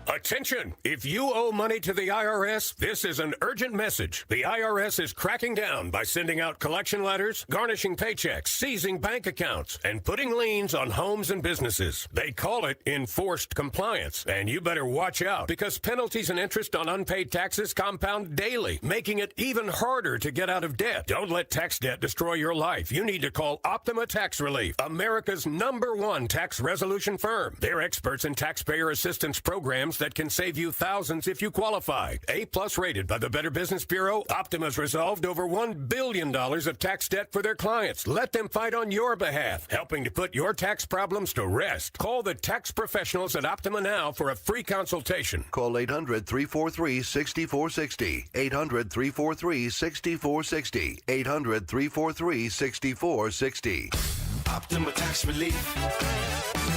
S11: Attention! If you owe money to the IRS, this is an urgent message. The IRS is cracking down by sending out collection letters, garnishing paychecks, seizing bank accounts, and putting liens on homes and businesses. They call it enforced compliance, and you better watch out because penalties and interest on unpaid taxes compound daily, making it even harder to get out of debt. Don't let tax debt destroy your life. You need to call Optima Tax Relief, America's #1 tax resolution firm. They're experts in taxpayer assistance programs that can save you thousands if you qualify. A+ rated by the Better Business Bureau, Optima's resolved over $1 billion of tax debt for their clients. Let them fight on your behalf, helping to put your tax problems to rest. Call the tax professionals at Optima now for a free consultation.
S14: Call 800-343-6460. 800-343-6460. 800-343-6460.
S10: Optima Tax Relief.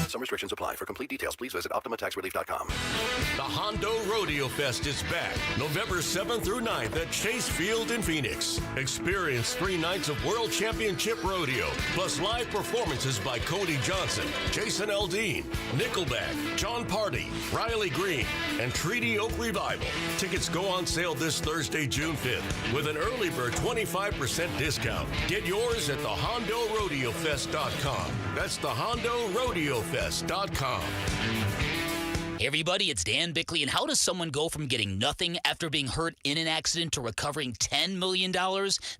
S14: Some restrictions apply. For complete details, please visit OptimaTaxRelief.com.
S23: The Hondo Rodeo Fest is back November 7th through 9th at Chase Field in Phoenix. Experience 3 nights of World Championship Rodeo, plus live performances by Cody Johnson, Jason Aldean, Nickelback, John Party, Riley Green, and Treaty Oak Revival. Tickets go on sale this Thursday, June 5th, with an early bird 25% discount. Get yours at thehondoRodeoFest.com. That's thehondoRodeoFest.com.
S4: Hey everybody, it's Dan Bickley, and how does someone go from getting nothing after being hurt in an accident to recovering $10 million?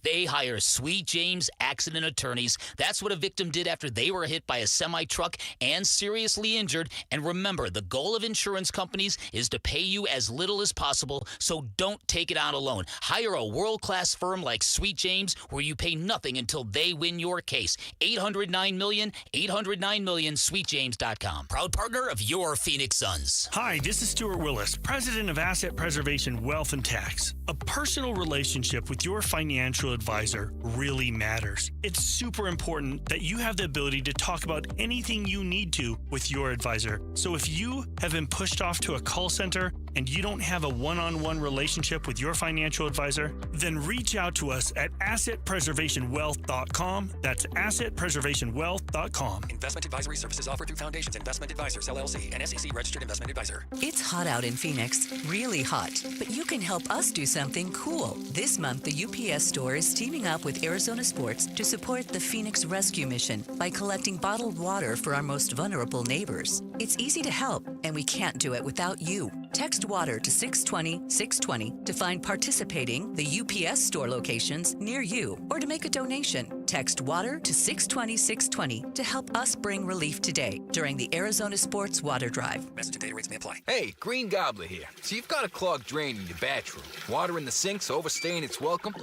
S4: They hire Sweet James Accident Attorneys. That's what a victim did after they were hit by a semi-truck and seriously injured. And remember, the goal of insurance companies is to pay you as little as possible, so don't take it out alone. Hire a world-class firm like Sweet James where you pay nothing until they win your case. 800-9-MILLION, 800-9-MILLION, sweetjames.com. Proud partner of your Phoenix Suns.
S24: Hi, this is Stuart Willis, president of Asset Preservation Wealth and Tax. A personal relationship with your financial advisor really matters. It's super important that you have the ability to talk about anything you need to with your advisor. So if you have been pushed off to a call center and you don't have a one-on-one relationship with your financial advisor, then reach out to us at assetpreservationwealth.com. That's assetpreservationwealth.com.
S25: Investment advisory services offered through Foundations Investment Advisors, LLC, an SEC registered investment advisor.
S26: It's hot out in Phoenix, really hot, but you can help us do something cool. This month, the UPS store is teaming up with Arizona Sports to support the Phoenix Rescue Mission by collecting bottled water for our most vulnerable neighbors. It's easy to help, and we can't do it without you. Text WATER to 620-620 to find participating the UPS store locations near you or to make a donation. Text WATER to 620-620 to help us bring relief today during the Arizona Sports Water Drive.
S25: Message and data rates may apply.
S27: Hey, Green Gobbler here. So you've got a clogged drain in your bathroom. Water in the sink's overstaying its welcome.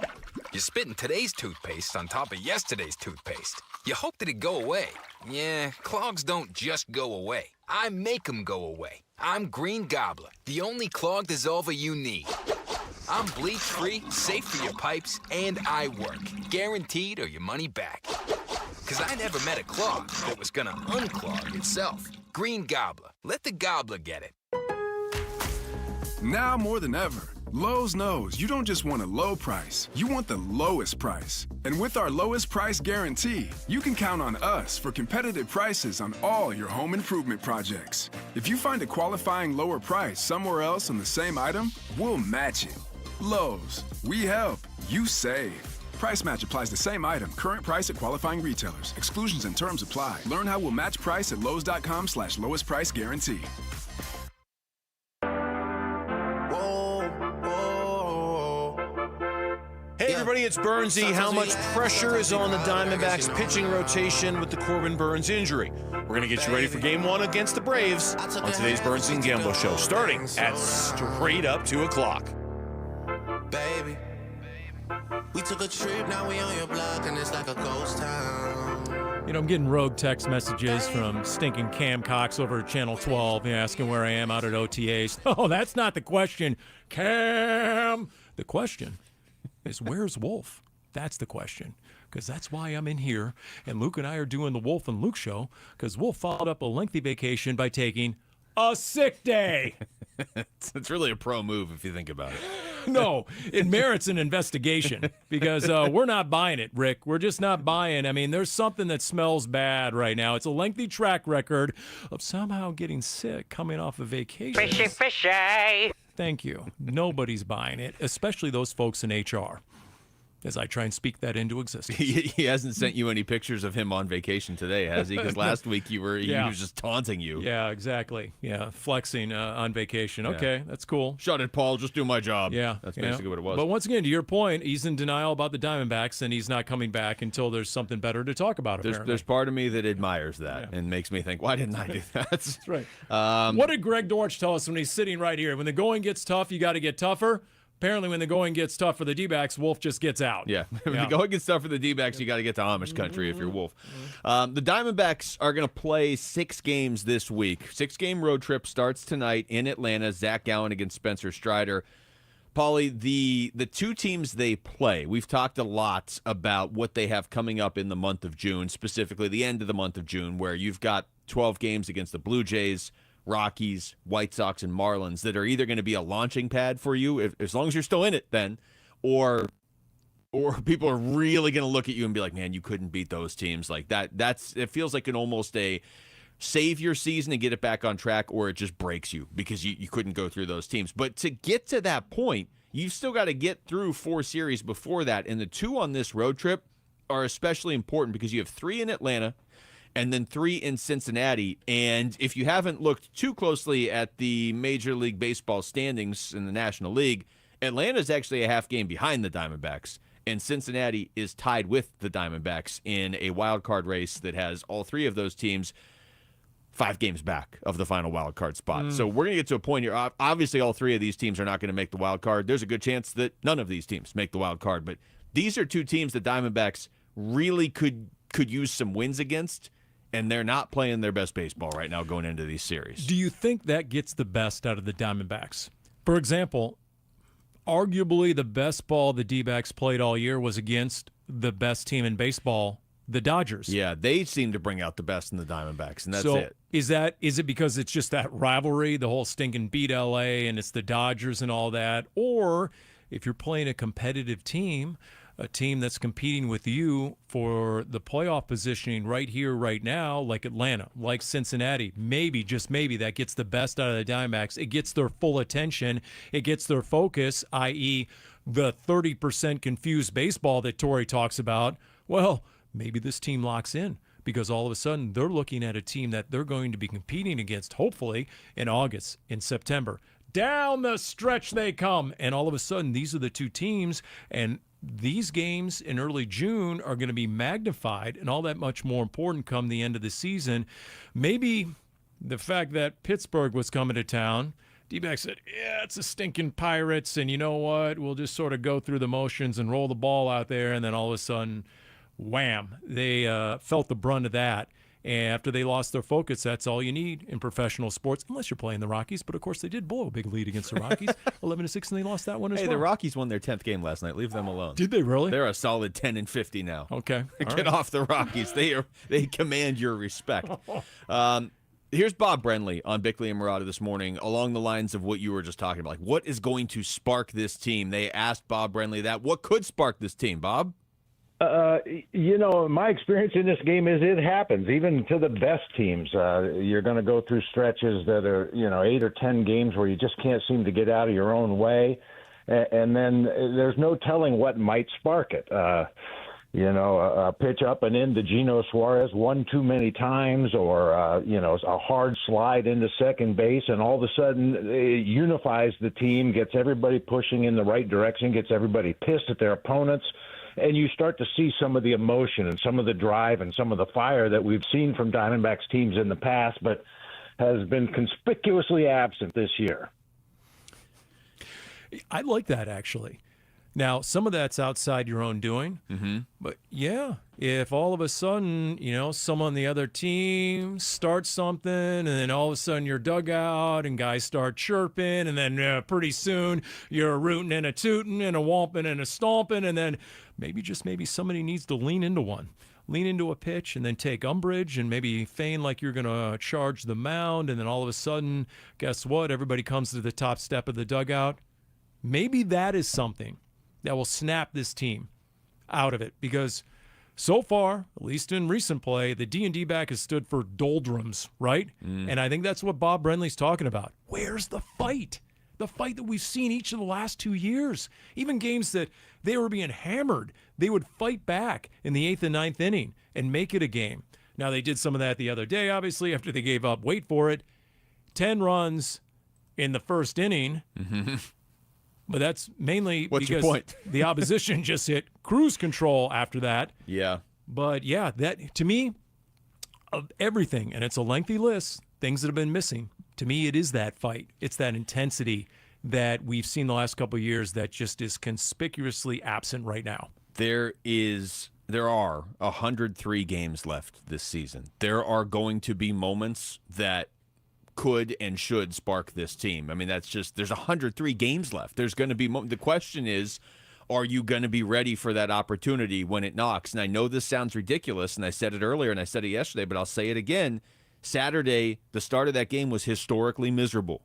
S27: You're spitting today's toothpaste on top of yesterday's toothpaste. You hope that it go away. Yeah, clogs don't just go away. I make them go away. I'm Green Gobbler, the only clog dissolver you need. I'm bleach-free, safe for your pipes, and I work. Guaranteed or your money back. Because I never met a clog that was gonna unclog itself. Green Gobbler. Let the gobbler get it.
S21: Now more than ever,
S3: Lowe's knows you don't just want a low price, you want the lowest price. And with our lowest price guarantee, you can count on us for competitive prices on all your home improvement projects. If you find a qualifying lower price somewhere else on the same item, we'll match it. Lowe's, we help, you save. Price match applies to same item, current price at qualifying retailers. Exclusions and terms apply. Learn how we'll match price at lowes.com/lowest price guarantee.
S13: Hey everybody, it's Burnsy. How much pressure is on the Diamondbacks pitching rotation with the Corbin Burnes injury? We're going to get you ready for Game 1 against the Braves on today's Burnsy and Gambo Show, starting at straight up 2 o'clock.
S16: Baby, we took a trip, now we on your block, and it's like a ghost town.
S1: You know, I'm getting rogue text messages from stinking Cam Cox over at Channel 12 asking where I am out at OTAs. Oh, that's not the question, Cam. The question is, where's Wolf? That's the question, because that's why I'm in here. And Luke and I are doing the Wolf and Luke show, because Wolf followed up a lengthy vacation by taking a sick day.
S12: It's really a pro move if you think about it.
S1: No, it merits an investigation, because we're not buying it, Rick. We're just not buying. I mean, there's something that smells bad right now. It's a lengthy track record of somehow getting sick coming off a vacation.
S17: Fishy, fishy.
S1: Thank you. Nobody's buying it, especially those folks in HR, as I try and speak that into existence.
S12: He hasn't sent you any pictures of him on vacation today, has he? Because last week he was just taunting you.
S1: Yeah, exactly. Yeah, flexing on vacation. Okay, that's cool.
S12: Shut it, Paul. Just do my job.
S1: Yeah.
S12: That's basically what it was.
S1: But once again, to your point, he's in denial about the Diamondbacks, and he's not coming back until there's something better to talk about, apparently.
S12: There's part of me that admires that and makes me think, why didn't I do that?
S1: That's right. What did Greg Dortch tell us when he's sitting right here? When the going gets tough, you got to get tougher. Apparently, when the going gets tough for the D-backs, Wolf just gets out.
S12: Yeah. When the going gets tough for the D-backs, you got to get to Amish country if you're Wolf. The Diamondbacks are going to play 6 games this week. 6-game road trip starts tonight in Atlanta. Zach Gallen against Spencer Strider. Paulie, the 2 teams they play, we've talked a lot about what they have coming up in the month of June, specifically the end of the month of June, where you've got 12 games against the Blue Jays, Rockies, White Sox, and Marlins that are either going to be a launching pad for you, as long as you're still in it then, or people are really going to look at you and be like, man, you couldn't beat those teams like that. It feels like almost a save your season and get it back on track, or it just breaks you because you couldn't go through those teams. But to get to that point, you've still got to get through 4 series before that, and the 2 on this road trip are especially important because you have 3 in Atlanta and then 3 in Cincinnati. And if you haven't looked too closely at the Major League Baseball standings in the National League, Atlanta's actually a half game behind the Diamondbacks, and Cincinnati is tied with the Diamondbacks in a wild card race that has all 3 of those teams 5 games back of the final wild card spot. So we're going to get to a point here. Obviously, all 3 of these teams are not going to make the wild card. There's a good chance that none of these teams make the wild card, but these are 2 teams that Diamondbacks really could use some wins against, and they're not playing their best baseball right now going into these series.
S1: Do you think that gets the best out of the Diamondbacks? For example, arguably the best ball the D-backs played all year was against the best team in baseball, the Dodgers.
S12: Yeah, they seem to bring out the best in the Diamondbacks, and that's it.
S1: Is it because it's just that rivalry, the whole stinking beat LA, and it's the Dodgers and all that? Or if you're playing a competitive team, a team that's competing with you for the playoff positioning right here, right now, like Atlanta, like Cincinnati, maybe, just maybe, that gets the best out of the Diamondbacks. It gets their full attention. It gets their focus, i.e. the 30% confused baseball that Torey talks about. Well, maybe this team locks in because all of a sudden they're looking at a team that they're going to be competing against, hopefully, in August, in September. Down the stretch they come, and all of a sudden these are the 2 teams, and these games in early June are going to be magnified and all that much more important come the end of the season. Maybe the fact that Pittsburgh was coming to town, D-backs said, yeah, it's a stinking Pirates, and you know what? We'll just sort of go through the motions and roll the ball out there, and then all of a sudden, wham, they felt the brunt of that. And after they lost their focus, that's all you need in professional sports, unless you're playing the Rockies. But, of course, they did blow a big lead against the Rockies, 11-6, and they lost that one as well.
S12: Hey, the Rockies won their 10th game last night. Leave them alone.
S1: Did they really?
S12: They're a solid 10-50 now.
S1: Okay.
S12: Get off the Rockies. They command your respect. Here's Bob Brenley on Bickley and Murata this morning along the lines of what you were just talking about. Like, what is going to spark this team? They asked Bob Brenley that. What could spark this team, Bob?
S5: My experience in this game is it happens, even to the best teams. You're going to go through stretches that are, 8 or 10 games where you just can't seem to get out of your own way. And then there's no telling what might spark it. A pitch up and into Geno Suarez one too many times, or, a hard slide into second base, and all of a sudden it unifies the team, gets everybody pushing in the right direction, gets everybody pissed at their opponents. And you start to see some of the emotion and some of the drive and some of the fire that we've seen from Diamondbacks teams in the past, but has been conspicuously absent this year.
S1: I like that, actually. Now, some of that's outside your own doing, but yeah, if all of a sudden, someone on the other team starts something, and then all of a sudden you're dugout and guys start chirping, and then pretty soon you're rooting and a tooting and a whomping and a stomping, and then maybe somebody needs to lean into a pitch and then take umbrage and maybe feign like you're going to charge the mound, and then all of a sudden, guess what? Everybody comes to the top step of the dugout. Maybe that is something that will snap this team out of it, because so far, at least in recent play, the D&D back has stood for doldrums, right? And I think that's what Bob Brenley's talking about. Where's the fight? The fight that we've seen each of the last 2 years. Even games that they were being hammered, they would fight back in the 8th and 9th inning and make it a game. Now, they did some of that the other day, obviously, after they gave up, wait for it, 10 runs in the first inning. But that's mainly because the opposition just hit cruise control after that.
S12: Yeah.
S1: But, yeah, that to me, of everything, and it's a lengthy list, things that have been missing, to me it is that fight. It's that intensity that we've seen the last couple of years that just is conspicuously absent right now.
S12: There are 103 games left this season. There are going to be moments that could and should spark this team. I mean, there's 103 games left. There's going to be the question is, are you going to be ready for that opportunity when it knocks? And I know this sounds ridiculous, and I said it earlier and I said it yesterday, but I'll say it again. Saturday, the start of that game was historically miserable.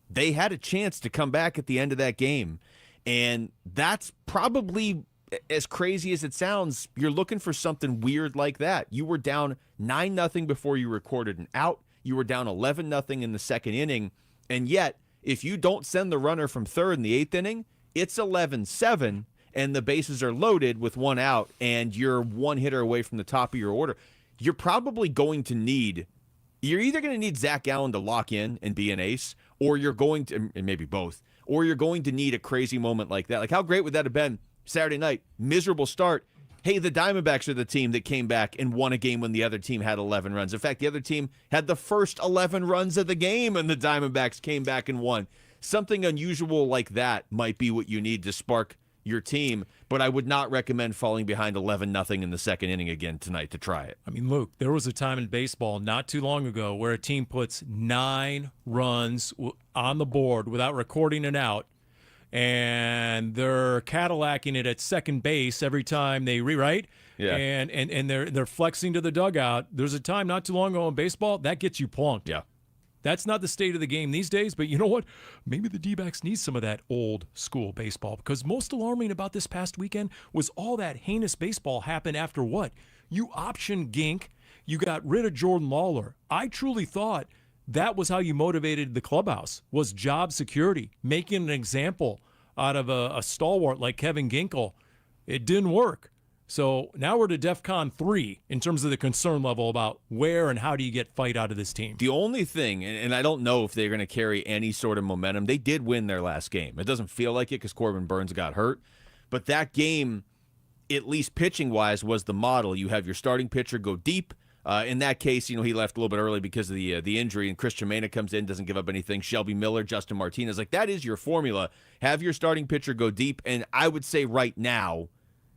S12: They had a chance to come back at the end of that game, and that's probably, as crazy as it sounds, you're looking for something weird like that. You were down 9-0 before you recorded an out. You were down 11-0 in the second inning, and yet if you don't send the runner from third in the 8th inning, it's 11-7, and the bases are loaded with one out, and you're one hitter away from the top of your order. You're probably going to need – you're either going to need Zach Gallen to lock in and be an ace, or you're going to – and maybe both – or you're going to need a crazy moment like that. Like, how great would that have been Saturday night? Miserable start. Hey, the Diamondbacks are the team that came back and won a game when the other team had 11 runs. In fact, the other team had the first 11 runs of the game, and the Diamondbacks came back and won. Something unusual like that might be what you need to spark your team, but I would not recommend falling behind 11-0 in the second inning again tonight to try it.
S1: I mean, Luke, there was a time in baseball not too long ago where a team puts 9 runs on the board without recording an out, and they're Cadillacing it at second base every time they rewrite.
S12: Yeah.
S1: And they're flexing to the dugout. There's a time not too long ago in baseball that gets you plunked.
S12: Yeah.
S1: That's not the state of the game these days, but you know what? Maybe the D-backs need some of that old school baseball, because most alarming about this past weekend was all that heinous baseball happened after what? You optioned Gink. You got rid of Jordan Lawler. I truly thought that was how you motivated the clubhouse, was job security, making an example out of a stalwart like Kevin Ginkel. It didn't work. So now we're to DEFCON 3 in terms of the concern level about where and how do you get fight out of this team.
S12: The only thing, and I don't know if they're going to carry any sort of momentum, they did win their last game. It doesn't feel like it because Corbin Burns got hurt. But that game, at least pitching-wise, was the model. You have your starting pitcher go deep. In that case, he left a little bit early because of the injury, and Chris Tremaine comes in, doesn't give up anything. Shelby Miller, Justin Martinez. Like, that is your formula. Have your starting pitcher go deep, and I would say right now,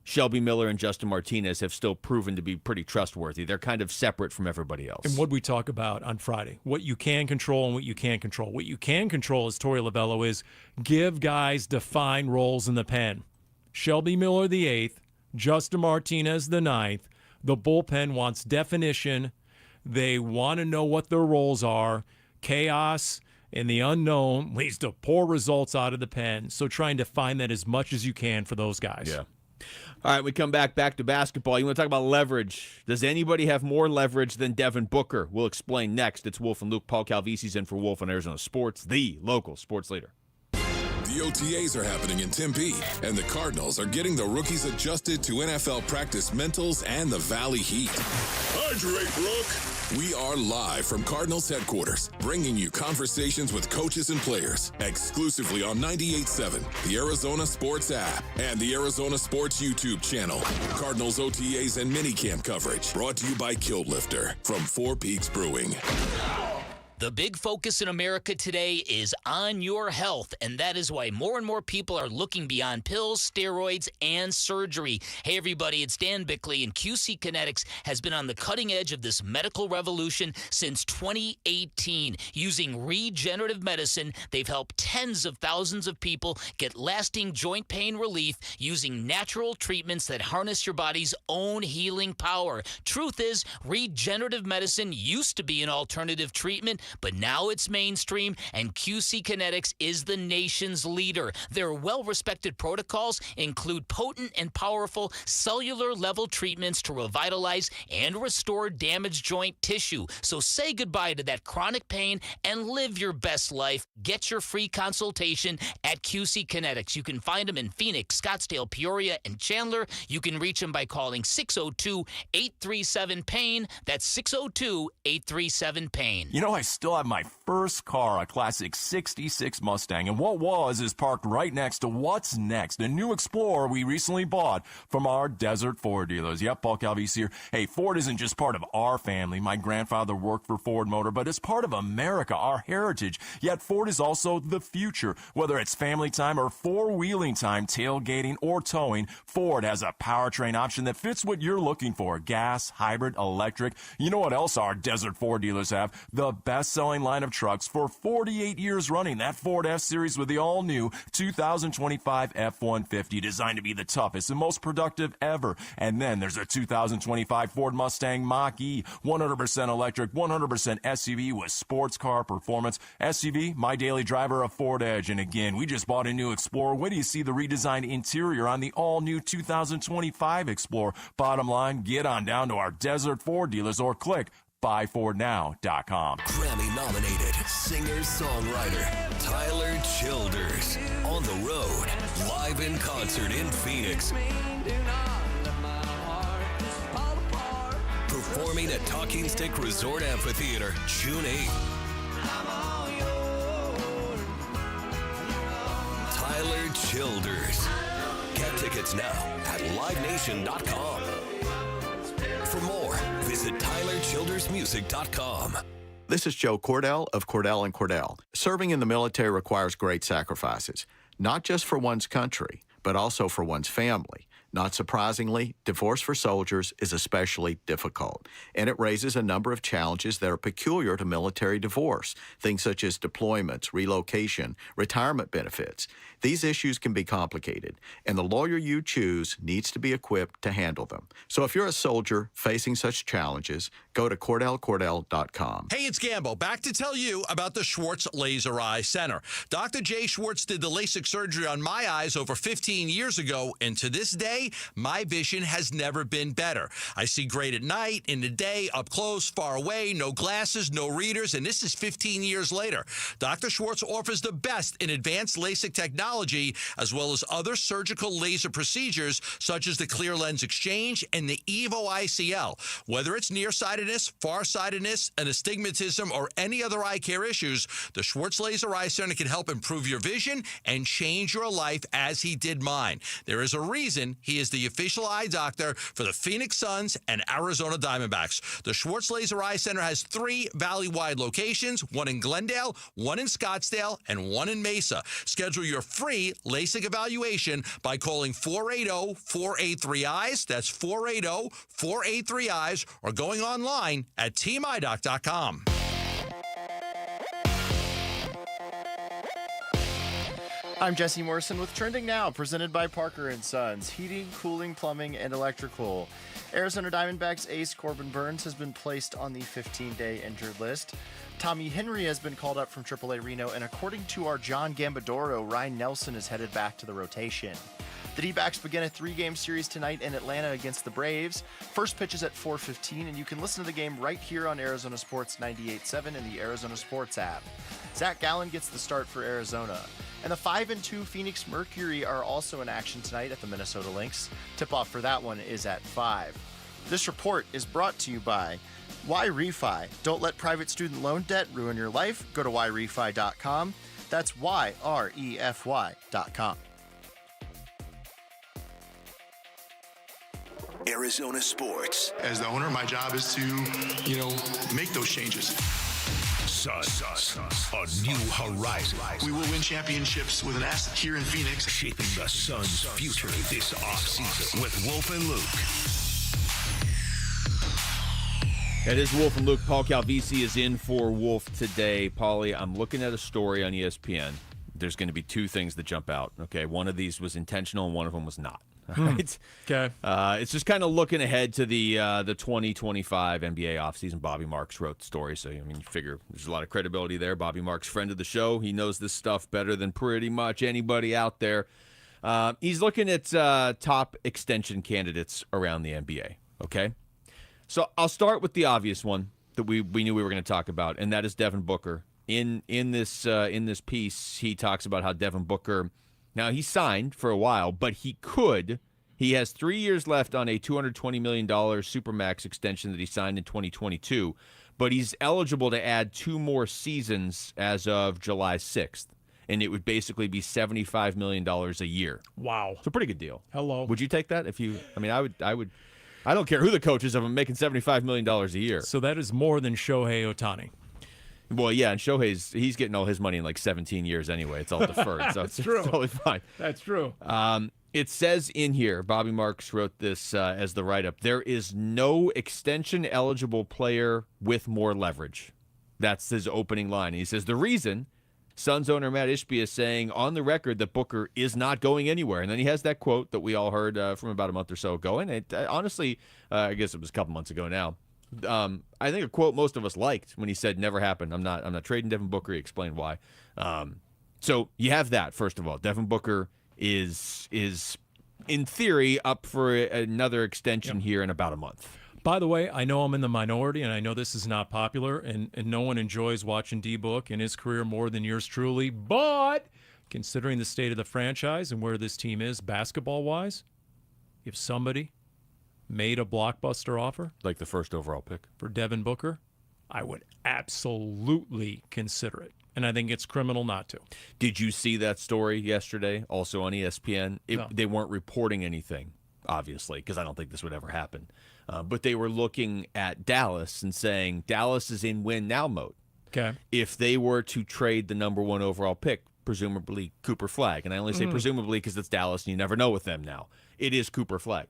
S12: Shelby Miller and Justin Martinez have still proven to be pretty trustworthy. They're kind of separate from everybody else.
S1: And what we talk about on Friday, what you can control and what you can't control. What you can control, as Torey Lovello is, give guys defined roles in the pen. Shelby Miller the 8th, Justin Martinez the 9th. The bullpen wants definition They want to know what their roles are. Chaos and the unknown leads to poor results out of the pen. So trying to find that as much as you can for those guys.
S12: Yeah. All right, we come back to basketball. You want to talk about leverage. Does anybody have more leverage than Devin Booker? We'll explain next. It's Wolf and Luke. Paul Calvisi's in for Wolf on Arizona Sports, the local sports leader.
S2: The OTAs are happening in Tempe, and the Cardinals are getting the rookies adjusted to NFL practice mentals and the Valley Heat. Hydrate, Rook! We are live from Cardinals headquarters, bringing you conversations with coaches and players exclusively on 98.7, the Arizona Sports app, and the Arizona Sports YouTube channel. Cardinals OTAs and minicamp coverage brought to you by Kilt Lifter from Four Peaks Brewing.
S4: The big focus in America today is on your health, and that is why more and more people are looking beyond pills, steroids, and surgery. Hey, everybody, it's Dan Bickley, and QC Kinetics has been on the cutting edge of this medical revolution since 2018. Using regenerative medicine, they've helped tens of thousands of people get lasting joint pain relief using natural treatments that harness your body's own healing power. Truth is, regenerative medicine used to be an alternative treatment, but now it's mainstream, and QC Kinetics is the nation's leader. Their well-respected protocols include potent and powerful cellular-level treatments to revitalize and restore damaged joint tissue. So say goodbye to that chronic pain and live your best life. Get your free consultation at QC Kinetics. You can find them in Phoenix, Scottsdale, Peoria, and Chandler. You can reach them by calling 602-837-PAIN. That's 602-837-PAIN.
S6: You know, I still have my first car, a classic 66 Mustang, and what is parked right next to what's next, a new Explorer we recently bought from our Desert Ford dealers. Yep, Paul Calvisi here. Hey, Ford isn't just part of our family. My grandfather worked for Ford Motor, but it's part of America, our heritage. Yet Ford is also the future. Whether it's family time or four-wheeling time, tailgating or towing, Ford has a powertrain option that fits what you're looking for. Gas, hybrid, electric. You know what else our Desert Ford dealers have? The best-selling line of trucks for 48 years running. That Ford F-Series with the all-new 2025 F-150, designed to be the toughest and most productive ever. And then there's a 2025 Ford Mustang Mach-E, 100% electric, 100% SUV with sports car performance. SUV, my daily driver, a Ford Edge. And again, we just bought a new Explorer. When do you see the redesigned interior on the all-new 2025 Explorer? Bottom line, get on down to our Desert Ford dealers or click buyfordnow.com.
S23: Grammy-nominated singer-songwriter Tyler Childers on the road, live in concert in Phoenix, performing at Talking Stick Resort Amphitheater June 8th. Tyler Childers. Get tickets now at livenation.com. For more, visit TylerChildersMusic.com.
S7: This is Joe Cordell of Cordell & Cordell. Serving in the military requires great sacrifices, not just for one's country, but also for one's family. Not surprisingly, divorce for soldiers is especially difficult, and it raises a number of challenges that are peculiar to military divorce, things such as deployments, relocation, retirement benefits. These issues can be complicated, and the lawyer you choose needs to be equipped to handle them. So if you're a soldier facing such challenges, go to CordellCordell.com.
S17: Hey, it's Gambo, back to tell you about the Schwartz Laser Eye Center. Dr. Jay Schwartz did the LASIK surgery on my eyes over 15 years ago, and to this day, my vision has never been better. I see great at night, in the day, up close, far away, no glasses, no readers, and this is 15 years later. Dr. Schwartz offers the best in advanced LASIK technology, as well as other surgical laser procedures, such as the clear lens exchange and the EVO ICL. Whether it's nearsightedness, farsightedness, an astigmatism, or any other eye care issues, the Schwartz Laser Eye Center can help improve your vision and change your life as he did mine. There is a reason he is the official eye doctor for the Phoenix Suns and Arizona Diamondbacks. The Schwartz Laser Eye Center has 3 valley-wide locations, one in Glendale, one in Scottsdale, and one in Mesa. Schedule your free LASIK evaluation by calling 480-483-EYES. That's 480-483-EYES, or going online at teamidoc.com.
S8: I'm Jesse Morrison with Trending Now, presented by Parker & Sons, heating, cooling, plumbing, and electrical. Arizona Diamondbacks ace Corbin Burnes has been placed on the 15-day injured list. Tommy Henry has been called up from AAA Reno, and according to our John Gambadoro, Ryan Nelson is headed back to the rotation. The D-backs begin a 3-game series tonight in Atlanta against the Braves. First pitch is at 4:15, and you can listen to the game right here on Arizona Sports 98.7 in the Arizona Sports app. Zach Gallen gets the start for Arizona. And the 5-2 Phoenix Mercury are also in action tonight at the Minnesota Lynx. Tip-off for that one is at 5. This report is brought to you by Why Refi. Don't let private student loan debt ruin your life. Go to whyrefi.com. That's YREFY.com.
S10: Arizona Sports.
S9: As the owner, my job is to, make those changes.
S10: Suns, a new horizon.
S9: We will win championships with an asset here in Phoenix.
S10: Shaping the Suns' future this offseason with Wolf and Luke.
S12: It is Wolf and Luke. Paul Calvisi is in for Wolf today. Paulie, I'm looking at a story on ESPN. There's going to be 2 things that jump out. Okay, one of these was intentional and one of them was not. Right?
S1: Okay.
S12: It's just kind of looking ahead to the 2025 NBA offseason. Bobby Marks wrote the story, so you figure there's a lot of credibility there. Bobby Marks, friend of the show, he knows this stuff better than pretty much anybody out there. He's looking at top extension candidates around the NBA. Okay, so I'll start with the obvious one that we knew we were going to talk about, and that is Devin Booker. In this piece, he talks about how Devin Booker. Now, he signed for a while, but he has 3 years left on a $220 million Supermax extension that he signed in 2022, but he's eligible to add 2 more seasons as of July 6th, and it would basically be $75 million a year.
S1: Wow.
S12: It's a pretty good deal.
S1: Hello.
S12: Would you take that? I would. I don't care who the coach is of him making $75 million a year.
S1: So that is more than Shohei Ohtani.
S12: Well, yeah, and he's getting all his money in like 17 years anyway. It's all deferred, so it's totally fine.
S1: That's true.
S12: It says in here, Bobby Marks wrote this as the write-up, there is no extension-eligible player with more leverage. That's his opening line. And he says, the reason, Suns owner Matt Ishbia is saying on the record that Booker is not going anywhere. And then he has that quote that we all heard from about a month or so ago. And honestly, I guess it was a couple months ago now. I think a quote most of us liked when he said, "Never happened. I'm not trading Devin Booker." He explained why. So you have that. First of all, Devin Booker is in theory up for another extension here in about a month.
S1: By the way, I know I'm in the minority, and I know this is not popular, and no one enjoys watching D-Book and his career more than yours truly. But considering the state of the franchise and where this team is basketball-wise, if somebody made a blockbuster offer,
S12: like the first overall pick
S1: for Devin Booker, I would absolutely consider it. And I think it's criminal not to.
S12: Did you see that story yesterday, also on ESPN?
S1: No.
S12: They weren't reporting anything, obviously, because I don't think this would ever happen. But they were looking at Dallas and saying Dallas is in win-now mode.
S1: Okay.
S12: If they were to trade the number 1 overall pick, presumably Cooper Flagg, and I only say presumably because it's Dallas and you never know with them now, it is Cooper Flagg.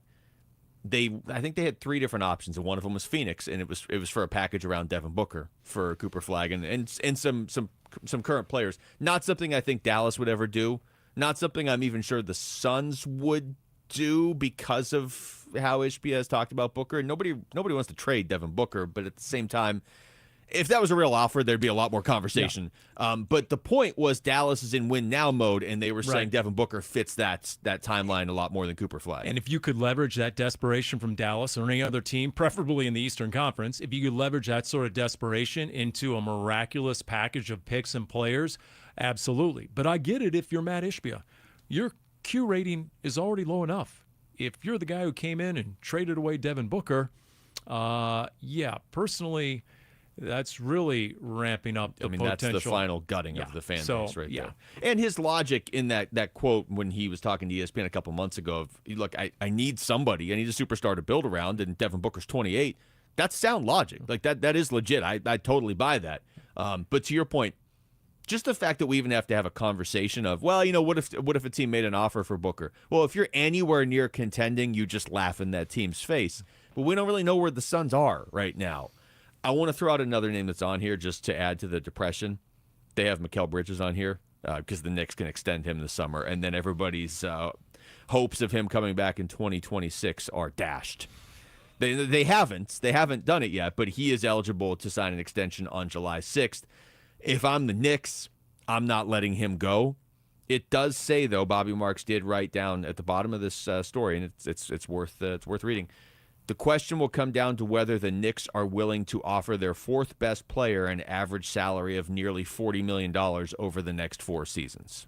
S12: I think they had 3 different options, and one of them was Phoenix, and it was for a package around Devin Booker for Cooper Flagg and some current players. Not something I think Dallas would ever do. Not something I'm even sure the Suns would do because of how Ishbia has talked about Booker. And nobody wants to trade Devin Booker, but at the same time, if that was a real offer, there'd be a lot more conversation. Yeah. But the point was Dallas is in win-now mode, and they were saying Devin Booker fits that timeline a lot more than Cooper Flagg.
S1: And if you could leverage that desperation from Dallas or any other team, preferably in the Eastern Conference, if you could leverage that sort of desperation into a miraculous package of picks and players, absolutely. But I get it if you're Matt Ishbia. Your Q rating is already low enough. If you're the guy who came in and traded away Devin Booker, personally, that's really ramping up the potential.
S12: That's the final gutting of the fan base right there. And his logic in that quote when he was talking to ESPN a couple months ago of, look, I need somebody. I need a superstar to build around, and Devin Booker's 28. That's sound logic. Like, that is legit. I totally buy that. But to your point, just the fact that we even have to have a conversation of, well, what if a team made an offer for Booker? Well, if you're anywhere near contending, you just laugh in that team's face. But we don't really know where the Suns are right now. I want to throw out another name that's on here just to add to the depression. They have Mikal Bridges on here. because the Knicks can extend him this summer, and then everybody's hopes of him coming back in 2026 are dashed. They haven't done it yet, but he is eligible to sign an extension on July 6th. If I'm the Knicks, I'm not letting him go. It does say, though, Bobby Marks did write down at the bottom of this story, and it's worth reading. The question will come down to whether the Knicks are willing to offer their fourth best player an average salary of nearly $40 million over the next 4 seasons.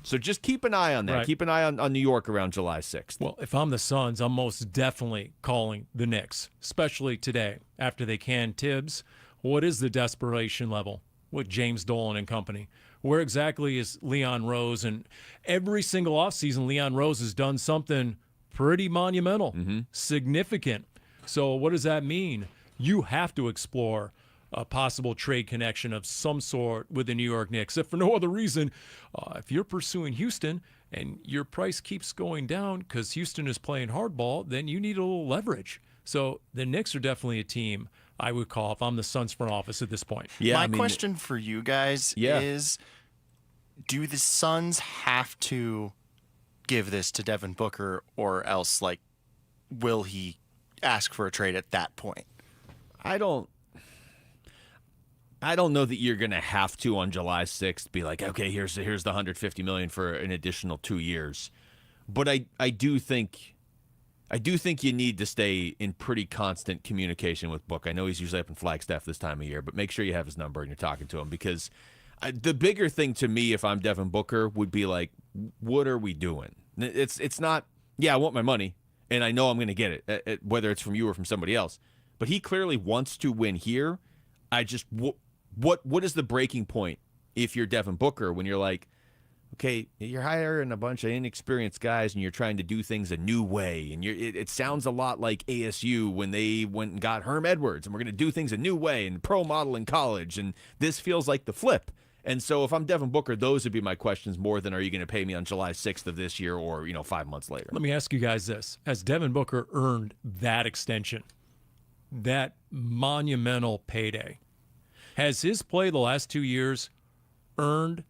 S12: So just keep an eye on that.
S1: Right.
S12: Keep an eye on New York around July 6th.
S1: Well, if I'm the Suns, I'm most definitely calling the Knicks, especially today after they canned Tibbs. What is the desperation level with James Dolan and company? Where exactly is Leon Rose? And every single offseason, Leon Rose has done something pretty monumental, significant. So what does that mean? You have to explore a possible trade connection of some sort with the New York Knicks. If for no other reason, if you're pursuing Houston and your price keeps going down because Houston is playing hardball, then you need a little leverage. So the Knicks are definitely a team I would call if I'm the Suns front office at this point.
S8: My question for you guys is, do the Suns have to give this to Devin Booker, or else, like, will he ask for a trade at that point?
S12: I don't know that you're going to have to on July 6th be like, okay, here's the $150 million for an additional 2 years. But I do think you need to stay in pretty constant communication with Book. I know he's usually up in Flagstaff this time of year, but make sure you have his number and you're talking to him, because the bigger thing to me, if I'm Devin Booker, would be like, what are we doing? It's not, I want my money, and I know I'm going to get it, whether it's from you or from somebody else. But he clearly wants to win here. What is the breaking point if you're Devin Booker when you're like, okay, you're hiring a bunch of inexperienced guys and you're trying to do things a new way, and it sounds a lot like ASU when they went and got Herm Edwards, and we're going to do things a new way and pro model in college, and this feels like the flip. And so if I'm Devin Booker, those would be my questions more than, are you going to pay me on July 6th of this year or 5 months later?
S1: Let me ask you guys this. Has Devin Booker earned that extension, that monumental payday? Has his play the last 2 years earned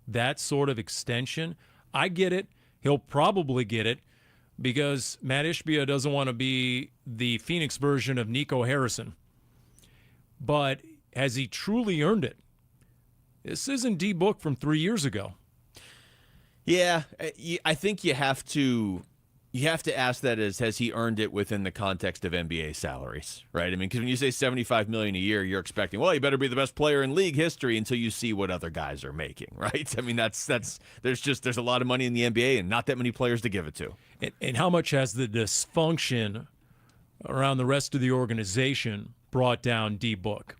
S1: that sort of extension? I get it. He'll probably get it because Matt Ishbia doesn't want to be the Phoenix version of Nico Harrison. But has he truly earned it? This isn't D-Book from 3 years ago.
S12: Yeah, I think you have to ask that as, has he earned it within the context of NBA salaries, right? I mean, because when you say $75 million a year, you're expecting, well, you better be the best player in league history until you see what other guys are making, right? I mean, there's a lot of money in the NBA and not that many players to give it to.
S1: And how much has the dysfunction around the rest of the organization brought down D-Book?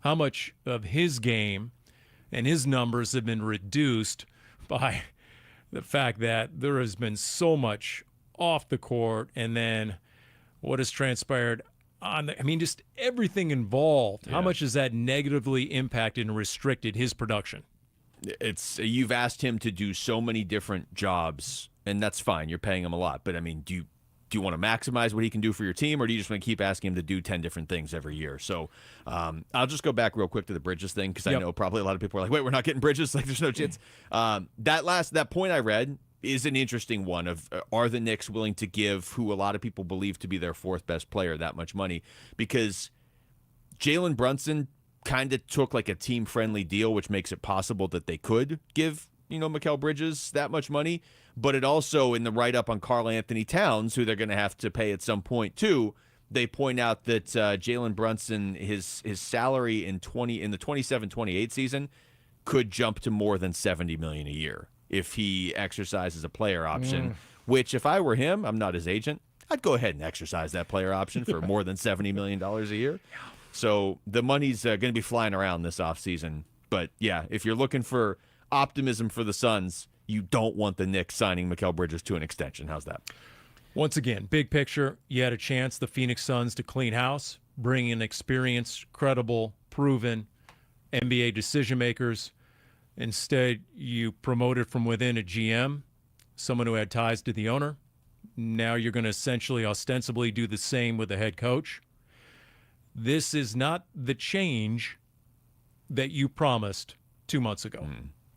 S1: How much of his game and his numbers have been reduced by the fact that there has been so much off the court, and then what has transpired on just everything involved. Yeah. How much has that negatively impacted and restricted his production?
S12: You've asked him to do so many different jobs, and that's fine. You're paying him a lot, but I mean, do you want to maximize what he can do for your team, or do you just want to keep asking him to do 10 different things every year? So I'll just go back real quick to the Bridges thing, because I know probably a lot of people are like, wait, we're not getting Bridges? Like, there's no chance. That point I read is an interesting one of, are the Knicks willing to give who a lot of people believe to be their fourth best player that much money? Because Jalen Brunson kind of took like a team-friendly deal, which makes it possible that they could give, Mikal Bridges that much money. But it also, in the write-up on Karl Anthony Towns, who they're going to have to pay at some point too, they point out that Jalen Brunson, his salary in the 27-28 season could jump to more than $70 million a year if he exercises a player option, which if I were him, I'm not his agent, I'd go ahead and exercise that player option for more than $70 million a year. So the money's going to be flying around this offseason. But, yeah, if you're looking for optimism for the Suns, you don't want the Knicks signing Mikal Bridges to an extension. How's that?
S1: Once again, big picture, you had a chance, the Phoenix Suns, to clean house, bring in experienced, credible, proven NBA decision-makers. Instead, you promoted from within a GM, someone who had ties to the owner. Now you're going to essentially, ostensibly do the same with the head coach. This is not the change that you promised 2 months ago.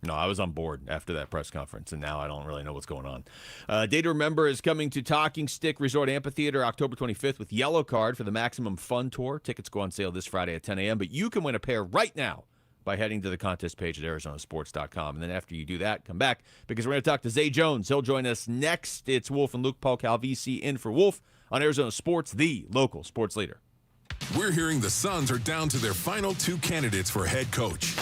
S12: No, I was on board after that press conference, and now I don't really know what's going on. Day to Remember is coming to Talking Stick Resort Amphitheater October 25th with Yellow Card for the Maximum Fun Tour. Tickets go on sale this Friday at 10 a.m., but you can win a pair right now by heading to the contest page at arizonasports.com. And then after you do that, come back because we're going to talk to Zay Jones. He'll join us next. It's Wolf and Luke. Paul Calvisi in for Wolf on Arizona Sports, the local sports leader.
S2: We're hearing the Suns are down to their final 2 candidates for head coach.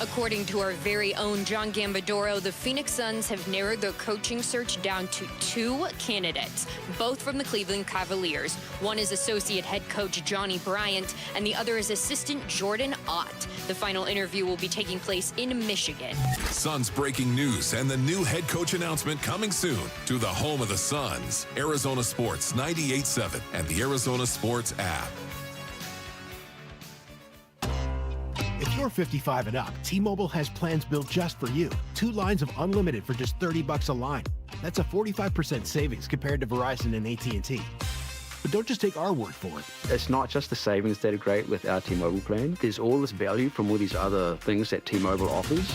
S11: According to our very own John Gambadoro, the Phoenix Suns have narrowed their coaching search down to 2 candidates, both from the Cleveland Cavaliers. One is associate head coach Johnny Bryant, and the other is assistant Jordan Ott. The final interview will be taking place in Michigan.
S2: Suns breaking news and the new head coach announcement coming soon to the home of the Suns. Arizona Sports 98.7 and the Arizona Sports app.
S14: If you're 55 and up, T-Mobile has plans built just for you. 2 lines of unlimited for just $30 a line. That's a 45% savings compared to Verizon and AT&T. But don't just take our word for it.
S15: It's not just the savings that are great with our T-Mobile plan. There's all this value from all these other things that T-Mobile offers.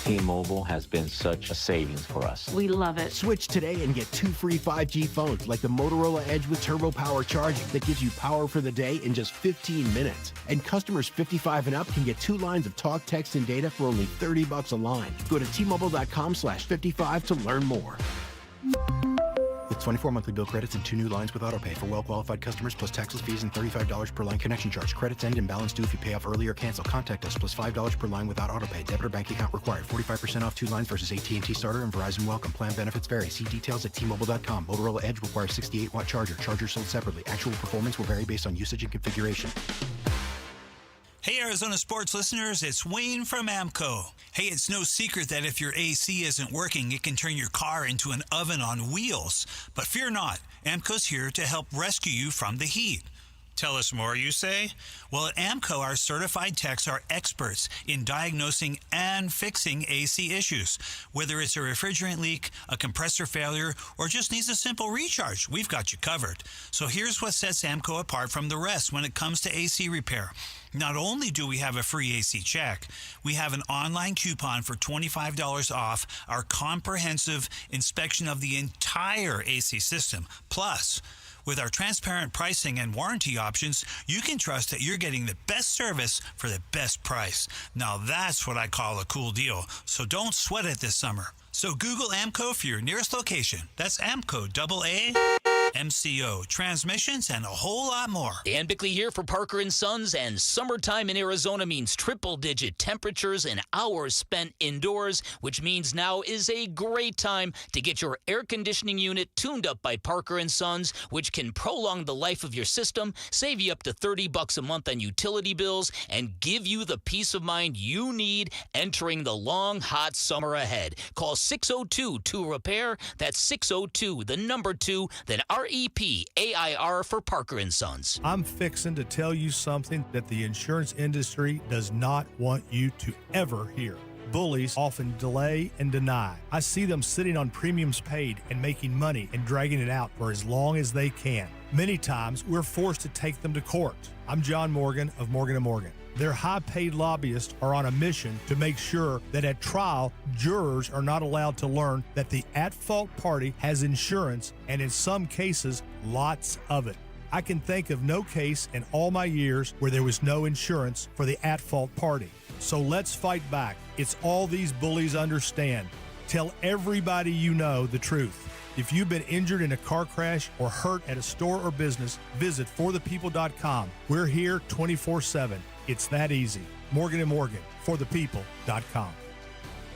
S18: T-Mobile has been such a savings for us.
S14: We love it. Switch today and get 2 free 5G phones like the Motorola Edge with Turbo Power charging that gives you power for the day in just 15 minutes. And customers 55 and up can get 2 lines of talk, text, and data for only $30 a line. Go to T-Mobile.com/55 to learn more. With 24 monthly bill credits and 2 new lines with autopay for well-qualified customers plus taxes, fees, and $35 per line connection charge. Credits end and balance due if you pay off early or cancel. Contact us plus $5 per line without autopay. Debit or bank account required. 45% off 2 lines versus AT&T Starter and Verizon Welcome. Plan benefits vary. See details at T-Mobile.com. Motorola Edge requires 68-watt charger. Charger sold separately. Actual performance will vary based on usage and configuration.
S19: Hey, Arizona sports listeners, it's Wayne from AMCO. Hey, it's no secret that if your AC isn't working, it can turn your car into an oven on wheels. But fear not, AMCO's here to help rescue you from the heat. Tell us more, you say? Well, at AMCO, our certified techs are experts in diagnosing and fixing AC issues. Whether it's a refrigerant leak, a compressor failure, or just needs a simple recharge, we've got you covered. So here's what sets AMCO apart from the rest when it comes to AC repair. Not only do we have a free AC check, we have an online coupon for $25 off our comprehensive inspection of the entire AC system. Plus, with our transparent pricing and warranty options, you can trust that you're getting the best service for the best price. Now that's what I call a cool deal. So don't sweat it this summer. So Google AMCO for your nearest location. That's AMCO, MCO, transmissions, and a whole lot more.
S4: Dan Bickley here for Parker & Sons, and summertime in Arizona means triple-digit temperatures and hours spent indoors, which means now is a great time to get your air conditioning unit tuned up by Parker & Sons, which can prolong the life of your system, save you up to $30 a month on utility bills, and give you the peace of mind you need entering the long, hot summer ahead. Call 602-2-REPAIR. That's 602, the number 2, then REPAIR for Parker & Sons.
S20: I'm fixing to tell you something that the insurance industry does not want you to ever hear. Bullies often delay and deny. I see them sitting on premiums paid and making money and dragging it out for as long as they can. Many times, we're forced to take them to court. I'm John Morgan of Morgan & Morgan. Their high-paid lobbyists are on a mission to make sure that at trial, jurors are not allowed to learn that the at-fault party has insurance, and in some cases, lots of it. I can think of no case in all my years where there was no insurance for the at-fault party. So let's fight back. It's all these bullies understand. Tell everybody you know the truth. If you've been injured in a car crash or hurt at a store or business, visit forthepeople.com. We're here 24/7. It's that easy. Morgan & Morgan, forthepeople.com.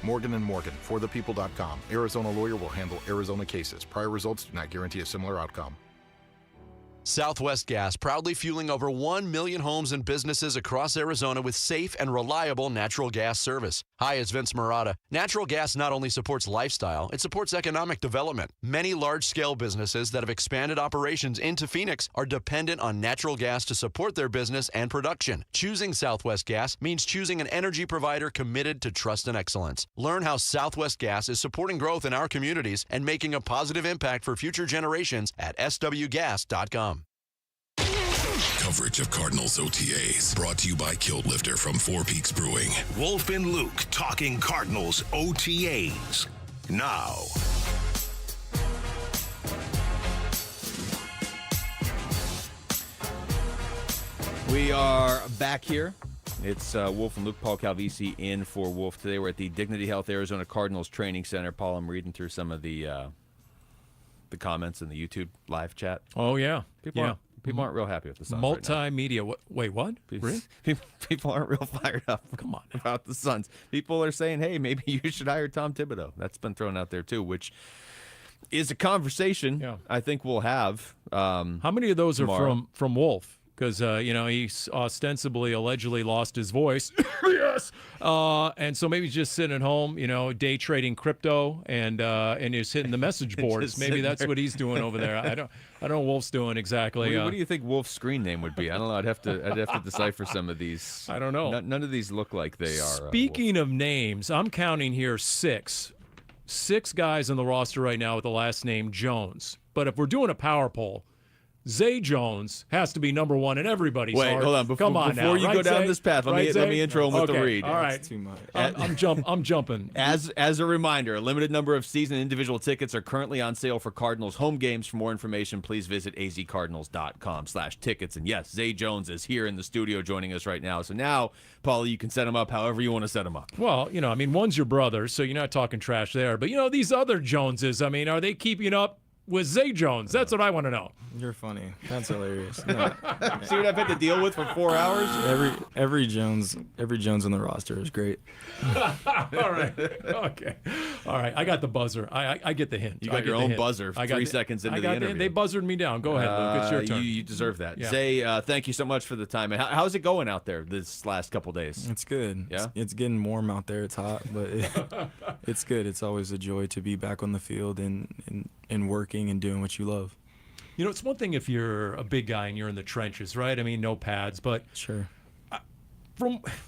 S22: Morgan & Morgan, forthepeople.com. Arizona lawyer will handle Arizona cases. Prior results do not guarantee a similar outcome.
S28: Southwest Gas, proudly fueling over 1 million homes and businesses across Arizona with safe and reliable natural gas service. Hi, it's Vince Murata. Natural gas not only supports lifestyle, it supports economic development. Many large-scale businesses that have expanded operations into Phoenix are dependent on natural gas to support their business and production. Choosing Southwest Gas means choosing an energy provider committed to trust and excellence. Learn how Southwest Gas is supporting growth in our communities and making a positive impact for future generations at swgas.com.
S2: coverage of Cardinals OTAs. Brought to you by Kilt Lifter from Four Peaks Brewing.
S10: Wolf and Luke talking Cardinals OTAs. Now.
S12: We are back here. It's Wolf and Luke. Paul Calvisi in for Wolf. Today we're at the Dignity Health Arizona Cardinals Training Center. Paul, I'm reading through some of the comments in the YouTube live chat.
S1: Oh, yeah.
S12: People aren't real happy with the Suns
S1: Multimedia.
S12: right now.
S1: Wait, what?
S12: Really? People aren't real fired up.
S1: Come on
S12: about the Suns. People are saying, hey, maybe you should hire Tom Thibodeau. That's been thrown out there, too, which is a conversation I think we'll have.
S1: How many of those
S12: tomorrow.
S1: are from Wolf? Because, he ostensibly, allegedly lost his voice. Yes. And so maybe he's just sitting at home, day trading crypto and he's hitting the message boards. Maybe that's what he's doing over there. I don't know what Wolf's doing exactly.
S12: What do you think Wolf's screen name would be? I don't know. I'd have to decipher some of these.
S1: I don't know.
S12: None of these look like they are.
S1: Speaking of names, I'm counting here 6. 6 guys on the roster right now with the last name Jones. But if we're doing a power poll, Zay Jones has to be number 1 in everybody's heart.
S12: Wait, hold on. Before
S1: you
S12: go down this path, let me intro him with the read.
S1: All right.
S3: That's too much.
S1: I'm jumping.
S12: As a reminder, a limited number of season individual tickets are currently on sale for Cardinals home games. For more information, please visit azcardinals.com/tickets. And yes, Zay Jones is here in the studio joining us right now. So now, Paulie, you can set him up however you want to set him up.
S1: Well, one's your brother, so you're not talking trash there. But, these other Joneses, are they keeping up with Zay Jones? That's what I want to know.
S3: You're funny. That's hilarious. No.
S12: See what I've had to deal with for 4 hours?
S3: Every Jones on the roster is great.
S1: All right. Okay. All right. I got the buzzer. I get the hint.
S12: You got your own buzzer 3 seconds into the interview.
S1: They buzzed me down. Go ahead, Luke. It's your turn.
S12: You deserve that.
S1: Yeah.
S12: Zay, thank you so much for the time. How's it going out there this last couple days?
S3: It's good.
S12: Yeah?
S3: It's getting warm out there. It's hot, but it's good. It's always a joy to be back on the field and working and doing what you love.
S1: It's one thing if you're a big guy and you're in the trenches, right? No pads, but
S3: sure.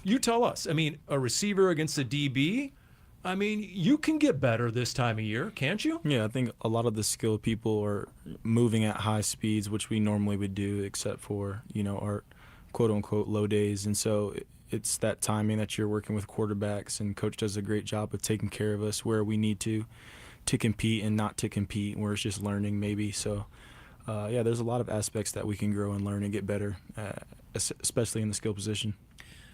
S1: You tell us. A receiver against a DB, you can get better this time of year, can't you?
S3: Yeah, I think a lot of the skilled people are moving at high speeds, which we normally would do, except for, our quote-unquote low days. And so it's that timing that you're working with quarterbacks, and Coach does a great job of taking care of us where we need to compete and not to compete, where it's just learning maybe. So, there's a lot of aspects that we can grow and learn and get better, especially in the skill position.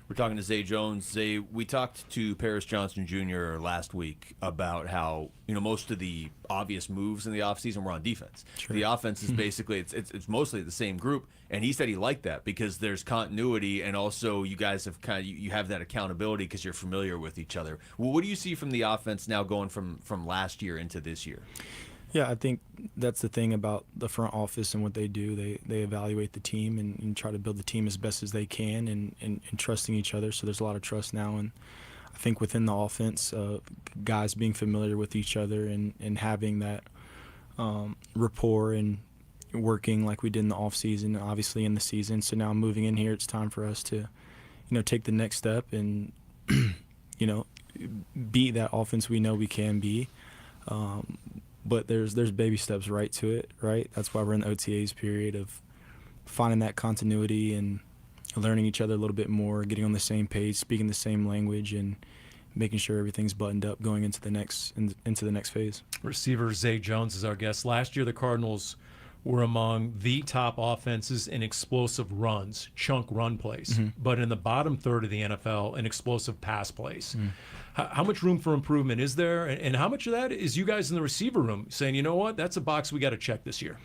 S12: We're talking to Zay Jones. Zay, we talked to Paris Johnson Jr. last week about how, most of the obvious moves in the offseason were on defense.
S3: Sure.
S12: The offense is basically, it's mostly the same group, and he said he liked that because there's continuity, and also you guys have you have that accountability because you're familiar with each other. Well, what do you see from the offense now going from last year into this year?
S3: Yeah, I think that's the thing about the front office and what they do. They evaluate the team and try to build the team as best as they can and trusting each other. So there's a lot of trust now. And I think within the offense, guys being familiar with each other and having that rapport and working like we did in the offseason, obviously in the season. So now moving in here, it's time for us to, take the next step and, be that offense we know we can be. But there's baby steps right to it, right? That's why we're in the OTAs period of finding that continuity and learning each other a little bit more, getting on the same page, speaking the same language, and making sure everything's buttoned up going into the next phase.
S1: Receiver Zay Jones is our guest. Last year, the Cardinals were among the top offenses in explosive runs, chunk run plays, but in the bottom third of the NFL in explosive pass plays. How much room for improvement is there, and how much of that is you guys in the receiver room saying, you know what, that's a box we got to check this year?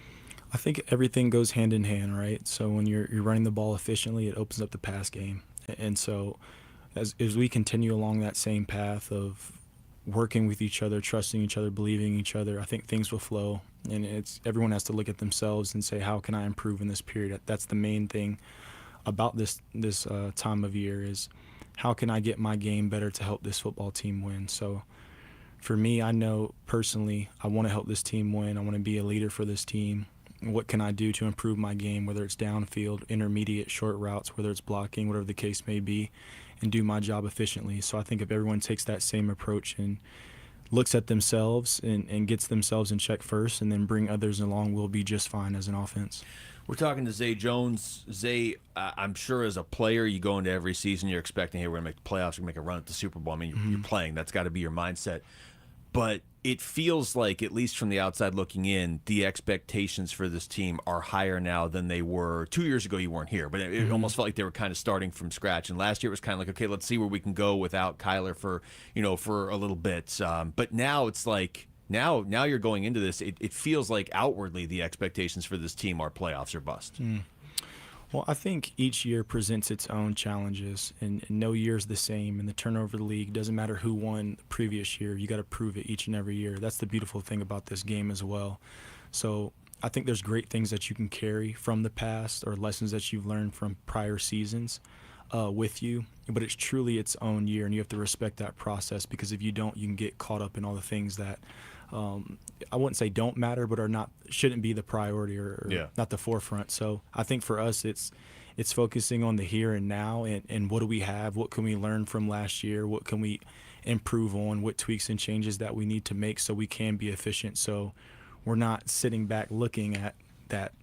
S3: I think everything goes hand in hand, right? So when you're running the ball efficiently, it opens up the pass game. And so as we continue along that same path of working with each other, trusting each other, believing each other, I think things will flow. And everyone has to look at themselves and say, how can I improve in this period? That's the main thing about this time of year is how can I get my game better to help this football team win? So for me, I know personally I want to help this team win. I want to be a leader for this team. What can I do to improve my game, whether it's downfield, intermediate, short routes, whether it's blocking, whatever the case may be, and do my job efficiently. So I think if everyone takes that same approach and looks at themselves and gets themselves in check first and then bring others along, we'll be just fine as an offense.
S12: We're talking to Zay Jones. Zay, I'm sure as a player, you go into every season, you're expecting, hey, we're going to make the playoffs, we're going to make a run at the Super Bowl. I mean, you're playing. That's got to be your mindset. But it feels like, at least from the outside looking in, the expectations for this team are higher now than they were 2 years ago. You weren't here, but it almost felt like they were kind of starting from scratch. And last year it was kind of like, okay, let's see where we can go without Kyler for a little bit. But now it's like, now you're going into this. It feels like outwardly the expectations for this team are playoffs or bust.
S3: Well, I think each year presents its own challenges, and no year is the same. And the turnover of the league doesn't matter who won the previous year. You got to prove it each and every year. That's the beautiful thing about this game as well. So I think there's great things that you can carry from the past or lessons that you've learned from prior seasons with you. But it's truly its own year, and you have to respect that process, because if you don't, you can get caught up in all the things that I wouldn't say don't matter, but shouldn't be the priority or not the forefront. So I think for us, it's focusing on the here and now, and what do we have? What can we learn from last year? What can we improve on? What tweaks and changes that we need to make so we can be efficient? So we're not sitting back looking at that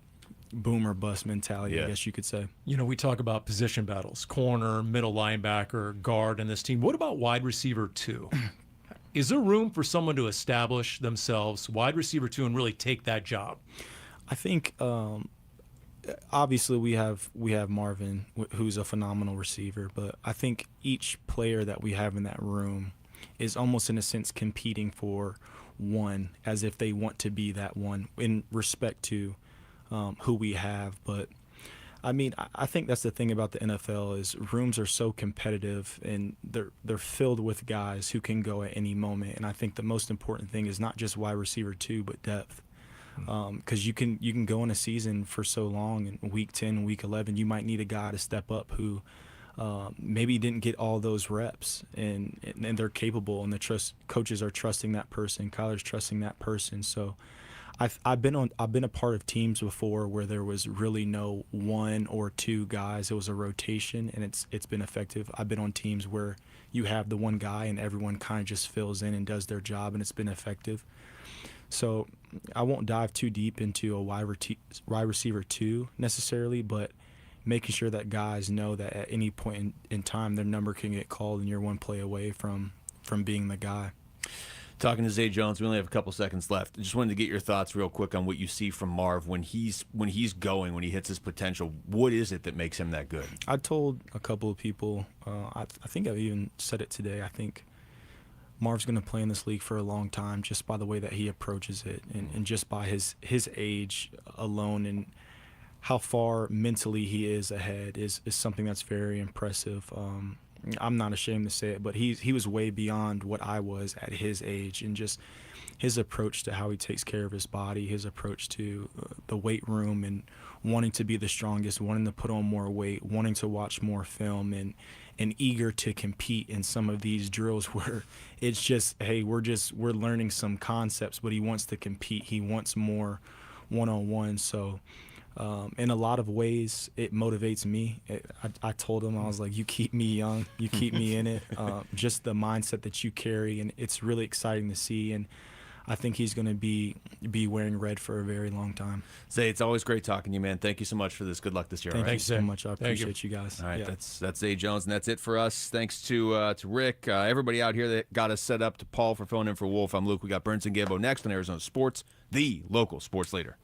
S3: boom or bust mentality, I guess you could say.
S1: We talk about position battles, corner, middle linebacker, guard in this team. What about wide receiver 2? Is there room for someone to establish themselves, wide receiver 2, and really take that job?
S3: I think obviously we have Marvin, who's a phenomenal receiver, but I think each player that we have in that room is almost in a sense competing for one, as if they want to be that one in respect to who we have. But I mean, I think that's the thing about the NFL is rooms are so competitive, and they're filled with guys who can go at any moment. And I think the most important thing is not just wide receiver 2, but depth. Because you can go in a season for so long, and week 10, week 11, you might need a guy to step up who maybe didn't get all those reps, and they're capable, and coaches are trusting that person. Kyler's trusting that person. So I've been a part of teams before where there was really no 1 or 2 guys. It was a rotation, and it's been effective. I've been on teams where you have the one guy and everyone kind of just fills in and does their job, and it's been effective. So I won't dive too deep into a wide receiver 2 necessarily, but making sure that guys know that at any point in time their number can get called and you're one play away from being the guy.
S12: Talking to Zay Jones, we only have a couple seconds left. I just wanted to get your thoughts real quick on what you see from Marv when he hits his potential. What is it that makes him that good?
S3: I told a couple of people, I think I've even said it today, I think Marv's going to play in this league for a long time just by the way that he approaches it, and just by his age alone, and how far mentally he is ahead is something that's very impressive. I'm not ashamed to say it, but he was way beyond what I was at his age, and just his approach to how he takes care of his body, his approach to the weight room, and wanting to be the strongest, wanting to put on more weight, wanting to watch more film, and eager to compete in some of these drills where it's just, hey, we're learning some concepts, but he wants to compete. He wants more one-on-one. So in a lot of ways, it motivates me. I told him, I was like, you keep me young, you keep me in it. Just the mindset that you carry, and it's really exciting to see. And I think he's going to be wearing red for a very long time.
S12: Zay, it's always great talking to you, man. Thank you so much for this. Good luck this year.
S3: Thank you so much. I appreciate you guys.
S12: All right, that's Zay Jones, and that's it for us. Thanks to Rick, everybody out here that got us set up, to Paul for filling in for Wolf. I'm Luke. We got Burns and Gambo next on Arizona Sports, the local sports leader.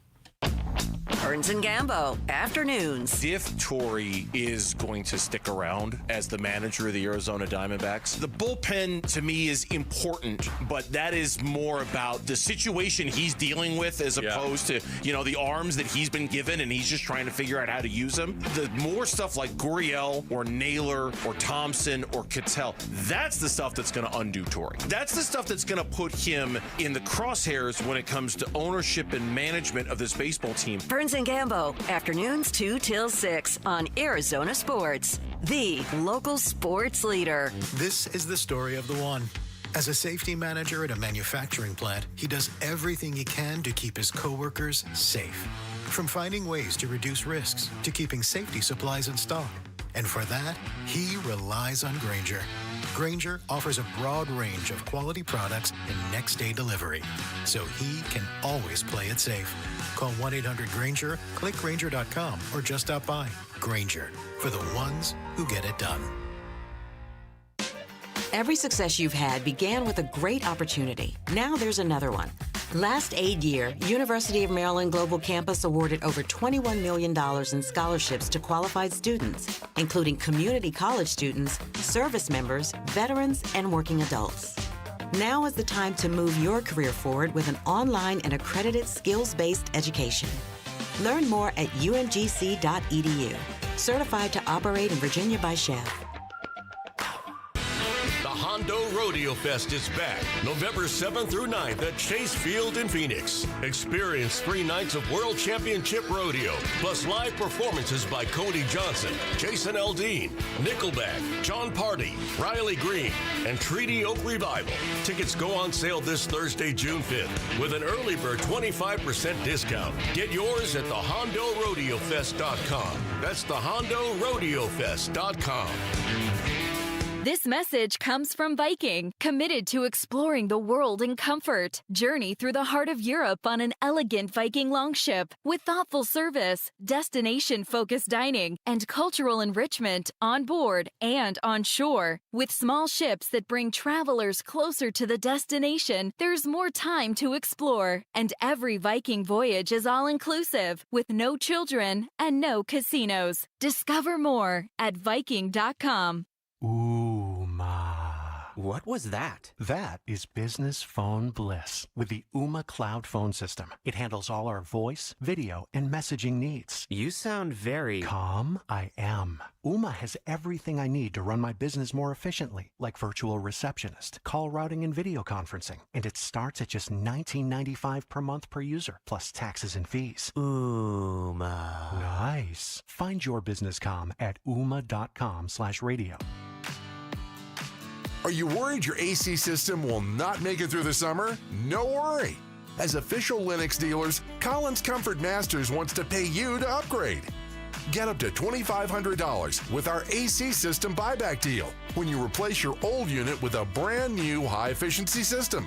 S5: Burns and Gambo, afternoons.
S13: If Torrey is going to stick around as the manager of the Arizona Diamondbacks, the bullpen to me is important, but that is more about the situation he's dealing with as opposed to, the arms that he's been given and he's just trying to figure out how to use them. The more stuff like Gurriel or Naylor or Thompson or Cattell, that's the stuff that's going to undo Torrey. That's the stuff that's going to put him in the crosshairs when it comes to ownership and management of this baseball team.
S5: Burns and Gambo, afternoons 2 till 6 on Arizona Sports, the local sports leader.
S16: This is the story of the one. As a safety manager at a manufacturing plant, he does everything he can to keep his coworkers safe. From finding ways to reduce risks to keeping safety supplies in stock. And for that, he relies on Grainger, Grainger offers a broad range of quality products and next-day delivery, so he can always play it safe. Call 1-800-GRAINGER, click Grainger.com, or just stop by. Grainger, for the ones who get it done.
S6: Every success you've had began with a great opportunity. Now there's another one. Last aid year, University of Maryland Global Campus awarded over $21 million in scholarships to qualified students, including community college students, service members, veterans, and working adults. Now is the time to move your career forward with an online and accredited skills-based education. Learn more at umgc.edu. Certified to operate in Virginia by Chef.
S7: Hondo Rodeo Fest is back November 7th through 9th at Chase Field in Phoenix. Experience 3 nights of World Championship Rodeo, plus live performances by Cody Johnson, Jason Aldean, Nickelback, John Party, Riley Green, and Treaty Oak Revival. Tickets go on sale this Thursday, June 5th, with an early bird 25% discount. Get yours at thehondoRodeoFest.com. That's thehondoRodeoFest.com.
S21: This message comes from Viking, committed to exploring the world in comfort. Journey through the heart of Europe on an elegant Viking longship with thoughtful service, destination-focused dining, and cultural enrichment on board and on shore. With small ships that bring travelers closer to the destination, there's more time to explore. And every Viking voyage is all-inclusive, with no children and no casinos. Discover more at Viking.com.
S23: What was that? That is business phone bliss with the Ooma Cloud Phone System. It handles all our voice, video, and messaging needs.
S24: You sound very...
S23: Calm, I am. Ooma has everything I need to run my business more efficiently, like virtual receptionist, call routing, and video conferencing. And it starts at just $19.95 per month per user, plus taxes and fees.
S24: Ooma.
S23: Nice. Find your business comm at ooma.com/radio.
S25: Are you worried your AC system will not make it through the summer? No worry. As official Linux dealers, Collins Comfort Masters wants to pay you to upgrade. Get up to $2,500 with our AC system buyback deal when you replace your old unit with a brand new high-efficiency system.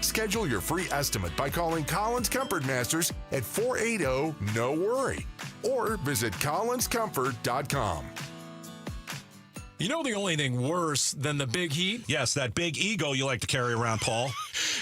S25: Schedule your free estimate by calling Collins Comfort Masters at 480-NO-WORRY or visit collinscomfort.com.
S1: You know the only thing worse than the big heat?
S26: Yes, that big ego you like to carry around, Paul.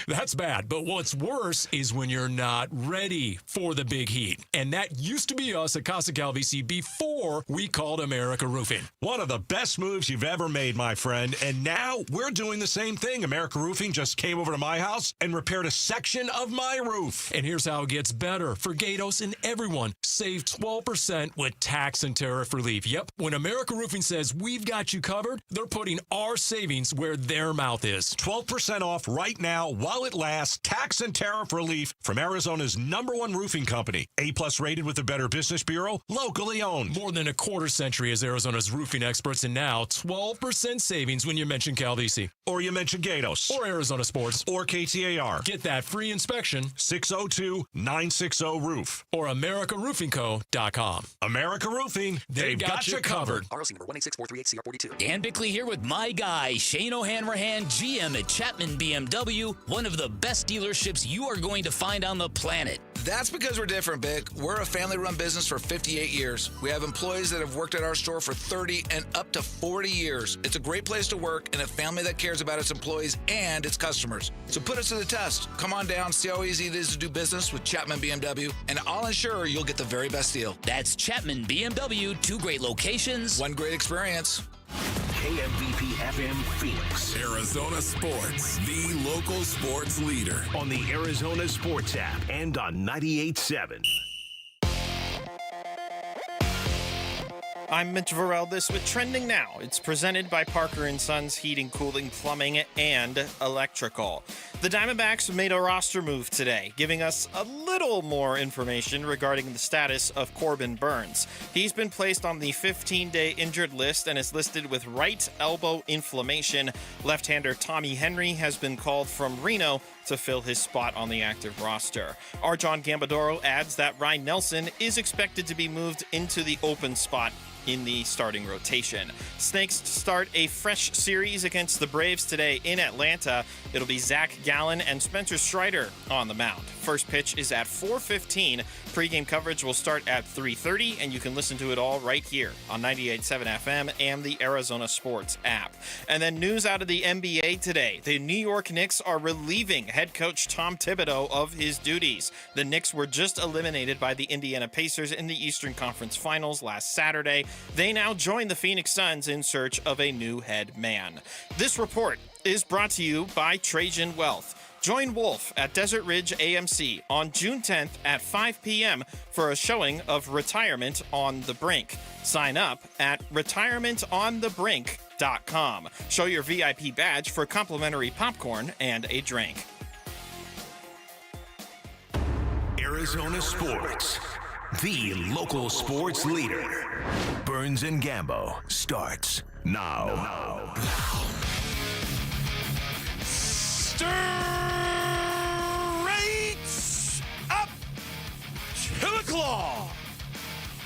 S1: That's bad. But what's worse is when you're not ready for the big heat. And that used to be us at Casa Calvisi before we called America Roofing.
S26: One of the best moves you've ever made, my friend. And now we're doing the same thing. America Roofing just came over to my house and repaired a section of my roof.
S1: And here's how it gets better. For Gatos and everyone, save 12% with tax and tariff relief. Yep. When America Roofing says we've got you covered, they're putting our savings where their mouth is.
S26: 12% off right now while it lasts. Tax and tariff relief from Arizona's #1 roofing company. A+ rated with the Better Business Bureau. Locally owned.
S1: More than a quarter century as Arizona's roofing experts, and now 12% savings when you mention Calvisi.
S26: Or you mention Gatos.
S1: Or Arizona Sports.
S26: Or KTAR.
S1: Get that free inspection.
S26: 602-960-ROOF.
S1: Or AmericaRoofingCo.com.
S26: America Roofing. They've got you covered.
S4: ROC number 186438442. Dan Bickley here with my guy, Shane O'Hanrahan, GM at Chapman BMW, one of the best dealerships you are going to find on the planet.
S27: That's because we're different, Bick. We're a family-run business for 58 years. We have employees that have worked at our store for 30 and up to 40 years. It's a great place to work and a family that cares about its employees and its customers. So put us to the test. Come on down, see how easy it is to do business with Chapman BMW, and I'll ensure you'll get the very best deal.
S4: That's Chapman BMW, 2 great locations,
S27: 1 great experience.
S10: KMVP FM Phoenix.
S2: Arizona Sports, the local sports leader.
S10: On the Arizona Sports app and on 98.7.
S8: I'm Mitch Vareldes with Trending Now. It's presented by Parker & Sons Heating, Cooling, Plumbing, and Electrical. The Diamondbacks made a roster move today, giving us a little little more information regarding the status of Corbin Burnes. He's been placed on the 15-day injured list and is listed with right elbow inflammation. Left-hander Tommy Henry has been called from Reno to fill his spot on the active roster. Arjon Gambadoro adds that Ryan Nelson is expected to be moved into the open spot in the starting rotation. Snakes start a fresh series against the Braves today in Atlanta. It'll be Zach Gallen and Spencer Strider on the mound. First pitch is at 4:15. Pre-game coverage will start at 3:30, and you can listen to it all right here on 98.7 FM and the Arizona Sports app. And then news out of the NBA today. The New York Knicks are relieving head coach Tom Thibodeau of his duties. The Knicks were just eliminated by the Indiana Pacers in the Eastern Conference Finals last Saturday. They now join the Phoenix Suns in search of a new head man. This report is brought to you by Trajan Wealth. Join Wolf at Desert Ridge AMC on June 10th at 5 p.m. for a showing of Retirement on the Brink. Sign up at retirementonthebrink.com. Show your VIP badge for complimentary popcorn and a drink.
S10: Arizona Sports, the local sports leader. Burns and Gambo starts now.
S27: Straight up to the claw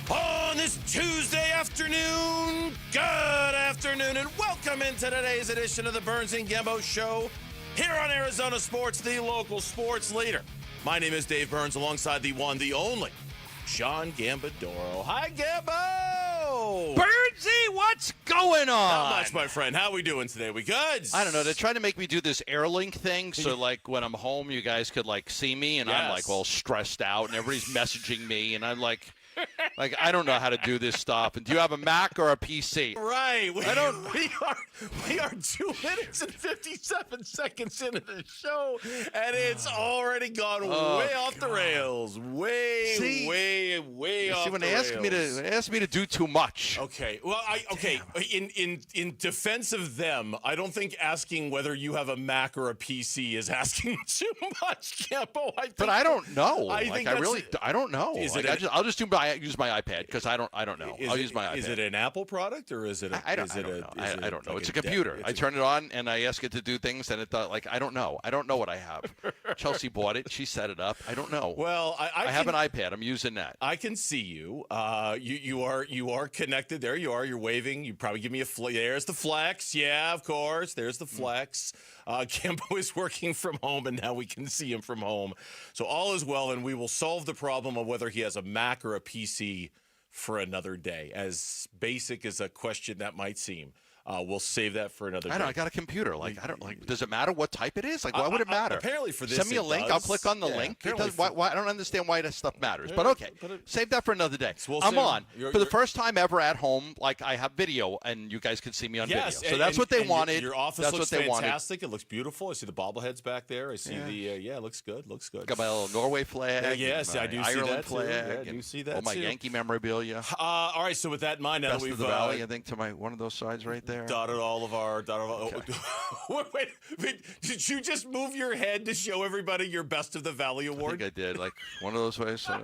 S27: on this Tuesday afternoon. Good afternoon and welcome into today's edition of the Burns and Gambo Show here on Arizona Sports, the local sports leader. My name is Dave Burns alongside the one, the only John Gambadoro. Hi, Gambo!
S9: Burnsy, what's going on?
S27: Not much, my friend. How are we doing today? We good?
S9: I don't know. They're trying to make me do this Airlink thing, so like when I'm home, you guys could like see me, and I'm like all stressed out, and everybody's messaging me, and I'm like I don't know how to do this stuff. And do you have a Mac or a PC?
S27: Right. We are 2 minutes and 57 seconds into the show, and it's already gone way off the rails. Way off the rails.
S9: When they ask me to do too much.
S27: Okay. Well, in defense of them, I don't think asking whether you have a Mac or a PC is asking too much, Campo.
S9: But I don't know.
S27: I
S9: don't know. I'll just use my iPad because I don't know. I'll use my iPad.
S27: Is it an Apple product or is it?
S9: I don't know. It's a computer. I turn it on and I ask it to do things, and it does. Like I don't know. I don't know what I have. Chelsea bought it. She set it up. I don't know.
S27: Well, I
S9: have an iPad. I'm using that.
S27: I can see you. You are connected. There you are. You're waving. You probably give me a there's the flex. Yeah, of course. There's the flex. Campo is working from home, and now we can see him from home. So all is well, and we will solve the problem of whether he has a Mac or a PC for another day. As basic as a question that might seem. We'll save that for another day.
S9: I got a computer. Does it matter what type it is? Why would it matter?
S27: Apparently for this,
S9: send me a link. I'll click on the link. I don't understand why this stuff matters. But okay, save that for another day. So I'm on for the first time ever at home. Like I have video, and you guys can see me on video. So that's what they wanted.
S27: Your office looks fantastic. It looks beautiful. I see the bobbleheads back there. I see it looks good. Got
S9: my little Norway flag.
S27: Yes, I do see that
S9: Ireland flag.
S27: I do see that.
S9: All my Yankee memorabilia.
S27: All right. So with that in mind, now
S9: Best of the Valley, I think, to my one of those sides right there.
S27: Dotted all of our. Wait, did you just move your head to show everybody your Best of the Valley award?
S9: I think I did, like one of those ways.
S27: Oh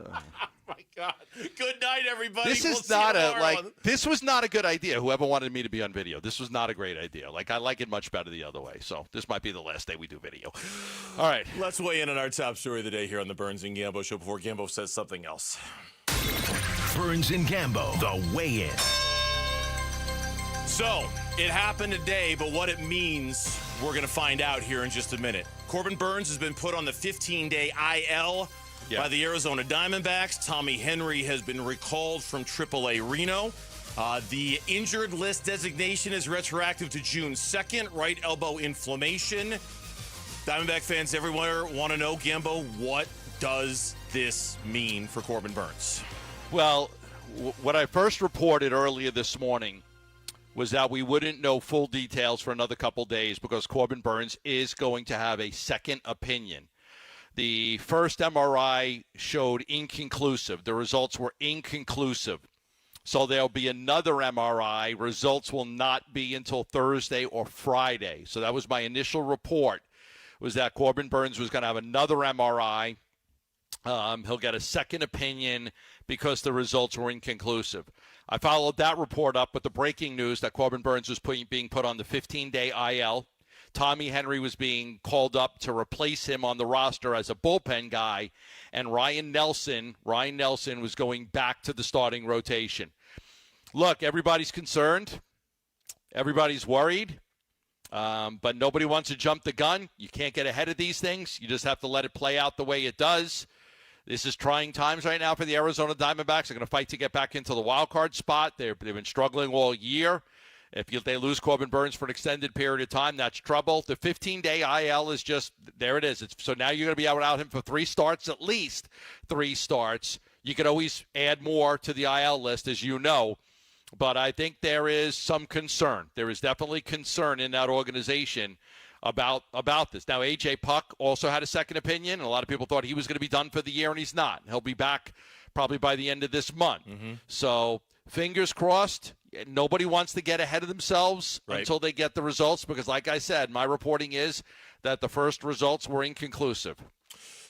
S27: my God! Good night, everybody.
S9: This is This was not a good idea. Whoever wanted me to be on video, this was not a great idea. Like I like it much better the other way. So this might be the last day we do video. All right,
S27: let's weigh in on our top story of the day here on the Burns and Gambo Show. Before Gambo says something else.
S10: Burns and Gambo, the weigh-in.
S27: So, it happened today, but what it means, we're going to find out here in just a minute. Corbin Burnes has been put on the 15-day IL by the Arizona Diamondbacks. Tommy Henry has been recalled from AAA Reno. The injured list designation is retroactive to June 2nd, right elbow inflammation. Diamondback fans everywhere want to know, Gambo, what does this mean for Corbin Burnes?
S9: Well, what I first reported earlier this morning was that we wouldn't know full details for another couple days because Corbin Burnes is going to have a second opinion. The first MRI showed inconclusive. The results were inconclusive. So there'll be another MRI. Results will not be until Thursday or Friday. So that was my initial report, was that Corbin Burnes was going to have another MRI. He'll get a second opinion because the results were inconclusive. I followed that report up with the breaking news that Corbin Burnes was being put on the 15-day IL. Tommy Henry was being called up to replace him on the roster as a bullpen guy, and Ryan Nelson was going back to the starting rotation. Look, everybody's concerned. Everybody's worried. But nobody wants to jump the gun. You can't get ahead of these things. You just have to let it play out the way it does. This is trying times right now for the Arizona Diamondbacks. They're going to fight to get back into the wild card spot. They've been struggling all year. If they lose Corbin Burnes for an extended period of time, that's trouble. The 15-day IL is just, there it is. So now you're going to be without him for 3 starts, at least 3 starts. You could always add more to the IL list, as you know. But I think there is some concern. There is definitely concern in that organization about this. Now, A.J. Puck also had a second opinion, and a lot of people thought he was going to be done for the year, and he's not. He'll be back probably by the end of this month. So fingers crossed. Nobody wants to get ahead of themselves until they get the results because, like I said, my reporting is that the first results were inconclusive.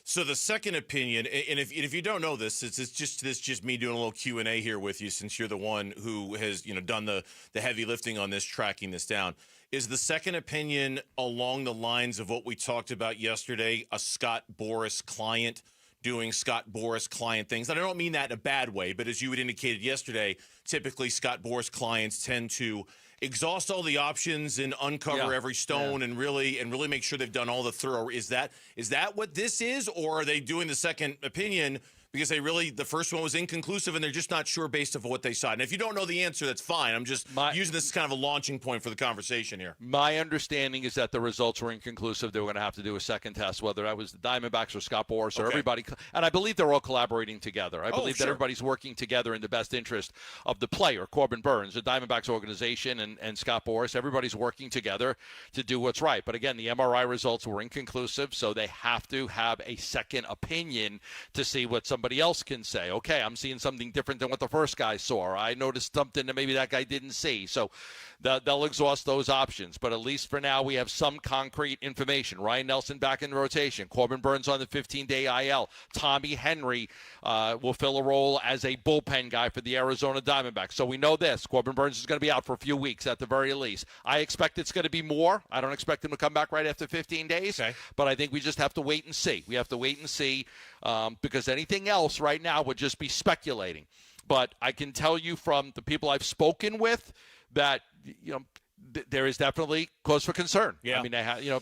S13: So the second opinion, and if you don't know this, it's just me doing a little Q&A here with you since you're the one who has done the heavy lifting on this, tracking this down. Is the second opinion along the lines of what we talked about yesterday, a Scott Boras client doing Scott Boras client things? And I don't mean that in a bad way, but as you had indicated yesterday, typically Scott Boras clients tend to exhaust all the options and uncover every stone and really make sure they've done all the thorough. Is that what this is, or are they doing the second opinion because the first one was inconclusive and they're just not sure based off of what they saw? And if you don't know the answer, that's fine. I'm just using this as kind of a launching point for the conversation here.
S9: My understanding is that the results were inconclusive. They were going to have to do a second test, whether that was the Diamondbacks or Scott Boras or everybody. And I believe they're all collaborating together. I believe that everybody's working together in the best interest of the player, Corbin Burnes, the Diamondbacks organization, and Scott Boras. Everybody's working together to do what's right. But again, the MRI results were inconclusive, so they have to have a second opinion to see what somebody else can say. Okay, I'm seeing something different than what the first guy saw. I noticed something that maybe that guy didn't see. So they'll exhaust those options. But at least for now, we have some concrete information. Ryan Nelson back in the rotation. Corbin Burnes on the 15-day IL. Tommy Henry will fill a role as a bullpen guy for the Arizona Diamondbacks. So we know this. Corbin Burnes is going to be out for a few weeks at the very least. I expect it's going to be more. I don't expect him to come back right after 15 days. But I think we just have to wait and see. We have to wait and see because anything else right now would just be speculating. But I can tell you from the people I've spoken with that there is definitely cause for concern. I mean,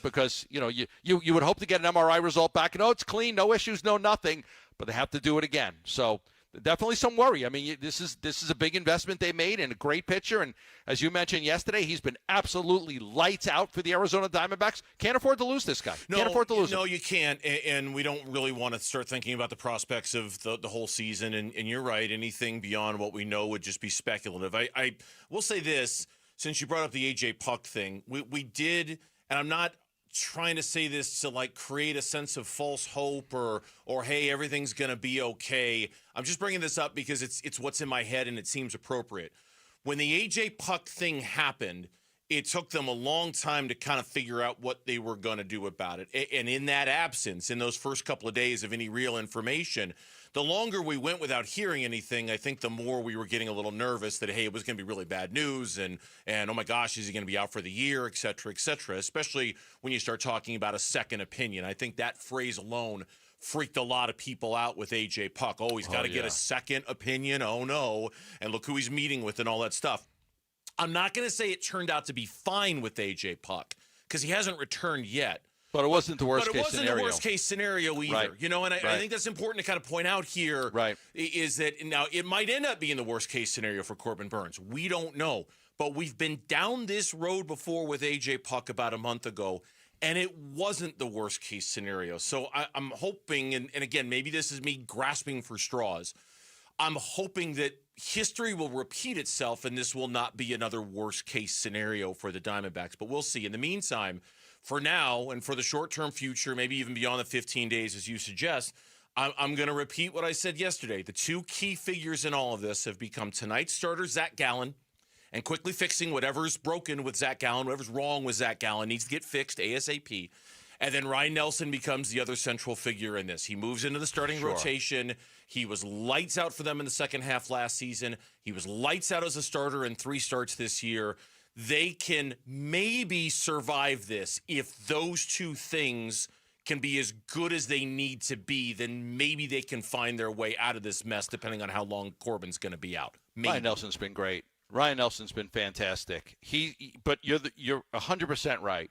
S9: because you would hope to get an MRI result back and it's clean, no issues, no nothing, but they have to do it again. So definitely some worry. I mean, this is a big investment they made and a great pitcher. And as you mentioned yesterday, he's been absolutely lights out for the Arizona Diamondbacks. Can't afford to lose this guy. Can't afford to lose him.
S13: No, you can't. And we don't really want to start thinking about the prospects of the whole season. And you're right. Anything beyond what we know would just be speculative. I will say this, since you brought up the A.J. Puck thing, we did, and I'm not trying to say this to create a sense of false hope or hey, everything's going to be okay. I'm just bringing this up because it's what's in my head and it seems appropriate. When the A.J. Puck thing happened, it took them a long time to kind of figure out what they were going to do about it. And in that absence, in those first couple of days of any real information, the longer we went without hearing anything, I think the more we were getting a little nervous that, hey, it was going to be really bad news and oh my gosh, is he going to be out for the year, et cetera, especially when you start talking about a second opinion. I think that phrase alone freaked a lot of people out with A.J. Puck. Oh, he's got to get a second opinion. Oh, no. And look who he's meeting with and all that stuff. I'm not going to say it turned out to be fine with A.J. Puck because he hasn't returned yet.
S9: But it wasn't the worst case scenario.
S13: But it wasn't the worst case scenario either. And I think that's important to kind of point out here is that now it might end up being the worst case scenario for Corbin Burnes. We don't know. But we've been down this road before with A.J. Puck about a month ago, and it wasn't the worst case scenario. So I'm hoping, and again, maybe this is me grasping for straws, I'm hoping that history will repeat itself and this will not be another worst case scenario for the Diamondbacks. But we'll see. In the meantime, for now and for the short-term future, maybe even beyond the 15 days as you suggest, I'm going to repeat what I said yesterday. The two key figures in all of this have become tonight's starter, Zach Gallen, and quickly fixing whatever's broken with Zach Gallen, whatever's wrong with Zach Gallen needs to get fixed ASAP. And then Ryan Nelson becomes the other central figure in this. He moves into the starting rotation. He was lights out for them in the second half last season. He was lights out as a starter in 3 starts this year. They can maybe survive this. If those two things can be as good as they need to be, then maybe they can find their way out of this mess, depending on how long Corbin's going to be out. Maybe.
S9: Ryan Nelson's been great. Ryan Nelson's been fantastic. But you're 100% right.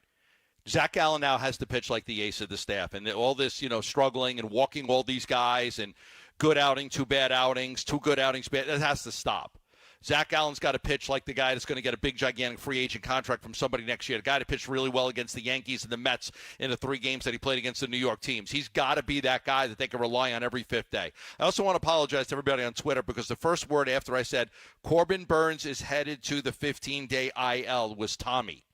S9: Zach Gallen now has to pitch like the ace of the staff, and all this, struggling and walking all these guys and good outing, 2 bad outings, 2 good outings, bad. That has to stop. Zach Gallen's got to pitch like the guy that's going to get a big, gigantic free agent contract from somebody next year. The guy that pitched really well against the Yankees and the Mets in the 3 games that he played against the New York teams. He's got to be that guy that they can rely on every 5th day. I also want to apologize to everybody on Twitter because the first word after I said Corbin Burnes is headed to the 15-day IL was Tommy.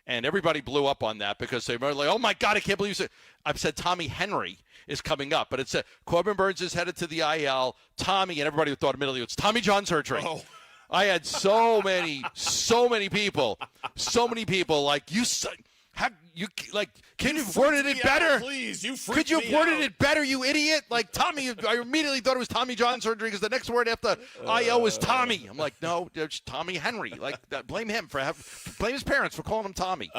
S9: And everybody blew up on that because they were like, oh, my God, I can't believe you said. I've said Tommy Henry is coming up. But it said Corbin Burnes is headed to the IL. Tommy, and everybody thought immediately it's Tommy John surgery. Oh. I had so many people like, can you have worded it better?
S13: Please, you freaked
S9: Could you have worded it better, you idiot? Like, Tommy, I immediately thought it was Tommy John surgery because the next word after IL was Tommy. I'm like, no, it's Tommy Henry. Like, blame him blame his parents for calling him Tommy.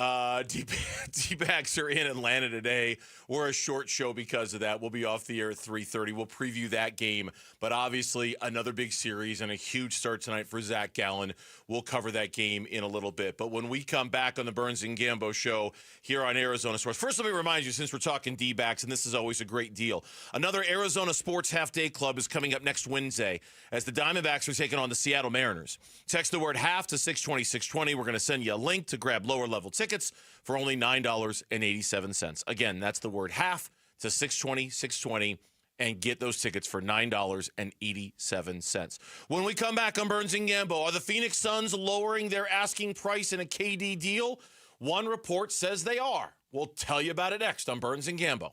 S13: D-backs are in Atlanta today. We're a short show because of that. We'll be off the air at 3:30. We'll preview that game. But obviously, another big series and a huge start tonight for Zach Gallen. We'll cover that game in a little bit. But when we come back on the Burns and Gambo show here on Arizona Sports, first let me remind you, since we're talking D-backs, and this is always a great deal, another Arizona Sports Half-Day Club is coming up next Wednesday as the Diamondbacks are taking on the Seattle Mariners. Text the word half to 620-620. We're going to send you a link to grab lower-level tickets for only $9.87. Again, that's the word half to 620-620 and get those tickets for $9.87. When we come back on Burns and Gambo, are the Phoenix Suns lowering their asking price in a KD deal? One report says they are. We'll tell you about it next on Burns and Gambo.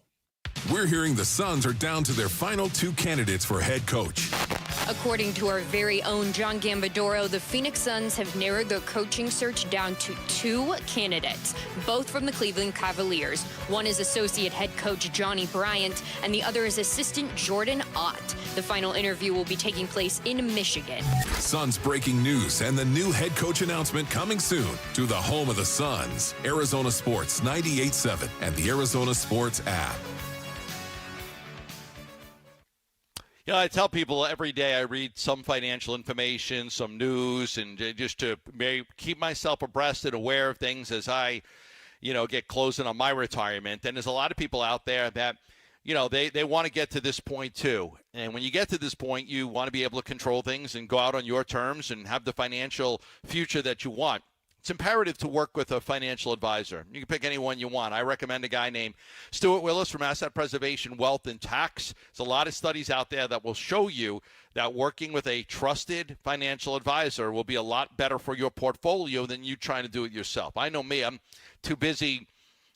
S2: We're hearing the Suns are down to their final 2 candidates for head coach.
S11: According to our very own John Gambadoro, the Phoenix Suns have narrowed their coaching search down to 2 candidates, both from the Cleveland Cavaliers. One is associate head coach Johnny Bryant, and the other is assistant Jordan Ott. The final interview will be taking place in Michigan.
S2: Suns breaking news and the new head coach announcement coming soon to the home of the Suns, Arizona Sports 98.7 and the Arizona Sports app.
S9: I tell people every day I read some financial information, some news, and just to keep myself abreast and aware of things as I, get closing on my retirement. And there's a lot of people out there that, they want to get to this point too. And when you get to this point, you want to be able to control things and go out on your terms and have the financial future that you want. It's imperative to work with a financial advisor. You can pick anyone you want. I recommend a guy named Stuart Willis from Asset Preservation, Wealth, and Tax. There's a lot of studies out there that will show you that working with a trusted financial advisor will be a lot better for your portfolio than you trying to do it yourself. I know me, I'm too busy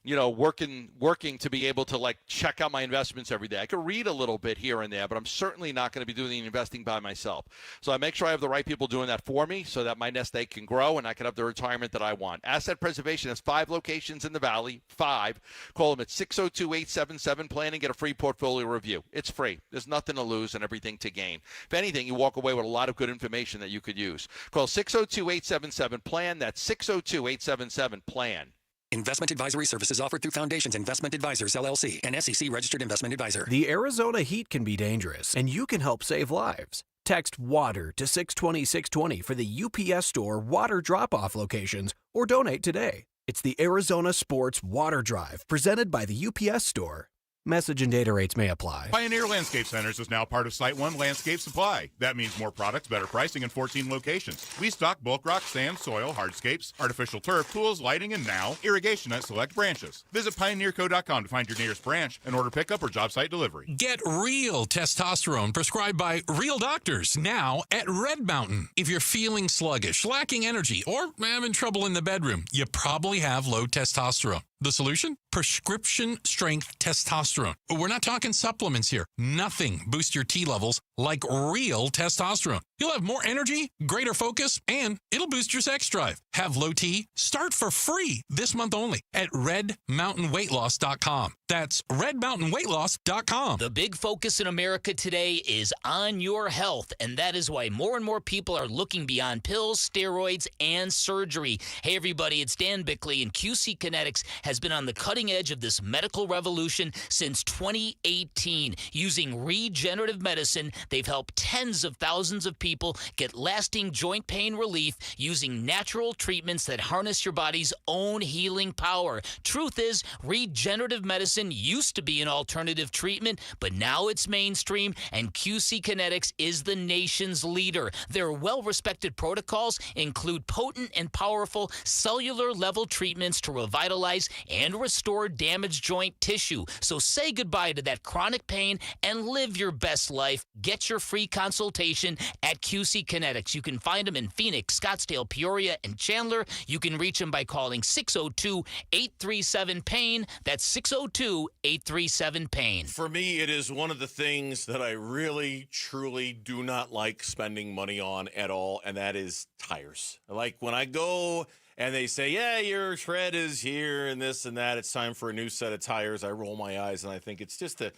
S9: working to be able to check out my investments every day. I could read a little bit here and there, but I'm certainly not going to be doing the investing by myself. So I make sure I have the right people doing that for me so that my nest egg can grow and I can have the retirement that I want. Asset Preservation has 5 locations in the Valley, 5. Call them at 602-877-PLAN and get a free portfolio review. It's free. There's nothing to lose and everything to gain. If anything, you walk away with a lot of good information that you could use. Call 602-877-PLAN. That's 602-877-PLAN.
S14: Investment advisory services offered through Foundations Investment Advisors, LLC, an SEC-registered investment advisor.
S15: The Arizona heat can be dangerous, and you can help save lives. Text WATER to 620-620 for the UPS Store water drop-off locations, or donate today. It's the Arizona Sports Water Drive, presented by the UPS Store. Message and data rates may apply.
S17: Pioneer Landscape Centers is now part of Site One Landscape Supply. That means more products, better pricing, and 14 locations. We stock bulk rock, sand, soil, hardscapes, artificial turf, tools, lighting, and now irrigation at select branches. Visit pioneerco.com to find your nearest branch and order pickup or job site delivery.
S26: Get real testosterone prescribed by real doctors now at Red Mountain. If you're feeling sluggish, lacking energy, or having trouble in the bedroom, you probably have low testosterone. The solution? Prescription strength testosterone
S3: testosterone. We're not talking supplements here. Nothing boosts your T levels like real testosterone. You'll have more energy, greater focus, and it'll boost your sex drive. Have low T? Start for free this month only at redmountainweightloss.com. That's redmountainweightloss.com.
S4: The big focus in America today is on your health, and that is why more and more people are looking beyond pills, steroids, and surgery. Hey, everybody, it's Dan Bickley, and QC Kinetics has been on the cutting edge of this medical revolution since 2018. Using regenerative medicine, they've helped tens of thousands of people get lasting joint pain relief using natural treatments that harness your body's own healing power. Truth is, regenerative medicine used to be an alternative treatment, but now it's mainstream, and QC Kinetics is the nation's leader. Their well-respected protocols include potent and powerful cellular-level treatments to revitalize and restore damaged joint tissue. So say goodbye to that chronic pain and live your best life. Get your free consultation at QC Kinetics. You can find them in Phoenix, Scottsdale, Peoria, and Chandler. You can reach them by calling 602-837-PAIN. That's 602-837-PAIN.
S13: For me, it is one of the things that I really, truly do not like spending money on at all, and that is tires. Like when I go and they say, yeah, your tread is here and this and that, it's time for a new set of tires, I roll my eyes and I think it's the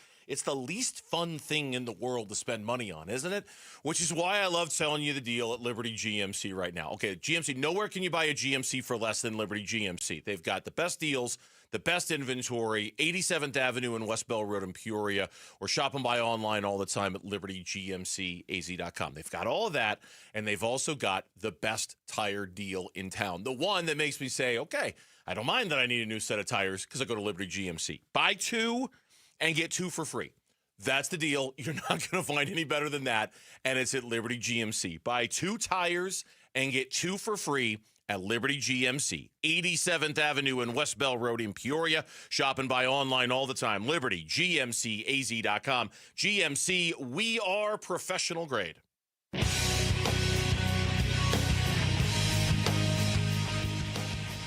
S13: least fun thing in the world to spend money on, isn't it? Which is why I love telling you the deal at Liberty GMC right now. Okay, GMC, nowhere can you buy a GMC for less than Liberty GMC. They've got the best deals, the best inventory, 87th Avenue and West Bell Road in Peoria, or shop them by online all the time at libertygmcaz.com. They've got all of that, and they've also got the best tire deal in town. The one that makes me say, okay, I don't mind that I need a new set of tires because I go to Liberty GMC. Buy two and get two for free. That's the deal. You're not going to find any better than that, and it's at Liberty GMC. Buy two tires and get two for free at Liberty GMC, 87th Avenue and West Bell Road in Peoria. Shop and buy online all the time. LibertyGMCAZ.com. GMC, we are professional grade.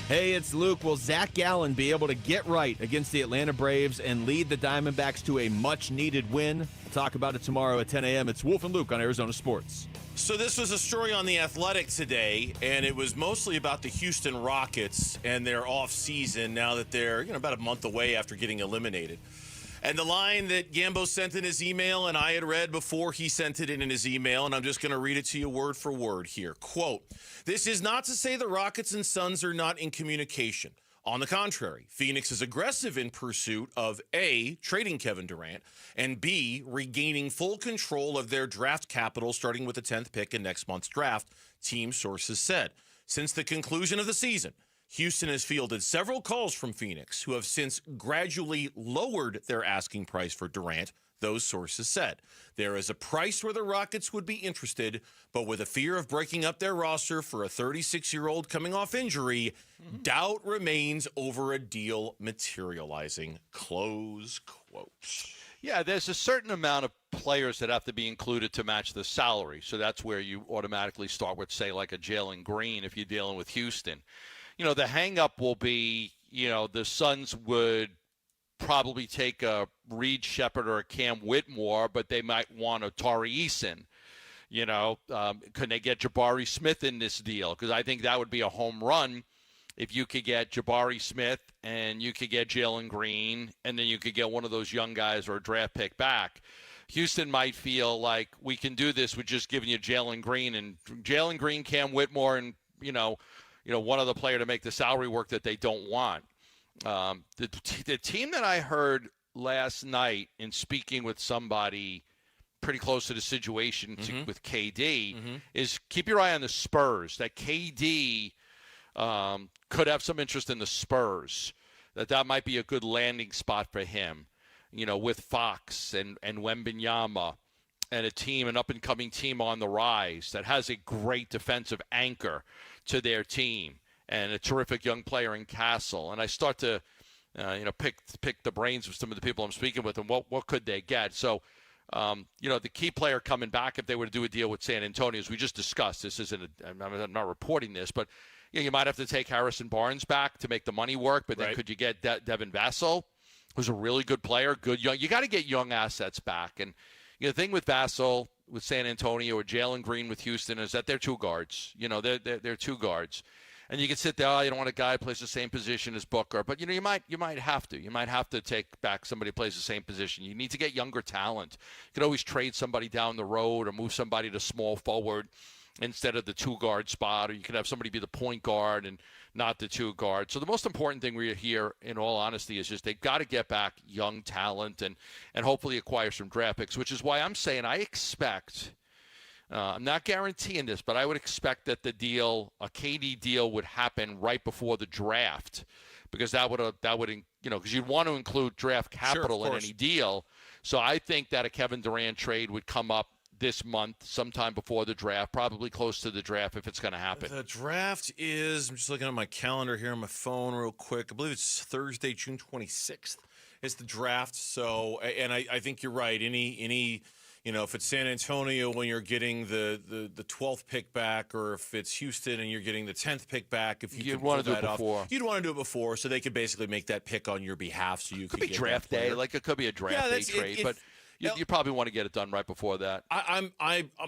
S5: Hey, it's Luke. Will Zach Gallen be able to get right against the Atlanta Braves and lead the Diamondbacks to a much-needed win? We'll talk about it tomorrow at 10 a.m. It's Wolf and Luke on Arizona Sports.
S13: So this was a story on The Athletic today, and it was mostly about the Houston Rockets and their off-season now that they're about a month away after getting eliminated. And the line that Gambo sent in his email and I had read before he sent it in his email, and I'm just going to read it to you word for word here. Quote, "This is not to say the Rockets and Suns are not in communication. On the contrary, Phoenix is aggressive in pursuit of A, trading Kevin Durant, and B, regaining full control of their draft capital starting with the 10th pick in next month's draft," team sources said. Since the conclusion of the season, Houston has fielded several calls from Phoenix, who have since gradually lowered their asking price for Durant, those sources said. There is a price where the Rockets would be interested, but with a fear of breaking up their roster for a 36-year-old coming off injury, doubt remains over a deal materializing. Close quote.
S9: Yeah, there's a certain amount of players that have to be included to match the salary. So that's where you automatically start with, say, like a Jalen Green if you're dealing with Houston. The hang-up will be, the Suns would probably take a Reed Shepherd or a Cam Whitmore, but they might want a Tari Eason. Could they get Jabari Smith in this deal? Because I think that would be a home run if you could get Jabari Smith and you could get Jalen Green, and then you could get one of those young guys or a draft pick back. Houston might feel like we can do this with just giving you Jalen Green, Cam Whitmore, and, one other player to make the salary work that they don't want. The team that I heard last night in speaking with somebody pretty close to the situation with KD is keep your eye on the Spurs. That KD could have some interest in the Spurs. That might be a good landing spot for him, with Fox and Wembanyama and an up-and-coming team on the rise that has a great defensive anchor to their team and a terrific young player in Castle. And I start to, pick the brains of some of the people I'm speaking with and what could they get. So, the key player coming back if they were to do a deal with San Antonio, as we just discussed, I'm not reporting this, but you might have to take Harrison Barnes back to make the money work, but then could you get Devin Vassell, who's a really good player, good young. You got to get young assets back. And the thing with Vassell with San Antonio or Jalen Green with Houston is that they're two guards. They're two guards. And you can sit there, you don't want a guy who plays the same position as Booker. But, you might have to. You might have to take back somebody who plays the same position. You need to get younger talent. You can always trade somebody down the road or move somebody to small forward instead of the two-guard spot. Or you could have somebody be the point guard and not the two guard. So the most important thing we hear, in all honesty, is just they've got to get back young talent and hopefully acquire some draft picks, which is why I'm saying I expect – I'm not guaranteeing this, but I would expect that a KD deal would happen right before the draft, because that would because you'd want to include draft capital in any deal. So I think that a Kevin Durant trade would come up this month, sometime before the draft, probably close to the draft if it's going to happen.
S13: The draft is, I'm just looking at my calendar here on my phone real quick. I believe it's Thursday, June 26th. It's the draft. So, and I think you're right. Any if it's San Antonio when you're getting the 12th pick back, or if it's Houston and you're getting the 10th pick back, if you'd want to do it before, you'd want to do it before, so they could basically make that pick on your behalf, so you could
S9: be draft day. Like it could be a draft day trade, but you probably want to get it done right before that.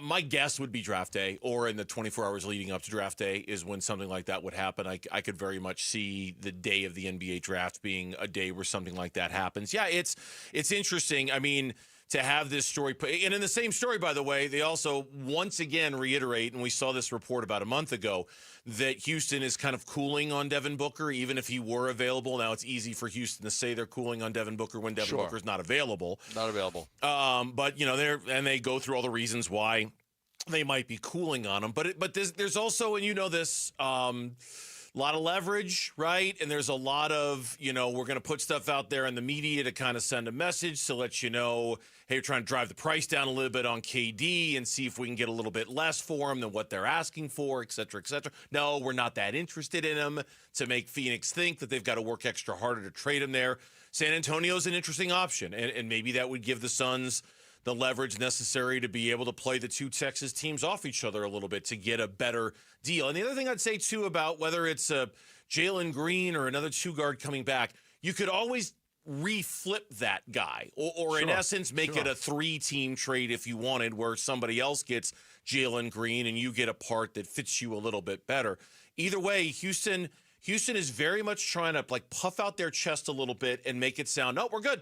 S13: My guess would be draft day, or in the 24 hours leading up to draft day is when something like that would happen. I could very much see the day of the NBA draft being a day where something like that happens. Yeah, it's interesting. I mean, to have this story, and in the same story, by the way, they also once again reiterate, and we saw this report about a month ago, that Houston is kind of cooling on Devin Booker, even if he were available. Now, it's easy for Houston to say they're cooling on Devin Booker when Devin Booker's not available.
S9: Not available.
S13: But they go through all the reasons why they might be cooling on him. But there's also, and this. A lot of leverage, right? And there's a lot of, we're going to put stuff out there in the media to kind of send a message to let you know, hey, we're trying to drive the price down a little bit on KD and see if we can get a little bit less for him than what they're asking for, et cetera, et cetera. No, we're not that interested in him, to make Phoenix think that they've got to work extra harder to trade him there. San Antonio's an interesting option, and maybe that would give the Suns the leverage necessary to be able to play the two Texas teams off each other a little bit to get a better deal. And the other thing I'd say, too, about whether it's Jalen Green or another two-guard coming back, you could always reflip that guy or in essence, make it a three-team trade if you wanted, where somebody else gets Jalen Green and you get a part that fits you a little bit better. Either way, Houston is very much trying to puff out their chest a little bit and make it sound, no, we're good.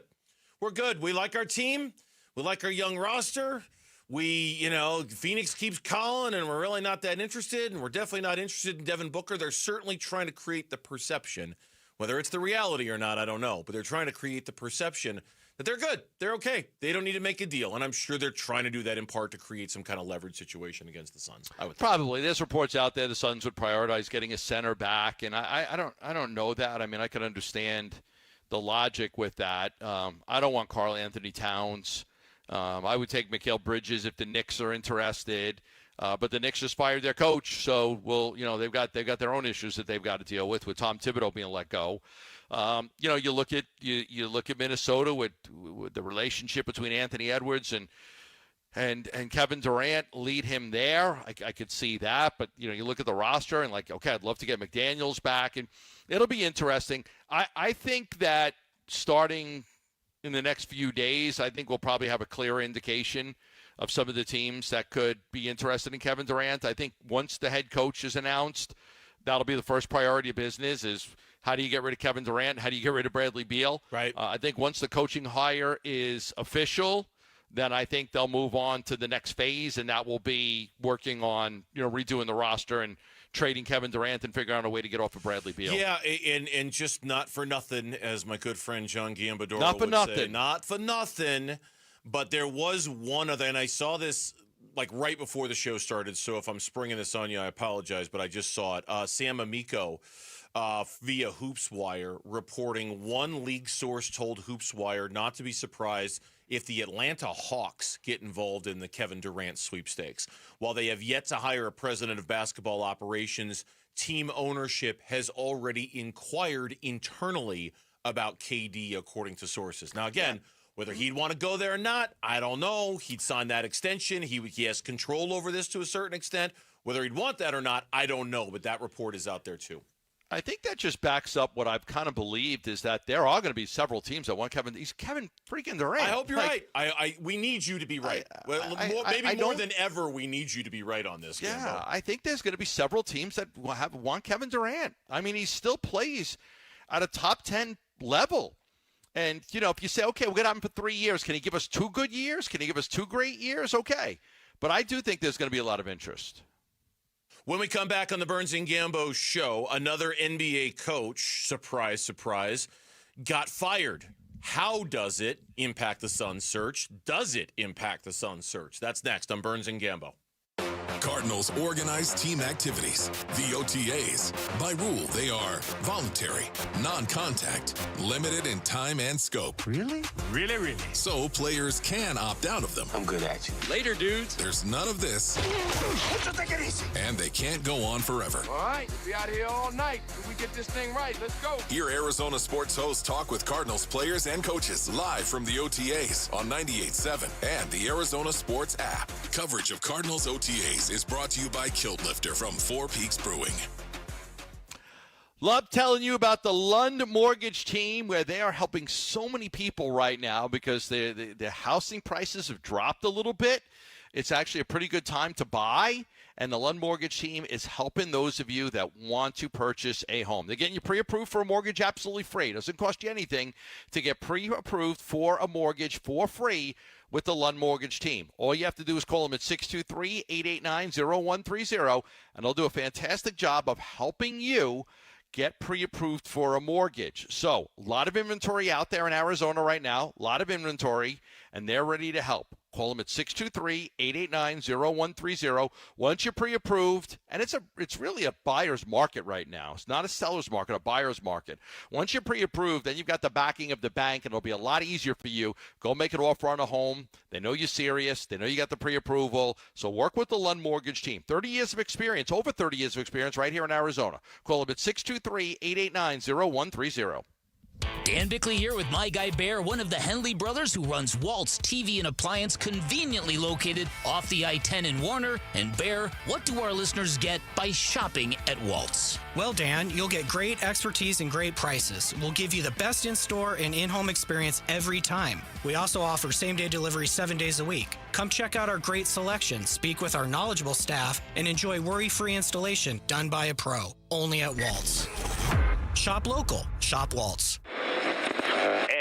S13: We're good. We like our team. We like our young roster. Phoenix keeps calling, and we're really not that interested, and we're definitely not interested in Devin Booker. They're certainly trying to create the perception, whether it's the reality or not, I don't know, but they're trying to create the perception that they're good. They're okay. They don't need to make a deal, and I'm sure they're trying to do that in part to create some kind of leverage situation against the Suns. I would think.
S9: Probably. There's reports out there the Suns would prioritize getting a center back, and I don't know that. I mean, I can understand the logic with that. I don't want Karl Anthony Towns. I would take Mikal Bridges if the Knicks are interested, but the Knicks just fired their coach, so they've got their own issues that they've got to deal with Tom Thibodeau being let go. You look at Minnesota with the relationship between Anthony Edwards and Kevin Durant, lead him there. I could see that, but you look at the roster and okay, I'd love to get McDaniels back, and it'll be interesting. I think that starting in the next few days, I think we'll probably have a clearer indication of some of the teams that could be interested in Kevin Durant. I think once the head coach is announced, that'll be the first priority of business is how do you get rid of Kevin Durant? How do you get rid of Bradley Beal?
S13: Right.
S9: I think once the coaching hire is official, then I think they'll move on to the next phase, and that will be working on, redoing the roster and trading Kevin Durant and figuring out a way to get off of Bradley Beal.
S13: Yeah, and just not for nothing, as my good friend John Gambadoro would say. Not for nothing, but there was one other, and I saw this right before the show started, so if I'm springing this on you, I apologize, but I just saw it. Sam Amico via HoopsWire reporting one league source told HoopsWire not to be surprised if the Atlanta Hawks get involved in the Kevin Durant sweepstakes. While they have yet to hire a president of basketball operations, team ownership has already inquired internally about KD, according to sources. Now, again, whether he'd want to go there or not, I don't know. He'd sign that extension. He has control over this to a certain extent. Whether he'd want that or not, I don't know. But that report is out there, too.
S9: I think that just backs up what I've kind of believed is that there are going to be several teams that want Kevin. He's Kevin freaking Durant.
S13: I hope you're right. We need you to be right. Maybe more than ever, we need you to be right on this.
S9: Yeah,
S13: Gambo.
S9: I think there's going to be several teams that want Kevin Durant. I mean, he still plays at a top 10 level. And, you know, if you say, okay, we're going to have him for 3 years, can he give us 2 good years? Can he give us 2 great years? Okay. But I do think there's going to be a lot of interest.
S13: When we come back on the Burns and Gambo show, another NBA coach, surprise, surprise, got fired. How does it impact the Suns search? Does it impact the Suns search? That's next on Burns and Gambo.
S2: Cardinals organize team activities, the OTAs. By rule, they are voluntary, non-contact, limited in time and scope.
S24: Really? Really?
S2: So players can opt out of them.
S24: I'm good at you.
S2: Later, dudes. There's none of this.
S24: Take it easy.
S2: And they can't go on forever.
S6: All right, we'll be out here all night. If we get this thing right, let's go.
S2: Hear Arizona sports hosts talk with Cardinals players and coaches live from the OTAs on 98.7 and the Arizona Sports app. Coverage of Cardinals OTAs is brought to you by Kilt Lifter from Four Peaks Brewing.
S9: Love telling you about the Lund Mortgage Team, where they are helping so many people right now because their housing prices have dropped a little bit. It's actually a pretty good time to buy, and the Lund Mortgage Team is helping those of you that want to purchase a home. They're getting you pre-approved for a mortgage absolutely free. It doesn't cost you anything to get pre-approved for a mortgage for free with the Lund Mortgage Team. All you have to do is call them at 623-889-0130, and they'll do a fantastic job of helping you get pre-approved for a mortgage. So, a lot of inventory out there in Arizona right now, a lot of inventory, and they're ready to help. Call them at 623-889-0130. Once you're pre-approved, and it's really a buyer's market right now. It's not a seller's market, a buyer's market. Once you're pre-approved, then you've got the backing of the bank, and it'll be a lot easier for you. Go make an offer on a home. They know you're serious. They know you got the pre-approval. So work with the Lund Mortgage Team. 30 years of experience, over 30 years of experience right here in Arizona. Call them at 623-889-0130.
S4: Dan Bickley here with my guy Bear, one of the Henley brothers who runs Walt's TV and Appliance, conveniently located off the I-10 in Warner. And Bear, what do our listeners get by shopping at Walt's?
S12: Well, Dan, you'll get great expertise and great prices. We'll give you the best in-store and in-home experience every time. We also offer same-day delivery 7 days a week. Come check out our great selection, speak with our knowledgeable staff, and enjoy worry-free installation done by a pro. Only at Walt's. Shop local. Shop Waltz.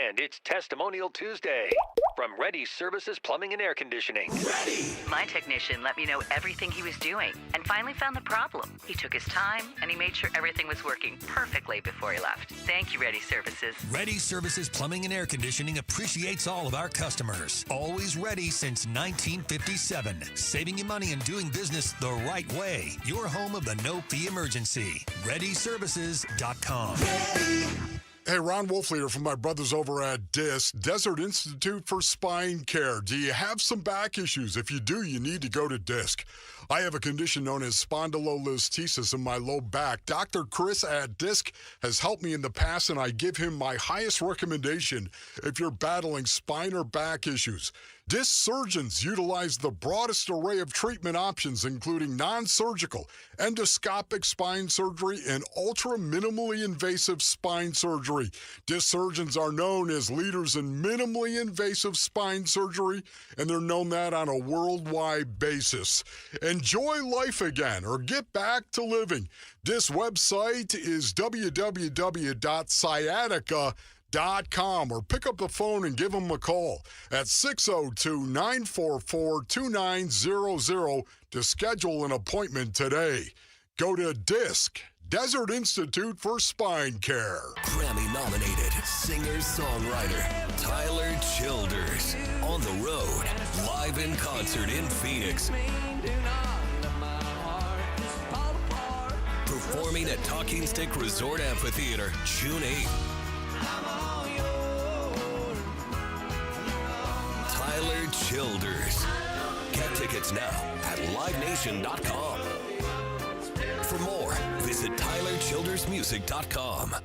S16: And it's Testimonial Tuesday from Ready Services Plumbing and Air Conditioning.
S18: My technician let me know everything he was doing and finally found the problem. He took his time and he made sure everything was working perfectly before he left. Thank you, Ready Services.
S19: Ready Services Plumbing and Air Conditioning appreciates all of our customers. Always ready since 1957. Saving you money and doing business the right way. Your home of the no-fee emergency. ReadyServices.com.
S20: Hey, Ron Wolfleader from my brothers over at DISC, Desert Institute for Spine Care. Do you have some back issues? If you do, you need to go to DISC. I have a condition known as spondylolisthesis in my low back. Dr. Chris at DISC has helped me in the past, and I give him my highest recommendation if you're battling spine or back issues. DISC surgeons utilize the broadest array of treatment options, including non-surgical, endoscopic spine surgery, and ultra-minimally invasive spine surgery. DISC surgeons are known as leaders in minimally invasive spine surgery, and they're known that on a worldwide basis. Enjoy life again or get back to living. DISC website is www.sciatica.com or pick up the phone and give them a call at 602-944-2900 to schedule an appointment today. Go to DISC, Desert Institute for Spine Care.
S10: Grammy-nominated singer-songwriter Tyler Childers on the road, live in concert in Phoenix. Performing at Talking Stick Resort Amphitheater, June 8th. Tyler Childers. Get tickets now at livenation.com. For more, visit tylerchildersmusic.com.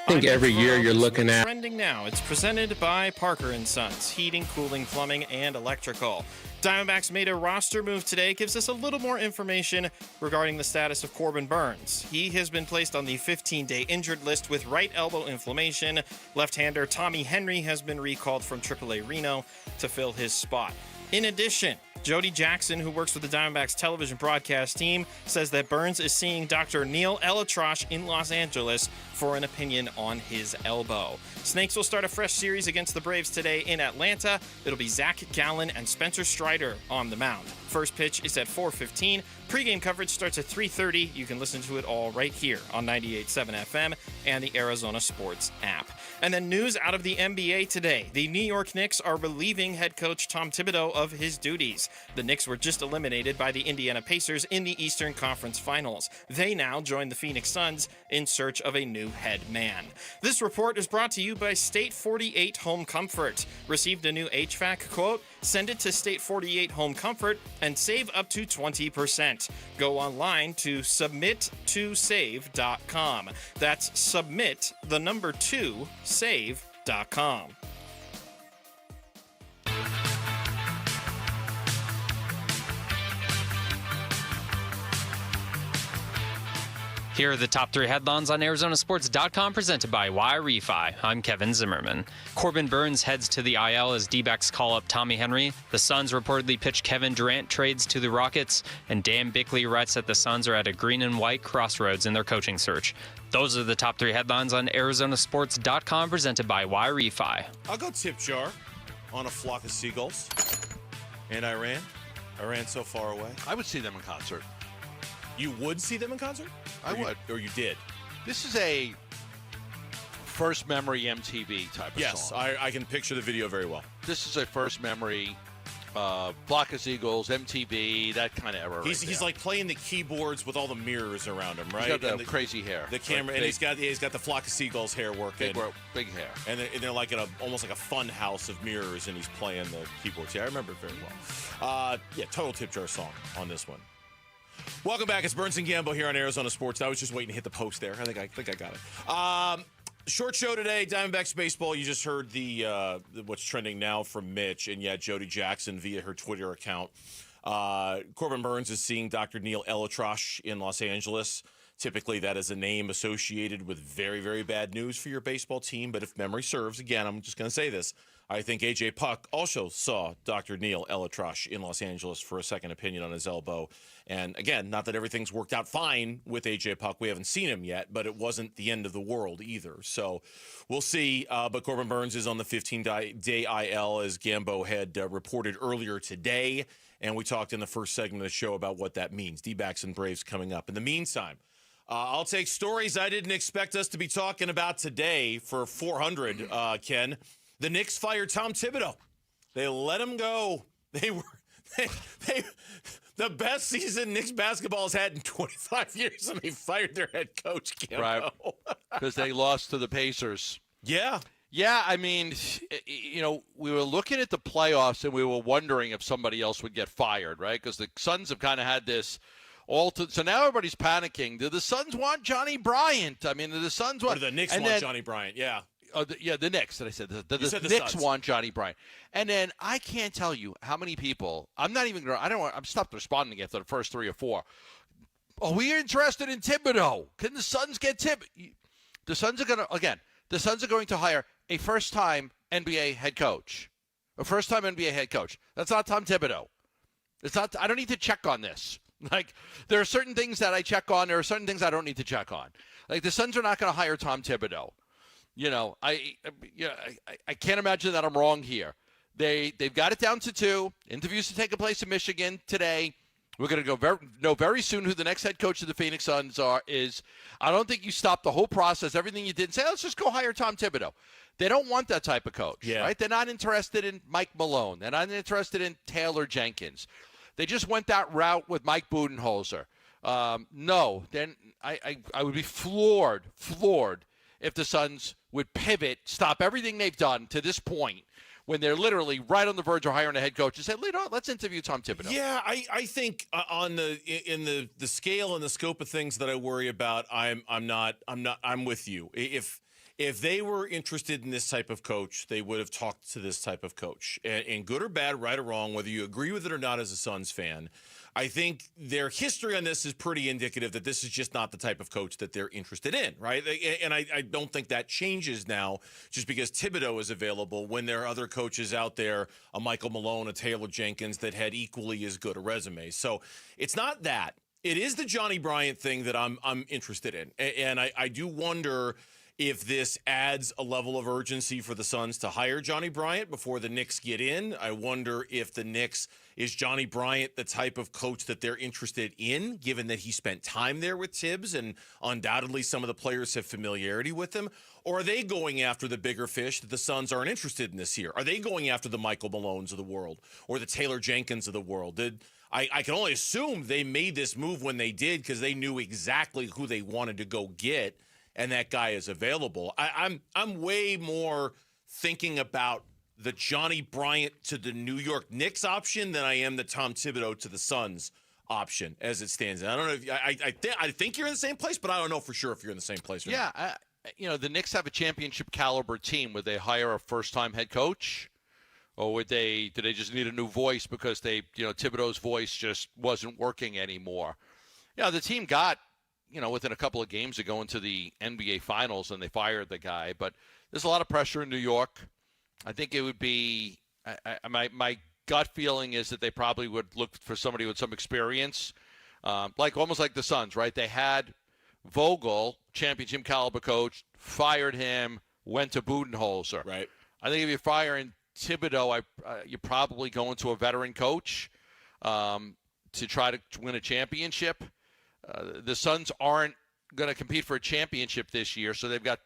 S9: 8:30 on
S1: think every year you're looking at.
S7: Trending now. It's presented by Parker & Sons, heating, cooling, plumbing, and electrical. Diamondbacks made a roster move today. Gives us a little more information regarding the status of Corbin Burns. He has been placed on the 15-day injured list with right elbow inflammation. Left-hander Tommy Henry has been recalled from AAA Reno to fill his spot. In addition, Jodie Jackson, who works with the Diamondbacks television broadcast team, says that Burns is seeing Dr. Neil Elitrosh in Los Angeles for an opinion on his elbow. Snakes will start a fresh series against the Braves today in Atlanta. It'll be Zach Gallen and Spencer Strider on the mound. First pitch is at 4:15. Pre-game coverage starts at 3:30. You can listen to it all right here on 98.7 FM and the Arizona Sports app. And then news out of the NBA today. The New York Knicks are relieving head coach Tom Thibodeau of his duties. The Knicks were just eliminated by the Indiana Pacers in the Eastern Conference Finals. They now join the Phoenix Suns in search of a new head man. This report is brought to you by State 48 Home Comfort. Received a new HVAC quote? Send it to State 48 Home Comfort and save up to 20%. Go online to submit2save.com. That's submit, the number 2, save.com.
S8: Here are the top 3 headlines on ArizonaSports.com presented by Y-Refi. I'm Kevin Zimmerman. Corbin Burns heads to the IL as D-backs call up Tommy Henry. The Suns reportedly pitch Kevin Durant trades to the Rockets. And Dan Bickley writes that the Suns are at a green and white crossroads in their coaching search. Those are the top 3 headlines on ArizonaSports.com presented by Y-Refi.
S13: I'll go tip jar on a flock of seagulls. And Iran so far away.
S9: I would see them in concert.
S13: You would see them in concert?
S9: I would.
S13: Or you did?
S9: This is a first memory MTV type of song.
S13: Yes, I can picture the video very well.
S9: This is a first memory Flock of Seagulls, MTV, that kind of era.
S13: He's like playing the keyboards with all the mirrors around him, right?
S9: He's got the crazy hair.
S13: The camera, and he's got the Flock of Seagulls hair working.
S9: Big hair.
S13: And they're like in almost like a fun house of mirrors, and he's playing the keyboards. Yeah, I remember it very well. Total tip jar song on this one. Welcome back. It's Burns and Gambo here on Arizona Sports. I was just waiting to hit the post there. I think I got it. Short show today. Diamondbacks baseball. You just heard the what's trending now from Mitch, and Jodie Jackson via her Twitter account. Corbin Burns is seeing Dr. Neil Elitrosh in Los Angeles. Typically, that is a name associated with very, very bad news for your baseball team. But if memory serves, again, I'm just going to say this. I think A.J. Puck also saw Dr. Neil Elitrosh in Los Angeles for a second opinion on his elbow. And again, not that everything's worked out fine with A.J. Puck. We haven't seen him yet, but it wasn't the end of the world either. So we'll see. But Corbin Burns is on the 15-day IL, as Gambo had reported earlier today. And we talked in the first segment of the show about what that means. Dbacks and Braves coming up. In the meantime, I'll take stories I didn't expect us to be talking about today for 400, Ken. The Knicks fired Tom Thibodeau. They let him go. They the best season Knicks basketball has had in 25 years, and they fired their head coach, Gambo.
S9: Right, because they lost to the Pacers.
S13: Yeah.
S9: Yeah, I mean, we were looking at the playoffs, and we were wondering if somebody else would get fired, right? Because the Suns have kind of had this so now everybody's panicking. Do the Suns want Johnny Bryant? I mean, do the Suns want...
S13: Or the Knicks want Johnny Bryant, yeah.
S9: The Knicks, that I said. The
S13: Suns
S9: Knicks want Johnny Bryant. And then I can't tell you how many people, I'm stopped responding after the first 3 or 4. Are we interested in Thibodeau? Can the Suns get Thibodeau? The Suns are going to hire a first-time NBA head coach. That's not Tom Thibodeau. I don't need to check on this. Like, there are certain things that I check on. There are certain things I don't need to check on. Like, the Suns are not going to hire Tom Thibodeau. I can't imagine that I'm wrong here. They've got it down to 2. Interviews are taking place in Michigan today. We're going to know very soon who the next head coach of the Phoenix Suns is. I don't think you stop the whole process, everything you did, and say, let's just go hire Tom Thibodeau. They don't want that type of coach, right? They're not interested in Mike Malone. They're not interested in Taylor Jenkins. They just went that route with Mike Budenholzer. No, then I would be floored if the Suns would pivot, stop everything they've done to this point when they're literally right on the verge of hiring a head coach and say, let's interview Tom Thibodeau.
S13: Yeah, I think on in the scale and the scope of things that I worry about, I'm with you. if they were interested in this type of coach, they would have talked to this type of coach. And good or bad, right or wrong, whether you agree with it or not as a Suns fan, I think their history on this is pretty indicative that this is just not the type of coach that they're interested in, right? And I don't think that changes now just because Thibodeau is available when there are other coaches out there, a Michael Malone, a Taylor Jenkins, that had equally as good a resume. So it's not that. It is the Johnny Bryant thing that I'm interested in. And I do wonder if this adds a level of urgency for the Suns to hire Johnny Bryant before the Knicks get in. I wonder if the Knicks, is Johnny Bryant the type of coach that they're interested in, given that he spent time there with Tibbs and undoubtedly some of the players have familiarity with him? Or are they going after the bigger fish that the Suns aren't interested in this year? Are they going after the Michael Malones of the world or the Taylor Jenkins of the world? I can only assume they made this move when they did because they knew exactly who they wanted to go get, and that guy is available. I'm way more thinking about the Johnny Bryant to the New York Knicks option than I am the Tom Thibodeau to the Suns option as it stands. I don't know if I think you're in the same place, but I don't know for sure if you're in the same place. Or
S9: not. The Knicks have a championship caliber team. Would they hire a first-time head coach? Or do they just need a new voice because Thibodeau's voice just wasn't working anymore? The team got, within a couple of games of going to the NBA Finals and they fired the guy. But there's a lot of pressure in New York. I think it would be my gut feeling is that they probably would look for somebody with some experience, almost like the Suns, right? They had Vogel, championship caliber coach, fired him, went to Budenholzer.
S13: Right.
S9: I think if you're firing Thibodeau, you're probably going to a veteran coach to try to win a championship. The Suns aren't going to compete for a championship this year, so they've got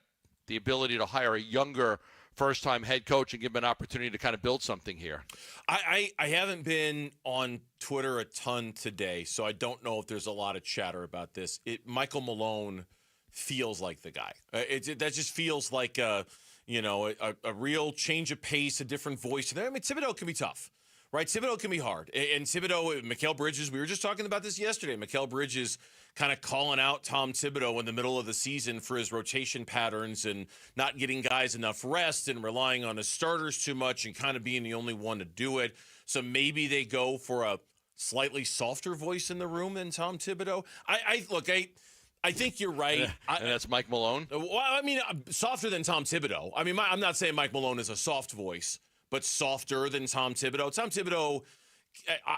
S9: the ability to hire a younger first-time head coach and give him an opportunity to kind of build something here.
S13: I haven't been on Twitter a ton today, so I don't know if there's a lot of chatter about this. Michael Malone feels like the guy. That just feels like a real change of pace, a different voice. I mean, Thibodeau can be tough, right? Thibodeau can be hard. And Thibodeau, Mikal Bridges, we were just talking about this yesterday. Mikal Bridges kind of calling out Tom Thibodeau in the middle of the season for his rotation patterns and not getting guys enough rest and relying on his starters too much and kind of being the only one to do it. So maybe they go for a slightly softer voice in the room than Tom Thibodeau. I think you're right.
S9: And that's Mike Malone?
S13: Well, I mean, softer than Tom Thibodeau. I mean, I'm not saying Mike Malone is a soft voice, but softer than Tom Thibodeau. Tom Thibodeau,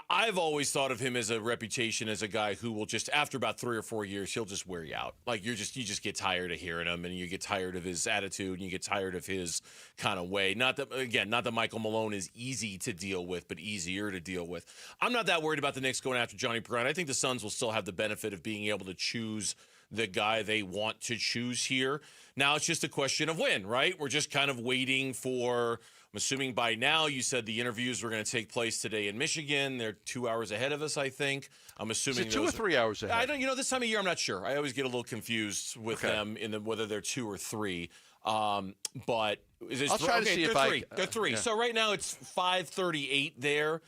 S13: I've always thought of him as a reputation as a guy who will just, after about 3 or 4 years, he'll just wear you out. Like you just get tired of hearing him, and you get tired of his attitude, and you get tired of his kind of way. Not that Michael Malone is easy to deal with, but easier to deal with. I'm not that worried about the Knicks going after Johnny Bryant. I think the Suns will still have the benefit of being able to choose the guy they want to choose here. Now it's just a question of when, right? We're just kind of waiting for, I'm assuming by now you said the interviews were going to take place today in Michigan. They're 2 hours ahead of us, I think. I'm assuming
S9: Is it 2 or 3 hours ahead?
S13: I don't, this time of year I'm not sure. I always get a little confused with them in whether they're 2 or 3. But is it
S9: I'll try to see if
S13: they're 3.
S9: Yeah.
S13: So right now it's 5:38 there.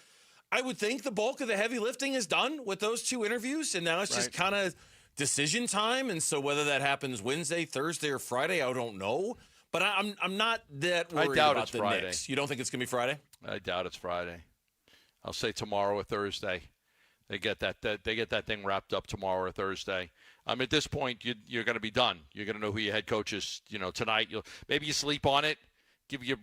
S13: I would think the bulk of the heavy lifting is done with those 2 interviews, and now it's just kind of decision time. And so whether that happens Wednesday, Thursday, or Friday, I don't know. But I'm not that worried about the
S9: Friday.
S13: Knicks. You don't think it's going to be Friday?
S9: I doubt it's Friday. I'll say tomorrow or Thursday. They get that thing wrapped up tomorrow or Thursday. At this point, you're going to be done. You're going to know who your head coach is. Tonight, maybe you sleep on it. Give you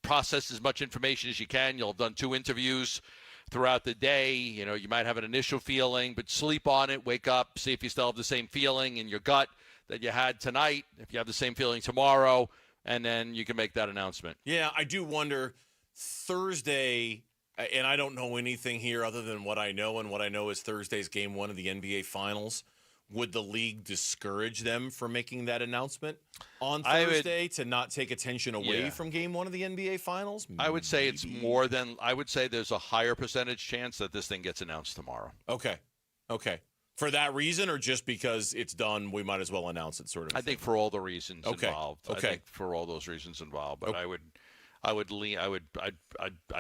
S9: process as much information as you can. You'll have done 2 interviews throughout the day. You might have an initial feeling, but sleep on it, wake up, see if you still have the same feeling in your gut that you had tonight, if you have the same feeling tomorrow, and then you can make that announcement.
S13: Yeah, I do wonder Thursday, and I don't know anything here other than what I know, and what I know is Thursday's game 1 of the NBA Finals. Would the league discourage them from making that announcement on Thursday to not take attention away from game 1 of the NBA Finals?
S9: I would say it's more than, I would say there's a higher percentage chance that this thing gets announced tomorrow.
S13: Okay. For that reason, or just because it's done, we might as well announce it, sort of?
S9: I think for all the reasons involved.
S13: Okay.
S9: I think for all those reasons involved. But I'd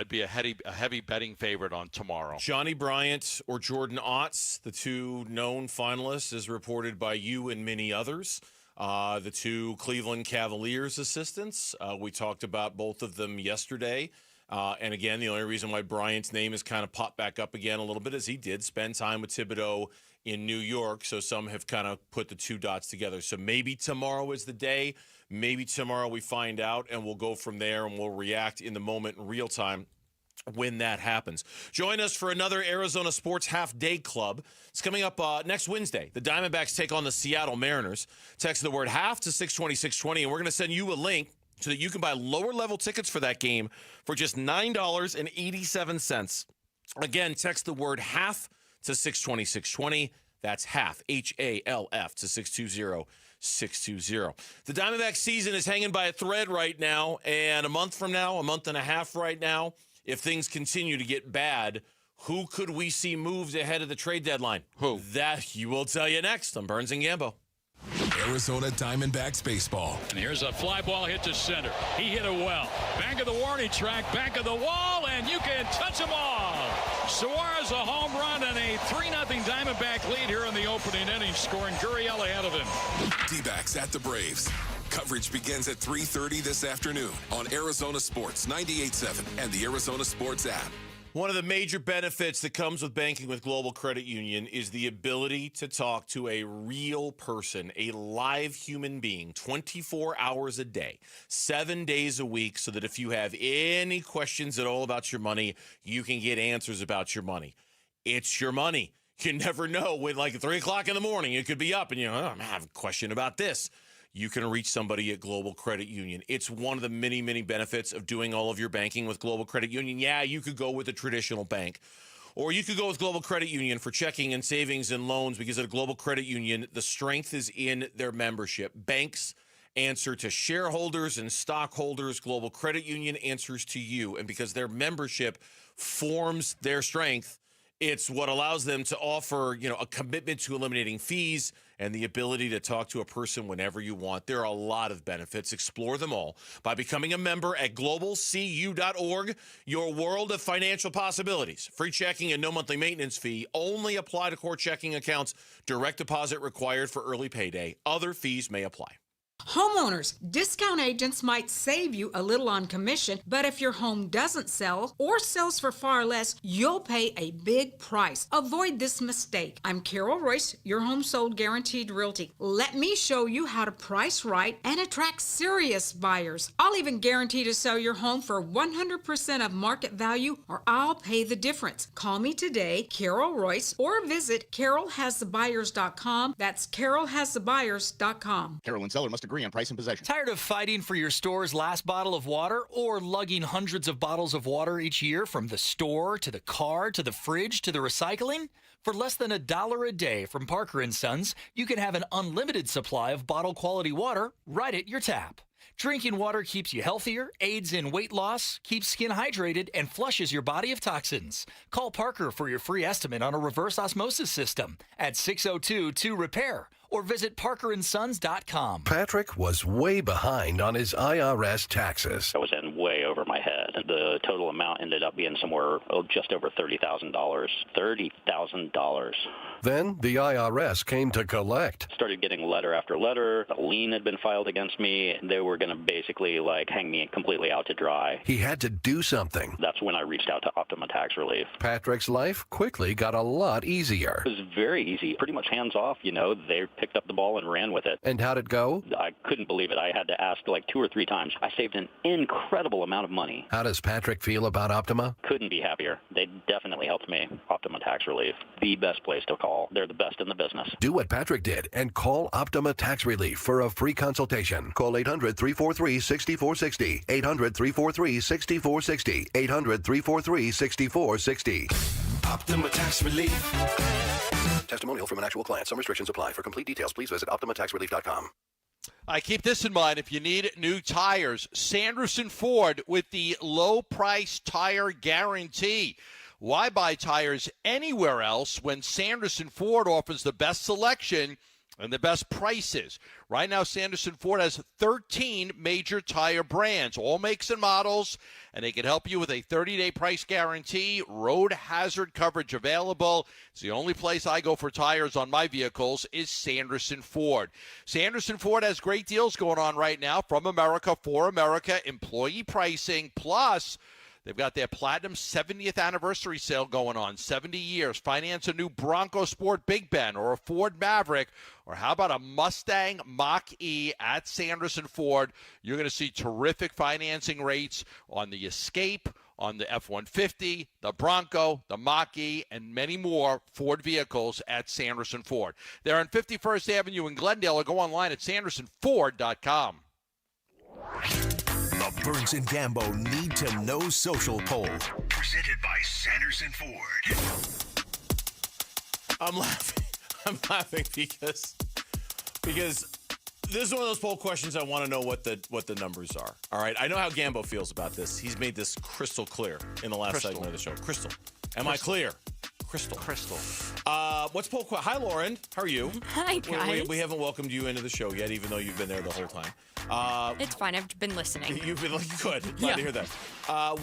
S9: be a heavy betting favorite on tomorrow.
S13: Johnny Bryant or Jordan Otts, the 2 known finalists, as reported by you and many others. The two Cleveland Cavaliers assistants. We talked about both of them yesterday. And again, the only reason why Bryant's name has kind of popped back up again a little bit is he did spend time with Thibodeau in New York. So some have kind of put the two dots together. So maybe tomorrow is the day. Maybe tomorrow we find out, and we'll go from there, and we'll react in the moment in real time when that happens. Join us for another Arizona Sports Half-Day Club. It's coming up next Wednesday. The Diamondbacks take on the Seattle Mariners. Text the word half to 620-620, and we're going to send you a link so that you can buy lower-level tickets for that game for just $9.87. Again, text the word half to 620-620. That's half, H-A-L-F, to 620-620. The Diamondback season is hanging by a thread right now, and a month from now, a month and a half right now, if things continue to get bad, who could we see moved ahead of the trade deadline?
S9: Who?
S13: That you will tell you next on Burns and Gambo.
S2: Arizona Diamondbacks baseball.
S1: And here's a fly ball hit to center. He hit it well. Back of the warning track, back of the wall, and you can touch them all. Suarez a home run and a 3-0 Diamondback lead here in the opening inning, scoring Gurriel ahead of him.
S2: Dbacks at the Braves. Coverage begins at 3:30 this afternoon on Arizona Sports 98.7 and the Arizona Sports app.
S13: One of the major benefits that comes with banking with Global Credit Union is the ability to talk to a real person, a live human being, 24 hours a day, 7 days a week, so that if you have any questions at all about your money, you can get answers about your money. It's your money. You never know when, like, 3 o'clock in the morning, you could be up and, I have a question about this. You can reach somebody at Global Credit Union. It's one of the many, many benefits of doing all of your banking with Global Credit Union. Yeah, you could go with a traditional bank, or you could go with Global Credit Union for checking and savings and loans, because at a Global Credit Union, the strength is in their membership. Banks answer to shareholders and stockholders. Global Credit Union answers to you. And because their membership forms their strength, it's what allows them to offer, a commitment to eliminating fees and the ability to talk to a person whenever you want. There are a lot of benefits. Explore them all by becoming a member at globalcu.org. Your world of financial possibilities. Free checking and no monthly maintenance fee. Only apply to core checking accounts. Direct deposit required for early payday. Other fees may apply.
S11: Homeowners, discount agents might save you a little on commission, but if your home doesn't sell or sells for far less, you'll pay a big price. Avoid this mistake. I'm Carol Royce, your home sold guaranteed realty. Let me show you how to price right and attract serious buyers. I'll even guarantee to sell your home for 100% of market value, or I'll pay the difference. Call me today, Carol Royce, or visit carolhasthebuyers.com. That's carolhasthebuyers.com.
S21: Carol and seller must agree on price and possession.
S26: Tired of fighting for your store's last bottle of water, or lugging hundreds of bottles of water each year from the store to the car to the fridge to the recycling? For less than $1 a day from Parker & Sons, you can have an unlimited supply of bottle quality water right at your tap. Drinking water keeps you healthier, aids in weight loss, keeps skin hydrated, and flushes your body of toxins. Call Parker for your free estimate on a reverse osmosis system at 602-2-REPAIR or visit parkerandsons.com.
S15: Patrick was way behind on his IRS taxes.
S22: I was in way over my head. The total amount ended up being somewhere just over $30,000. $30,000.
S15: Then the IRS came to collect.
S22: Started getting letter after letter. A lien had been filed against me. They were going to basically hang me completely out to dry.
S15: He had to do something.
S22: That's when I reached out to Optima Tax Relief.
S15: Patrick's life quickly got a lot easier.
S22: It was very easy, pretty much hands off. They picked up the ball and ran with it.
S15: And how'd it go?
S22: I couldn't believe it. I had to ask 2 or 3 times. I saved an incredible amount of money.
S15: How does Patrick feel about Optima?
S22: Couldn't be happier. They definitely helped me. Optima Tax Relief, the best place to call. They're the best in the business.
S15: Do what Patrick did and call Optima Tax Relief for a free consultation. Call 800-343-6460. 800-343-6460. 800-343-6460.
S10: Optima Tax Relief.
S15: Testimonial from an actual client. Some restrictions apply. For complete details, please visit OptimaTaxRelief.com.
S9: I keep this in mind. If you need new tires, Sanderson Ford with the low price tire guarantee. Why buy tires anywhere else when Sanderson Ford offers the best selection and the best prices. Right now, Sanderson Ford has 13 major tire brands, all makes and models, and they can help you with a 30-day price guarantee, road hazard coverage available. It's the only place I go for tires on my vehicles is Sanderson Ford. Sanderson Ford has great deals going on right now from America for America, employee pricing, plus they've got their Platinum 70th anniversary sale going on, 70 years. Finance a new Bronco Sport Big Ben or a Ford Maverick, or how about a Mustang Mach-E at Sanderson Ford? You're going to see terrific financing rates on the Escape, on the F-150, the Bronco, the Mach-E, and many more Ford vehicles at Sanderson Ford. They're on 51st Avenue in Glendale, or go online at sandersonford.com.
S10: The Burns and Gambo Need to Know Social Poll, presented by Sanderson Ford.
S13: I'm laughing because this is one of those poll questions I want to know what the numbers are. All right, I know how Gambo feels about this. He's made this crystal clear in the last segment of the show. Crystal. Am I clear? Crystal. What's poll question? Hi, Lauren. How are you?
S3: Hi, guys.
S13: We haven't welcomed you into the show yet, even though you've been there the whole time.
S3: It's fine. I've been listening.
S13: You've been good. Glad to hear that.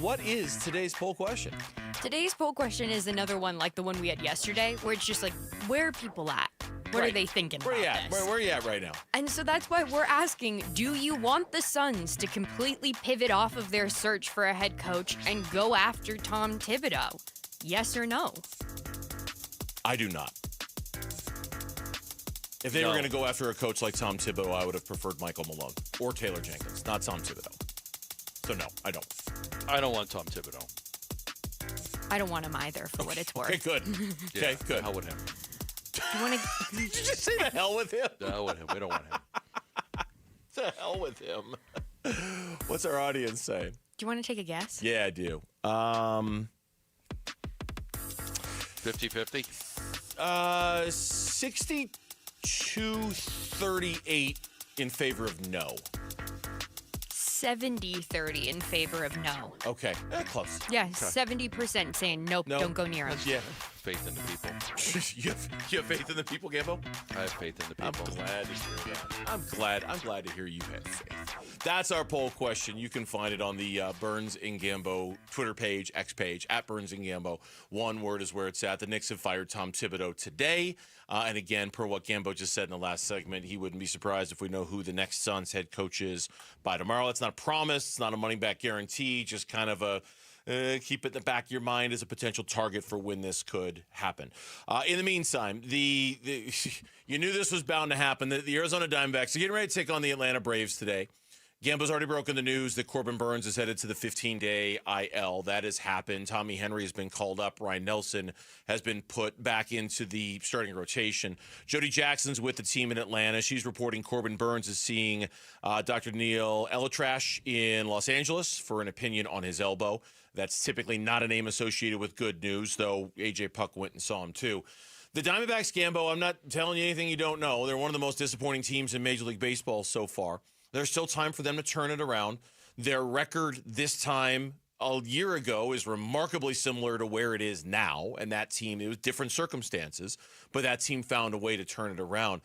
S13: What is today's poll question?
S3: Today's poll question is another one like the one we had yesterday, where it's just like, where are people at? What are they thinking about this?
S13: Where are you at right now?
S3: And so that's why we're asking, do you want the Suns to completely pivot off of their search for a head coach and go after Tom Thibodeau? Yes or no?
S13: I do not. If they were going to go after a coach like Tom Thibodeau, I would have preferred Michael Malone or Taylor Jenkins, not Tom Thibodeau. So no, I don't.
S9: I don't want Tom Thibodeau.
S3: I don't want him either, for what it's worth.
S13: Okay, good. Okay, good.
S9: Hell with him.
S3: You want to?
S13: Did you just say the hell with him?
S9: The hell with him. We don't want him.
S13: The hell with him. What's our audience saying?
S3: Do you want to take a guess?
S13: Yeah, I do.
S9: 50-50?
S13: 62-38 in favor of no.
S3: 70-30 in favor of no.
S13: Okay, close.
S3: Yeah,
S13: Okay.
S3: 70% saying nope, don't go near him.
S13: Yeah.
S9: Faith in the people.
S13: you have faith in the people, Gambo?
S9: I have faith in the people.
S13: I'm glad to hear that. I'm glad to hear you have faith. That's our poll question. You can find it on the Burns and Gambo Twitter page, X page, at Burns and Gambo. One word is where it's at. The Knicks have fired Tom Thibodeau today. And again, per what Gambo just said in the last segment, he wouldn't be surprised if we know who the next Suns head coach is by tomorrow. That's not a promise. It's not a money-back guarantee. Just kind of a keep it in the back of your mind as a potential target for when this could happen. In the meantime, the you knew this was bound to happen. The Arizona Diamondbacks are getting ready to take on the Atlanta Braves today. Gambo's already broken the news that Corbin Burns is headed to the 15-day IL. That has happened. Tommy Henry has been called up. Ryan Nelson has been put back into the starting rotation. Jodie Jackson's with the team in Atlanta. She's reporting Corbin Burns is seeing Dr. Neil Elatrash in Los Angeles for an opinion on his elbow. That's typically not a name associated with good news, though A.J. Puck went and saw him too. The Diamondbacks, Gambo, I'm not telling you anything you don't know. They're one of the most disappointing teams in Major League Baseball so far. There's still time for them to turn it around. Their record this time a year ago is remarkably similar to where it is now, and that team, it was different circumstances, but that team found a way to turn it around.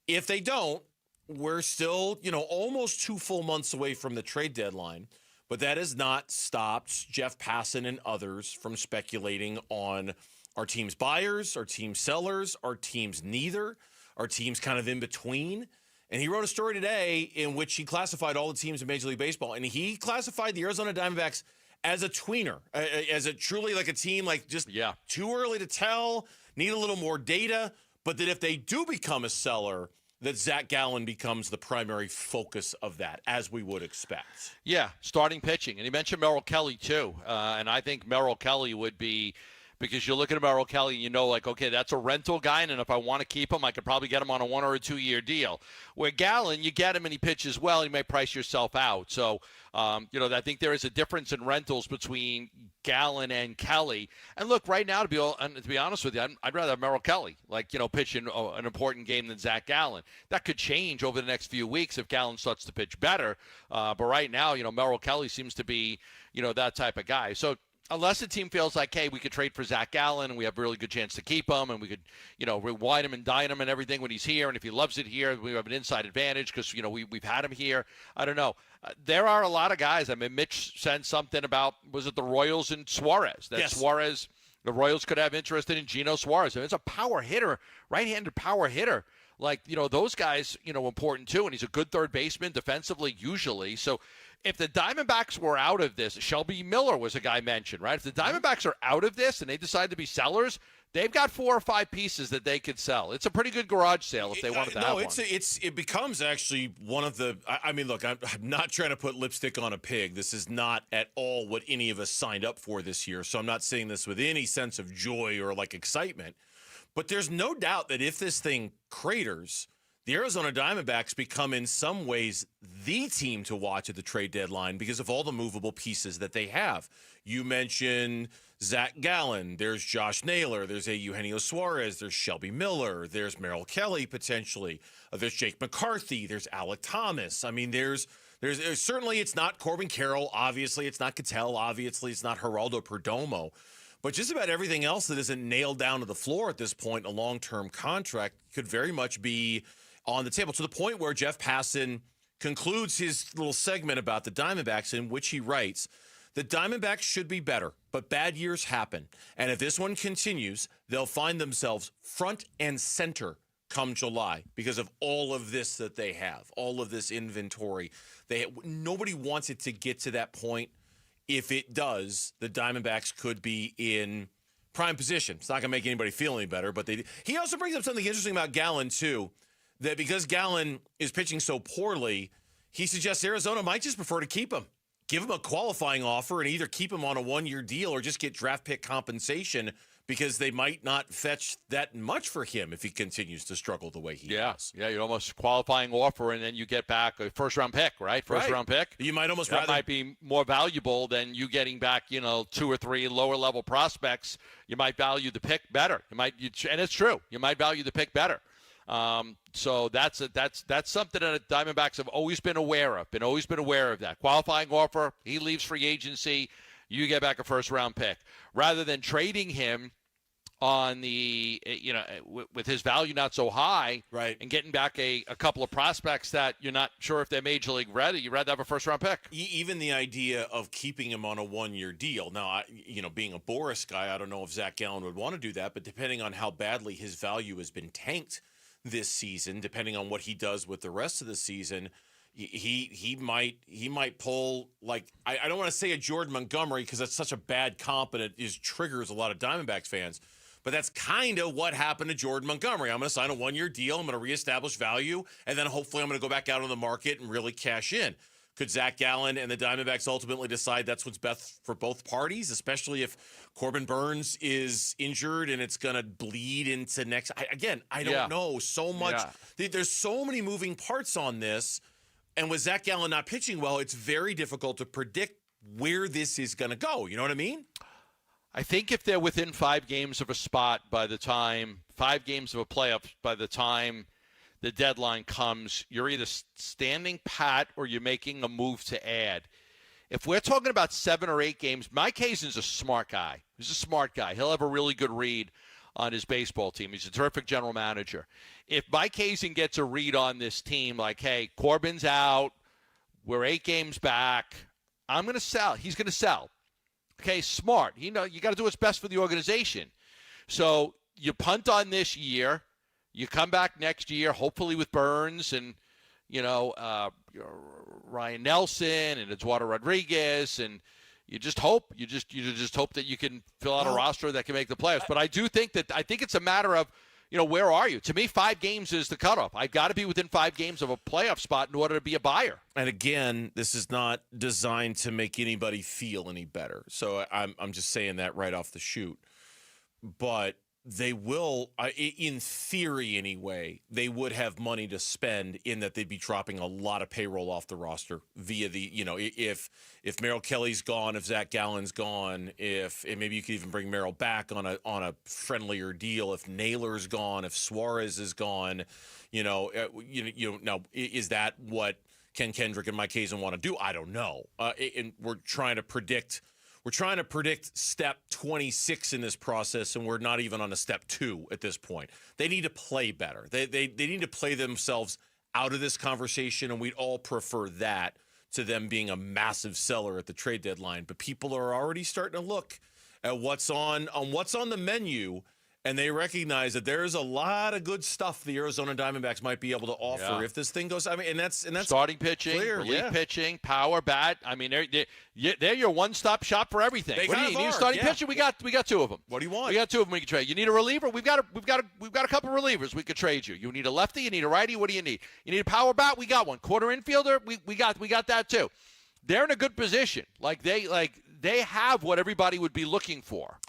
S13: If they don't, we're still, almost 2 full months away from the trade deadline, but that has not stopped Jeff Passan and others from speculating on our team's buyers, our team's sellers, our team's neither, our team's kind of in between. And he wrote a story today in which he classified all the teams in Major League Baseball, and he classified the Arizona Diamondbacks as a tweener, as a truly like a team, like just too early to tell, need a little more data, but that if they do become a seller, that Zach Gallen becomes the primary focus of that, as we would expect.
S9: Yeah, starting pitching. And he mentioned Merrill Kelly, too. And I think Merrill Kelly would be, because you look at Merrill Kelly, okay, that's a rental guy, and if I want to keep him, I could probably get him on a 1 or a 2 year deal. Where Gallen, you get him and he pitches well, you may price yourself out. So, I think there is a difference in rentals between Gallen and Kelly. And look, right now, to be honest with you, I'd rather have Merrill Kelly, pitch in an important game than Zach Gallen. That could change over the next few weeks if Gallen starts to pitch better. But right now, Merrill Kelly seems to be, that type of guy. So, Unless the team feels like, hey, we could trade for Zach Gallen and we have a really good chance to keep him and we could, rewind him and dine him and everything when he's here. And if he loves it here, we have an inside advantage because, we've had him here. I don't know. There are a lot of guys. I mean, Mitch said something about, was it the Royals and Suarez? That
S13: yes.
S9: Suarez, the Royals could have interest in Geno Suarez. I mean, it's a power hitter, right-handed power hitter. Like, those guys, important too. And he's a good third baseman defensively usually. So if the Diamondbacks were out of this, Shelby Miller was a guy mentioned, right? If the Diamondbacks are out of this and they decide to be sellers, they've got 4 or 5 pieces that they could sell. It's a pretty good garage sale if they wanted to have one.
S13: It becomes actually one of the – I mean, look, I'm not trying to put lipstick on a pig. This is not at all what any of us signed up for this year, so I'm not saying this with any sense of joy or, excitement. But there's no doubt that if this thing craters – the Arizona Diamondbacks become in some ways the team to watch at the trade deadline because of all the movable pieces that they have. You mentioned Zach Gallen. There's Josh Naylor. There's Eugenio Suarez. There's Shelby Miller. There's Merrill Kelly potentially. There's Jake McCarthy. There's Alec Thomas. I mean, there's certainly it's not Corbin Carroll. Obviously, it's not Cattell. Obviously, it's not Geraldo Perdomo. But just about everything else that isn't nailed down to the floor at this point, a long-term contract could very much be on the table, to the point where Jeff Passan concludes his little segment about the Diamondbacks, in which he writes, the Diamondbacks should be better, but bad years happen. And if this one continues, they'll find themselves front and center come July because of all of this that they have, all of this inventory. Nobody wants it to get to that point. If it does, the Diamondbacks could be in prime position. It's not going to make anybody feel any better, but he also brings up something interesting about Gallen, too. That because Gallen is pitching so poorly, he suggests Arizona might just prefer to keep him. Give him a qualifying offer and either keep him on a 1-year deal or just get draft pick compensation because they might not fetch that much for him if he continues to struggle the way he does.
S9: Yeah, you almost qualifying offer and then you get back a first-round pick, right? First-round pick.
S13: You might almost
S9: that might be more valuable than you getting back, 2 or 3 lower-level prospects. You might value the pick better. And it's true. You might value the pick better. So that's something that the Diamondbacks have always been aware of. That qualifying offer, he leaves free agency, you get back a first-round pick, rather than trading him on the with his value not so high,
S13: right,
S9: and getting back a couple of prospects that you're not sure if they're major league ready. You'd rather have a first-round pick.
S13: Even the idea of keeping him on a 1-year deal. Now, being a Boris guy, I don't know if Zach Gallen would want to do that, but depending on how badly his value has been tanked this season, depending on what he does with the rest of the season, he might pull, like, I don't want to say a Jordan Montgomery because that's such a bad comp and it triggers a lot of Diamondbacks fans, but that's kind of what happened to Jordan Montgomery. I'm going to sign a 1-year deal, I'm going to reestablish value, and then hopefully I'm going to go back out on the market and really cash in. Could Zach Gallen and the Diamondbacks ultimately decide that's what's best for both parties, especially if Corbin Burns is injured and it's going to bleed into next? I don't know so much. Yeah. There's so many moving parts on this. And with Zach Gallen not pitching well, it's very difficult to predict where this is going to go. You know what I mean?
S9: I think if they're within 5 games of a spot by the time, 5 games of a playoff by the time the deadline comes, you're either standing pat or you're making a move to add. If we're talking about 7 or 8 games, Mike Hazen's a smart guy. He's a smart guy. He'll have a really good read on his baseball team. He's a terrific general manager. If Mike Hazen gets a read on this team like, hey, Corbin's out, we're 8 games back, I'm going to sell. He's going to sell. Okay, smart. You got to do what's best for the organization. So you punt on this year. You come back next year, hopefully with Burns and, Ryan Nelson and Eduardo Rodriguez, and you just hope. You just hope that you can fill out a roster that can make the playoffs. But I think it's a matter of, where are you? To me, 5 games is the cutoff. I've got to be within 5 games of a playoff spot in order to be a buyer.
S13: And again, this is not designed to make anybody feel any better. So I'm just saying that right off the chute. But they will, in theory anyway, they would have money to spend in that they'd be dropping a lot of payroll off the roster via the, if Merrill Kelly's gone, if Zach Gallen's gone, and maybe you could even bring Merrill back on a friendlier deal. If Naylor's gone, if Suarez is gone, now is that what Ken Kendrick and Mike Hazen want to do? I don't know. And we're trying to predict We're trying to predict step 26 in this process, and we're not even on a step 2 at this point. They need to play better. They need to play themselves out of this conversation, and we'd all prefer that to them being a massive seller at the trade deadline. But people are already starting to look at what's on the menu, and they recognize that there's a lot of good stuff the Arizona Diamondbacks might be able to offer if this thing goes. I mean, and that's
S9: starting pitching, relief pitching, power bat. I mean, they're your one-stop shop for everything. What do you need? A starting pitcher? We got 2 of them.
S13: What do you want?
S9: We got 2 of them we can trade. You need a reliever? We've got a couple of relievers we could trade you. You need a lefty? You need a righty? What do you need? You need a power bat? We got one. Quarter infielder? We got that too. They're in a good position. They have what everybody would be looking for.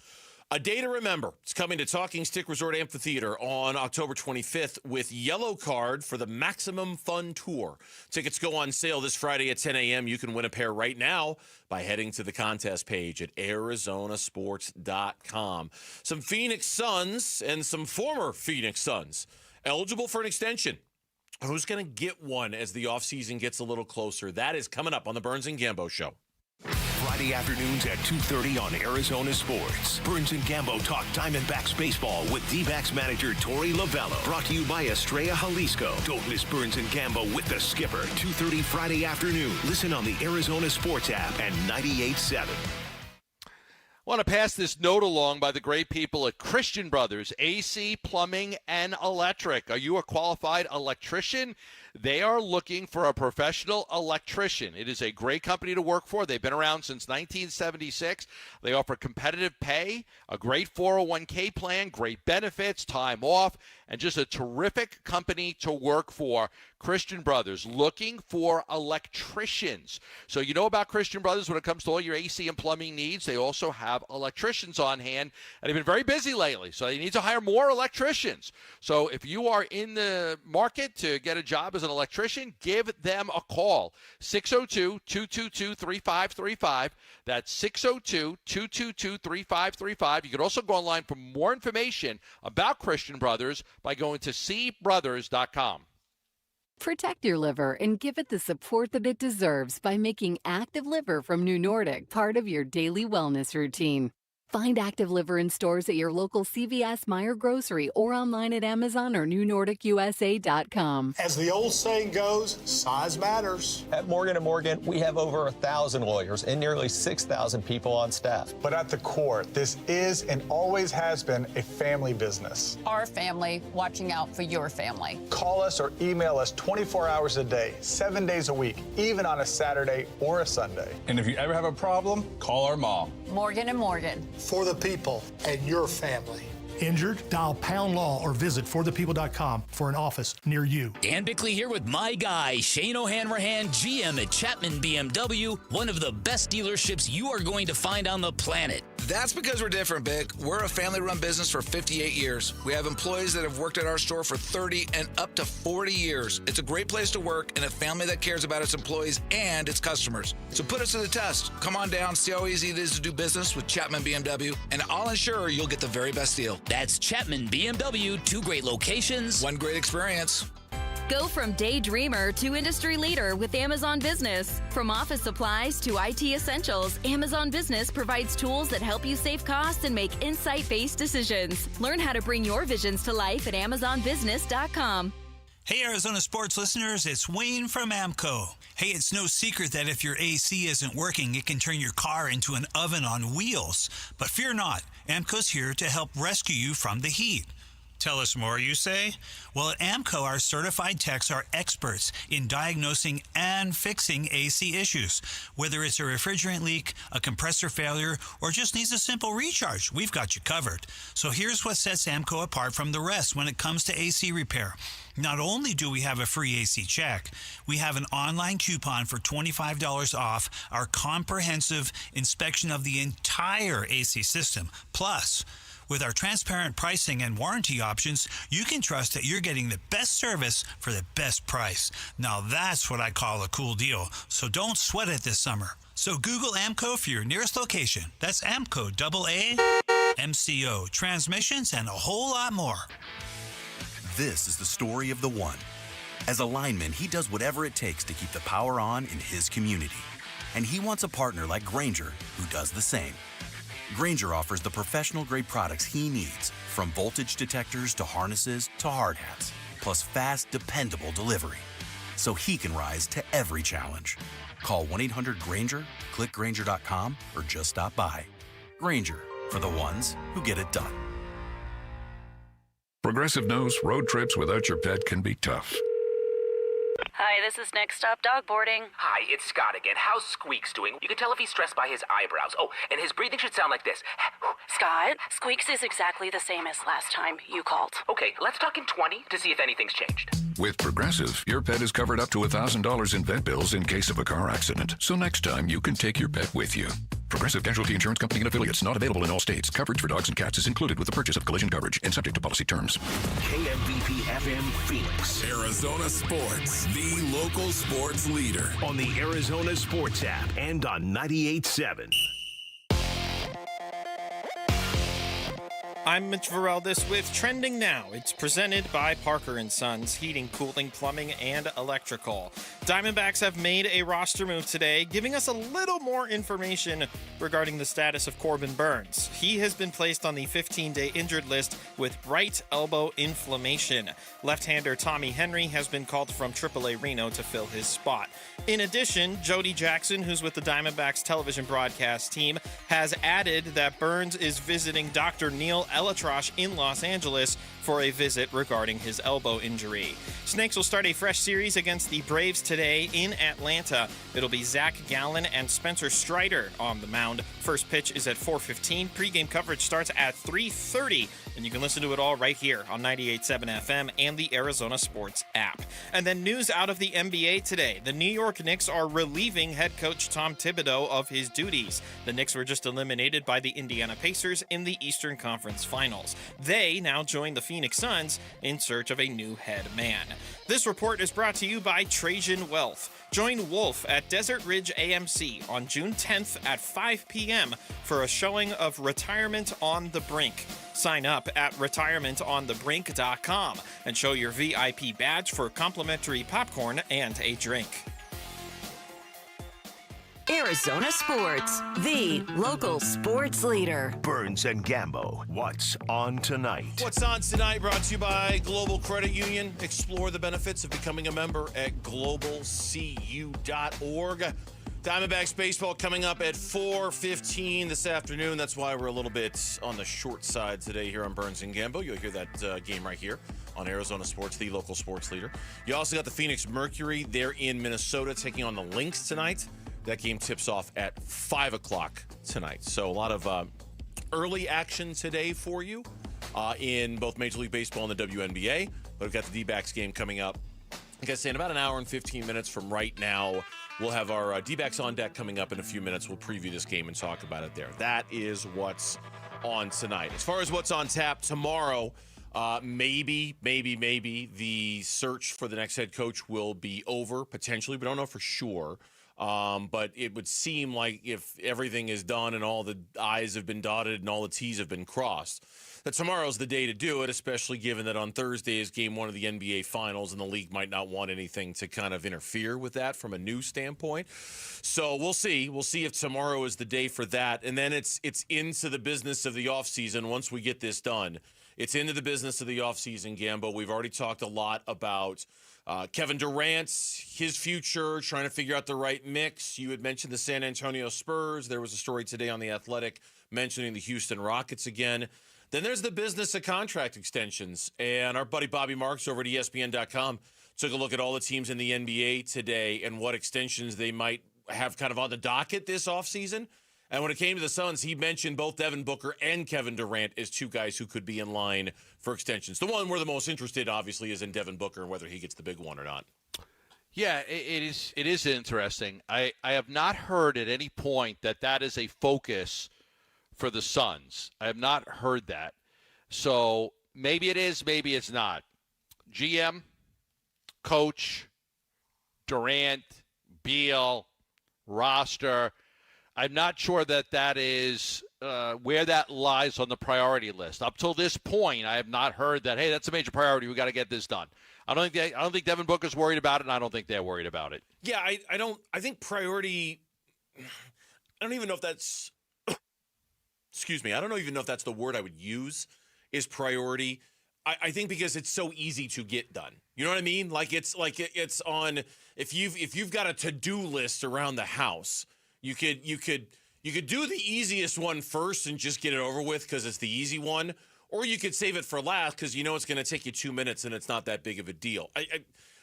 S13: A day to remember. It's coming to Talking Stick Resort Amphitheater on October 25th with Yellow Card for the Maximum Fun Tour. Tickets go on sale this Friday at 10 a.m. You can win a pair right now by heading to the contest page at arizonasports.com. Some Phoenix Suns and some former Phoenix Suns eligible for an extension. Who's going to get one as the offseason gets a little closer? That is coming up on the Burns and Gambo Show.
S10: Friday afternoons at 2:30 on Arizona Sports. Burns and Gambo talk Diamondbacks baseball with D-backs manager Torey Lovello. Brought to you by Estrella Jalisco. Don't miss Burns and Gambo with the skipper. 2:30 Friday afternoon. Listen on the Arizona Sports app and 98.7.
S9: I want to pass this note along by the great people at Christian Brothers, AC, Plumbing, and Electric. Are you a qualified electrician? They are looking for a professional electrician. It is a great company to work for. They've been around since 1976. They offer competitive pay, a great 401k plan, great benefits, time off, and just a terrific company to work for. Christian Brothers, looking for electricians. So you know about Christian Brothers when it comes to all your AC and plumbing needs. They also have electricians on hand, and they've been very busy lately, so they need to hire more electricians. So if you are in the market to get a job as an electrician, give them a call. 602-222-3535. That's 602-222-3535. You can also go online for more information about Christian Brothers by going to cbrothers.com.
S5: Protect your liver and give it the support that it deserves by making Active Liver from New Nordic part of your daily wellness routine. Find Active Liver in stores at your local CVS, Meijer Grocery, or online at Amazon or NewNordicUSA.com.
S14: As the old saying goes, size matters.
S17: At Morgan & Morgan, we have over 1,000 lawyers and nearly 6,000 people on staff.
S14: But at the core, this is and always has been a family business.
S23: Our family watching out for your family.
S14: Call us or email us 24 hours a day, 7 days a week, even on a Saturday or a Sunday.
S24: And if you ever have a problem, call our mom.
S23: Morgan & Morgan.
S14: For the people and your family.
S25: Injured? Dial Pound Law or visit forthepeople.com for an office near you.
S4: Dan Bickley here with my guy, Shane O'Hanrahan, GM at Chapman BMW, one of the best dealerships you are going to find on the planet.
S27: That's because we're different, Bick. We're a family-run business for 58 years. We have employees that have worked at our store for 30 and up to 40 years. It's a great place to work and a family that cares about its employees and its customers. So put us to the test. Come on down, see how easy it is to do business with Chapman BMW, and I'll ensure you'll get the very best deal.
S4: That's Chapman BMW, 2 great locations,
S27: 1 great experience.
S28: Go from daydreamer to industry leader with Amazon Business. From office supplies to IT essentials, Amazon Business provides tools that help you save costs and make insight-based decisions. Learn how to bring your visions to life at AmazonBusiness.com.
S29: Hey, Arizona sports listeners, it's Wayne from AMCO. Hey, it's no secret that if your AC isn't working, it can turn your car into an oven on wheels. But fear not, AMCO's here to help rescue you from the heat. Tell us more, you say? Well, at AMCO, our certified techs are experts in diagnosing and fixing AC issues. Whether it's a refrigerant leak, a compressor failure, or just needs a simple recharge, we've got you covered. So here's what sets AMCO apart from the rest when it comes to AC repair. Not only do we have a free AC check, we have an online coupon for $25 off our comprehensive inspection of the entire AC system. Plus, with our transparent pricing and warranty options, you can trust that you're getting the best service for the best price. Now that's what I call a cool deal. So don't sweat it this summer. So Google AMCO for your nearest location. That's AMCO, AA, MCO, transmissions, and a whole lot more.
S30: This is the story of the one. As a lineman, he does whatever it takes to keep the power on in his community. And he wants a partner like Grainger who does the same. Grainger offers the professional-grade products he needs, from voltage detectors to harnesses to hard hats, plus fast, dependable delivery, so he can rise to every challenge. Call 1-800-GRAINGER, click Grainger.com, or just stop by. Grainger, for the ones who get it done.
S1: Progressive knows road trips without your pet can be tough.
S2: Hi, this is Next Stop Dog Boarding.
S6: Hi, it's Scott again. How's Squeaks doing? You can tell if he's stressed by his eyebrows. Oh, and his breathing should sound like this.
S2: Scott, Squeaks is exactly the same as last time you called.
S6: Okay, let's talk in 20 to see if anything's changed.
S1: With Progressive, your pet is covered up to $1,000 in vet bills in case of a car accident. So next time, you can take your pet with you. Progressive Casualty Insurance Company and affiliates, not available in all states. Coverage for dogs and cats is included with the purchase of collision coverage and subject to policy terms.
S10: KMVP FM Phoenix.
S7: Arizona Sports, the local sports leader.
S10: On the Arizona Sports app and on 98.7.
S8: I'm Mitch Vareldes with Trending Now. It's presented by Parker & Sons, heating, cooling, plumbing, and electrical. Diamondbacks have made a roster move today, giving us a little more information regarding the status of Corbin Burns. He has been placed on the 15-day injured list with right elbow inflammation. Left-hander Tommy Henry has been called from AAA Reno to fill his spot. In addition, Jodie Jackson, who's with the Diamondbacks television broadcast team, has added that Burns is visiting Dr. Neil Elatrosh in Los Angeles for a visit regarding his elbow injury. Snakes will start a fresh series against the Braves today in Atlanta. It'll be Zach Gallen and Spencer Strider on the mound. First pitch is at 4:15. Pre-game coverage starts at 3:30, and you can listen to it all right here on 98.7 FM and the Arizona Sports app. And then news out of the NBA today. The New York Knicks are relieving head coach Tom Thibodeau of his duties. The Knicks were just eliminated by the Indiana Pacers in the Eastern Conference Finals. They now join the Phoenix Suns in search of a new head man. This report is brought to you by Trajan Wealth. Join Wolf at Desert Ridge AMC on June 10th at 5 p.m. for a showing of Retirement on the Brink. Sign up at retirementonthebrink.com and show your VIP badge for complimentary popcorn and a drink.
S28: Arizona Sports, the local sports leader.
S10: Burns and Gambo, what's on tonight?
S13: What's on tonight brought to you by Global Credit Union. Explore the benefits of becoming a member at globalcu.org. Diamondbacks baseball coming up at 4:15 this afternoon. That's why we're a little bit on the short side today here on Burns and Gambo. You'll hear that game right here on Arizona Sports, the local sports leader. You also got the Phoenix Mercury. They're in Minnesota taking on the Lynx tonight. That game tips off at 5 o'clock tonight. So a lot of early action today for you in both Major League Baseball and the WNBA. But we've got the D-backs game coming up. Like I say, in about an hour and 15 minutes from right now, we'll have our D-backs on deck coming up in a few minutes. We'll preview this game and talk about it there. That is what's on tonight. As far as what's on tap tomorrow, maybe the search for the next head coach will be over, potentially. We don't know for sure. But it would seem like if everything is done and all the I's have been dotted and all the T's have been crossed, that tomorrow's the day to do it, especially given that on Thursday is game one of the NBA Finals and the league might not want anything to kind of interfere with that from a news standpoint. So we'll see. We'll see if tomorrow is the day for that. And then it's into the business of the offseason once we get this done. It's into the business of the offseason, Gambo. We've already talked a lot about Kevin Durant, his future, trying to figure out the right mix. You had mentioned the San Antonio Spurs. There was a story today on The Athletic mentioning the Houston Rockets again. Then there's the business of contract extensions. And our buddy Bobby Marks over at ESPN.com took a look at all the teams in the NBA today and what extensions they might have kind of on the docket this offseason. And when it came to the Suns, he mentioned both Devin Booker and Kevin Durant as two guys who could be in line for extensions. The one we're the most interested, obviously, is in Devin Booker and whether he gets the big one or not.
S9: Yeah, it is interesting. I have not heard at any point that is a focus for the Suns. I have not heard that. So maybe it is, maybe it's not. GM, coach, Durant, Beal, roster. I'm not sure that is where that lies on the priority list. Up till this point, I have not heard that, hey, that's a major priority. We got to get this done. I don't think Devin Booker's worried about it, and I don't think they're worried about it.
S13: Yeah, I think priority don't even know if that's excuse me. I don't even know if that's the word I would use is priority. I think because it's so easy to get done. You know what I mean? Like it's on if you've got a to-do list around the house, you could do the easiest one first and just get it over with because it's the easy one, or you could save it for last because you know it's going to take you 2 minutes and it's not that big of a deal.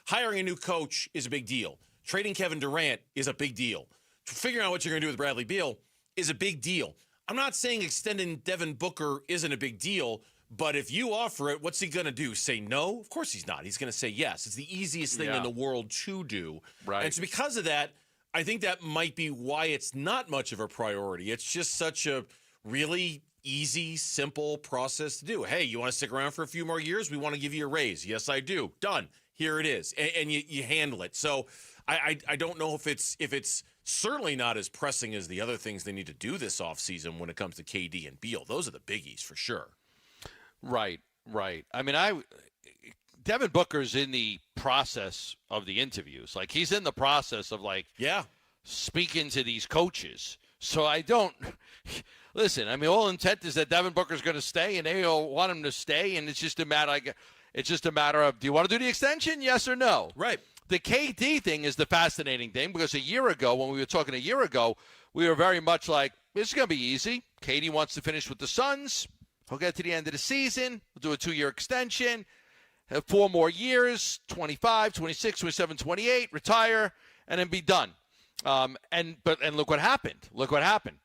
S13: Hiring a new coach is a big deal. Trading Kevin Durant is a big deal. Figuring out what you're going to do with Bradley Beal is a big deal. I'm not saying extending Devin Booker isn't a big deal, but if you offer it, what's he going to do? Say no? Of course he's not. He's going to say yes. It's the easiest thing in the world to do.
S9: Right.
S13: And so because of that, I think that might be why it's not much of a priority. It's just such a really easy, simple process to do. Hey, you want to stick around for a few more years? We want to give you a raise. Yes, I do. Done. Here it is. And you handle it. So I don't know if it's certainly not as pressing as the other things they need to do this offseason when it comes to KD and Beal. Those are the biggies for sure.
S9: Right. I mean, Devin Booker's in the process of the interviews. Like, he's in the process of, speaking to these coaches. So I don't – listen, I mean, all intent is that Devin Booker's going to stay, and they all want him to stay, and it's just a matter of, do you want to do the extension, yes or no?
S13: Right.
S9: The KD thing is the fascinating thing because a year ago, when we were talking a year ago, we were very much like, this is going to be easy. KD wants to finish with the Suns. He'll get to the end of the season. We'll do a 2-year extension. Have 4 more years, 25, 26, 27, 28, retire, and then be done. And look what happened.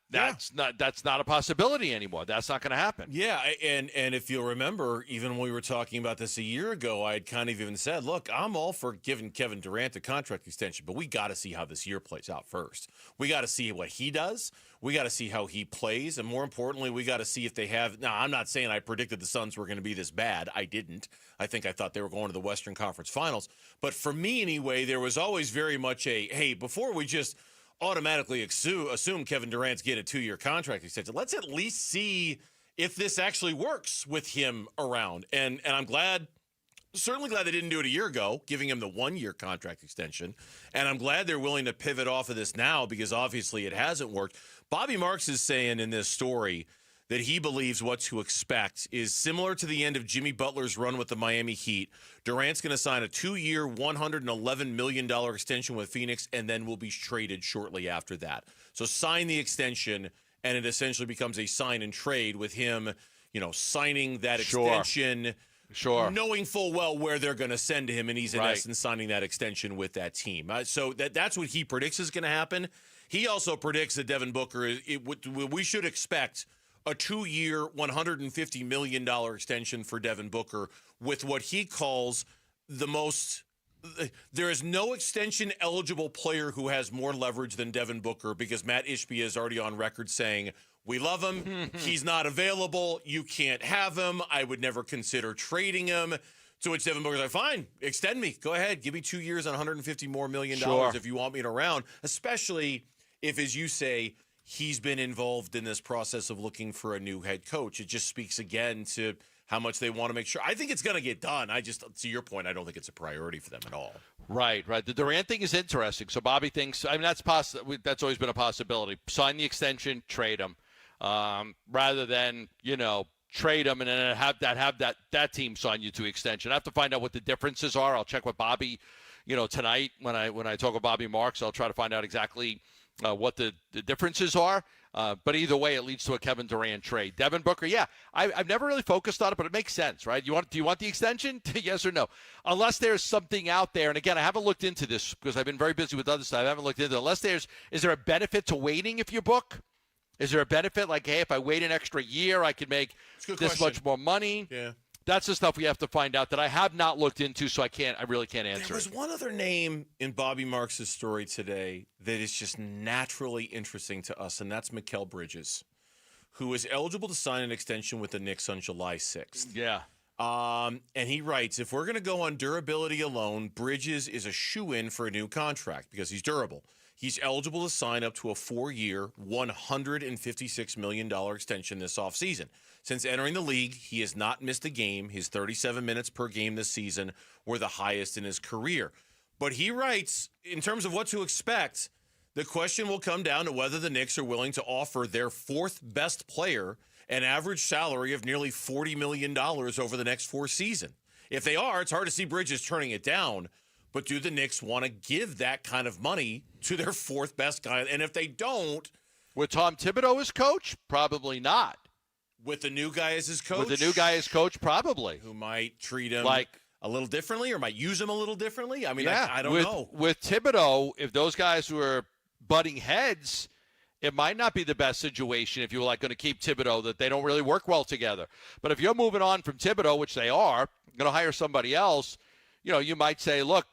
S9: That's not a possibility anymore. That's not going to happen.
S13: Yeah, and if you'll remember, even when we were talking about this a year ago, I had kind of even said, look, I'm all for giving Kevin Durant a contract extension, but we got to see how this year plays out first. We got to see what he does. We got to see how he plays. And more importantly, we got to see if they have – now, I'm not saying I predicted the Suns were going to be this bad. I didn't. I thought they were going to the Western Conference Finals. But for me anyway, there was always very much a, hey, before we just automatically assume Kevin Durant's getting a 2-year contract extension, let's at least see if this actually works with him around. And I'm certainly glad they didn't do it a year ago, giving him the 1-year contract extension. And I'm glad they're willing to pivot off of this now because obviously it hasn't worked. Bobby Marks is saying in this story that he believes what to expect is similar to the end of Jimmy Butler's run with the Miami Heat. Durant's going to sign a 2-year, $111 million extension with Phoenix and then will be traded shortly after that. So sign the extension, and it essentially becomes a sign and trade with him, signing that extension.
S9: Sure.
S13: Knowing full well where they're going to send him, and he's in essence signing that extension with that team. So that's what he predicts is going to happen. He also predicts that Devin Booker, we should expect a 2-year, $150 million extension for Devin Booker with what he calls the most – there is no extension-eligible player who has more leverage than Devin Booker because Matt Ishbia is already on record saying – we love him. He's not available. You can't have him. I would never consider trading him. To which Devin Booker's like, fine, extend me. Go ahead. Give me 2 years and $150 more million if you want me around, especially if, as you say, he's been involved in this process of looking for a new head coach. It just speaks again to how much they want to make sure. I think it's going to get done. To your point, I don't think it's a priority for them at all.
S9: Right. The Durant thing is interesting. So Bobby thinks, that's always been a possibility. Sign the extension, trade him. Rather than, trade them and then have that team sign you to extension. I have to find out what the differences are. I'll check with Bobby, tonight when I talk with Bobby Marks. I'll try to find out exactly what the differences are. But either way, it leads to a Kevin Durant trade. Devin Booker, yeah, I've never really focused on it, but it makes sense, right? Do you want the extension? Yes or no? Unless there's something out there, and again, I haven't looked into this because I've been very busy with other stuff. I haven't looked into it. Is there a benefit to waiting if you book? Is there a benefit like, hey, if I wait an extra year, I can make this much more money?
S13: Yeah.
S9: That's the stuff we have to find out that I have not looked into, so I really can't answer.
S13: There was one other name in Bobby Marks' story today that is just naturally interesting to us, and that's Mikal Bridges, who is eligible to sign an extension with the Knicks on July 6th.
S9: Yeah.
S13: And he writes, if we're going to go on durability alone, Bridges is a shoo-in for a new contract because he's durable. He's eligible to sign up to a 4-year, $156 million extension this offseason. Since entering the league, he has not missed a game. His 37 minutes per game this season were the highest in his career. But he writes, in terms of what to expect, The question will come down to whether the Knicks are willing to offer their fourth best player an average salary of nearly $40 million over the next 4 seasons. If they are, it's hard to see Bridges turning it down. But do the Knicks want to give that kind of money to their fourth best guy? And if they don't...
S9: With Tom Thibodeau as coach? Probably not.
S13: With the new guy as his coach?
S9: With the new guy as coach? Probably.
S13: Who might treat him like a little differently or might use him a little differently? I mean,
S9: yeah,
S13: I don't know.
S9: With Thibodeau, if those guys were butting heads, it might not be the best situation if you were going to keep Thibodeau, that they don't really work well together. But if you're moving on from Thibodeau, which they are, going to hire somebody else, you might say, look,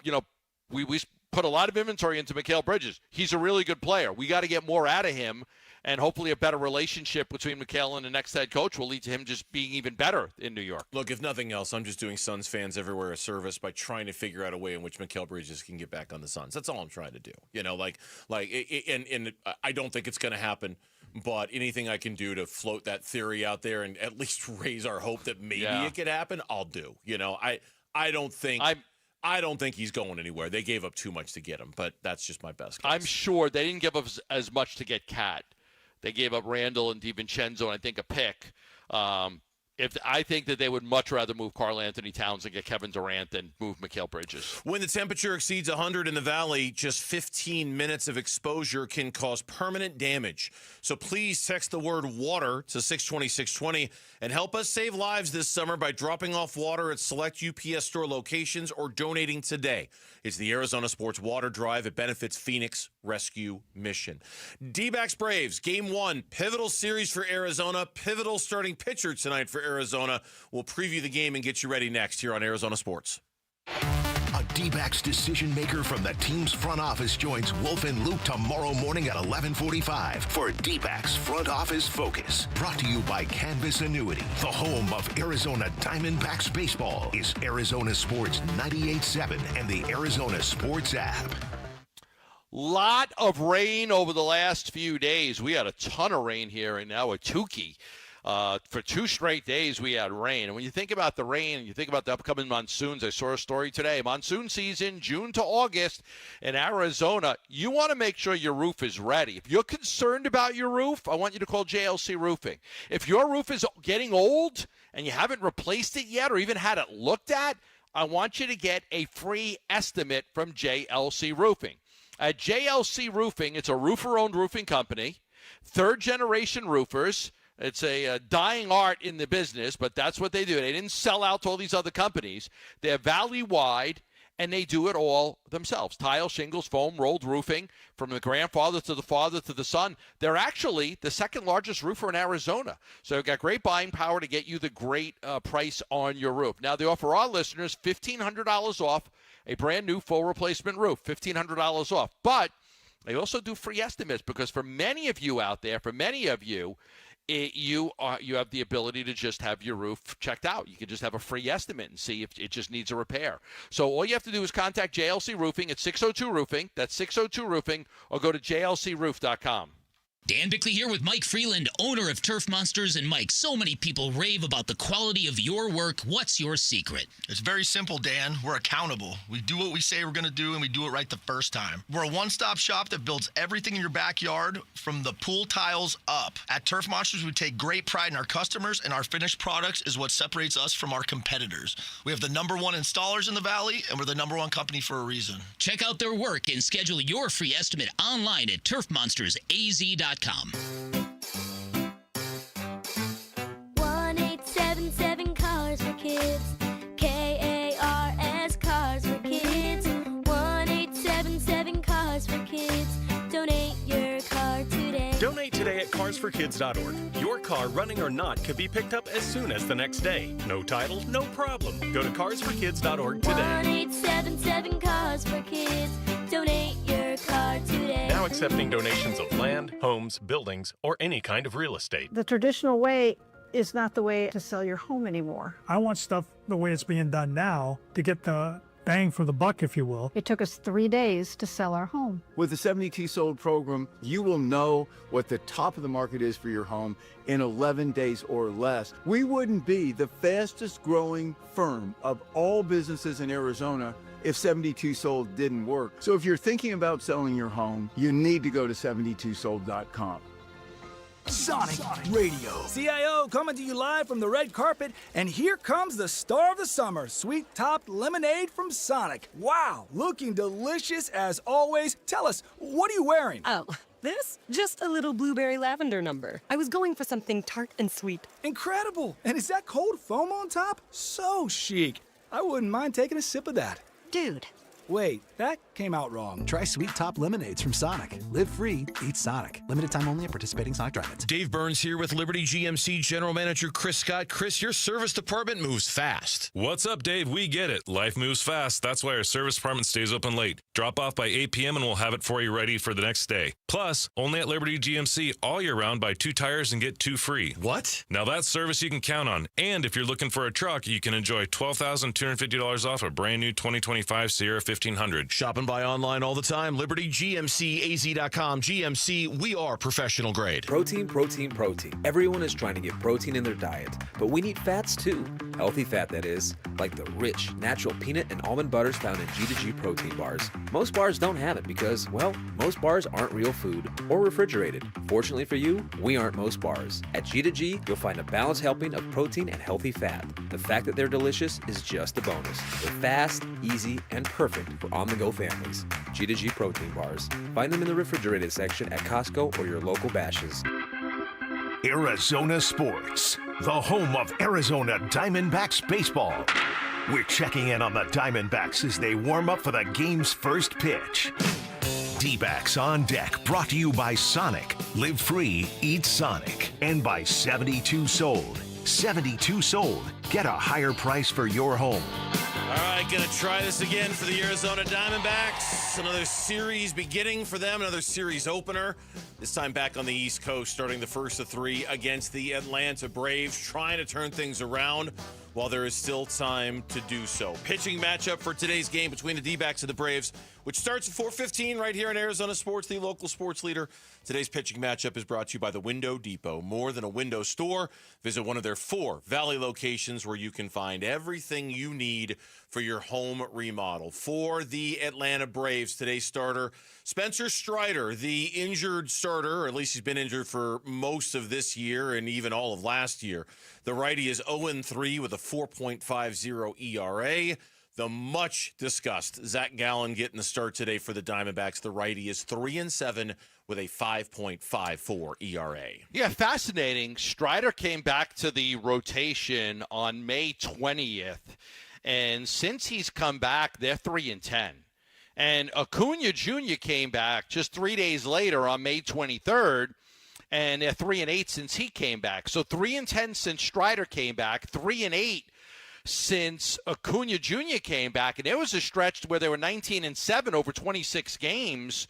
S9: we put a lot of inventory into Mikal Bridges. He's a really good player. We got to get more out of him, and hopefully a better relationship between Mikal and the next head coach will lead to him just being even better in New York.
S13: Look, if nothing else, I'm just doing Suns fans everywhere a service by trying to figure out a way in which Mikal Bridges can get back on the Suns. That's all I'm trying to do. And I don't think it's going to happen. But anything I can do to float that theory out there and at least raise our hope that maybe it could happen, I'll do. I don't think he's going anywhere. They gave up too much to get him, but that's just my best guess.
S9: I'm sure they didn't give up as much to get Cat. They gave up Randall and DiVincenzo and I think a pick. I think that they would much rather move Karl Anthony Towns and get Kevin Durant than move Mikal Bridges.
S13: When the temperature exceeds 100 in the Valley, just 15 minutes of exposure can cause permanent damage. So please text the word water to 620-620 and help us save lives this summer by dropping off water at select UPS store locations or donating today. It's the Arizona Sports Water Drive. It benefits Phoenix Rescue Mission. Dbacks Braves, Game 1, pivotal series for Arizona, pivotal starting pitcher tonight for Arizona. We'll preview the game and get you ready next here on Arizona Sports.
S10: A D-backs decision maker from the team's front office joins Wolf and Luke tomorrow morning at 11:45 for D-backs Front Office Focus. Brought to you by Canvas Annuity. The home of Arizona Diamondbacks baseball is Arizona Sports 98.7 and the Arizona Sports app.
S9: Lot of rain over the last few days. We had a ton of rain here in Ahwatukee. For 2 straight days, we had rain. And when you think about the rain and you think about the upcoming monsoons, I saw a story today. Monsoon season, June to August in Arizona, you want to make sure your roof is ready. If you're concerned about your roof, I want you to call JLC Roofing. If your roof is getting old and you haven't replaced it yet or even had it looked at, I want you to get a free estimate from JLC Roofing. At JLC Roofing, it's a roofer-owned roofing company, third-generation roofers. It's a dying art in the business, but that's what they do. They didn't sell out to all these other companies. They're valley-wide, and they do it all themselves. Tile, shingles, foam, rolled roofing, from the grandfather to the father to the son. They're actually the second largest roofer in Arizona. So they've got great buying power to get you the great price on your roof. Now, they offer our listeners $1,500 off a brand-new full replacement roof, $1,500 off. But they also do free estimates because for many of you out there, you have the ability to just have your roof checked out. You can just have a free estimate and see if it just needs a repair. So all you have to do is contact JLC Roofing at 602-ROOFING. That's 602-ROOFING, or go to jlcroof.com.
S4: Dan Bickley here with Mike Freeland, owner of Turf Monsters. And Mike, so many people rave about the quality of your work. What's your secret?
S11: It's very simple, Dan. We're accountable. We do what we say we're going to do, and we do it right the first time. We're a one-stop shop that builds everything in your backyard from the pool tiles up. At Turf Monsters, we take great pride in our customers, and our finished products is what separates us from our competitors. We have the #1 installers in the Valley, and we're the #1 company for a reason.
S4: Check out their work and schedule your free estimate online at turfmonstersaz.com.
S12: 1877 Cars for Kids. KARS Cars for Kids. 1877 Cars for Kids. Donate your car today.
S15: Donate today at carsforkids.org. Your car, running or not, can be picked up as soon as the next day. No title, no problem. Go to carsforkids.org today.
S12: 1877 Cars for Kids. Donate your car today.
S15: Now accepting donations of land, homes, buildings, or any kind of real estate.
S16: The traditional way is not the way to sell your home anymore.
S25: I want stuff the way it's being done now to get the bang for the buck, if you will.
S3: It took us 3 days to sell our home.
S5: With the 72 Sold program, you will know what the top of the market is for your home in 11 days or less. We wouldn't be the fastest growing firm of all businesses in Arizona if 72 Sold didn't work. So if you're thinking about selling your home, you need to go to 72sold.com.
S16: Sonic Radio. CIO coming to you live from the red carpet, and here comes the star of the summer, Sweet Top Lemonade from Sonic. Wow, looking delicious as always. Tell us, what are you wearing?
S17: Oh, this? Just a little blueberry lavender number. I was going for something tart and sweet.
S16: Incredible. And is that cold foam on top? So chic. I wouldn't mind taking a sip of that.
S17: Dude.
S16: Wait, that came out wrong.
S18: Try Sweet Top Lemonades from Sonic. Live free, eat Sonic. Limited time only at participating Sonic drive-ins.
S19: Dave Burns here with Liberty GMC General Manager Chris Scott. Chris, your service department moves fast.
S20: What's up, Dave? We get it. Life moves fast. That's why our service department stays open late. Drop off by 8 p.m. and we'll have it for you ready for the next day. Plus, only at Liberty GMC all year round, buy 2 tires and get 2 free.
S19: What?
S20: Now that's service you can count on. And if you're looking for a truck, you can enjoy $12,250 off a brand new 2025 Sierra 1500.
S19: Shop and buy online all the time. LibertyGMCAZ.com. GMC, we are professional grade.
S21: Protein, protein, protein. Everyone is trying to get protein in their diet, but we need fats too. Healthy fat, that is, like the rich, natural peanut and almond butters found in G2G protein bars. Most bars don't have it because, well, most bars aren't real food or refrigerated. Fortunately for you, we aren't most bars. At G2G, you'll find a balanced helping of protein and healthy fat. The fact that they're delicious is just a bonus. They're fast, easy, and perfect for on-the-go families. G2G protein bars. Find them in the refrigerated section at Costco or your local Bashes.
S10: Arizona Sports, the home of Arizona Diamondbacks baseball. We're checking in on the Diamondbacks as they warm up for the game's first pitch. D-Backs on Deck, brought to you by Sonic. Live free, eat Sonic. And by 72 Sold. 72 Sold. Get a higher price for your home.
S13: All right, going to try this again for the Arizona Diamondbacks. Another series beginning for them, another series opener. This time back on the East Coast, starting the first of 3 against the Atlanta Braves, trying to turn things around while there is still time to do so. Pitching matchup for today's game between the D-Backs and the Braves, which starts at 4:15 right here in Arizona Sports, the local sports leader. Today's pitching matchup is brought to you by the Window Depot. More than a window store, visit one of their 4 Valley locations where you can find everything you need for your home remodel. For the Atlanta Braves, today's starter, Spencer Strider, the injured starter, or at least he's been injured for most of this year and even all of last year. The righty is 0-3 with a 4.50 ERA. The much-discussed Zach Gallen getting the start today for the Diamondbacks. The righty is 3-7 with a 5.54 ERA.
S9: Yeah, fascinating. Strider came back to the rotation on May 20th, and since he's come back, they're 3-10. And Acuna Jr. came back just 3 days later on May 23rd, and they're 3-8 since he came back. So 3-10 since Strider came back, 3-8 since Acuna Jr. came back. And there was a stretch where they were 19-7 over 26 games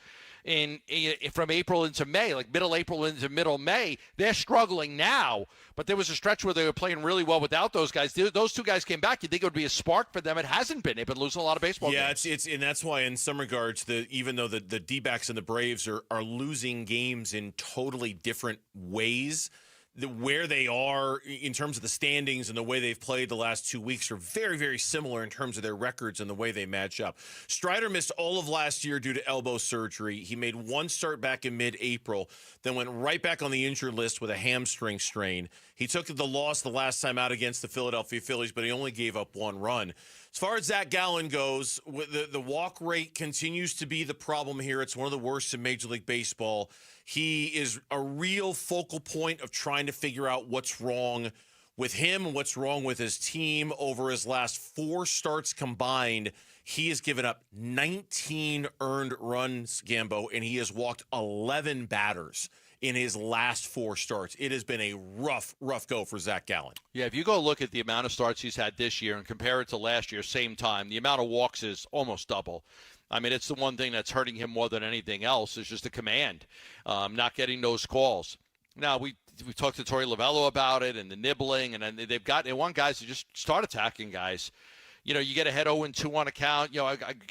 S9: from April into May, like middle April into middle May. They're struggling now, but there was a stretch where they were playing really well without those guys. Those 2 guys came back. You'd think it would be a spark for them. It hasn't been. They've been losing a lot of baseball games.
S13: Yeah, it's and that's why in some regards, even though the D-Backs and the Braves are losing games in totally different ways, where they are in terms of the standings and the way they've played the last 2 weeks are very, very similar in terms of their records and the way they match up. Strider missed all of last year due to elbow surgery. He made 1 start back in mid-April, then went right back on the injured list with a hamstring strain. He took the loss the last time out against the Philadelphia Phillies, but he only gave up 1 run. As far as Zach Gallen goes, the walk rate continues to be the problem here. It's one of the worst in Major League Baseball. He is a real focal point of trying to figure out what's wrong with him and what's wrong with his team. Over his last 4 starts combined, he has given up 19 earned runs, Gambo, and he has walked 11 batters in his last 4 starts. It has been a rough go for Zach Gallen.
S9: Yeah, if you go look at the amount of starts he's had this year and compare it to last year, same time, the amount of walks is almost double. I mean, it's the one thing that's hurting him more than anything else is just the command, not getting those calls. Now, we talked to Torey Lovello about it and the nibbling, and they want guys to just start attacking guys. you get ahead 0-2 on a count.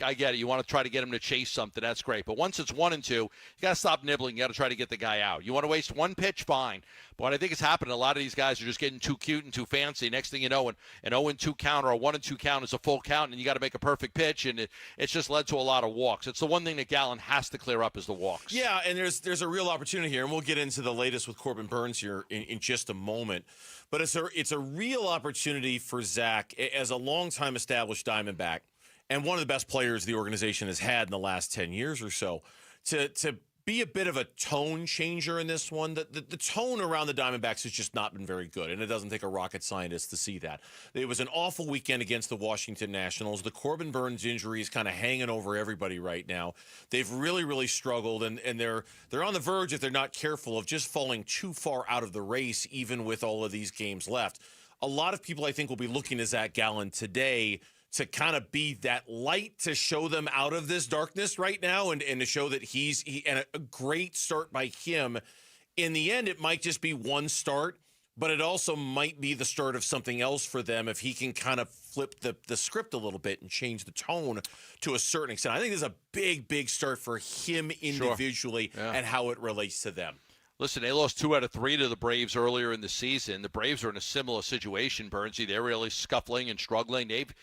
S9: I get it. You want to try to get him to chase something. That's great. But once it's 1-2, you got to stop nibbling. You got to try to get the guy out. You want to waste one pitch, fine. But what I think is happening, a lot of these guys are just getting too cute and too fancy. Next thing you know, an 0-2 count or a 1-2 count is a full count, and you got to make a perfect pitch, and it's just led to a lot of walks. It's the one thing that Gallen has to clear up is the walks.
S13: Yeah, and there's a real opportunity here, and we'll get into the latest with Corbin Burnes here in just a moment. But it's a real opportunity for Zach as a longtime established Diamondback and one of the best players the organization has had in the last 10 years or so to be a bit of a tone changer in this one. The tone around the Diamondbacks has just not been very good, and it doesn't take a rocket scientist to see that. It was an awful weekend against the Washington Nationals. The Corbin Burnes injury is kind of hanging over everybody right now. They've really, really struggled, and they're on the verge, if they're not careful, of just falling too far out of the race, even with all of these games left. A lot of people, I think, will be looking to Zach Gallen today to kind of be that light to show them out of this darkness right now and to show that and a great start by him. In the end, it might just be one start, but it also might be the start of something else for them if he can kind of flip the script a little bit and change the tone to a certain extent. I think this is a big, big start for him individually and how it relates to them.
S9: Listen, they lost 2 out of 3 to the Braves earlier in the season. The Braves are in a similar situation, Burnsy. They're really scuffling and struggling. They've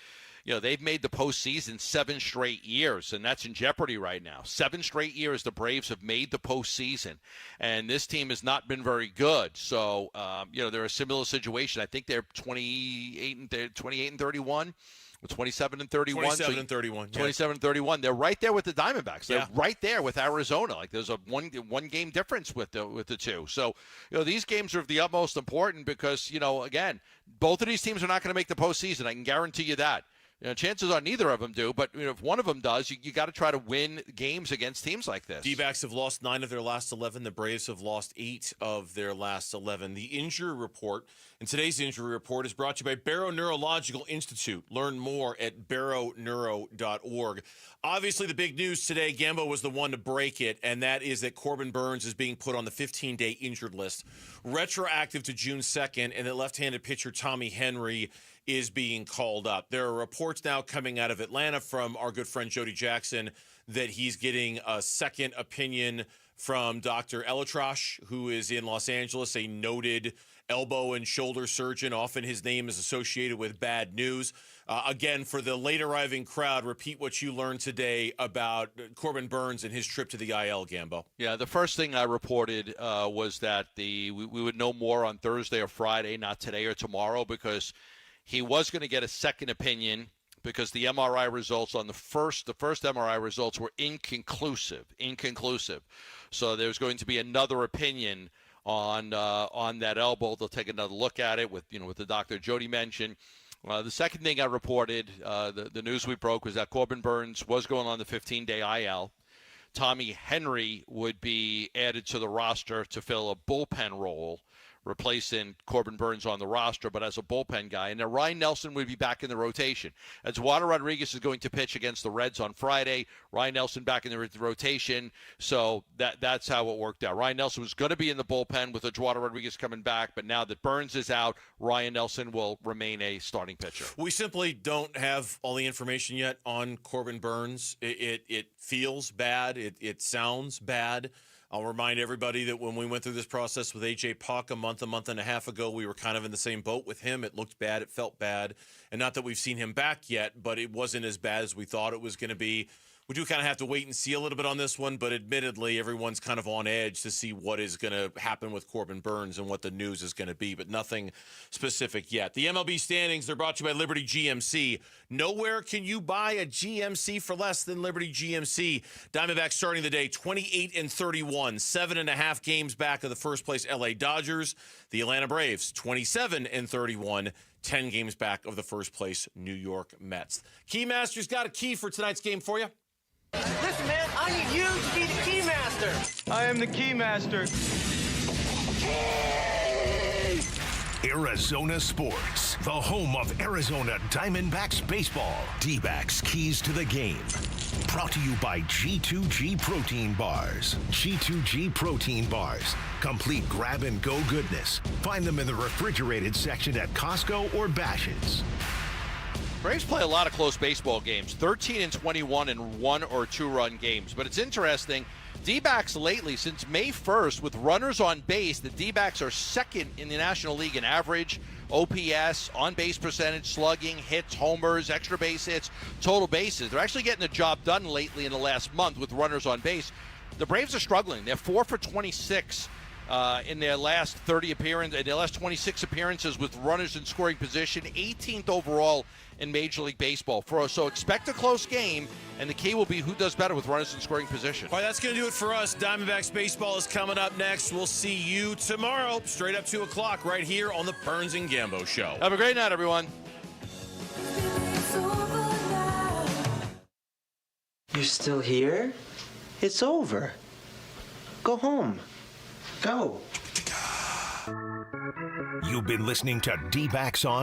S9: made the postseason 7 straight years, and that's in jeopardy right now. 7 straight years the Braves have made the postseason, and this team has not been very good. So, they're a similar situation. I think they're 28 and 31. 27 and 31.
S13: 27 and 31.
S9: 27 and 31. They're right there with the Diamondbacks. They're right there with Arizona. Like there's a one game difference with the two. So, these games are of the utmost important because, again, both of these teams are not going to make the postseason. I can guarantee you that. Chances are neither of them do, but if one of them does, you got to try to win games against teams like this.
S13: D-backs have lost 9 of their last 11. The Braves have lost 8 of their last 11. The injury report, and today's injury report is brought to you by Barrow Neurological Institute. Learn more at barrowneuro.org. Obviously, the big news today, Gambo was the one to break it, and that is that Corbin Burnes is being put on the 15-day injured list, retroactive to June 2nd, and that left-handed pitcher Tommy Henry is being called up. There are reports now coming out of Atlanta from our good friend Jodie Jackson that he's getting a second opinion from Dr. Elatrash, who is in Los Angeles, a noted elbow and shoulder surgeon. Often his name is associated with bad news. Again, for the late arriving crowd, repeat what you learned today about Corbin Burnes and his trip to the IL, Gambo.
S9: Yeah, the first thing I reported was that we would know more on Thursday or Friday, not today or tomorrow, because he was going to get a second opinion because the MRI results on the first MRI results were inconclusive. So there's going to be another opinion on that elbow. They'll take another look at it with the doctor Jodie mentioned. The second thing I reported, the news we broke, was that Corbin Burnes was going on the 15-day IL. Tommy Henry would be added to the roster to fill a bullpen role, replacing Corbin Burnes on the roster, but as a bullpen guy. And then Ryan Nelson would be back in the rotation. Eduardo Rodriguez is going to pitch against the Reds on Friday. Ryan Nelson back in the rotation. So that's how it worked out. Ryan Nelson was going to be in the bullpen with Eduardo Rodriguez coming back, but now that Burnes is out, Ryan Nelson will remain a starting pitcher.
S13: We simply don't have all the information yet on Corbin Burnes. It feels bad. It sounds bad. I'll remind everybody that when we went through this process with A.J. Puck a month and a half ago, we were kind of in the same boat with him. It looked bad. It felt bad. And not that we've seen him back yet, but it wasn't as bad as we thought it was going to be. We do kind of have to wait and see a little bit on this one, but admittedly, everyone's kind of on edge to see what is going to happen with Corbin Burnes and what the news is going to be, but nothing specific yet. The MLB standings, they're brought to you by Liberty GMC. Nowhere can you buy a GMC for less than Liberty GMC. Diamondbacks starting the day 28 and 31, 7.5 games back of the first place LA Dodgers. The Atlanta Braves 27 and 31, 10 games back of the first place New York Mets. Keymaster's got a key for tonight's game for you.
S2: Listen, man, I need you to be the key master. I am the key master.
S10: Arizona Sports, the home of Arizona Diamondbacks baseball. D-backs keys to the game. Brought to you by G2G Protein Bars. G2G Protein Bars. Complete grab-and-go goodness. Find them in the refrigerated section at Costco or Bash's'.
S9: Braves play a lot of close baseball games, 13 and 21 in 1 or 2 run games. But it's interesting, D-backs lately, since May 1st, with runners on base, the D-backs are second in the National League in average, OPS, on-base percentage, slugging, hits, homers, extra base hits, total bases. They're actually getting the job done lately in the last month with runners on base. The Braves are struggling. They're 4 for 26 in their last 30 appearances, in their last 26 appearances with runners in scoring position, 18th overall in Major League Baseball. So expect a close game, and the key will be who does better with runners in scoring position.
S13: All right, that's going to do it for us. Diamondbacks baseball is coming up next. We'll see you tomorrow, straight up 2 o'clock, right here on the Burns and Gambo Show.
S9: Have a great night, everyone.
S1: You're still here? It's over. Go home. Go.
S10: You've been listening to D-Backs on